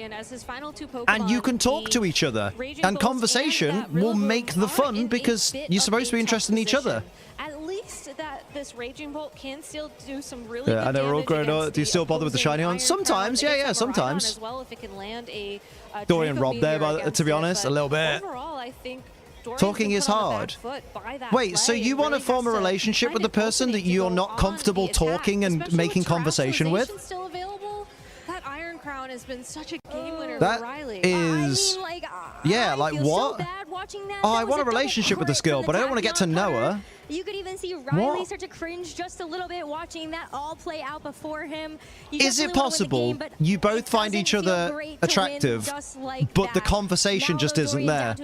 and you can talk to each other. And conversation will make the fun because you're supposed to be interested in each other. At least that this Raging Bolt can still do some really good damage. I know, we're all grown up. Do you still bother with the shiny on? Sometimes, yeah, sometimes. As well, if it can land a Dorian robbed there, to be honest, a little bit. Overall, I think talking is hard. Wait, so you want to form a relationship with the person that you're not comfortable talking and making conversation with? Still available? That Iron Crown has been such a game winner that for Riley. Is... yeah, like what? Oh, I want a relationship with this girl, but I don't want to get to know her. You could even see Riley start to cringe just a little bit watching that all play out before him. Is it possible you both find each other attractive, but the conversation just isn't there?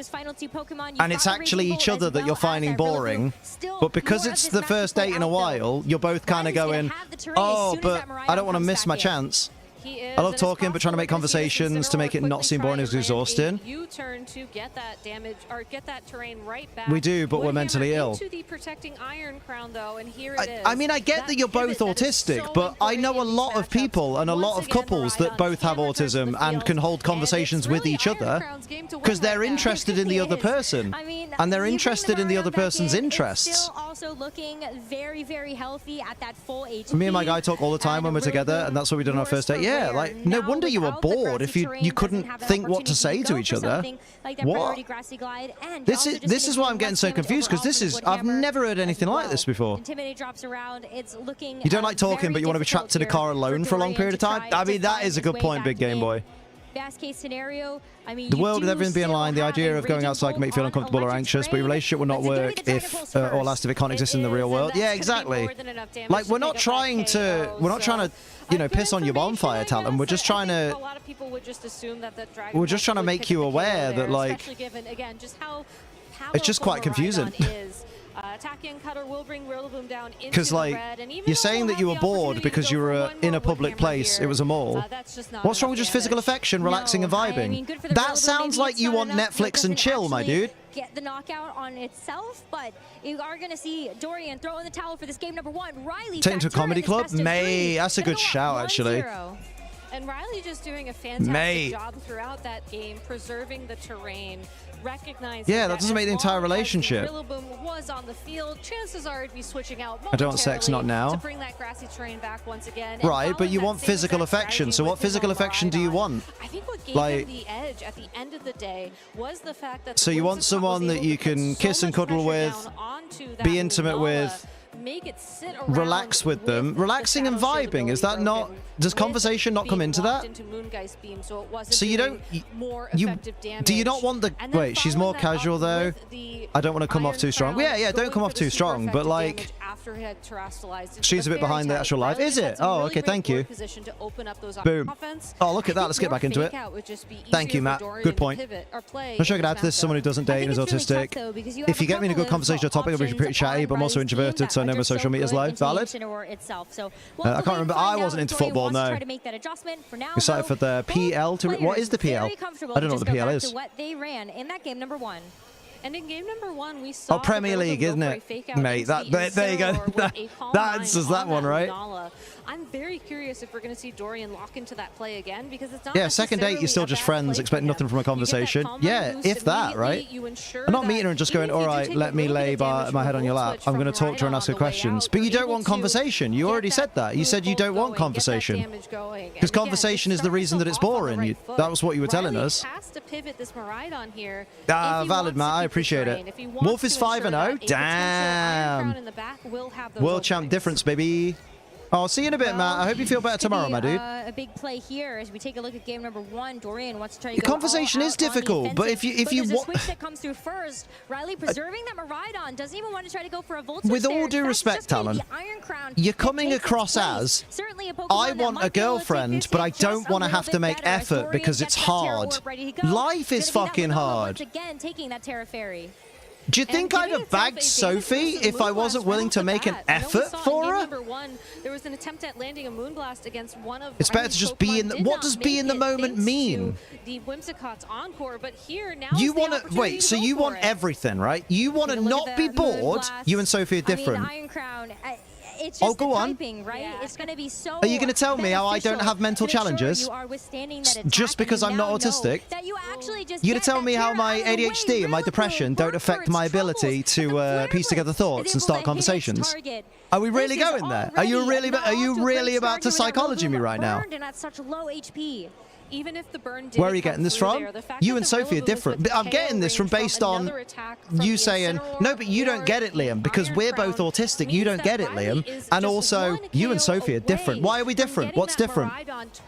And it's actually each other that you're finding boring, but because it's the first date in a while, you're both kind of going, oh, but I don't want to miss my chance. I love talking, but trying to make conversations to make it not seem boring is exhausting. U-turn to get that damage or get that terrain right back. We do, but we're mentally ill. To the protecting Iron Crown, though, and here it is. I mean, I get that you're both autistic, but I know a lot of people and a lot of couples that both have autism and can hold conversations with each other because they're interested in the other person, and they're interested in the other person's interests. Still also looking very, very healthy at that full HP. Me and my guy talk all the time when we're together, and that's what we did on our first date. Yeah, like, no wonder you were bored if you couldn't think what to say to each other. What? This is why I'm getting so confused, because I've never heard anything like this before. You don't like talking, but you want to be trapped in a car alone for a long period of time? I mean, that is a good point, Big Game Boy. Best case scenario, I mean, the world with everything being aligned, the idea of going outside can make you feel uncomfortable or anxious, but your relationship will not work if or last if it can't exist in the real world. Yeah, exactly. Like, we're not trying to, you know, piss on your bonfire talent. We're just trying to. A lot of people would just assume that the dragon. We're just trying to make you aware that, like, given, again, just how it's just quite confusing. Attacking Cutter will bring Rillaboom down into because, like, you're saying that you were bored because you were in a public place. It was a mall. What's wrong with just physical affection, relaxing and vibing? That sounds like you want Netflix and chill, my dude. Get the knockout on itself, but you are going to see Dorian throw in the towel for this game number one. Riley take him to a comedy club. May, that's a good shout, actually. And Riley just doing a fantastic job throughout that game, preserving the terrain, recognizing that doesn't make the entire relationship. Rillaboom was on the field. Chances are it'd be switching out I don't want sex, not now. To bring that grassy terrain back once again. Right, but you want physical affection. So what physical affection do you want? I think what gave him the edge at the end of the day was the fact that. So you want someone that you can kiss and cuddle with, be intimate with. Make it sit around relax with them. Relaxing and vibing, is that not... Does conversation not come into that? So you don't... Do you not want the... Wait, she's more casual, though? I don't want to come off too strong. Yeah, don't come off too strong, but, like... She's a bit behind the actual life. Is it? Oh, okay, thank you. Boom. Oh, look at that. Let's get back into it. Thank you, Matt. Good point. I'm sure I could add to this someone who doesn't date and is autistic. If you get me in a good conversation or topic, I'll be pretty chatty, but I'm also introverted, so I know my social media's low. Valid? I can't remember. I wasn't into football, no. Excited for the PL to... What is the PL? I don't know what the PL is. What they ran in that game number one. And in game number one, we saw Premier League, isn't it, mate? There you go. That's that one, right? I'm very curious if we're going to see Dorian lock into that play again, because it's not. Yeah, second date, you're still just friends, expect nothing from a conversation. Yeah, if that, right? I'm not meeting her and just going, all right, let me lay my head on your lap. I'm going to talk to her and ask her questions. But you don't want conversation. You already said that. You said you don't want conversation. Because conversation is the reason that it's boring. That was what you were telling us. Valid, Matt. I appreciate it. Wolf is 5-0. Damn. World champ difference, baby. I'll see you in a bit, Matt. I hope you feel better tomorrow, my dude. A big play here as we take a look at game number 1. Dorian wants to try to The go conversation all is out on the difficult, but offensive, if you there's a want, switch that comes through first. Riley preserving that Maridon, doesn't even want to try to go for a volt with switch all there. due That's respect, just gonna Talon, be Iron Crown you're that coming takes its across place. as, Certainly a Pokemon I that want might a be able to take girlfriend, this but I hit don't just want to a have little to bit make better as effort Dorian because gets it's that Terra hard. Orb ready to go. Life is Gonna be that fucking Winona hard. Once again, taking that Terra Fairy. Do you think I'd have bagged Sophie if I wasn't willing to make an effort for her? Number 1, there was an attempt at landing a Moonblast against one of It's better to just be in the, what does be in the moment mean? The Whimsicott's encore, but here now You want to wait, so you want everything, right? You want to not be bored. You and Sophie are different. I mean, Iron Crown, it's just go on. typing, right? Yeah. It's going to be so Are you going to tell me how I don't have mental challenges just because I'm not autistic? You're going to tell me how my ADHD and my depression don't affect my ability to piece together thoughts and start conversations? Are we really going there? Are you really about to psychology me right now? At such low HP. Even if the burn did Where are you getting this from? You and Sophie are different. I'm getting this from based on you saying, no, but you don't get it, Liam, because we're both autistic. You don't get it, Liam. And also, you and Sophie are different. Why are we different? What's different?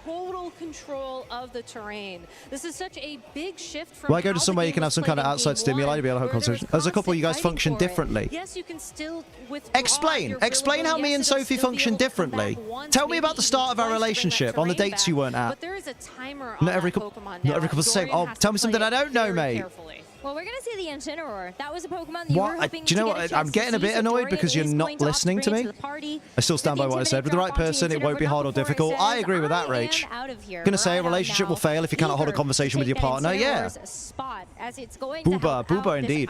Total control of the terrain. This is such a big shift from Why go to somewhere you can have some kind of outside stimuli to be able to have a conversation? As a couple, you guys function differently. Yes, you can still Explain how me and Sophie function differently. Tell me about the start of our relationship on the dates you weren't at. But there is a timer not every couple's the same. Oh, tell me something I don't know, mate. Well, we're going to see the Incineroar. That was a Pokemon that you were hoping do you know what? I'm getting a bit annoyed because you're not listening to me. I still stand by what I said. With the right person, it won't be hard or difficult. I agree with that, Rach. I'm going to say a relationship will fail if you cannot hold a conversation with your partner. Yeah. Booba indeed.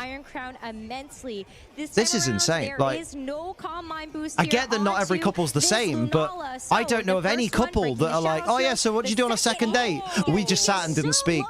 This is insane. Like, I get that not every couple's the same, but I don't know of any couple that are like, oh yeah, so what did you do on a second date? We just sat and didn't speak.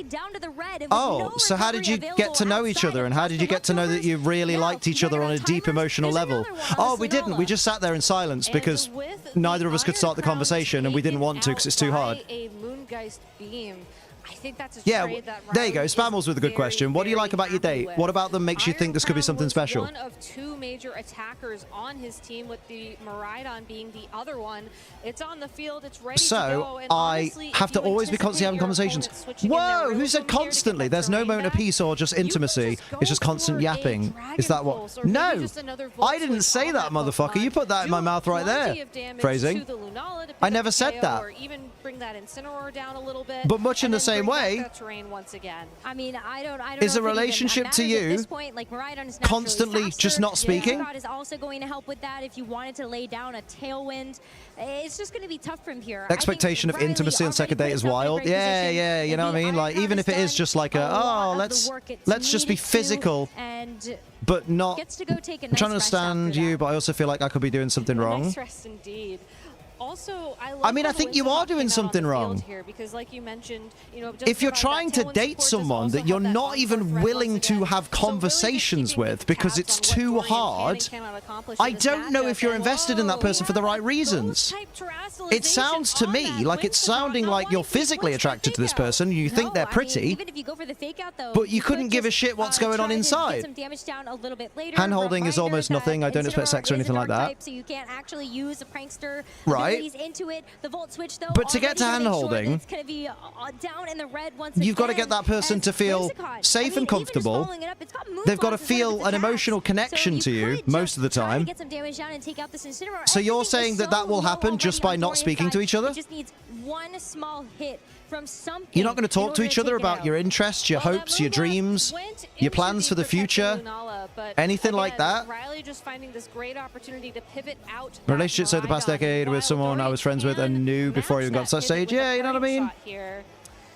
Down to the red. Oh, so how did you get to know each other, and how did you get to know that you really liked each other on a deep emotional level? Oh, we didn't. We just sat there in silence because neither of us could start the conversation, and we didn't want to because it's too hard. A Moongeist beam. I think that's a trait that there you go. Spammels with a good question. What do you like about your date? What about them makes you think this could be something special? One of 2 major attackers on his team, with the Maridon being the other one. It's on the field. It's ready to go. And honestly, I have to always be constantly having conversations. Whoa! Who said constantly? There's no moment of peace or just intimacy. It's just constant yapping. Is that what? No! I didn't say that, motherfucker. You put that in my mouth right there. Phrasing. I never said that. Or even bring that Incineroar down a little bit. But much in the same way, I mean, I don't is a relationship to you constantly just not speaking? Is also going to help with that. If you wanted to lay down a tailwind, it's just going to be tough from here. Expectation of intimacy on second date is wild. Yeah, you know what I mean? Like, even if it is just like let's just be physical, but not. I'm trying to understand you, but I also feel like I could be doing something wrong. Indeed. Also, I mean, I think you are doing something wrong. Here because, like you mentioned, if you're trying to date someone that you're not even willing to have conversations with because it's too hard, I don't know if you're invested in that person for the right reasons. It sounds to me like it's sounding like you're physically attracted to this person, you think they're pretty, but you couldn't give a shit what's going on inside. Hand-holding is almost nothing. I don't expect sex or anything like that. So you can't actually use a prankster. Right. Into it. The Volt Switch, though, but to get to hand-holding, you've got to get that person to feel safe and comfortable. They've got to feel an emotional connection to you most of the time. So you're saying that that will happen just by not speaking to each other? It just needs one small hit from something. You're not going to talk to each other about your interests, your hopes, your dreams, your plans for the future, anything like that? Riley just finding this great opportunity to pivot out. Relationships over the past decade with someone I was friends with and knew before I even got to such stage. Yeah, you know what I mean?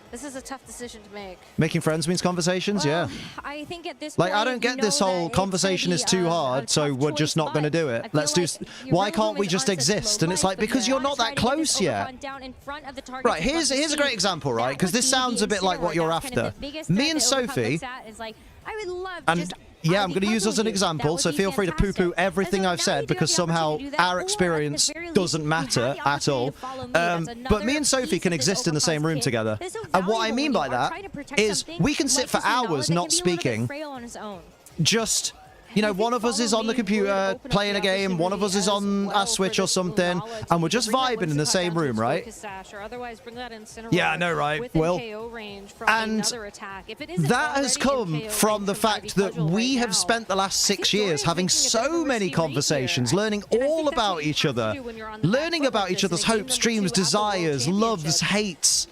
This is a tough decision to make. Making friends means conversations, yeah. I think at this point, I don't get this whole conversation is too hard, so we're just not going to do it. Let's do. Why can't we just exist? And it's like, because you're not that close yet. Right, here's a great example, right? Because this sounds a bit like what you're after. Me and Sophie, and yeah, I'm going to use as an example, so feel free to poo-poo everything I've said because somehow our experience doesn't matter at all. But me and Sophie can exist in the same room together. And what I mean by that is we can sit for hours not speaking, just you know, one of us is on the computer playing a game, one of us is on a Switch or something, and we're just vibing in the same room, right? Yeah, I know, right? Will. And that has come from the fact that we have spent the last 6 years having so many conversations, learning all about each other, learning about each other's hopes, dreams, desires, loves, hates,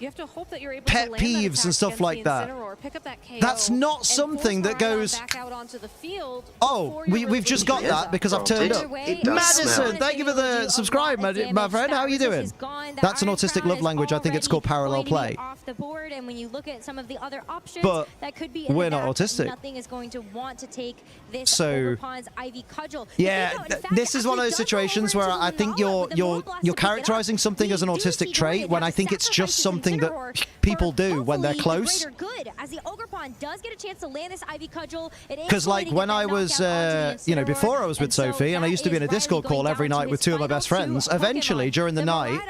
pet peeves and stuff like that. That's not something that goes, oh, we've just got that because I've turned up. Madison, thank you for the subscribe, my friend. How are you doing? That's an autistic love language. I think it's called parallel play. But we're not autistic. So yeah, this is one of those situations where I think you're characterizing something as an autistic trait when I think it's just something that people do when they're close. Because like when I was, you know, before I was with Sophie, and I used to be in a Discord call every night with 2 of my best friends, eventually during the night,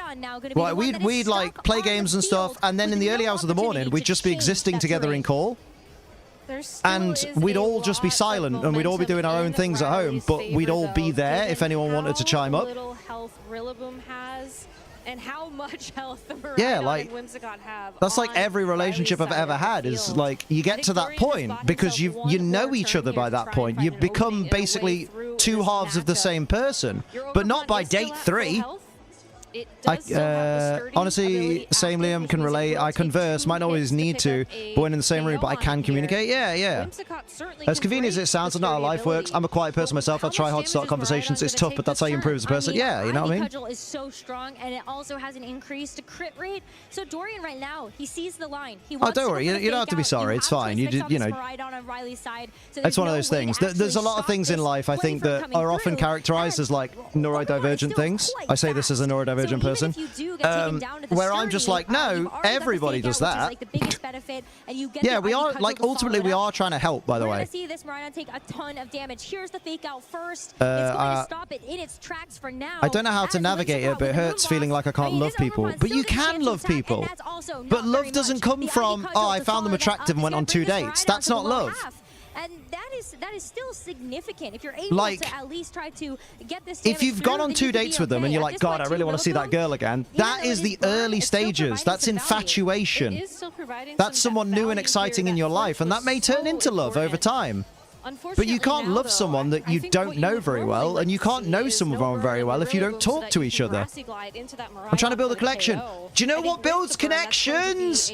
well, we'd like play games and stuff, and then in the early hours of the morning, we'd just be existing together in call. And we'd all just be silent, and we'd all be doing our own things at home, but we'd all be there if anyone wanted to chime up. And how much health yeah, like that's like every relationship I've ever had is like you get to that point because you know each other by that point. You become basically 2 halves of the same person, but not by date 3. Honestly, same Liam can relate. I converse, might not always need to, but when in the same room, but I can communicate. Yeah. As convenient as it sounds, and not how life works. I'm a quiet person myself. I try hard to start conversations. It's tough, but that's how you improve as a person. Yeah, you know what I mean? Cudgel is so strong, and it also has an increased crit rate. So Dorian right now, he sees the line. Oh, don't worry. You don't have to be sorry. It's fine. You know. It's one of those things. There's a lot of things in life I think that are often characterized as like neurodivergent things. I say this as a neurodivergent person. Where I'm just like, no, everybody does that. Yeah, we are, like, ultimately we are trying to help, by the way. See this Marina take a ton of damage. Here's the fake out first. It's going to stop it in its tracks for now. I don't know how to navigate it, but it hurts feeling like I can't love people. But you can love people. But love doesn't come from, oh, I found them attractive and went on 2 dates. That's not love. And that is still significant if you're able to at least try to get this. If you've gone on 2 dates with them and you're like, God, I really want to see that girl again, that is the early stages. That's infatuation. That's someone new and exciting in your life, and that may turn into love over time. But you can't love someone that you don't know very well, and you can't know someone very well if you don't talk to each other. I'm trying to build a connection. Do you know what builds connections?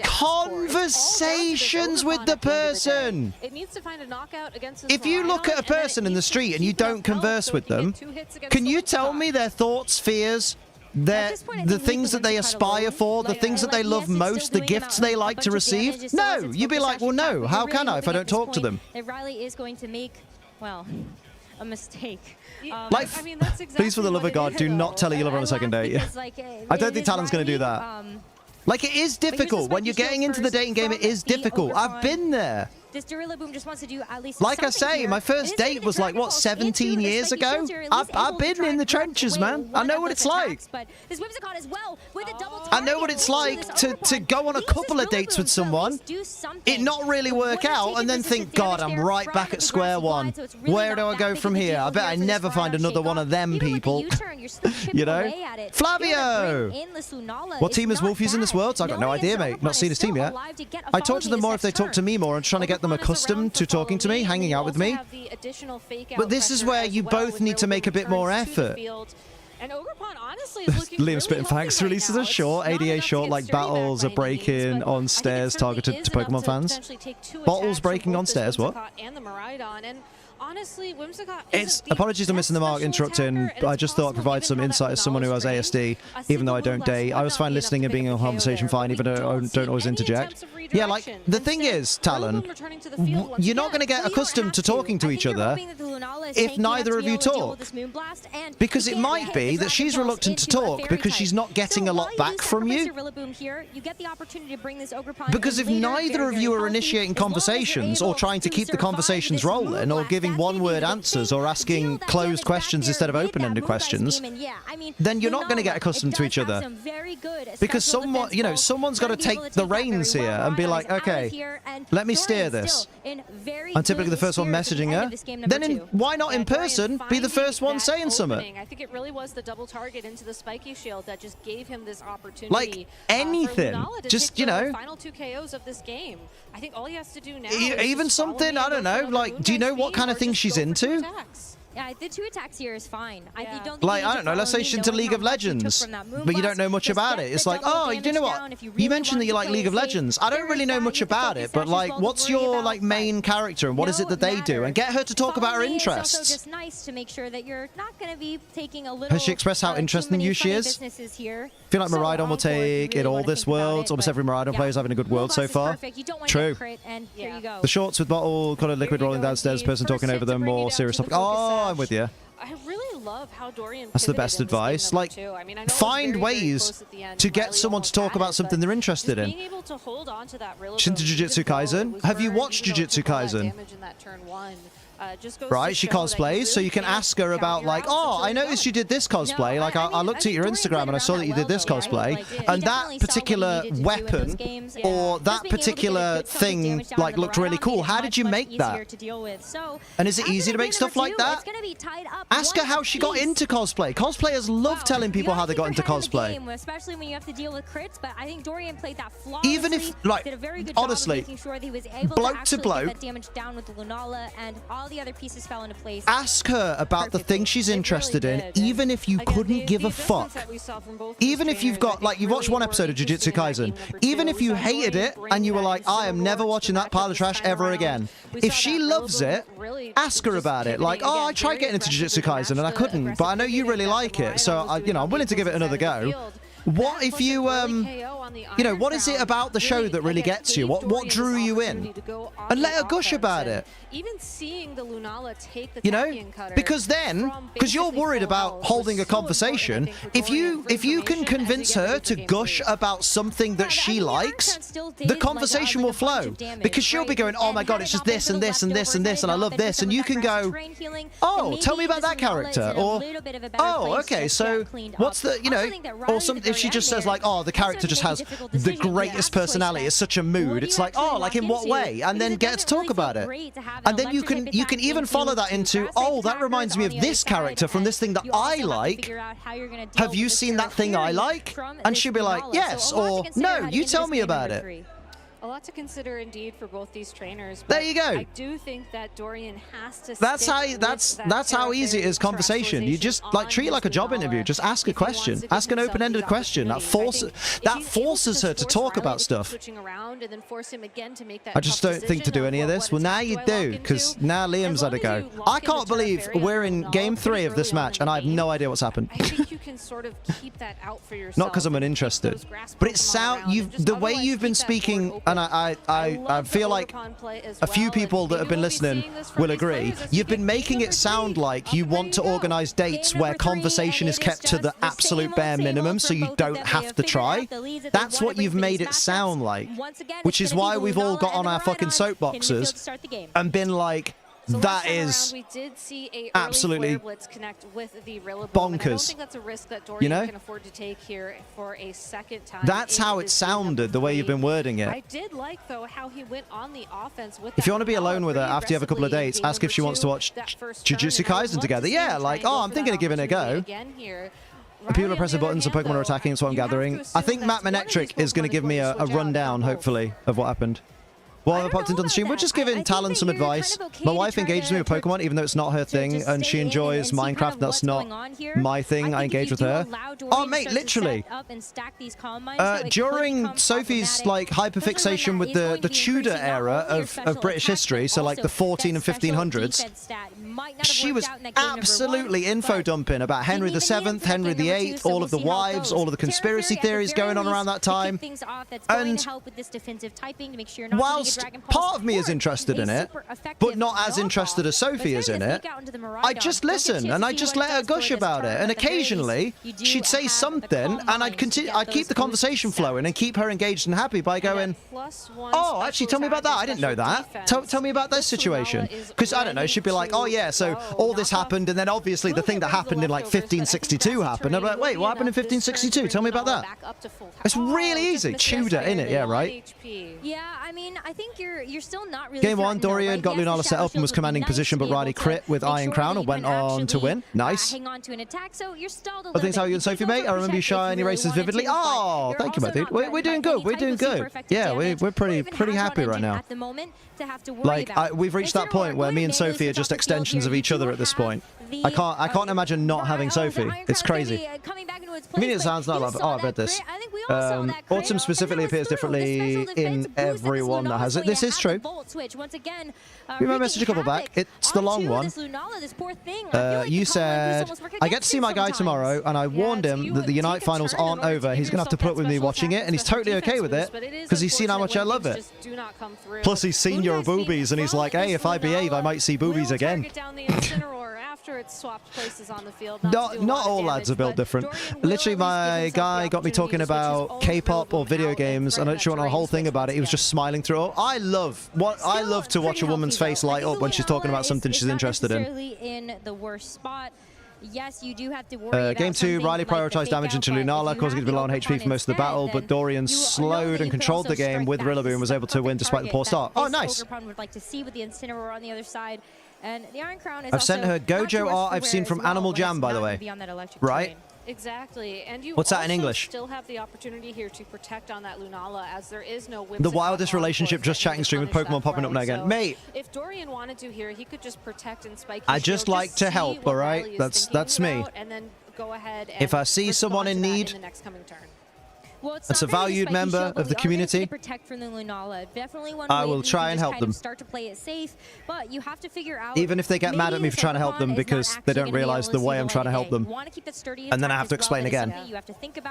Conversations with the person. If you look at a person in the street and you don't converse with them, can you tell me their thoughts, fears, the things that they aspire for, the things that they love most, the gifts they like to receive? No, you'd be like, well, no, how can I if I don't talk to them? That Riley is going to make, well, a mistake. Like, I mean, that's exactly please, for the love of God, do not tell her you love her on a second date. I don't think Talon's going to do that. Like, it is difficult. When you're getting into the dating game, it is difficult. I've been there. This Dorillaboom just wants to do at least like I say, my first date was like, what, 17 years ago? I've been in the trenches, man. I know what it's like. I know what it's like to go on a couple of dates with someone, it not really work out, and then think, God, I'm right back at square one. Where do I go from here? I bet I never find another one of them people. You know? Flavio! What team is Wolfies in this world? I got no idea, mate. Not seen his team yet. I talk to them more if they talk to me more. I'm trying to get them accustomed to talking to me, hanging out with me. But this is where you both need to make a bit more effort. Liam spitting facts releases a short, ADA short, like battles are breaking on stairs targeted to Pokemon fans. Bottles breaking on stairs, what? Honestly, it's apologies for missing the mark, interrupting. I just thought I'd provide some insight as someone who has ASD, even though I don't date. I was fine listening and being in a conversation fine, even though I don't always interject. Yeah, like, the thing is, Talon, you're not going to get accustomed to talking to each other if neither of you talk. Because it might be that she's reluctant to talk because she's not getting a lot back from you. Because if neither of you are initiating conversations or trying to keep the conversations rolling or giving asking one-word answers or asking closed questions instead of open-ended questions, then you're not going to get accustomed to each other. Because someone, you know, someone's got to take the reins here and be like, okay, let me steer this. I'm typically the first one messaging her. Then why not in person be the first one saying something? I think it really was the double target into the spiky shield that just gave him this opportunity. Like anything, just, you know. Final 2 KOs of this game. I think all he has to do now even something, I don't know, like, do you know what kind of thing she's into? Yeah, the 2 attacks here is fine. I don't like, I don't know, let's say she's into League of Legends, but you don't know much about it. It's like, oh, you know what? You mentioned that you like League of Legends. I don't really know much about it, but like, what's your like main character and what is it that they do? And get her to talk about her interests. It's also just nice to make sure that you're not going to be taking a little. Has she expressed how interesting you she is? I feel like Miraidon will take it all this world. Almost every Miraidon player is having a good world so far. True. The shorts with bottle, colored liquid rolling downstairs, person talking over them, more serious topic. Oh, I'm with you. I really love how Dorian That's the best advice. Like, find ways to get someone to talk about something they're interested in. Being able to hold on to that She's into Jujutsu Kaisen. Have you watched Jujutsu Kaisen? Right, she cosplays, so you can ask her about like, oh, I noticed you did this cosplay. Like, I looked at your Instagram and I saw that you did this cosplay, and that particular weapon or that particular thing like looked really cool. How did you make that? And is it easy to make stuff like that? Ask her how she got into cosplay. Cosplayers love telling people how they got into cosplay. Especially when you have to deal with crits, but I think Dorian played that flawlessly. Even if, like, honestly, bloke to bloke, get that damage down with the Lunala, and all the other pieces fell into place. Ask her about the thing she's interested in, even if you couldn't give a fuck. Even if you've got, like, you've watched one episode of Jujutsu Kaisen, even if you hated it and you were like, I am never watching that pile of trash ever again. If she loves it, ask her about it. Like, oh, I tried getting into Jujutsu Kaisen and I couldn't, but I know you really like it, so you know, I'm willing to give it another go. What if you, you know, what is it about the show that really gets you? What drew you in? And let her gush about it. Even seeing the Lunala take the you know, because you're worried about holding a conversation. If you can convince her to gush about something that she likes, the conversation will flow. Because she'll be going, oh my god, it's just this and this and this and this, and I love this, and you can go, oh, tell me about that character, or oh, okay, so what's the, you know, or something. If she just says like, oh, the character just has the greatest personality, it's such a mood. It's like, oh, like in what way? And then get to talk about it. And then you can even follow that into, oh, that reminds me of this character from this thing that I like. Have you seen that thing I like? And she'll be like, yes, or no, you tell me about it. A lot to consider indeed for both these trainers. There you go. I do think that Dorian has to. That's how easy it is. Conversation. You just like treat it like a job interview. Just ask a question. Ask an open-ended question. That forces her to talk about stuff. I just don't think to do any of this. Well, now you do, because now Liam's had a go. I can't believe we're in game 3 of this match and I have no idea what's happened. I think you can sort of keep that out for yourself. Not because I'm uninterested, but it's the way you've been speaking. And I feel like a few people that have been listening will agree. You've been making it sound like you want to organize dates where conversation is kept to the absolute bare minimum so you don't have to try. That's what you've made it sound like. Which is why we've all got on our fucking soapboxes and been like, that is absolutely bonkers. I don't think that's a risk that Dorian can afford to take here for a second time. That's how it sounded, the way you've been wording it. I did like, though, how he went on the offense with if you want to be alone with her after you have a couple of dates, ask if she wants to watch Jujutsu Kaisen together. Yeah, like, oh, I'm thinking of giving it a go. People are pressing buttons and Pokemon are attacking, that's what I'm gathering. I think Matt Manectric is going to give me a rundown, hopefully, of what happened. Well, I popped into the stream. We're just giving Talon some advice. My wife engages me with Pokemon, even though it's not her thing, and she enjoys Minecraft. That's not my thing. I engage with her. Oh, mate, literally. During Sophie's like hyperfixation with the Tudor era of British history, so like the 14 and 1500s, she was absolutely info dumping about Henry VII, Henry VIII, all of the wives, all of the conspiracy theories going on around that time. And whilst honest, part of me is interested in it, but not as interested as Sophie is in it. I just listen and I just let her gush about it, and occasionally she'd say something, and I'd keep the conversation flowing and keep her engaged and happy by going, "Oh, actually, tell me about that. I didn't know that. Tell me about this situation." Because I don't know, she'd be like, "Oh yeah, so all this happened, and then obviously the thing that happened in like 1562 happened." I'm like, "Wait, what happened in 1562? Tell me about that." It's really easy. Tudor, innit? Yeah, right. Yeah, I mean, I think you're still not really. Game 1, Dorian got Lunala set up and was commanding position, but Riley crit with Iron Crown and went on to win. Nice. Hang on to an attack, so you're stalled a I little think how you and Sophie, mate. I remember you shiny races vividly. Oh, thank you, my dude. We're doing good. We're doing good. Yeah, we're pretty happy right now. At the moment, to have to worry like we've reached that point where me and Sophie are just extensions of each other at this point. I can't imagine not having Sophie. It's crazy. I mean, it sounds not like, oh, I've read this. Autumn specifically appears differently in everyone that has it. This is true. We might message a couple back. It's the long one. You said, I get to see my guy tomorrow, and I warned him that the Unite finals aren't over. He's going to have to put up with me watching it, and he's totally okay with it because he's seen how much I love it. Plus, he's seen your boobies, and he's like, hey, if I behave, I might see boobies again. Not all lads are built different. Literally, my guy got me talking about K-pop or video games, and I literally went on a whole thing about it. He was just smiling through it. I love to watch a woman's face light up when she's talking about something she's interested in. Yes, you do have to worry Game 2, Riley prioritized damage into Lunala, causing it to be low on HP for most of the battle, but Dorian slowed and controlled the game with Rillaboom and was able to win despite the poor start. Oh, nice. Would like to see with the Incineroar on the other side. And the Iron Crown is I've sent her Gojo art I've seen from Animal Jam, by the way. Right? Exactly. And you What's that in English? Still have the opportunity here to protect on that Lunala, as there is no the wildest relationship, just chatting stream with Pokemon popping up now again. Mate, if Dorian wanted to here, he could just protect and spike. I just like to help, all right? That's me. And then go ahead and if I see someone in need, the next coming turn. Well, it's a valued member of the community. Protect from the Lunala. Definitely one I will try and help them. Start to play it safe, but you have to figure out. Even if they get mad at me for trying to help them because they don't realize the way I'm trying to help them, and then I have to explain again.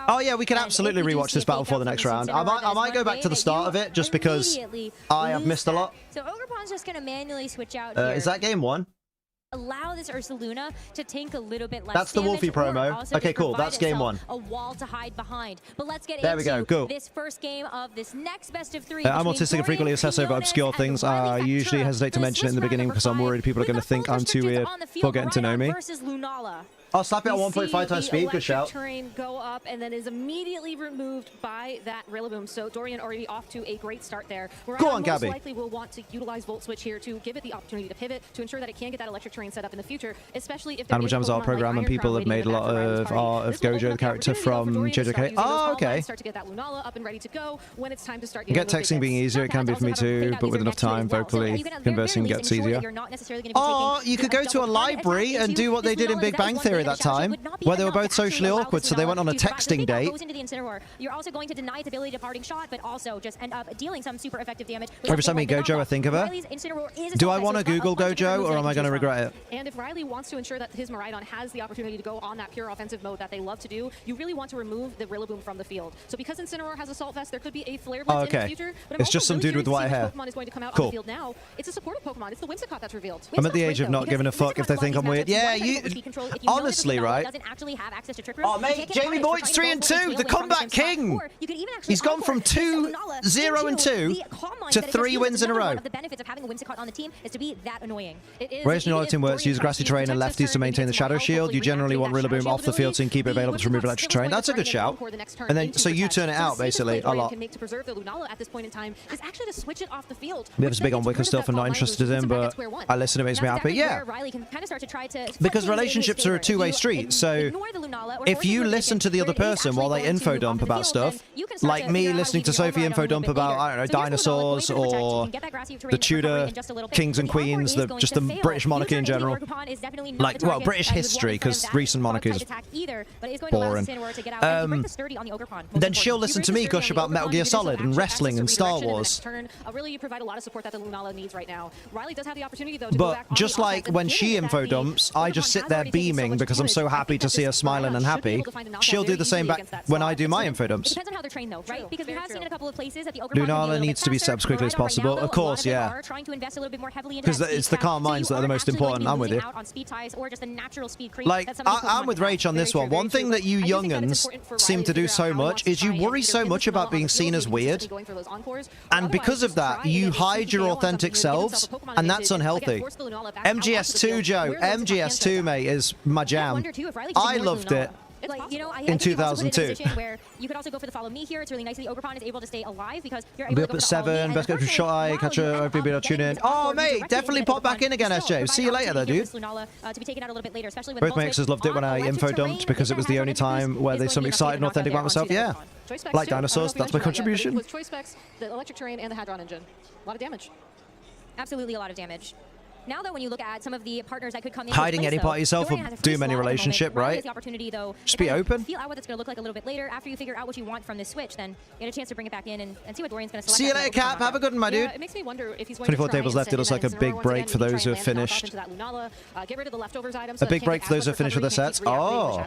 Oh yeah, we can absolutely rewatch this battle for the next round. I might go back to the start of it just because I have missed a lot. So Ogerpon's just gonna manually switch out. Is that game 1? Allow this Ursaluna to tank a little bit less. That's the Wolfie promo. Okay, cool. That's game 1. A wall to hide behind. But let's get there we go. Cool. This first game of this next best of 3. I'm autistic and frequently obsess over obscure things. I usually hesitate to mention it in the beginning because I'm worried people are going to think I'm too weird for getting to know me. I'll slap it at 1.5 times speed. Good shout. Terrain go up and then is immediately removed by that Rillaboom. So Dorian already off to a great start there. Go on, Gabby. Most likely will want to utilize Volt Switch here to give it the opportunity to pivot to ensure that it can get that electric terrain set up in the future, especially if Animal Jam's art program and people have made a lot of art of Gojo, the character from JJK. Oh, okay. Start to get that Lunala up and ready to go when it's time to start. Get texting being easier. It can be for me too, but with enough time, vocally conversing gets easier. Oh, you could go to a library and do what they did in Big Bang Theory that time, where they were both socially awkward, so they went on a texting date. You're also going to deny its ability to parting shot, but also just end up dealing some super effective damage. Every time I meet Gojo, I think of her. Do I want to Google Gojo, or am I going to regret it? And if Riley wants to ensure that his Miraidon has the opportunity to go on that pure offensive mode that they love to do, you really want to remove the Rillaboom from the field. So because Incineroar has Assault Vest, there could be a Flare Blitz in the future. But it's just some dude with white hair. Pokemon is going to come out on the field now. It's a supportive Pokemon. It's the Whimsicott that's revealed. I'm at the age of not giving a fuck if they think I'm weird. Yeah, you... Honestly, right? Oh, mate, Jamie Boyd's 3-2, the comeback king. He's gone from 2-0-2 to 3 wins in a row. The benefits of having a Whimsicott on the team is to be that annoying. Whereas in team works, use grassy terrain and lefties to maintain the shadow shield. You generally want Rillaboom off the field so you can keep it available to remove electric terrain. That's a good shout. And then, so you turn it out, basically, a lot. Bib's big on Wicker stuff and not interested in, but I listen, it makes me happy. Yeah. Because relationships are a two-way street, so if you listen to the other person while they info dump about stuff, like me listening to Sophie info dump about, I don't know, dinosaurs or the Tudor kings and queens, just the British monarchy in general. Like, well, British history, because recent monarchies are boring. Then she'll listen to me gush about Metal Gear Solid and wrestling and Star Wars. But just like when she info dumps, I just sit there beaming because because I'm so happy to see her smiling and happy, she'll do the same back when I do my info dumps. It depends on how they're trained, though, right? Because we have seen in a couple of places that the Lunala needs to be set up as quickly as possible. Of course, yeah. Because it's the calm minds that are the most important. I'm with you. Like, I'm with Rach on this one. One thing that you young'uns seem to do so much is you worry so much about being seen as weird. And because of that, you hide your authentic selves, and that's unhealthy. MGS2, Joe. MGS2, mate, is my jam. I loved it. Like, you know, in 2002. Where you could also go for the follow me here. It's really nice that the Ogrepon is able to stay alive because you're able to go up at 7, best go for shot eye, catch a, hopefully be able to tune in. Oh, mate, definitely pop back in again, SJ. See you later, though, dude. Both my exes loved it when I info dumped because it was the only time where there's something excited and authentic about myself. Yeah. Like dinosaurs, that's my contribution. With choice specs, the electric terrain, and the Hadron engine. A lot of damage. Absolutely a lot of damage. Now, though, when you look at some of the partners that could come in, hiding any part of yourself will doom any relationship, right? The opportunity, though, just be open. Feel out what it's going to look like a little bit later. After you figure out what you want from this switch, then you get a chance to bring it back in and see what Dorian's going to select. See you later, Cap. Have a good one, my dude. It makes me wonder if he's going 24 tables left. It looks like a big break for those who have finished. Get rid of the leftovers items. A big break for those who have finished with their sets. Oh.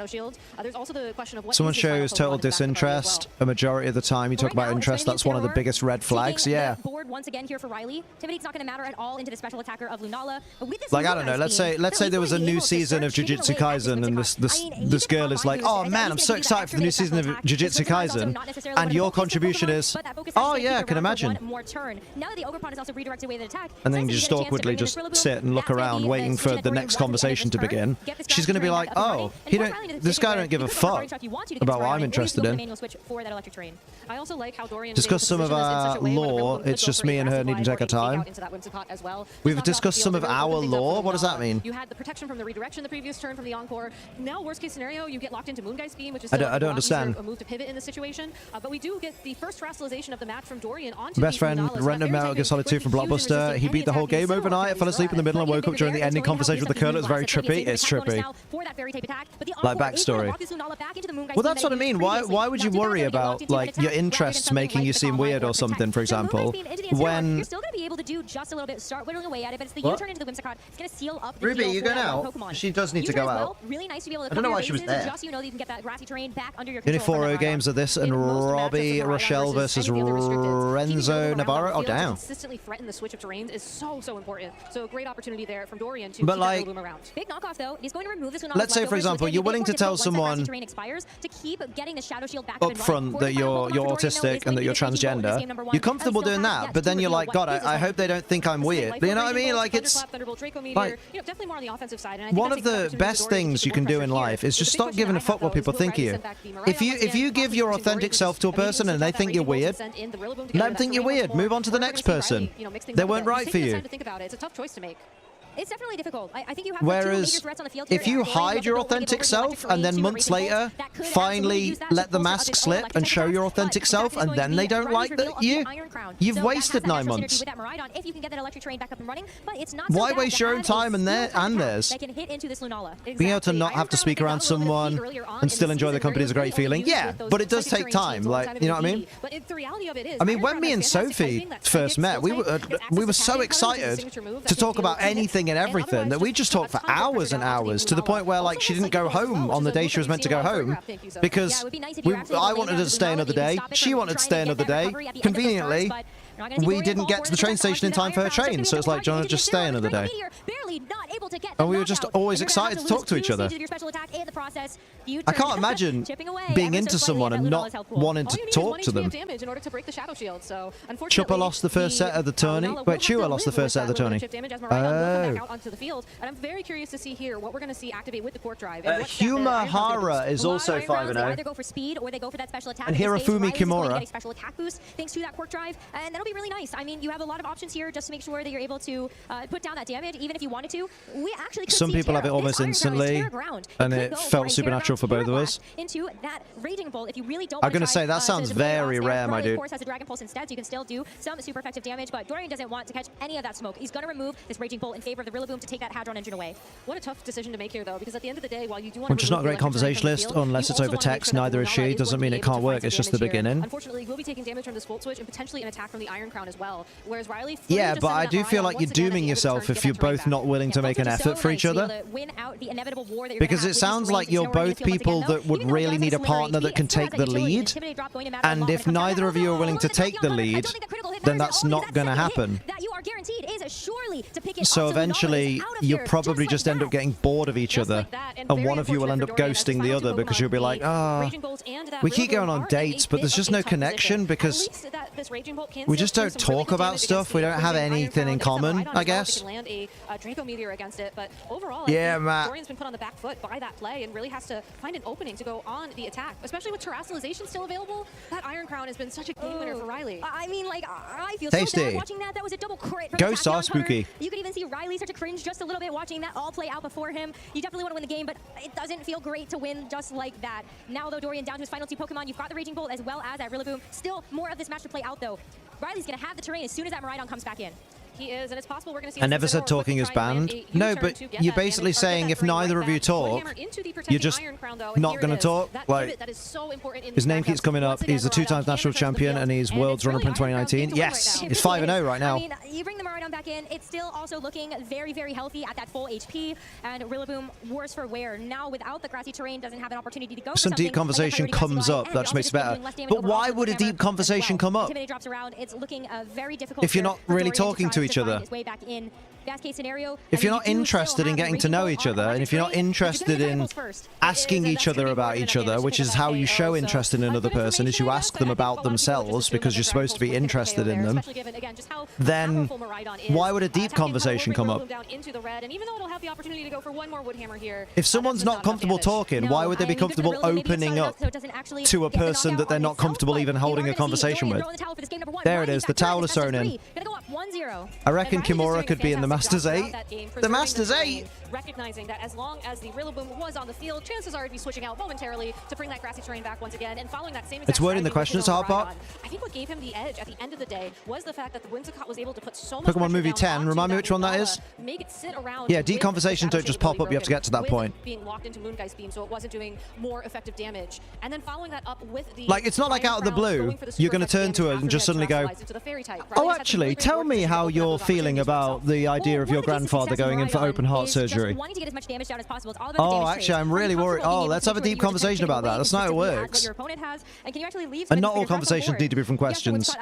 There's also the question of what someone shows total disinterest. A majority of the time you talk about interest, that's one of the biggest red flags. Yeah. Board once again here for Riley. Timidi's not going to matter at all into the special attacker of Lunala. Like, I don't know. Let's say there was a new season of Jujutsu Kaisen, and this girl is like, oh man, I'm so excited for the new season of Jujutsu Kaisen, and your contribution is, oh yeah, I can imagine. And then you just awkwardly just sit and look around, waiting for the next conversation to begin. She's going to be like, oh, this guy don't give a fuck about what I'm interested in. Discuss some of our lore. It's just me and her needing to take our time. We've discussed some of our lore. What does that mean? You had the protection from the redirection the previous turn from the Encore. Now, worst case scenario, you get locked into Moonguy's Beam, which is I don't understand. A move to pivot in this situation. But we do get the first rationalization of the match from Dorian onto best friend, Random Metal Gear Solid 2 from Blockbuster. He beat the whole game overnight. I fell asleep in the middle and woke up during the ending conversation with the Colonel. It was very trippy. It's trippy. Like backstory. Well, that's what I mean. Why would you worry about like your interests making you seem weird or something, for example, when... You're still going to be able to do just a little bit, start whittling away at it, but it's the U-turn into the Whimsicott. It's going to seal up the Ruby, you going out? She does need to go out. Really nice to be able to I don't know why she was there. Just so you know that you can get that grassy terrain back under your Only control. 4-0 games of this, and Robbie Rochelle versus Renzo Navarro. Oh, damn. Consistently threaten the switch of terrains is so important. So a great opportunity there from Dorian to but keep like, that boom around. Big knockoff though. He's going to remove this one. Let's say, for example, you're willing to tell someone to keep getting the shadow shield back up front that you're autistic and that you're transgender. You're comfortable doing that, but then you're like, God, I hope they don't think I'm weird. But you know what I mean? Like, it's like, definitely more on the offensive side. One of the best things you can do in life is just stop giving a fuck what people think of you. If you give your authentic self to a person and they think you're weird, let them think you're weird. Move on to the next person. They weren't right for you. It's a tough choice to make. It's definitely difficult. I think you have whereas if you hide your authentic self and then months later finally let the mask slip and show your authentic self and then they don't like you, you've wasted 9 months. Why waste your own time and theirs? Being able to not have to speak around someone and still enjoy the company is a great feeling. Yeah, but it does take time. Like, you know what I mean? I mean, when me and Sophie first met, we were so excited to talk about anything and everything that we just talked for hours and hours, to the point where like she didn't go home on the day she was meant to go home because I wanted her to stay another day, she wanted to stay another day. Conveniently, we didn't get to the train station in time for her train, so it's like, do you want to just stay another day? And we were just always excited to talk to each other. I can't imagine being into someone and not wanting to talk to them. Chuppa lost the first set of the tourney. Wait, Chua lost the first set of the tourney. Oh. And I'm very curious to see here what we're going to see activate with the court drive. Humahara is also 5-0. Either go for speed or they go for that special attack. And Hirofumi Kimura. Special attack boost thanks to that court drive, and that'll be really nice. I mean, you have a lot of options here just to make sure that you're able to put down that damage, even if you wanted to. We actually could some people have it almost instantly, and it felt supernatural natural for both of us. Into that Raging Bolt, if you really don't I'm going to say, that sounds very rare, my dude. Of course, has a Dragon Pulse instead, so you can still do some super effective damage, but Dorian doesn't want to catch any of that smoke. He's going to remove this Raging Bolt in favor of the Rillaboom to take that Hadron Engine away. What a tough decision to make here, though, because at the end of the day, while you do want Which is not a great conversationalist, unless it's over text. Neither is she. Doesn't mean it can't work. It's just the beginning. Unfortunately, you will be taking damage from this Volt Switch and potentially an attack from the Iron Crown as well. Whereas Riley, yeah, but I do feel like you're dooming yourself if you're both not willing to make an effort for each other. Because it sounds like you're both people that would really need a partner that can take the lead. And if neither of you are willing to take the lead, then that's not going to happen. So eventually, you'll probably just end up getting bored of each other. And one of you will end up ghosting the other because you'll be like, ah, we keep going on dates, but there's just no connection because we just don't talk about stuff. We don't have anything in common, I guess. Yeah, Matt. Dorian's been put on the back foot by that play and really has to find an opening to go on the attack, especially with Terrestrialization still available. That Iron Crown has been such a game winner for Riley. I mean, like, I feel so bad watching that. That was a double crit. Ghosts are spooky. You could even see Riley start to cringe just a little bit watching that all play out before him. You definitely want to win the game, but it doesn't feel great to win just like that. Now, though, Dorian down to his final 2 Pokemon. You've got the Raging Bolt as well as that Rillaboom. Still more of this match to play out, though. Riley's going to have the terrain as soon as that Miraidon comes back in. He is, and it's possible we're going to see. I never said talking is banned. No, but you're basically saying if neither of you talk, you're just not going to talk. Like, his name keeps coming up. He's a 2-time national champion, and he's world's runner-up in 2019. Yes, he's 5-0 right now. I mean, you bring the Miraidon back in. It's still also looking very, very healthy at that full HP, and Rillaboom worse for wear. Now, without the grassy terrain, doesn't have an opportunity to go. Some deep conversation comes up. That just makes it better. But why would a deep conversation come up? If you're not really talking to each other. If you're not interested in getting to know each other, and if you're not interested in asking each other about each other, which is how you show interest in another person, is you ask them about themselves because you're supposed to be interested in them, then why would a deep conversation come up? If someone's not comfortable talking, why would they be comfortable opening up to a person that they're not comfortable even holding a conversation with? There it is, the towel is thrown in. I reckon Kimura could be in the Masters 8. The Masters 8? Recognizing that as long as the Rillaboom was on the field, chances are he'd be switching out momentarily to bring that grassy terrain back once again, and following that same exact It's wording the question, it's a hard part. I think what gave him the edge at the end of the day was the fact that the Whimsicott was able to put so much Pokemon Movie 10, remind me which one that is? Make it sit around. Yeah, deep conversations don't just pop up, you have to get to that point. Being locked into Moongeist Beam, so it wasn't doing more effective damage. And then following that up with the like, it's not like out of the blue, you're going to turn to her and just suddenly go, oh, actually, tell me how you're feeling about the idea of your grandfather going in for open heart surgery. Oh, actually, I'm really worried. Oh, let's have a deep conversation about that. That's not how it works. And not all conversations need to be from questions.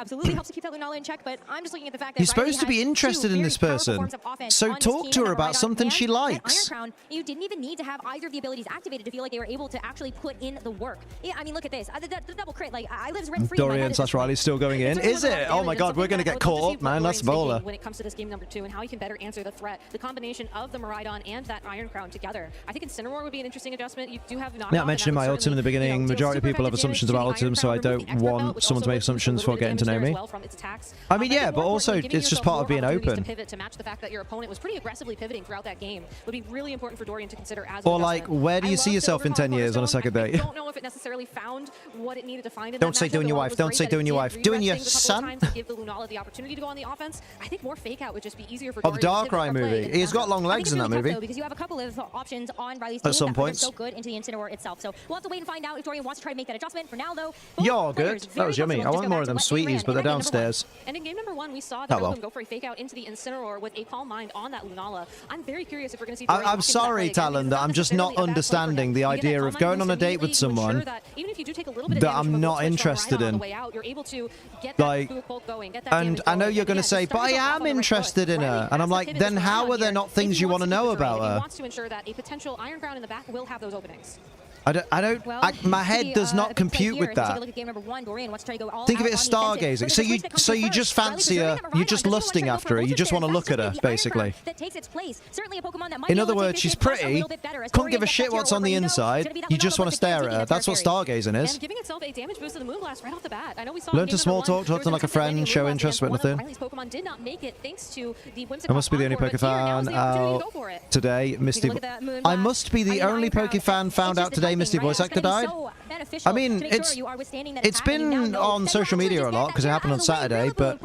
You're supposed to be interested in this person, so talk to her about something she likes. You didn't even need to have either of the abilities activated to feel like they were able to actually put in the work. Yeah, I mean, look at this. The double crit, like, I live rent free. Dorian/Riley's still going in. Is it? Oh my god, we're going to get caught up, man. That's bowler. When it comes to this game number 2 and how he can better answer the threat, the combination of the Miraidon and that Iron Crown together. I think Incineroar would be an interesting adjustment. You do have yeah, I mentioned in my ultimate in the beginning, majority of people have assumptions about ultimate, so I don't want someone to make assumptions before getting to know me. I mean, yeah, but also it's just part of being open. To match the fact that your opponent was pretty aggressively pivoting throughout that game would be really important for Dorian to consider as or like, where do you see yourself in 10 years on a second date? I don't know if it necessarily found what it needed to find in Don't say doing your wife. Don't say doing your wife. Doing your son? To give the Lunala the opportunity to go on the offense. I think more fake out would just be easier for Dorian. Oh, the Darkrai movie. He's got long legs in that movie. Because you have a couple of options on Riley's team at some points. So good into the Incineroar itself. So we'll have to wait and find out if Dorian wants to try to make that adjustment. For now, though, you're good. That was yummy. I want more of them sweeties, but they're downstairs. And in game number 1, we saw the Rillaboom go for a fake out into the Incineroar with a calm mind on that Lunala. I'm very curious if we're going to see. I'm sorry, Talon, that I'm just not understanding the idea of going on a date with someone that I'm not interested in. Like, and I know you're going to say, but I am interested in her, and I'm like, then how are there not things you want to know about her? He wants to ensure that a potential Iron Crown in the back will have those openings. My head does not compute with that. Think of it as stargazing. So you just fancy her, you're just lusting after her, you just want to look at her, basically. In other words, she's pretty, couldn't give a shit what's on the inside, you just want to stare at her. That's what stargazing is. Learn to small talk, talk to them like a friend, show interest, but nothing. I must be the only Poké fan out today. Misty. I must be the only Poké fan found out today day Misty voice actor died? I mean, it's been on social media a lot because it happened on Saturday, but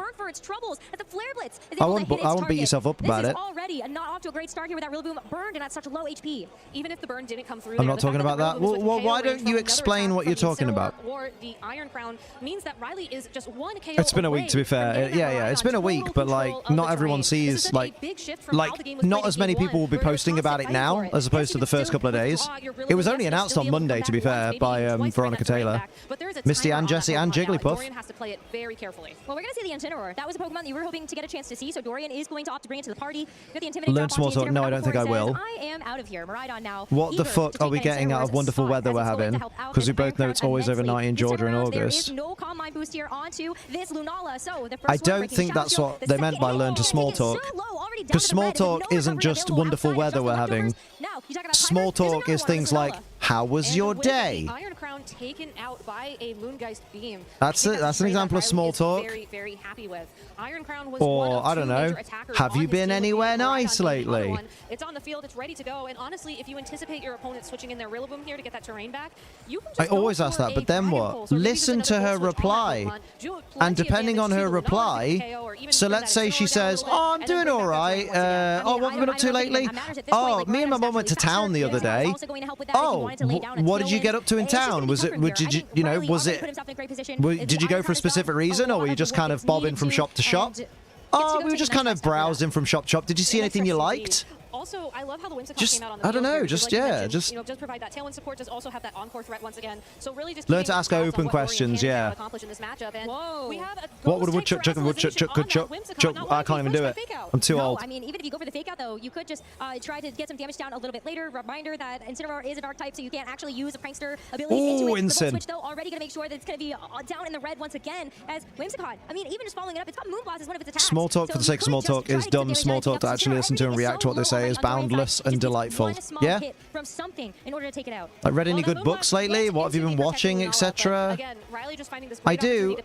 I won't beat yourself up about it. Already not off to a great start here with that Rillaboom burned and at such low HP. Even if the burn didn't come through, I'm not talking about that. Well, why don't you explain what you're talking about? Or the Iron Crown means that Riley is just one KO. It's been a week, to be fair. Yeah, it's been a week, but like not everyone sees like not as many people will be posting about it now as opposed to the first couple of days. It was only announced on Monday, to be fair, by Veronica Taylor, Misty and Jessie and Jigglypuff. Dorian has to play it very carefully. Well, we're gonna see the Incineroar. That was a Pokemon that you were hoping to get a chance to see, so Dorian is going to opt to bring it to the party. Learn small talk. No, I don't think I will. I am out of here. Miraidon now. What the fuck are we getting out of wonderful weather we're having? Because we both know it's always over 90 in Georgia in August. There is no Calm Mind boost here onto this Lunala. So the first I don't think that's what they meant by learn to small talk. Because small talk isn't just wonderful weather we're having. Small talk is things like, how was your day? Iron Crown taken out by a Moongeist beam. That's it. That's an example of small talk. Very, very happy with. Iron Crown was or I don't know. Have you been anywhere nice lately? It's on the field. It's ready to go. And honestly, if you anticipate your opponent switching in their Rillaboom here to get that terrain back, you can just I always ask that, but then what? Listen to her reply. And depending on her reply, so let's say she says, "Oh, I'm doing all right. Oh, what have you been up to lately? Oh, me and my mum went to town the other day. Oh, what did you get up to in town? Was it? Did you? You know? Was it? Did you go for a specific reason, or were you just kind of bobbing from shop to shop? Oh, we were just kind of browsing from shop to shop. Did you see anything you liked? Also, I love how the Whimsicott came out on the I don't know, just does provide that tailwind support, does also have that encore threat once again. So really just learn to ask open questions, yeah. What would a woodchuck chuck and woodchuck could chuck? I can't even do it. I'm too old. I mean, even if you go for the fake out though, you could just try to get some damage down a little bit later. Reminder that Incineroar is a dark type, so you can't actually use a prankster ability into it. The switch though already gonna make sure that it's gonna be down in the red once again as Whimsicott. I mean, even just following it up, it's got Moonblast as one of its attacks. Small talk for the sake of small talk is dumb. Small talk to actually listen to and react to what they say is boundless and delightful. Yeah? From something in order to take it out. I read any good books lately? What have you been watching, etc.? I do.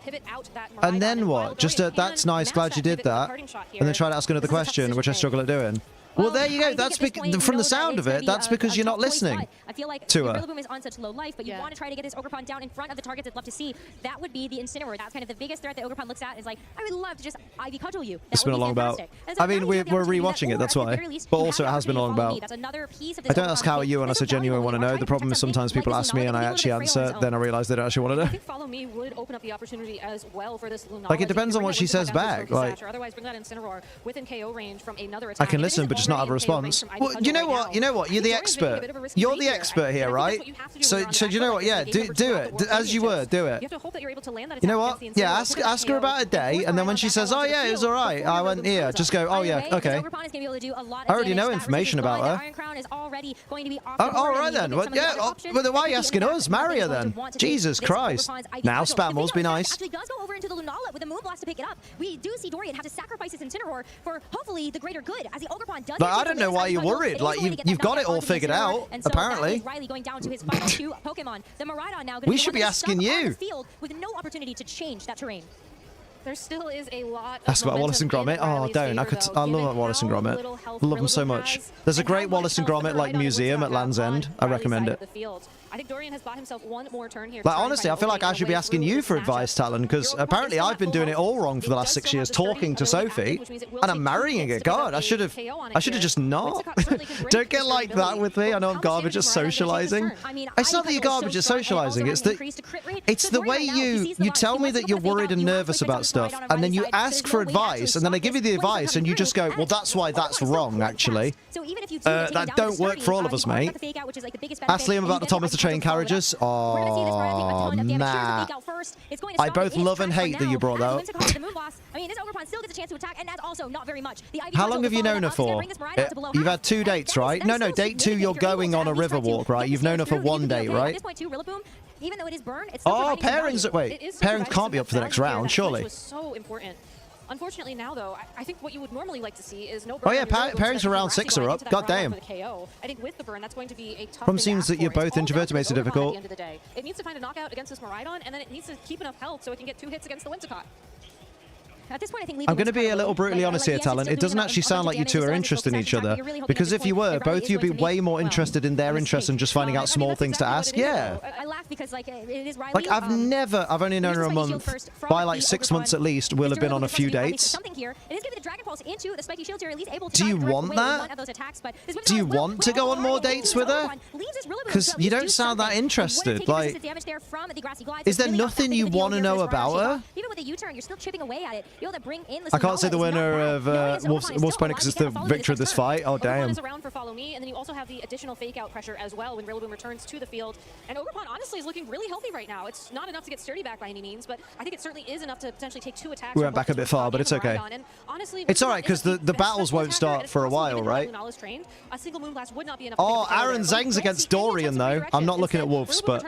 And then what? Just that's nice, glad you did that. And then try to ask another question, which I struggle at doing. Well, there you go. That's from the sound of it, that's because you're not listening I feel like to her. Rillaboom is on such low life, but you want to try to get this Ogerpon down in front of the targets I'd love to see. That would be the Incineroar. That's kind of the biggest threat that Ogerpon looks at is like, I would love to just Ivy cudgel you. It's been a long bout. I mean, we're rewatching it, that's why. But also, it has been a long bout. I don't ask how are you unless I genuinely want to know. The problem is sometimes people ask me and I actually answer, then I realize they don't actually want to know. I think Follow Me would open up the opportunity as well for this Lunala. Like, it depends on what she says back. Like, otherwise, bring that Incineroar within KO range from another I attack. can listen, but just not have a response. Well, you know what? You're the expert. You're the expert here, right? So you know what? Yeah, do it as you were. Do it. You know what? Yeah, ask her about a day, and then when she says, "Oh yeah, it was all right," I went here. Just go, "Oh yeah, okay." I already know information about her. All right then. Well, yeah. Well, why are you asking us? Marry her then. Jesus Christ. Now Spambles, be nice. Actually does go over into the Lunala with a Moonblast to pick it up. We do see Dorian have to sacrifice his Incineroar for hopefully the greater good, as the Ogerpon does. But I don't know why you're worried. Like you've got it all figured out. Apparently. Riley going down to his final two Pokemon. The Miraidon now. We should be asking you. With no opportunity to change that terrain. There still is a lot of ask about Wallace and Gromit. Oh, don't. I love Wallace and Gromit. I love them so much. There's a great Wallace and Gromit like museum at Land's End. I recommend it. I think Dorian has bought himself one more turn here. Like, honestly, I feel like I should be asking you for advice, Talon, because apparently I've been doing it all wrong for the last 6 years, talking to Sophie, and I'm marrying it. God, I should have just not. Don't get like that with me. I know I'm garbage at socializing. It's not that you're garbage at socializing. It's the way you tell me that you're worried and nervous about stuff, and then you ask for advice, and then I give you the advice, and you just go, well, that's why that's wrong, actually. That don't work for all of us, mate. Ask Liam about the Thomas the Train carriages. Oh, man. I both love and hate that you brought that up. How long have you known her for? You've had 2 dates, right? No, date 2, you're going on a river walk, right? You've known her for 1 date, right? Oh, pairings. Wait, pairings can't be up for the next round, surely. So important. Unfortunately now, though, I think what you would normally like to see is no burn. Oh yeah, pairings for round 6 are up. God damn. I think with the burn, that's going to be a tough Problem seems that you're both introverted makes it difficult. At the end of the day. It needs to find a knockout against this Miraidon, and then it needs to keep enough health so it can get 2 hits against the Whimsicott. At this point, I think I'm going to be a little brutally honest here, Talon. It doesn't actually sound like you two are interested in each other. Because if you were, both of you would be way more interested in their interests than just finding out small things to ask. Yeah. I laugh because, like, it is Riley. Like, I've only known her a month. By, like, 6 months at least, we'll have been on a few dates. Do you want that? Do you want to go on more dates with her? Because you don't sound that interested. Like, is there nothing you want to know about her? Even with a U-turn, you're still chipping away at it. You're able to bring in I can't say the winner of Wolf's Pony because it's the victor of this fight. Oh, damn. Is around for Follow Me, and then you also have the additional fake-out pressure as well when Rillaboom returns to the field. And Ogerpon, honestly, is looking really healthy right now. It's not enough to get sturdy back by any means, but I think it certainly is enough to potentially take 2 attacks. We went back a bit far, but it's okay. It's all right because the battles won't start for a while, right? Oh, Aaron Zeng's against Dorian, though. I'm not looking at Wolves, but...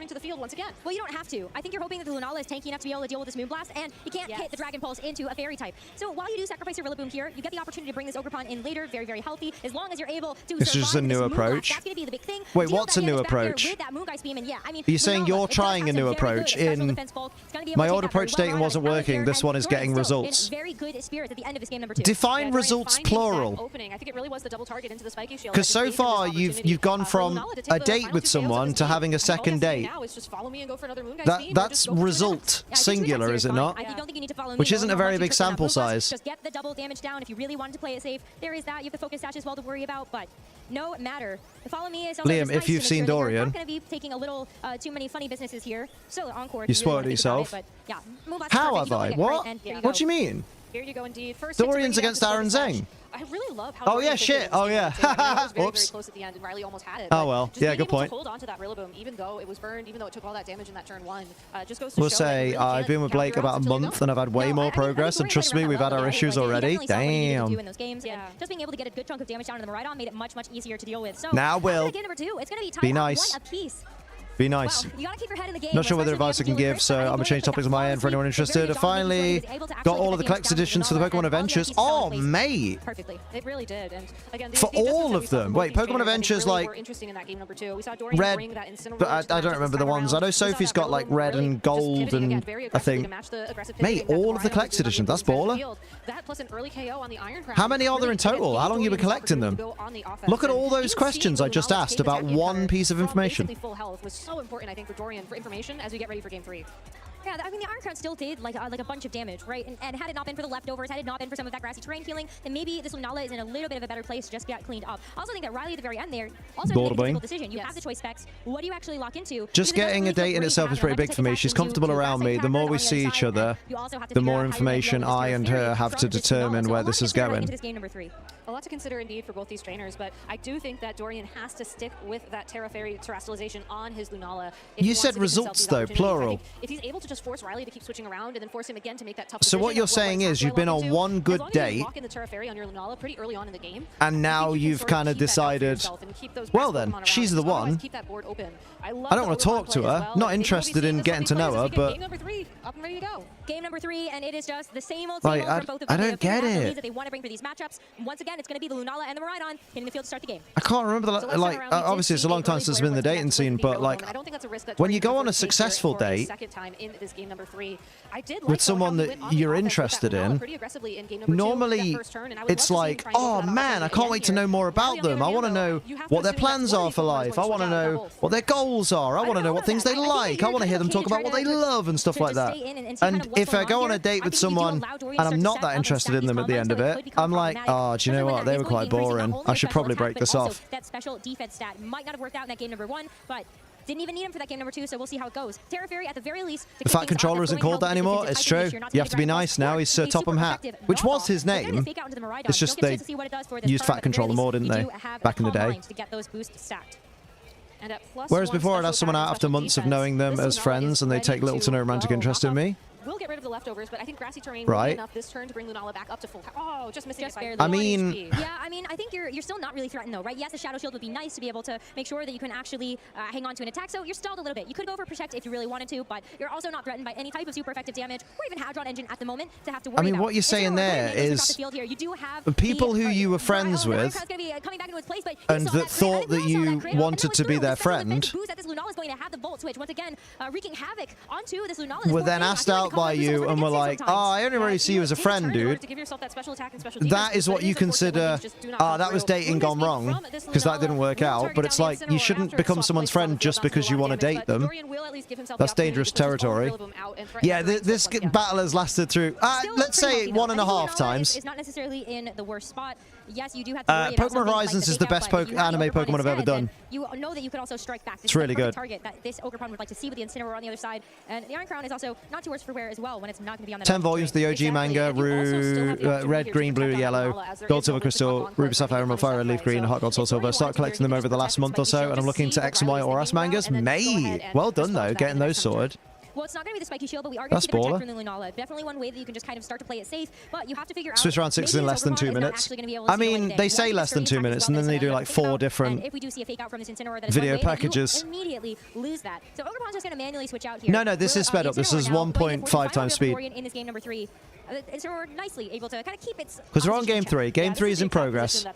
Well, you don't have to. I think you're hoping that the Lunala is tanky enough to be able to deal with this Moonblast, and you can't hit the Dragon Pulse into a Fairy type. So while you do sacrifice your Rillaboom here, you get the opportunity to bring this Ogerpon in later, very, very healthy, as long as you're able to This is just a new approach. That's going to be the big thing. Wait, what's a new approach? Are you saying you're trying a new approach in... My old approach dating wasn't working, this one is getting results. Define results plural. Because so far, you've gone from a date with someone to having a second date. That's result singular, is it not? Which isn't a very big sample size. Just get the double damage down if you really wanted to play it safe. There is that. You have the focus dash as well to worry about, but no matter. The Follow Me is also Liam, if you've seen Dorian, not going to be taking a little too many funny businesses here. Still encore. You spoiled yourself. How have I? What? What do you mean? Here you go, indeed. First Dorian's against Aaron Zeng. I really love how. Oh yeah, shit. Oh yeah. Whoops. Close at the end, and Riley almost had it. Oh well. Yeah, good point. Hold on to that Rillaboom, even though it was burned, even though it took all that damage in that turn 1. Just goes to we'll say I've been with Blake about a month, and I've had way more progress. And trust me, we've had our issues already. Damn. Just being able to get a good chunk of damage down in the Miraidon made it much easier to deal with. So now will. Game number 2, it's going to be tied be nice. One apiece. Be nice. Well, you gotta keep your head in the game, not sure whether advice I can give, so I'm going to change topics on my end for anyone interested. I finally got all of the collector's editions for the Pokemon Adventures. Oh, mate! Perfectly. It really did. And again, for all of them. Wait, Pokemon Adventures, like... Red... But I don't remember the ones. I know Sophie's got, like, red and gold and I think... Mate, all of the collector's editions. That's baller. How many are there in total? How long have you been collecting them? Look at all those questions I just asked about one piece of information. So important, I think, for Dorian for information as we get ready for Game 3. Yeah, I mean, the Iron Crown still did like a bunch of damage, right? And had it not been for the leftovers, had it not been for some of that grassy terrain healing, then maybe this Lunala is in a little bit of a better place to just get cleaned up. I also think that Riley at the very end there also made a difficult decision. You have the choice specs. What do you actually lock into? Just getting a date in itself is pretty big for me. She's comfortable around me. The more we see each other, the more information I and her have to determine where this is going. A lot to consider indeed for both these trainers, but I do think that Dorian has to stick with that Terra Fairy Terrestrialization on his Lunala. You said results though, plural. If he's able to just force Riley to keep switching around and then force him again to make that tough decision. So what you're saying is you've been on one good date, lock in the Terra Fairy on your Lunala pretty early on in the game, and now you've kind of decided, well then, she's the one. I don't want to talk to her, not interested in getting to know her, but... Game number 3, up and ready to go. Game number 3, and it is just the same old from both of them. I don't get it. That they want to bring for these matchups. Once again, it's going to be the Lunala and the Miraidon hitting the field to start the game. I can't remember, like, obviously it's a long time since I've been in the dating scene, but like, when you go on a successful date with someone that you're interested in, normally it's like, oh man, I can't wait to know more about them. I want to know what their plans are for life. I want to know what their goals are. I want to know what things they like. I want to hear them talk about what they love and stuff like that. And if I go on a date with someone and I'm not that interested in them at the end of it, I'm like, oh, do you know what? They were quite boring. I should probably break this off. That special defense stat might not have worked out in that game number 1, but didn't even need him for that game number 2, so we'll see how it goes. Terra Fairy, at the very least... The Fat Controller isn't called that anymore, it's true. You have to be nice now, he's Sir Topham Hatt, which was his name. It's just they used Fat Controller more, didn't they, back in the day. Whereas before I'd ask someone out after months of knowing them as friends and they take little to no romantic interest in me. We'll get rid of the leftovers, but I think Grassy Terrain will be enough this turn to bring Lunala back up to full. Oh, just missing it by I mean... Yeah, I mean, I think you're still not really threatened, though, right? Yes, the Shadow Shield would be nice to be able to make sure that you can actually hang on to an attack, so you're stalled a little bit. You could go for Protect if you really wanted to, but you're also not threatened by any type of super effective damage, or even Hadron Engine at the moment to have to worry about. I mean, what you're saying there is people who you were friends with and that thought that you wanted to be their friend were then asked out by you and were like, oh, I only really see you as a friend, dude, that is what you consider, that was dating gone wrong, because that didn't work out. But it's like, you shouldn't become someone's friend just because you want to date them. That's dangerous territory. Yeah, this battle has lasted through, let's say 1.5 times. It's not necessarily in the worst spot. Yes, you do have to worry about Pokemon Horizons is the best anime Pokemon I've ever done. You know that you can also strike back. This it's really good. Target that this Ogerpon would like to see with the Incineroar on the other side. And the Iron Crown is also not too worse for wear as well when it's not going to be on the 10 volumes, the OG manga, red, green, blue, yellow, gold, silver, crystal, ruby, sapphire, emerald, fire, leaf green, hot gold, soul, silver. Start collecting them over the last month or so, and I'm looking to X and Y Oras mangas. Mate, well done though, getting those sorted. Well, it's not going to be the spiky shield, but we are going to see the protect from the Lunala. Definitely one way that you can just kind of start to play it safe, but you have to figure out... Switch around 6 in less than 2 minutes. I mean, they say less than 2 minutes, and then they do like 4 different if we do see a fake out from this Incineroar, that is video packages. You immediately lose that. So Ogerpon's just going to manually switch out here. No, this is sped up. This is 1.5 times speed. In this game number 3. Incineroar nicely able to kind of keep its... Because we're on game 3. Game 3 is in progress.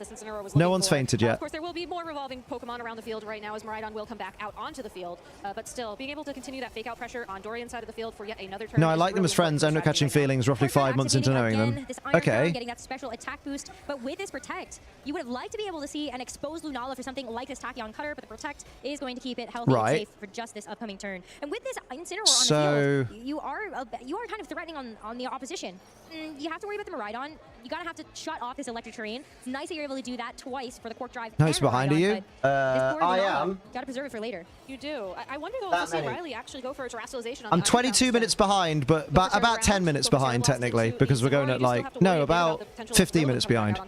No one's fainted yet. Of course, there will be more revolving Pokemon around the field right now as Miraidon will come back out onto the field. But still, being able to continue that fake out pressure on Dorian's side of the field for yet another turn. No, I like them as friends. I end up catching feelings roughly 5 months into knowing them. Okay. Getting that special attack boost, but with this Protect, you would have liked to be able to see an exposed Lunala for something like this Tachyon Cutter, but the Protect is going to keep it healthy and safe for just this upcoming turn. And with this Incineroar on the field, you are kind of threatening on the opposition. You have to worry about the Miraidon. You gotta have to shut off this electric terrain. It's nice that you're able to do that twice for the Quark Drive. Nice behind you. I am. Gotta preserve it for later. You do. I wonder though if we'll see Riley actually go for a terrestrialization. I'm 22 minutes behind, but about 10 minutes behind technically, because we're going at like, no, about 15 minutes behind.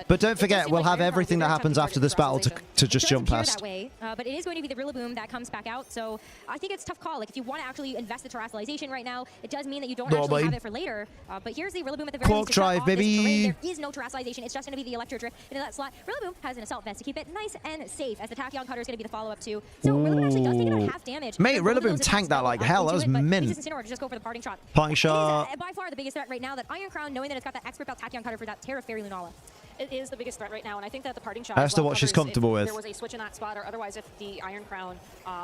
But don't forget, we'll have everything that happens after this battle to just jump past. But it is going to be the Rillaboom that comes back out, so I think it's a tough call. Like if you want to actually invest the terrestrialization right now, it does mean that you don't actually have it for later. But here's the Rillaboom at the very Quark Drive, baby. There is no terrestrialization. It's just going to be the Electro Drift into that slot. Rillaboom has an Assault Vest to keep it nice and safe, as the Tachyon Cutter is going to be the follow-up too. So Rillaboom actually does take about half damage. Mate, Rillaboom tanked that like hell. That was mint. Just go for the parting shot. Parting shot. By far the biggest threat right now, that Iron Crown, knowing that it's got that Expert Belt Tachyon Cutter for that Terra Fairy Lunala. It is the biggest threat right now, and I think that the parting shot as to what she's comfortable with. There was a switch in that spot, or otherwise if the Iron Crown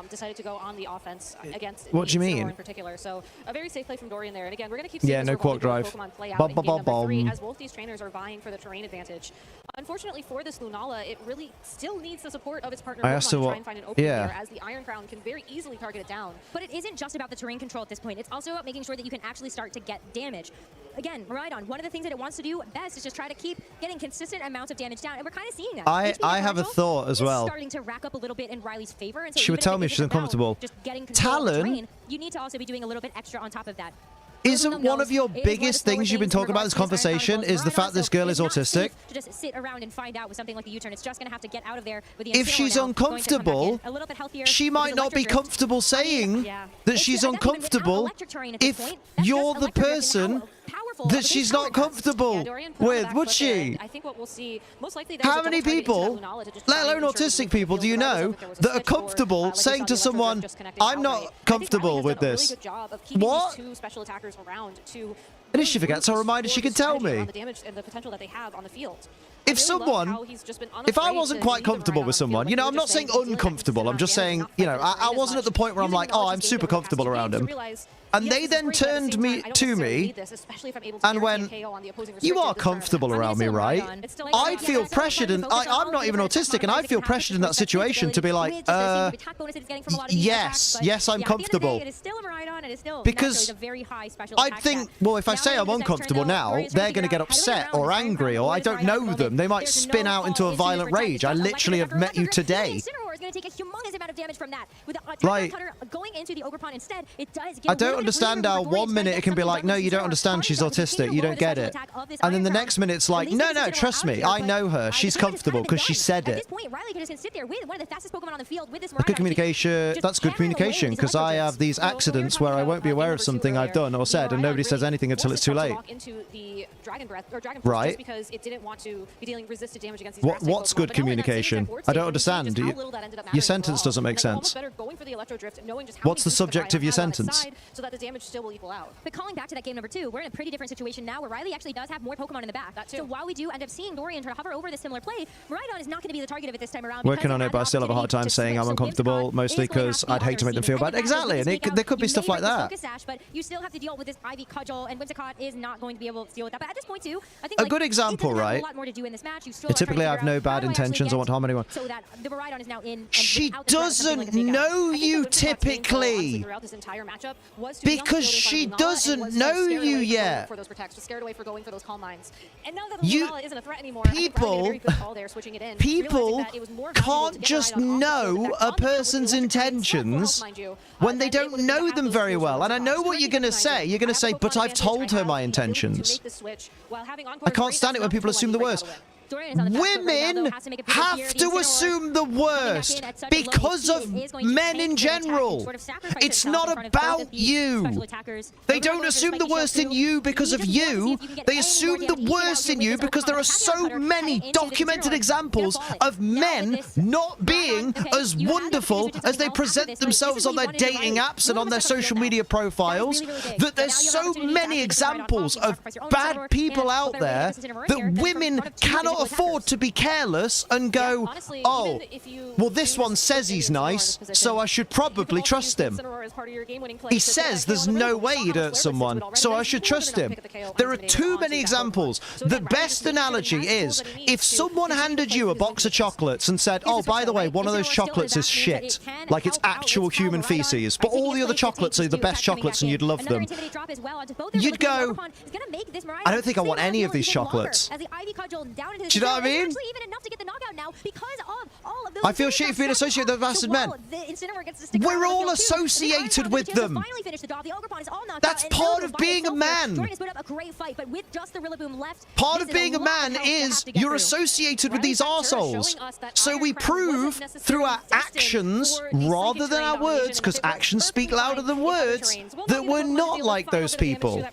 decided to go on the offense against what do you mean? In particular. So a very safe play from Dorian there. And again, we're going to keep seeing no Quark Drive. Pokemon play out in game number 3 as both these trainers are vying for the terrain advantage. Unfortunately for this Lunala, it really still needs the support of its partner Pokemon to try and find an opening there, as the Iron Crown can very easily target it down. But it isn't just about the terrain control at this point. It's also about making sure that you can actually start to get damage. Again, Miraidon, one of the things that it wants to do best is just try to keep getting consistent amounts of damage down, and we're kind of seeing that. I have a thought as well. Starting to rack up a little bit in Riley's favor, and so she would tell me she's uncomfortable. Just getting control of the terrain, you need to also be doing a little bit extra on top of that. Isn't one of your biggest things you've been talking about in this conversation is the fact this girl is autistic? To just sit around and find out with something like the U-turn, it's just going to have to get out of there with the if she's uncomfortable, she might not be comfortable saying that she's uncomfortable if you're the person that she's not comfortable with, would she? I think what we'll see, most likely, how many people, let alone autistic people, do you know that are comfortable saying to someone, I'm not comfortable with this? What? Special attackers around to, and if she forgets, I'll remind her she can tell me. The damage and the potential that they have on the field. If someone, if I wasn't quite comfortable with someone, you know, I'm not saying uncomfortable, I'm just saying, you know, I wasn't at the point where I'm like, oh, I'm super comfortable around him. And they then turned to me and went, you are comfortable around me, right? I'd feel pressured, and I'm not even autistic, and I'd feel pressured in that situation to be like, yes, I'm comfortable. Because I'd think, well, if I say I'm uncomfortable now, they're going to get upset or angry, or I don't know them. They might spin out into a violent rage. I literally have met you today. Is going to take a humongous amount of damage from that. With the like, Cutter going into the Ogerpon instead, it does get I don't understand how 1 minute it can be like, no, you don't understand, she's autistic, you don't get it. And then the next minute it's like, no, trust me, I know her, she's comfortable because she said it. At this point, Riley can just sit there with one of the fastest Pokemon on the field with this good communication, that's good communication, because I have these accidents where I won't be aware of something I've done or said, and nobody says anything until it's too late. Right. Because it didn't want to be dealing resisted damage against what's good communication? I don't understand. Your sentence doesn't make sense. What's the subject of your sentence? So that the damage still will equal out. But calling back to that game number 2, we're in a pretty different situation now where Riley actually does have more Pokemon in the back. So while we do end up seeing Dorian try to hover over this similar play, Miraidon is not going to be the target of it this time around. Working on it, but I still have a hard time saying I'm uncomfortable, mostly because I'd hate to make them feel bad. Exactly, and there could be stuff like that. But you still have to deal with this Ivy Cudgel, and Whimsicott is not going to be able to deal with that. But at this point too, I think a good example, right? Typically, I have no bad intentions. I want to harm anyone. So that the Miraidon is now in. She doesn't know you typically, because she doesn't know you yet. People can't just know a person's intentions when they don't know them very well. And I know what you're going to say. You're going to say, but I've told her my intentions. I can't stand it when people assume the worst. Women have to assume the worst because of men in general. It's not about you. They don't assume the worst in you because of you. They assume the worst in you because there are so many documented examples of men not being as wonderful as they present themselves on their dating apps and on their social media profiles, that there's so many examples of bad people out there that women cannot afford to be careless and go, oh, well, this one says he's nice, so I should probably trust him. He says there's no way he'd hurt someone, so I should trust him. There are too many examples. The best analogy is if someone handed you a box of chocolates and said, oh, by the way, one of those chocolates is shit, like it's actual human feces, but all the other chocolates are the best chocolates and you'd love them. You'd go, I don't think I want any of these chocolates. Do you know what I mean? I feel shitty for being associated with those bastard men. We're all associated with them. That's part of being a man. Part of being a man is you're associated with these arseholes. So we prove through our actions rather than our words, because actions speak louder than words, that we're not like those people.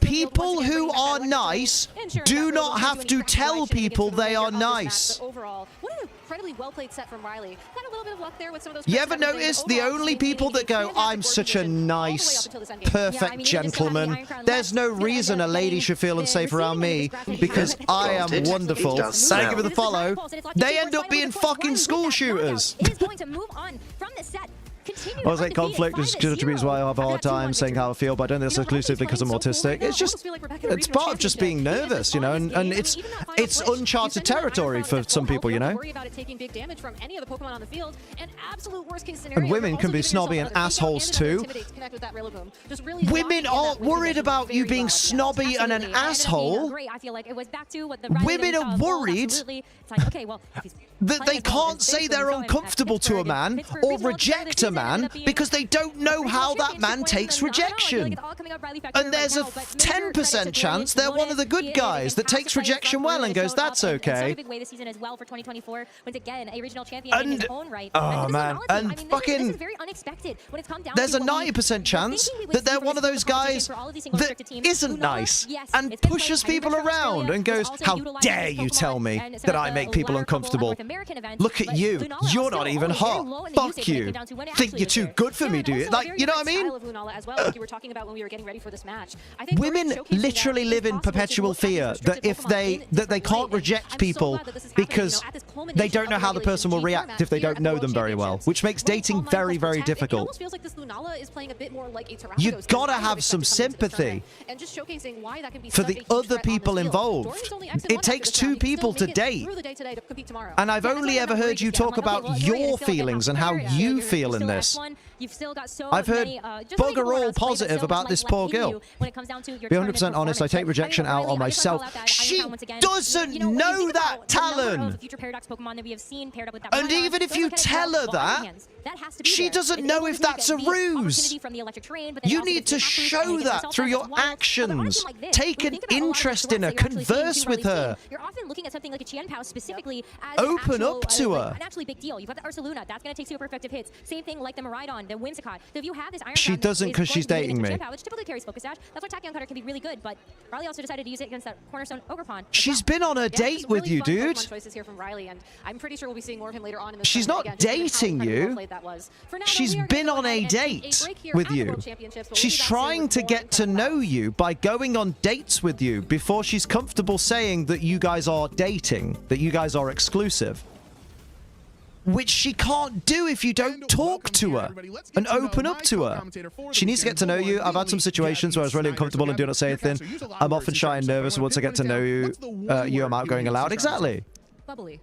People who are nice do not have to tell people they are nice. You ever notice the only people that go, I'm such a nice, perfect gentleman, there's no reason a lady should feel unsafe around me because I am wonderful. Thank you for the follow. They end up being fucking school shooters. I was like, conflict is contributes why I have a hard time saying how I feel, but I don't think it's exclusively because I'm autistic. It's just, it's part of just being nervous, you know, and it's uncharted territory for some people, you know. And women can be snobby and assholes too. Women aren't worried about you being snobby and an asshole. Women are worried that they can't say they're uncomfortable to a man or reject a man because they don't know how that man takes rejection. And there's a 10% chance they're one of the good guys that takes rejection well and goes, that's okay. And, oh man, and fucking, there's a 90% chance that they're one of those guys that isn't nice and pushes people around and goes, how dare you tell me that I make people uncomfortable? Look at you. You're not even hot. Fuck you. Think you're too good for me, do you? Like, you know what I mean? Women literally live in perpetual fear that if they can't reject people because they don't know how the person will react if they don't know them very well, which makes dating very, very difficult. You've got to have some sympathy for the other people involved. It takes two people to date. And I've only ever heard you talk about your feelings and how you feel in this. I've heard bugger all positive about this poor girl. Be 100% honest, I take rejection out on myself. She doesn't know that, Talon! And even if you tell her that, she doesn't know if that's a ruse. You need to show that through your actions. Take an interest in her, converse with her. Open up to her. An actually big deal. You've got the Ursaluna, that's going to take super effective hits. Same thing like the Miraidon. Pokemon, the Whimsicott. So if you have this Iron She doesn't because she's dating me. Which typically carries Focus Dash. That's why Tachyon Cutter can be really good, but Riley also decided to use it against that Cornerstone Ogerpon. She's been on a date with you, dude. Choices here from Riley, and I'm pretty sure we'll be seeing more of him later on in the She's not dating you. She's been on a date with you. She's trying to get to know you by going on dates with you before she's comfortable saying that you guys are dating, that you guys are exclusive. Which she can't do if you don't talk to her and open up to her. She needs to get to know you. I've had some situations where I was really uncomfortable and do not say anything. I'm often shy and nervous, and once I get to know you, I'm outgoing and loud. Exactly. Bubbly.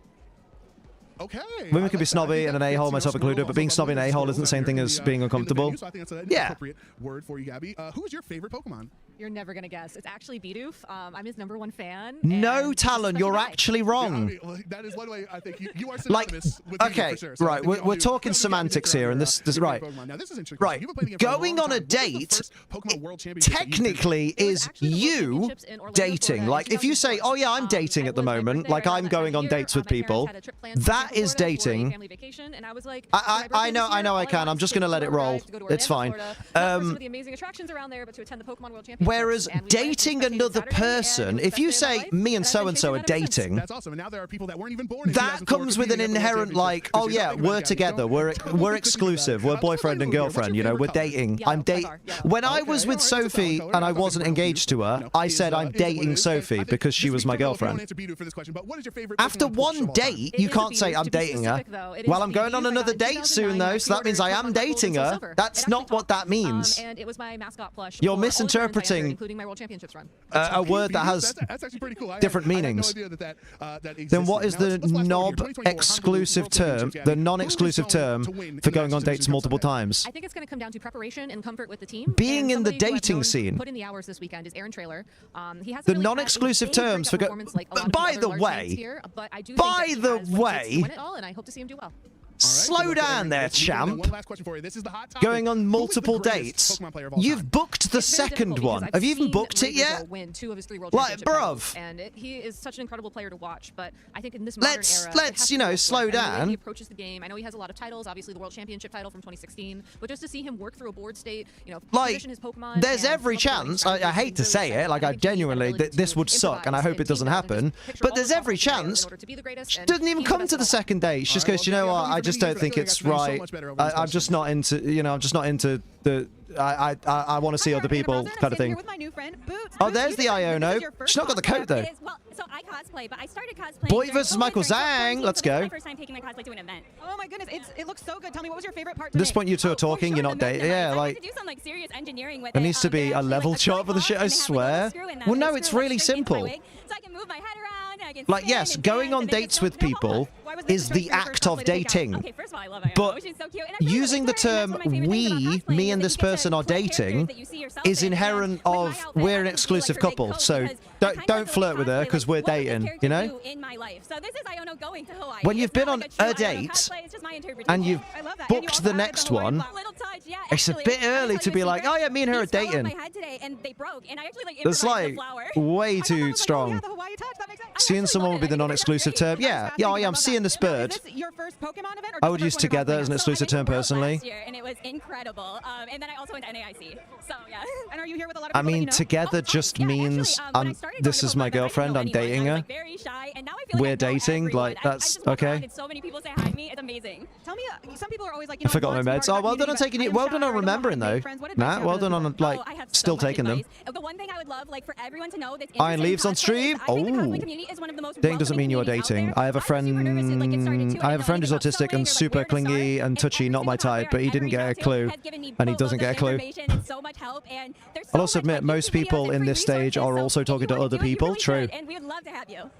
Okay. Women can be snobby and an a-hole, myself included, but being snobby and an a-hole isn't the same thing as being uncomfortable. So I think that's an Yeah. appropriate word for you, Gabby. Who is your favorite Pokemon? You're never gonna guess. It's actually Bidoof. I'm his #1 fan. No, Talon, you're actually wrong. Yeah, I mean, that is one way I think you are Like, synonymous with okay, for sure. So right, we're talking semantics here, and this right. Now, this is interesting. Right, You've been playing the game for a going long on a time. What was the date first Pokemon World Championship that you technically is you dating. Like, if you say, oh yeah, I'm dating at the moment, like I'm going on dates with people, that is dating. I know I can. I'm just going to let it roll. It's fine. Whereas dating another person, if you say me and so-and-so are dating, That's awesome. And now there are people that weren't even born in that 2004 comes with an competing at the World inherent, like, oh Championship. yeah, You're talking we're about together, Gabby. we're exclusive, we're boyfriend and girlfriend, you know, we're dating. I'm dating. When I was with Sophie and I wasn't engaged to her, I said I'm dating Sophie because she was my girlfriend. After one date, you can't say I'm dating her. Well, I'm going on another date soon, though, so that means I am dating her. That's not what that means. And it was my mascot plush. You're misinterpreting including my World Championships run. a word that has different meanings. Then what is the non-exclusive term, the non-exclusive term for going on dates multiple times? I think it's going to come down to preparation and comfort with the team. Being in the dating scene. Put in the hours this weekend is Aaron Trailer. He has The non-exclusive terms for by the way, and I hope to see him do well. Slow down there, champ. One last question for you. This is the hot topic. Going on multiple dates. You've booked the second one. Have you even booked it yet? Win 2 of his 3 World Like, Championship bruv. titles, and he is such an incredible player to watch. But I think in this modern era, let's you know, slow down. He approaches the game. I know he has a lot of titles. Obviously, the World Championship title from 2016. But just to see him work through a board state, you know, position his Pokemon. There's every chance. I hate to say it. Like, I genuinely, this would suck, and I hope it doesn't happen. But there's every chance. She doesn't even come to the second date. She just goes, you know what? I just don't think it's right. I'm just not into, you know, I'm just not into the, I want to see other people kind of thing. Oh, there's the Iono. She's not got the coat, though. Well, so I cosplay, but I started cosplaying. Boy versus Michael Zhang. Let's go. My first time taking my cosplay to an event. Oh my goodness, it looks so good. Tell me, what was your favorite part At this point, you two are talking. You're not dating. Yeah, like. I had to do some like serious engineering with There needs to be a level chart for the shit, I swear. Well, no, it's really simple. So I can move my head around. And I can Like, yes, going on dates with people is the act of dating. Okay, first of all, I love Iono. But She's so cute. And using the term me and this person are dating is inherent of we're an exclusive couple. So don't flirt with her because we're dating, you know? In my life. So this is Iono going to Hawaii. When you've been on a date and you've booked the next one, it's a bit early to be like, oh yeah, me and her are dating. That's like way too strong. Seeing someone would be the non-exclusive term. Yeah, I'm seeing this bird. I would use together as an exclusive term personally. And it was incredible. And then I also went to NAIC. So yeah. And are you here with a lot of I mean, together just means this is my girlfriend, I'm dating her. We're dating, like, that's okay. So many people say hi to me. It's amazing. Tell me, some people are always like, I forgot my meds. Oh, well done on taking it. Well done on remembering, though. Nah, well done on, like, still taking them. The one thing I would love, like, for everyone to know that's Iron Leaves on stream? Oh. Dating doesn't mean you are dating. I have a friend who's autistic and super clingy and touchy, not my type, but he didn't get a clue, and he doesn't get a clue. I'll also admit, most people in this stage are also talking to other people. True. And we would love to have you.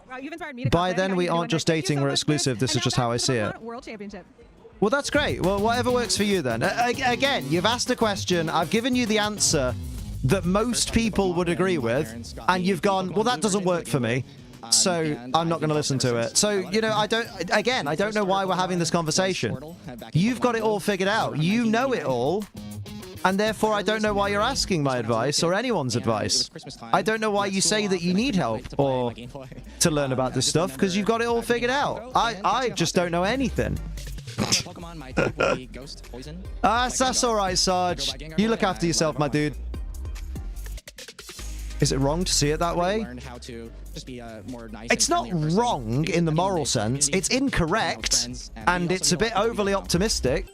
By then, we aren't just dating, we're exclusive. This is just how I see it. World Championship. Well, that's great. Well, whatever works for you then. Again, you've asked a question. I've given you the answer that most people would agree with, and you've gone, well, that doesn't work for me, so I'm not going to listen to it. So, you know, I don't know why we're having this conversation. You've got it all figured out. You know it all. And therefore, I don't know why you're asking my advice or anyone's advice. I don't know why you say that you need help or to learn about this stuff, because you've got it all figured out. I just don't know anything. Pokemon, my type would be Ghost, Poison. That's all right, Sarge. You look after yourself, my dude. Is it wrong to see it that way? It's not wrong in the moral sense. It's incorrect, and it's a bit overly optimistic.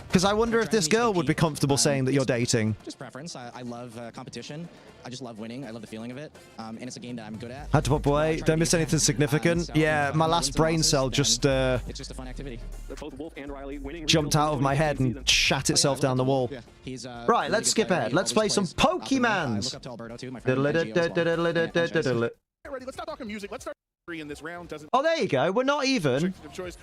Because I wonder if this girl would be comfortable saying that you're dating. Just preference. I love competition. I just love winning. I love the feeling of it. And it's a game that I'm good at. Had to pop away. Don't miss anything significant. Yeah, my last brain cell just it's just a fun activity. Jumped out of my head and shat itself down the wall. Right, let's skip ahead. Let's play some Pokemons. Ready? Let's start talking music. Let's start in this round. Doesn't. Oh, there you go. We're not even.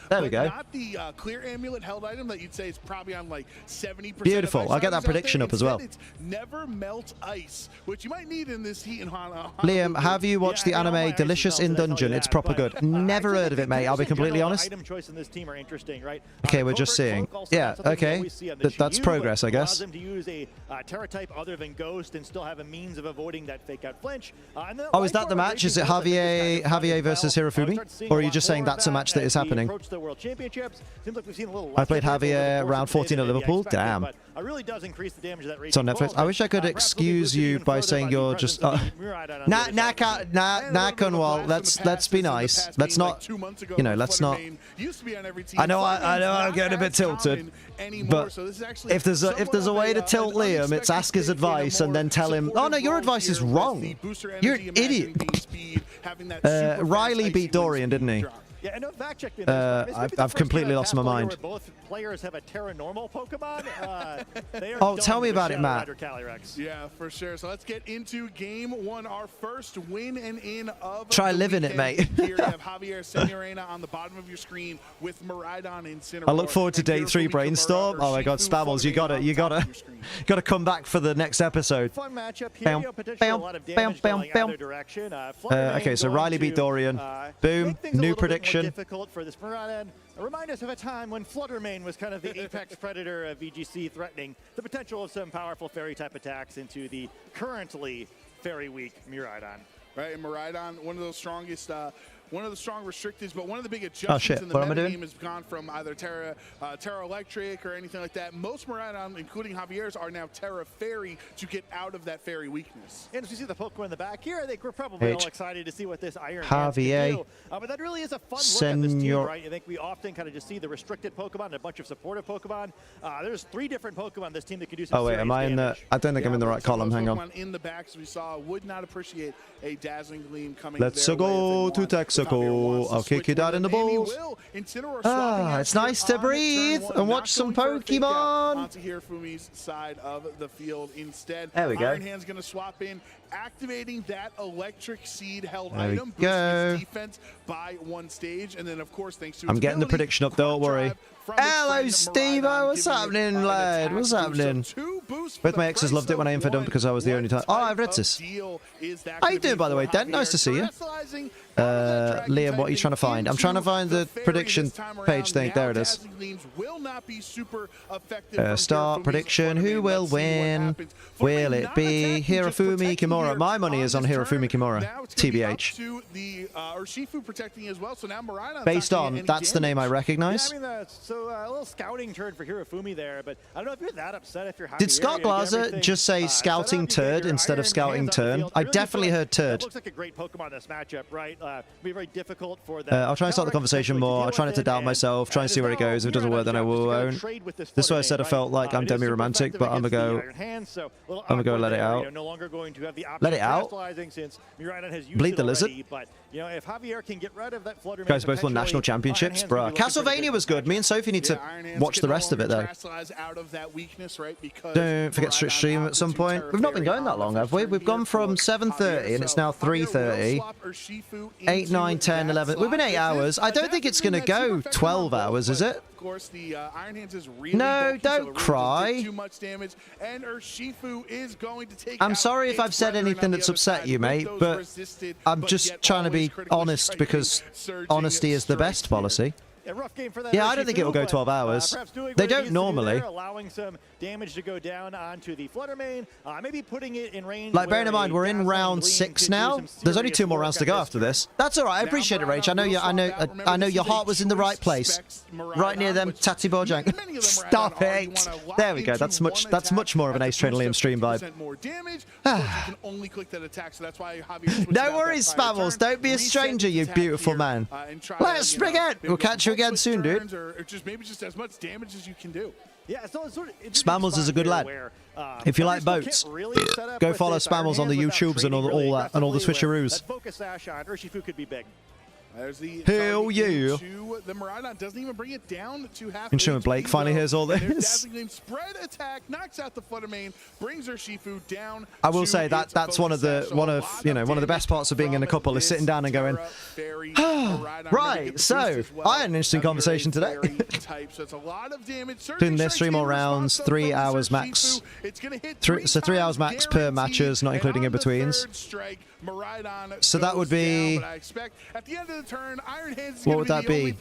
There we go. Not the clear amulet held item that you'd say is probably on like 70%. Beautiful. I'll get that prediction up as well. It's never melt ice, which you might need in this heat and Hana. Liam, have you watched the anime Delicious in Dungeon? It's proper good. Never heard of it, mate. I'll be completely honest. Item choice in this team are interesting, right? Okay, we're just seeing. Yeah. Okay. That's progress, I guess. Allows them to use a Terra type other than Ghost and still have a means of avoiding that fake out flinch. Oh, is that the match? Is it Javier versus Hirofumi? Or are you just saying that's a match that is happening? I played Javier round 14 at Liverpool. Damn. It's on Netflix. I wish I could excuse you by saying you're just... Nah, Kunwal, let's be nice. Let's not... You know, let's not... I know I'm getting a bit tilted, but if there's a way to tilt Liam, it's ask his advice and then tell him, oh no, your advice is wrong. You're an idiot. Riley beat Dorian, didn't he? Yeah, and no fact check. I've completely lost my mind. Both players have a Terra normal Pokemon. Oh, tell me about it, Matt. Yeah, for sure. So let's get into game one. Our first win and in of. Try living it, mate. Here you have Javier Senorena on the bottom of your screen with Miraidon Incineroar. I look forward to day 3 brainstorm. Oh my God, Spammels, you gotta come back for the next episode. Fun matchup here. Potentially a lot of damage going either direction. Okay, so Riley beat Dorian. Boom. New prediction. Difficult for this Miraidon. Remind us of a time when Fluttermane was kind of the apex predator of VGC, threatening the potential of some powerful fairy type attacks into the currently fairy weak Miraidon. Right, and Miraidon, one of the strong restricteds, but one of the big adjustments in the meta game has gone from either Terra Electric or anything like that. Most Miraidon, including Javier's, are now Terra Fairy to get out of that fairy weakness. And as we see the Pokemon in the back here, I think we're probably all excited to see what this Iron Hands can do. But that really is a fun look at this team, right? I think we often kind of just see the restricted Pokemon and a bunch of supportive Pokemon. There's 3 different Pokemon in this team that can do some serious am I in the... I don't think I'm in the right column. Hang on. In the back, as we saw, would not appreciate a dazzling gleam coming. Let's go to Texaco. I'll kick you down in the balls. It's nice to breathe and watch some Pokemon. Onto Hirofumi's side of the field instead. There we go. Iron Hand's going to swap in, activating that electric seed held item, boosting his defense by 1 stage, and then of course thanks to I'm getting the prediction up, don't worry. Hello, Steve-O. What's happening, lad? What's happening? Both my exes loved it when I infoed them because I was the only time. Oh, I've read this. How you doing, by the way, Den? Nice to see you. Liam, what are you trying to find? I'm trying to find the prediction page thing. There it is. Start prediction. Who will win? Will it be Hirofumi Kimura? My money is on Hirofumi Kimura. TBH. Based on, that's the name I recognize. So a little scouting turn for Hirofumi there, but I don't know if you're that upset if you're happy. Did Scott Glaser just say scouting turd instead of scouting turn? I definitely heard turd. Looks like a great Pokemon this matchup, right? Be very difficult for that. I'll try and start the conversation more. I'll try not to doubt myself. Try and see where it goes. If it doesn't work, then I won't. This is why I said I felt like I'm demi-romantic, but I'm gonna go let it out. Let it out? Bleed the lizard? You know, if Javier can get rid of that Fluttermane, guys both won national championships, bruh. Castlevania was good. Me and Sophie need to watch the rest of it, though. Don't forget to stream at some point. We've not been going that long, have we? We've gone from 7:30 and it's now 3:30. 8, 9, 10, 11. We've been 8 hours. I don't think it's going to go 12 hours, is it? No, don't cry. I'm sorry if I've said anything that's upset you, mate, but I'm just trying to be honest because honesty is the best policy. rough game for that. Yeah, I don't think it'll go 12 hours. They don't normally. Allowing some damage to go down onto the Flutter Mane, maybe putting it in range. Like, bearing in mind, we're in round 6 now. There's only 2 more rounds to go after this. That's all right. I appreciate it, Rach. I know your heart was in the right place, right near them, Tatty Bojang. Stop it. There we go. That's much more of an Ace Trainer Liam stream vibe. No worries, Spammels. Don't be a stranger, you beautiful man. Let's begin. We'll catch you again soon, dude. Maybe just as much damage as you can do. Yeah, so it's sort of Spammels is a good lad. If you like boats, go follow Spammels on the YouTubes and all that, and all the switcheroos. That focus sash on Urshifu could be big. There's the hell yeah. The Miraidon doesn't even bring it down to half. Instrument Blake finally hears all this. Spread attack knocks out the Flutter Mane, brings Urshifu down. I will say that's one of the best parts of being in a couple is sitting down and going, right. So I had an interesting conversation today. Doing this 3 more rounds, 3 hours max. 3 hours max per matches, not including in betweens. So that would be, what would that be?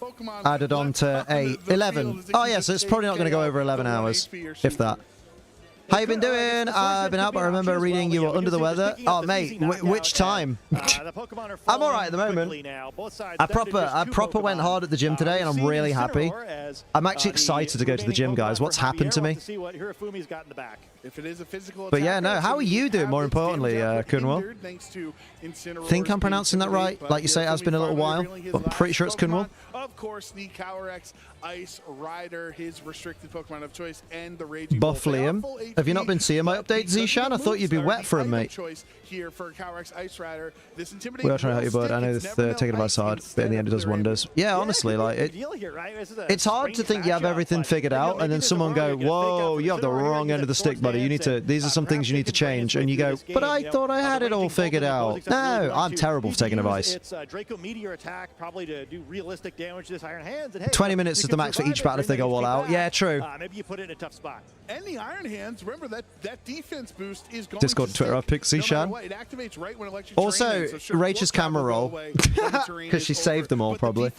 Added on to 8, 11. Oh yeah, so it's probably not going to go over 11 hours, if that. How you been doing? I've been out, but I remember reading you were under the weather. Oh, mate, which time? I'm all right at the moment. I proper went hard at the gym today, and I'm really happy. I'm actually excited to go to the gym, guys. What's happened to me? But yeah, no, how are you doing, more importantly, Kunwell? Think I'm pronouncing that right? Like you say, it has been a little while, but I'm pretty sure it's Kunwell. Of course, the Calyrex Ice Rider, his restricted Pokemon of choice, and the Raging Buff Liam. Have you not been seeing my update, Zishan? I thought you'd be wet for him, mate. Here for Calyrex Ice Rider. We are trying to help you, bud. I know this taking advice hard, but in the end it does wonders. Yeah, honestly, like it's hard to think you have everything figured out, and then someone go, "Whoa, you have the wrong end of the stick, buddy. You need to. These are some things you need to change." And you go, "But I thought I had it all figured out." No, I'm terrible for taking advice. It's Draco Meteor attack, probably to do realistic damage to this Iron Hands. And hey, 20 minutes is the max for each battle if they go all out. Yeah, true. Maybe you put it in a tough spot. And the Iron Hands, remember that defense boost is going Discord to Twitter, I've picked Zishan. It activates right when electric also, Rachel's camera roll, because she saved them all, probably.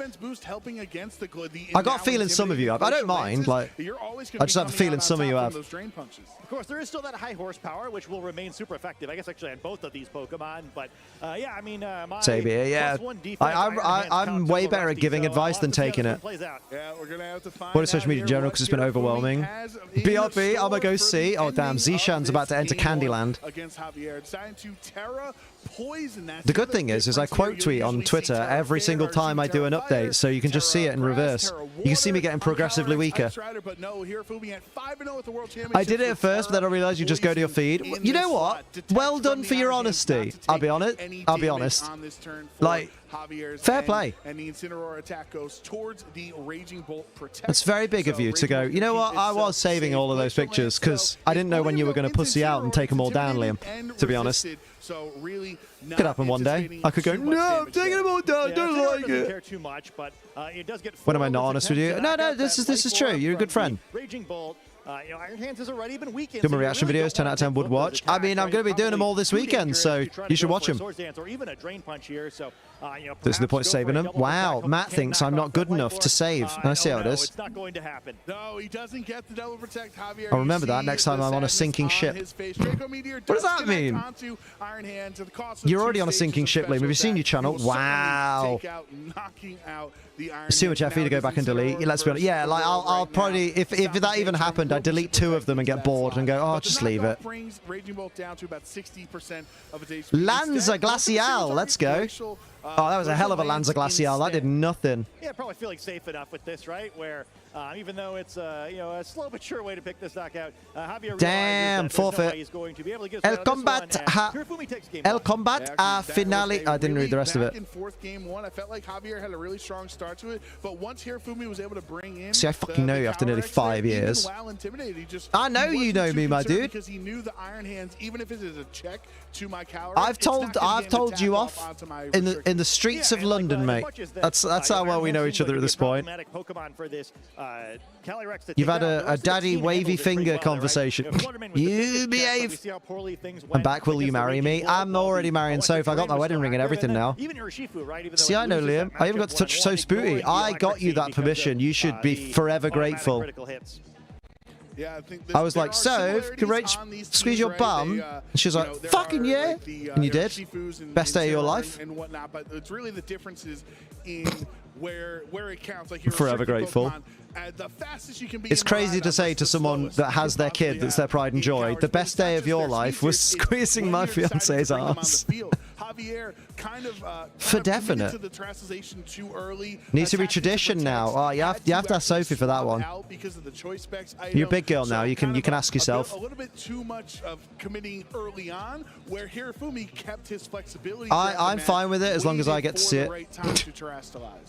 I got a feeling some of you have. I don't mind, like, I just have a feeling some of you have. Of course, there is still that high horsepower, which will remain super effective, I guess, actually, on both of these Pokemon. But, yeah, I mean, yeah. I'm way better at giving advice than taking it. What is social media in general, because it's been overwhelming. BRB, I'm going to go see. Oh, damn, Zishan's about to enter Candyland. The good thing is I quote tweet on Twitter every single time I do an update, so you can just see it in reverse. You can see me getting progressively weaker. I did it at first, but then I realized you just go to your feed. You know what? Well done for your honesty. I'll be honest. Like, fair play. And the Incineroar attack goes towards the Raging Bolt Protect. It's very big of you to go, you know what? I was saving all of those pictures because I didn't know when you were going to pussy out and take them all down, Liam, to be honest. So really could happen one day. I could go, no, I'm taking them all down. Don't like it. Too much, but it does get. When am I not honest with you? No, this is true. You're a good friend. Raging Bolt. You know, Iron Hands has already been weakened. Good reaction videos, 10 out of 10 would watch. I mean, I'm going to be doing them all this weekend, so you should watch them. Or even a Drain Punch here, so, this is the point of saving them. Wow, Matt thinks I'm not good enough to save. I see how it is. It's not going to happen. No, he doesn't get the double protect, Javier. I'll remember that next time I'm on a sinking ship. What does that mean? You're already on a sinking ship, Liam. Have you seen your channel? Wow. It's too much effort to go back and delete. Let's be honest. Yeah, like I'll probably, if that even happened, I'd delete 2 of them and get bored and go, oh, just leave it. Lanza Glacial, let's go. Oh, that was a hell of a Lanza Glacial. That did nothing. Yeah, probably feeling safe enough with this, right? Where even though it's a slow but sure way to pick this knockout, Javier damn forfeit. El combat finale. I didn't read the rest of it. In fourth game 1, I felt like Javier had a really strong start to it, but once Hirofumi was able to bring in. See, I fucking know you after nearly 5 years. I know you know me, my dude. Because he knew the Iron Hands, even if it is a check to my Calyrex. I've told you off in the streets of London, mate. That's how well we know each other at this point. Pokemon for this You've had a daddy wavy finger conversation. You behave. I'm back. Will you marry me? I'm already marrying Soph. I got my wedding ring and everything now. See, I know, Liam. I even got to touch Soph's booty. I got you that permission. You should be forever grateful. Yeah, I was like, Soph, can Rach squeeze your bum? And she was like, fucking yeah. And you did. Best day of your life. And whatnot, but it's really the differences in where it counts. Like Forever grateful. The fastest you can be. It's crazy to say to someone that has their kid that's their pride and joy, the best day of your life was squeezing my fiance's ass. Javier kind of for definite. To the terastallization too early. Needs to be tradition now. Oh, you have to ask Sophie for that one. You're a big girl now. You can ask yourself. A little bit too much of committing early on, where Hirofumi kept his flexibility. I'm fine with it as long as I get to see it.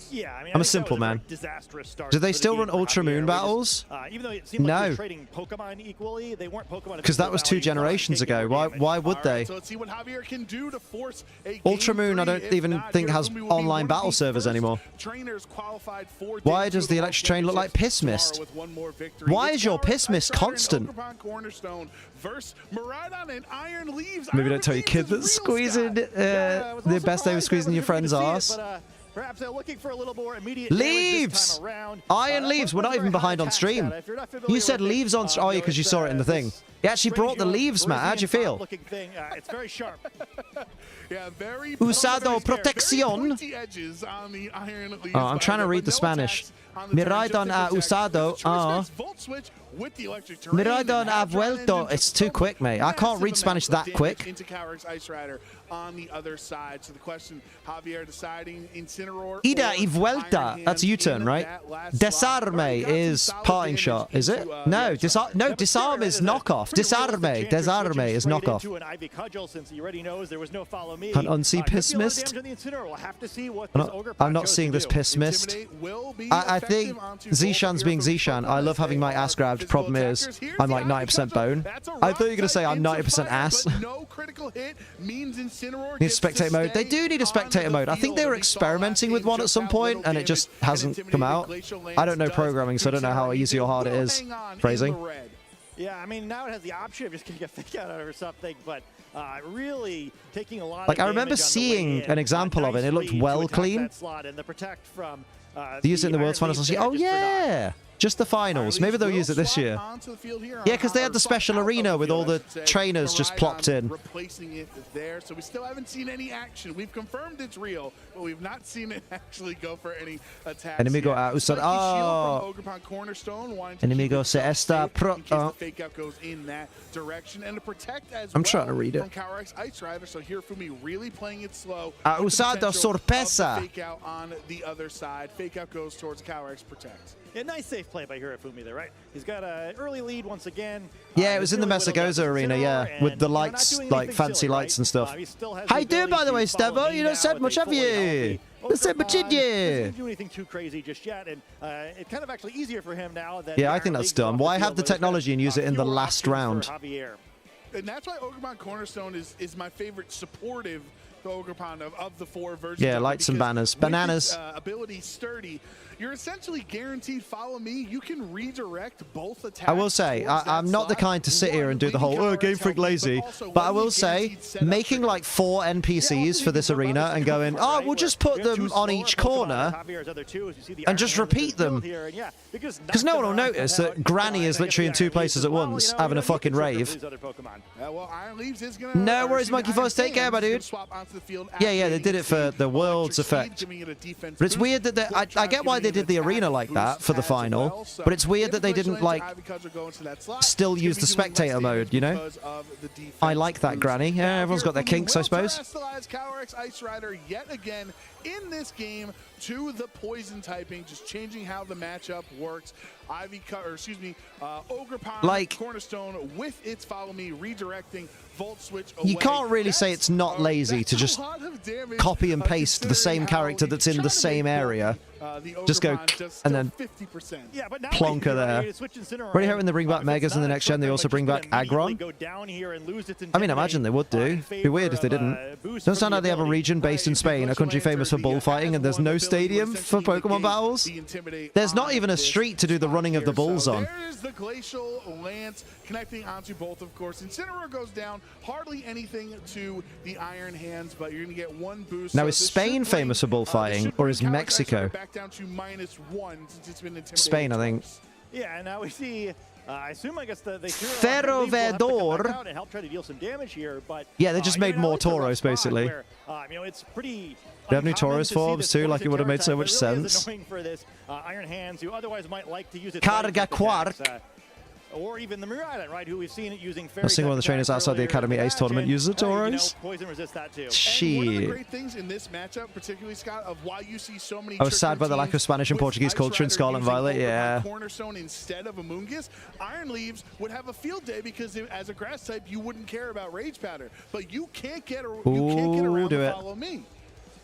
Yeah, I mean, I'm a simple man. Do they still run Ultra Moon battles? Even though it seemed like no. they're trading Pokemon equally, they weren't Pokemon. Because that was 2 generations ago. Why would they? So let's see what Javier can do to force a Ultra Moon, I don't even think has online battle servers anymore. Why does the electric train look like piss mist? Why is your piss mist constant? Maybe don't tell your kid that squeezing the best day was squeezing your friend's ass. Perhaps they're looking for a little more immediate leaves. Iron leaves. We're not even behind on stream. You said leaves on. Oh, yeah, because you saw it in the thing. You actually brought the leaves, Matt. How'd you feel? It's very sharp. Yeah, very Usado protección. Oh, I'm trying to read the Spanish. Miraidon ha usado. Miraidon ha vuelto. It's too quick, mate. I can't read Spanish that quick. Into Cowrix Ice Rider on the other side. So the question, Javier deciding Incineroar. Ida y vuelta. That's a U-turn, right? Desarme is parting shot, is it? No, disarm is knockoff. Disarme. Desarme is knockoff. An unsee piss mist? I'm not seeing this piss mist. I think Zishan's being Zishan. I love having my ass grabbed. Problem is, I'm like 90% bone. I thought you were going to say I'm 90% ass. Need spectator mode. They do need a spectator mode. I think they were experimenting with one at some point, and it just hasn't come out. I don't know programming, so I don't know how easy or hard it is. Phrasing. Yeah, I mean, now it has the option of just getting a fake out or something, but really taking a lot like, I remember seeing an example of it. It looked well clean. They used it in the World's Finals. Oh, yeah. Just the finals. Maybe they'll use it this year. Yeah, because they had the special arena with all the trainers just plopped in. Replacing it there, so we still haven't seen any action. We've confirmed it's real, but we've not seen it actually go for any attacks. Enemigo a usado. Oh. Enemigo se está pro. The fake out goes in that direction, and to protect as I'm trying to read it. From Cowrix Ice Rider, so Hirofumi really playing it slow. Ha usado sorpresa. Fake out on the other side. Fake out goes towards Cowrix Protect. Yeah, nice safe play by Hirofumi there, right? He's got an early lead once again. Yeah, it was in the Mesagoza arena, yeah, with the lights, like fancy lights and stuff. How you doing, by the way, Stevo? You don't said much, have you? Let's say much, did you? Doesn't do anything too crazy just yet, and it's kind of actually easier for him now. Yeah, I think that's dumb. Why have the technology and use it in the last round? And that's why Ogrepon Cornerstone is my favorite supportive Ogrepon of the 4 versions. Yeah, lights and banners. Bananas. Ability sturdy. You're essentially guaranteed follow me. You can redirect both attacks. I will say, I'm not the kind to sit here and do the whole, Game Freak lazy. But I will say, making like 4 NPCs for this arena and going, oh, we'll just put them on each corner and just repeat them. Because no one will notice that Granny is literally in 2 places at once, having a fucking rave. No worries, Monkey Force. Take care, my dude. Yeah, they did it for the World's effect. But it's weird that I get why they did the arena like that for the final, but it's weird that they didn't, like, still use the spectator mode, you know? I like that, Granny. Yeah, everyone's got their kinks, I suppose. Cowrix Ice Rider yet again in this game to the poison typing, just changing how the matchup works. Ogrepon like, Cornerstone with its follow me redirecting Volt Switch away. You can't really say it's not lazy to just copy and paste the same character that's in the same area Just go and then 50%. Yeah, but now plonker there. Really hoping they bring back Megas in the next gen. They also bring back Aggron. I mean, I imagine they would do. It'd be weird if they didn't. Doesn't sound like they have a region based in Spain, a country famous for bullfighting, and there's no stadium for Pokemon battles. There's not even a street to do the running of the bulls on. There's the Glacial Lance connecting onto both, of course. Incineroar goes down. Hardly anything to the Iron Hands, but you're going to get one boost. Now, is Spain famous for bullfighting, or is Mexico? Back down to -1 since it's been intimidated. Spain, I think. Yeah, and now we see. I assume, I guess, the Ferrovedor. And help try to deal some damage here, but yeah, they just made more Tauros, basically. Where, you know, it's pretty. They have new Tauros forms too, like it would have made so much sense. For this Iron Hands, who otherwise might like to use it. Carga Quark. Or even the Miraidon, right? Who we've seen it using. A single one of the trainers outside the Academy Ace tournament uses the Tauros. Poison resist that too. Shit. One of the great things in this matchup, particularly Scott, of why you see so many. I was sad by the lack of Spanish and Portuguese culture in Scarlet and Violet. Yeah. Cornerstone instead of Amoonguss. Iron Leaves would have a field day because as a grass type, you wouldn't care about Rage Pattern, but you can't get around to Follow Me.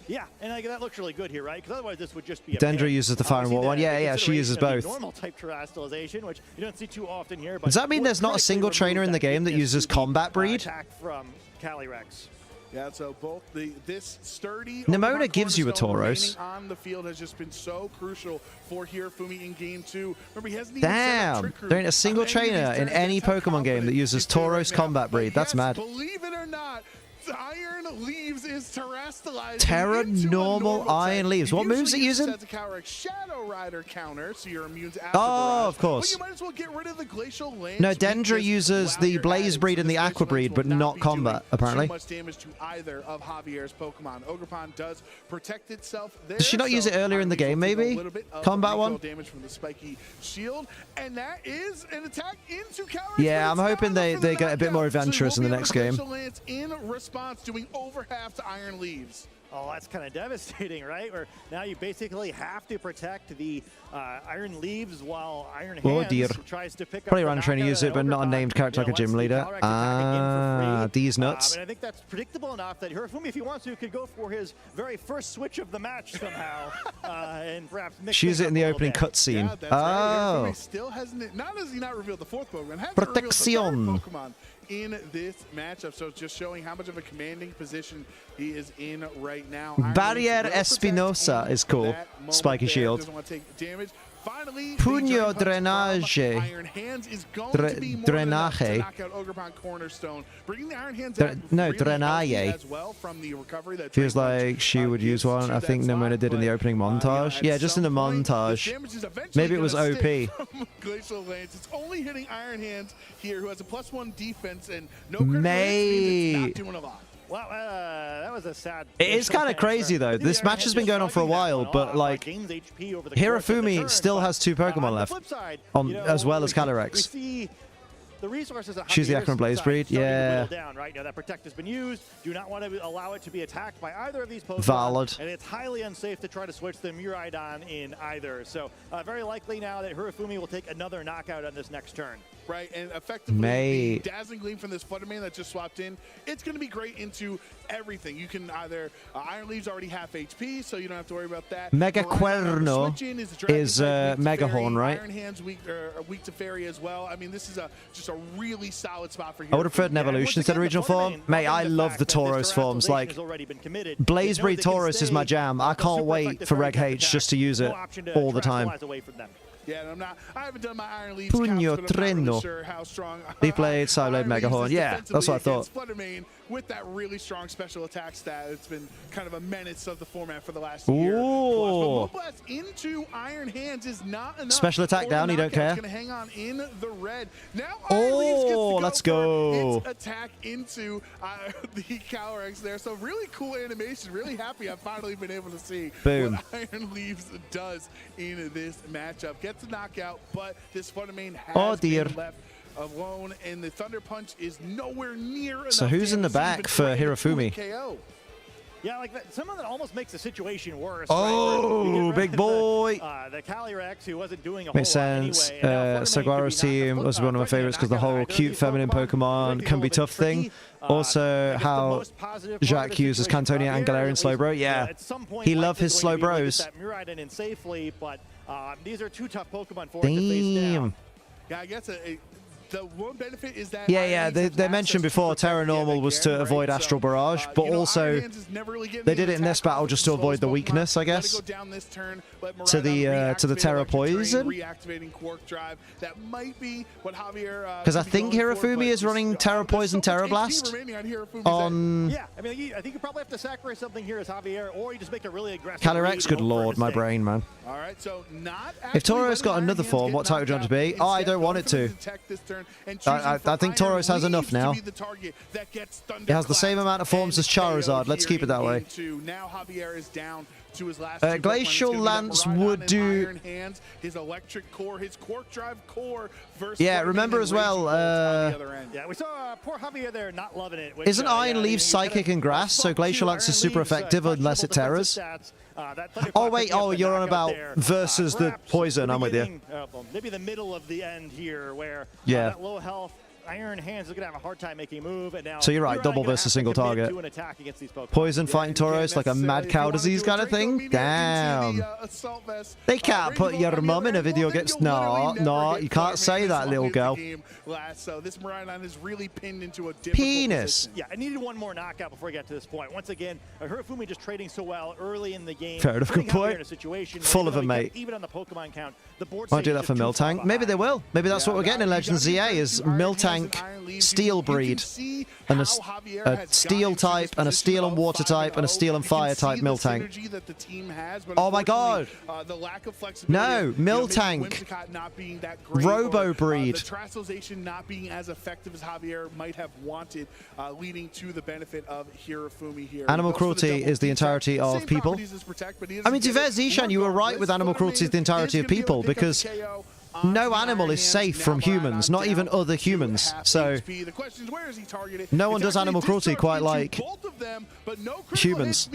Yeah, and that looks really good here, right? Because otherwise this would just be a Dendra uses the Fire and Water one. Yeah, she uses both. Normal type terrestrialization, which you don't see too often here. But does that mean there's not a single trainer in the game that uses Combat Breed? Attack from Calyrex. Yeah, so both this sturdy Nimona gives you a Tauros. On the field has just been so crucial for Hirofumi in game 2. Remember, he hasn't even damn, there ain't a single trainer in any Pokemon game that uses Tauros Combat Breed. That's mad. Believe it or not, Iron Leaves is terrestrialized. Terra normal Iron Leaves. What moves it using? Shadow Rider counter, so you're immune to of course. But you might as well get rid of the Glacial Lance. No, Dendra uses the Blaze Breed and the Aqua Breed, but not Combat, apparently. Too much damage to either of Javier's Pokemon. Ogerpon does protect itself there. Did she not use it earlier in the game, maybe? Combat one? Damage from the spiky shield, and that is an attack into Calyrex. Yeah, I'm hoping they get a bit more adventurous in the next game. Lance in response, doing over half to Iron Leaves. Oh, that's kind of devastating, right? Where now you basically have to protect the Iron Leaves while Iron Hands tries to pick probably up. Probably trying to use it, but not a named character like a gym leader. These nuts. And I think that's predictable enough that Hirofumi, if he wants to, could go for his very first switch of the match somehow, and perhaps mix use it in the opening cutscene. Yeah, right. Still hasn't. Not has he not revealed the fourth Pokemon. Protección. Pokemon in this matchup, so it's just showing how much of a commanding position he is in right now. Barrier Espinosa is cool. Spiky shield. Doesn't want to take damage. Finally, Puño Drenage. Iron Hands is going to be more than enough to knock out Ogerpon Cornerstone. Bringing the Iron Hands out no, really Drenaye. as well from the recovery that feels like she would use one. I think Nimona did in the opening montage. Yeah, just in the montage. Maybe it was OP. Glacial Lance. It's only hitting Iron Hands here, who has a +1 defense and no critical not doing a lot. Well, that was a sad. It is kind of crazy though. This match has been going on for a while, but like Hirofumi still has 2 Pokemon left, as well as Calyrex. The resources that she's the Akron Blaze Breed, yeah. Down, right now that Protect has been used. Do not want to allow it to be attacked by either of these Pokemon. Valid. And it's highly unsafe to try to switch the Miraidon in either. So very likely now that Hirofumi will take another knockout on this next turn. Right, and effectively, the Dazzling Gleam from this Fluttermane that just swapped in, it's going to be great into everything. You can either, Iron Leaf's already half HP, so you don't have to worry about that. Mega Cuerno is Mega Horn, right? Iron Hands weak to Fairy as well. I mean, this is just a really solid spot for you. I would have preferred an evolution instead of regional form. Mate, I love the Tauros forms. Like, Blaze Breed Tauros is my jam. I can't wait for Reg H just to use it all the time. Yeah, and I haven't done my Iron Leaves Puño counts, but I'm not really Treno. sure how strong. He played Psyblade Mega Horn. Yeah, that's what I thought. Fluttermane with that really strong special attack stat. It's been kind of a menace of the format for the last year. Ooh. But into Iron Hands is not enough. Special attack down, you don't care. It's going to hang on in the red. Now Iron Leaves gets to go let's go. Its attack into the Calyrex there. So really cool animation. Really happy I've finally been able to see what Iron Leaves does in this matchup. Gets a knockout, but this Fluttermane has been left alone, and the Thunder Punch is nowhere near enough. So who's in the back for Hirofumi? Yeah, like someone that almost makes the situation worse. Oh, right? big boy. The Calyrex, who wasn't doing a Makes whole lot sense. anyway. Saguaro's team was one of my favorites because the whole cute feminine Pokemon can be tough thing. Also, how Jacques uses Cantonia and Galarian Slowbro. Yeah, he loves his Slowbros. These are two tough Pokemon for him to face down. Yeah, I guess the one benefit is that they mentioned before Terra Normal was to avoid Astral Barrage, but also they did it in this battle just to avoid the weakness, I guess, to the Terra Poison. Because I think Hirofumi is running Terra Poison, Terra Blast on. Yeah, I mean, I think you probably have to sacrifice something here as Javier, or you just make a really aggressive. Calyrex, good lord, my brain, man. All right, so if Tauros got another form, what type would you want to be? Oh, I don't want it to. I think Tauros has enough now. It has the same amount of forms as Charizard. Let's keep it that way. Glacial Lance would do. His electric core, his Quark Drive core. Yeah, remember as well. Yeah, we saw poor Javier there not loving it. Isn't Iron Leaf Psychic and Grass? So Glacial Lance is super effective unless it terrors. Oh wait, you're on about versus the poison. I'm with you. Maybe the middle of the end here, where that low health Iron Hands is going to have a hard time making a move. And now so you're right, double versus single target. Poison fighting Tauros like a mad cow disease kind of thing? Damn. They can't put your mum in a video game. No, you can't say that, little girl. So this Miraidon is really pinned into a penis. Yeah, I needed one more knockout before I got to this point. Once again, Hirofumi just trading so well early in the game. Fair enough, good point. Full of them, mate. Even on the Pokemon count, the board I'll do that for Miltank. Maybe they will. Maybe that's what we're getting in Legends ZA is Miltank Steel breed and a Steel type and a Steel and Water type and a Steel and Fire type Miltank. Oh my god! No, Miltank. Robo breed. The Terastallization not being as effective as Javier might have wanted, leading to the benefit of Hirofumi here. Animal cruelty is the entirety of people. I mean, to be fair, Zishan, you were right with animal cruelty is the entirety of people because no animal is safe from humans, not even other humans. So no one does animal cruelty quite like humans.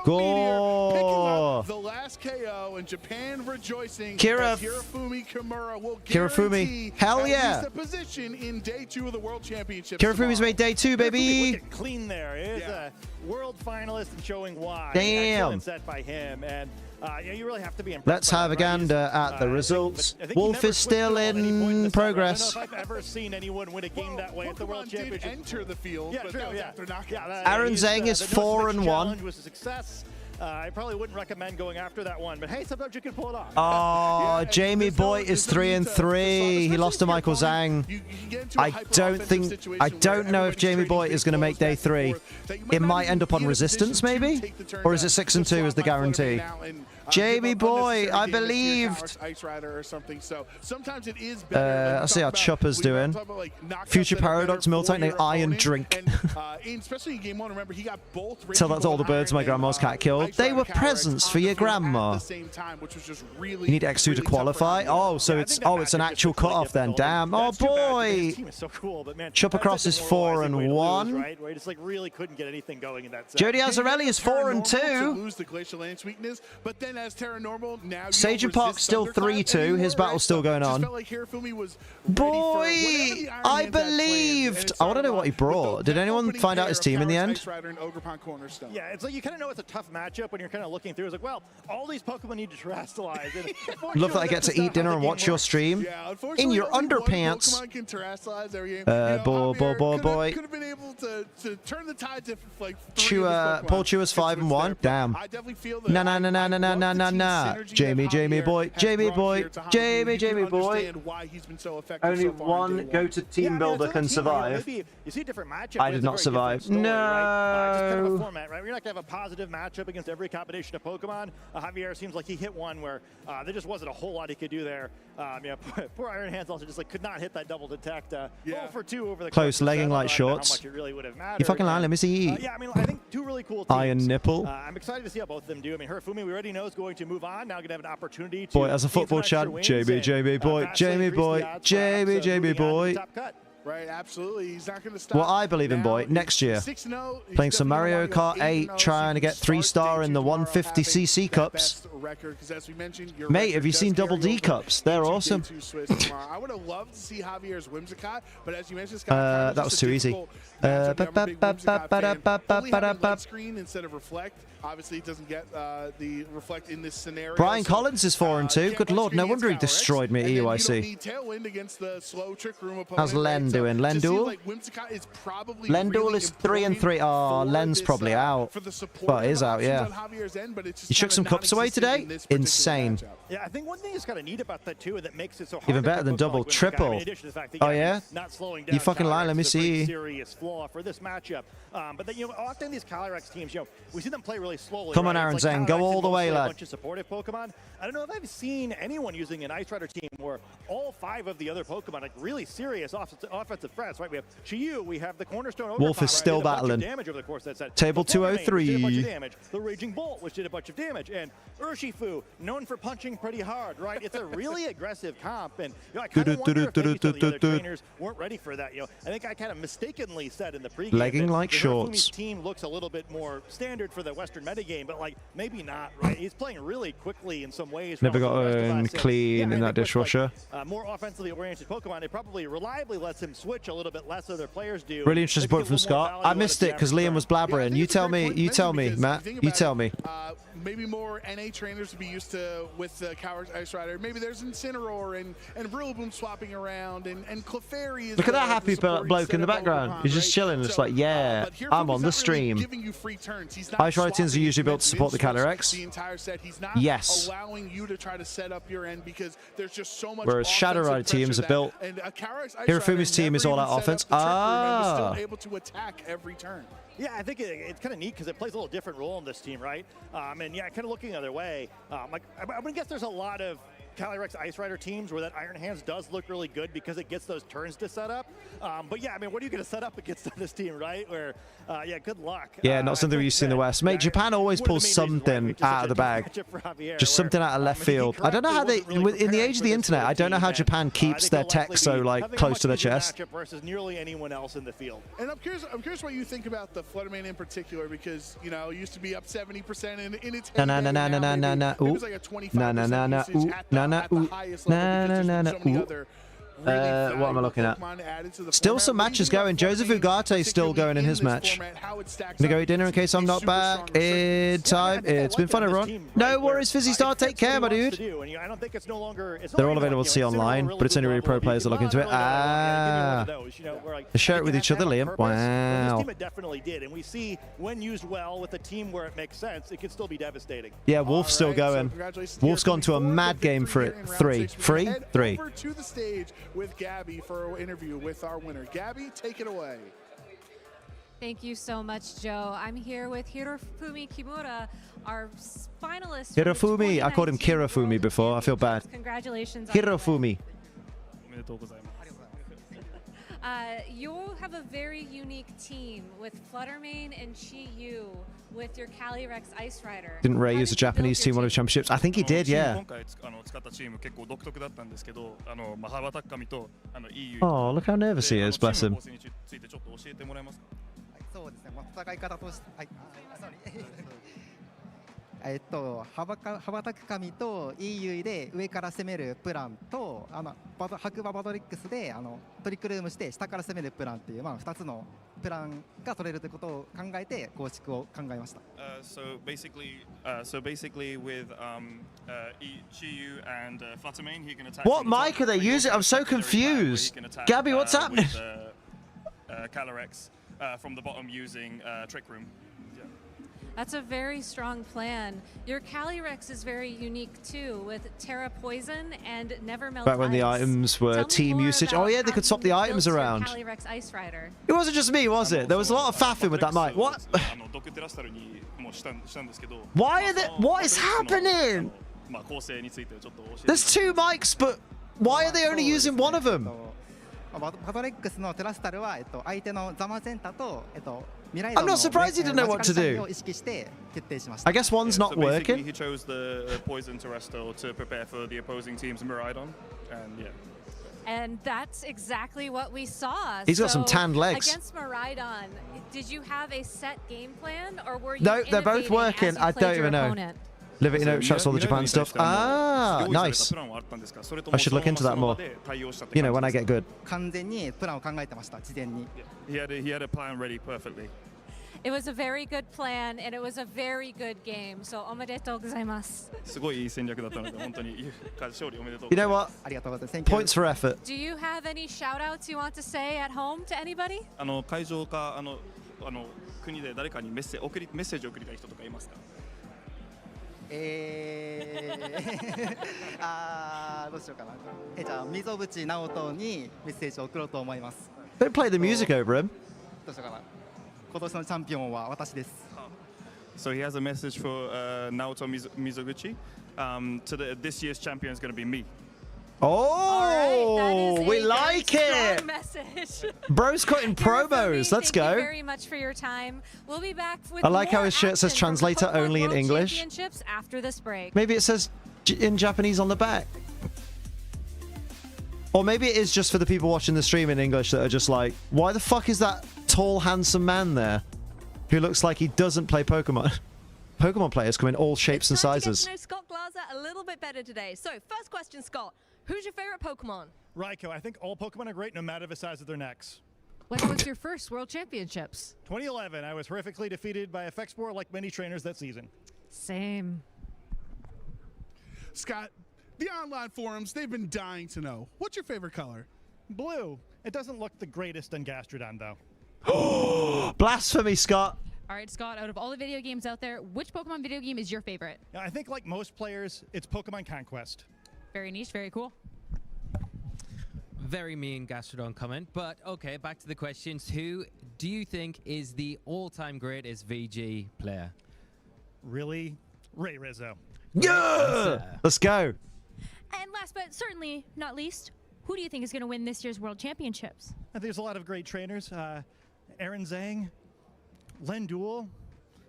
Go. The last KO and Japan rejoicing. Hirofumi Kimura will Hirofumi, hell yeah! Position in day 2 of the World Championships. Hirofumi's made day 2, baby. Clean there. Is a world finalist and showing why. Damn. Excellent set by him and. You really have to be let's have a gander at the results. Wolf is still in progress. I don't know if I've ever seen anyone win a game that way at the World Championship. Enter the field, but that was after knockout. Aaron Zhang is 4-1. Was a success. I probably wouldn't recommend going after that one, but hey, sometimes you can pull it off. Oh, Jamie Boy is 3-3. He lost to Michael Zhang. I don't know if Jamie Boy is going to make day 3. It might end up on resistance, maybe, or is it 6-2 as the guarantee? Jamie Boy, I believed. Ice Rider or something. So sometimes it is better. I'll see how Chopper's doing. Future Paradox Miltank named Iron Drink. Especially in game 1, remember he got both. Tell that to all the birds my grandma's cat killed. They were presents for your grandma. You need X2 to qualify. Oh, so it's an actual cutoff then. Damn. Oh boy. Chopper Cross is 4-1. Where just like really couldn't get anything going in that set. Jody Azzarelli is 4-2. Lose the Glacial Lance weakness, but then as Terra Normal, now Sage and Park's still 3-2. His battle's still going on. Boy, I believed. I want to know what he brought. Did anyone find out his team in the end? Yeah, it's like you kind of know it's a tough matchup when you're kind of looking through. It's like, well, all these Pokemon need to terastallize. Love that I get to eat dinner and watch your stream in your underpants. Boy. Could have been able to turn the tides if like Paul Chewer's 5-1. Damn. Nah. Jamie Boy. Only one go-to team builder can survive. You see different matchups. I did not survive. Story, no. Right? Just kind of a format, right? We're not going to have a positive matchup against every combination of Pokemon. Javier seems like he hit one where there just wasn't a whole lot he could do there. Poor Iron Hands also just like could not hit that double detect. 0-for-2 over the close legging light shorts. How much it really would have mattered. You fucking lying. Let me see. Yeah, I mean, I think two really cool teams. Iron nipple. I'm excited to see how both of them do. I mean, Hirofumi, we already know is going to move on. Now going to have an opportunity to. Boy, as a football chat, Jamie Boy. Right, absolutely. He's not going to stop. Well, I believe in boy. Next year, playing some Mario Kart 8, trying to get 3-star in the 150cc cups. Mate, have you seen Double D cups? They're awesome. I would have loved to see Javier's Whimsicott, but as you mentioned, that was too easy. Screen instead of reflect. Obviously, it doesn't get the reflect in this scenario. Brian Collins is 4-2. Good lord, no wonder he destroyed me at EUIC. How's Len doing? Lendul? Lendul is 3-3. Oh, Len's probably out. But he is out, yeah. You shook some cups away today? Insane. Yeah, I think one thing is kind of neat about that too, that makes it so hard. Even better than double, triple. Oh yeah? You fucking lie. Let me see. Serious flaw for this matchup. But then, often these Calyrex teams, we see them play really slowly. Come on, Aaron Zhang, go all the way, lad. A bunch of supportive Pokemon. I don't know if I've seen anyone using an Ice Rider team where all 5 of the other Pokemon, like really serious offensive threats, right? We have Chiyu, we have the Cornerstone. Wolf is still battling. Table 203. The Raging Bolt, which did a bunch of damage, and Urshifu, known for punching pretty hard, right? It's a really aggressive comp, and I kind of wonder if maybe some of the other trainers weren't ready for that. I think I kind of mistakenly said in the pregame legging like shorts. Team looks a little bit more standard for the Western metagame, but like maybe not, right? He's playing really quickly in some ways. Never got clean in that dishwasher. More offensively oriented Pokemon, it probably reliably lets him switch a little bit less other players do. Really interesting point from Scott. I missed it because Liam was blabbering. You tell me, Matt. You tell me. Maybe more NA trainers to be used to with the Calyrex Ice Rider. Maybe there's Incineroar and Rillaboom swapping around, and Clefairy is. Look at that happy bloke in the background. He's just chilling. It's like, yeah, I'm on the stream. Ice Rider teams are usually built to support the Calyrex. The entire set. He's not allowing you to try to set up your end because there's just so much. Whereas Shadow Rider teams are built. Hirofumi's team is all out offense. Still able to attack every turn. Yeah, I think it's kind of neat because it plays a little different role in this team, right? And yeah, kind of looking the other way. Like I'm gonna guess there's a lot of Calyrex Ice Rider teams where that Iron Hands does look really good because it gets those turns to set up. But yeah, I mean, what are you going to set up against this team, right? Where, yeah, good luck. Yeah, not something we used to see in the West. Mate, Japan always pulls something out of the bag. Just something out of left field. I don't know how they, in the age of the internet, I don't know how Japan keeps their tech so like close to their chest. Versus nearly anyone else in the field. And I'm curious what you think about the Fluttermane in particular because, it used to be up 70% in its heyday. It was like a 25% usage at the highest level. What am I looking at? Still some matches going. Joseph Ugarte still going in his match. Gonna go eat dinner in case I'm not back in time. It's been fun, everyone. No worries, Fizzy Star. Take care, my dude. They're all available to see online, but it's only really pro players that look into it. They share it with each other, Liam. Wow. It definitely did, and we see when used well with a team where it makes sense, it can still be devastating. Yeah, Wolf's still going. Wolf's gone to a mad game for it. Three. Over to the stage with Gabby for an interview with our winner. Gabby, take it away. Thank you so much, Joe. I'm here with Hirofumi Kimura, our finalist. Hirofumi, I called him Kirofumi before. I feel bad. Congratulations. Hirofumi. You have a very unique team with Fluttermane and Chiyu with your Calyrex Ice Rider. Didn't Ray use a Japanese team one of the championships? I think he did, yeah. Oh, look how nervous he is, bless him.羽ばたく紙と EU で上から攻めるプランと白馬バドリックスでトリックルームして下から攻めるプランっていう2つのプランが取れるということを考えて構築を考えました。So basically with Chiyu and Fluttermane, he can attack. What mic are they using? I'm so confused. Gabby, what's happening? Calyrex from the bottom using Trick Room. That's a very strong plan. Your Calyrex is very unique too, with Terra Poison and Never Melt Ice. Back when the items were team usage. Oh yeah, they could swap the items around. Calyrex Ice Rider. It wasn't just me, was it? There was a lot of faffing with that mic. What? Why are they? What is happening? There's 2 mics, but why are they only using one of them? バドレックスのテラスタルは相手のザマゼンタとI'm not surprised he didn't know what to do. I guess one's not working. He chose the Poison Terrestrial to prepare for the opposing team's Miraidon, and yeah. And that's exactly what we saw. He's got some tanned legs. Against Miraidon, did you have a set game plan, or were you No, they're both working. I don't even know. Liberty Note shots all the Japan stuff. Ah, nice. I should look into that more. You know, when I get good. He had a plan ready perfectly. It was a very good plan, and it was a very good game. So, omedetou gozaimasu. You know what? Points for effort. Do you have any shout-outs you want to say at home to anybody? 会場か国で誰かにメッセージを送りたい人とかいますか？どうしようかな。じゃあ溝淵直人にメッセージを送ろうと思います。Don't play the music over him. どうしようかな。今年のチャンピオンは私です。So he has a message for Naoto Mizoguchi. This year's champion is going to be me. Oh, right, we like it. Message. Bro's cutting promos. Let's go. Thank you very much for your time. We'll be back with I like how his shirt says translator only in English. Championships after this break. Maybe it says in Japanese on the back. Or maybe it is just for the people watching the stream in English that are just like, why the fuck is that tall, handsome man there who looks like he doesn't play Pokemon? Pokemon players come in all shapes and sizes. It's time to get to know Scott Glaser a little bit better today. So, first question, Scott. Who's your favorite Pokemon? Raikou. I think all Pokemon are great no matter the size of their necks. When was your first World Championships? 2011. I was horrifically defeated by FX Spore like many trainers that season. Same. Scott, the online forums, they've been dying to know. What's your favorite color? Blue. It doesn't look the greatest on Gastrodon, though. Blasphemy, Scott. All right, Scott, out of all the video games out there, which Pokemon video game is your favorite? I think, like most players, it's Pokemon Conquest. Very niche, very cool. Very mean Gastrodon comment, but okay, back to the questions. Who do you think is the all-time greatest VG player? Really? Ray Rizzo. Yeah! Let's go. And last but certainly not least, who do you think is going to win this year's World Championships? I think there's a lot of great trainers. Aaron Zhang, Len Duel,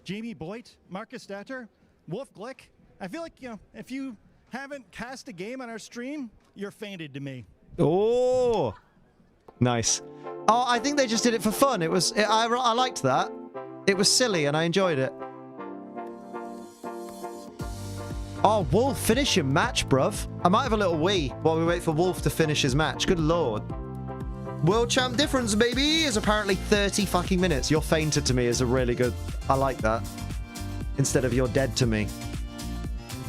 Jamie Boyd, Marcus Statter, Wolf Glick. I feel like, if you haven't cast a game on our stream, you're fainted to me. Oh, nice. Oh, I think they just did it for fun. I liked that. It was silly and I enjoyed it. Oh, Wolf, finish your match, bruv. I might have a little wee while we wait for Wolf to finish his match. Good lord. World champ difference, baby, is apparently 30 fucking minutes. You're fainted to me is a really good... I like that. Instead of you're dead to me.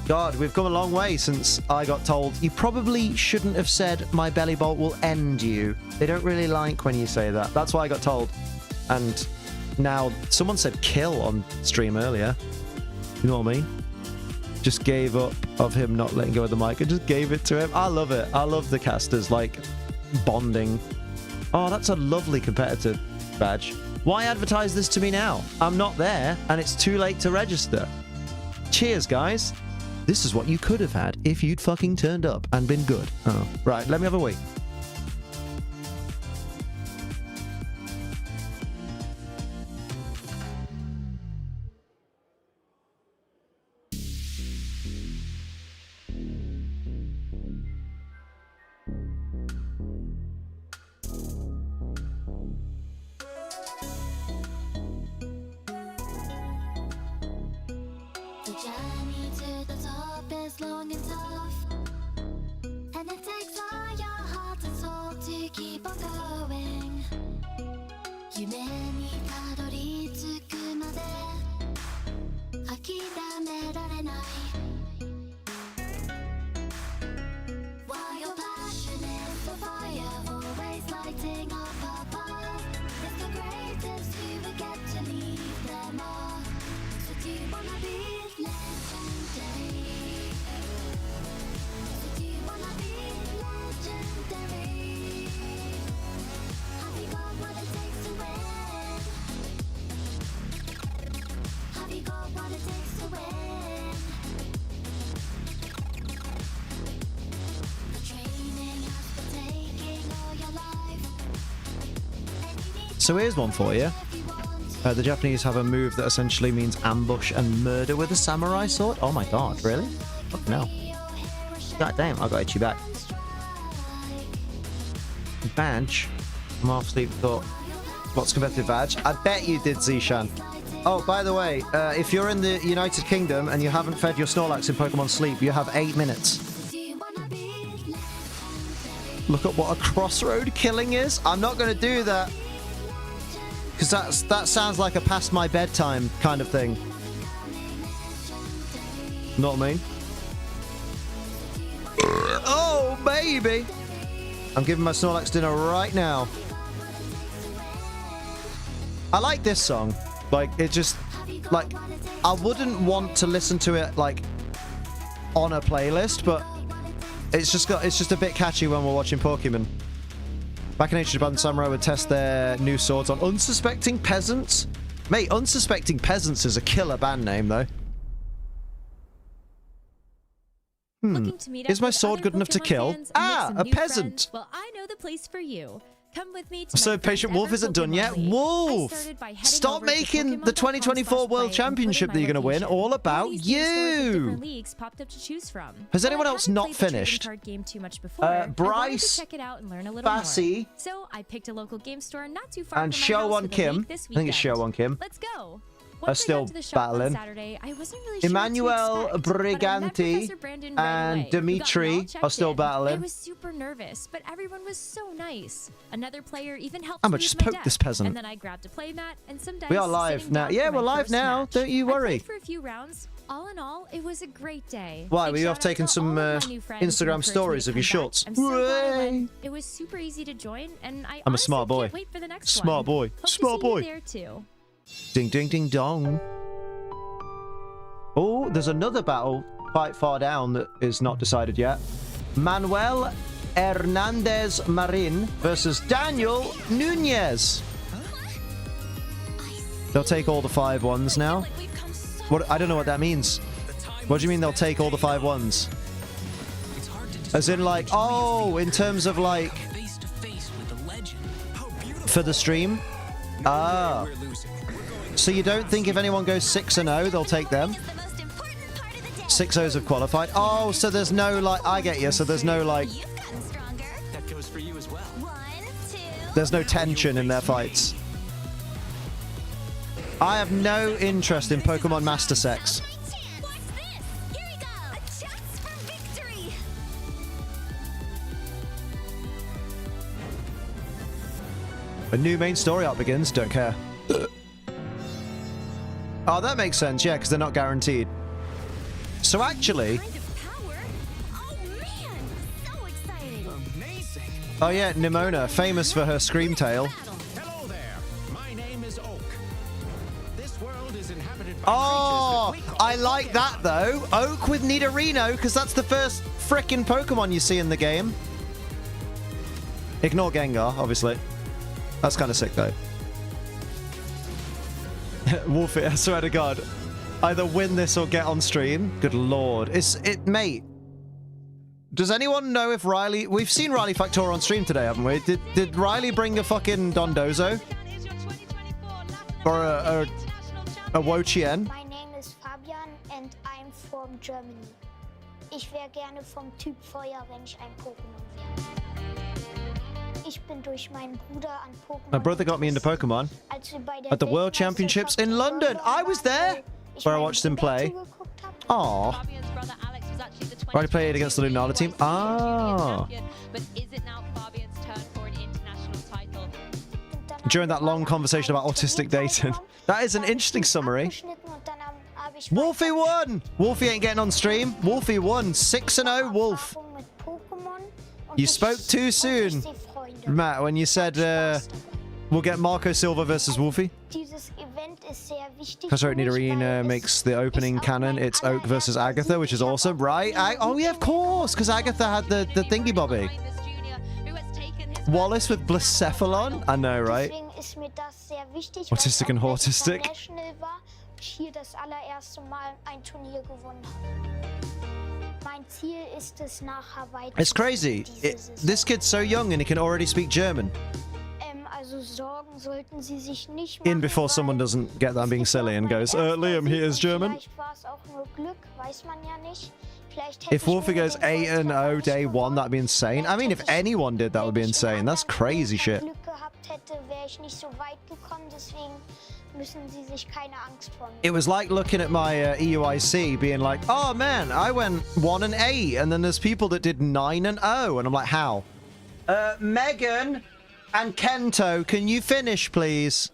God, we've come a long way since I got told, you probably shouldn't have said my belly bolt will end you. They don't really like when you say that. That's what I got told. And now, someone said kill on stream earlier. You know what I mean? Just gave up of him not letting go of the mic and just gave it to him. I love it. I love the casters, like, bonding. Oh, that's a lovely competitive badge. Why advertise this to me now? I'm not there, and it's too late to register. Cheers, guys. This is what you could have had if you'd fucking turned up and been good. Oh, right, let me have a wee. The journey to the top is long and tough, and it takes all your heart and soul to keep on going. 夢にたどり着くまで諦められない。 While your passion is the fire, always lighting up a path. It's the greatest you will get to leave them all. So do you wanna be legendary? So do you wanna be legendary? Have you got what it takes to win? Have you got what it takes to win? The training has been taking all your life. So here's one for you. The Japanese have a move that essentially means ambush and murder with a samurai sword. Oh my god, really? Fuck no. God damn, I got itchy back. badge. I'm half asleep. Thought, what's competitive badge? I bet you did, Zishan. Oh, by the way, if you're in the United Kingdom and you haven't fed your Snorlax in Pokemon Sleep, you have 8 minutes. Look at what a crossroad killing is. I'm not going to do that. Because that sounds like a past my bedtime kind of thing. Know what I mean? Oh, baby! I'm giving my Snorlax dinner right now. I like this song. Like, it just... Like, I wouldn't want to listen to it, like, on a playlist, but it's just a bit catchy when we're watching Pokemon. Back in ancient Japan, samurai would test their new swords on unsuspecting peasants. Mate, Unsuspecting Peasants is a killer band name, though. Is my sword good enough to kill? Ah, a peasant! Well, I know the place for you. Come with me I'm so patient. Wolf isn't done yet. Wolf! Stop making the 2024 World Championship that you're going to win all about you! Has anyone else not finished? Bryce, Bassy, So I picked a local game store not too far and from my house Show1 for the Kim. league this I think it's Show1 Kim. Let's go. Are still battling. Emmanuel Briganti and Dimitri are still battling. I was super nervous, but everyone was so nice. Another player even helped I'ma me just with my poke deck. this peasant. And then I grabbed a playmat and some dice. We are live now. Yeah, we're live now. Don't you I worry. played for a few rounds. All in all, it was a great day. Why, Big were you shout off out taking to some all of my new friends who Instagram encouraged me stories to of your come back. shorts? I'm so glad I went. It was super easy to join, and I I'm a honestly smart boy. can't wait for the next Smart one. boy. Hope to Smart see you boy. there too. Ding, ding, ding, dong. Oh, there's another battle quite far down that is not decided yet. Manuel Hernandez Marin versus Daniel Nunez. They'll take all the 5-1s now. What? I don't know what that means. What do you mean they'll take all the 5-1s? As in, like, oh, in terms of, like, for the stream? Ah. So you don't think if anyone goes 6-0, they'll take them? 6-0s have qualified. Oh, so there's no, like, I get you. So there's no, like, there's no tension in their fights. I have no interest in Pokemon Master Sex. A new main story arc begins. Don't care. Oh, that makes sense. Yeah, because they're not guaranteed. So actually... Oh yeah, Nimona, famous for her scream tail. Hello there. My name is Oak. This world is inhabited by Oh, I like that though. Oak with Nidorino, because that's the first frickin' Pokemon you see in the game. Ignore Gengar, obviously. That's kind of sick though. Wolfie, I swear to God. Either win this or get on stream. Good lord. Mate. Does anyone know if Riley... We've seen Riley Factor on stream today, haven't we? Did Riley bring a fucking Dondozo? Or a Wochien? My name is Fabian and I'm from Germany. Ich wäre gerne vom Typ Feuer, wenn ich ein Pokémon wäre. Ich bin durch meinen Bruder an Pokémon. My brother got me into Pokemon at the World Championships in London. I was there, where I watched him play. Aww. Riley played against the Lunala team. Ah. During that long conversation about autistic dating. That is an interesting summary. Wolfie won! Wolfie ain't getting on stream. Wolfie won. 6-0, Wolf. You spoke too soon, Matt, when you said we'll get Marco Silva versus Wolfie. Because Nidorino makes the opening canon. It's Oak versus Agatha, which is awesome, right? Oh yeah, of course, because Agatha had the thingy bobby. Wallace with Blacephalon? I know, right? Autistic and autistic. It's crazy. This kid's so young and he can already speak German. In before someone doesn't get that I'm being silly and goes, Liam, he is German. If Wolfie goes 8-0 day 1, that'd be insane. I mean, if anyone did, that would be insane. That's crazy shit. It was like looking at my EUIC being like, oh man, I went 1-8, and then there's people that did 9-0, and I'm like, how? Megan and Kento, can you finish, please?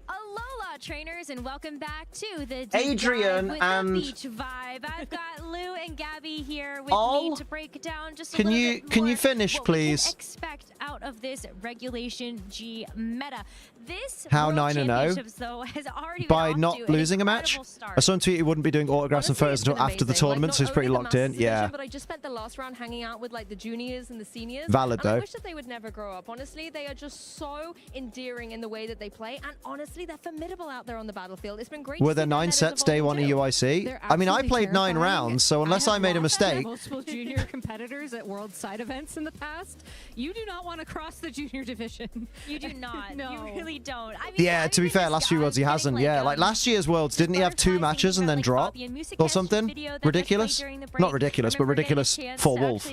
Alola, trainers, and welcome back to the Adrian and the beach vibe. I've got Lou and Gabby here with me to break down just a little bit more can you finish, what please? we can expect out of this Regulation G meta. This How World 9-0? Championships, though, has already By been off not to an losing a match? incredible start. I saw on tweet he wouldn't be doing autographs and photos until after the tournament, so he's pretty locked in. Yeah. But I just spent the last round hanging out with like the juniors and the seniors. Valid, and though. I wish that they would never grow up. Honestly, they are just so endearing in the way that they play, and honestly, they're formidable out there on the battlefield. It's been great. Were there 9 sets day 1 EUIC? I mean, I played 9 rounds, so unless I made a mistake. Multiple junior competitors at world side events in the past. You do not want to cross the junior division. You do not. No. You really don't. I mean, Yeah, to be fair, last few Worlds he hasn't. Yeah, like last year's Worlds, didn't he have 2 matches and then drop? Or something? Ridiculous? Not ridiculous, but ridiculous for Wolf.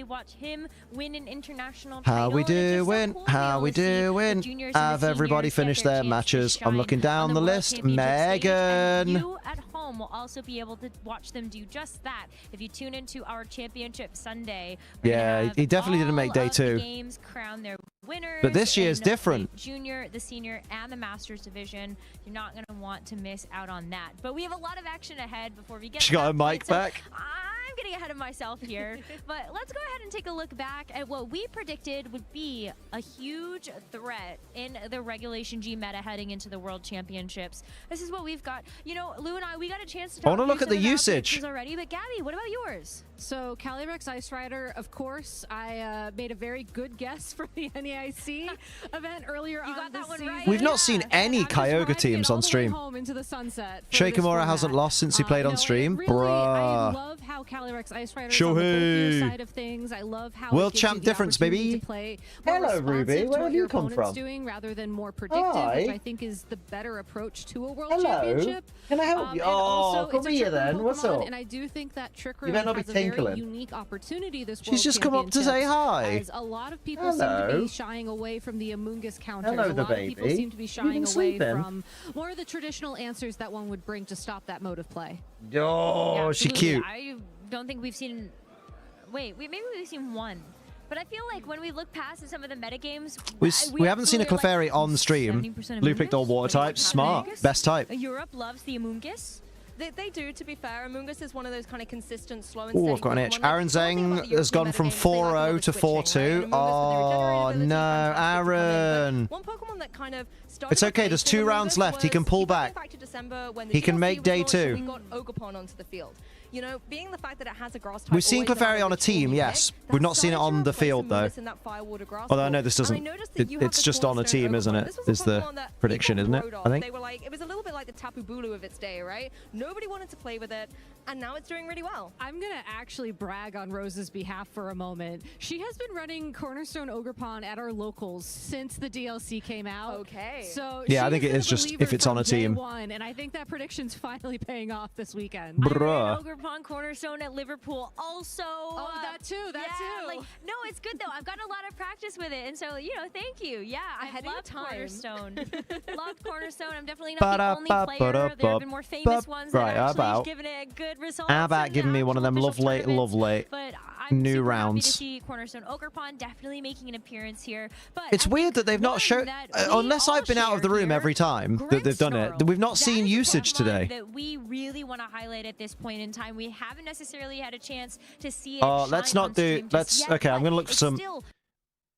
How we doing? How we doing? Have everybody finished their matches? I'm looking down the list. Megan! You at home will also be able to watch them do just that if you tune into our Championship Sunday. Yeah, he definitely didn't make day 2. Games crown their winners. But this year's different. The junior, the senior, and the Masters division. You're not going to want to miss out on that. But we have a lot of action ahead before we get She to got that her mic point, so back. I'm getting ahead of myself here. But let's go ahead and take a look back at what we predicted would be a huge threat in the Regulation G meta heading into the World Championships. This is what we've got. You know, Lou and I, we got a chance to talk I want to look at the usage already. But Gabby, what about yours? So Calyrex Ice Rider, of course, I made a very good guess for the NEIC event earlier on. You got that one right. We've not seen any Kyogre teams on stream. Shakamura hasn't lost since he played on stream. Really, I love how Calyrex Ice Rider is on the bulkier side of things. I love how World champ difference, baby. Hello, Ruby. Where have you come from? Doing rather than more predictive, which I think is the better approach to a World Championship. Can I help you? Oh, come here then. What's up? And I do think that Trick Room You better not be has a very tinkling. unique opportunity this She's just come up to say hi. As a lot of people seem to be shying away from the Amoongus counters. Hello, a the lot of people baby. seem to be You've shying been away sleeping. from more of the traditional answers that one would bring to stop that mode of play. Oh, she cute. I don't think we've seen... Wait, maybe we've seen one. But I feel like when we look past some of the metagames... We haven't seen a Clefairy on stream. Blue picked all water types. Smart. Best type. Europe loves the Amoongus. They do, to be fair. Amoongus is one of those kind of consistent, slow and steady. Oh, I've got an itch. Pokemon. Aaron Zeng has gone from 4-0 to 4-2. Oh, no, Aaron. One Pokemon that kind of started It's okay, there's 2 rounds left. He can pull back. He can make day 2. We got Ogerpon onto the field. You know, being the fact that it has a grass type. We've seen Clefairy on a team, yes. We've not seen it on the field, though. Although I know this doesn't... It's just on a team, isn't it? Is the prediction, isn't it? I think. They were like, it was a little bit like the Tapu Bulu of its day, right? Nobody wanted to play with it, and now it's doing really well. I'm going to actually brag on Rose's behalf for a moment. She has been running Cornerstone Ogerpon at our locals since the DLC came out. Okay. So yeah, I think it is just if it's on a team. One, and I think that prediction's finally paying off this weekend. Bruh. Ogerpon Cornerstone at Liverpool also. Oh, that too, that too. Like, no, it's good though. I've gotten a lot of practice with it, and so, you know, thank you. Yeah, I love Cornerstone. Love Cornerstone. I'm definitely not the only player. There have been more famous ones that actually given it a good result. How about giving me one of them lovely But I'm new super rounds? happy to see Cornerstone Ogerpon definitely making an appearance here. But It's weird that they've not shown... Unless I've been out of the room every time that they've done it, we've not seen usage today. That we really want to highlight at this point in time. We haven't necessarily had a chance to see it. Let's not do... Okay, I'm going to look for some...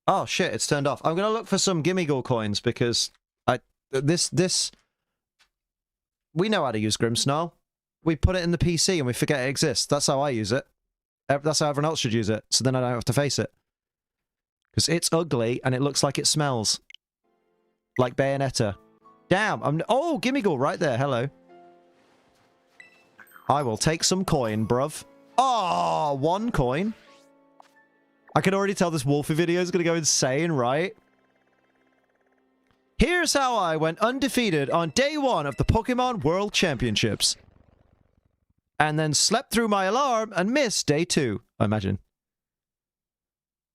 Oh, shit, it's turned off. I'm going to look for some Gimmighoul coins because this... We know how to use Grimmsnarl. We put it in the PC and we forget it exists. That's how I use it. That's how everyone else should use it. So then I don't have to face it. Because it's ugly and it looks like it smells. Like Bayonetta. Damn, oh, Gimmighoul right there. Hello. I will take some coin, bruv. Oh, 1 coin. I can already tell this Wolfie video is going to go insane, right? Here's how I went undefeated on day 1 of the Pokemon World Championships. And then slept through my alarm and missed day 2, I imagine.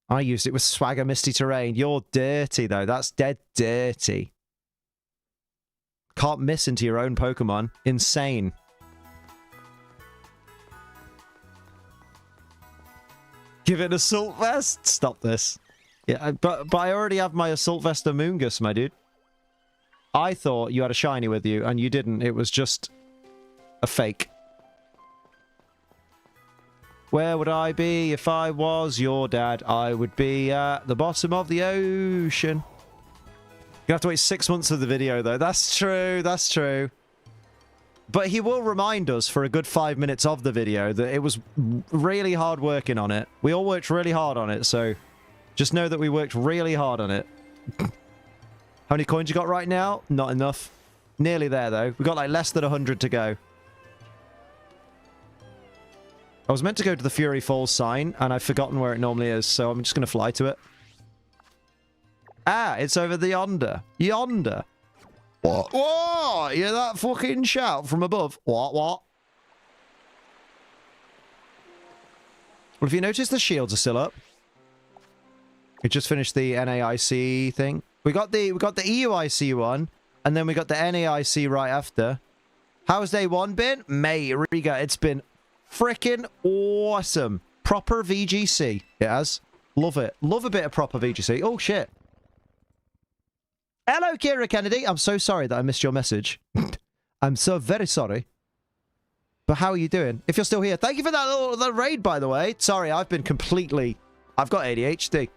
I used it with Swagger Misty Terrain. You're dirty, though. That's dead dirty. Can't miss into your own Pokemon. Insane. Give it an Assault Vest? Stop this. Yeah, but I already have my Assault Vest Amoonguss, my dude. I thought you had a shiny with you, and you didn't. It was just a fake. Where would I be if I was your dad? I would be at the bottom of the ocean. You have to wait 6 months for the video, though. That's true. That's true. But he will remind us for a good 5 minutes of the video that it was really hard working on it. We all worked really hard on it, so just know that we worked really hard on it. How many coins you got right now? Not enough. Nearly there, though. We've got like less than 100 to go. I was meant to go to the Fury Falls sign, and I've forgotten where it normally is, so I'm just going to fly to it. Ah, it's over the yonder. Yonder. What? Whoa! You hear that fucking shout from above? What? Well, if you notice, the shields are still up. We just finished the NAIC thing. We got the EUIC one, and then we got the NAIC right after. How's day 1 been? Mate, Riga, it's been freaking awesome. Proper VGC. It has. Love it. Love a bit of proper VGC. Oh, shit. Hello, Kira Kennedy. I'm so sorry that I missed your message. I'm so very sorry. But how are you doing? If you're still here, thank you for that raid, by the way. Sorry, I've been completely... I've got ADHD.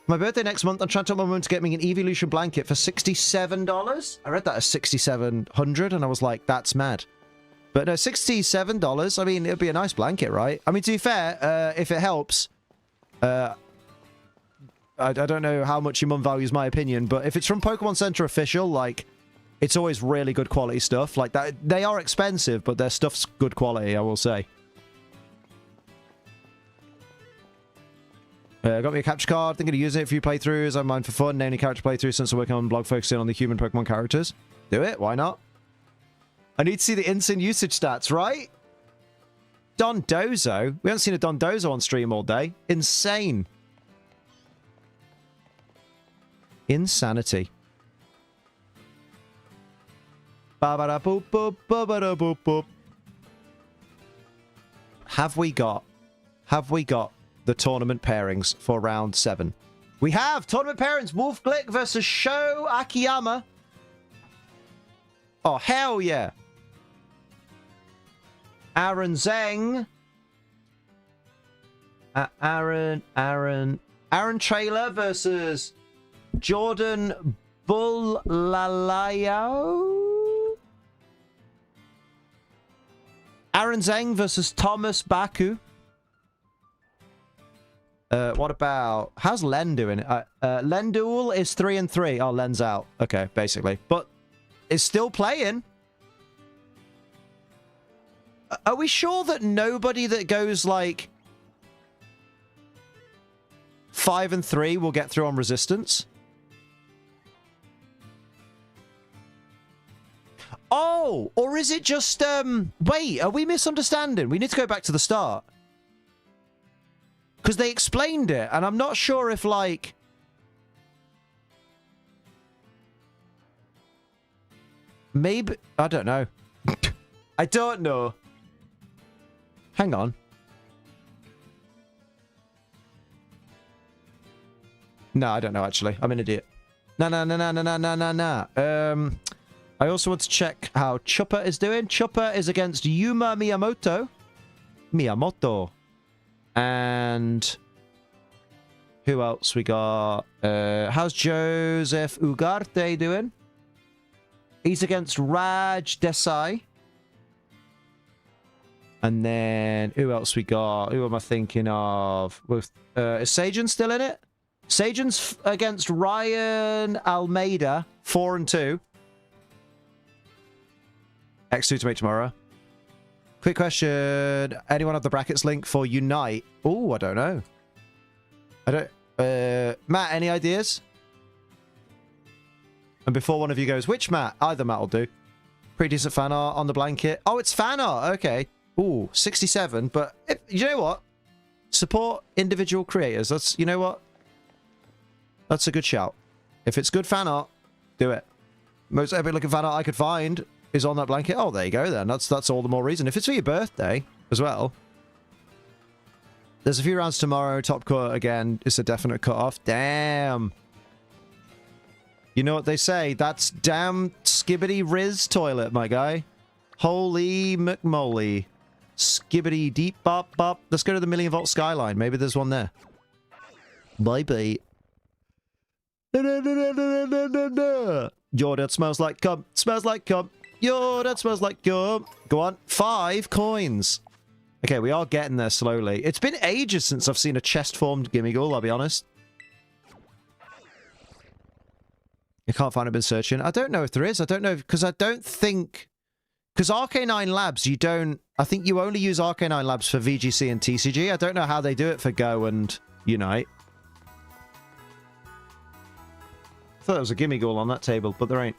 My birthday next month, I'm trying to tell my mum to get me an Evolution blanket for $67. I read that as $6,700, and I was like, that's mad. But no, $67, I mean, it'd be a nice blanket, right? I mean, to be fair, if it helps... I don't know how much your mum values my opinion, but if it's from Pokemon Center Official, like, it's always really good quality stuff. Like, that, they are expensive, but their stuff's good quality, I will say. Got me a capture card. Thinking of using it for a few playthroughs. I'm mine for fun. Naming character playthroughs since I'm working on a blog focusing on the human Pokemon characters. Do it. Why not? I need to see the instant usage stats, right? Dondozo? We haven't seen a Dondozo on stream all day. Insane. Insanity. Ba-ba-da-boop, boop, ba-ba-da-boop, boop. Have we got the tournament pairings for round 7? We have tournament pairings. Wolf Glick versus Sho Akiyama. Oh, hell yeah. Aaron Zeng. Aaron Trailer versus Jordan Bullalayao. Aaron Zeng versus Thomas Baku. What about... How's Len doing? Len Duel is 3-3. Oh, Len's out. Okay, basically. But is still playing. Are we sure that nobody that goes, like, 5-3 will get through on Resistance? Oh! Or is it just, Wait, are we misunderstanding? We need to go back to the start. Because they explained it, and I'm not sure if, like... Maybe... I don't know. I don't know. Hang on. No, I don't know, actually. I'm an idiot. No. I also want to check how Chuppa is doing. Chuppa is against Yuma Miyamoto. And who else we got? How's Joseph Ugarte doing? He's against Raj Desai. And then who else we got? Who am I thinking of? Is Sajan still in it? Sajan's against Ryan Almeida, 4-2. X2 to make tomorrow. Quick question. Anyone have the brackets link for Unite? Oh, I don't know. I don't... Matt, any ideas? And before one of you goes, which mat? Either mat will do. Pretty decent fan art on the blanket. Oh, it's fan art. Okay. Ooh, 67. But you know what? Support individual creators. That's, you know what? That's a good shout. If it's good fan art, do it. Most epic looking fan art I could find is on that blanket. Oh, there you go then. That's all the more reason. If it's for your birthday as well. There's a few rounds tomorrow. Top cut again. It's a definite cut off. Damn. You know what they say? That's damn skibbity riz toilet, my guy. Holy McMoly. Skibbity deep bop bop. Let's go to the million volt skyline. Maybe there's one there. Bye bye. Your dad smells like cum. Smells like cum. Your dad smells like cum. Go on. 5 coins. Okay, we are getting there slowly. It's been ages since I've seen a chest-formed Gimmighoul, I'll be honest. You can't find it in searching. I don't know if there is. I don't know, because I don't think... Because Arcanine Labs, you don't... I think you only use Arcanine Labs for VGC and TCG. I don't know how they do it for Go and Unite. I thought there was a Gimmighoul on that table, but there ain't.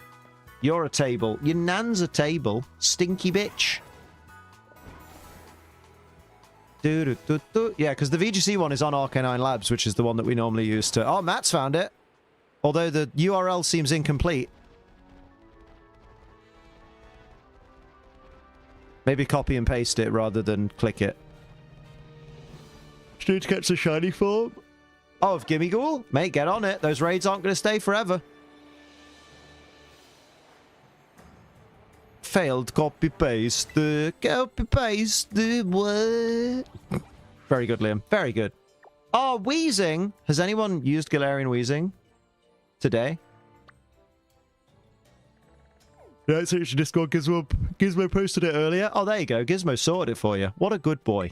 You're a table. Your nan's a table. Stinky bitch. Yeah, because the VGC one is on Arcanine Labs, which is the one that we normally use to... Oh, Matt's found it. Although the URL seems incomplete. Maybe copy and paste it rather than click it. Need to catch the shiny form. Oh, of Gimmighoul? Mate, get on it. Those raids aren't going to stay forever. Failed copy-paste. Copy-paste. What? Very good, Liam. Very good. Oh, Wheezing. Has anyone used Galarian Wheezing today? Yeah, it's actually Discord. Gizmo posted it earlier. Oh, there you go. Gizmo sorted it for you. What a good boy.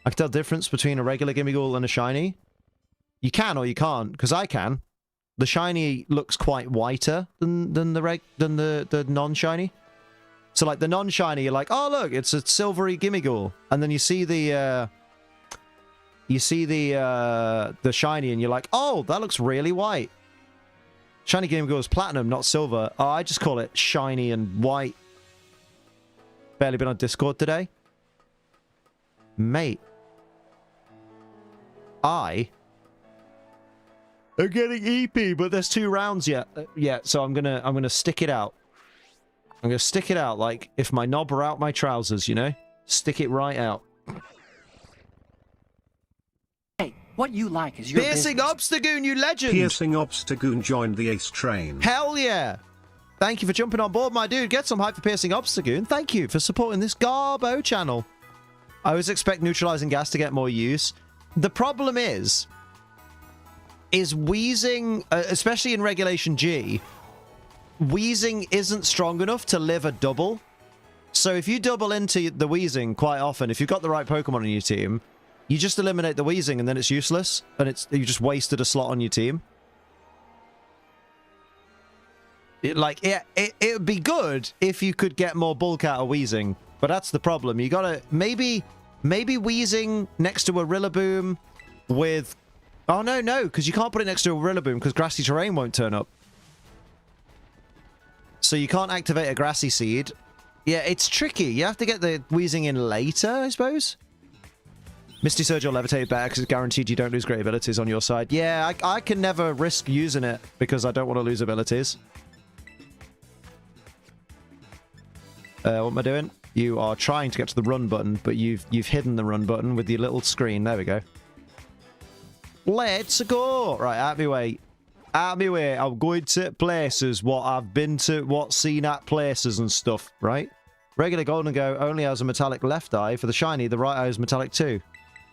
I can tell the difference between a regular Gimmighoul and a shiny. You can or you can't, because I can. The shiny looks quite whiter than the non-shiny. So like the non-shiny, you're like, oh look, it's a silvery Gimmighoul, and then you see the shiny, and you're like, oh, that looks really white. Shiny Gimmighoul is platinum, not silver. Oh, I just call it shiny and white. Barely been on Discord today, mate. I'm getting EP, but there's 2 rounds yet. So I'm gonna stick it out. I'm gonna stick it out like if my knob were out my trousers, you know? Stick it right out. Hey, what you like is your Piercing Obstagoon, you legend! Piercing Obstagoon joined the Ace train. Hell yeah! Thank you for jumping on board, my dude. Get some hype for Piercing Obstagoon. Thank you for supporting this Garbo channel. I always expect neutralizing gas to get more use. The problem is Wheezing, especially in Regulation G, Wheezing isn't strong enough to live a double. So if you double into the Wheezing quite often, if you've got the right Pokemon on your team, you just eliminate the Wheezing and then it's useless, and you just wasted a slot on your team. It would be good if you could get more bulk out of Wheezing, but that's the problem. You gotta maybe Wheezing next to a Rillaboom with... Oh, no, because you can't put it next to a Rillaboom because Grassy Terrain won't turn up. So you can't activate a Grassy Seed. Yeah, it's tricky. You have to get the Wheezing in later, I suppose. Misty Surge or Levitate better because it's guaranteed you don't lose great abilities on your side. Yeah, I can never risk using it because I don't want to lose abilities. What am I doing? You are trying to get to the run button, but you've hidden the run button with your little screen. There we go. Let's go! Right, out of my way. Out of my way. I'm going to places, what I've been to, what's seen at places and stuff, right? Regular Golden Go only has a metallic left eye. For the shiny, the right eye is metallic too.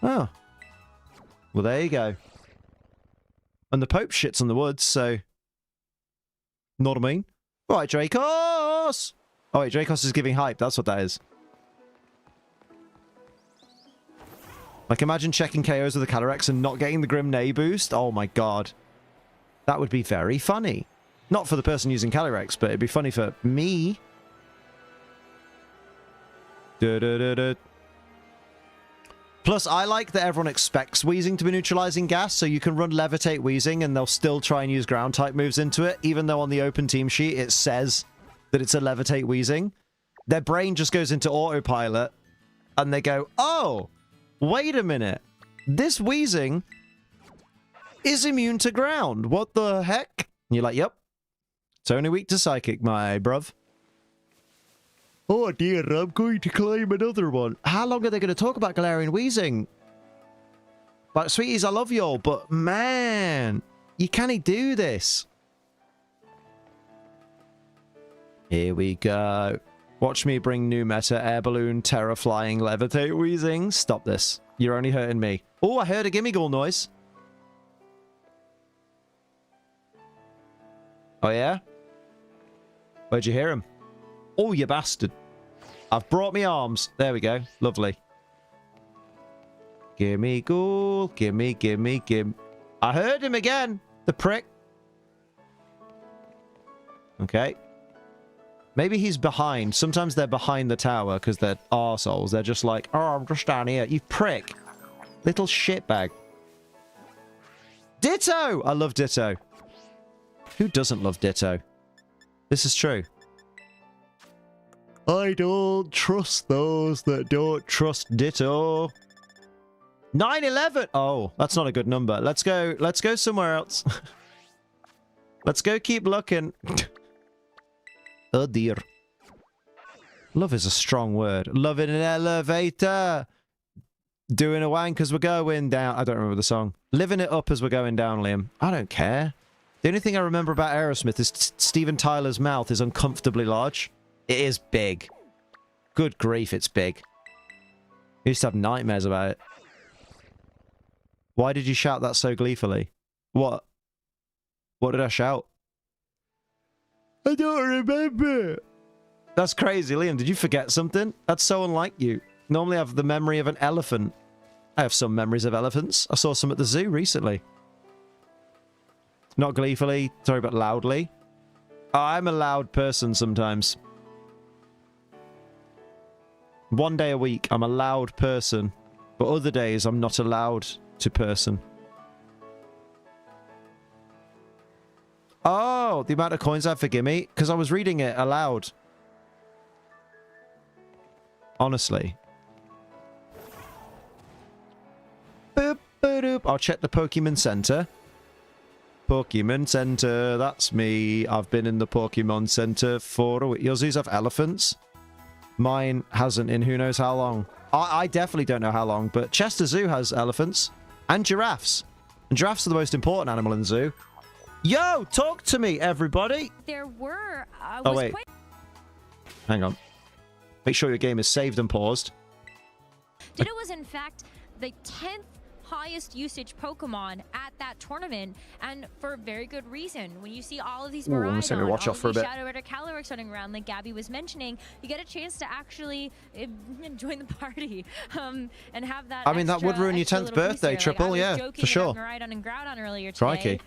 Oh. Well, there you go. And the Pope shits in the woods, so... Know what I mean? Right, Dracos! Oh wait, Dracos is giving hype. That's what that is. Like, imagine checking KOs with the Calyrex and not getting the Grimnay boost. Oh my god. That would be very funny. Not for the person using Calyrex, but it'd be funny for me. Plus, I like that everyone expects Weezing to be neutralizing gas, so you can run Levitate Weezing and they'll still try and use ground type moves into it, even though on the open team sheet it says that it's a Levitate Weezing. Their brain just goes into autopilot and they go, oh, wait a minute. This Weezing is immune to ground. What the heck? And you're like, yep. It's only weak to Psychic, my bruv. Oh dear, I'm going to claim another one. How long are they going to talk about Galarian Weezing? Like, sweeties, I love y'all, but man, you can't do this. Here we go. Watch me bring new meta, Air Balloon, Terra Flying, Levitate Weezing. Stop this. You're only hurting me. Oh, I heard a Gimmighoul noise. Oh yeah? Where'd you hear him? Oh, you bastard. I've brought me arms. There we go. Lovely. Gimmighoul. Gimme. I heard him again. The prick. Okay. Maybe he's behind. Sometimes they're behind the tower because they're arseholes. They're just like, oh, I'm just down here. You prick. Little shitbag. Ditto! I love Ditto. Who doesn't love Ditto? This is true. I don't trust those that don't trust Ditto. 9/11. Oh, that's not a good number. Let's go somewhere else. Let's go keep looking. Oh dear. Love is a strong word. Love in an elevator. Doing a wank as we're going down. I don't remember the song. Living it up as we're going down, Liam. I don't care. The only thing I remember about Aerosmith is Steven Tyler's mouth is uncomfortably large. It is big. Good grief, it's big. I used to have nightmares about it. Why did you shout that so gleefully? What? What did I shout? I don't remember. That's crazy, Liam. Did you forget something? That's so unlike you. Normally I have the memory of an elephant. I have some memories of elephants. I saw some at the zoo recently. Not gleefully, sorry, but loudly. Oh, I'm a loud person sometimes. One day a week, I'm a loud person. But other days, I'm not allowed to person. Oh, the amount of coins I have for Gimme? Because I was reading it aloud. Honestly. Boop, boop. I'll check the Pokemon Center. Pokemon Center, that's me. I've been in the Pokemon Center for a week. Your zoos have elephants? Mine hasn't in who knows how long. I definitely don't know how long, but Chester Zoo has elephants. And giraffes. And giraffes are the most important animal in the zoo. Yo, talk to me, everybody! There were... oh, wait. Hang on. Make sure your game is saved and paused. Ditto was, in fact, the 10th highest usage Pokemon at that tournament, and for a very good reason. When you see all of these Miraidon, watch off for a bit. Shadow Ritter Calyrex running around, like Gabby was mentioning, you get a chance to actually join the party and have that. I mean, that would ruin your 10th birthday, Triple, like, yeah, for sure. Miraidon and Groudon earlier today. Crikey.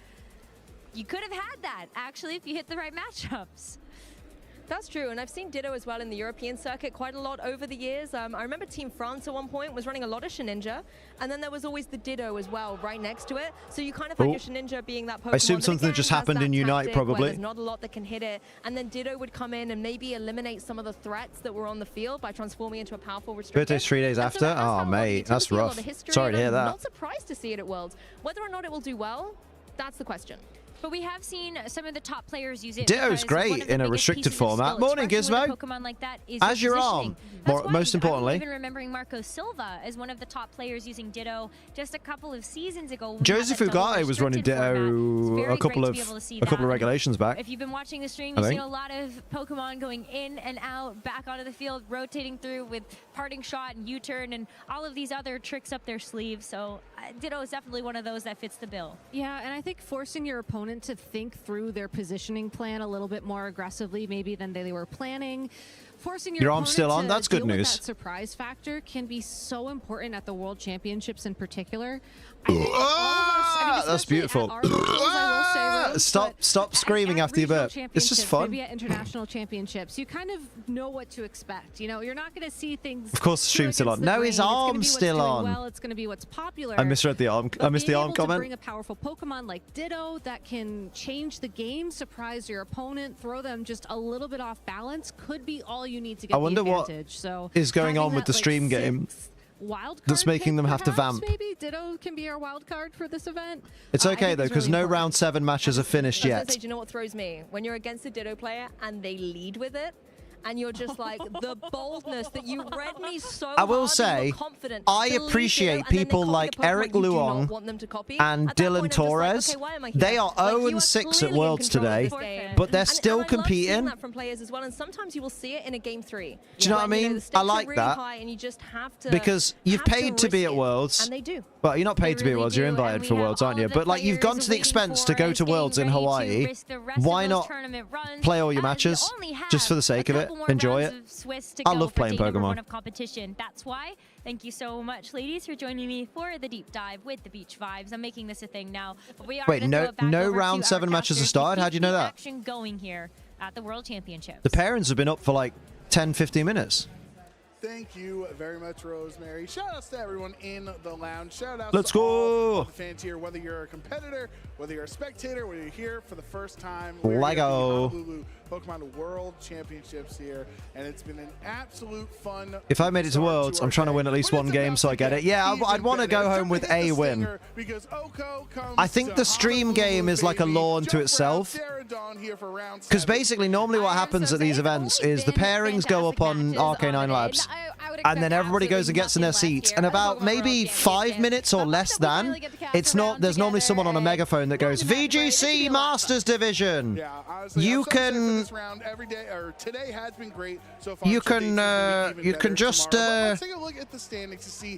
You could have had that, actually, if you hit the right matchups. That's true, and I've seen Ditto as well in the European circuit quite a lot over the years. I remember Team France at one point was running a lot of Shedinja, and then there was always the Ditto as well right next to it. So you kind of had your Shedinja being that Pokemon. I assume something just happened in Unite, probably. There's not a lot that can hit it, and then Ditto would come in and maybe eliminate some of the threats that were on the field by transforming into a powerful restrictor. Birthday's 3 days after? Oh, mate, that's rough. Sorry to hear that. I'm not surprised to see it at Worlds. Whether or not it will do well, that's the question. But we have seen some of the top players use it. Ditto's great in a restricted format. Morning, Gizmo. Pokemon like that is as your arm. Most importantly. I'm even remembering Marco Silva as one of the top players using Ditto just a couple of seasons ago. Joseph Ugarte was running Ditto a couple of regulations back. If you've been watching the stream, you've seen a lot of Pokemon going in and out, back onto the field, rotating through with parting shot and U-turn and all of these other tricks up their sleeves. So Ditto is definitely one of those that fits the bill. Yeah, and I think forcing your opponent to think through their positioning plan a little bit more aggressively maybe than they were planning. Forcing your arm's still on. That's good news. That surprise factor can be so important at the World Championships in particular. That's beautiful. I will say, Rose, Stop screaming after you burp. It's just fun. Maybe at international championships, you kind of know what to expect. You know, you're not going to see things. Of course, the stream's still on. No, his arm's still on. Well, it's going to be what's popular. I misread the arm. I missed the arm comment. Bring a powerful Pokemon like Ditto that can change the game, surprise your opponent, throw them just a little bit off balance could be all you need to get the advantage. So is going on with the stream game that's making them have to vamp. Maybe Ditto can be our wild card for this event. It's okay though, because no round 7 matches are finished yet. Do you know what throws me? When you're against a Ditto player and they lead with it, and you're just like, the boldness that you read me so I will say, I appreciate people like Eric Luong and Dylan Torres. They are 0-6 at Worlds today, but they're still competing. That from players as well, and sometimes you will see it in a game 3. Do you know what I mean? I like that. Because you've paid to be at Worlds. And they do. Well, you're not paid to be at Worlds, you're invited for Worlds, aren't you? But like, you've gone to the expense to go to Worlds in Hawaii. Why not play all your matches just for the sake of it? Enjoy it. I love playing Pokemon. Competition. That's why. Thank you so much, ladies, for joining me for the deep dive with the beach vibes. I'm making this a thing now. But we are Wait, no round 7 matches have started? How do you know that? Action going here at the World Championships. The pairings have been up for like 10-15 minutes. Thank you very much, Rosemary. Shout outs to everyone in the lounge. Shout outs Let's to all go. the fans here, whether you're a competitor, whether you're a spectator, whether you're here for the first time. Lego. Pokemon World Championships here, and it's been an absolute fun. If I made it to Worlds, I'm trying to win at least one game so I get it. Yeah, I'd want to go home with a win. I think the stream game is like a law unto itself. Because basically, normally what happens at these events is the pairings go up on Arcanine Labs, and then everybody goes and gets in their seats. And about maybe 5 minutes or less than, there's normally someone on a megaphone that goes, VGC Masters Division. You can. Today has been great so far. You can just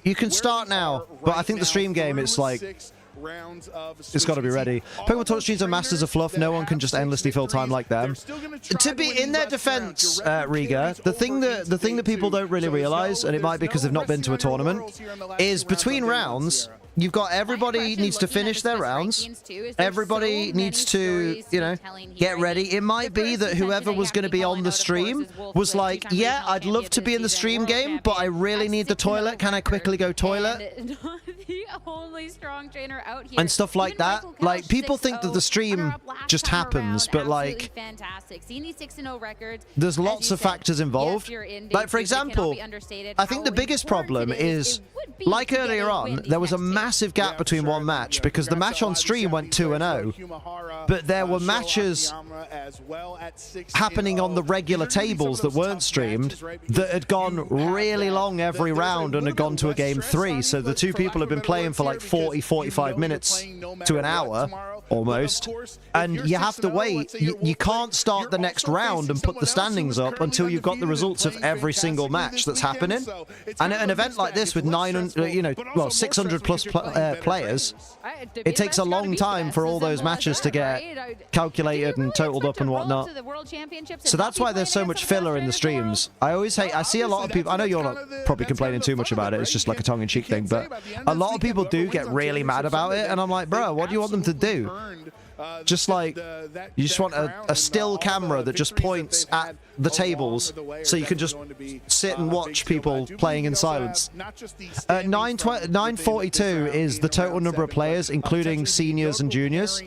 you can start now, but I think the stream game, it's like it's got to be ready. Pokemon Touch Streams are masters of fluff. No one can just endlessly fill time like them. To be in their defense, Riga, the thing that people don't really realize, and it might be because they've not been to a tournament, is between rounds, you've got everybody needs to finish their rounds. Everybody needs to, you know, get ready. It might be that whoever was going to be on the stream was like, yeah, I'd love to be in the stream game, but I really need the toilet. Can I quickly go toilet? The only strong trainer out here. And stuff like that. Like, people think that the stream just happens, but like, there's lots of factors involved. Like, for example, I think the biggest problem is, like earlier on, there was a massive gap between one match because the match on stream went 2-0, but there were matches happening on the regular tables that weren't streamed that had gone really long every round and had gone to a game 3. So the two people have been playing for like 40-45 minutes to an hour almost, and you have to wait. You can't start the next round and put the standings up until you've got the results of every single match that's happening. And at an event like this with 600 plus players, it takes a long time for all those matches to get calculated and totaled up and whatnot. So that's why there's so much filler in the streams. I see a lot of people, I know you're not probably complaining too much about it, it's just like a tongue-in-cheek thing, but a lot of people do get really mad about it, and I'm like, bro, what do you want them to do? Just like, you just want a still camera that just points at the tables so you can just sit and watch people playing in silence. 942 is the total number of players, including seniors and juniors.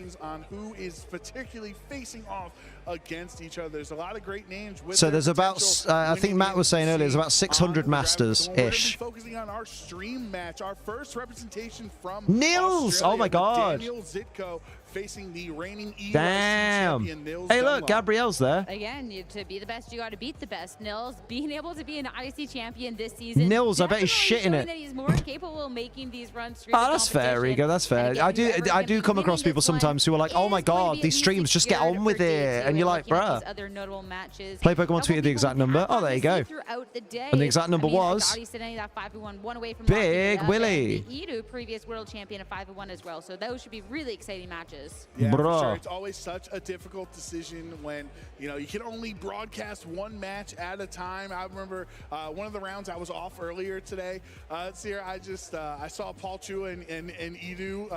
Who is particularly facing off against each other. There's a lot of great names. So there's about, I think Matt was saying earlier, there's about 600 masters-ish. Focusing on our stream match, our first representation from Nils! Oh my god! Daniel Zitko facing the reigning Damn! Hey look, Gabrielle's there. Again, to be the best, you got to beat the best. Nils being able to be an IC champion this season. Nils, I bet he's shitting it. That he's more capable of making these runs through oh, that's fair, Rigo. That's fair. I do come across people sometimes who are like, oh my god, these streams, just get on with it. And you're like, bruh. Play Pokemon tweeted the exact number. Oh, there you go. And the exact number was Big Willie. The Edu, previous world champion of 5-1 as well. So those should be really exciting matches. matches. Yeah, for sure. It's always such a difficult decision when, you know, you can only broadcast one match at a time. I remember one of the rounds I was off earlier today. I saw Paul Chua and Edu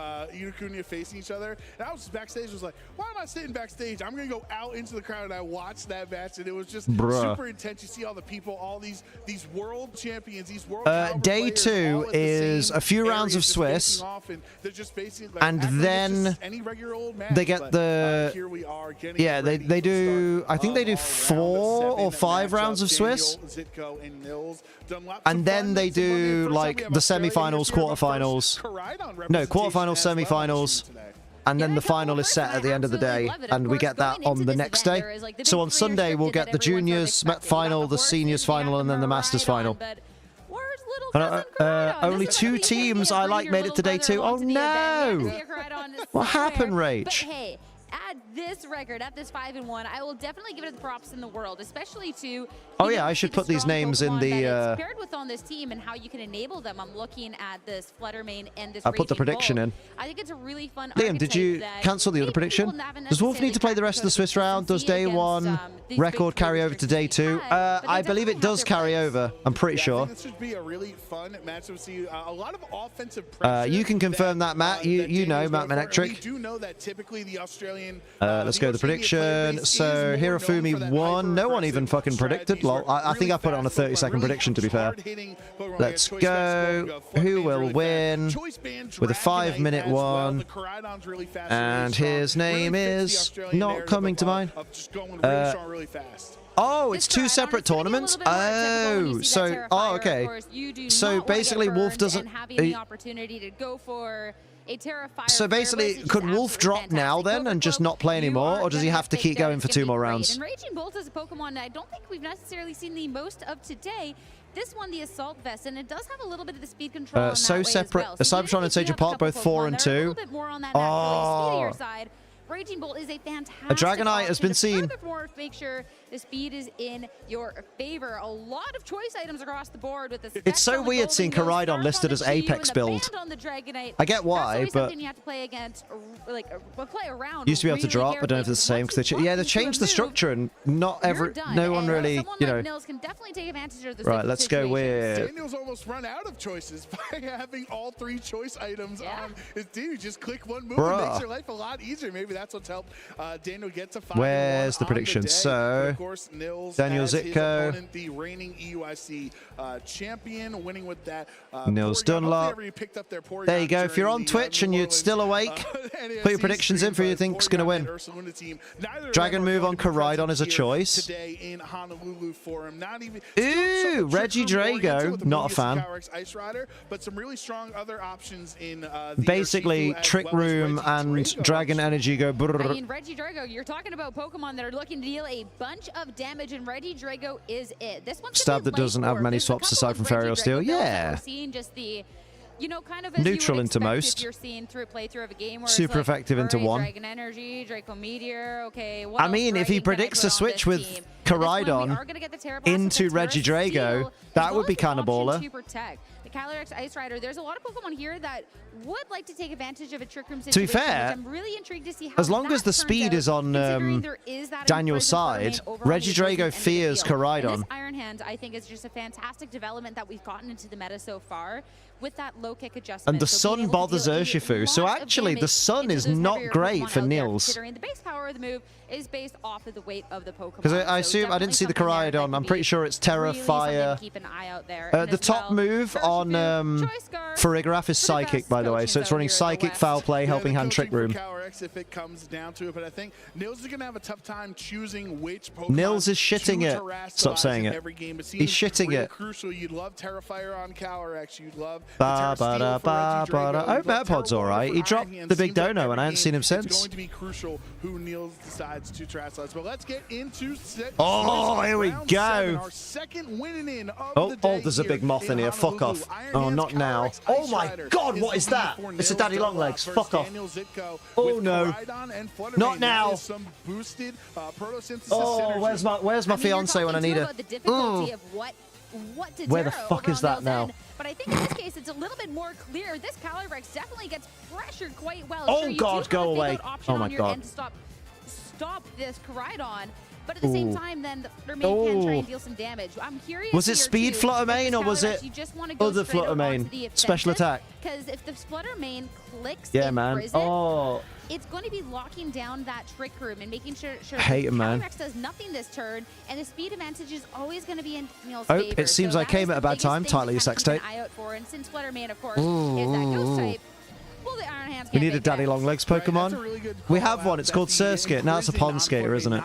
Cunha facing each other. And I was backstage, was like, why am I sitting backstage? I'm going to go out into the crowd, and I watched that match, and it was just super intense. You see all the people, all these world champions, these world Day 2 is a few rounds of Swiss, and then they get the they do, I think they do 4 or 5 rounds of Swiss, and then they do like the semifinals, quarterfinals, semifinals, and then the final is set at the end of the day, and we get that on the next day. So on Sunday we'll get the juniors final, the seniors final, and then the masters final. Only 2 teams I like made it to day 2. Oh no! What happened, Rach? Hey, at this record, at this 5-1, I will definitely give it the props in the world, especially to. Oh yeah, I should put these names in the. Paired with on this team and how you can enable them. I'm looking at this Fluttermane and this. I'll put the prediction in. I think it's a really fun. Liam, did you cancel the other prediction? Does Wolf need to play the rest of the Swiss round? Does day 1 record carry over to day 2? I believe it does carry over. I'm pretty sure. This should be a really fun match. We'll see a lot of offensive pressure. You can confirm that, Matt. You know, Matt Menetric. We do know that typically the Australian. Let's go to the prediction. So Hirofumi won. No one even fucking predicted. Lol. I think I put it on a 30-second prediction, to be fair. Let's go. Who will win with a 5-minute one? And his name is not coming to mind. Oh, it's 2 separate tournaments? Oh, so, okay. So basically Wolf doesn't. So basically, could Wolf drop now then and just not play anymore, or does he have to keep going for 2 more rounds? And Raging Bolt is a Pokemon that I don't think we've necessarily seen the most of today. This one, the Assault Vest, and it does have a little bit of the speed control on so separate. Well. So Cybertron and Sage Park both 4 and 2. A little bit more on that speedier side. Raging Bolt is a fantastic. A Dragonite has been seen. Furthermore, make sure the speed is in your favor. A lot of choice items across the board with this. It's so weird seeing Koraidon listed as Apex build. I get why, but you have to play against, play around. Used to be able to drop. I don't know if it's the same because they changed the structure and not no one really, you know. Can definitely take advantage of this. Right, let's go with. Daniel's almost run out of choices by having all 3 choice items on his team. You just click one move and makes your life a lot easier. Maybe that's what's helped Daniel get to 5. Where's the prediction? So, Daniel Zitko, the reigning EUIC champion, winning with that. Nils Dunlop. There you go. If you're on Twitch and you're still awake, put your predictions in for who you think's going to win. Dragon move on Koraidon is a choice. Ooh, Reggie Drago, not a fan. But some really strong other options in basically Trick Room and Dragon Energy go. I mean, Reggie Drago, you're talking about Pokemon that are looking to deal a bunch of damage, and Reggie Drago is it. This one's stab that doesn't have many swaps aside from Fairy or Steel. Yeah. We're seeing just the, you know, kind of neutral into most. If you're seeing through a playthrough of a game where super like, effective into one. Dragon Energy, Draco Meteor. Okay. I mean, if he predicts a switch with Koraidon into Reggie Drago, that would be kind of baller. The Calyrex Ice Rider. There's a lot of Pokemon here that would like to take advantage of a Trick Room situation. To be fair, I'm really intrigued to see how as long as the speed is on Daniel's side, Reggie Drago fears Koraidon. This Iron Hand, I think, is just a fantastic development that we've gotten into the meta so far with that low kick adjustment. And the sun bothers Urshifu, so actually the sun is not great for Nils. Considering the base power of the move is based off of the weight of the Pokemon. Because I assume, I didn't see the Koraidon, I'm pretty sure it's Terra, Fire. Keep an eye out there. The top move on Farigiraf is Psychic, by the way, so it's running Psychic, Foul Play, Helping Hand, Trick Room. If it comes down to it, but I think Nils is going to have a tough time choosing which Pokemon. Nils is shitting it. Stop saying it. He's shitting it. Crucial. You'd love Terrafire on Calyrex. You'd love Oh, Metapod's alright. He dropped the big dono and I haven't seen him since. It's going to be crucial who Nils decides to Terrasilize. But let's get into here we go. Our second winning in of the day there's a big moth in here. Fuck off. Oh, not now. Oh my god, what is that? It's a Daddy Longlegs. Fuck off. Oh no. Not now. Oh, where's my fiance when I need her? what to Where do the fuck is that now? But I think in this case, it's a little bit more clear. This Calyrex definitely gets pressured quite well. Oh, sure, God, go away. Oh, my God. To stop this Koraidon. But at the same time, then the Flutter Mane can try and deal some damage. I'm curious. Was it speed Flutter Mane or was it other Flutter Mane? Special attack? Because if the Flutter Mane clicks Prison, it's going to be locking down that trick room and making sure Calyrex does nothing this turn, and the speed advantage is always going to be in Daniel's favor. favor. It seems I came at a bad time. Title your sex tape. Eye out for, and since Flutter Mane, of course, is that ghost type. We need a Daddy Long Legs Pokemon. Really we have one. It's called Surskit. Now it's a Pond Skater, isn't it?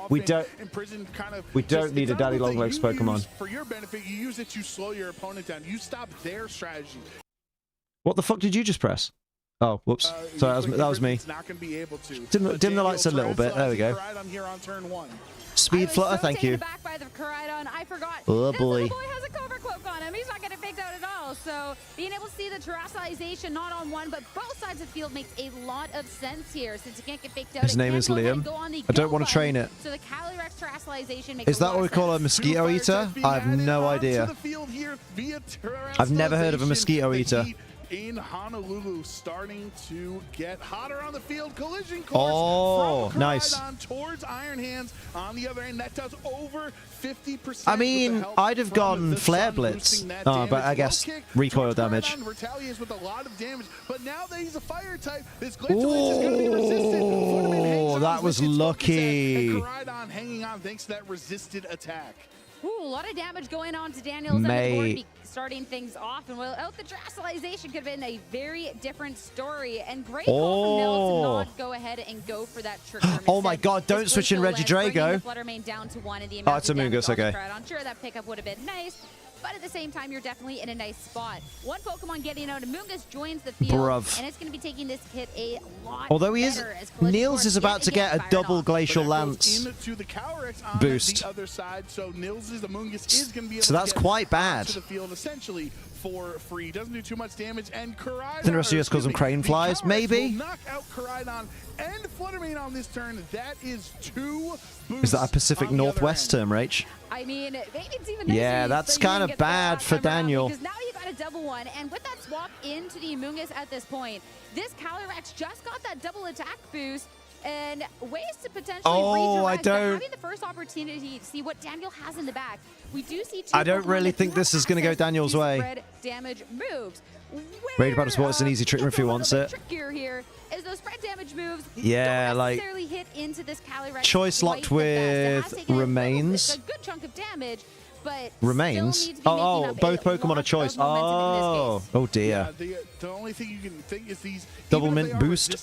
We don't need a Daddy Long Legs Pokemon. For your benefit, you use it to slow your opponent down. You stop their strategy. What the fuck did you just press? Oh, whoops. Sorry, that was me. Dim the lights a little bit. There we go. Speed Flutter, thank you. By the Koraidon, I forgot. Oh boy. This boy has a Cobra Cloak on him. He's not getting faked out at all. So being able to see the terrestrialization not on one, but both sides of the field makes a lot of sense here since it can't get faked out. His name is Liam. I don't want to train it. So the Calyrex terrestrialization makes Is that what we call a mosquito eater? I have no idea. I've never heard of a mosquito eater. In Honolulu, starting to get hotter on the field. Collision course from nice. Towards Iron Hands on the other end. That does over 50%. I mean, I'd have gone Flare Blitz. Oh, but I guess recoil damage. Retaliates with a lot of damage, but now that he's a fire type, this glitch is going to be resisted. Oh, that was lucky. Koraidon hanging on thanks to that resisted attack. Ooh, a lot of damage going on to Daniels. Mate. Starting things off, and without the terrestrialization could have been a very different story. And great call from Nils to not go ahead and go for that trick. Oh my God! Don't switch in Regidrago. Down to 1 and it's Amoonguss. Okay. I'm sure that pickup would have been nice. But at the same time, you're definitely in a nice spot. One Pokemon getting out, Amoonguss joins the field, and it's going to be taking this hit a lot better. Nils is about to get a double Glacial Lance boost. The other side, so Nils' Amoonguss is going to be able so that's quite bad. To the field essentially for free. Doesn't do too much damage, and Koraidon. The rest of us call them Crane Flies, maybe. Knock out Koraidon and Flutter Mane on this turn. That is 2 boosts. Is that a Pacific Northwest term, Rach? I mean, maybe it's even yeah, that's kind of bad for Daniel. Because now you got a double one, and with that swap into the Amoonguss at this point, this Calyrex just got that double attack boost. And ways to potentially redirect. Having the first opportunity to see what Daniel has in the back. We do see 2 I don't really think this is going to go Daniel's way. Spread damage moves. Rage Battle Sport is an easy trickery if he wants it. Trickier here is those spread damage moves. Yeah, don't like necessarily hit into this Calyrex choice locked with Remains. A good chunk of damage. But Remains? Both Pokemon are choice. Oh dear. Yeah, the only thing you can think is these double mint boost.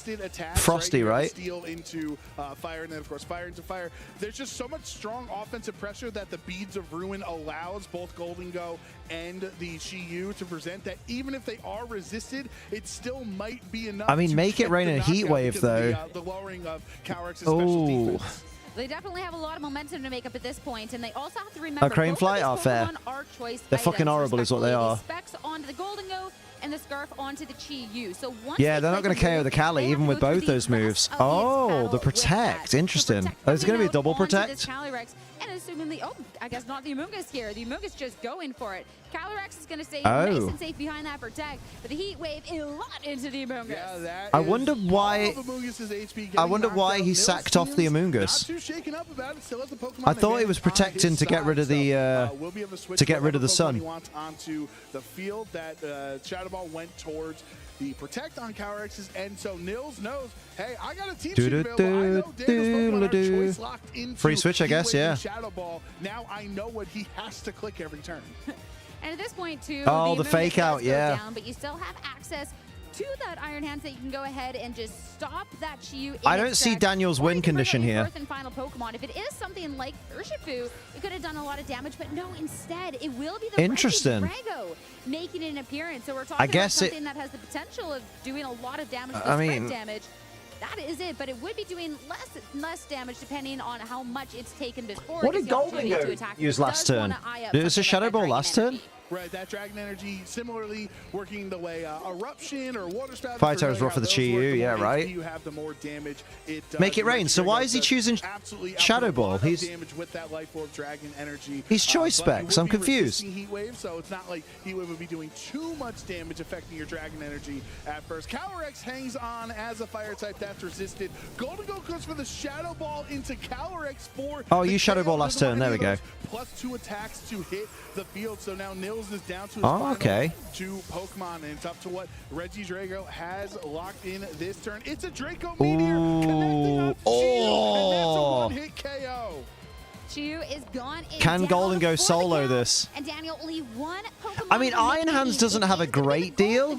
Frosty, right? Steel into fire, and then of course fire into fire. There's just so much strong offensive pressure that the Beads of Ruin allows both Golden Go and the Chi-Yu to present that even if they are resisted, it still might be enough. I mean, make it rain in a heat wave though. The lowering of Calyrex's special defense. They definitely have a lot of momentum to make up at this point, and they also have to remember a Crane Fly are fair. They're fucking horrible is what they are. Specs onto the Golden Go and the Scarf onto the Chi-Yu. So yeah, they're not going to KO the Cali even with both those moves. Oh, the Protect. Interesting. Is it going to be a double Protect? And assuming I guess not the Amoonguss here. The Amoonguss just going for it. Calyrex is going to stay nice and safe behind that Protect, but the Heat Wave a lot into the Amoonguss. Yeah, I wonder why. I wonder why he sacked off the Amoonguss. I thought he was protecting to get rid of the sun. Onto the field that Shadow Ball went towards the Protect on Calyrex's end, so Nils knows, hey, I got a team sheet available. I know Daniel's Pokemon are choice locked into free switch, I guess, yeah. Shadow Ball. Now I know what he has to click every turn. And at this point, too, the fake out, yeah. Down, but you still have access to that Iron Hands that you can go ahead and just stop that Chi-Yu. I don't see Daniel's win condition here. Fourth and final Pokemon. If it is something like Urshifu, it could have done a lot of damage, but no, instead, it will be the Regidrago making an appearance. So we're talking about something that has the potential of doing a lot of damage with spread damage. That is it, but it would be doing less damage depending on how much it's taken before. What did Golden Go use last turn? It was a Shadow Ball last turn? right? That Dragon Energy similarly working the way Eruption or Water Spout. Fire Type is rough for the Chi Yu, yeah, right? You have the more damage it does. Make it rain. So why is he choosing Shadow Ball? He's damage with that Life Orb Dragon Energy. He's choice specs. I'm confused. Heat Wave, so it's not like Heat Wave would be doing too much damage affecting your Dragon Energy at first. Calyrex hangs on as a Fire Type that's resisted. Golden Goat goes for the Shadow Ball into Calyrex for. Oh, you Shadow Ball last turn. There we go. +2 attacks to hit the field. So now Nils is down to his final 2 Pokemon, and it's up to what Regidrago has locked in this turn. It's a Draco Meteor connecting on Chi-Yu, and that's a one-hit KO. Chi-Yu is gone. Can Golden go solo this? And Daniel, only one Pokemon. I mean, Iron Hands doesn't have a great deal.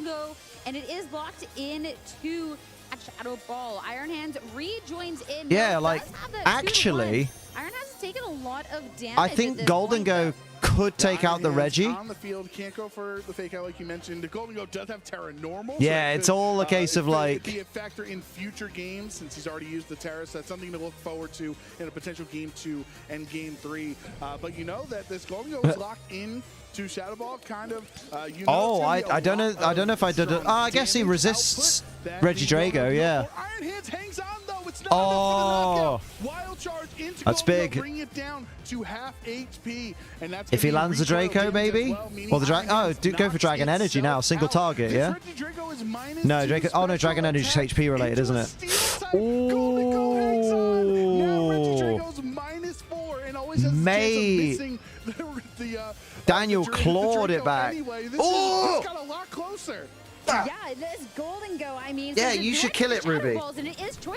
And it is locked in to a Shadow Ball. Iron Hands rejoins in. Yeah, like, actually, Iron Hands has taken a lot of damage. I think Golden Go could take out the Reggie. On the field, can't go for the fake out like you mentioned. The Golden Go does have Terra Normal. Yeah, so it's all a case of like. Be a factor in future games since he's already used the Terra. So that's something to look forward to in a potential Game 2 and Game 3. But you know that this Golden Go is locked in to Shadow Ball, kind of. You know I don't know. I don't know if I did it. I guess he resists Regidrago. Yeah. Iron Hands hangs on though. It's not enough for the knockout. Wild Charge into that's Golden big. Go, bring it down to half HP, and that's if he lands the Draco, maybe, or the Dragon. Oh, do go for Dragon Energy now. Single target, yeah. No, Draco. Oh no, Dragon Energy is HP related, isn't it? Mate. Daniel clawed it back. Oh! Got a lot closer. Yeah, this Golden Go, I mean... Yeah, you should kill it, Ruby.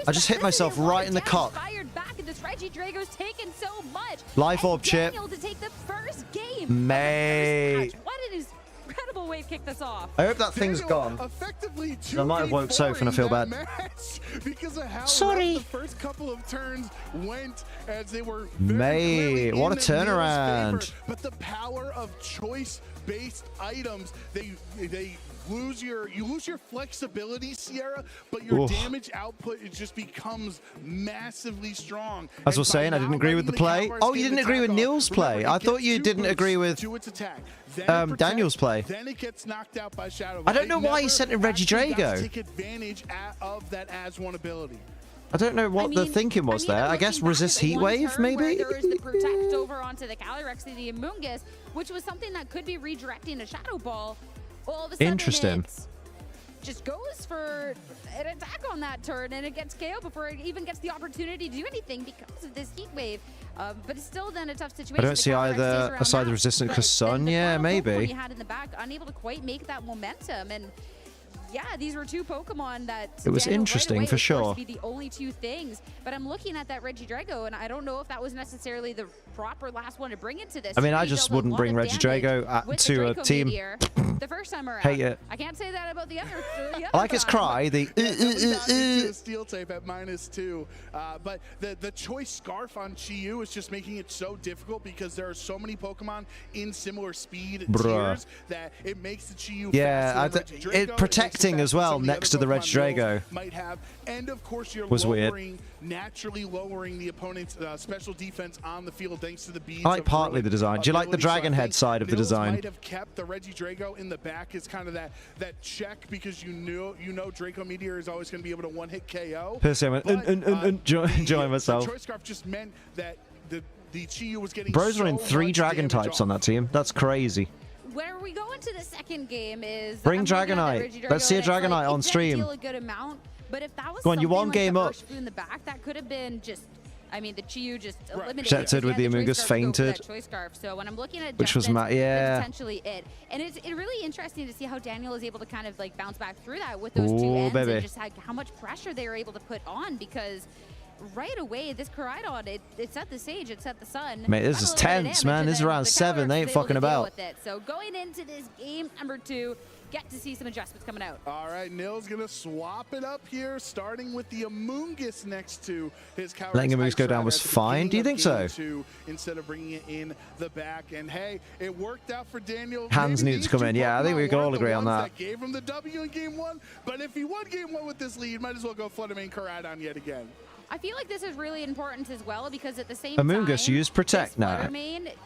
I just hit myself right in the cock. Fired back, and this Regidrago's taken so much. Life Orb chip. Daniel to take the first game. Mate. What an incredible way to kick this off. I hope that thing's gone. Effectively I might have woke Soph and I feel bad. Because of how sorry. The first couple of turns went as they were Mate, what a turnaround. Favor, but the power of choice-based items, they you lose your flexibility, Sierra, but your damage output, it just becomes massively strong. As I was saying, I didn't agree with the play. Oh, you didn't agree with Neil's play. I thought you didn't agree with Daniel's play. Then it gets knocked out by Shadow. I don't know why he sent in Regidrago. Take advantage of that as one ability. I don't know what the thinking was there. I guess resist Heat Wave, maybe? There was the Protect over onto the Calyrex and the Amoonguss, which was something that could be redirecting a Shadow Ball. All of a sudden, interesting. Just goes for an attack on that turn, and it gets KO before it even gets the opportunity to do anything because of this Heat Wave. But it's still then a tough situation. I don't see either aside the resistance because Sun. Yeah, maybe. He had in the back, unable to quite make that momentum, and yeah, these were two Pokemon that it was interesting for sure. To be the only two things, but I'm looking at that Regidrago, and I don't know if that was necessarily the proper last one to bring into this. I mean, I just wouldn't bring Regidrago to a team. The first time around. Hate it. I can't say that about the other. I like its cry. The steel tape at -2, but the choice scarf on Chi-Yu is just making it so difficult because there are so many Pokemon in similar speed tiers that it makes the Chi-Yu faster. It protecting as well next to the Regidrago might have, and of course you're naturally lowering the opponent's special defense on the field thanks to the beads. I like partly the design. Do you like the Dragon Head side of the design? Might have kept the Regidrago in the back is kind of that check because you know Draco Meteor is always going to be able to one-hit KO. Personally, I'm enjoying myself. The choice scarf just meant that the Chi-Yu was getting Bro's running 3 Dragon types on that team. That's crazy. Where we go into the second game is bring Dragonite. Let's see a Dragonite on stream. A good amount, but if that was go on, you one game up. In the back, that could have been just. I mean, the Chi-Yu just eliminated. Protected with the Amoonguss fainted. So when I'm looking at which was potentially it, and it's really interesting to see how Daniel is able to kind of like bounce back through that with those two ends and just how much pressure they were able to put on because. Right away, this Koraidon, it set the stage, it set the sun. Mate, this is tense, man. This is round 7. They ain't fucking about. So going into this game number 2, get to see some adjustments coming out. All right, Nil's going to swap it up here, starting with the Amoonguss next to his Calyrex. Letting Amoonguss go down was fine. Do you think so? Instead of bringing it in the back. And hey, it worked out for Daniel. Hands needed to come in. Yeah, I think we can all agree on that. Gave him the W in game 1. But if he won game 1 with this lead, might as well go Floodamain Koraidon yet again. I feel like this is really important as well because at the same Amoongus time, use protect now.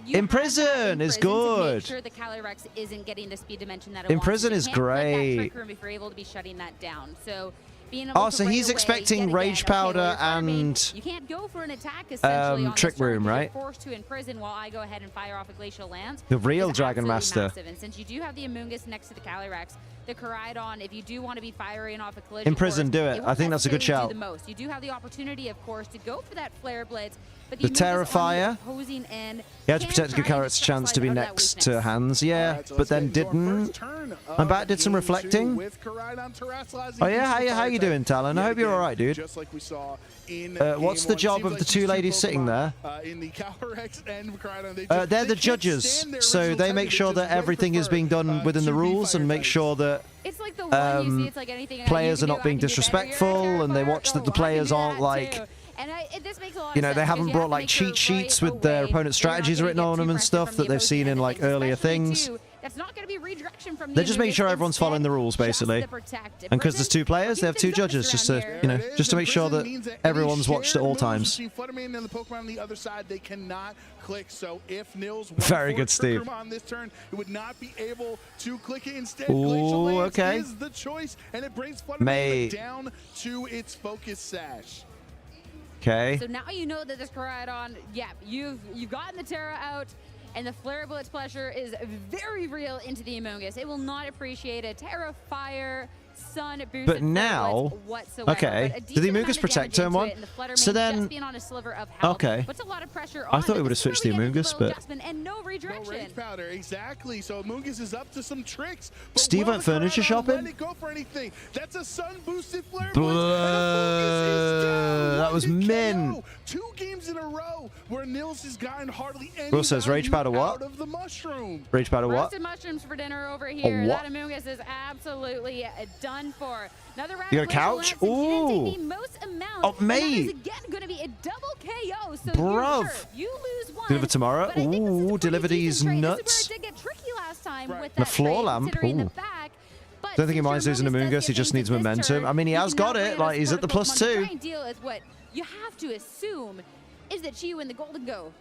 Imprison is good. Make sure the Calyrex isn't getting the speed dimension that it Imprison wants. is great. Trick Room if you're able to be shutting that down. So being able so he's expecting Rage Powder and you can't go for an attack essentially on Trick Room, right? You're forced to imprison while I go ahead and fire off a Glacial Lance. The real Dragon Master. Massive. And since you do have the Amoongus next to the Calyrex, the Koraidon, if you do want to be firing off a collision Imprison, do it. I think that's a good shout. The most. You do have the opportunity, of course, to go for that Flare Blitz, but the Terrifier. He had to protect to give Calyrex a chance to be next to hands, yeah, but then didn't. I'm back, did some reflecting. Oh yeah, how you doing, Talon? I hope you're all right, dude. Just like we saw in what's the job of the two ladies sitting there? In the Calyrex and they're the judges, so they make sure that everything is being done within the rules and make sure that players are not being disrespectful, and they watch that the players aren't like, you know, they haven't brought like cheat sheets with their opponent's strategies written on them and stuff that they've seen in like earlier things. That's not going to be redirection from they just make sure everyone's following the rules, basically. And because there's two players, they have two judges, just to, you know, just to make sure that everyone's watched at all times. Fluttermane and the Pokemon on the other side, they cannot click. So if Nils very good, Steve. On this turn, it would not be able to click it. Instead, Glacial Lance is the choice, and it brings Fluttermane down to its focus sash. Okay. So now you know that this Koraidon, you've gotten the Terra out. And the Flare Blitz pressure is very real into the Amoongus. It will not appreciate a Terra Fire Sun boosted but now, whatsoever. Okay, did the Amoongus protect turn one? So then, okay. Puts a lot of pressure I thought it would have switched the Amoongus, but and no redirection. No Rage Powder, exactly. So Amoongus is up to some tricks. But Steve went furniture shopping. Let it go for anything. That's a Sun boosted Flare that was min. 2 games in a row where Nils has gotten hardly any Will says Rage Powder what? Out of the mushroom. Rage Powder what? Roasted mushrooms for dinner over here. That Amoongus is absolutely done for. Another round. You got a couch? Ooh. Oh, mate. Again, going to be a double KO. So bruv. You lose one. Deliver tomorrow. Ooh, deliver these nuts. This is where it did get tricky last time with the floor lamp. Ooh. Don't think he minds losing Amoongus. He just needs momentum. I mean, he has got it. Like, he's at the +2. Deal is what you have to assume is that Chiyu and the Golden Go.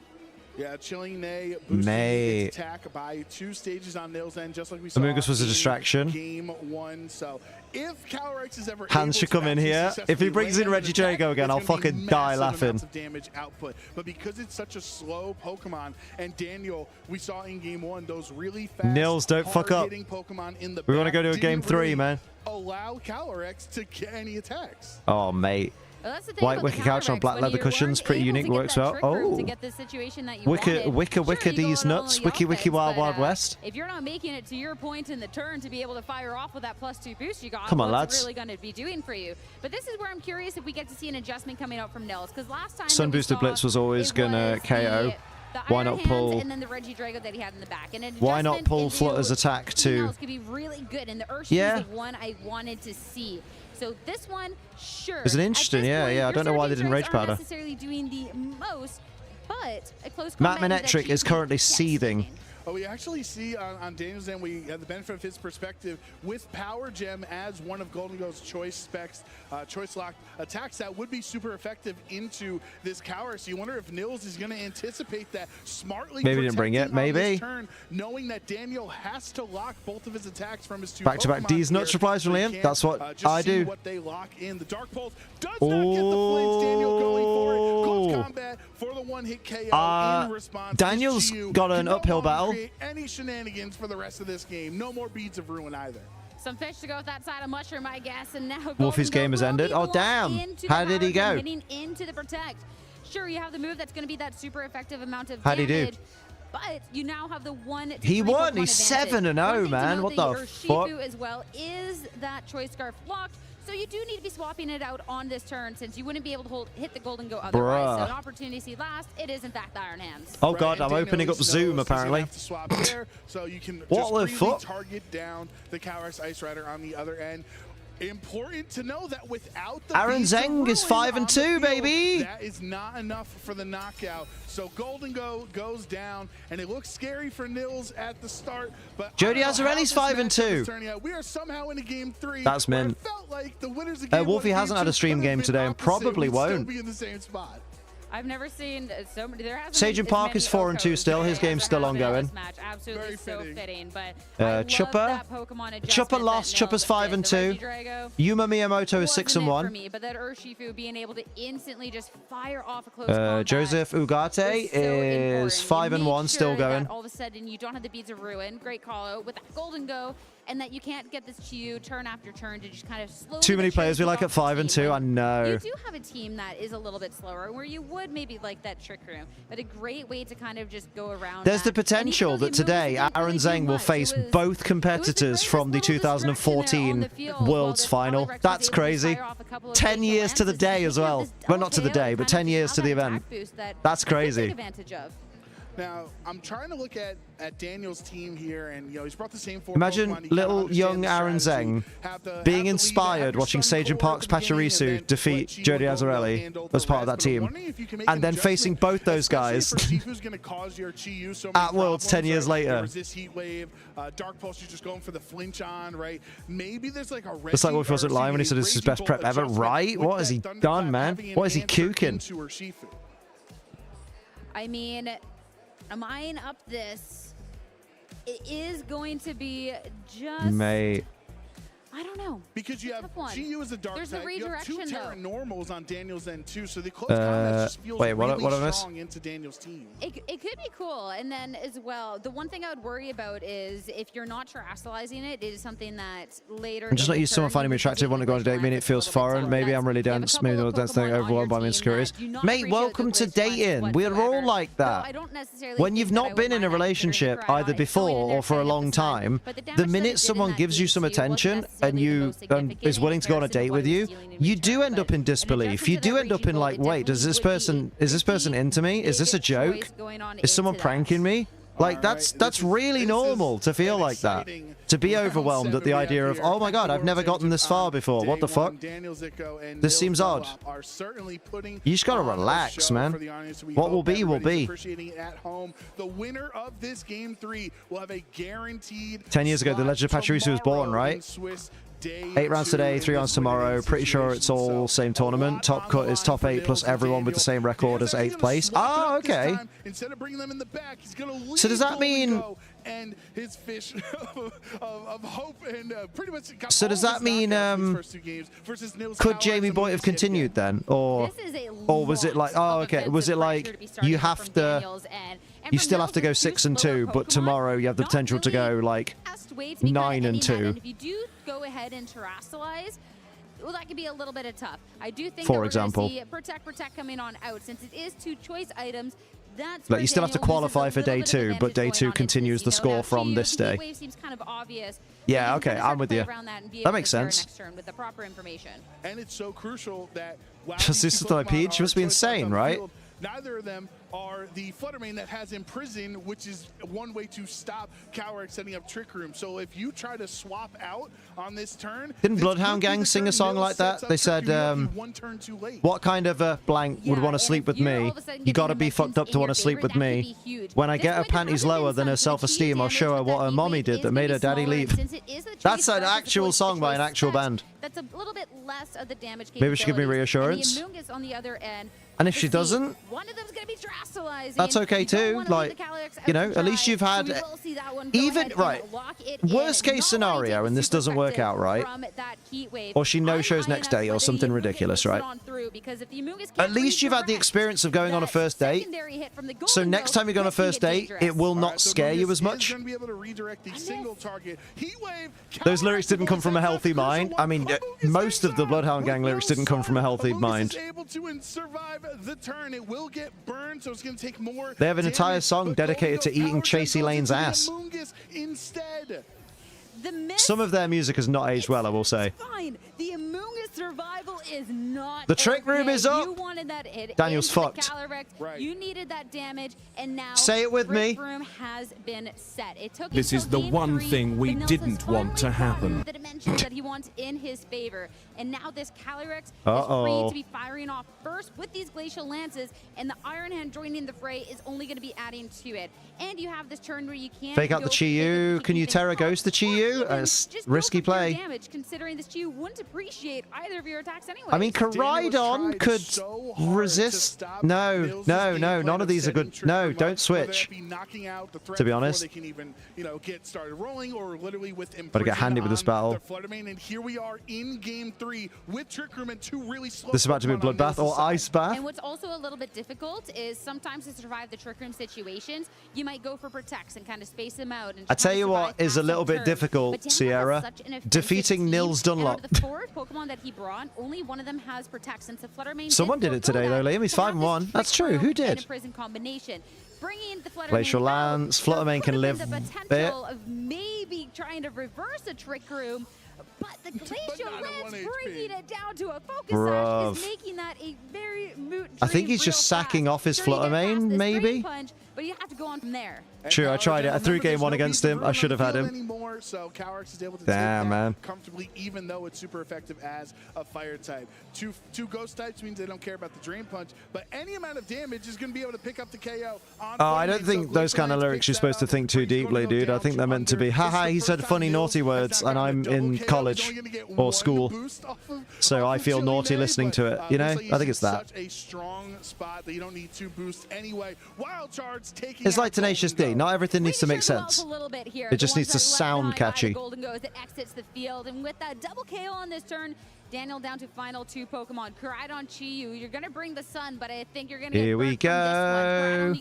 Yeah, Chilling Nay boosting its attack by 2 stages on Nils end, just like we saw. Amoongus was a distraction. Game 1. So if Calyrex is ever Hans should come in here. If he brings in Regidrago again, I'll fucking die laughing. Damage output. But because it's such a slow Pokemon, and Daniel, we saw in Game 1 those really fast, Nils, don't fuck up. Pokemon in the we want to go to a Game 3, man. Allow Calyrex to get any attacks. Oh, mate. Well, white wicker couch on black leather cushions, pretty unique, works well. Oh, wicker these nuts, wiki wild west. If you're not making it to your point in the turn to be able to fire off with that +2 boost you got, come on, what's lads. It really going to be doing for you? But this is where I'm curious if we get to see an adjustment coming out from Nils, because last time Sun boosted blitz was always gonna KO. Why not pull? And then the Regidrago that he had in the back. And why not pull Flutter's attack to? Could be really good, and the Urshifu is the one I wanted to see. So this one, sure. It's an interesting, yeah. I don't know why they didn't Rage Powder. Necessarily doing the most, but a close Matt Manetric is currently seething. Oh, we actually see on Daniel's end, we have the benefit of his perspective with Power Gem as one of Golden Go's choice specs, choice locked attacks that would be super effective into this Cower. So you wonder if Nils is going to anticipate that smartly. Maybe didn't bring it. Maybe. Turn, knowing that Daniel has to lock both of his attacks from his 2 back-to-back D's nuts replies from Liam. That's what I do. What they lock in. The Dark Pulse does not get the flinch. Daniel going for it. Close combat for the 1-hit KO in response. Daniel's got an uphill battle. Any shenanigans for the rest of this game. No more Beads of Ruin either. Some fish to go with that side of mushroom, I guess, and now Wolfie's game has ended. Oh damn! How did he go? Getting into the protect. Sure, you have the move that's going to be that super effective amount of damage. How'd he do? But you now have the one. He won. He's 7-0, man. What the fuck? As well is that choice scarf locked. So you do need to be swapping it out on this turn, since you wouldn't be able to hit the Golden Go otherwise. Bruh. So an opportunity last, it is in fact the Iron Hands. Oh god, I'm opening up Zoom apparently. So you can what the fuck? Target down the Calyrex Ice Rider on the other end. Important to know that without the Aaron Zeng is 5-2, baby. That is not enough for the knockout. So Golden goes down, and it looks scary for Nils at the start. But Jody Azzarelli's 5-2. We are somehow in a game 3. That's mint. Like the winners of game Wolfie hasn't had a stream game today and probably won't. Be in the same spot. I've never seen so many. There hasn't Sage and Park is 4-2 still. His game's still ongoing. Match. Absolutely so fitting. But Chuppa lost. Chuppa's 5-2. Yuma Miyamoto is 6-1. But that Urshifu being able to instantly just fire off a close combat. Joseph Ugarte is 5-1, still going. All of a sudden, you don't have the Beads of Ruin. Great call out with that Golden Go. And that you can't get this Chiyu turn after turn to just kind of slowly. Too many players we like at 5-2. I know. You do have a team that is a little bit slower, where you would maybe like that Trick Room, but a great way to kind of just go around. There's the potential that today Aaron Zeng will face both competitors from the 2014 Worlds Final. That's crazy. 10 years to the day as well. Well, not to the day, but 10 years to the event. That's crazy. Now, I'm trying to look at Daniel's team here, and he's brought the same four. Imagine little young Aaron Zeng being inspired watching Sage and Park's Pachirisu defeat Jody Azzarelli as part of that team, and then facing both those guys at Worlds 10 years later. Dark Pulse is just going for the flinch on, right? Maybe there's like a it's like what he was at Live when he said it's his best prep ever, right? What has he done, man? What is he cooking? I mean, am I eyeing up this? It is going to be just... Mate. I don't know. Because you have GU as a dark There's type. a redirection, you have 2 Terra though. normals on Daniel's end too, so the close combat just feels really strong into Daniel's team. It could be cool, and then as well, the one thing I would worry about is if you're not terrestrializing it, it is something that later. I'm just not used to someone finding me attractive, want to go on a date. I mean, it feels foreign. Maybe I'm really dense. Maybe the dance thing overwhelmed by my insecurities. Mate, welcome to dating. We're all like that. When you've not been in a relationship either before or for a long time, the minute someone gives you some attention and you is willing to go on a date with you, you do end up in disbelief. You do end up in like, wait, is this person into me? Is this a joke? Is someone pranking me? Like, that's really normal to feel like that. To be overwhelmed at the idea of, oh my god, I've never gotten this far before. What the fuck? This seems odd. You just gotta relax, man. What will be, will be. The winner of this game 3 will have a guaranteed 10 years ago, the Legend of Pachirisu was born, right? 8 rounds today, 3 rounds tomorrow. Pretty sure it's all same tournament. Top cut is top 8 plus everyone with the same record as 8th place. Oh, okay. So does that mean... And his fish of hope and pretty much. So does that mean could Jamie Boyd have continued then, or was it like, oh okay, was it like you have to, you still have to go 6-2, but tomorrow you have the potential to go like 9-2? If you do go ahead and terrestrialize, well, that could be a little bit of tough. I do think for example, see protect coming on out since it is 2 choice items. Like you still have to qualify for day 2, but day 2 continues the score from this day. Yeah, okay, I'm with you. That makes sense. And it's so crucial that just this is like Peach, must be insane, right? Neither of them are the Fluttermane that has Imprison, which is one way to stop Coward setting up Trick Room. So if you try to swap out on this turn... Didn't Bloodhound Gang sing a song like that? They said, what kind of a blank would want to sleep with me? You gotta be fucked up to want to sleep with me. When I get her panties lower than her self-esteem, I'll show her what her mommy did that made her daddy leave. That's an actual song by an actual band. That's a little bit less of the damage. Maybe she give me reassurance. On the other end, and if she doesn't, one of them's gonna be terrestrializing. That's okay too. Like, you know, at least you've had even right. Worst case scenario, and this doesn't work out right, or she no-shows next day or something ridiculous, right? At least you've had the experience of going on a first date. So next time you go on a first date, it will not scare you as much. Those lyrics didn't come from a healthy mind. I mean, most of the Bloodhound Gang lyrics didn't come from a healthy mind. The turn, it will get burned, so it's going to take more. They have an entire song dedicated to eating Chasey Lane's ass. Some of their music has not aged well, I will say. Fine. The Amoonguss survival is not The trick room is up. You wanted that hit. Daniel's fucked. Right. You needed that damage, and now say it with me. Trick room has been set. It took this is the one thing we didn't want to happen. The dimensions that he wants in his favor, and now this Calyrex is free to be firing off first with these glacial lances, and the Iron Hand joining the fray is only going to be adding to it. And you have this turn where you can't fake out the Chi-Yu. Can you Terra Ghost the Chi-Yu? Risky play. Damage, considering this Chi-Yu wouldn't appreciate either of your attacks anyway. I mean, Koraidon could resist. No, none of these are good. No, don't switch. To be honest. Gotta get handy with this battle. This is about to be a bloodbath or ice bath. And what's also a little bit difficult is sometimes to survive the trick room situations, you might go for protects and kind of space them out. And I tell you what is a little bit difficult, Sierra. Defeating Nils Dunlop. The 4 Pokemon that he brought, only one of them has protects. Since the Fluttermane someone did it today, though, Liam. He's 5-1. That's true. Who did? Glacial Lance. Fluttermane can live the potential of maybe trying to reverse a trick room. But the Glacial Lance bringing it down to a focus sash is making that a very moot. I think he's just sacking off his Fluttermane, maybe. Punch, but you have to go on from there. True, I tried it. I threw game 1 against him. I should have had him. So Calyrex is able to damn, man. Comfortably, even though it's super effective as a fire type. Two ghost types means they don't care about the drain punch, but any amount of damage is going to be able to pick up the KO. I don't think those kind of lyrics you're supposed to think too deeply, dude. I think they're meant to be, haha, he said funny, naughty words, and I'm in college or school, so I feel naughty listening to it. You know, I think it's that. Such a strong spot that you don't need 2 boosts anyway. Wild Charge taking. It's like Tenacious D. Not everything needs to make sense. It just needs to sound catchy. Golden Goes, it exits the field, and with that double KO on this turn, Daniel down to final 2 Pokemon. Koraidon, Chi-Yu. You're going to bring the sun, but I think you're going to Here we go.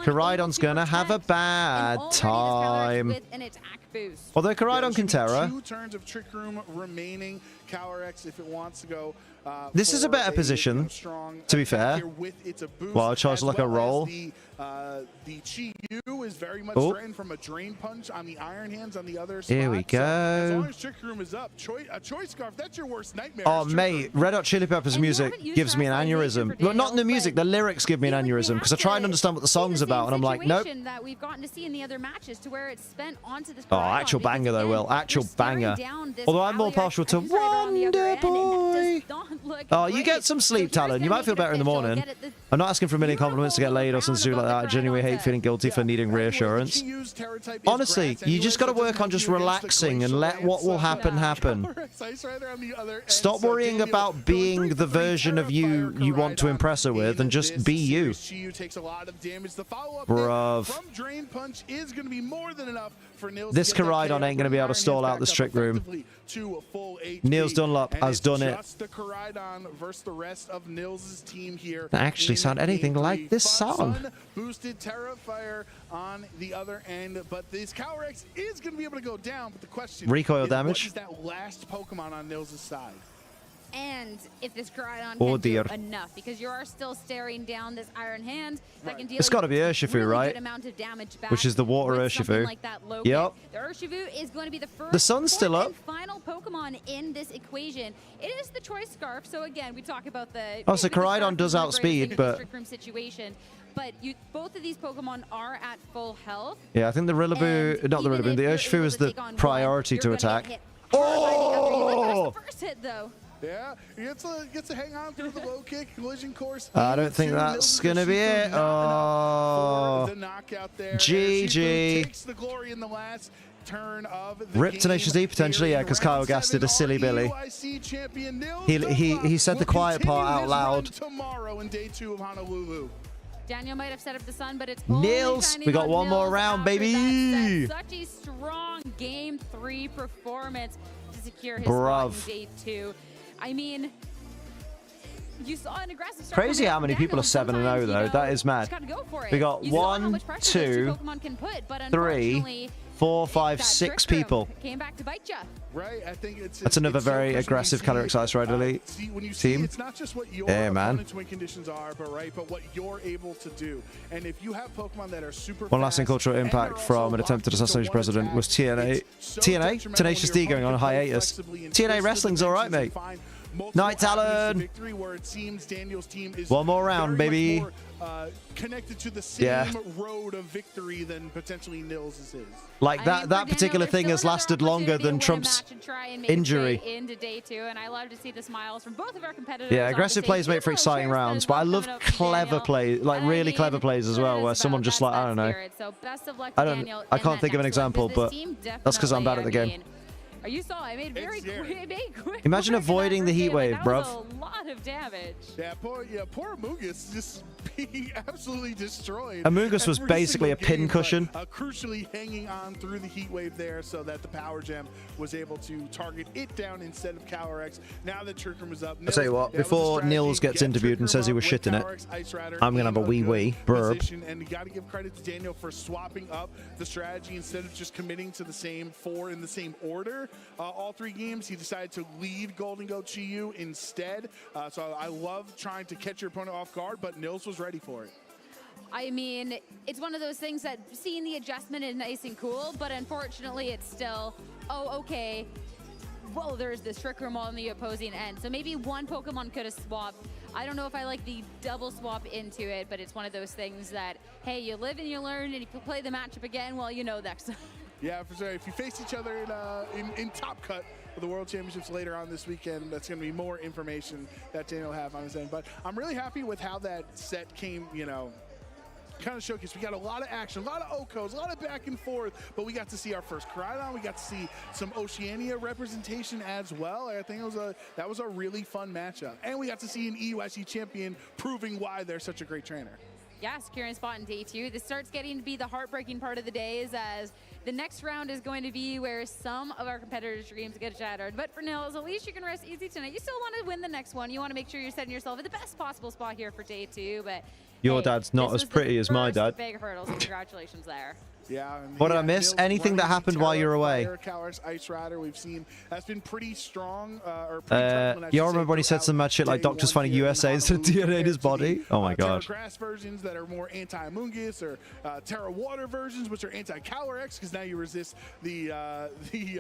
Koraidon's going to have a bad time. With an attack boost. Although Koraidon can Terra. 2 turns of Trick Room remaining. Calyrex, if it wants to go. This is a better position, to be fair. Wild Charge like a roll. The Chi-Yu is very much threatened from a drain punch on the Iron Hands on the other side. Here we go. So as long as Trick Room is up, a Choice Scarf, that's your worst nightmare. Oh, mate, Red Hot Chili Peppers music gives me an aneurysm. Well, not the music, the lyrics give me an aneurysm, because I try and understand what the song's about, and I'm like, nope. That we've gotten to see in the other matches to where it's spent onto this actual banger, though, Will. Actual banger. Although I'm more partial to Wonder Boy. Oh, you get some sleep, Talon. You might feel better in the morning. I'm not asking for a million compliments to get laid or something like that. I genuinely hate feeling guilty for needing reassurance. Honestly, you just got to work on just relaxing and let what will happen happen. Stop worrying about being the version of you you want to impress her with and just be you. Bruv. This Koraidon ain't going to be able to stall out this Trick Room. Nils Dunlop has done it. That actually sound anything like this song. Boosted Terrafire on the other end, but this Calyrex is going to be able to go down. But the question recoil is, damage. What is that last Pokemon on Nils' side? And if this Koraidon can do enough, because you are still staring down this Iron Hand that can deal it's got to be Urshifu, really right? good amount of damage back. Which is the water Urshifu. Like that yep. The Urshifu is going to be the first the sun's still up. And final Pokemon in this equation. It is the Choice Scarf. So again, we talk about the so Koraidon does outspeed, but Trick Room situation. But both of these Pokemon are at full health. Yeah, I think the Rillaboom, not the Rillaboom, the Urshifu is the priority to attack. Oh! The first hit though. Yeah, he gets to hang on through the low kick, collision course. I don't think that's going to be it. Oh, GG. Takes the glory in the last turn of the Rip Tenacious D potentially, yeah, because Kyle Gass did a silly Billy. He said the quiet part out loud. Tomorrow in day 2 of Honolulu. Daniel might have set up the sun, but it's Nils. We got one more round, baby. Such a strong game 3 performance to secure his spot in day 2. I mean, you saw an aggressive start. Crazy how many people are 7-0 though. That is mad. We got 1, 2, 3, 4, 5, 6 people. Came back to bite you. Right, I think that's another very aggressive Calyrex Ice Rider Elite team. It's not just what your opponent's win conditions are, but what you're able to do. And if you have Pokemon that are super one lasting cultural impact from an attempted assassination president was TNA. Tenacious D going on a hiatus. TNA Wrestling's all right, mate. Night, Talon. Victory where it seems Daniel's team is one more round, baby. More, connected to the same road of victory than potentially Nils is his. Like that particular thing has lasted longer than Trump's injury. Into day 2, and I love to see the smiles from both of our competitors. Yeah, aggressive plays make for exciting rounds, but I love clever plays, like really clever plays as well, where someone just like, I don't know. So best of luck to Daniel. I can't think of an example, but that's because I'm bad at the game. You saw I made very quick. Imagine avoiding the heat wave, bruv. That was a lot of damage. Yeah, poor Amogus just being absolutely destroyed. Amogus was basically a pin cushion. Crucially hanging on through the heat wave there so that the power gem was able to target it down instead of Calyrex. Now that Trick Room is up. I'll tell you what, before Nils gets interviewed and says he was shitting it, I'm going to have a wee burp. And you got to give credit to Daniel for swapping up the strategy instead of just committing to the same 4 in the same order. All 3 games, he decided to lead Golden Goat Chi-Yu instead. So I love trying to catch your opponent off guard, but Nils was ready for it. I mean, it's one of those things that seeing the adjustment is nice and cool, but unfortunately it's still, oh, okay, whoa, there's this Trick Room on the opposing end. So maybe one Pokemon could have swapped. I don't know if I like the double swap into it, but it's one of those things that, hey, you live and you learn, and if you play the matchup again, well, you know next time. Yeah, for sure. If you face each other in Top Cut for the World Championships later on this weekend, that's going to be more information that Daniel will have on his end. But I'm really happy with how that set came, you know, kind of showcased. We got a lot of action, a lot of Okos, a lot of back and forth, but we got to see our first Koraidon. We got to see some Oceania representation as well. I think that was a really fun matchup. And we got to see an EUIC champion proving why they're such a great trainer. Yeah, securing a spot in day 2. This starts getting to be the heartbreaking part of the days, as the next round is going to be where some of our competitors' dreams get shattered. But for Nils, at least you can rest easy tonight. You still want to win the next one. You want to make sure you're setting yourself in the best possible spot here for day 2. But your dad's not as pretty as my dad. Big hurdles. Congratulations there. Yeah. What did I miss? Anything that happened while you were away? Calyrex, Ice Rider, we've seen that's been pretty strong. You remember when he said some mad shit like doctors finding USA's DNA in his body? Oh my god. Terra Grass versions that are more anti-Amoonguss, or Terra Water versions which are anti-Calyrex, because now you resist the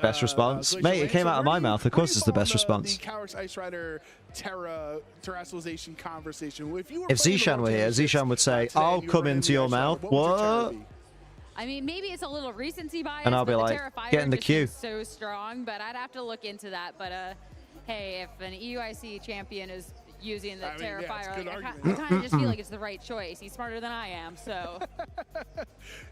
best response. Mate, it came out of my mouth. Of course it's the best response. The Calyrex Ice Rider terrestrialization conversation. If Zishan were here, Zishan would say, I'll come into your mouth. What? I mean, maybe it's a little recency bias, and I'll be like, get in the queue. So strong, but I'd have to look into that. But hey, if an EUIC champion is using the Terrafire, I kind of just feel like it's the right choice. He's smarter than I am, so.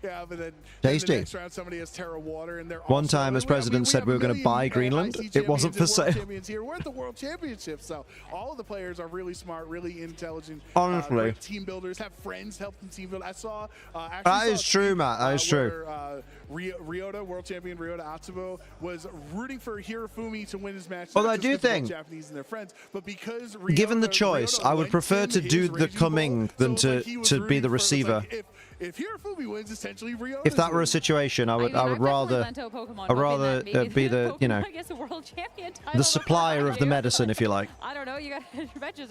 Yeah, but then Tasty. The next round, somebody has Terra Water, and they're one time, as president said, we were going to buy Greenland. It wasn't for sale. We're at the World Championship, so all of the players are really smart, really intelligent. Honestly, team builders, have friends help them team build. I saw. That is true, Matt. That is true. Ryota, world champion Ryota Atsubo, was rooting for Hirofumi to win his match. Well, I do think, Japanese and their friends, but because given the choice, I would prefer to do the coming than to be the receiver. If Hirofumi wins, essentially Ryota. If that were a situation, I would rather be the, you know, the supplier of the medicine, if you like. I don't know. You got your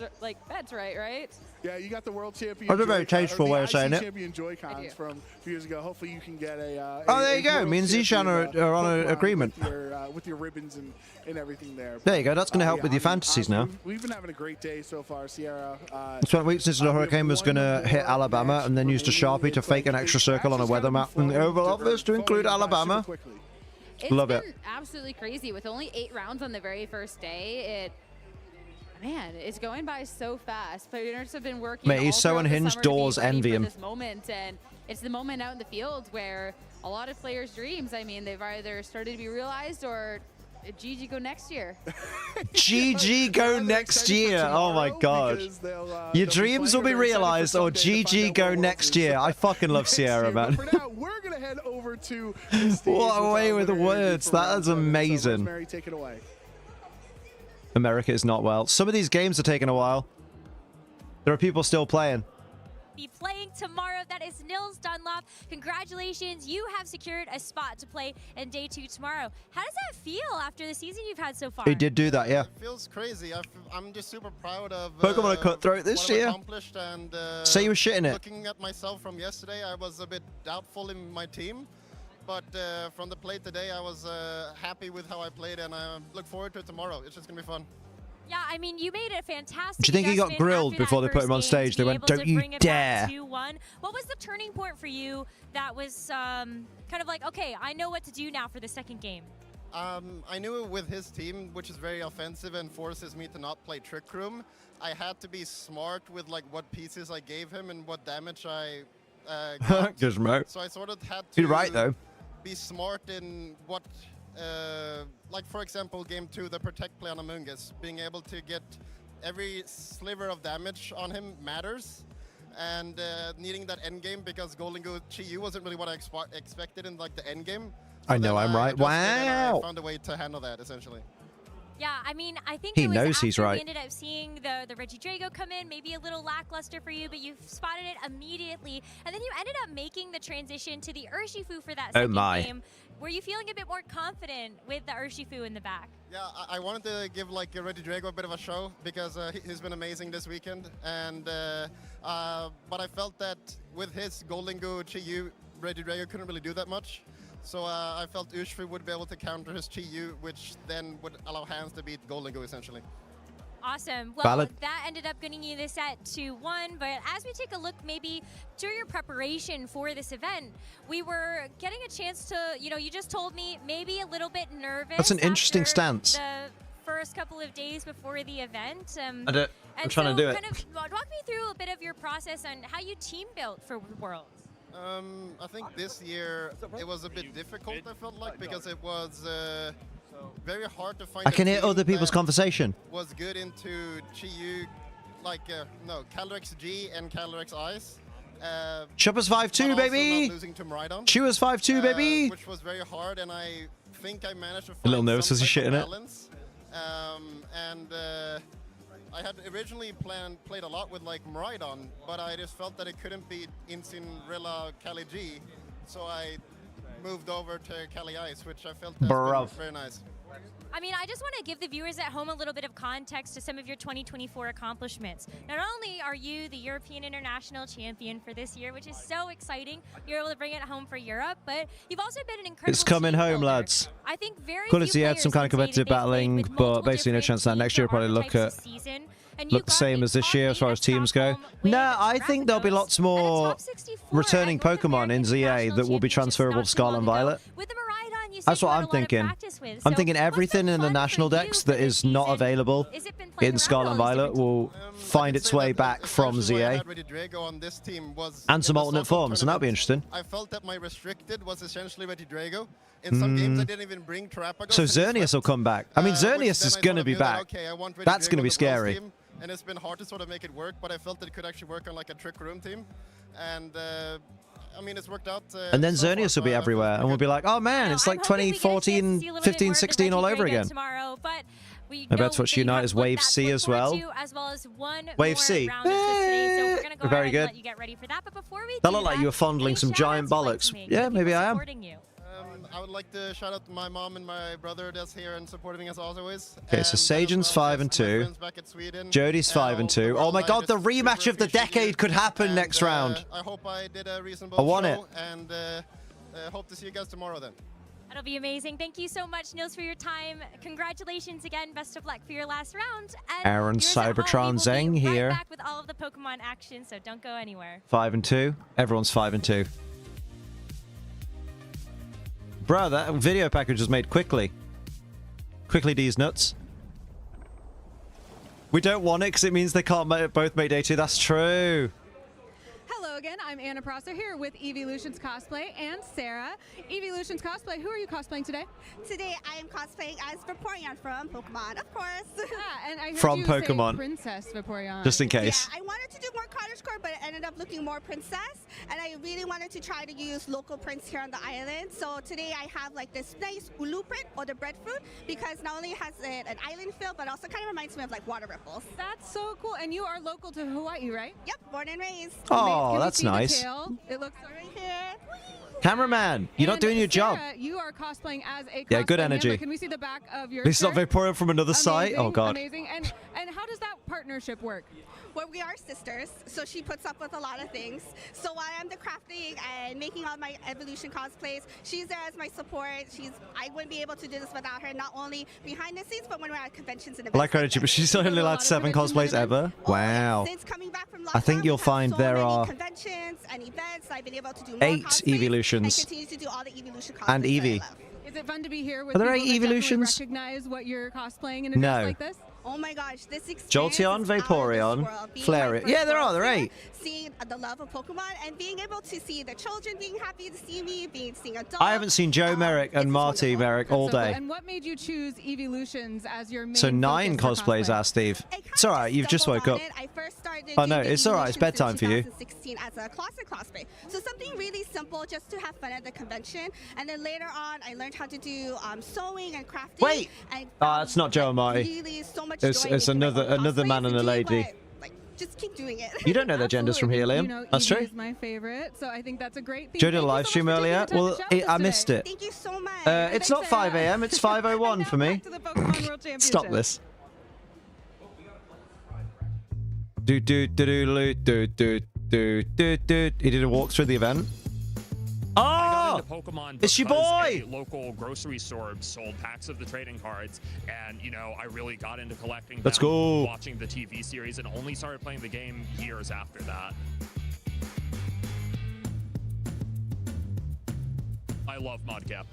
bets right? Yeah, you got the world champion. That's a very tasteful way of saying it. Champion Joy-Cons from a few years ago. Hopefully, you can get a. Oh, there you go. Me and Zishan are on an agreement. With your ribbons and everything there. There you go. That's going to help with your fantasies now. We've been having a great day so far, Sierra. It's been weeks since the hurricane was going to hit Alabama, and then used a Sharpie to fake an extra circle on a weather map and the Oval Office to include Alabama. Love it. Absolutely crazy. With only 8 rounds on the very first day, man, it's going by so fast. Players have been working. Mate, he's so unhinged. Doors envy him. This moment, and it's the moment out in the field where a lot of players' dreams. I mean, they've either started to be realized or GG go next year. GG go next year. Oh my god. Your dreams will be realized or GG go next year. I fucking love Sierra, man. For now, we're going to head over to what a way with the words. That is amazing. Take it away. America is not well. Some of these games are taking a while. There are people still playing. Be playing tomorrow. That is Nils Dunlop. Congratulations. You have secured a spot to play in day 2 tomorrow. How does that feel after the season you've had so far? He did do that, yeah. It feels crazy. I'm just super proud of Pokemon Cutthroat this year. Accomplished, and say you were shitting it. Looking at myself from yesterday, I was a bit doubtful in my team. But from the play today, I was happy with how I played, and I look forward to tomorrow. It's just going to be fun. Yeah, I mean, you made a fantastic. Do you think he got grilled before they put him on stage? They went, "Don't you dare!" What was the turning point for you that was kind of like, okay, I know what to do now for the second game? I knew with his team, which is very offensive and forces me to not play Trick Room, I had to be smart with like what pieces I gave him and what damage I got. So I sort of had to You're right, though. Be smart in what, like for example, game 2, the protect play on Amoongus, being able to get every sliver of damage on him matters. And needing that end game because Golden Goose Chi-Yu wasn't really what I expected in like the end game. I know I'm right. Wow. I found a way to handle that essentially. Yeah, I mean, I think he knows he's right. We ended up seeing the Regidrago come in, maybe a little lackluster for you, but you spotted it immediately, and then you ended up making the transition to the Urshifu for that second game. Were you feeling a bit more confident with the Urshifu in the back? Yeah, I wanted to give like Regidrago a bit of a show because he's been amazing this weekend, and but I felt that with his Golden Go Chi-Yu, Regidrago couldn't really do that much. So I felt Urshifu would be able to counter his Chi-Yu, which then would allow Hans to beat Golden Go essentially. Awesome. Well, that ended up getting you the set 2-1, but as we take a look maybe to your preparation for this event, we were getting a chance to, you just told me maybe a little bit nervous. That's an interesting stance. The first couple of days before the event. I'm trying to do it. Kind of walk me through a bit of your process on how you team built for Worlds. I think this year it was a bit difficult, I felt like, because it was very hard to find. I can hear other people's conversation. Was good into Chi-Yu, like Calyrex G and Calyrex Ice. Chopper's 5-2, baby. Chewer's 5-2, baby. Which was very hard, and I think I managed to find a little nervous as a shit in it. I had originally played a lot with like Miraidon, but I just felt that it couldn't beat Incineroar Cali G, so I moved over to Cali Ice, which I felt was very nice. I mean, I just want to give the viewers at home a little bit of context to some of your 2024 accomplishments. Not only are you the European International Champion for this year, which is so exciting, you're able to bring it home for Europe, but you've also been an incredible It's coming home, builder. lads. I think very cool to see had some kind of competitive battling, but basically no chance that next year will probably look the same as this year as far as teams go. No, I think there'll be lots more returning Pokemon in ZA that will be transferable to Scarlet and Violet. That's what I'm thinking. I'm thinking everything in the national decks that is not available in Scarlet and Violet will find its way back from ZA. And some alternate forms, and that'll be interesting. I felt that my restricted was essentially Regidrago. In some games I didn't even bring Terrapago. So Xerneas will come back. I mean, Xerneas is going to be back. That's going to be scary. And it's been hard to sort of make it work, but I felt that it could actually work on like a Trick Room team. And I mean, it's worked out. And then Xerneas will be everywhere, and we'll be like, oh man, it's like 2014, 15, 16 all over again. Tomorrow, but we I bet Switch Unite is Wave C as well. Wave C. Very good. That looked like you were fondling some giant bollocks. Yeah, maybe I am. I would like to shout out to my mom and my brother that's here and supporting me as always. Okay, so Sajan's 5-2. Jody's 5-2. Oh my god, the rematch of the decade could happen next round. I hope I did a reasonable show. I want it. And hope to see you guys tomorrow then. That'll be amazing. Thank you so much, Nils, for your time. Congratulations again. Best of luck for your last round. And Aaron Cybertron Zeng here. Back with all of the Pokemon action, so don't go anywhere. 5-2. Everyone's 5-2. Bro, that video package was made quickly. Quickly, these nuts. We don't want it because it means they can't both make day 2. That's true. Hello again, I'm Anna Prosser here with Evolutions Cosplay and Sarah. Evolutions Cosplay, who are you cosplaying today? Today I am cosplaying as Vaporeon from Pokemon, of course. Yeah, and I heard from you Pokemon. Say Princess Vaporeon. Just in case. Yeah, I wanted to do more cottagecore, but it ended up looking more princess, and I really wanted to try to use local prints here on the island. So today I have like this nice ulu print or the breadfruit, because not only has it an island feel, but also kind of reminds me of like water ripples. That's so cool, and you are local to Hawaii, right? Yep, born and raised. Oh, that's nice. It looks right here. Cameraman, you're not doing your job. Sarah, you are cosplaying as a yeah, good energy. Can we see the back of your This is not Vaporeon from another site? Oh, God. Amazing. And how does that partnership work? Well, we are sisters, so she puts up with a lot of things. So while I'm the crafting and making all my Evolution cosplays, she's there as my support. I wouldn't be able to do this without her, not only behind the scenes, but when we're at conventions and events. Like energy, but she's only allowed 7 cosplays ever. Wow. Since coming back from lockdown, I think you'll find there are conventions and events. I've been able to do more 8 evolutions. And continue to do all the Evolution cosplays And Eevee. Is it fun to be here with Are there people 8 that evolutions? recognize what you're cosplaying in a dress like this? Oh my gosh, this experience Jolteon, Vaporeon, Flareon. Yeah, there are 8. Seeing the love of Pokemon and being able to see the children being happy to see me, seeing adults. I haven't seen Joe Merrick and Marty Merrick all day. And what made you choose Evolutions as your main So 9 cosplays, asked Steve. It's all right, you've just woke up. I first started Oh no, it's all right, it's bedtime for you. 2016 as a closet cosplay. So something really simple just to have fun at the convention. And then later on, I learned how to do sewing and crafting. Wait! That's not Joe and Marty. Really so much It's another man and a lady. Just keep doing it. You don't know their genders from Helium. You know, That's Eevee true. is my favorite, so I think that's a great thing. Joe did a live stream earlier. Well, I missed it. Thank you so much. It's not 5 a.m. It's 5:01 for me. Stop this. He did a walk through the event. Oh, Pokemon it's your boy. A local grocery store sold packs of the trading cards, and you know I really got into collecting them. Let's go. Watching the TV series, and only started playing the game years after that. I love Mudkip.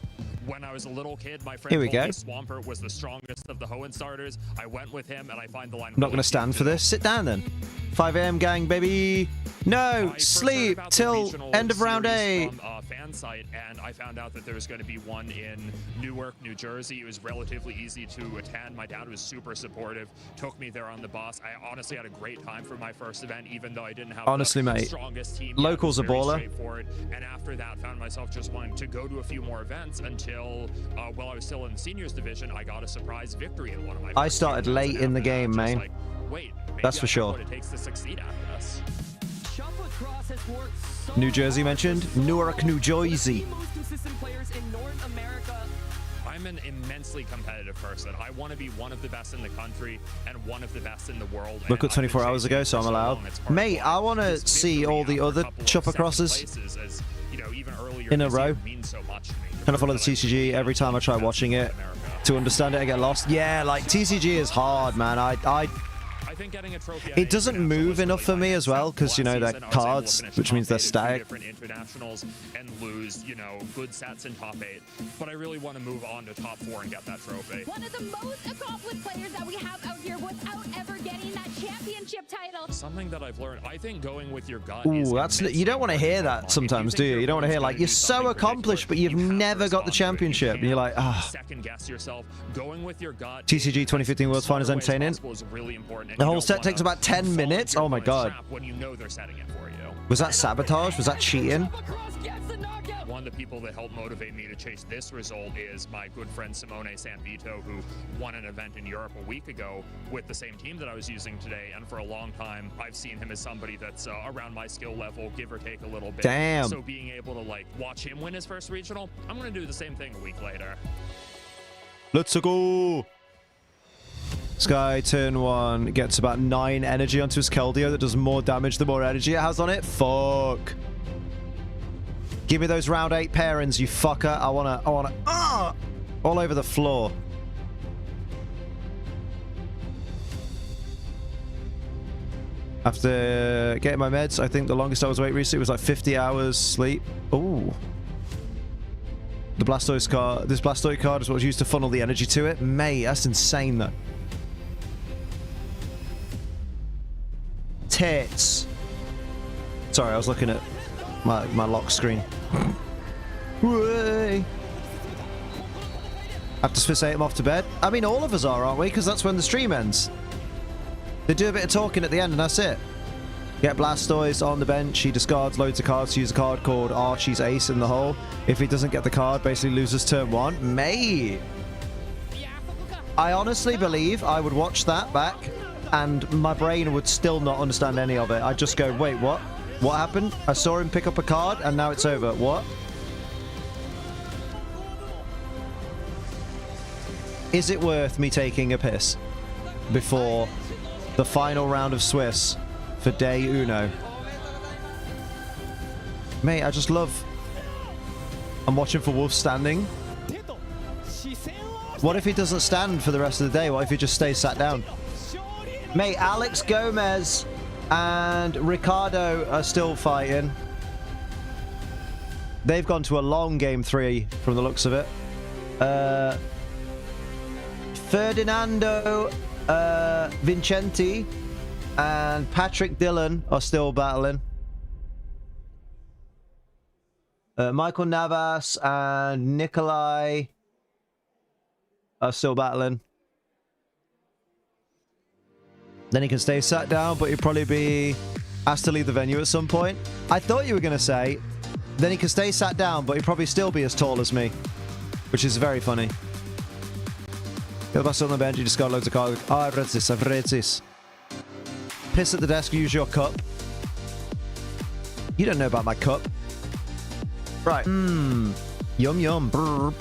When I was a little kid, my friend told me Swampert was the strongest of the Hoenn starters. I went with him, and I find the line. I'm not going to stand for this. Sit down then. 5 a.m. gang, baby. No, sleep till end of round 8. From a fan site, and I found out that there was going to be one in Newark, New Jersey. It was relatively easy to attend. My dad was super supportive, took me there on the bus. I honestly had a great time for my first event, even though I didn't have the strongest team. Locals a baller. And after that, found myself just wanting to go to a few more events until, while I was still in the seniors division, I got a surprise victory in one of my. I started late in the game, man. Like, wait, that's for sure. What it takes to succeed after this. New Jersey mentioned. Newark, New Jersey. I'm an immensely competitive person. I want to be one of the best in the country and one of the best in the world. Look at 24 hours ago, so I'm allowed. Mate, I want to see all the other chopper crosses in a row. Kind of follow the TCG every time I try watching it. To understand it, I get lost. Yeah, like TCG is hard, man. It doesn't move enough for me as well, because, you know, they're cards, which means they're stacked. Different internationals and lose, you know, good sets in top 8. But I really want to move on to top 4 and get that trophy. One of the most accomplished players that we have out here without ever getting that championship title. Something that I've learned, I think going with your gut. Ooh, that's you don't want to hear that sometimes, do you? You don't want to hear like you're so accomplished, but you've never got the championship, and you're like, ah. Second guess yourself. Going with your gut. TCG 2015 World Finals entertaining. The whole set takes about 10 minutes. Oh my god. When you know they're setting it for you. Was that sabotage? Was that cheating? One of the people that helped motivate me to chase this result is my good friend Simone Sanvito, who won an event in Europe a week ago with the same team that I was using today. And for a long time, I've seen him as somebody that's around my skill level, give or take a little bit. Damn. So being able to like watch him win his first regional, I'm going to do the same thing a week later. Let's go. Sky turn 1 gets about 9 energy onto his Keldeo that does more damage the more energy it has on it. Fuck. Give me those round 8 pairings, you fucker. I wanna all over the floor. After getting my meds, I think the longest I was awake recently was like 50 hours sleep. Ooh. The Blastoise card, this Blastoise card is what was used to funnel the energy to it. Mate, that's insane though. Tits. Sorry, I was looking at my lock screen. Way. After Swiss 8 him off to bed. I mean, all of us are, aren't we? Because that's when the stream ends. They do a bit of talking at the end and that's it. Get Blastoise on the bench. He discards loads of cards to use a card called Archie's Ace in the hole. If he doesn't get the card, basically loses turn 1. Mate. I honestly believe I would watch that back and my brain would still not understand any of it. I'd just go, wait, what? What happened? I saw him pick up a card and now it's over. What? Is it worth me taking a piss before The final round of Swiss for day uno. Mate, I just love... I'm watching for Wolf standing. What if he doesn't stand for the rest of the day? What if he just stays sat down? Mate, Alex Gomez and Ricardo are still fighting. They've gone to a long game 3 from the looks of it. Ferdinando Vincenti and Patrick Dillon are still battling. Michael Navas and Nikolai are still battling. Then he can stay sat down, but he'll probably be asked to leave the venue at some point. I thought you were going to say, then he can stay sat down, but he'll probably still be as tall as me, which is very funny. Get the bus on the bench, you just got loads of cargo. Oh, I've read this, I've read this. Piss at the desk, use your cup. You don't know about my cup. Right. Yum yum. Brr.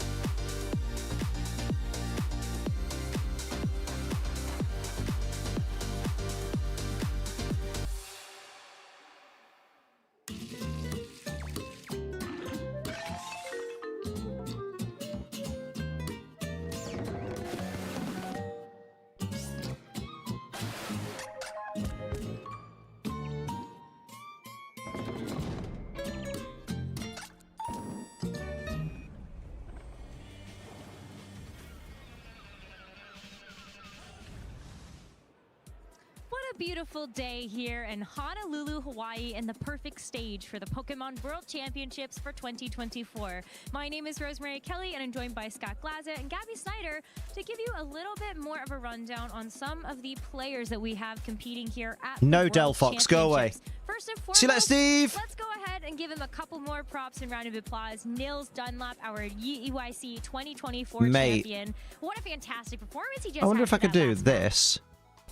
Beautiful day here in Honolulu, Hawaii, and the perfect stage for the Pokemon World Championships for 2024. My name is Rosemary Kelly, and I'm joined by Scott Glaza and Gabby Snyder to give you a little bit more of a rundown on some of the players that we have competing here at the World Delphox, go away. First and foremost, see you later, Steve. Let's go ahead and give him a couple more props and round of applause. Nils Dunlap, our EYC 2024 champion. What a fantastic performance he just had. I wonder if I could do this.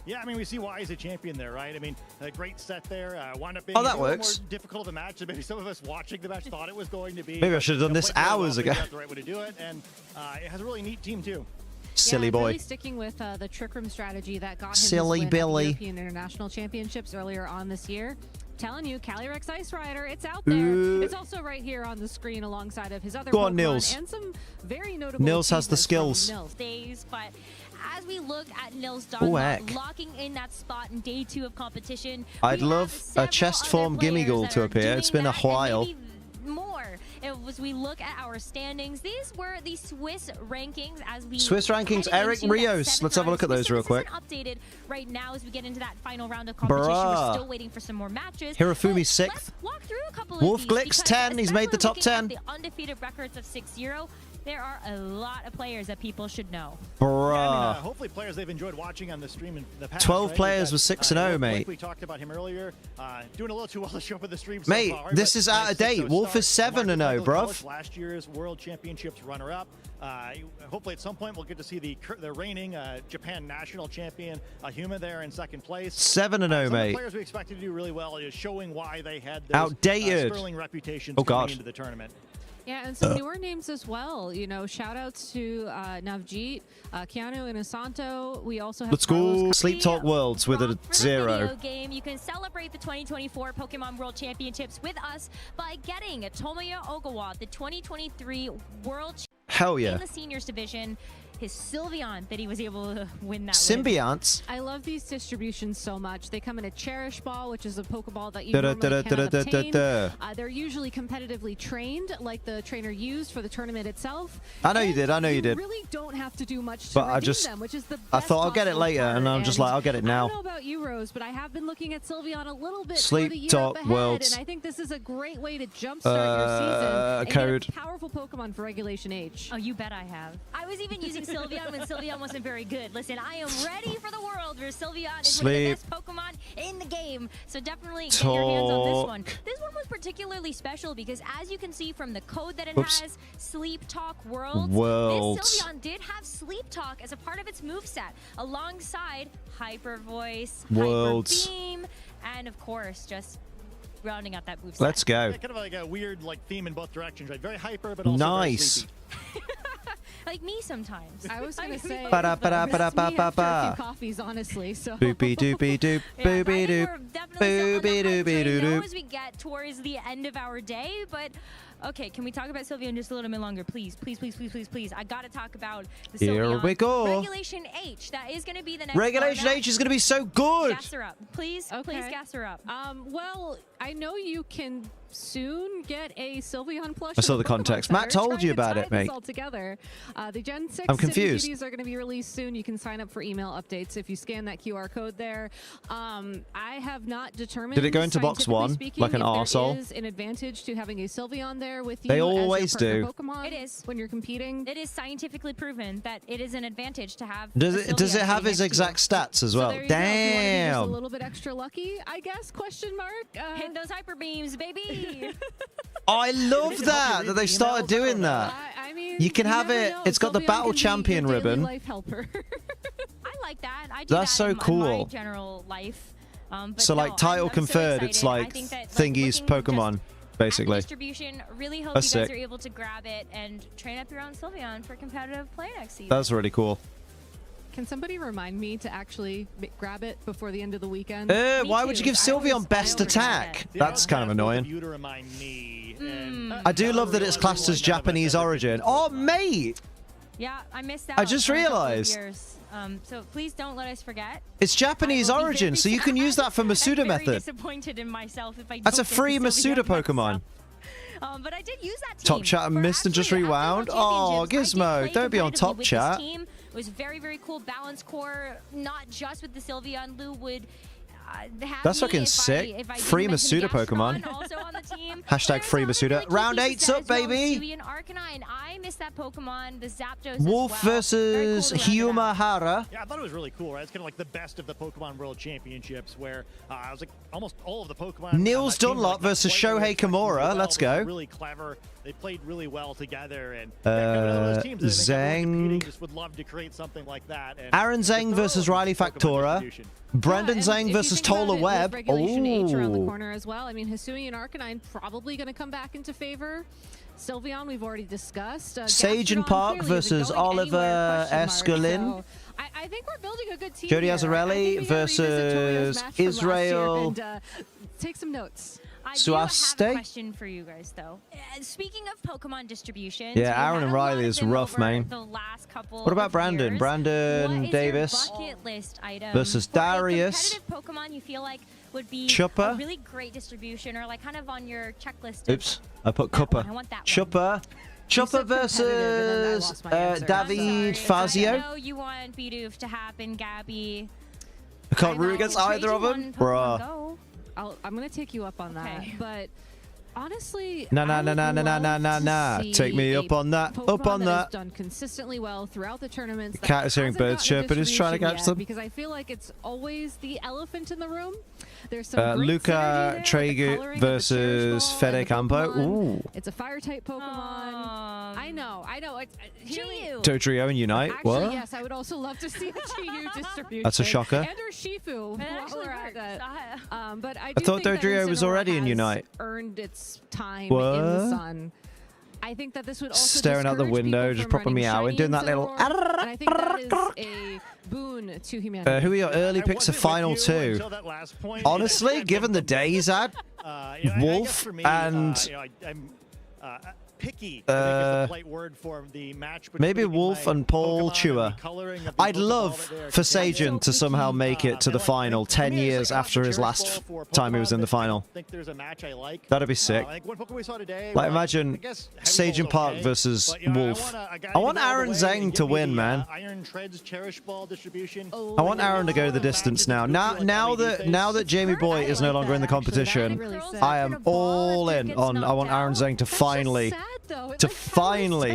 Yeah, I mean, we see why he's a champion there, right? I mean, a great set there. Wound up being that a little works. more difficult of a match than maybe some of us watching the match thought it was going to be. Maybe I should have done this hours ago. That's the right way to do it, and it has a really neat team, too. Silly boy. Really sticking with the Trick Room strategy that got him Silly his win Billy. at the European International Championships earlier on this year. Telling you, Calyrex Ice Rider, it's out there. It's also right here on the screen alongside of his other Go on, Pokemon Nils. and some very notable Nils has the skills. Nils days, but as we look at Nils Dunlap heck. locking in that spot in day 2 of competition, I'd love a chest form Gimmighoul to appear. It's been a while. More as we look at our standings. These were the Swiss rankings as we Swiss rankings, Eric Rios. Let's have a look at those real quick. Updated right now as we get into that final round of competition. We're still waiting for some more matches. Hirofumi 6th. Let's walk through a couple Wolf of Glix 10. He's made the top 10. The undefeated records of 6-0. There are a lot of players that people should know. Bruh. Yeah, I mean, hopefully players they've enjoyed watching on the stream in the past. 12 right? players with 6-0, mate. Like we talked about him earlier. Doing a little too well to show up at the stream Mate, so far, this is out of date. Wolf is 7-0, bruv. Last year's World Championships runner-up. Hopefully at some point we'll get to see the reigning Japan national champion Huma there in second place. 7-0, some mate. of the players we expected to do really well is showing why they had those outdated sterling reputations oh, coming God. into the tournament. Yeah, and some newer names as well. You know, shout outs to Navjeet, Keanu Inosanto. We also have Let's go. Sleep Talk Worlds with a 0. Video game. You can celebrate the 2024 Pokemon World Championships with us by getting Tomoya Ogawa, the 2023 World Hell yeah. in the seniors division. His Sylveon that he was able to win that Symbionts. I love these distributions so much. They come in a Cherish Ball, which is a Pokeball that you normally cannot obtain. They're usually competitively trained, like the trainer used for the tournament itself. I know you did. I know you did. You really don't have to do much to but redeem them, which is the best I thought I'll get it later, and I'm just like, I'll get it now. I don't know about you, Rose, but I have been looking at Sylveon a little bit Sleep for the year Talk up ahead, Worlds. and I think this is a great way to jumpstart your season and code. get a powerful Pokemon for Regulation H. Oh, you bet I have. I was even using Sylveon when Sylveon wasn't very good. Listen, I am ready for the world where Sylveon is one of the best Pokemon in the game. So definitely get your hands on this one. This one was particularly special because as you can see from the code that it has, Sleep Talk Worlds. This Sylveon did have Sleep Talk as a part of its moveset alongside Hyper Voice, Hyper Beam, and of course just rounding out that moveset. Let's go. Yeah, kind of like a weird theme in both directions, right? Very hyper, but also very sleepy. like me sometimes. I was gonna say Ba-da-ba-da-ba-da-ba-ba-ba. coffees, honestly. So Boopy doopy doop, boopy doop, boopy doopy doop. As we get towards the end of our day, but okay, can we talk about Sylveon just a little bit longer, please? Please, please, please, please, please. I gotta talk about the Sylveon. Here we go. Regulation H. That is gonna be the next. Regulation H is gonna be so good. Gas her up, please. Okay. Please gas her up. Well, I know you can soon get a Sylveon plush. I saw the context. Matt told you about it, mate. All together. The Gen 6 I'm confused. CDs are going to be released soon. You can sign up for email updates if you scan that QR code there. I have not determined. Did it go into box one like an arsehole? There is an advantage to having a Sylveon there with you. They always do. Pokemon it is when you're competing. It is scientifically proven that it is an advantage to have. Does it have his exact stats as well? So Damn. a little bit extra lucky, I guess? Question mark. Hit those hyper beams, baby. I love that they started doing that. I mean, you can have it. It's got the battle champion ribbon. Life helper. I like that. I do That's that so in cool. my general life. But So like title I'm conferred, so it's excited. like I think that, Thingy's Pokemon, basically. Distribution. Really hope That's you guys sick. are able to grab it and train up your own Sylveon for competitive play next season. That's really cool. Can somebody remind me to actually grab it before the end of the weekend? Why would you give Sylveon best attack? That's kind of annoying. You to remind me. I do love that it's classed as Japanese origin. Oh, mate! Yeah, I missed out. I just on a couple of realized. years. So please don't let us forget. It's Japanese origin, so you can use that for Masuda I'm very method. disappointed in myself if I That's a don't get free the Masuda Sylveon Pokemon. but I did use that team. Top chat and missed and just rewound. Oh, Gizmo, don't be on top chat. It was very, very cool. Balance core, not just with the Sylveon. Lou would have That's me fucking if sick. I Free didn't mention Masuda Gastrodon Pokemon. also on the team. Hashtag free Masuda. Round 8's up, baby. Sylveon Arcanine. I missed that Pokemon. The Zapdos Wolf as well. versus Hyumahara. Yeah, I thought it was really cool, right? It's kind of like the best of the Pokemon World Championships, where I was like almost all of the Pokemon. Nils Dunlop versus Shohei Kimura. Let's go. Really clever. They played really well together, and those teams that Zhang. just would love to create something like that. And Aaron Zhang versus Riley Factora. Brendan Zhang versus Tola Webb. Regulation H around the Oh. corner as well. I mean, Hisui and Arcanine probably going to come back into favor. Sylveon, we've already discussed. Sage and Gastrodon Park clearly isn't versus going Oliver anywhere, Escalin. so I think we're building a good team Jody here. Azarelli versus Israel. And, take some notes. I do have a Suaste. question for you guys, though. Speaking of Pokemon distributions, Yeah, we've Aaron had and a lot Riley of is them rough, over man. the last couple What about of Brandon? years. Brandon What is Davis your bucket list item versus for a Darius. competitive Pokemon you feel like would be Chuppa. a really great distribution, or like kind of on your checklist? of Oops, I put that one, Cuppa. I want that one. Chuppa. Chuppa versus David I Fazio. know you want Bidoof to happen, Gabby. I can't root against either of them. Bruh. Go. I'm going to take you up on that. But honestly, Nah. I would Take me love up to on see that. a Up Pokemon on that has that. done consistently well throughout the tournaments. that Cat is hearing hasn't birds gotten chirping. He's trying to catch distribution them. yet, because I feel like it's always the elephant in the room. There's some great Luca synergy there with the Traegu coloring of the Cherish versus Ball Fede and the Campo. Pokemon. Ooh. It's a fire type Pokemon. I know. Hear me. Dodrio and Unite. Actually, What? yes, I would also love to see a GU distribution. That's a shocker. And or Shifu. It while actually we're at works. that. But I I do thought think that Dodrio was Incineroar already in has Unite. earned its time What? in the sun. I think that this would also Staring out the discourage window, people just from proper running meowing, shiny doing that little. Incineroar, and I think that is a boon to humanity. Who are your early picks of final two? Honestly, given the day he's had, Wolf and I'm picky. I think is the polite word for the match between maybe Wolf and Paul Chewer. I'd love for Sagen to somehow make it to the final 10 years after his last time he was in the final. I think there's a match I like. That'd be sick. I think one Pokemon we saw today, Like, imagine Sagen Park versus Wolf. I want Aaron Zhang to win, man. Iron Treads Cherish Ball distribution. I want Aaron to go the distance now. Now that Jamie Boy is no longer in the competition, I am all in on. I want Aaron Zhang to finally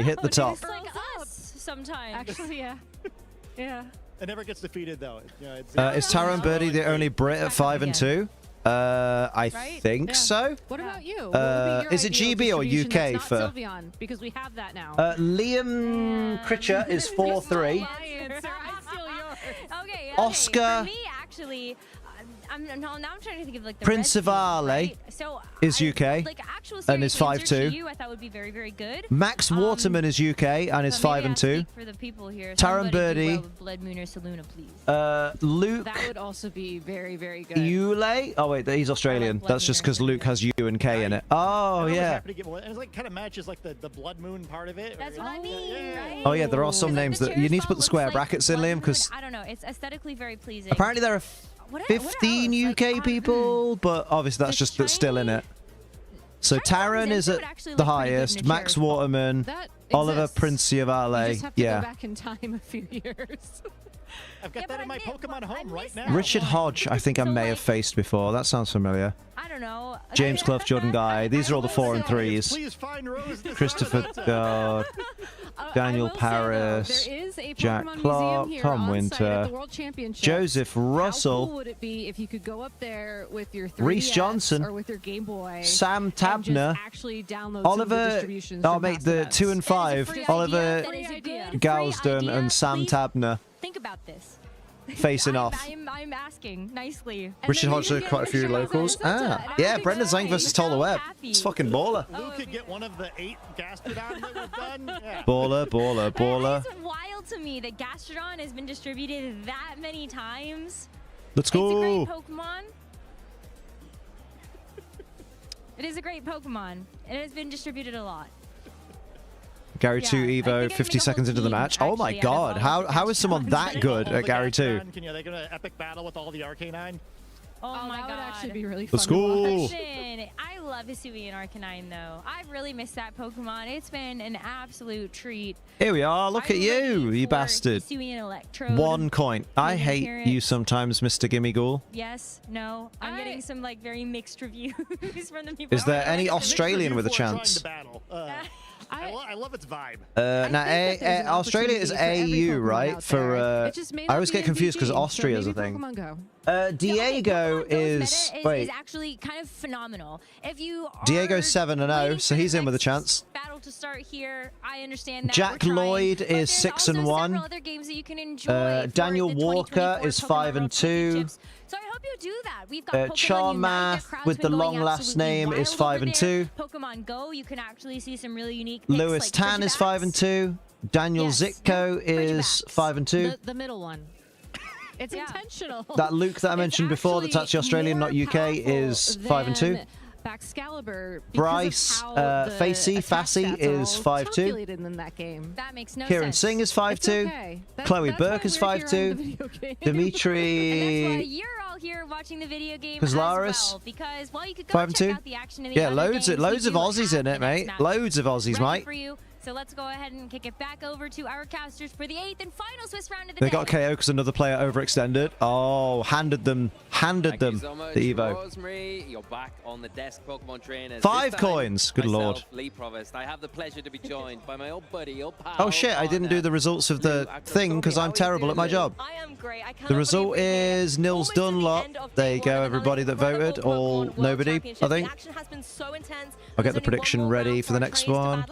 hit the top. It's like us sometimes. Actually, yeah. Yeah. It never gets defeated though. Is Taron Birdie the only Brit at 5 and 2? I think so. What about you? Is it GB or UK for? Sylveon, because we have that now. Liam Critcher is 4-3. Okay. Oscar. For me, actually, now I'm trying to think of like the Prince red of team, Ale right? So is UK like actual and is serious answer 5'2". to you, I thought would be very, very good. Max Waterman is UK and is But maybe I 5'2". speak for the people here. Taron Somebody do Birdie. well with Blood Moon or Saluna, please. Luke That would also be very, very good. Yule. Oh wait, he's Australian. That's just because Luke has U and K in it. Oh yeah. And it's like kind of matches like the Blood Moon part of it. That's what I mean, right? Oh yeah, there are some names that you need to put the square brackets in, Liam, because I don't know. It's aesthetically very pleasing. apparently there are 15 UK people, but obviously that's just that's still in it. So Taron is at the highest. Max Waterman, Oliver Prince of Ale. You just have to go Yeah. back in time a few years. I've got that in my Pokemon home right now. Richard Hodge, I think I may have faced before. That sounds familiar. I don't know. James Clough, Jordan Guy. These are all the 4 and 3s. Please find Rose. Christopher God, Daniel Paris, Jack Clark, Tom Winter, Joseph Russell, How cool would it be if you could go up there with your 3DS Reese Johnson, or with your Game Boy, Sam Tabner, actually download Oliver, oh mate, the 2 and 5, Oliver Galsden and Sam Tabner Think about this. facing off. I'm asking nicely. Richard Hodge had quite a few locals. Ah, yeah, Brendan Zang versus Tola Webb. It's fucking baller. Luke could get one of the 8 Gastrodon that we've done. Yeah. Baller, baller, baller. It's wild to me that Gastrodon has been distributed that many times. Let's go. It's a great Pokemon. It is a great Pokemon. It has been distributed a lot. Gary 2 Evo, 50 seconds into the match. Oh my god, how is someone that good at Gary 2? Can you, they gonna epic battle with all the Arcanine? Oh my that god. would actually be really fun. Let's go. I love Hisui and Arcanine though. I've really missed that Pokemon. It's been an absolute treat. Here we are, look at you, you bastard. Hisui and Electrode. 1 coin. I hate you sometimes, Mr. Gimme Ghoul. Yes, no. I'm getting some like very mixed reviews from the people. Is there any Australian with a chance? I love its vibe. Now, Australia is AU, right? For I always get confused because Austria is a thing. Diego is is actually kind of phenomenal. If you Diego's 7-0, so he's in with a chance. Battle to start here. I understand that. Jack Lloyd is 6-1. Other games that you can enjoy. Daniel Walker is 5-2. So I hope you do that. We've got Charmath with the long last name is 5-2. Pokemon Go, you can actually see some really unique picks, Lewis like Tan is 5-2. Daniel Zitko is 5-2. The middle one. It's intentional. That Luke that I mentioned before, that's actually Australian, not UK, is 5-2. Baxcalibur. Bryce Facey is 5-2. That makes no Kieran sense. Singh is 5-2. Okay. Chloe Burke is 5-2. Dimitri. You're all here watching the video game Kozlaris, as well, because while you could go check out the action in the other loads games, of we do Aussies have in it, the mate. next Loads of Aussies, ready mate. for you. So let's go ahead and kick it back over to our casters for the 8th and final Swiss round of the They day. got KO because another player overextended. Oh, handed them Thank you so the much, Evo. Rosemary. You're back on the desk, Pokemon trainers. 5 This time, coins. Good myself, lord. Lee Provost. I have the pleasure to be joined by my old buddy, old pal. Oh shit, I didn't do the results of the thing because I'm terrible at my job. I am great. I The result is Nils Dunlop. There you go, everybody that voted. All nobody, I think. The action has been so intense. I'll get the prediction ready for the next one.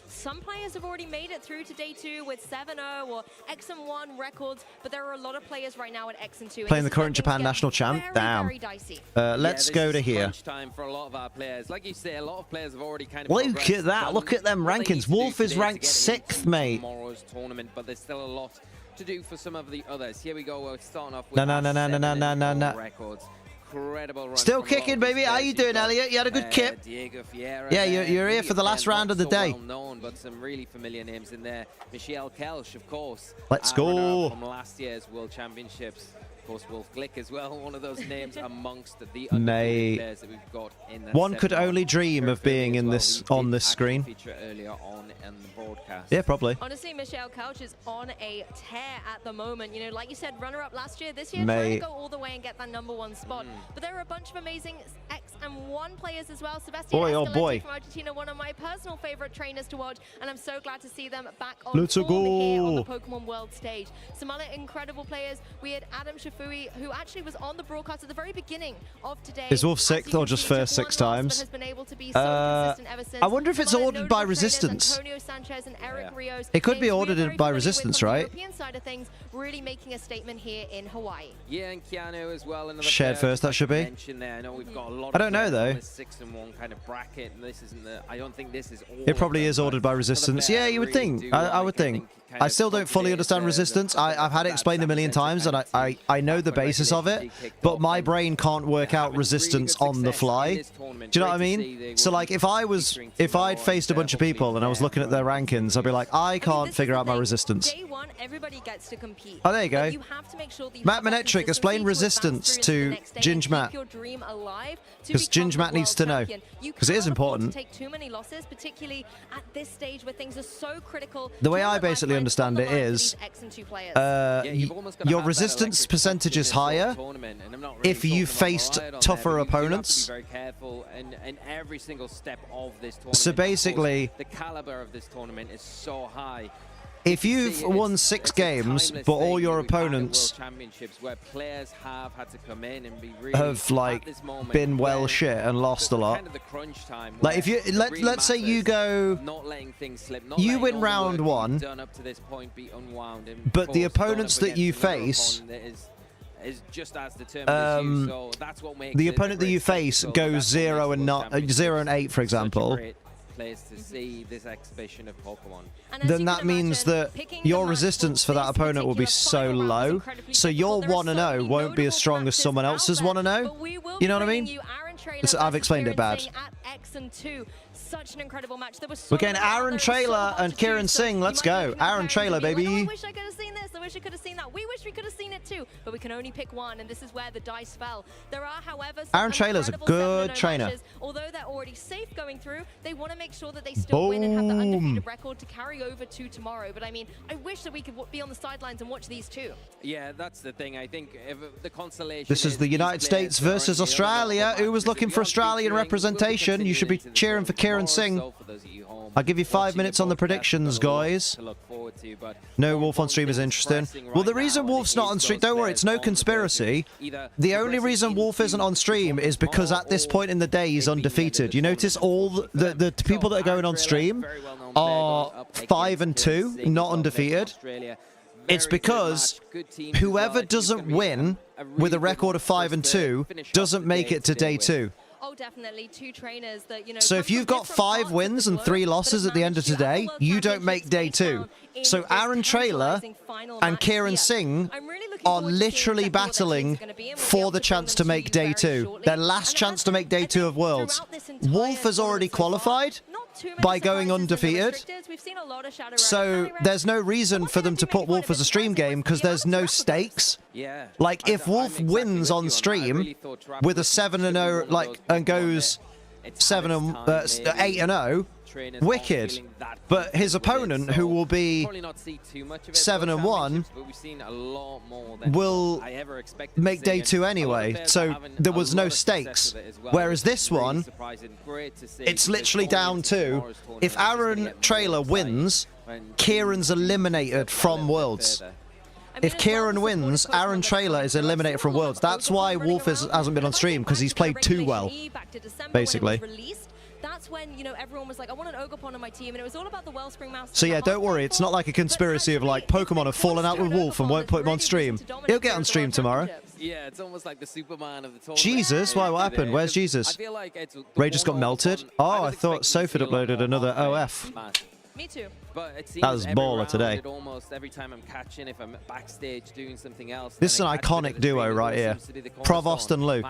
Some players have already made it through to day 2 with 7-0 or X and 1 records, but there are a lot of players right now at X and 2. Playing the current Japan national champ. Damn. Very dicey. Let's go to here. Time for a lot of our players. Like you say, a lot of players have already kind of Look at that. Look at them rankings. Wolf is ranked 6th, mate. Tomorrow's tournament, but there's still a lot to do for some of the others. Here we go. We're starting off with No. records. Incredible run. Still kicking, baby. How you doing, Elliot? You had a good kip. Diego Fiera. Yeah, you're here for the last round of the day. Well known, but some really familiar names in there. Michelle Kelsch, of course. Let's go. From last year's World Championships. Of course, Wolf Glick as well, one of those names amongst the players that we've got in that one could only dream of being in this on this screen. Feature earlier on in the broadcast. Yeah, probably. Honestly, Michelle Couch is on a tear at the moment. You know, like you said, runner-up last year. This year, trying to go all the way and get that #1 spot. But there are a bunch of amazing 1 players as well. Sebastian boy, oh boy. from Argentina, one of my personal favorite trainers to watch, and I'm so glad to see them back on form here on the Pokemon World stage. Some other incredible players. We had Adam Shafui, who actually was on the broadcast at the very beginning of today. Is Wolf 6th or just first 6 times? I wonder if it's ordered by Resistance. It could be ordered by Resistance, right? Side of things, really making a statement here in Hawaii. Yeah, and Keanu as well. Shared first, that should be. I know we've got a lot I don't know though. 6-1 kind of bracket, and this isn't the. I don't think this is. It probably is ordered by Resistance. Yeah, you would think. I would think. I still don't fully understand Resistance. I've had it explained a million times, and I know the basis of it, but my brain can't work out Resistance on the fly. Do you know what I mean? So like, if I'd faced a bunch of people and I was looking at their rankings, I'd be like, I can't figure out my Resistance. Day 1, everybody gets to compete. Oh, there you go. You have to make sure that Matt Manetric, explain Resistance to Ginge Matt, because Ginge Matt needs to know, because it is important. Take too many losses, particularly at this stage where things are so critical. The way I basically understand it is, your resistance percentage is higher if you faced tougher opponents. So basically, the caliber of this tournament is so high. If you've won 6 games, but all your opponents have like been well shit and lost a lot, like if you let's say you go, you win round 1, but the opponents that you face, the opponent that you face goes 0 and 8, for example. To see this exhibition of Pokemon. Then that means that your resistance for that opponent will be so low, so your 1-0 won't be as strong as someone else's 1-0. You know what I mean? I've explained it bad. Such an incredible match. We're getting Aaron Trailer and Kieran Singh. Let's go. Aaron Trailer, baby. I wish I could have seen this. I wish I could have seen that. We wish we could have seen it too, but we can only pick one, and this is where the dice fell. There are, however, Aaron Trailer's a good trainer. Matches. Although they're already safe going through, they want to make sure that they still win and have the undefeated record to carry over to tomorrow. But I mean, I wish that we could be on the sidelines and watch these two. Yeah, that's the thing. I think if the consolation. This is the United States versus Australia. Who was looking for Australian representation? You should be cheering for Kieran Singh. I'll give you 5 minutes on the predictions, guys. No, Wolf on stream is interesting. Well, the reason Wolf's not on stream, don't worry, it's no conspiracy. The only reason Wolf isn't on stream is because at this point in the day, he's undefeated. You notice all the people that are going on stream are 5-2, not undefeated. It's because whoever doesn't win with a record of 5-2 doesn't make it to day 2. Oh, definitely. 2 trainers that, you know. So if you've got 5 wins and 3 losses at the end of today, you don't make day 2. So Aaron Trailer and Kieran Singh are literally battling for the chance to make day 2. Their last chance to make day 2 of Worlds. Wolf has already qualified by going undefeated. So there's no reason for them to put Wolf as a stream game because there's no stakes. Like if Wolf wins on stream with a 7-0 like and goes 8-0, wicked. But his opponent, who will be 7-1, will make day 2 anyway. So there was no stakes. Whereas this one, it's literally down to, if Aaron Trailer wins, Kieran's eliminated from Worlds. If Kieran wins, Aaron Trailer is eliminated from Worlds. That's why Wolf hasn't been on stream, because he's played too well, basically. That's when, you know, everyone was like, I want an Ogerpon on my team, and it was all about the Wellspring Mouse. So yeah, don't worry, it's not like a conspiracy of like Pokemon have fallen out with Wolf and won't put him on stream. He'll get on stream tomorrow. Yeah, it's almost like the Superman of the tournament. Jesus, why, what happened? Where's Jesus? Ray just got melted. Oh, I thought Soph had uploaded another OF. Me too. But it seems that was baller today. Almost every time I'm catching, if I'm backstage doing something else. This is an iconic duo right here. Provost and Lou.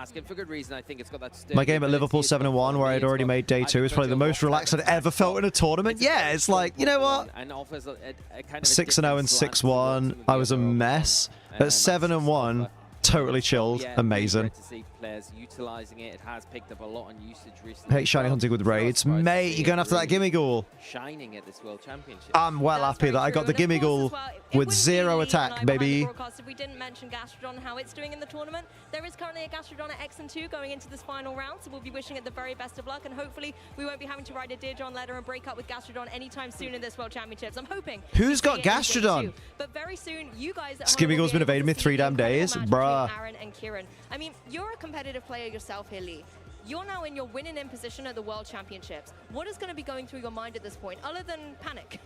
My game at Liverpool 7-1, where I'd already made day 2, is probably the most relaxed I'd ever felt in a tournament. Yeah, it's like, you know what? 6-0 and 6-1. I was a mess. At 7-1, Totally chilled. Amazing. To see players utilizing it. It has picked up a lot on usage recently. Hate shiny hunting with raids. Mate, you're going after that gimme ghoul. Shining at this World Championship. I'm well happy that I got the gimme ghoul with 0 attack, baby. If we didn't mention Gastrodon, how it's doing in the tournament, there is currently a Gastrodon at X and 2 going into this final round, so we'll be wishing it the very best of luck, and hopefully we won't be having to ride a Deerjon ladder and break up with Gastrodon anytime soon in this World Championships. I'm hoping. Who's got Gastrodon? But very soon, you guys. Skimmy Ghoul's been evading me 3 damn days, bruh. Aaron and Kieran. I mean, you're a competitive player yourself here, Lee. You're now in your winning in position at the World Championships. What is going to be going through your mind at this point, other than panic?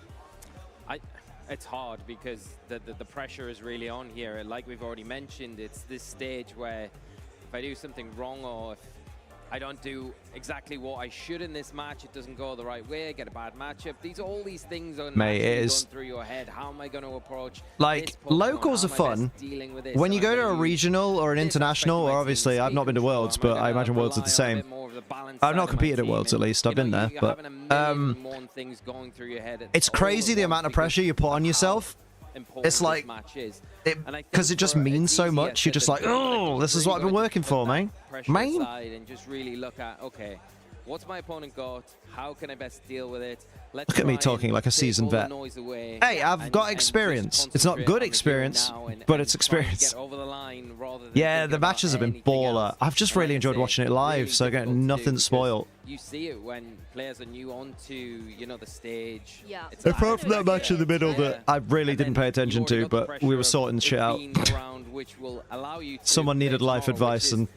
It's hard because the pressure is really on here. Like we've already mentioned, it's this stage where if I do something wrong or if I don't do exactly what I should in this match, it doesn't go the right way, I get a bad matchup. All these things are going through your head. How am I going to approach like locals are fun. When you go to a regional or an international, or obviously I've not been to Worlds, but I imagine Worlds are the same. I've not competed at Worlds at least, I've been there, but it's crazy the amount of pressure you put on yourself. It's like, because it just means so much. You're just like, oh, this is what I've been working for, man. And just really look at, okay, what's my opponent got? How can I best deal with it? Look at me talking like a seasoned vet. Hey, I've got experience. It's not good experience, but it's experience. Yeah, the matches have been baller. I've just really enjoyed watching it live, so I get nothing spoiled. You see it when players are new onto, you know, the stage. Yeah. Apart from that match in the middle that I really didn't pay attention to, but we were sorting shit out. Someone needed life advice, and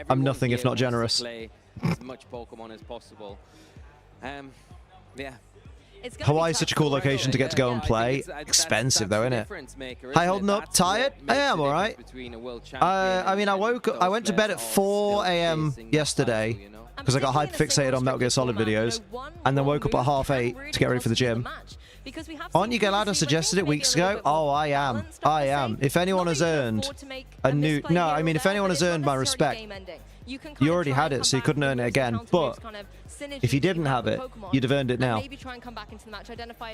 I'm nothing if not generous. As much Pokemon as possible. Yeah. Hawaii's such a cool location to get to go and play. Expensive though, isn't it? Hi, holding up. Tired? I am all right. I mean, I went to bed at 4 AM yesterday because I got hyper-fixated on Metal Gear Solid videos, and then woke up at 8:30 to get ready for the gym. Aren't you glad I suggested it weeks ago? Oh, I am. I am. If anyone has earned a new... No, I mean, if anyone has earned my respect, you already had it, so you couldn't earn it again. But if you didn't have it, you'd have earned it now.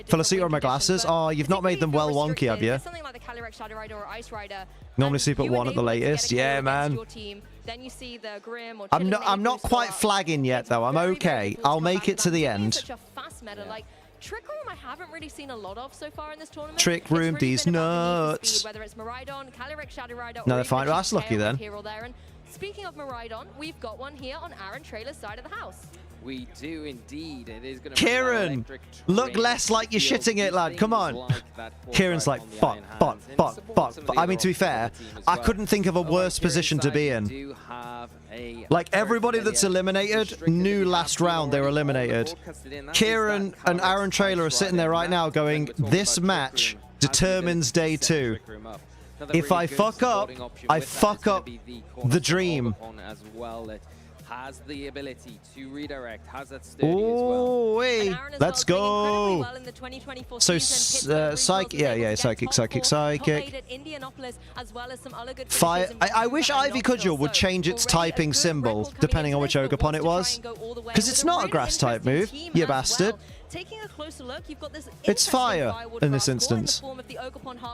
Felicity or my glasses? Oh, you've not made them well wonky, have you? Normally sleep at 1 at the latest. Yeah, man. I'm not quite flagging yet, though. I'm okay. I'll make it to the end. Trick Room I haven't really seen a lot of so far in this tournament. Trick Room, these nuts. Whether it's Miraidon, Calyrex Shadow Rider, no, they're fine. Well, that's lucky then. Speaking of Miraidon, we've got one here on Aaron Trailer's side of the house. We do indeed. It is going to Kieran, look less like you're shitting it, lad. Come on. Kieran's like, fuck. I mean, to be fair, I couldn't think of a worse position to be in. Like, everybody that's eliminated knew last round they were eliminated. Kieran and Aaron Trailer are sitting there right now going, this match determines day 2. If I fuck up, I fuck up the dream. Has the ability to redirect, has that sturdy as well. Wait, let's go. So, psychic, psychic. Fire. I wish Ivy Cudgel would change its typing symbol depending on which Ogerpon it was, because it's not a grass type move, you bastard. Taking a closer look, you've got this it's fire in this instance.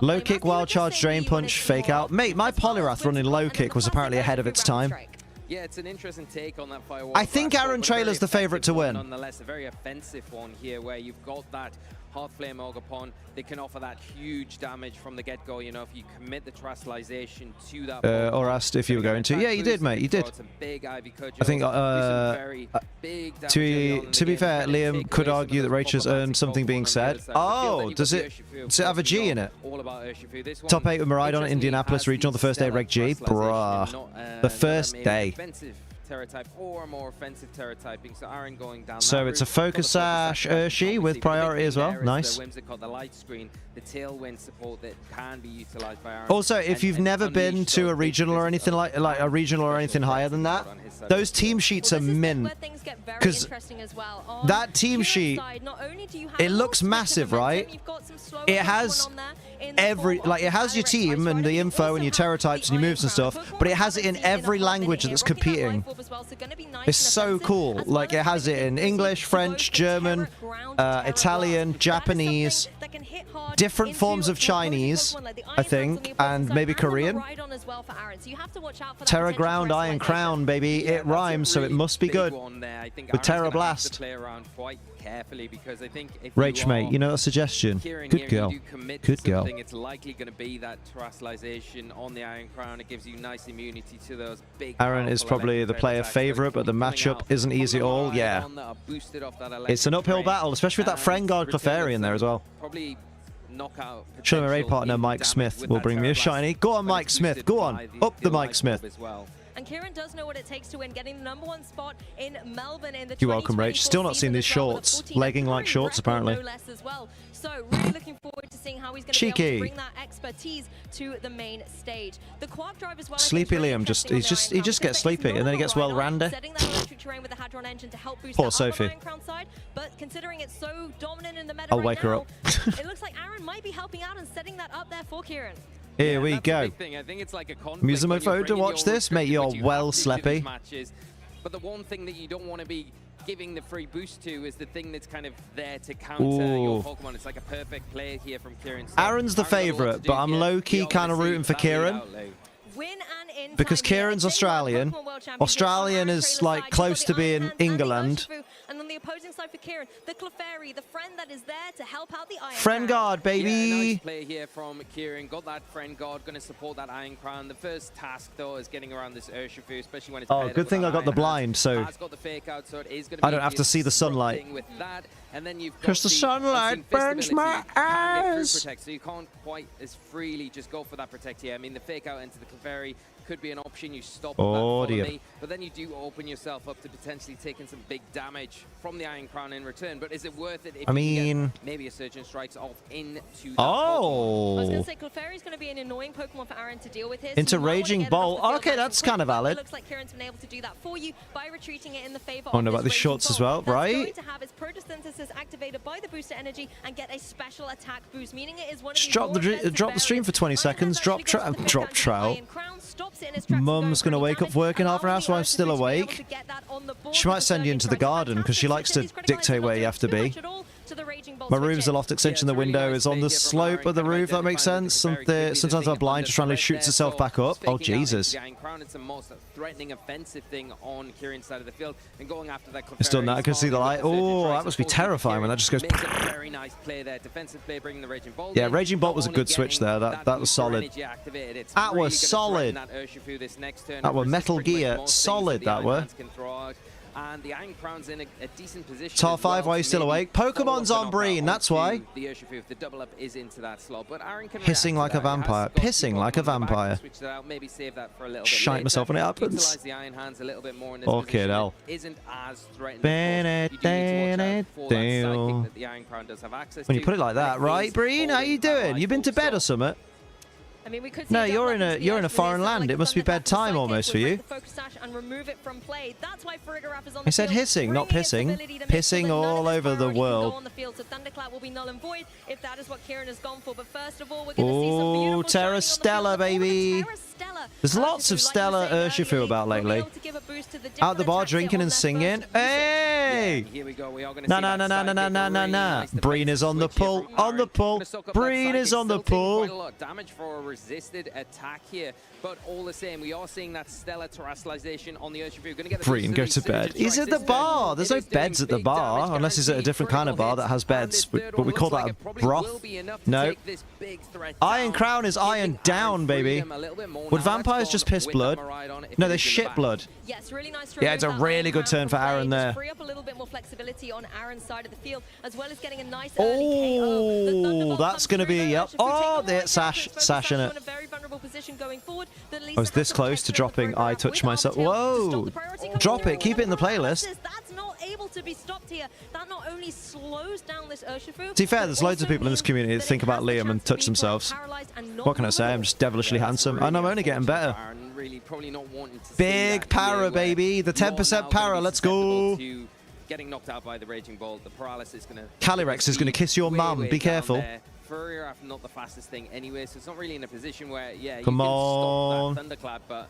Low kick, wild charge, drain punch, fake out. Mate, my Poliwrath running low kick was apparently ahead of its time. Yeah, it's an interesting take on that firewall. I think Aaron Trailer's the favorite to win. Nonetheless, a very offensive one here where you've got that Hot Flame Ogerpon. They can offer that huge damage from the get-go, you know, if you commit the Terastallization to that. Or asked if you were going to. Yeah, you did, mate, you did. I think, to be fair, Liam could argue that Rachel's earned something being said. Oh, does it have a G in it? Top 8 with Miraidon at Indianapolis Regional, the first day Reg G. Bruh. The first day. Type or more offensive Terra typing, so Aaron going down. So it's a Focus Sash Urshi with priority as well. Nice. The light screen, the tailwind support that can be utilized by Aaron. Also, if you've never been to a regional or anything like a regional or anything higher than that, those team sheets are mint. Because that team sheet, it looks massive, right? It has like, it has your team and the info and your terror types and your moves and stuff, but it has it in every language that's competing. It's so cool. Like, it has it in English, French, German, Italian, Japanese, different forms of Chinese, I think, and maybe Korean. Terra Ground, Iron Crown, baby. It rhymes, so it must be good. With Terra Blast. Rach, mate, you know a suggestion? Good girl. Good girl. It's likely going to be that terrestrialization on the Iron Crown. It gives you nice immunity to those big. Aaron is probably the player favorite, but the matchup isn't easy at all. Yeah. It's an uphill battle, especially with that Frengard Clefairy in there as well. Probably knockout. Show my partner Mike Smith will bring me a shiny. Go on, Mike Smith. Go on. Up the Mike Smith. And Kieran does know what it takes to win, getting the #1 spot in Melbourne in the You're welcome, Rach. Still not seeing these shorts. Legging like shorts, apparently. No less as well. So really looking forward to seeing how he's going to be able to bring that expertise to the main stage. The Quark drive as well. Sleepy Liam he just gets sleepy and then he gets well randy. Poor Sophie. But considering it's so dominant in the meta I'll wake her up. It looks like Aaron might be helping out and setting that up there for Kieran. Here we go. I think it's like a Musimo phone to watch this, mate. You're well sleepy. But the one thing that you don't want to be giving the free boost to is the thing that's kind of there to counter your Pokemon. It's like a perfect play here from Kieran. Aaron's the favourite, but I'm low-key kind of rooting for Kieran. Because Kieran's Australian. Australian is like close to being England. And on the opposing side for Kieran, the Clefairy, the friend that is there to help out the Iron Friend Guard, baby. Yeah, nice play here from Kieran. Got that Friend Guard, going to support that Iron Crown. The first task, though, is getting around this Urshifu, especially when it's good thing I got the blind, so I don't have to see the sunlight. Because the sunlight burns my eyes. So you can't quite as freely just go for that protect here. I mean, the fake out into the Clefairy could be an option. You stop that me, but then you do open yourself up to potentially taking some big damage from the Iron Crown in return. But is it worth it if you can get maybe a Surgeon Strikes off into that I was going to say Clefairy is going to be an annoying Pokemon for Aaron to deal with here. Into Raging Bolt. Okay, that's kind of valid. It looks like Kieran's been able to do that for you by retreating it in the favor of about the shorts as well, right? Going to have his photosynthesis activated by the booster energy and get a special attack boost, meaning it is one of the drop the stream for 20 seconds. Drop trowel. Mum's going to wake up work in half an hour, so I'm still awake. She might send you into the garden because she likes to dictate where you have to be. My room's a loft extension. The window is on the slope of the roof. That makes sense. Sometimes our blind just randomly shoots itself back up. Oh, Jesus. It's the most threatening, offensive thing on Kieran's side of the field. And going after that it's done that. I can see the light. Oh, that must be terrifying when that just goes. Very nice play there. Defensive play, bringing the Raging Bolt. Yeah, Raging Bolt was a good switch there. That was solid. That was solid. That was Metal Gear. Solid, that were. And the Iron Crown's in a decent position. Top 5, why are you still awake? Pokemon's on Breen, that's why. The Urshifu, the double up is into that slot, but Aaron can Pissing like a vampire. Pissing like a vampire. Maybe save that for a little bit Shite myself when it happens. Utilize the Iron Hands a little bit more in this okay, hell. Isn't as threatening. You do need to watch out for that psychic that the Iron Crown does have access to. When you put it like that, right, Breen? How you doing? You been to bed or something? I mean, we could no, you're in a foreign land. It must be bedtime almost for you. I said hissing, not pissing. Pissing all over the world. Oh, Terra Stella, baby. There's lots of Stella Urshifu about lately. Out the bar drinking and singing. Hey! Nah. Breen is on the pull. On the pull. Breen is on the pull. Resisted attack here, but all the same, we are seeing that stellar terrestrialization on the Urshifu. Gonna get Breen, go to bed. He's at the bar. There's no beds at the bar, unless he's at a different kind of bar that has beds. But we call that a broth. No. Iron Crown is iron down, baby. Would vampires just piss blood? No, they shit blood. Yeah, it's a really good turn for Aaron there. Free up a little bit more flexibility on Aaron's side of the field, as well as getting a nice oh, that's going to be a yep. Oh, there's Sash in it. I was this close to dropping I Touch Myself. Whoa! Drop it. Keep it in the playlist. That's not able to be stopped here. That not only slows down this Urshifu. To be fair, there's loads of people in this community that think about Liam and touch themselves. What can I say? I'm just devilishly handsome, and I'm only getting better. Big para, baby. The 10% para. Let's go. Getting knocked out by the Raging Bolt. The paralysis is going to. Calyrex is going to kiss your mum. Be careful. Furrier not the fastest thing anyway, so it's not really in a position where, yeah, you Come can on. stop that Thunderclap, but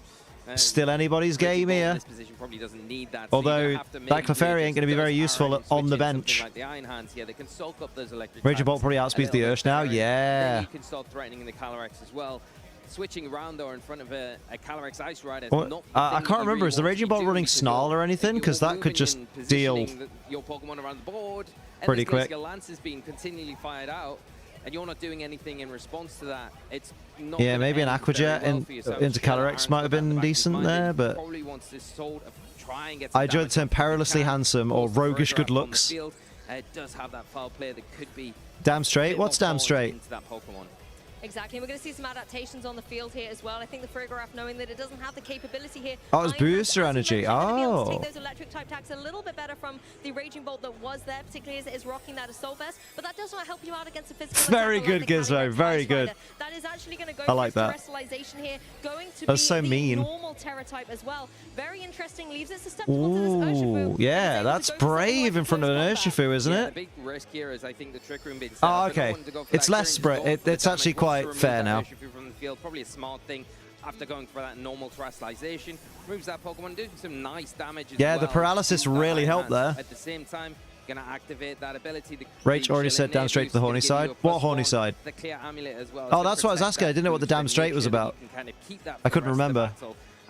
Still anybody's game here. Probably doesn't need that, although that Clefairy ain't going to be very useful on the bench. Like the Iron Hands, yeah, they can soak up those electric Raging Bolt probably outspeeds the Ursh now, yeah. Then you can start threatening the Calyrex as well. Switching around though in front of a Calyrex Ice Rider. I can't remember, is the Raging Bolt running Snarl or anything? Because that could just deal your Pokemon around the board, pretty quick. Your Lance is being continually fired out, and you're not doing anything in response to that. It's not maybe an Aqua Jet into Calyrex might have been decent there, but I enjoyed the term perilously handsome or roguish good looks. It does have that foul play that could be damn straight. What's damn straight? Exactly, and we're going to see some adaptations on the field here as well. I think the Frigoraph, knowing that it doesn't have the capability here. Oh, it's booster energy. Oh. Take those electric type attacks a little bit better from the Raging Bolt that was there, particularly as it is rocking that Assault Vest, but that does not help you out against a physical very good, Gizmo. Very good. That is actually going to go I like that. Here, going to That's so mean. Normal Terra type as well. Very interesting. Leaves it susceptible to this Urshifu. Yeah, that's brave in front of an Urshifu, isn't it? The big risk here is I think the Trick Room being set oh, okay. It's less spread. It's actually quite fair now. From the field, probably a smart thing after going for that normal terrestrialization. Moves that Pokemon, doing some nice damage as well. The paralysis really helped there. At the same time, gonna activate that ability. Rach already said down straight to the horny side. What horny side? The clear amulet as well. Oh, that's what I was asking. I didn't know what the damn straight was about. I couldn't remember.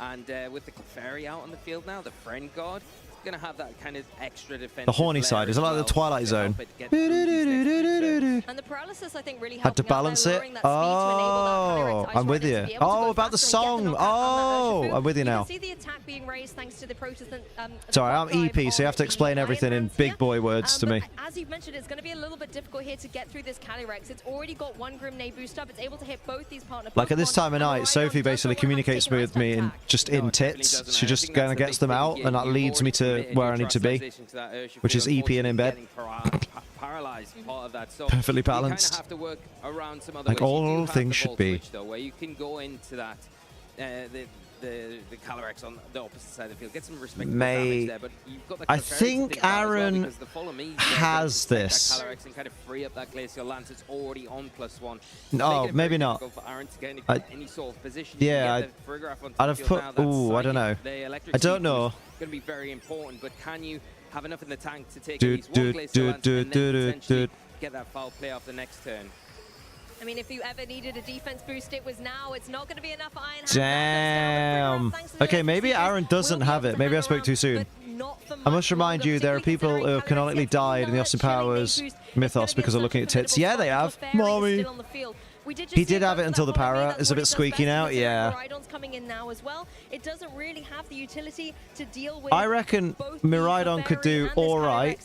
And with the Clefairy out on the field now, the Friend God, going to have that kind of extra defense. The horny side, is it like the Twilight Zone? And the paralysis, I think, really had to balance it. Oh, I'm with you. Oh, about the song. Oh, I'm with you now. See the attack being raised thanks to the Protestant. Sorry, I'm EP, so you have to explain everything in big boy words to me. As you've mentioned, it's going to be a little bit difficult here to get through this Calyrex. It's already got one Grimnay boost up. It's able to hit both these partner Pokemon. Like at this time of night, Sophie basically communicates with me in tits. She just kind of gets them out, and that leads me to where I need to be, which is EP and in bed. Perfectly balanced, like all things should be. Where you can go into that, the Calyrex on the opposite side of the field, get some respectable damage there, but you've got the I think Aaron has this. Calyrex and kind of free up that Glacial Lance. It's already on +1. No, maybe not. For Aaron to get any sort of position. Yeah, I'd have put. Ooh, I don't know. I don't know. Going to be very important, but can you have enough in the tank to take at least one Glacial Lance and then potentially get that foul play off the next turn? I mean, if you ever needed a defense boost, it was now. It's not going to be enough Iron Hands. Damn. Okay, maybe Aaron doesn't have it. Maybe I spoke too soon. I must remind you, there are people who have canonically died in the Austin Powers mythos because of looking at tits. Yeah, they have. Mommy. He did have it until the para. It's a bit squeaky now. Yeah. Coming in now as well. It doesn't really have the utility to deal with. I reckon Miraidon could do all right.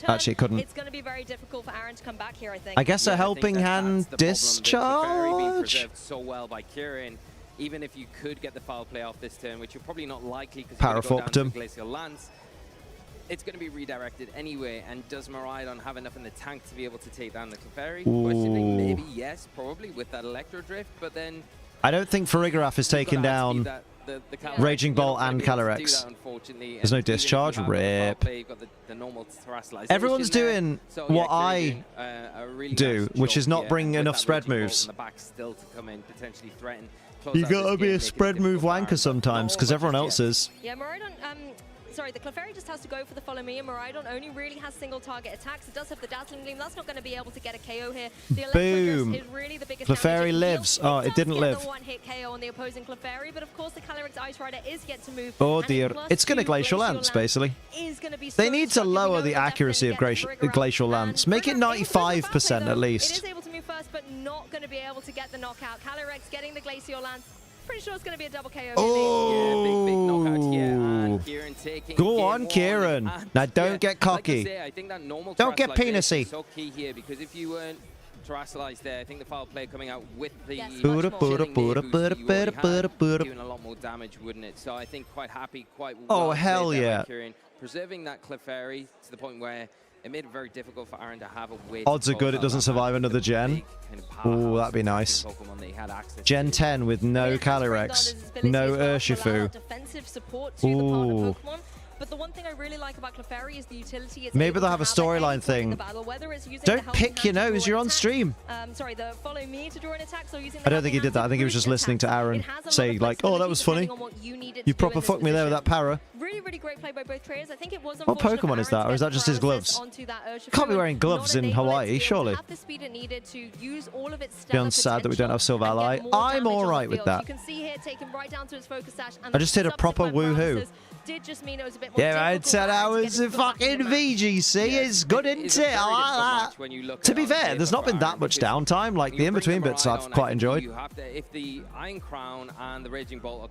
Actually, it couldn't. It's going to be very difficult for Aaron to come back here, I think. I guess a helping hand discharge. Being preserved so well by Kieran. Even if you could get the foul play off this turn, which you're probably not likely because you're going to go down to Glacial Lance, it's going to be redirected anyway. And does Miraidon have enough in the tank to be able to take down the Clefairy? Questioning, maybe yes, probably with that Electro Drift, but then I don't think Farigiraf is taking down Raging Bolt and Calyrex. There's no discharge. Rip. Everyone's doing what I do, which is not bring enough spread moves. You gotta be a spread move wanker sometimes, because everyone else is. Yeah, Miraidon, sorry, the Clefairy just has to go for the Follow Me, and Miraidon only really has single target attacks. It does have the Dazzling Gleam. That's not going to be able to get a KO here. The Boom. Is really the biggest Clefairy lives. Oh, it didn't live. The one-hit KO on the opposing Clefairy, but of course the Calyrex Ice Rider is yet to move. Oh dear, it's going to Glacial Lance, basically. They need to lower the accuracy of Glacial Lance. Make it 95% at least. It is able to move first, but not going to be able to get the knockout. Calyrex getting the Glacial Lance. Pretty sure it's going to be a double KO. Oh, big knockout here. And Kieran taking go on, Kieran. Now don't get cocky. Like I think that normal don't get penisy. Is so key here because if you weren't terrestrialized there, I think the foul play coming out with the doing a lot more damage, wouldn't it? So I think quite happy, quite well. Oh hell yeah! Kieran. Preserving that Clefairy to the point where it made it very difficult for Aaron to have a way. Odds are good it doesn't survive another gen. Oh, that'd be nice. Gen 10 with no Calyrex, no Urshifu. Defensive support to the partner Pokemon. But the one thing I really like about Clefairy is the utility. Maybe they'll have a storyline thing. Don't pick your nose, you're on stream. Sorry, the follow me to draw an attack. So using I don't think he did that. I think he was just listening to Aaron say like, oh, that was funny. You proper fucked me there with that para. Really, really great play by both traders. I think it was What Pokemon is that? Or is that just his gloves? Can't be wearing gloves in Hawaii, surely. Beyond sad that we don't have Silver Ally. I'm alright with that. I just hit a proper woohoo. Yeah, man, 10 hours of fucking VGC is good, isn't it? I like that. To be fair, there's not been that much downtime. Like, the in-between bits I've quite enjoyed.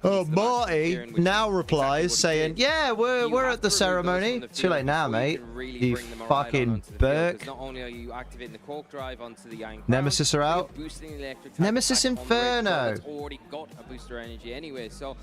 Oh, Marty now replies saying, yeah, we're at the ceremony. Too late now, mate. You fucking Burke. Nemesis are out. Nemesis Inferno. Already got a booster energy anyway, so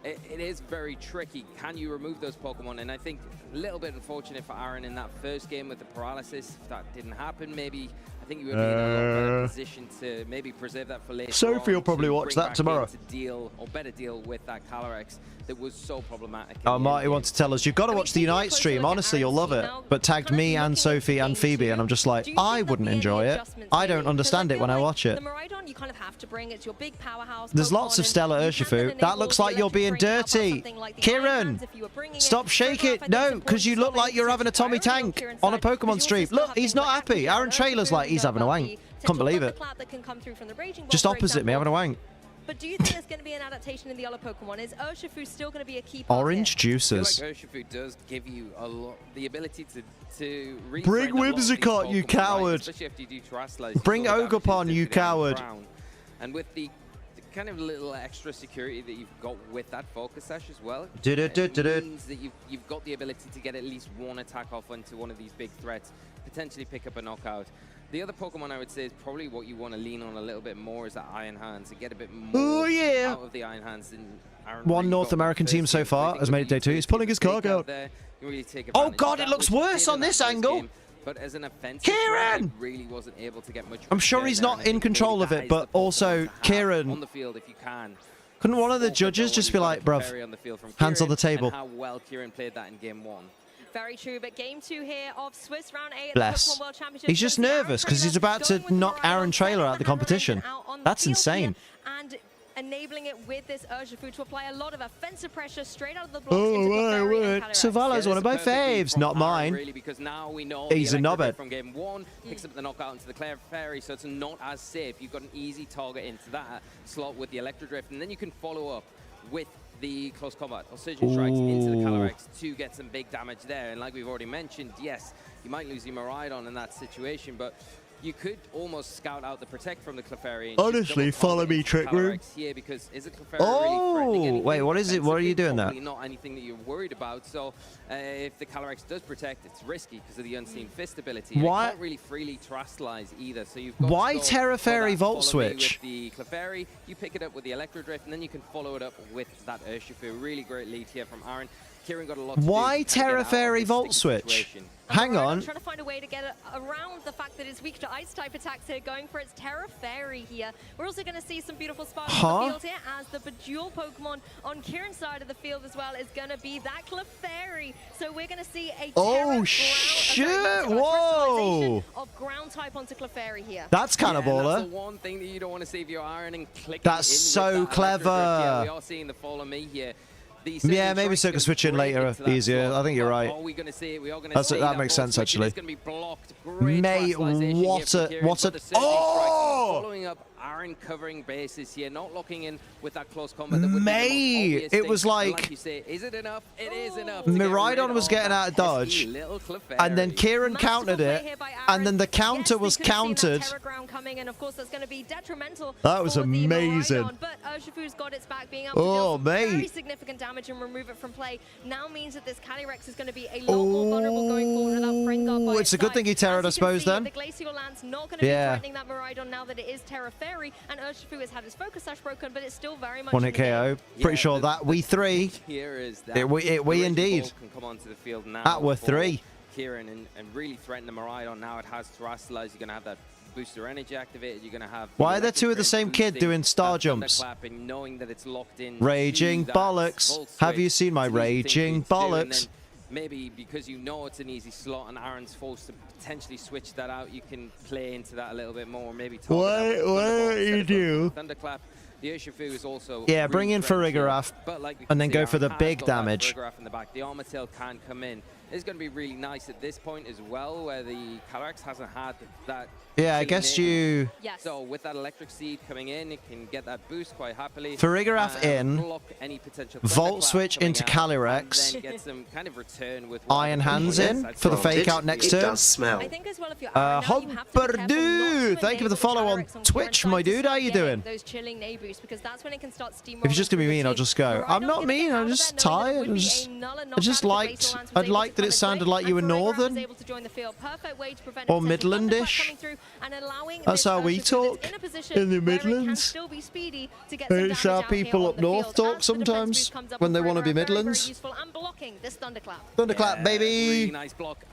it is very tricky. Can you remove those Pokemon? And I think a little bit unfortunate for Aaron in that first game with the paralysis. If that didn't happen, maybe I think you would be in a lot better position to maybe preserve that for later. Sophie will probably watch that tomorrow. To deal or better deal with that Calyrex that was so problematic. Oh, Marty wants to tell us, you've got to watch the Unite stream. Honestly, you'll love it. But tagged me and Sophie and Phoebe, and I'm just like, I wouldn't enjoy it. I don't understand it when I watch it. There's lots of Stellar Urshifu. That looks like you're being dirty. Kieran, stop shaking. No, because you look like you're having a Tommy Tank on a Pokemon stream. Look, he's not happy. Aaron Trailer's like, he's having a wank. Can't believe it. Just opposite me, having a wank. But do you think there's going to be an adaptation in the other Pokemon? Is Urshifu still going to be a key part Orange here? juices. I feel like Urshifu does give you a lot, the ability to bring Whimsicott, you coward. Especially after you do Terastallize. Bring Ogerpon, you coward. And with the kind of little extra security that you've got with that Focus Sash as well, it means that you've got the ability to get at least one attack off onto one of these big threats, potentially pick up a knockout. The other Pokemon I would say is probably what you want to lean on a little bit more is that Iron Hands and get a bit more out of the Iron Hands than Aaron. One North American team so far has made it day 2. He's pulling his card out. Oh god, it looks worse on this angle. But as an offensive, Kieran really wasn't able to get much. I'm sure he's not in control of it, but also Kieran. On the field if you can. Couldn't one of the judges just be like, bruv, hands on the table? How well Kieran played that in game 1. Very true, but game 2 here of Swiss round 8 Bless. of the Pokemon World Championship. He's just nervous because he's about to knock Aaron Trailer out of the competition. That's insane. And enabling it with this Urshifu to apply a lot of offensive pressure straight out of the blocks. Oh, wait. Savala's one of my faves, not mine. Really, because now we know he's a knobhead. From game 1, picks up the knockout into the Clefairy, so it's not as safe. You've got an easy target into that slot with the Electro Drift, and then you can follow up with the close combat or surgeon strikes into the Calyrex to get some big damage there. And like we've already mentioned, yes, you might lose your Miraidon in that situation, but you could almost scout out the protect from the Clefairy. Honestly, follow me, Trick Room. Here because is a Clefairy really wait, what is it? What are you doing there? Not anything that you're worried about. So if the Calyrex does protect, it's risky because of the Unseen Fist ability. Why? You can't really freely Terastallize either. So you've got why Terra Fairy Volt Switch? With the Clefairy, you pick it up with the Electro Drift, and then you can follow it up with that Urshifu. Really great lead here from Aaron. Kieran got a lot to why do Terra Fairy Volt Switch? Hang on. Trying to find a way to get around the fact that it's weak to ice type attacks here, going for its Terra Fairy here. We're also going to see some beautiful spots on the field here as the Bejeweled Pokemon on Kieran's side of the field as well is going to be that Clefairy. So we're going to see a whoa! Of ground type onto Clefairy here. That's kind of baller. That's the one thing that you don't want to see if you're Iron and clicking. That's so clever. Yeah, we are seeing the follow me here. Yeah, maybe so can switch in later easier. I think you're right. Are we going to see it? We are going to see that makes sense actually. Mate, what a following up Aaron covering bases here, not locking in with that close combat. Mate, it was like you say, is it enough? It is enough. Miraidon was getting out of dodge, and then Kieran countered it, and then the counter was countered. That was amazing. But Urshifu's got its back, being able to deal very significant damage and remove it from play. Now means that this Calyrex is going to be a lot more vulnerable going forward without Friend Guard by it's a good thing he terrored, I suppose, then. The Glacial Land's not going to be threatening that Miraidon now that it is Terra Fairy, and Urshifu has had his Focus Sash broken, but it's still very much 1-hit KO. Pretty sure that we three. Here is that we indeed. Can come onto the field now. That were 3. Kieran and really threaten the Miraidon. Now it has Terastallize. You're going to have that booster energy activated. You're going to have. Why are there 2 of the same kid doing star jumps? Knowing that it's locked in. Raging bollocks. Have you seen my raging bollocks? maybe because you know it's an easy slot and Aaron's forced to potentially switch that out, you can play into that a little bit more. Maybe what you do? Thunderclap. The Urshifu is also bring in Farigiraf and then go for the big damage. In the back. The Armatil can come in. It's going to be really nice at this point as well, where the Calyrex hasn't had that. Yeah, I guess you. Yes. So with that Electric Seed coming in, it can get that boost quite happily. Farigiraf in. Block any potential Volt switch into Calyrex. And then get some kind of return with Iron Hands in for the fake out next turn. It does smell. I think as well if you're Hopperdu! Thank you for the follow on Twitch, my dude. How you doing? Those chilling nay boosts, because that's when it can start steamrolling. If you're just gonna be mean, I'll just go. I'm not mean. I'm just tired. I just liked. I'd like that it sounded like you were northern or Midlandish. That's how we talk in the Midlands. It's how people up north talk sometimes when they want to be Midlands. Thunderclap, baby.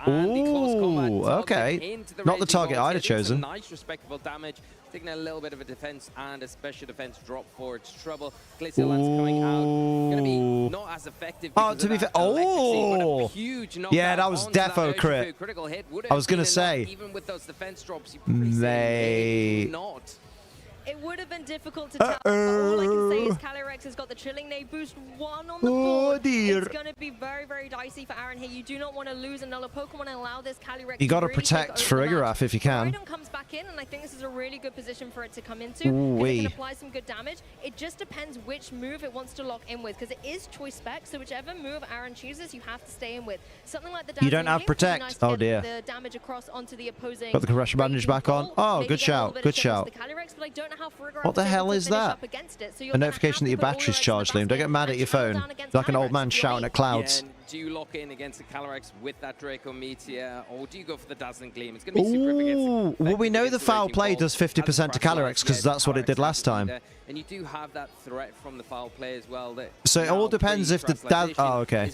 Ooh, okay. Not the target I'd have chosen. Nice, respectable damage. Taking a little bit of a defense and a special defense drop for its trouble. Glacial Lance coming out. Going to be not as effective. Oh, to be fair. Oh, yeah, that was defo crit. I was going to say. Even with those defense drops, they not. It would have been difficult to tell, but all I can say is Calyrex has got the Chilling Nay boost 1 on the board. Dear. It's going to be very, very dicey for Aaron here. You do not want to lose another Pokemon and allow this Calyrex you got to really protect Farigiraf if you can. Miraidon comes back in, and I think this is a really good position for it to come into. It can apply some good damage. It just depends which move it wants to lock in with, because it is choice spec, so whichever move Aaron chooses, you have to stay in with. Something like the you don't have protect. Nice oh dear. The damage across onto the opposing. Got the compression bandage back on. Oh, good shout. Good shout. What the hell is that? A notification that your battery's charged, Liam. Don't get mad at your phone. Like an old man shouting at clouds. Yeah, do you lock in against the Calyrex with that Draco Meteor, or do you go for the Dazzling Gleam? It's going to be super against. Well, we know the foul play does 50% to Calyrex because that's what it did last time. And you do have that threat from the foul play as well. So it all depends if the I'm going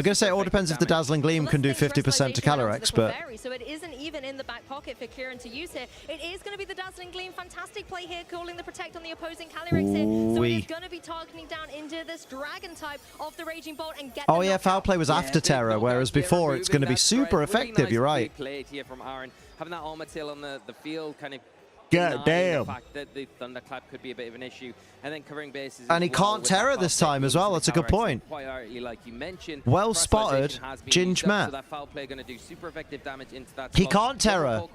to say it all depends if the Dazzling Gleam can do 50% to Calyrex, but. So it isn't even in the back pocket for Kieran to use here. It is going to be the Dazzling Gleam. Fantastic play here, calling the protect on the opposing Calyrex here. So it is going to be targeting down into this Dragon type of the Raging Bolt and get. Oh yeah, foul play was after Terra, whereas before it's going to be super effective. You're right. Played here from Aaron, having that Armatil on the field, kind of. God damn. The fact that the Thunderclap could be a bit of an issue, and then covering bases. And he can't Terra this time as well. That's a good point. Quite rightly, like you mentioned. Well spotted, Ginge Matt. So that foul play going to do super effective damage into that. He can't Terra.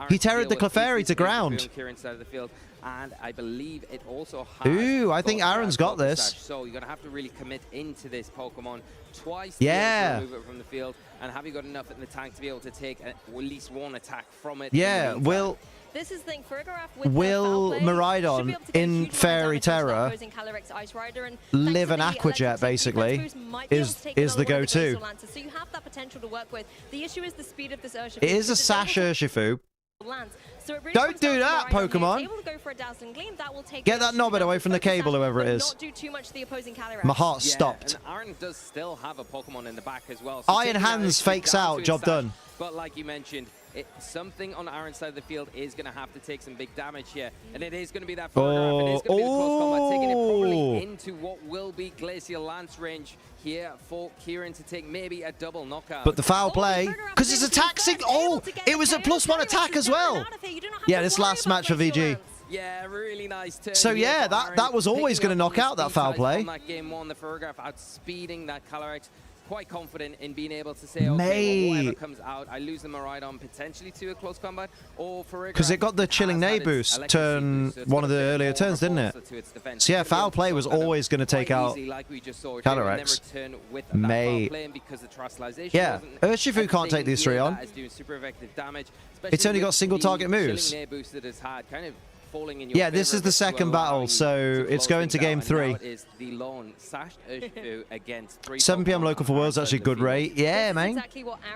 He Terra'd the Clefairy to ground. And I believe it also has. Ooh, I think Aaron's got this. So you're going to have to really commit into this Pokemon twice. Yeah. To remove it from the field, and have you got enough in the tank to be able to take at least one attack from it? Yeah, this is the thing, Farigiraf will Miraidon in Fairy Terra live an Aquajet basically is the go-to. So you have that potential to work with. The issue is the speed of this Urshifu. It is a Sash Urshifu. So really don't do that, Pokemon. Get that knobbit away from the cable, whoever it is. My heart stopped. And Aaron does still have a Pokemon in the back as well. So Iron Hands fakes out, job done. But like you mentioned, something on Aaron's side of the field is going to have to take some big damage here. And it is going to be that Farigiraf. It is going to be the close combat, taking it probably into what will be Glacial Lance range here for Kieran to take maybe a double knockout. But the foul play, because it's attacking. Oh, it was a +1 attack as well. Yeah, this last match for VG. Yeah, really nice turn. So yeah, that was always going to knock out that foul play. On that game 1, the Farigiraf outspeeding that Calyrex. Quite confident in being able to say, okay, well, whatever comes out, I lose the Miraidon potentially to a close combat, or Farigiraf. Because it got the Chilling Nay boost turn one of the earlier turns, didn't it? So yeah, foul play was always going to take out Calyrex. Yeah, Urshifu can't take these 3 on. It's only got single target moves. Yeah, this is the second battle, so it's going to game 3. 7 PM local for Worlds, actually a good rate. Yeah, man.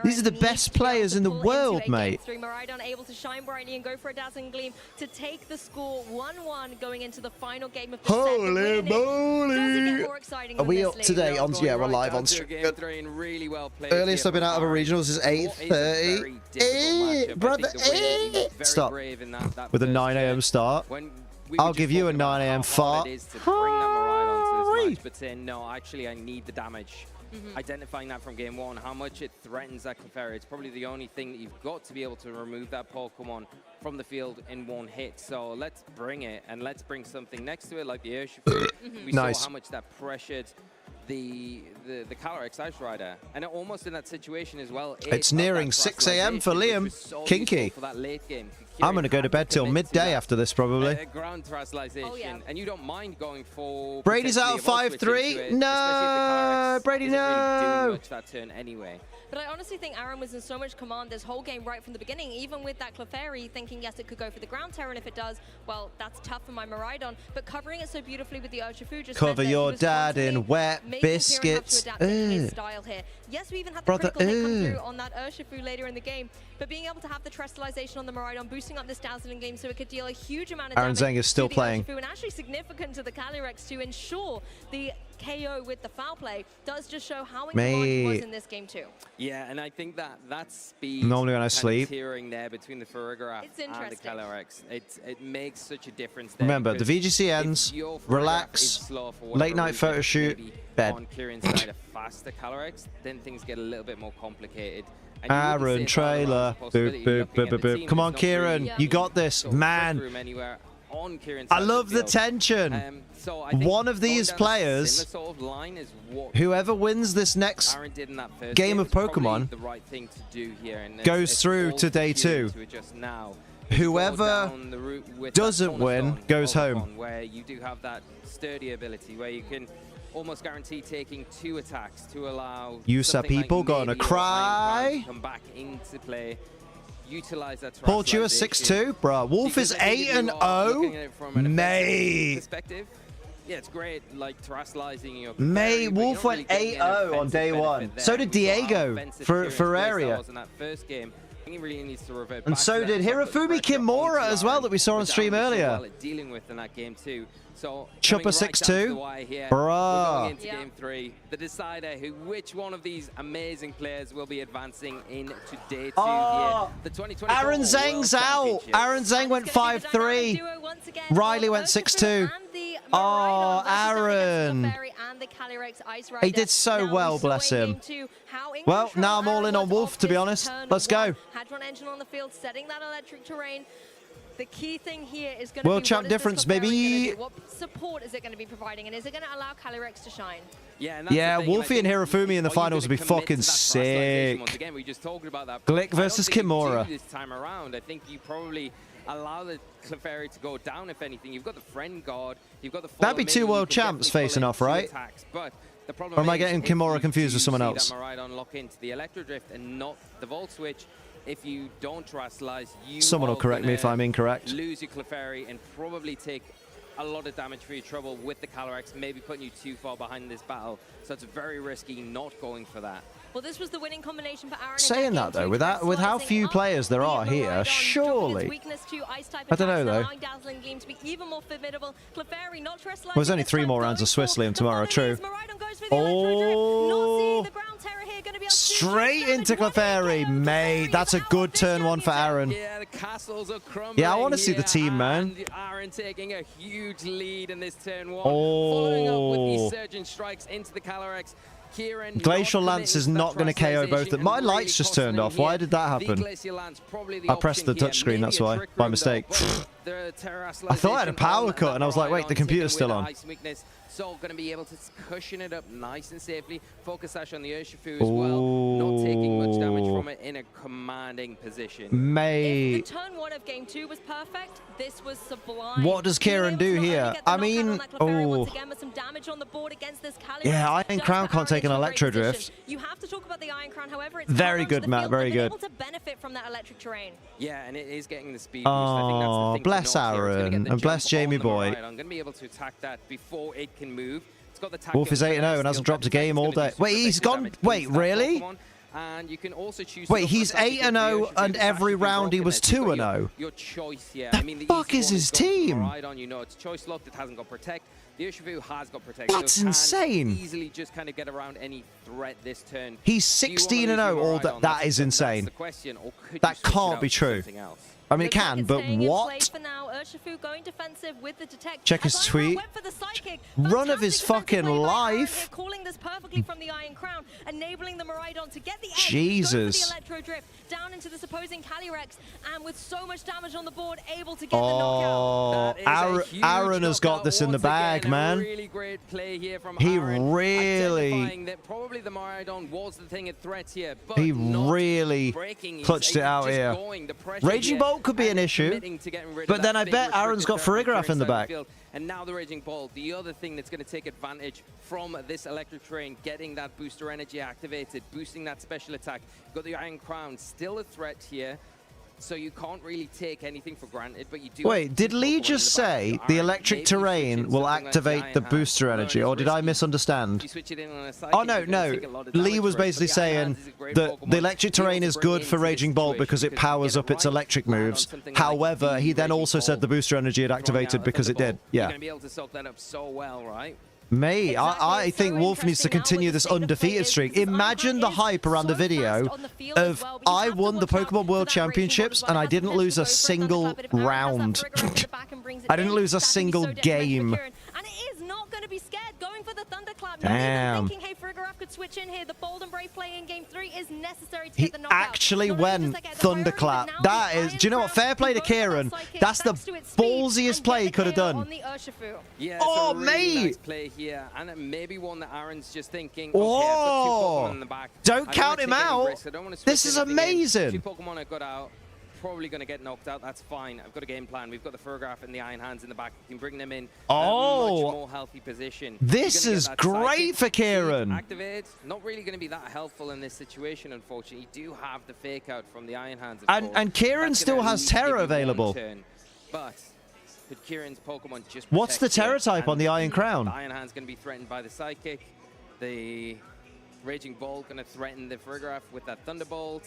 These are the best players in the world, mate. Miraidon able to shine brightly and go for a Dazzling Gleam to take the score 1-1 going into the final game of the set. Holy moly! Are we up today? Yeah, we're live on stream. Earliest I've been out of a regionals is 8:30. Brother, stop. With a 9 AM start. I'll give you a 9 AM fart. 3. Much, but saying, no, actually, I need the damage. Identifying that from game 1, how much it threatens that Clefairy. It's probably the only thing that you've got to be able to remove that Pokemon from the field in one hit. So let's bring it, and let's bring something next to it, like the Urshifu. We saw how much that pressured the Calyrex Ice Rider. And almost in that situation as well. It's nearing 6 a.m. for Liam. Kinky. For that late game. I'm going to go to bed till midday after this, probably. Ground terrestrialization, and you don't mind going for... Brady's out 5-3. No, Brady, no. Really doing much that turn anyway. But I honestly think Aaron was in so much command this whole game right from the beginning, even with that Clefairy, thinking, yes, it could go for the ground terror, and if it does, well, that's tough for my Miraidon. But covering it so beautifully with the Urshifu just cover your dad in wet biscuits. His style here. Yes, we even had the critical hit come through on that Urshifu later in the game, but being able to have the terrestrialization on the Miraidon, boosting up this dazzling game so it could deal a huge amount of Aaron damage Zeng is still to the playing. Urshifu, and actually significant to the Calyrex to ensure the KO with the foul play does just show how in command he was in this game too. Yeah, and I think that speed normally when I sleep tearing there between the Farigiraf and the Calyrex, it makes such a difference there. Remember, the VGC ends, relax, late night photo shoot, bed. On Kieran's side, a faster Calyrex, then things get a little bit more complicated. Aaron, trailer. Boop, boop, boop, boop, boop. Come on, Kieran. You got this, man. I love the tension. One of these players, whoever wins this next game of Pokemon, goes through to day 2. Whoever doesn't win goes home. Where you do have that sturdy ability, where you can almost guarantee taking 2 attacks to allow people gonna cry. Come back into play. Utilize that. Paul Chewer 6-2, bro. Wolf is 8-0. Mate. Yeah, it's great, like terrestrializing your. Mate, Wolf went 8-0 on day 1. So did Diego for area. And so did Hirofumi Kimura as well, that we saw on stream earlier. Dealing with in that game too. So Chopper 6-2, bruh. Into game 3, the decider which one of these amazing players will be advancing into day 2 here. The 2024 Aaron Zeng's out. Aaron Zeng went 5-3. Riley went 6-2. Oh, Aaron. He did so well, bless him. Well, now I'm all in on Wolf, to be honest. Let's go. Hadron Engine on the field, setting that electric terrain. The key thing here is going to be World Champ difference, baby. What support is it going to be providing, and is it going to allow Calyrex to shine? Yeah, Wolfie and Hirofumi in the finals would be fucking sick. Once again, we just talked about that. Glick versus Kimura. This time around, I think you probably allow the Clefairy to go down. If anything, you've got the Friend Guard, you've got the. That'd be 2 world champs facing off, right? But the problem or am I getting Kimura confused with someone else? Miraidon lock into the Electro Drift and not the Volt Switch. If you don't terrestrialize, you someone will correct me if I'm incorrect. Lose your Clefairy and probably take a lot of damage for your trouble with the Calyrex, maybe putting you too far behind this battle. So it's very risky not going for that. Well, this was the winning combination for Aaron. Saying that though, with how few players there are here, surely. I don't know though. Well, there's only 3 more rounds of Swiss Liam tomorrow, true. Oh, straight into Clefairy, mate. That's a good turn 1 for Aaron. Yeah, the castles are crumbling. Yeah, I want to see the team, man. Aaron taking a huge lead in this turn 1. Following up with these Surgeon Strikes into the Calyrex. Glacial Lance is not going to KO both of them. My lights just turned off. Why did that happen? I pressed the touchscreen, that's why, by mistake. I thought I had a power cut, and I was like, wait, the computer's still on. So going to be able to cushion it up nice and safely. Focus Sash on the Urshifu as well. Not taking much damage from it in a commanding position. Mate. If the turn 1 of game 2 was perfect, this was sublime. What does Kieran do here? I mean, yeah, Iron Crown can't take an Electro Drift. You have to talk about the Iron Crown, however, it's very good, Matt, very good. Able to benefit from that electric terrain. Yeah, and it is getting the speed boost. I think that's the thing bless Aaron, and bless Jamie Boy. I'm going to be able to attack that before it can move. It's got the Wolf is 8-0 and hasn't dropped a game all day. Wait, he's gone. Wait, really? And you can also choose. Wait, he's 8-0 and every round he was 2-0. Your choice, yeah. The fuck is his team? You know, it's choice locked. It hasn't got protect. The Urshifu has got protect. That's insane. Easily just kind of get around any threat this turn. He's 16-0 all that. That is insane. That can't be true. I mean, it can, but what? Check his tweet. Run of his fucking life. Calling this perfectly from the Iron Crown, enabling the Miraidon to get the edge, Jesus. the Electro Drift down into this opposing Calyrex, and with so much damage on the board, able to get the knockout. Aaron has got this in the bag, man. Really great play here from He Aaron, really, identifying that probably the Miraidon was the thing at threat here, but he really clutched it out here. Raging Bolt could be an issue, but then I bet Aaron's got Farigiraf in the back. And now the Raging Bolt, the other thing that's going to take advantage from this electric terrain, getting that booster energy activated, boosting that special attack. You've got the Iron Crown, still a threat here. So you can't really take anything for granted, but you do. Wait, did Lee just say the electric terrain will activate the booster energy, or did I misunderstand? Oh, no. Lee was basically saying that the electric terrain is good for Raging Bolt because it powers up its electric moves. However, he then also said the booster energy had activated because it did. Yeah. You're going to be able to soak that up so well, right? Mate, I think Wolf needs to continue this undefeated streak. Imagine the hype around the video of I won the Pokemon World Championships and I didn't lose a single round. I didn't lose a single game. And it is not going to be scared, going for the Thunderclap. Damn. Thinking, hey, Farigiraf could switch in here. The Bold and Brave play in Game 3 is necessary to He get the knockout. actually went Thunderclap. That is, do you know what? Fair play to Kieran. That's the ballsiest play he could have done. Yeah, oh, really mate. Nice play here, and maybe one that Aaron's just thinking. Oh, okay, in the back. Don't count him out. This is amazing. Two Pokemon I got out. Probably going to get knocked out. That's fine. I've got a game plan. We've got the Farigiraf and the Iron Hands in the back. You can bring them in in a much more healthy position. This is great for Kieran. Activated. Not really going to be that helpful in this situation, unfortunately. You do have the fake out from the Iron Hands. And Kieran still has Terra available. But could Kieran's Pokemon just What's the Terra type on the Iron Crown? The Iron Hand's going to be threatened by the Psychic. The Raging Bolt going to threaten the Farigiraf with that Thunderbolt.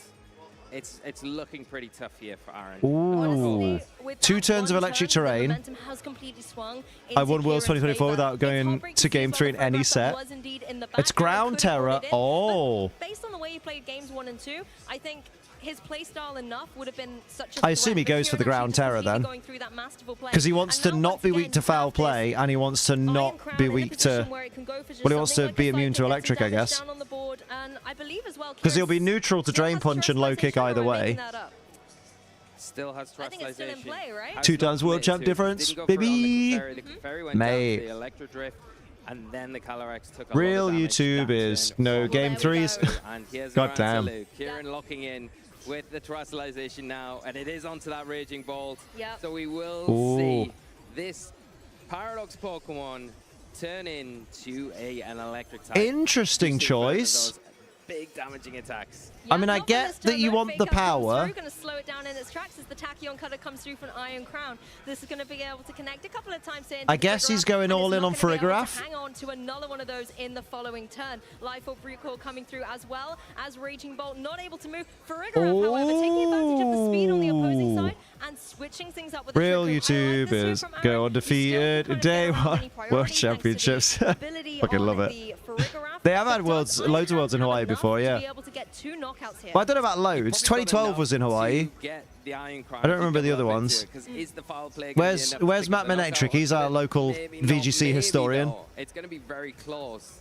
It's looking pretty tough here for Aaron. Ooh. 2 turns of electric terrain. I won Worlds 2024 without going to Game 3 in any set. It's Ground Terror. Oh. Based on the way he played Games 1 and 2, I think his playstyle enough would have been such a I assume he goes for the Ground Terror then. Because he wants to not be weak to foul play, and he wants to not be weak to... Well, he wants to be immune to electric, I guess. Because he'll be neutral to Drain Punch and Low Kick either way. Still has Terastallization. 2 times World Champ difference, baby! Mate. And then the Calyrex took Real YouTube is no Game 3s. God damn. Kieran locking in with the Terastallization now, and it is onto that Raging Bolt. So we will see this Paradox Pokemon turn into an electric type. Interesting choice. Big damaging attacks. I mean, I get that you want the power. Going to slow it down in its tracks as the Tachyon Cutter comes through from Iron Crown. This is going to be able to connect a couple of times in. I guess he's going all in on Farigiraf. Hang on to another one of those in the following turn. Life Orb Recall coming through as well as Raging Bolt not able to move. Farigiraf, however, taking advantage of the speed on the opposing side and switching things up with Real YouTube is go undefeated day 1 World Championships. Fucking love it. They have had loads of worlds in Hawaii before, yeah. But I don't know about loads. 2012 was in Hawaii. I don't remember the other ones. Where's Matt Menetric? He's our local VGC historian. It's going to be very close.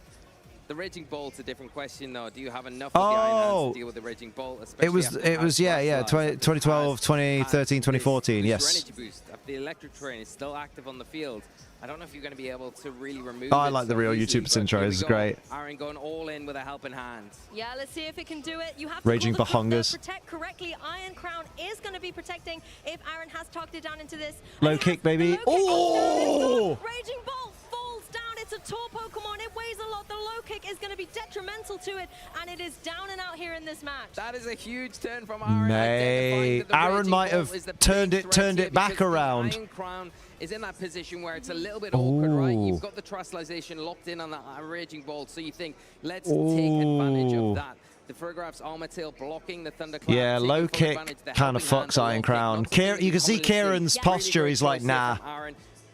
The Raging Bolt's a different question, though. Do you have enough of the Iron Hands to deal with the Raging Bolt? It was, yeah, 2012, 2013, 2014, yes. Energy boost. The electric terrain is still active on the field. I don't know if you're going to be able to really remove it. I like the Real YouTube's intro. It's great. Aaron going all in with a helping hand. Yeah, let's see if it can do it. You have Raging to protect correctly. Iron Crown is going to be protecting if Aaron has tucked it down into this. Low kick, baby. Oh! Raging Bolt falls down. It's a tall Pokemon. It weighs a lot. The low kick is going to be detrimental to it, and it is down and out here in this match. That is a huge turn from Aaron. Mate, Aaron might have turned it back around. Iron Crown is in that position where it's a little bit awkward, right? You've got the Terastallization locked in on that Raging Bolt, so you think, let's take advantage of that. The Farigiraf's Armor Tail blocking the Thunderclap. Yeah, low kick kind of fucks Iron Crown. You can see Kieran's posture. He's like, nah.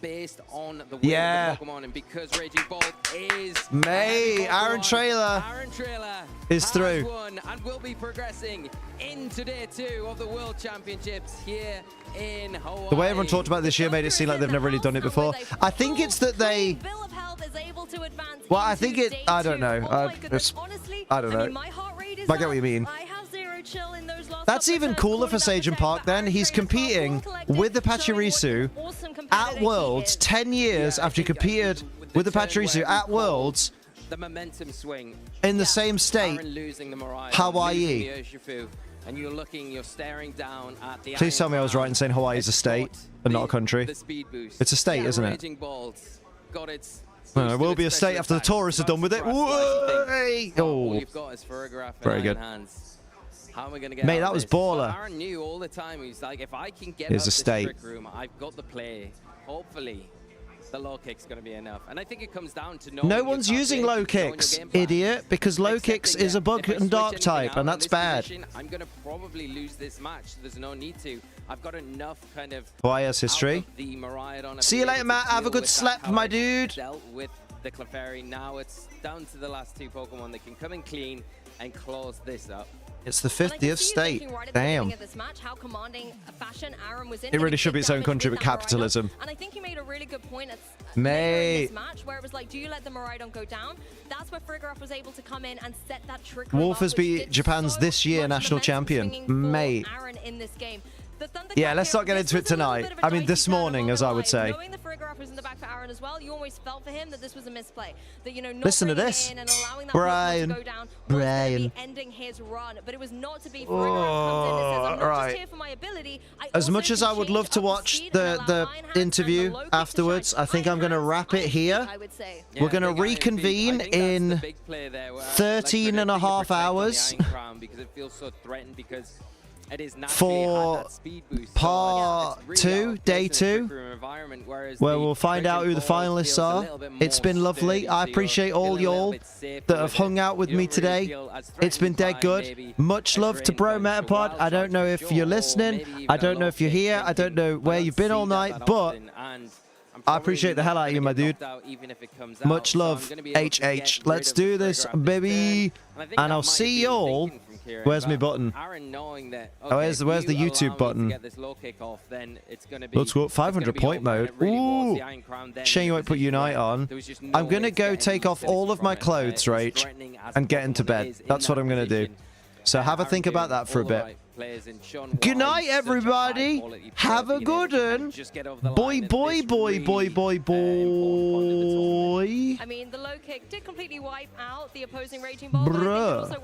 Based on the will of the Pokemon, and because Raging Bolt is... Aaron Trailer. Aaron Trailer is through. Won and will be progressing into day 2 of the World Championships here in Hawaii. The way everyone talked about this year made it seem like they've never really done it before. I think it's that they... Well, I think it... I don't know. I don't know. I get what you mean. That's even cooler for Sagen Park then. He's competing with the Pachirisu at Worlds 10 years after he competed with the Pachirisu at Worlds the momentum swing in the same state, Hawaii. And you're staring down at the Please tell me I was right in saying Hawaii is a state and not a country. It's a state, isn't it? Well, it will be a state after the tourists are done with it. Oh, very good. How am I gonna get Mate, that was baller. Aaron knew all the time. He's like, if I can get Here's out the this state. trick room, I've got the play. Hopefully, the low kick's going to be enough. And I think it comes down to no one's using low kicks, idiot, because low kicks is a bug and dark type, and that's bad. I'm going to probably lose this match. There's no need to. I've got enough kind of... Hawaii's history. See you later, Matt. Have a good slap, my dude. Dealt with the Clefairy. Now it's down to the last 2 Pokemon that can come in clean and close this up. It's the 50th state. Damn. It really should be its own country, but capitalism. And I think you made a really good point at Mate. this match where it was like, do you let the Miraidon go down? That's where Frigoroth was able to come in and set that trick. Wolf has beat Japan's this year national champion. Mate. Aaron in this game. Yeah, let's not get into it tonight. I mean, this morning, as I would say. Knowing the Frigoroth was in the back for Aaron as well, you almost felt for him that this was a misplay. That, you know, not listen to this. and allowing that Brian. to go down Brian. ending his run. But it was not to be. Frigoroth comes in and says, I'm not just here for my ability. As much as I would love to watch the interview afterwards, I think I'm going to wrap it here. We're going to reconvene in 13 and a half hours for part 2, day 2, where we'll find out who the finalists are. It's been lovely. I appreciate all y'all that have hung out with me today. It's been dead good. Much love to Bro Metapod. I don't know if you're listening. I don't know if you're here. I don't know where you've been all night, but I appreciate the hell out of you, my dude. Much love, HH. Let's do this, baby. And I'll see y'all. Where's my button? Oh, where's the YouTube button? Let's go 500 point mode. Ooh. Shame you won't put Unite on. I'm going to go take off all of my clothes, Rach, and get into bed. That's what I'm going to do. So have a think about that for a bit. Good night, everybody. Have a good one. Boy, boy, boy, boy, boy, boy. I mean, the low kick did completely wipe out the opposing Raging Ball. Bruh.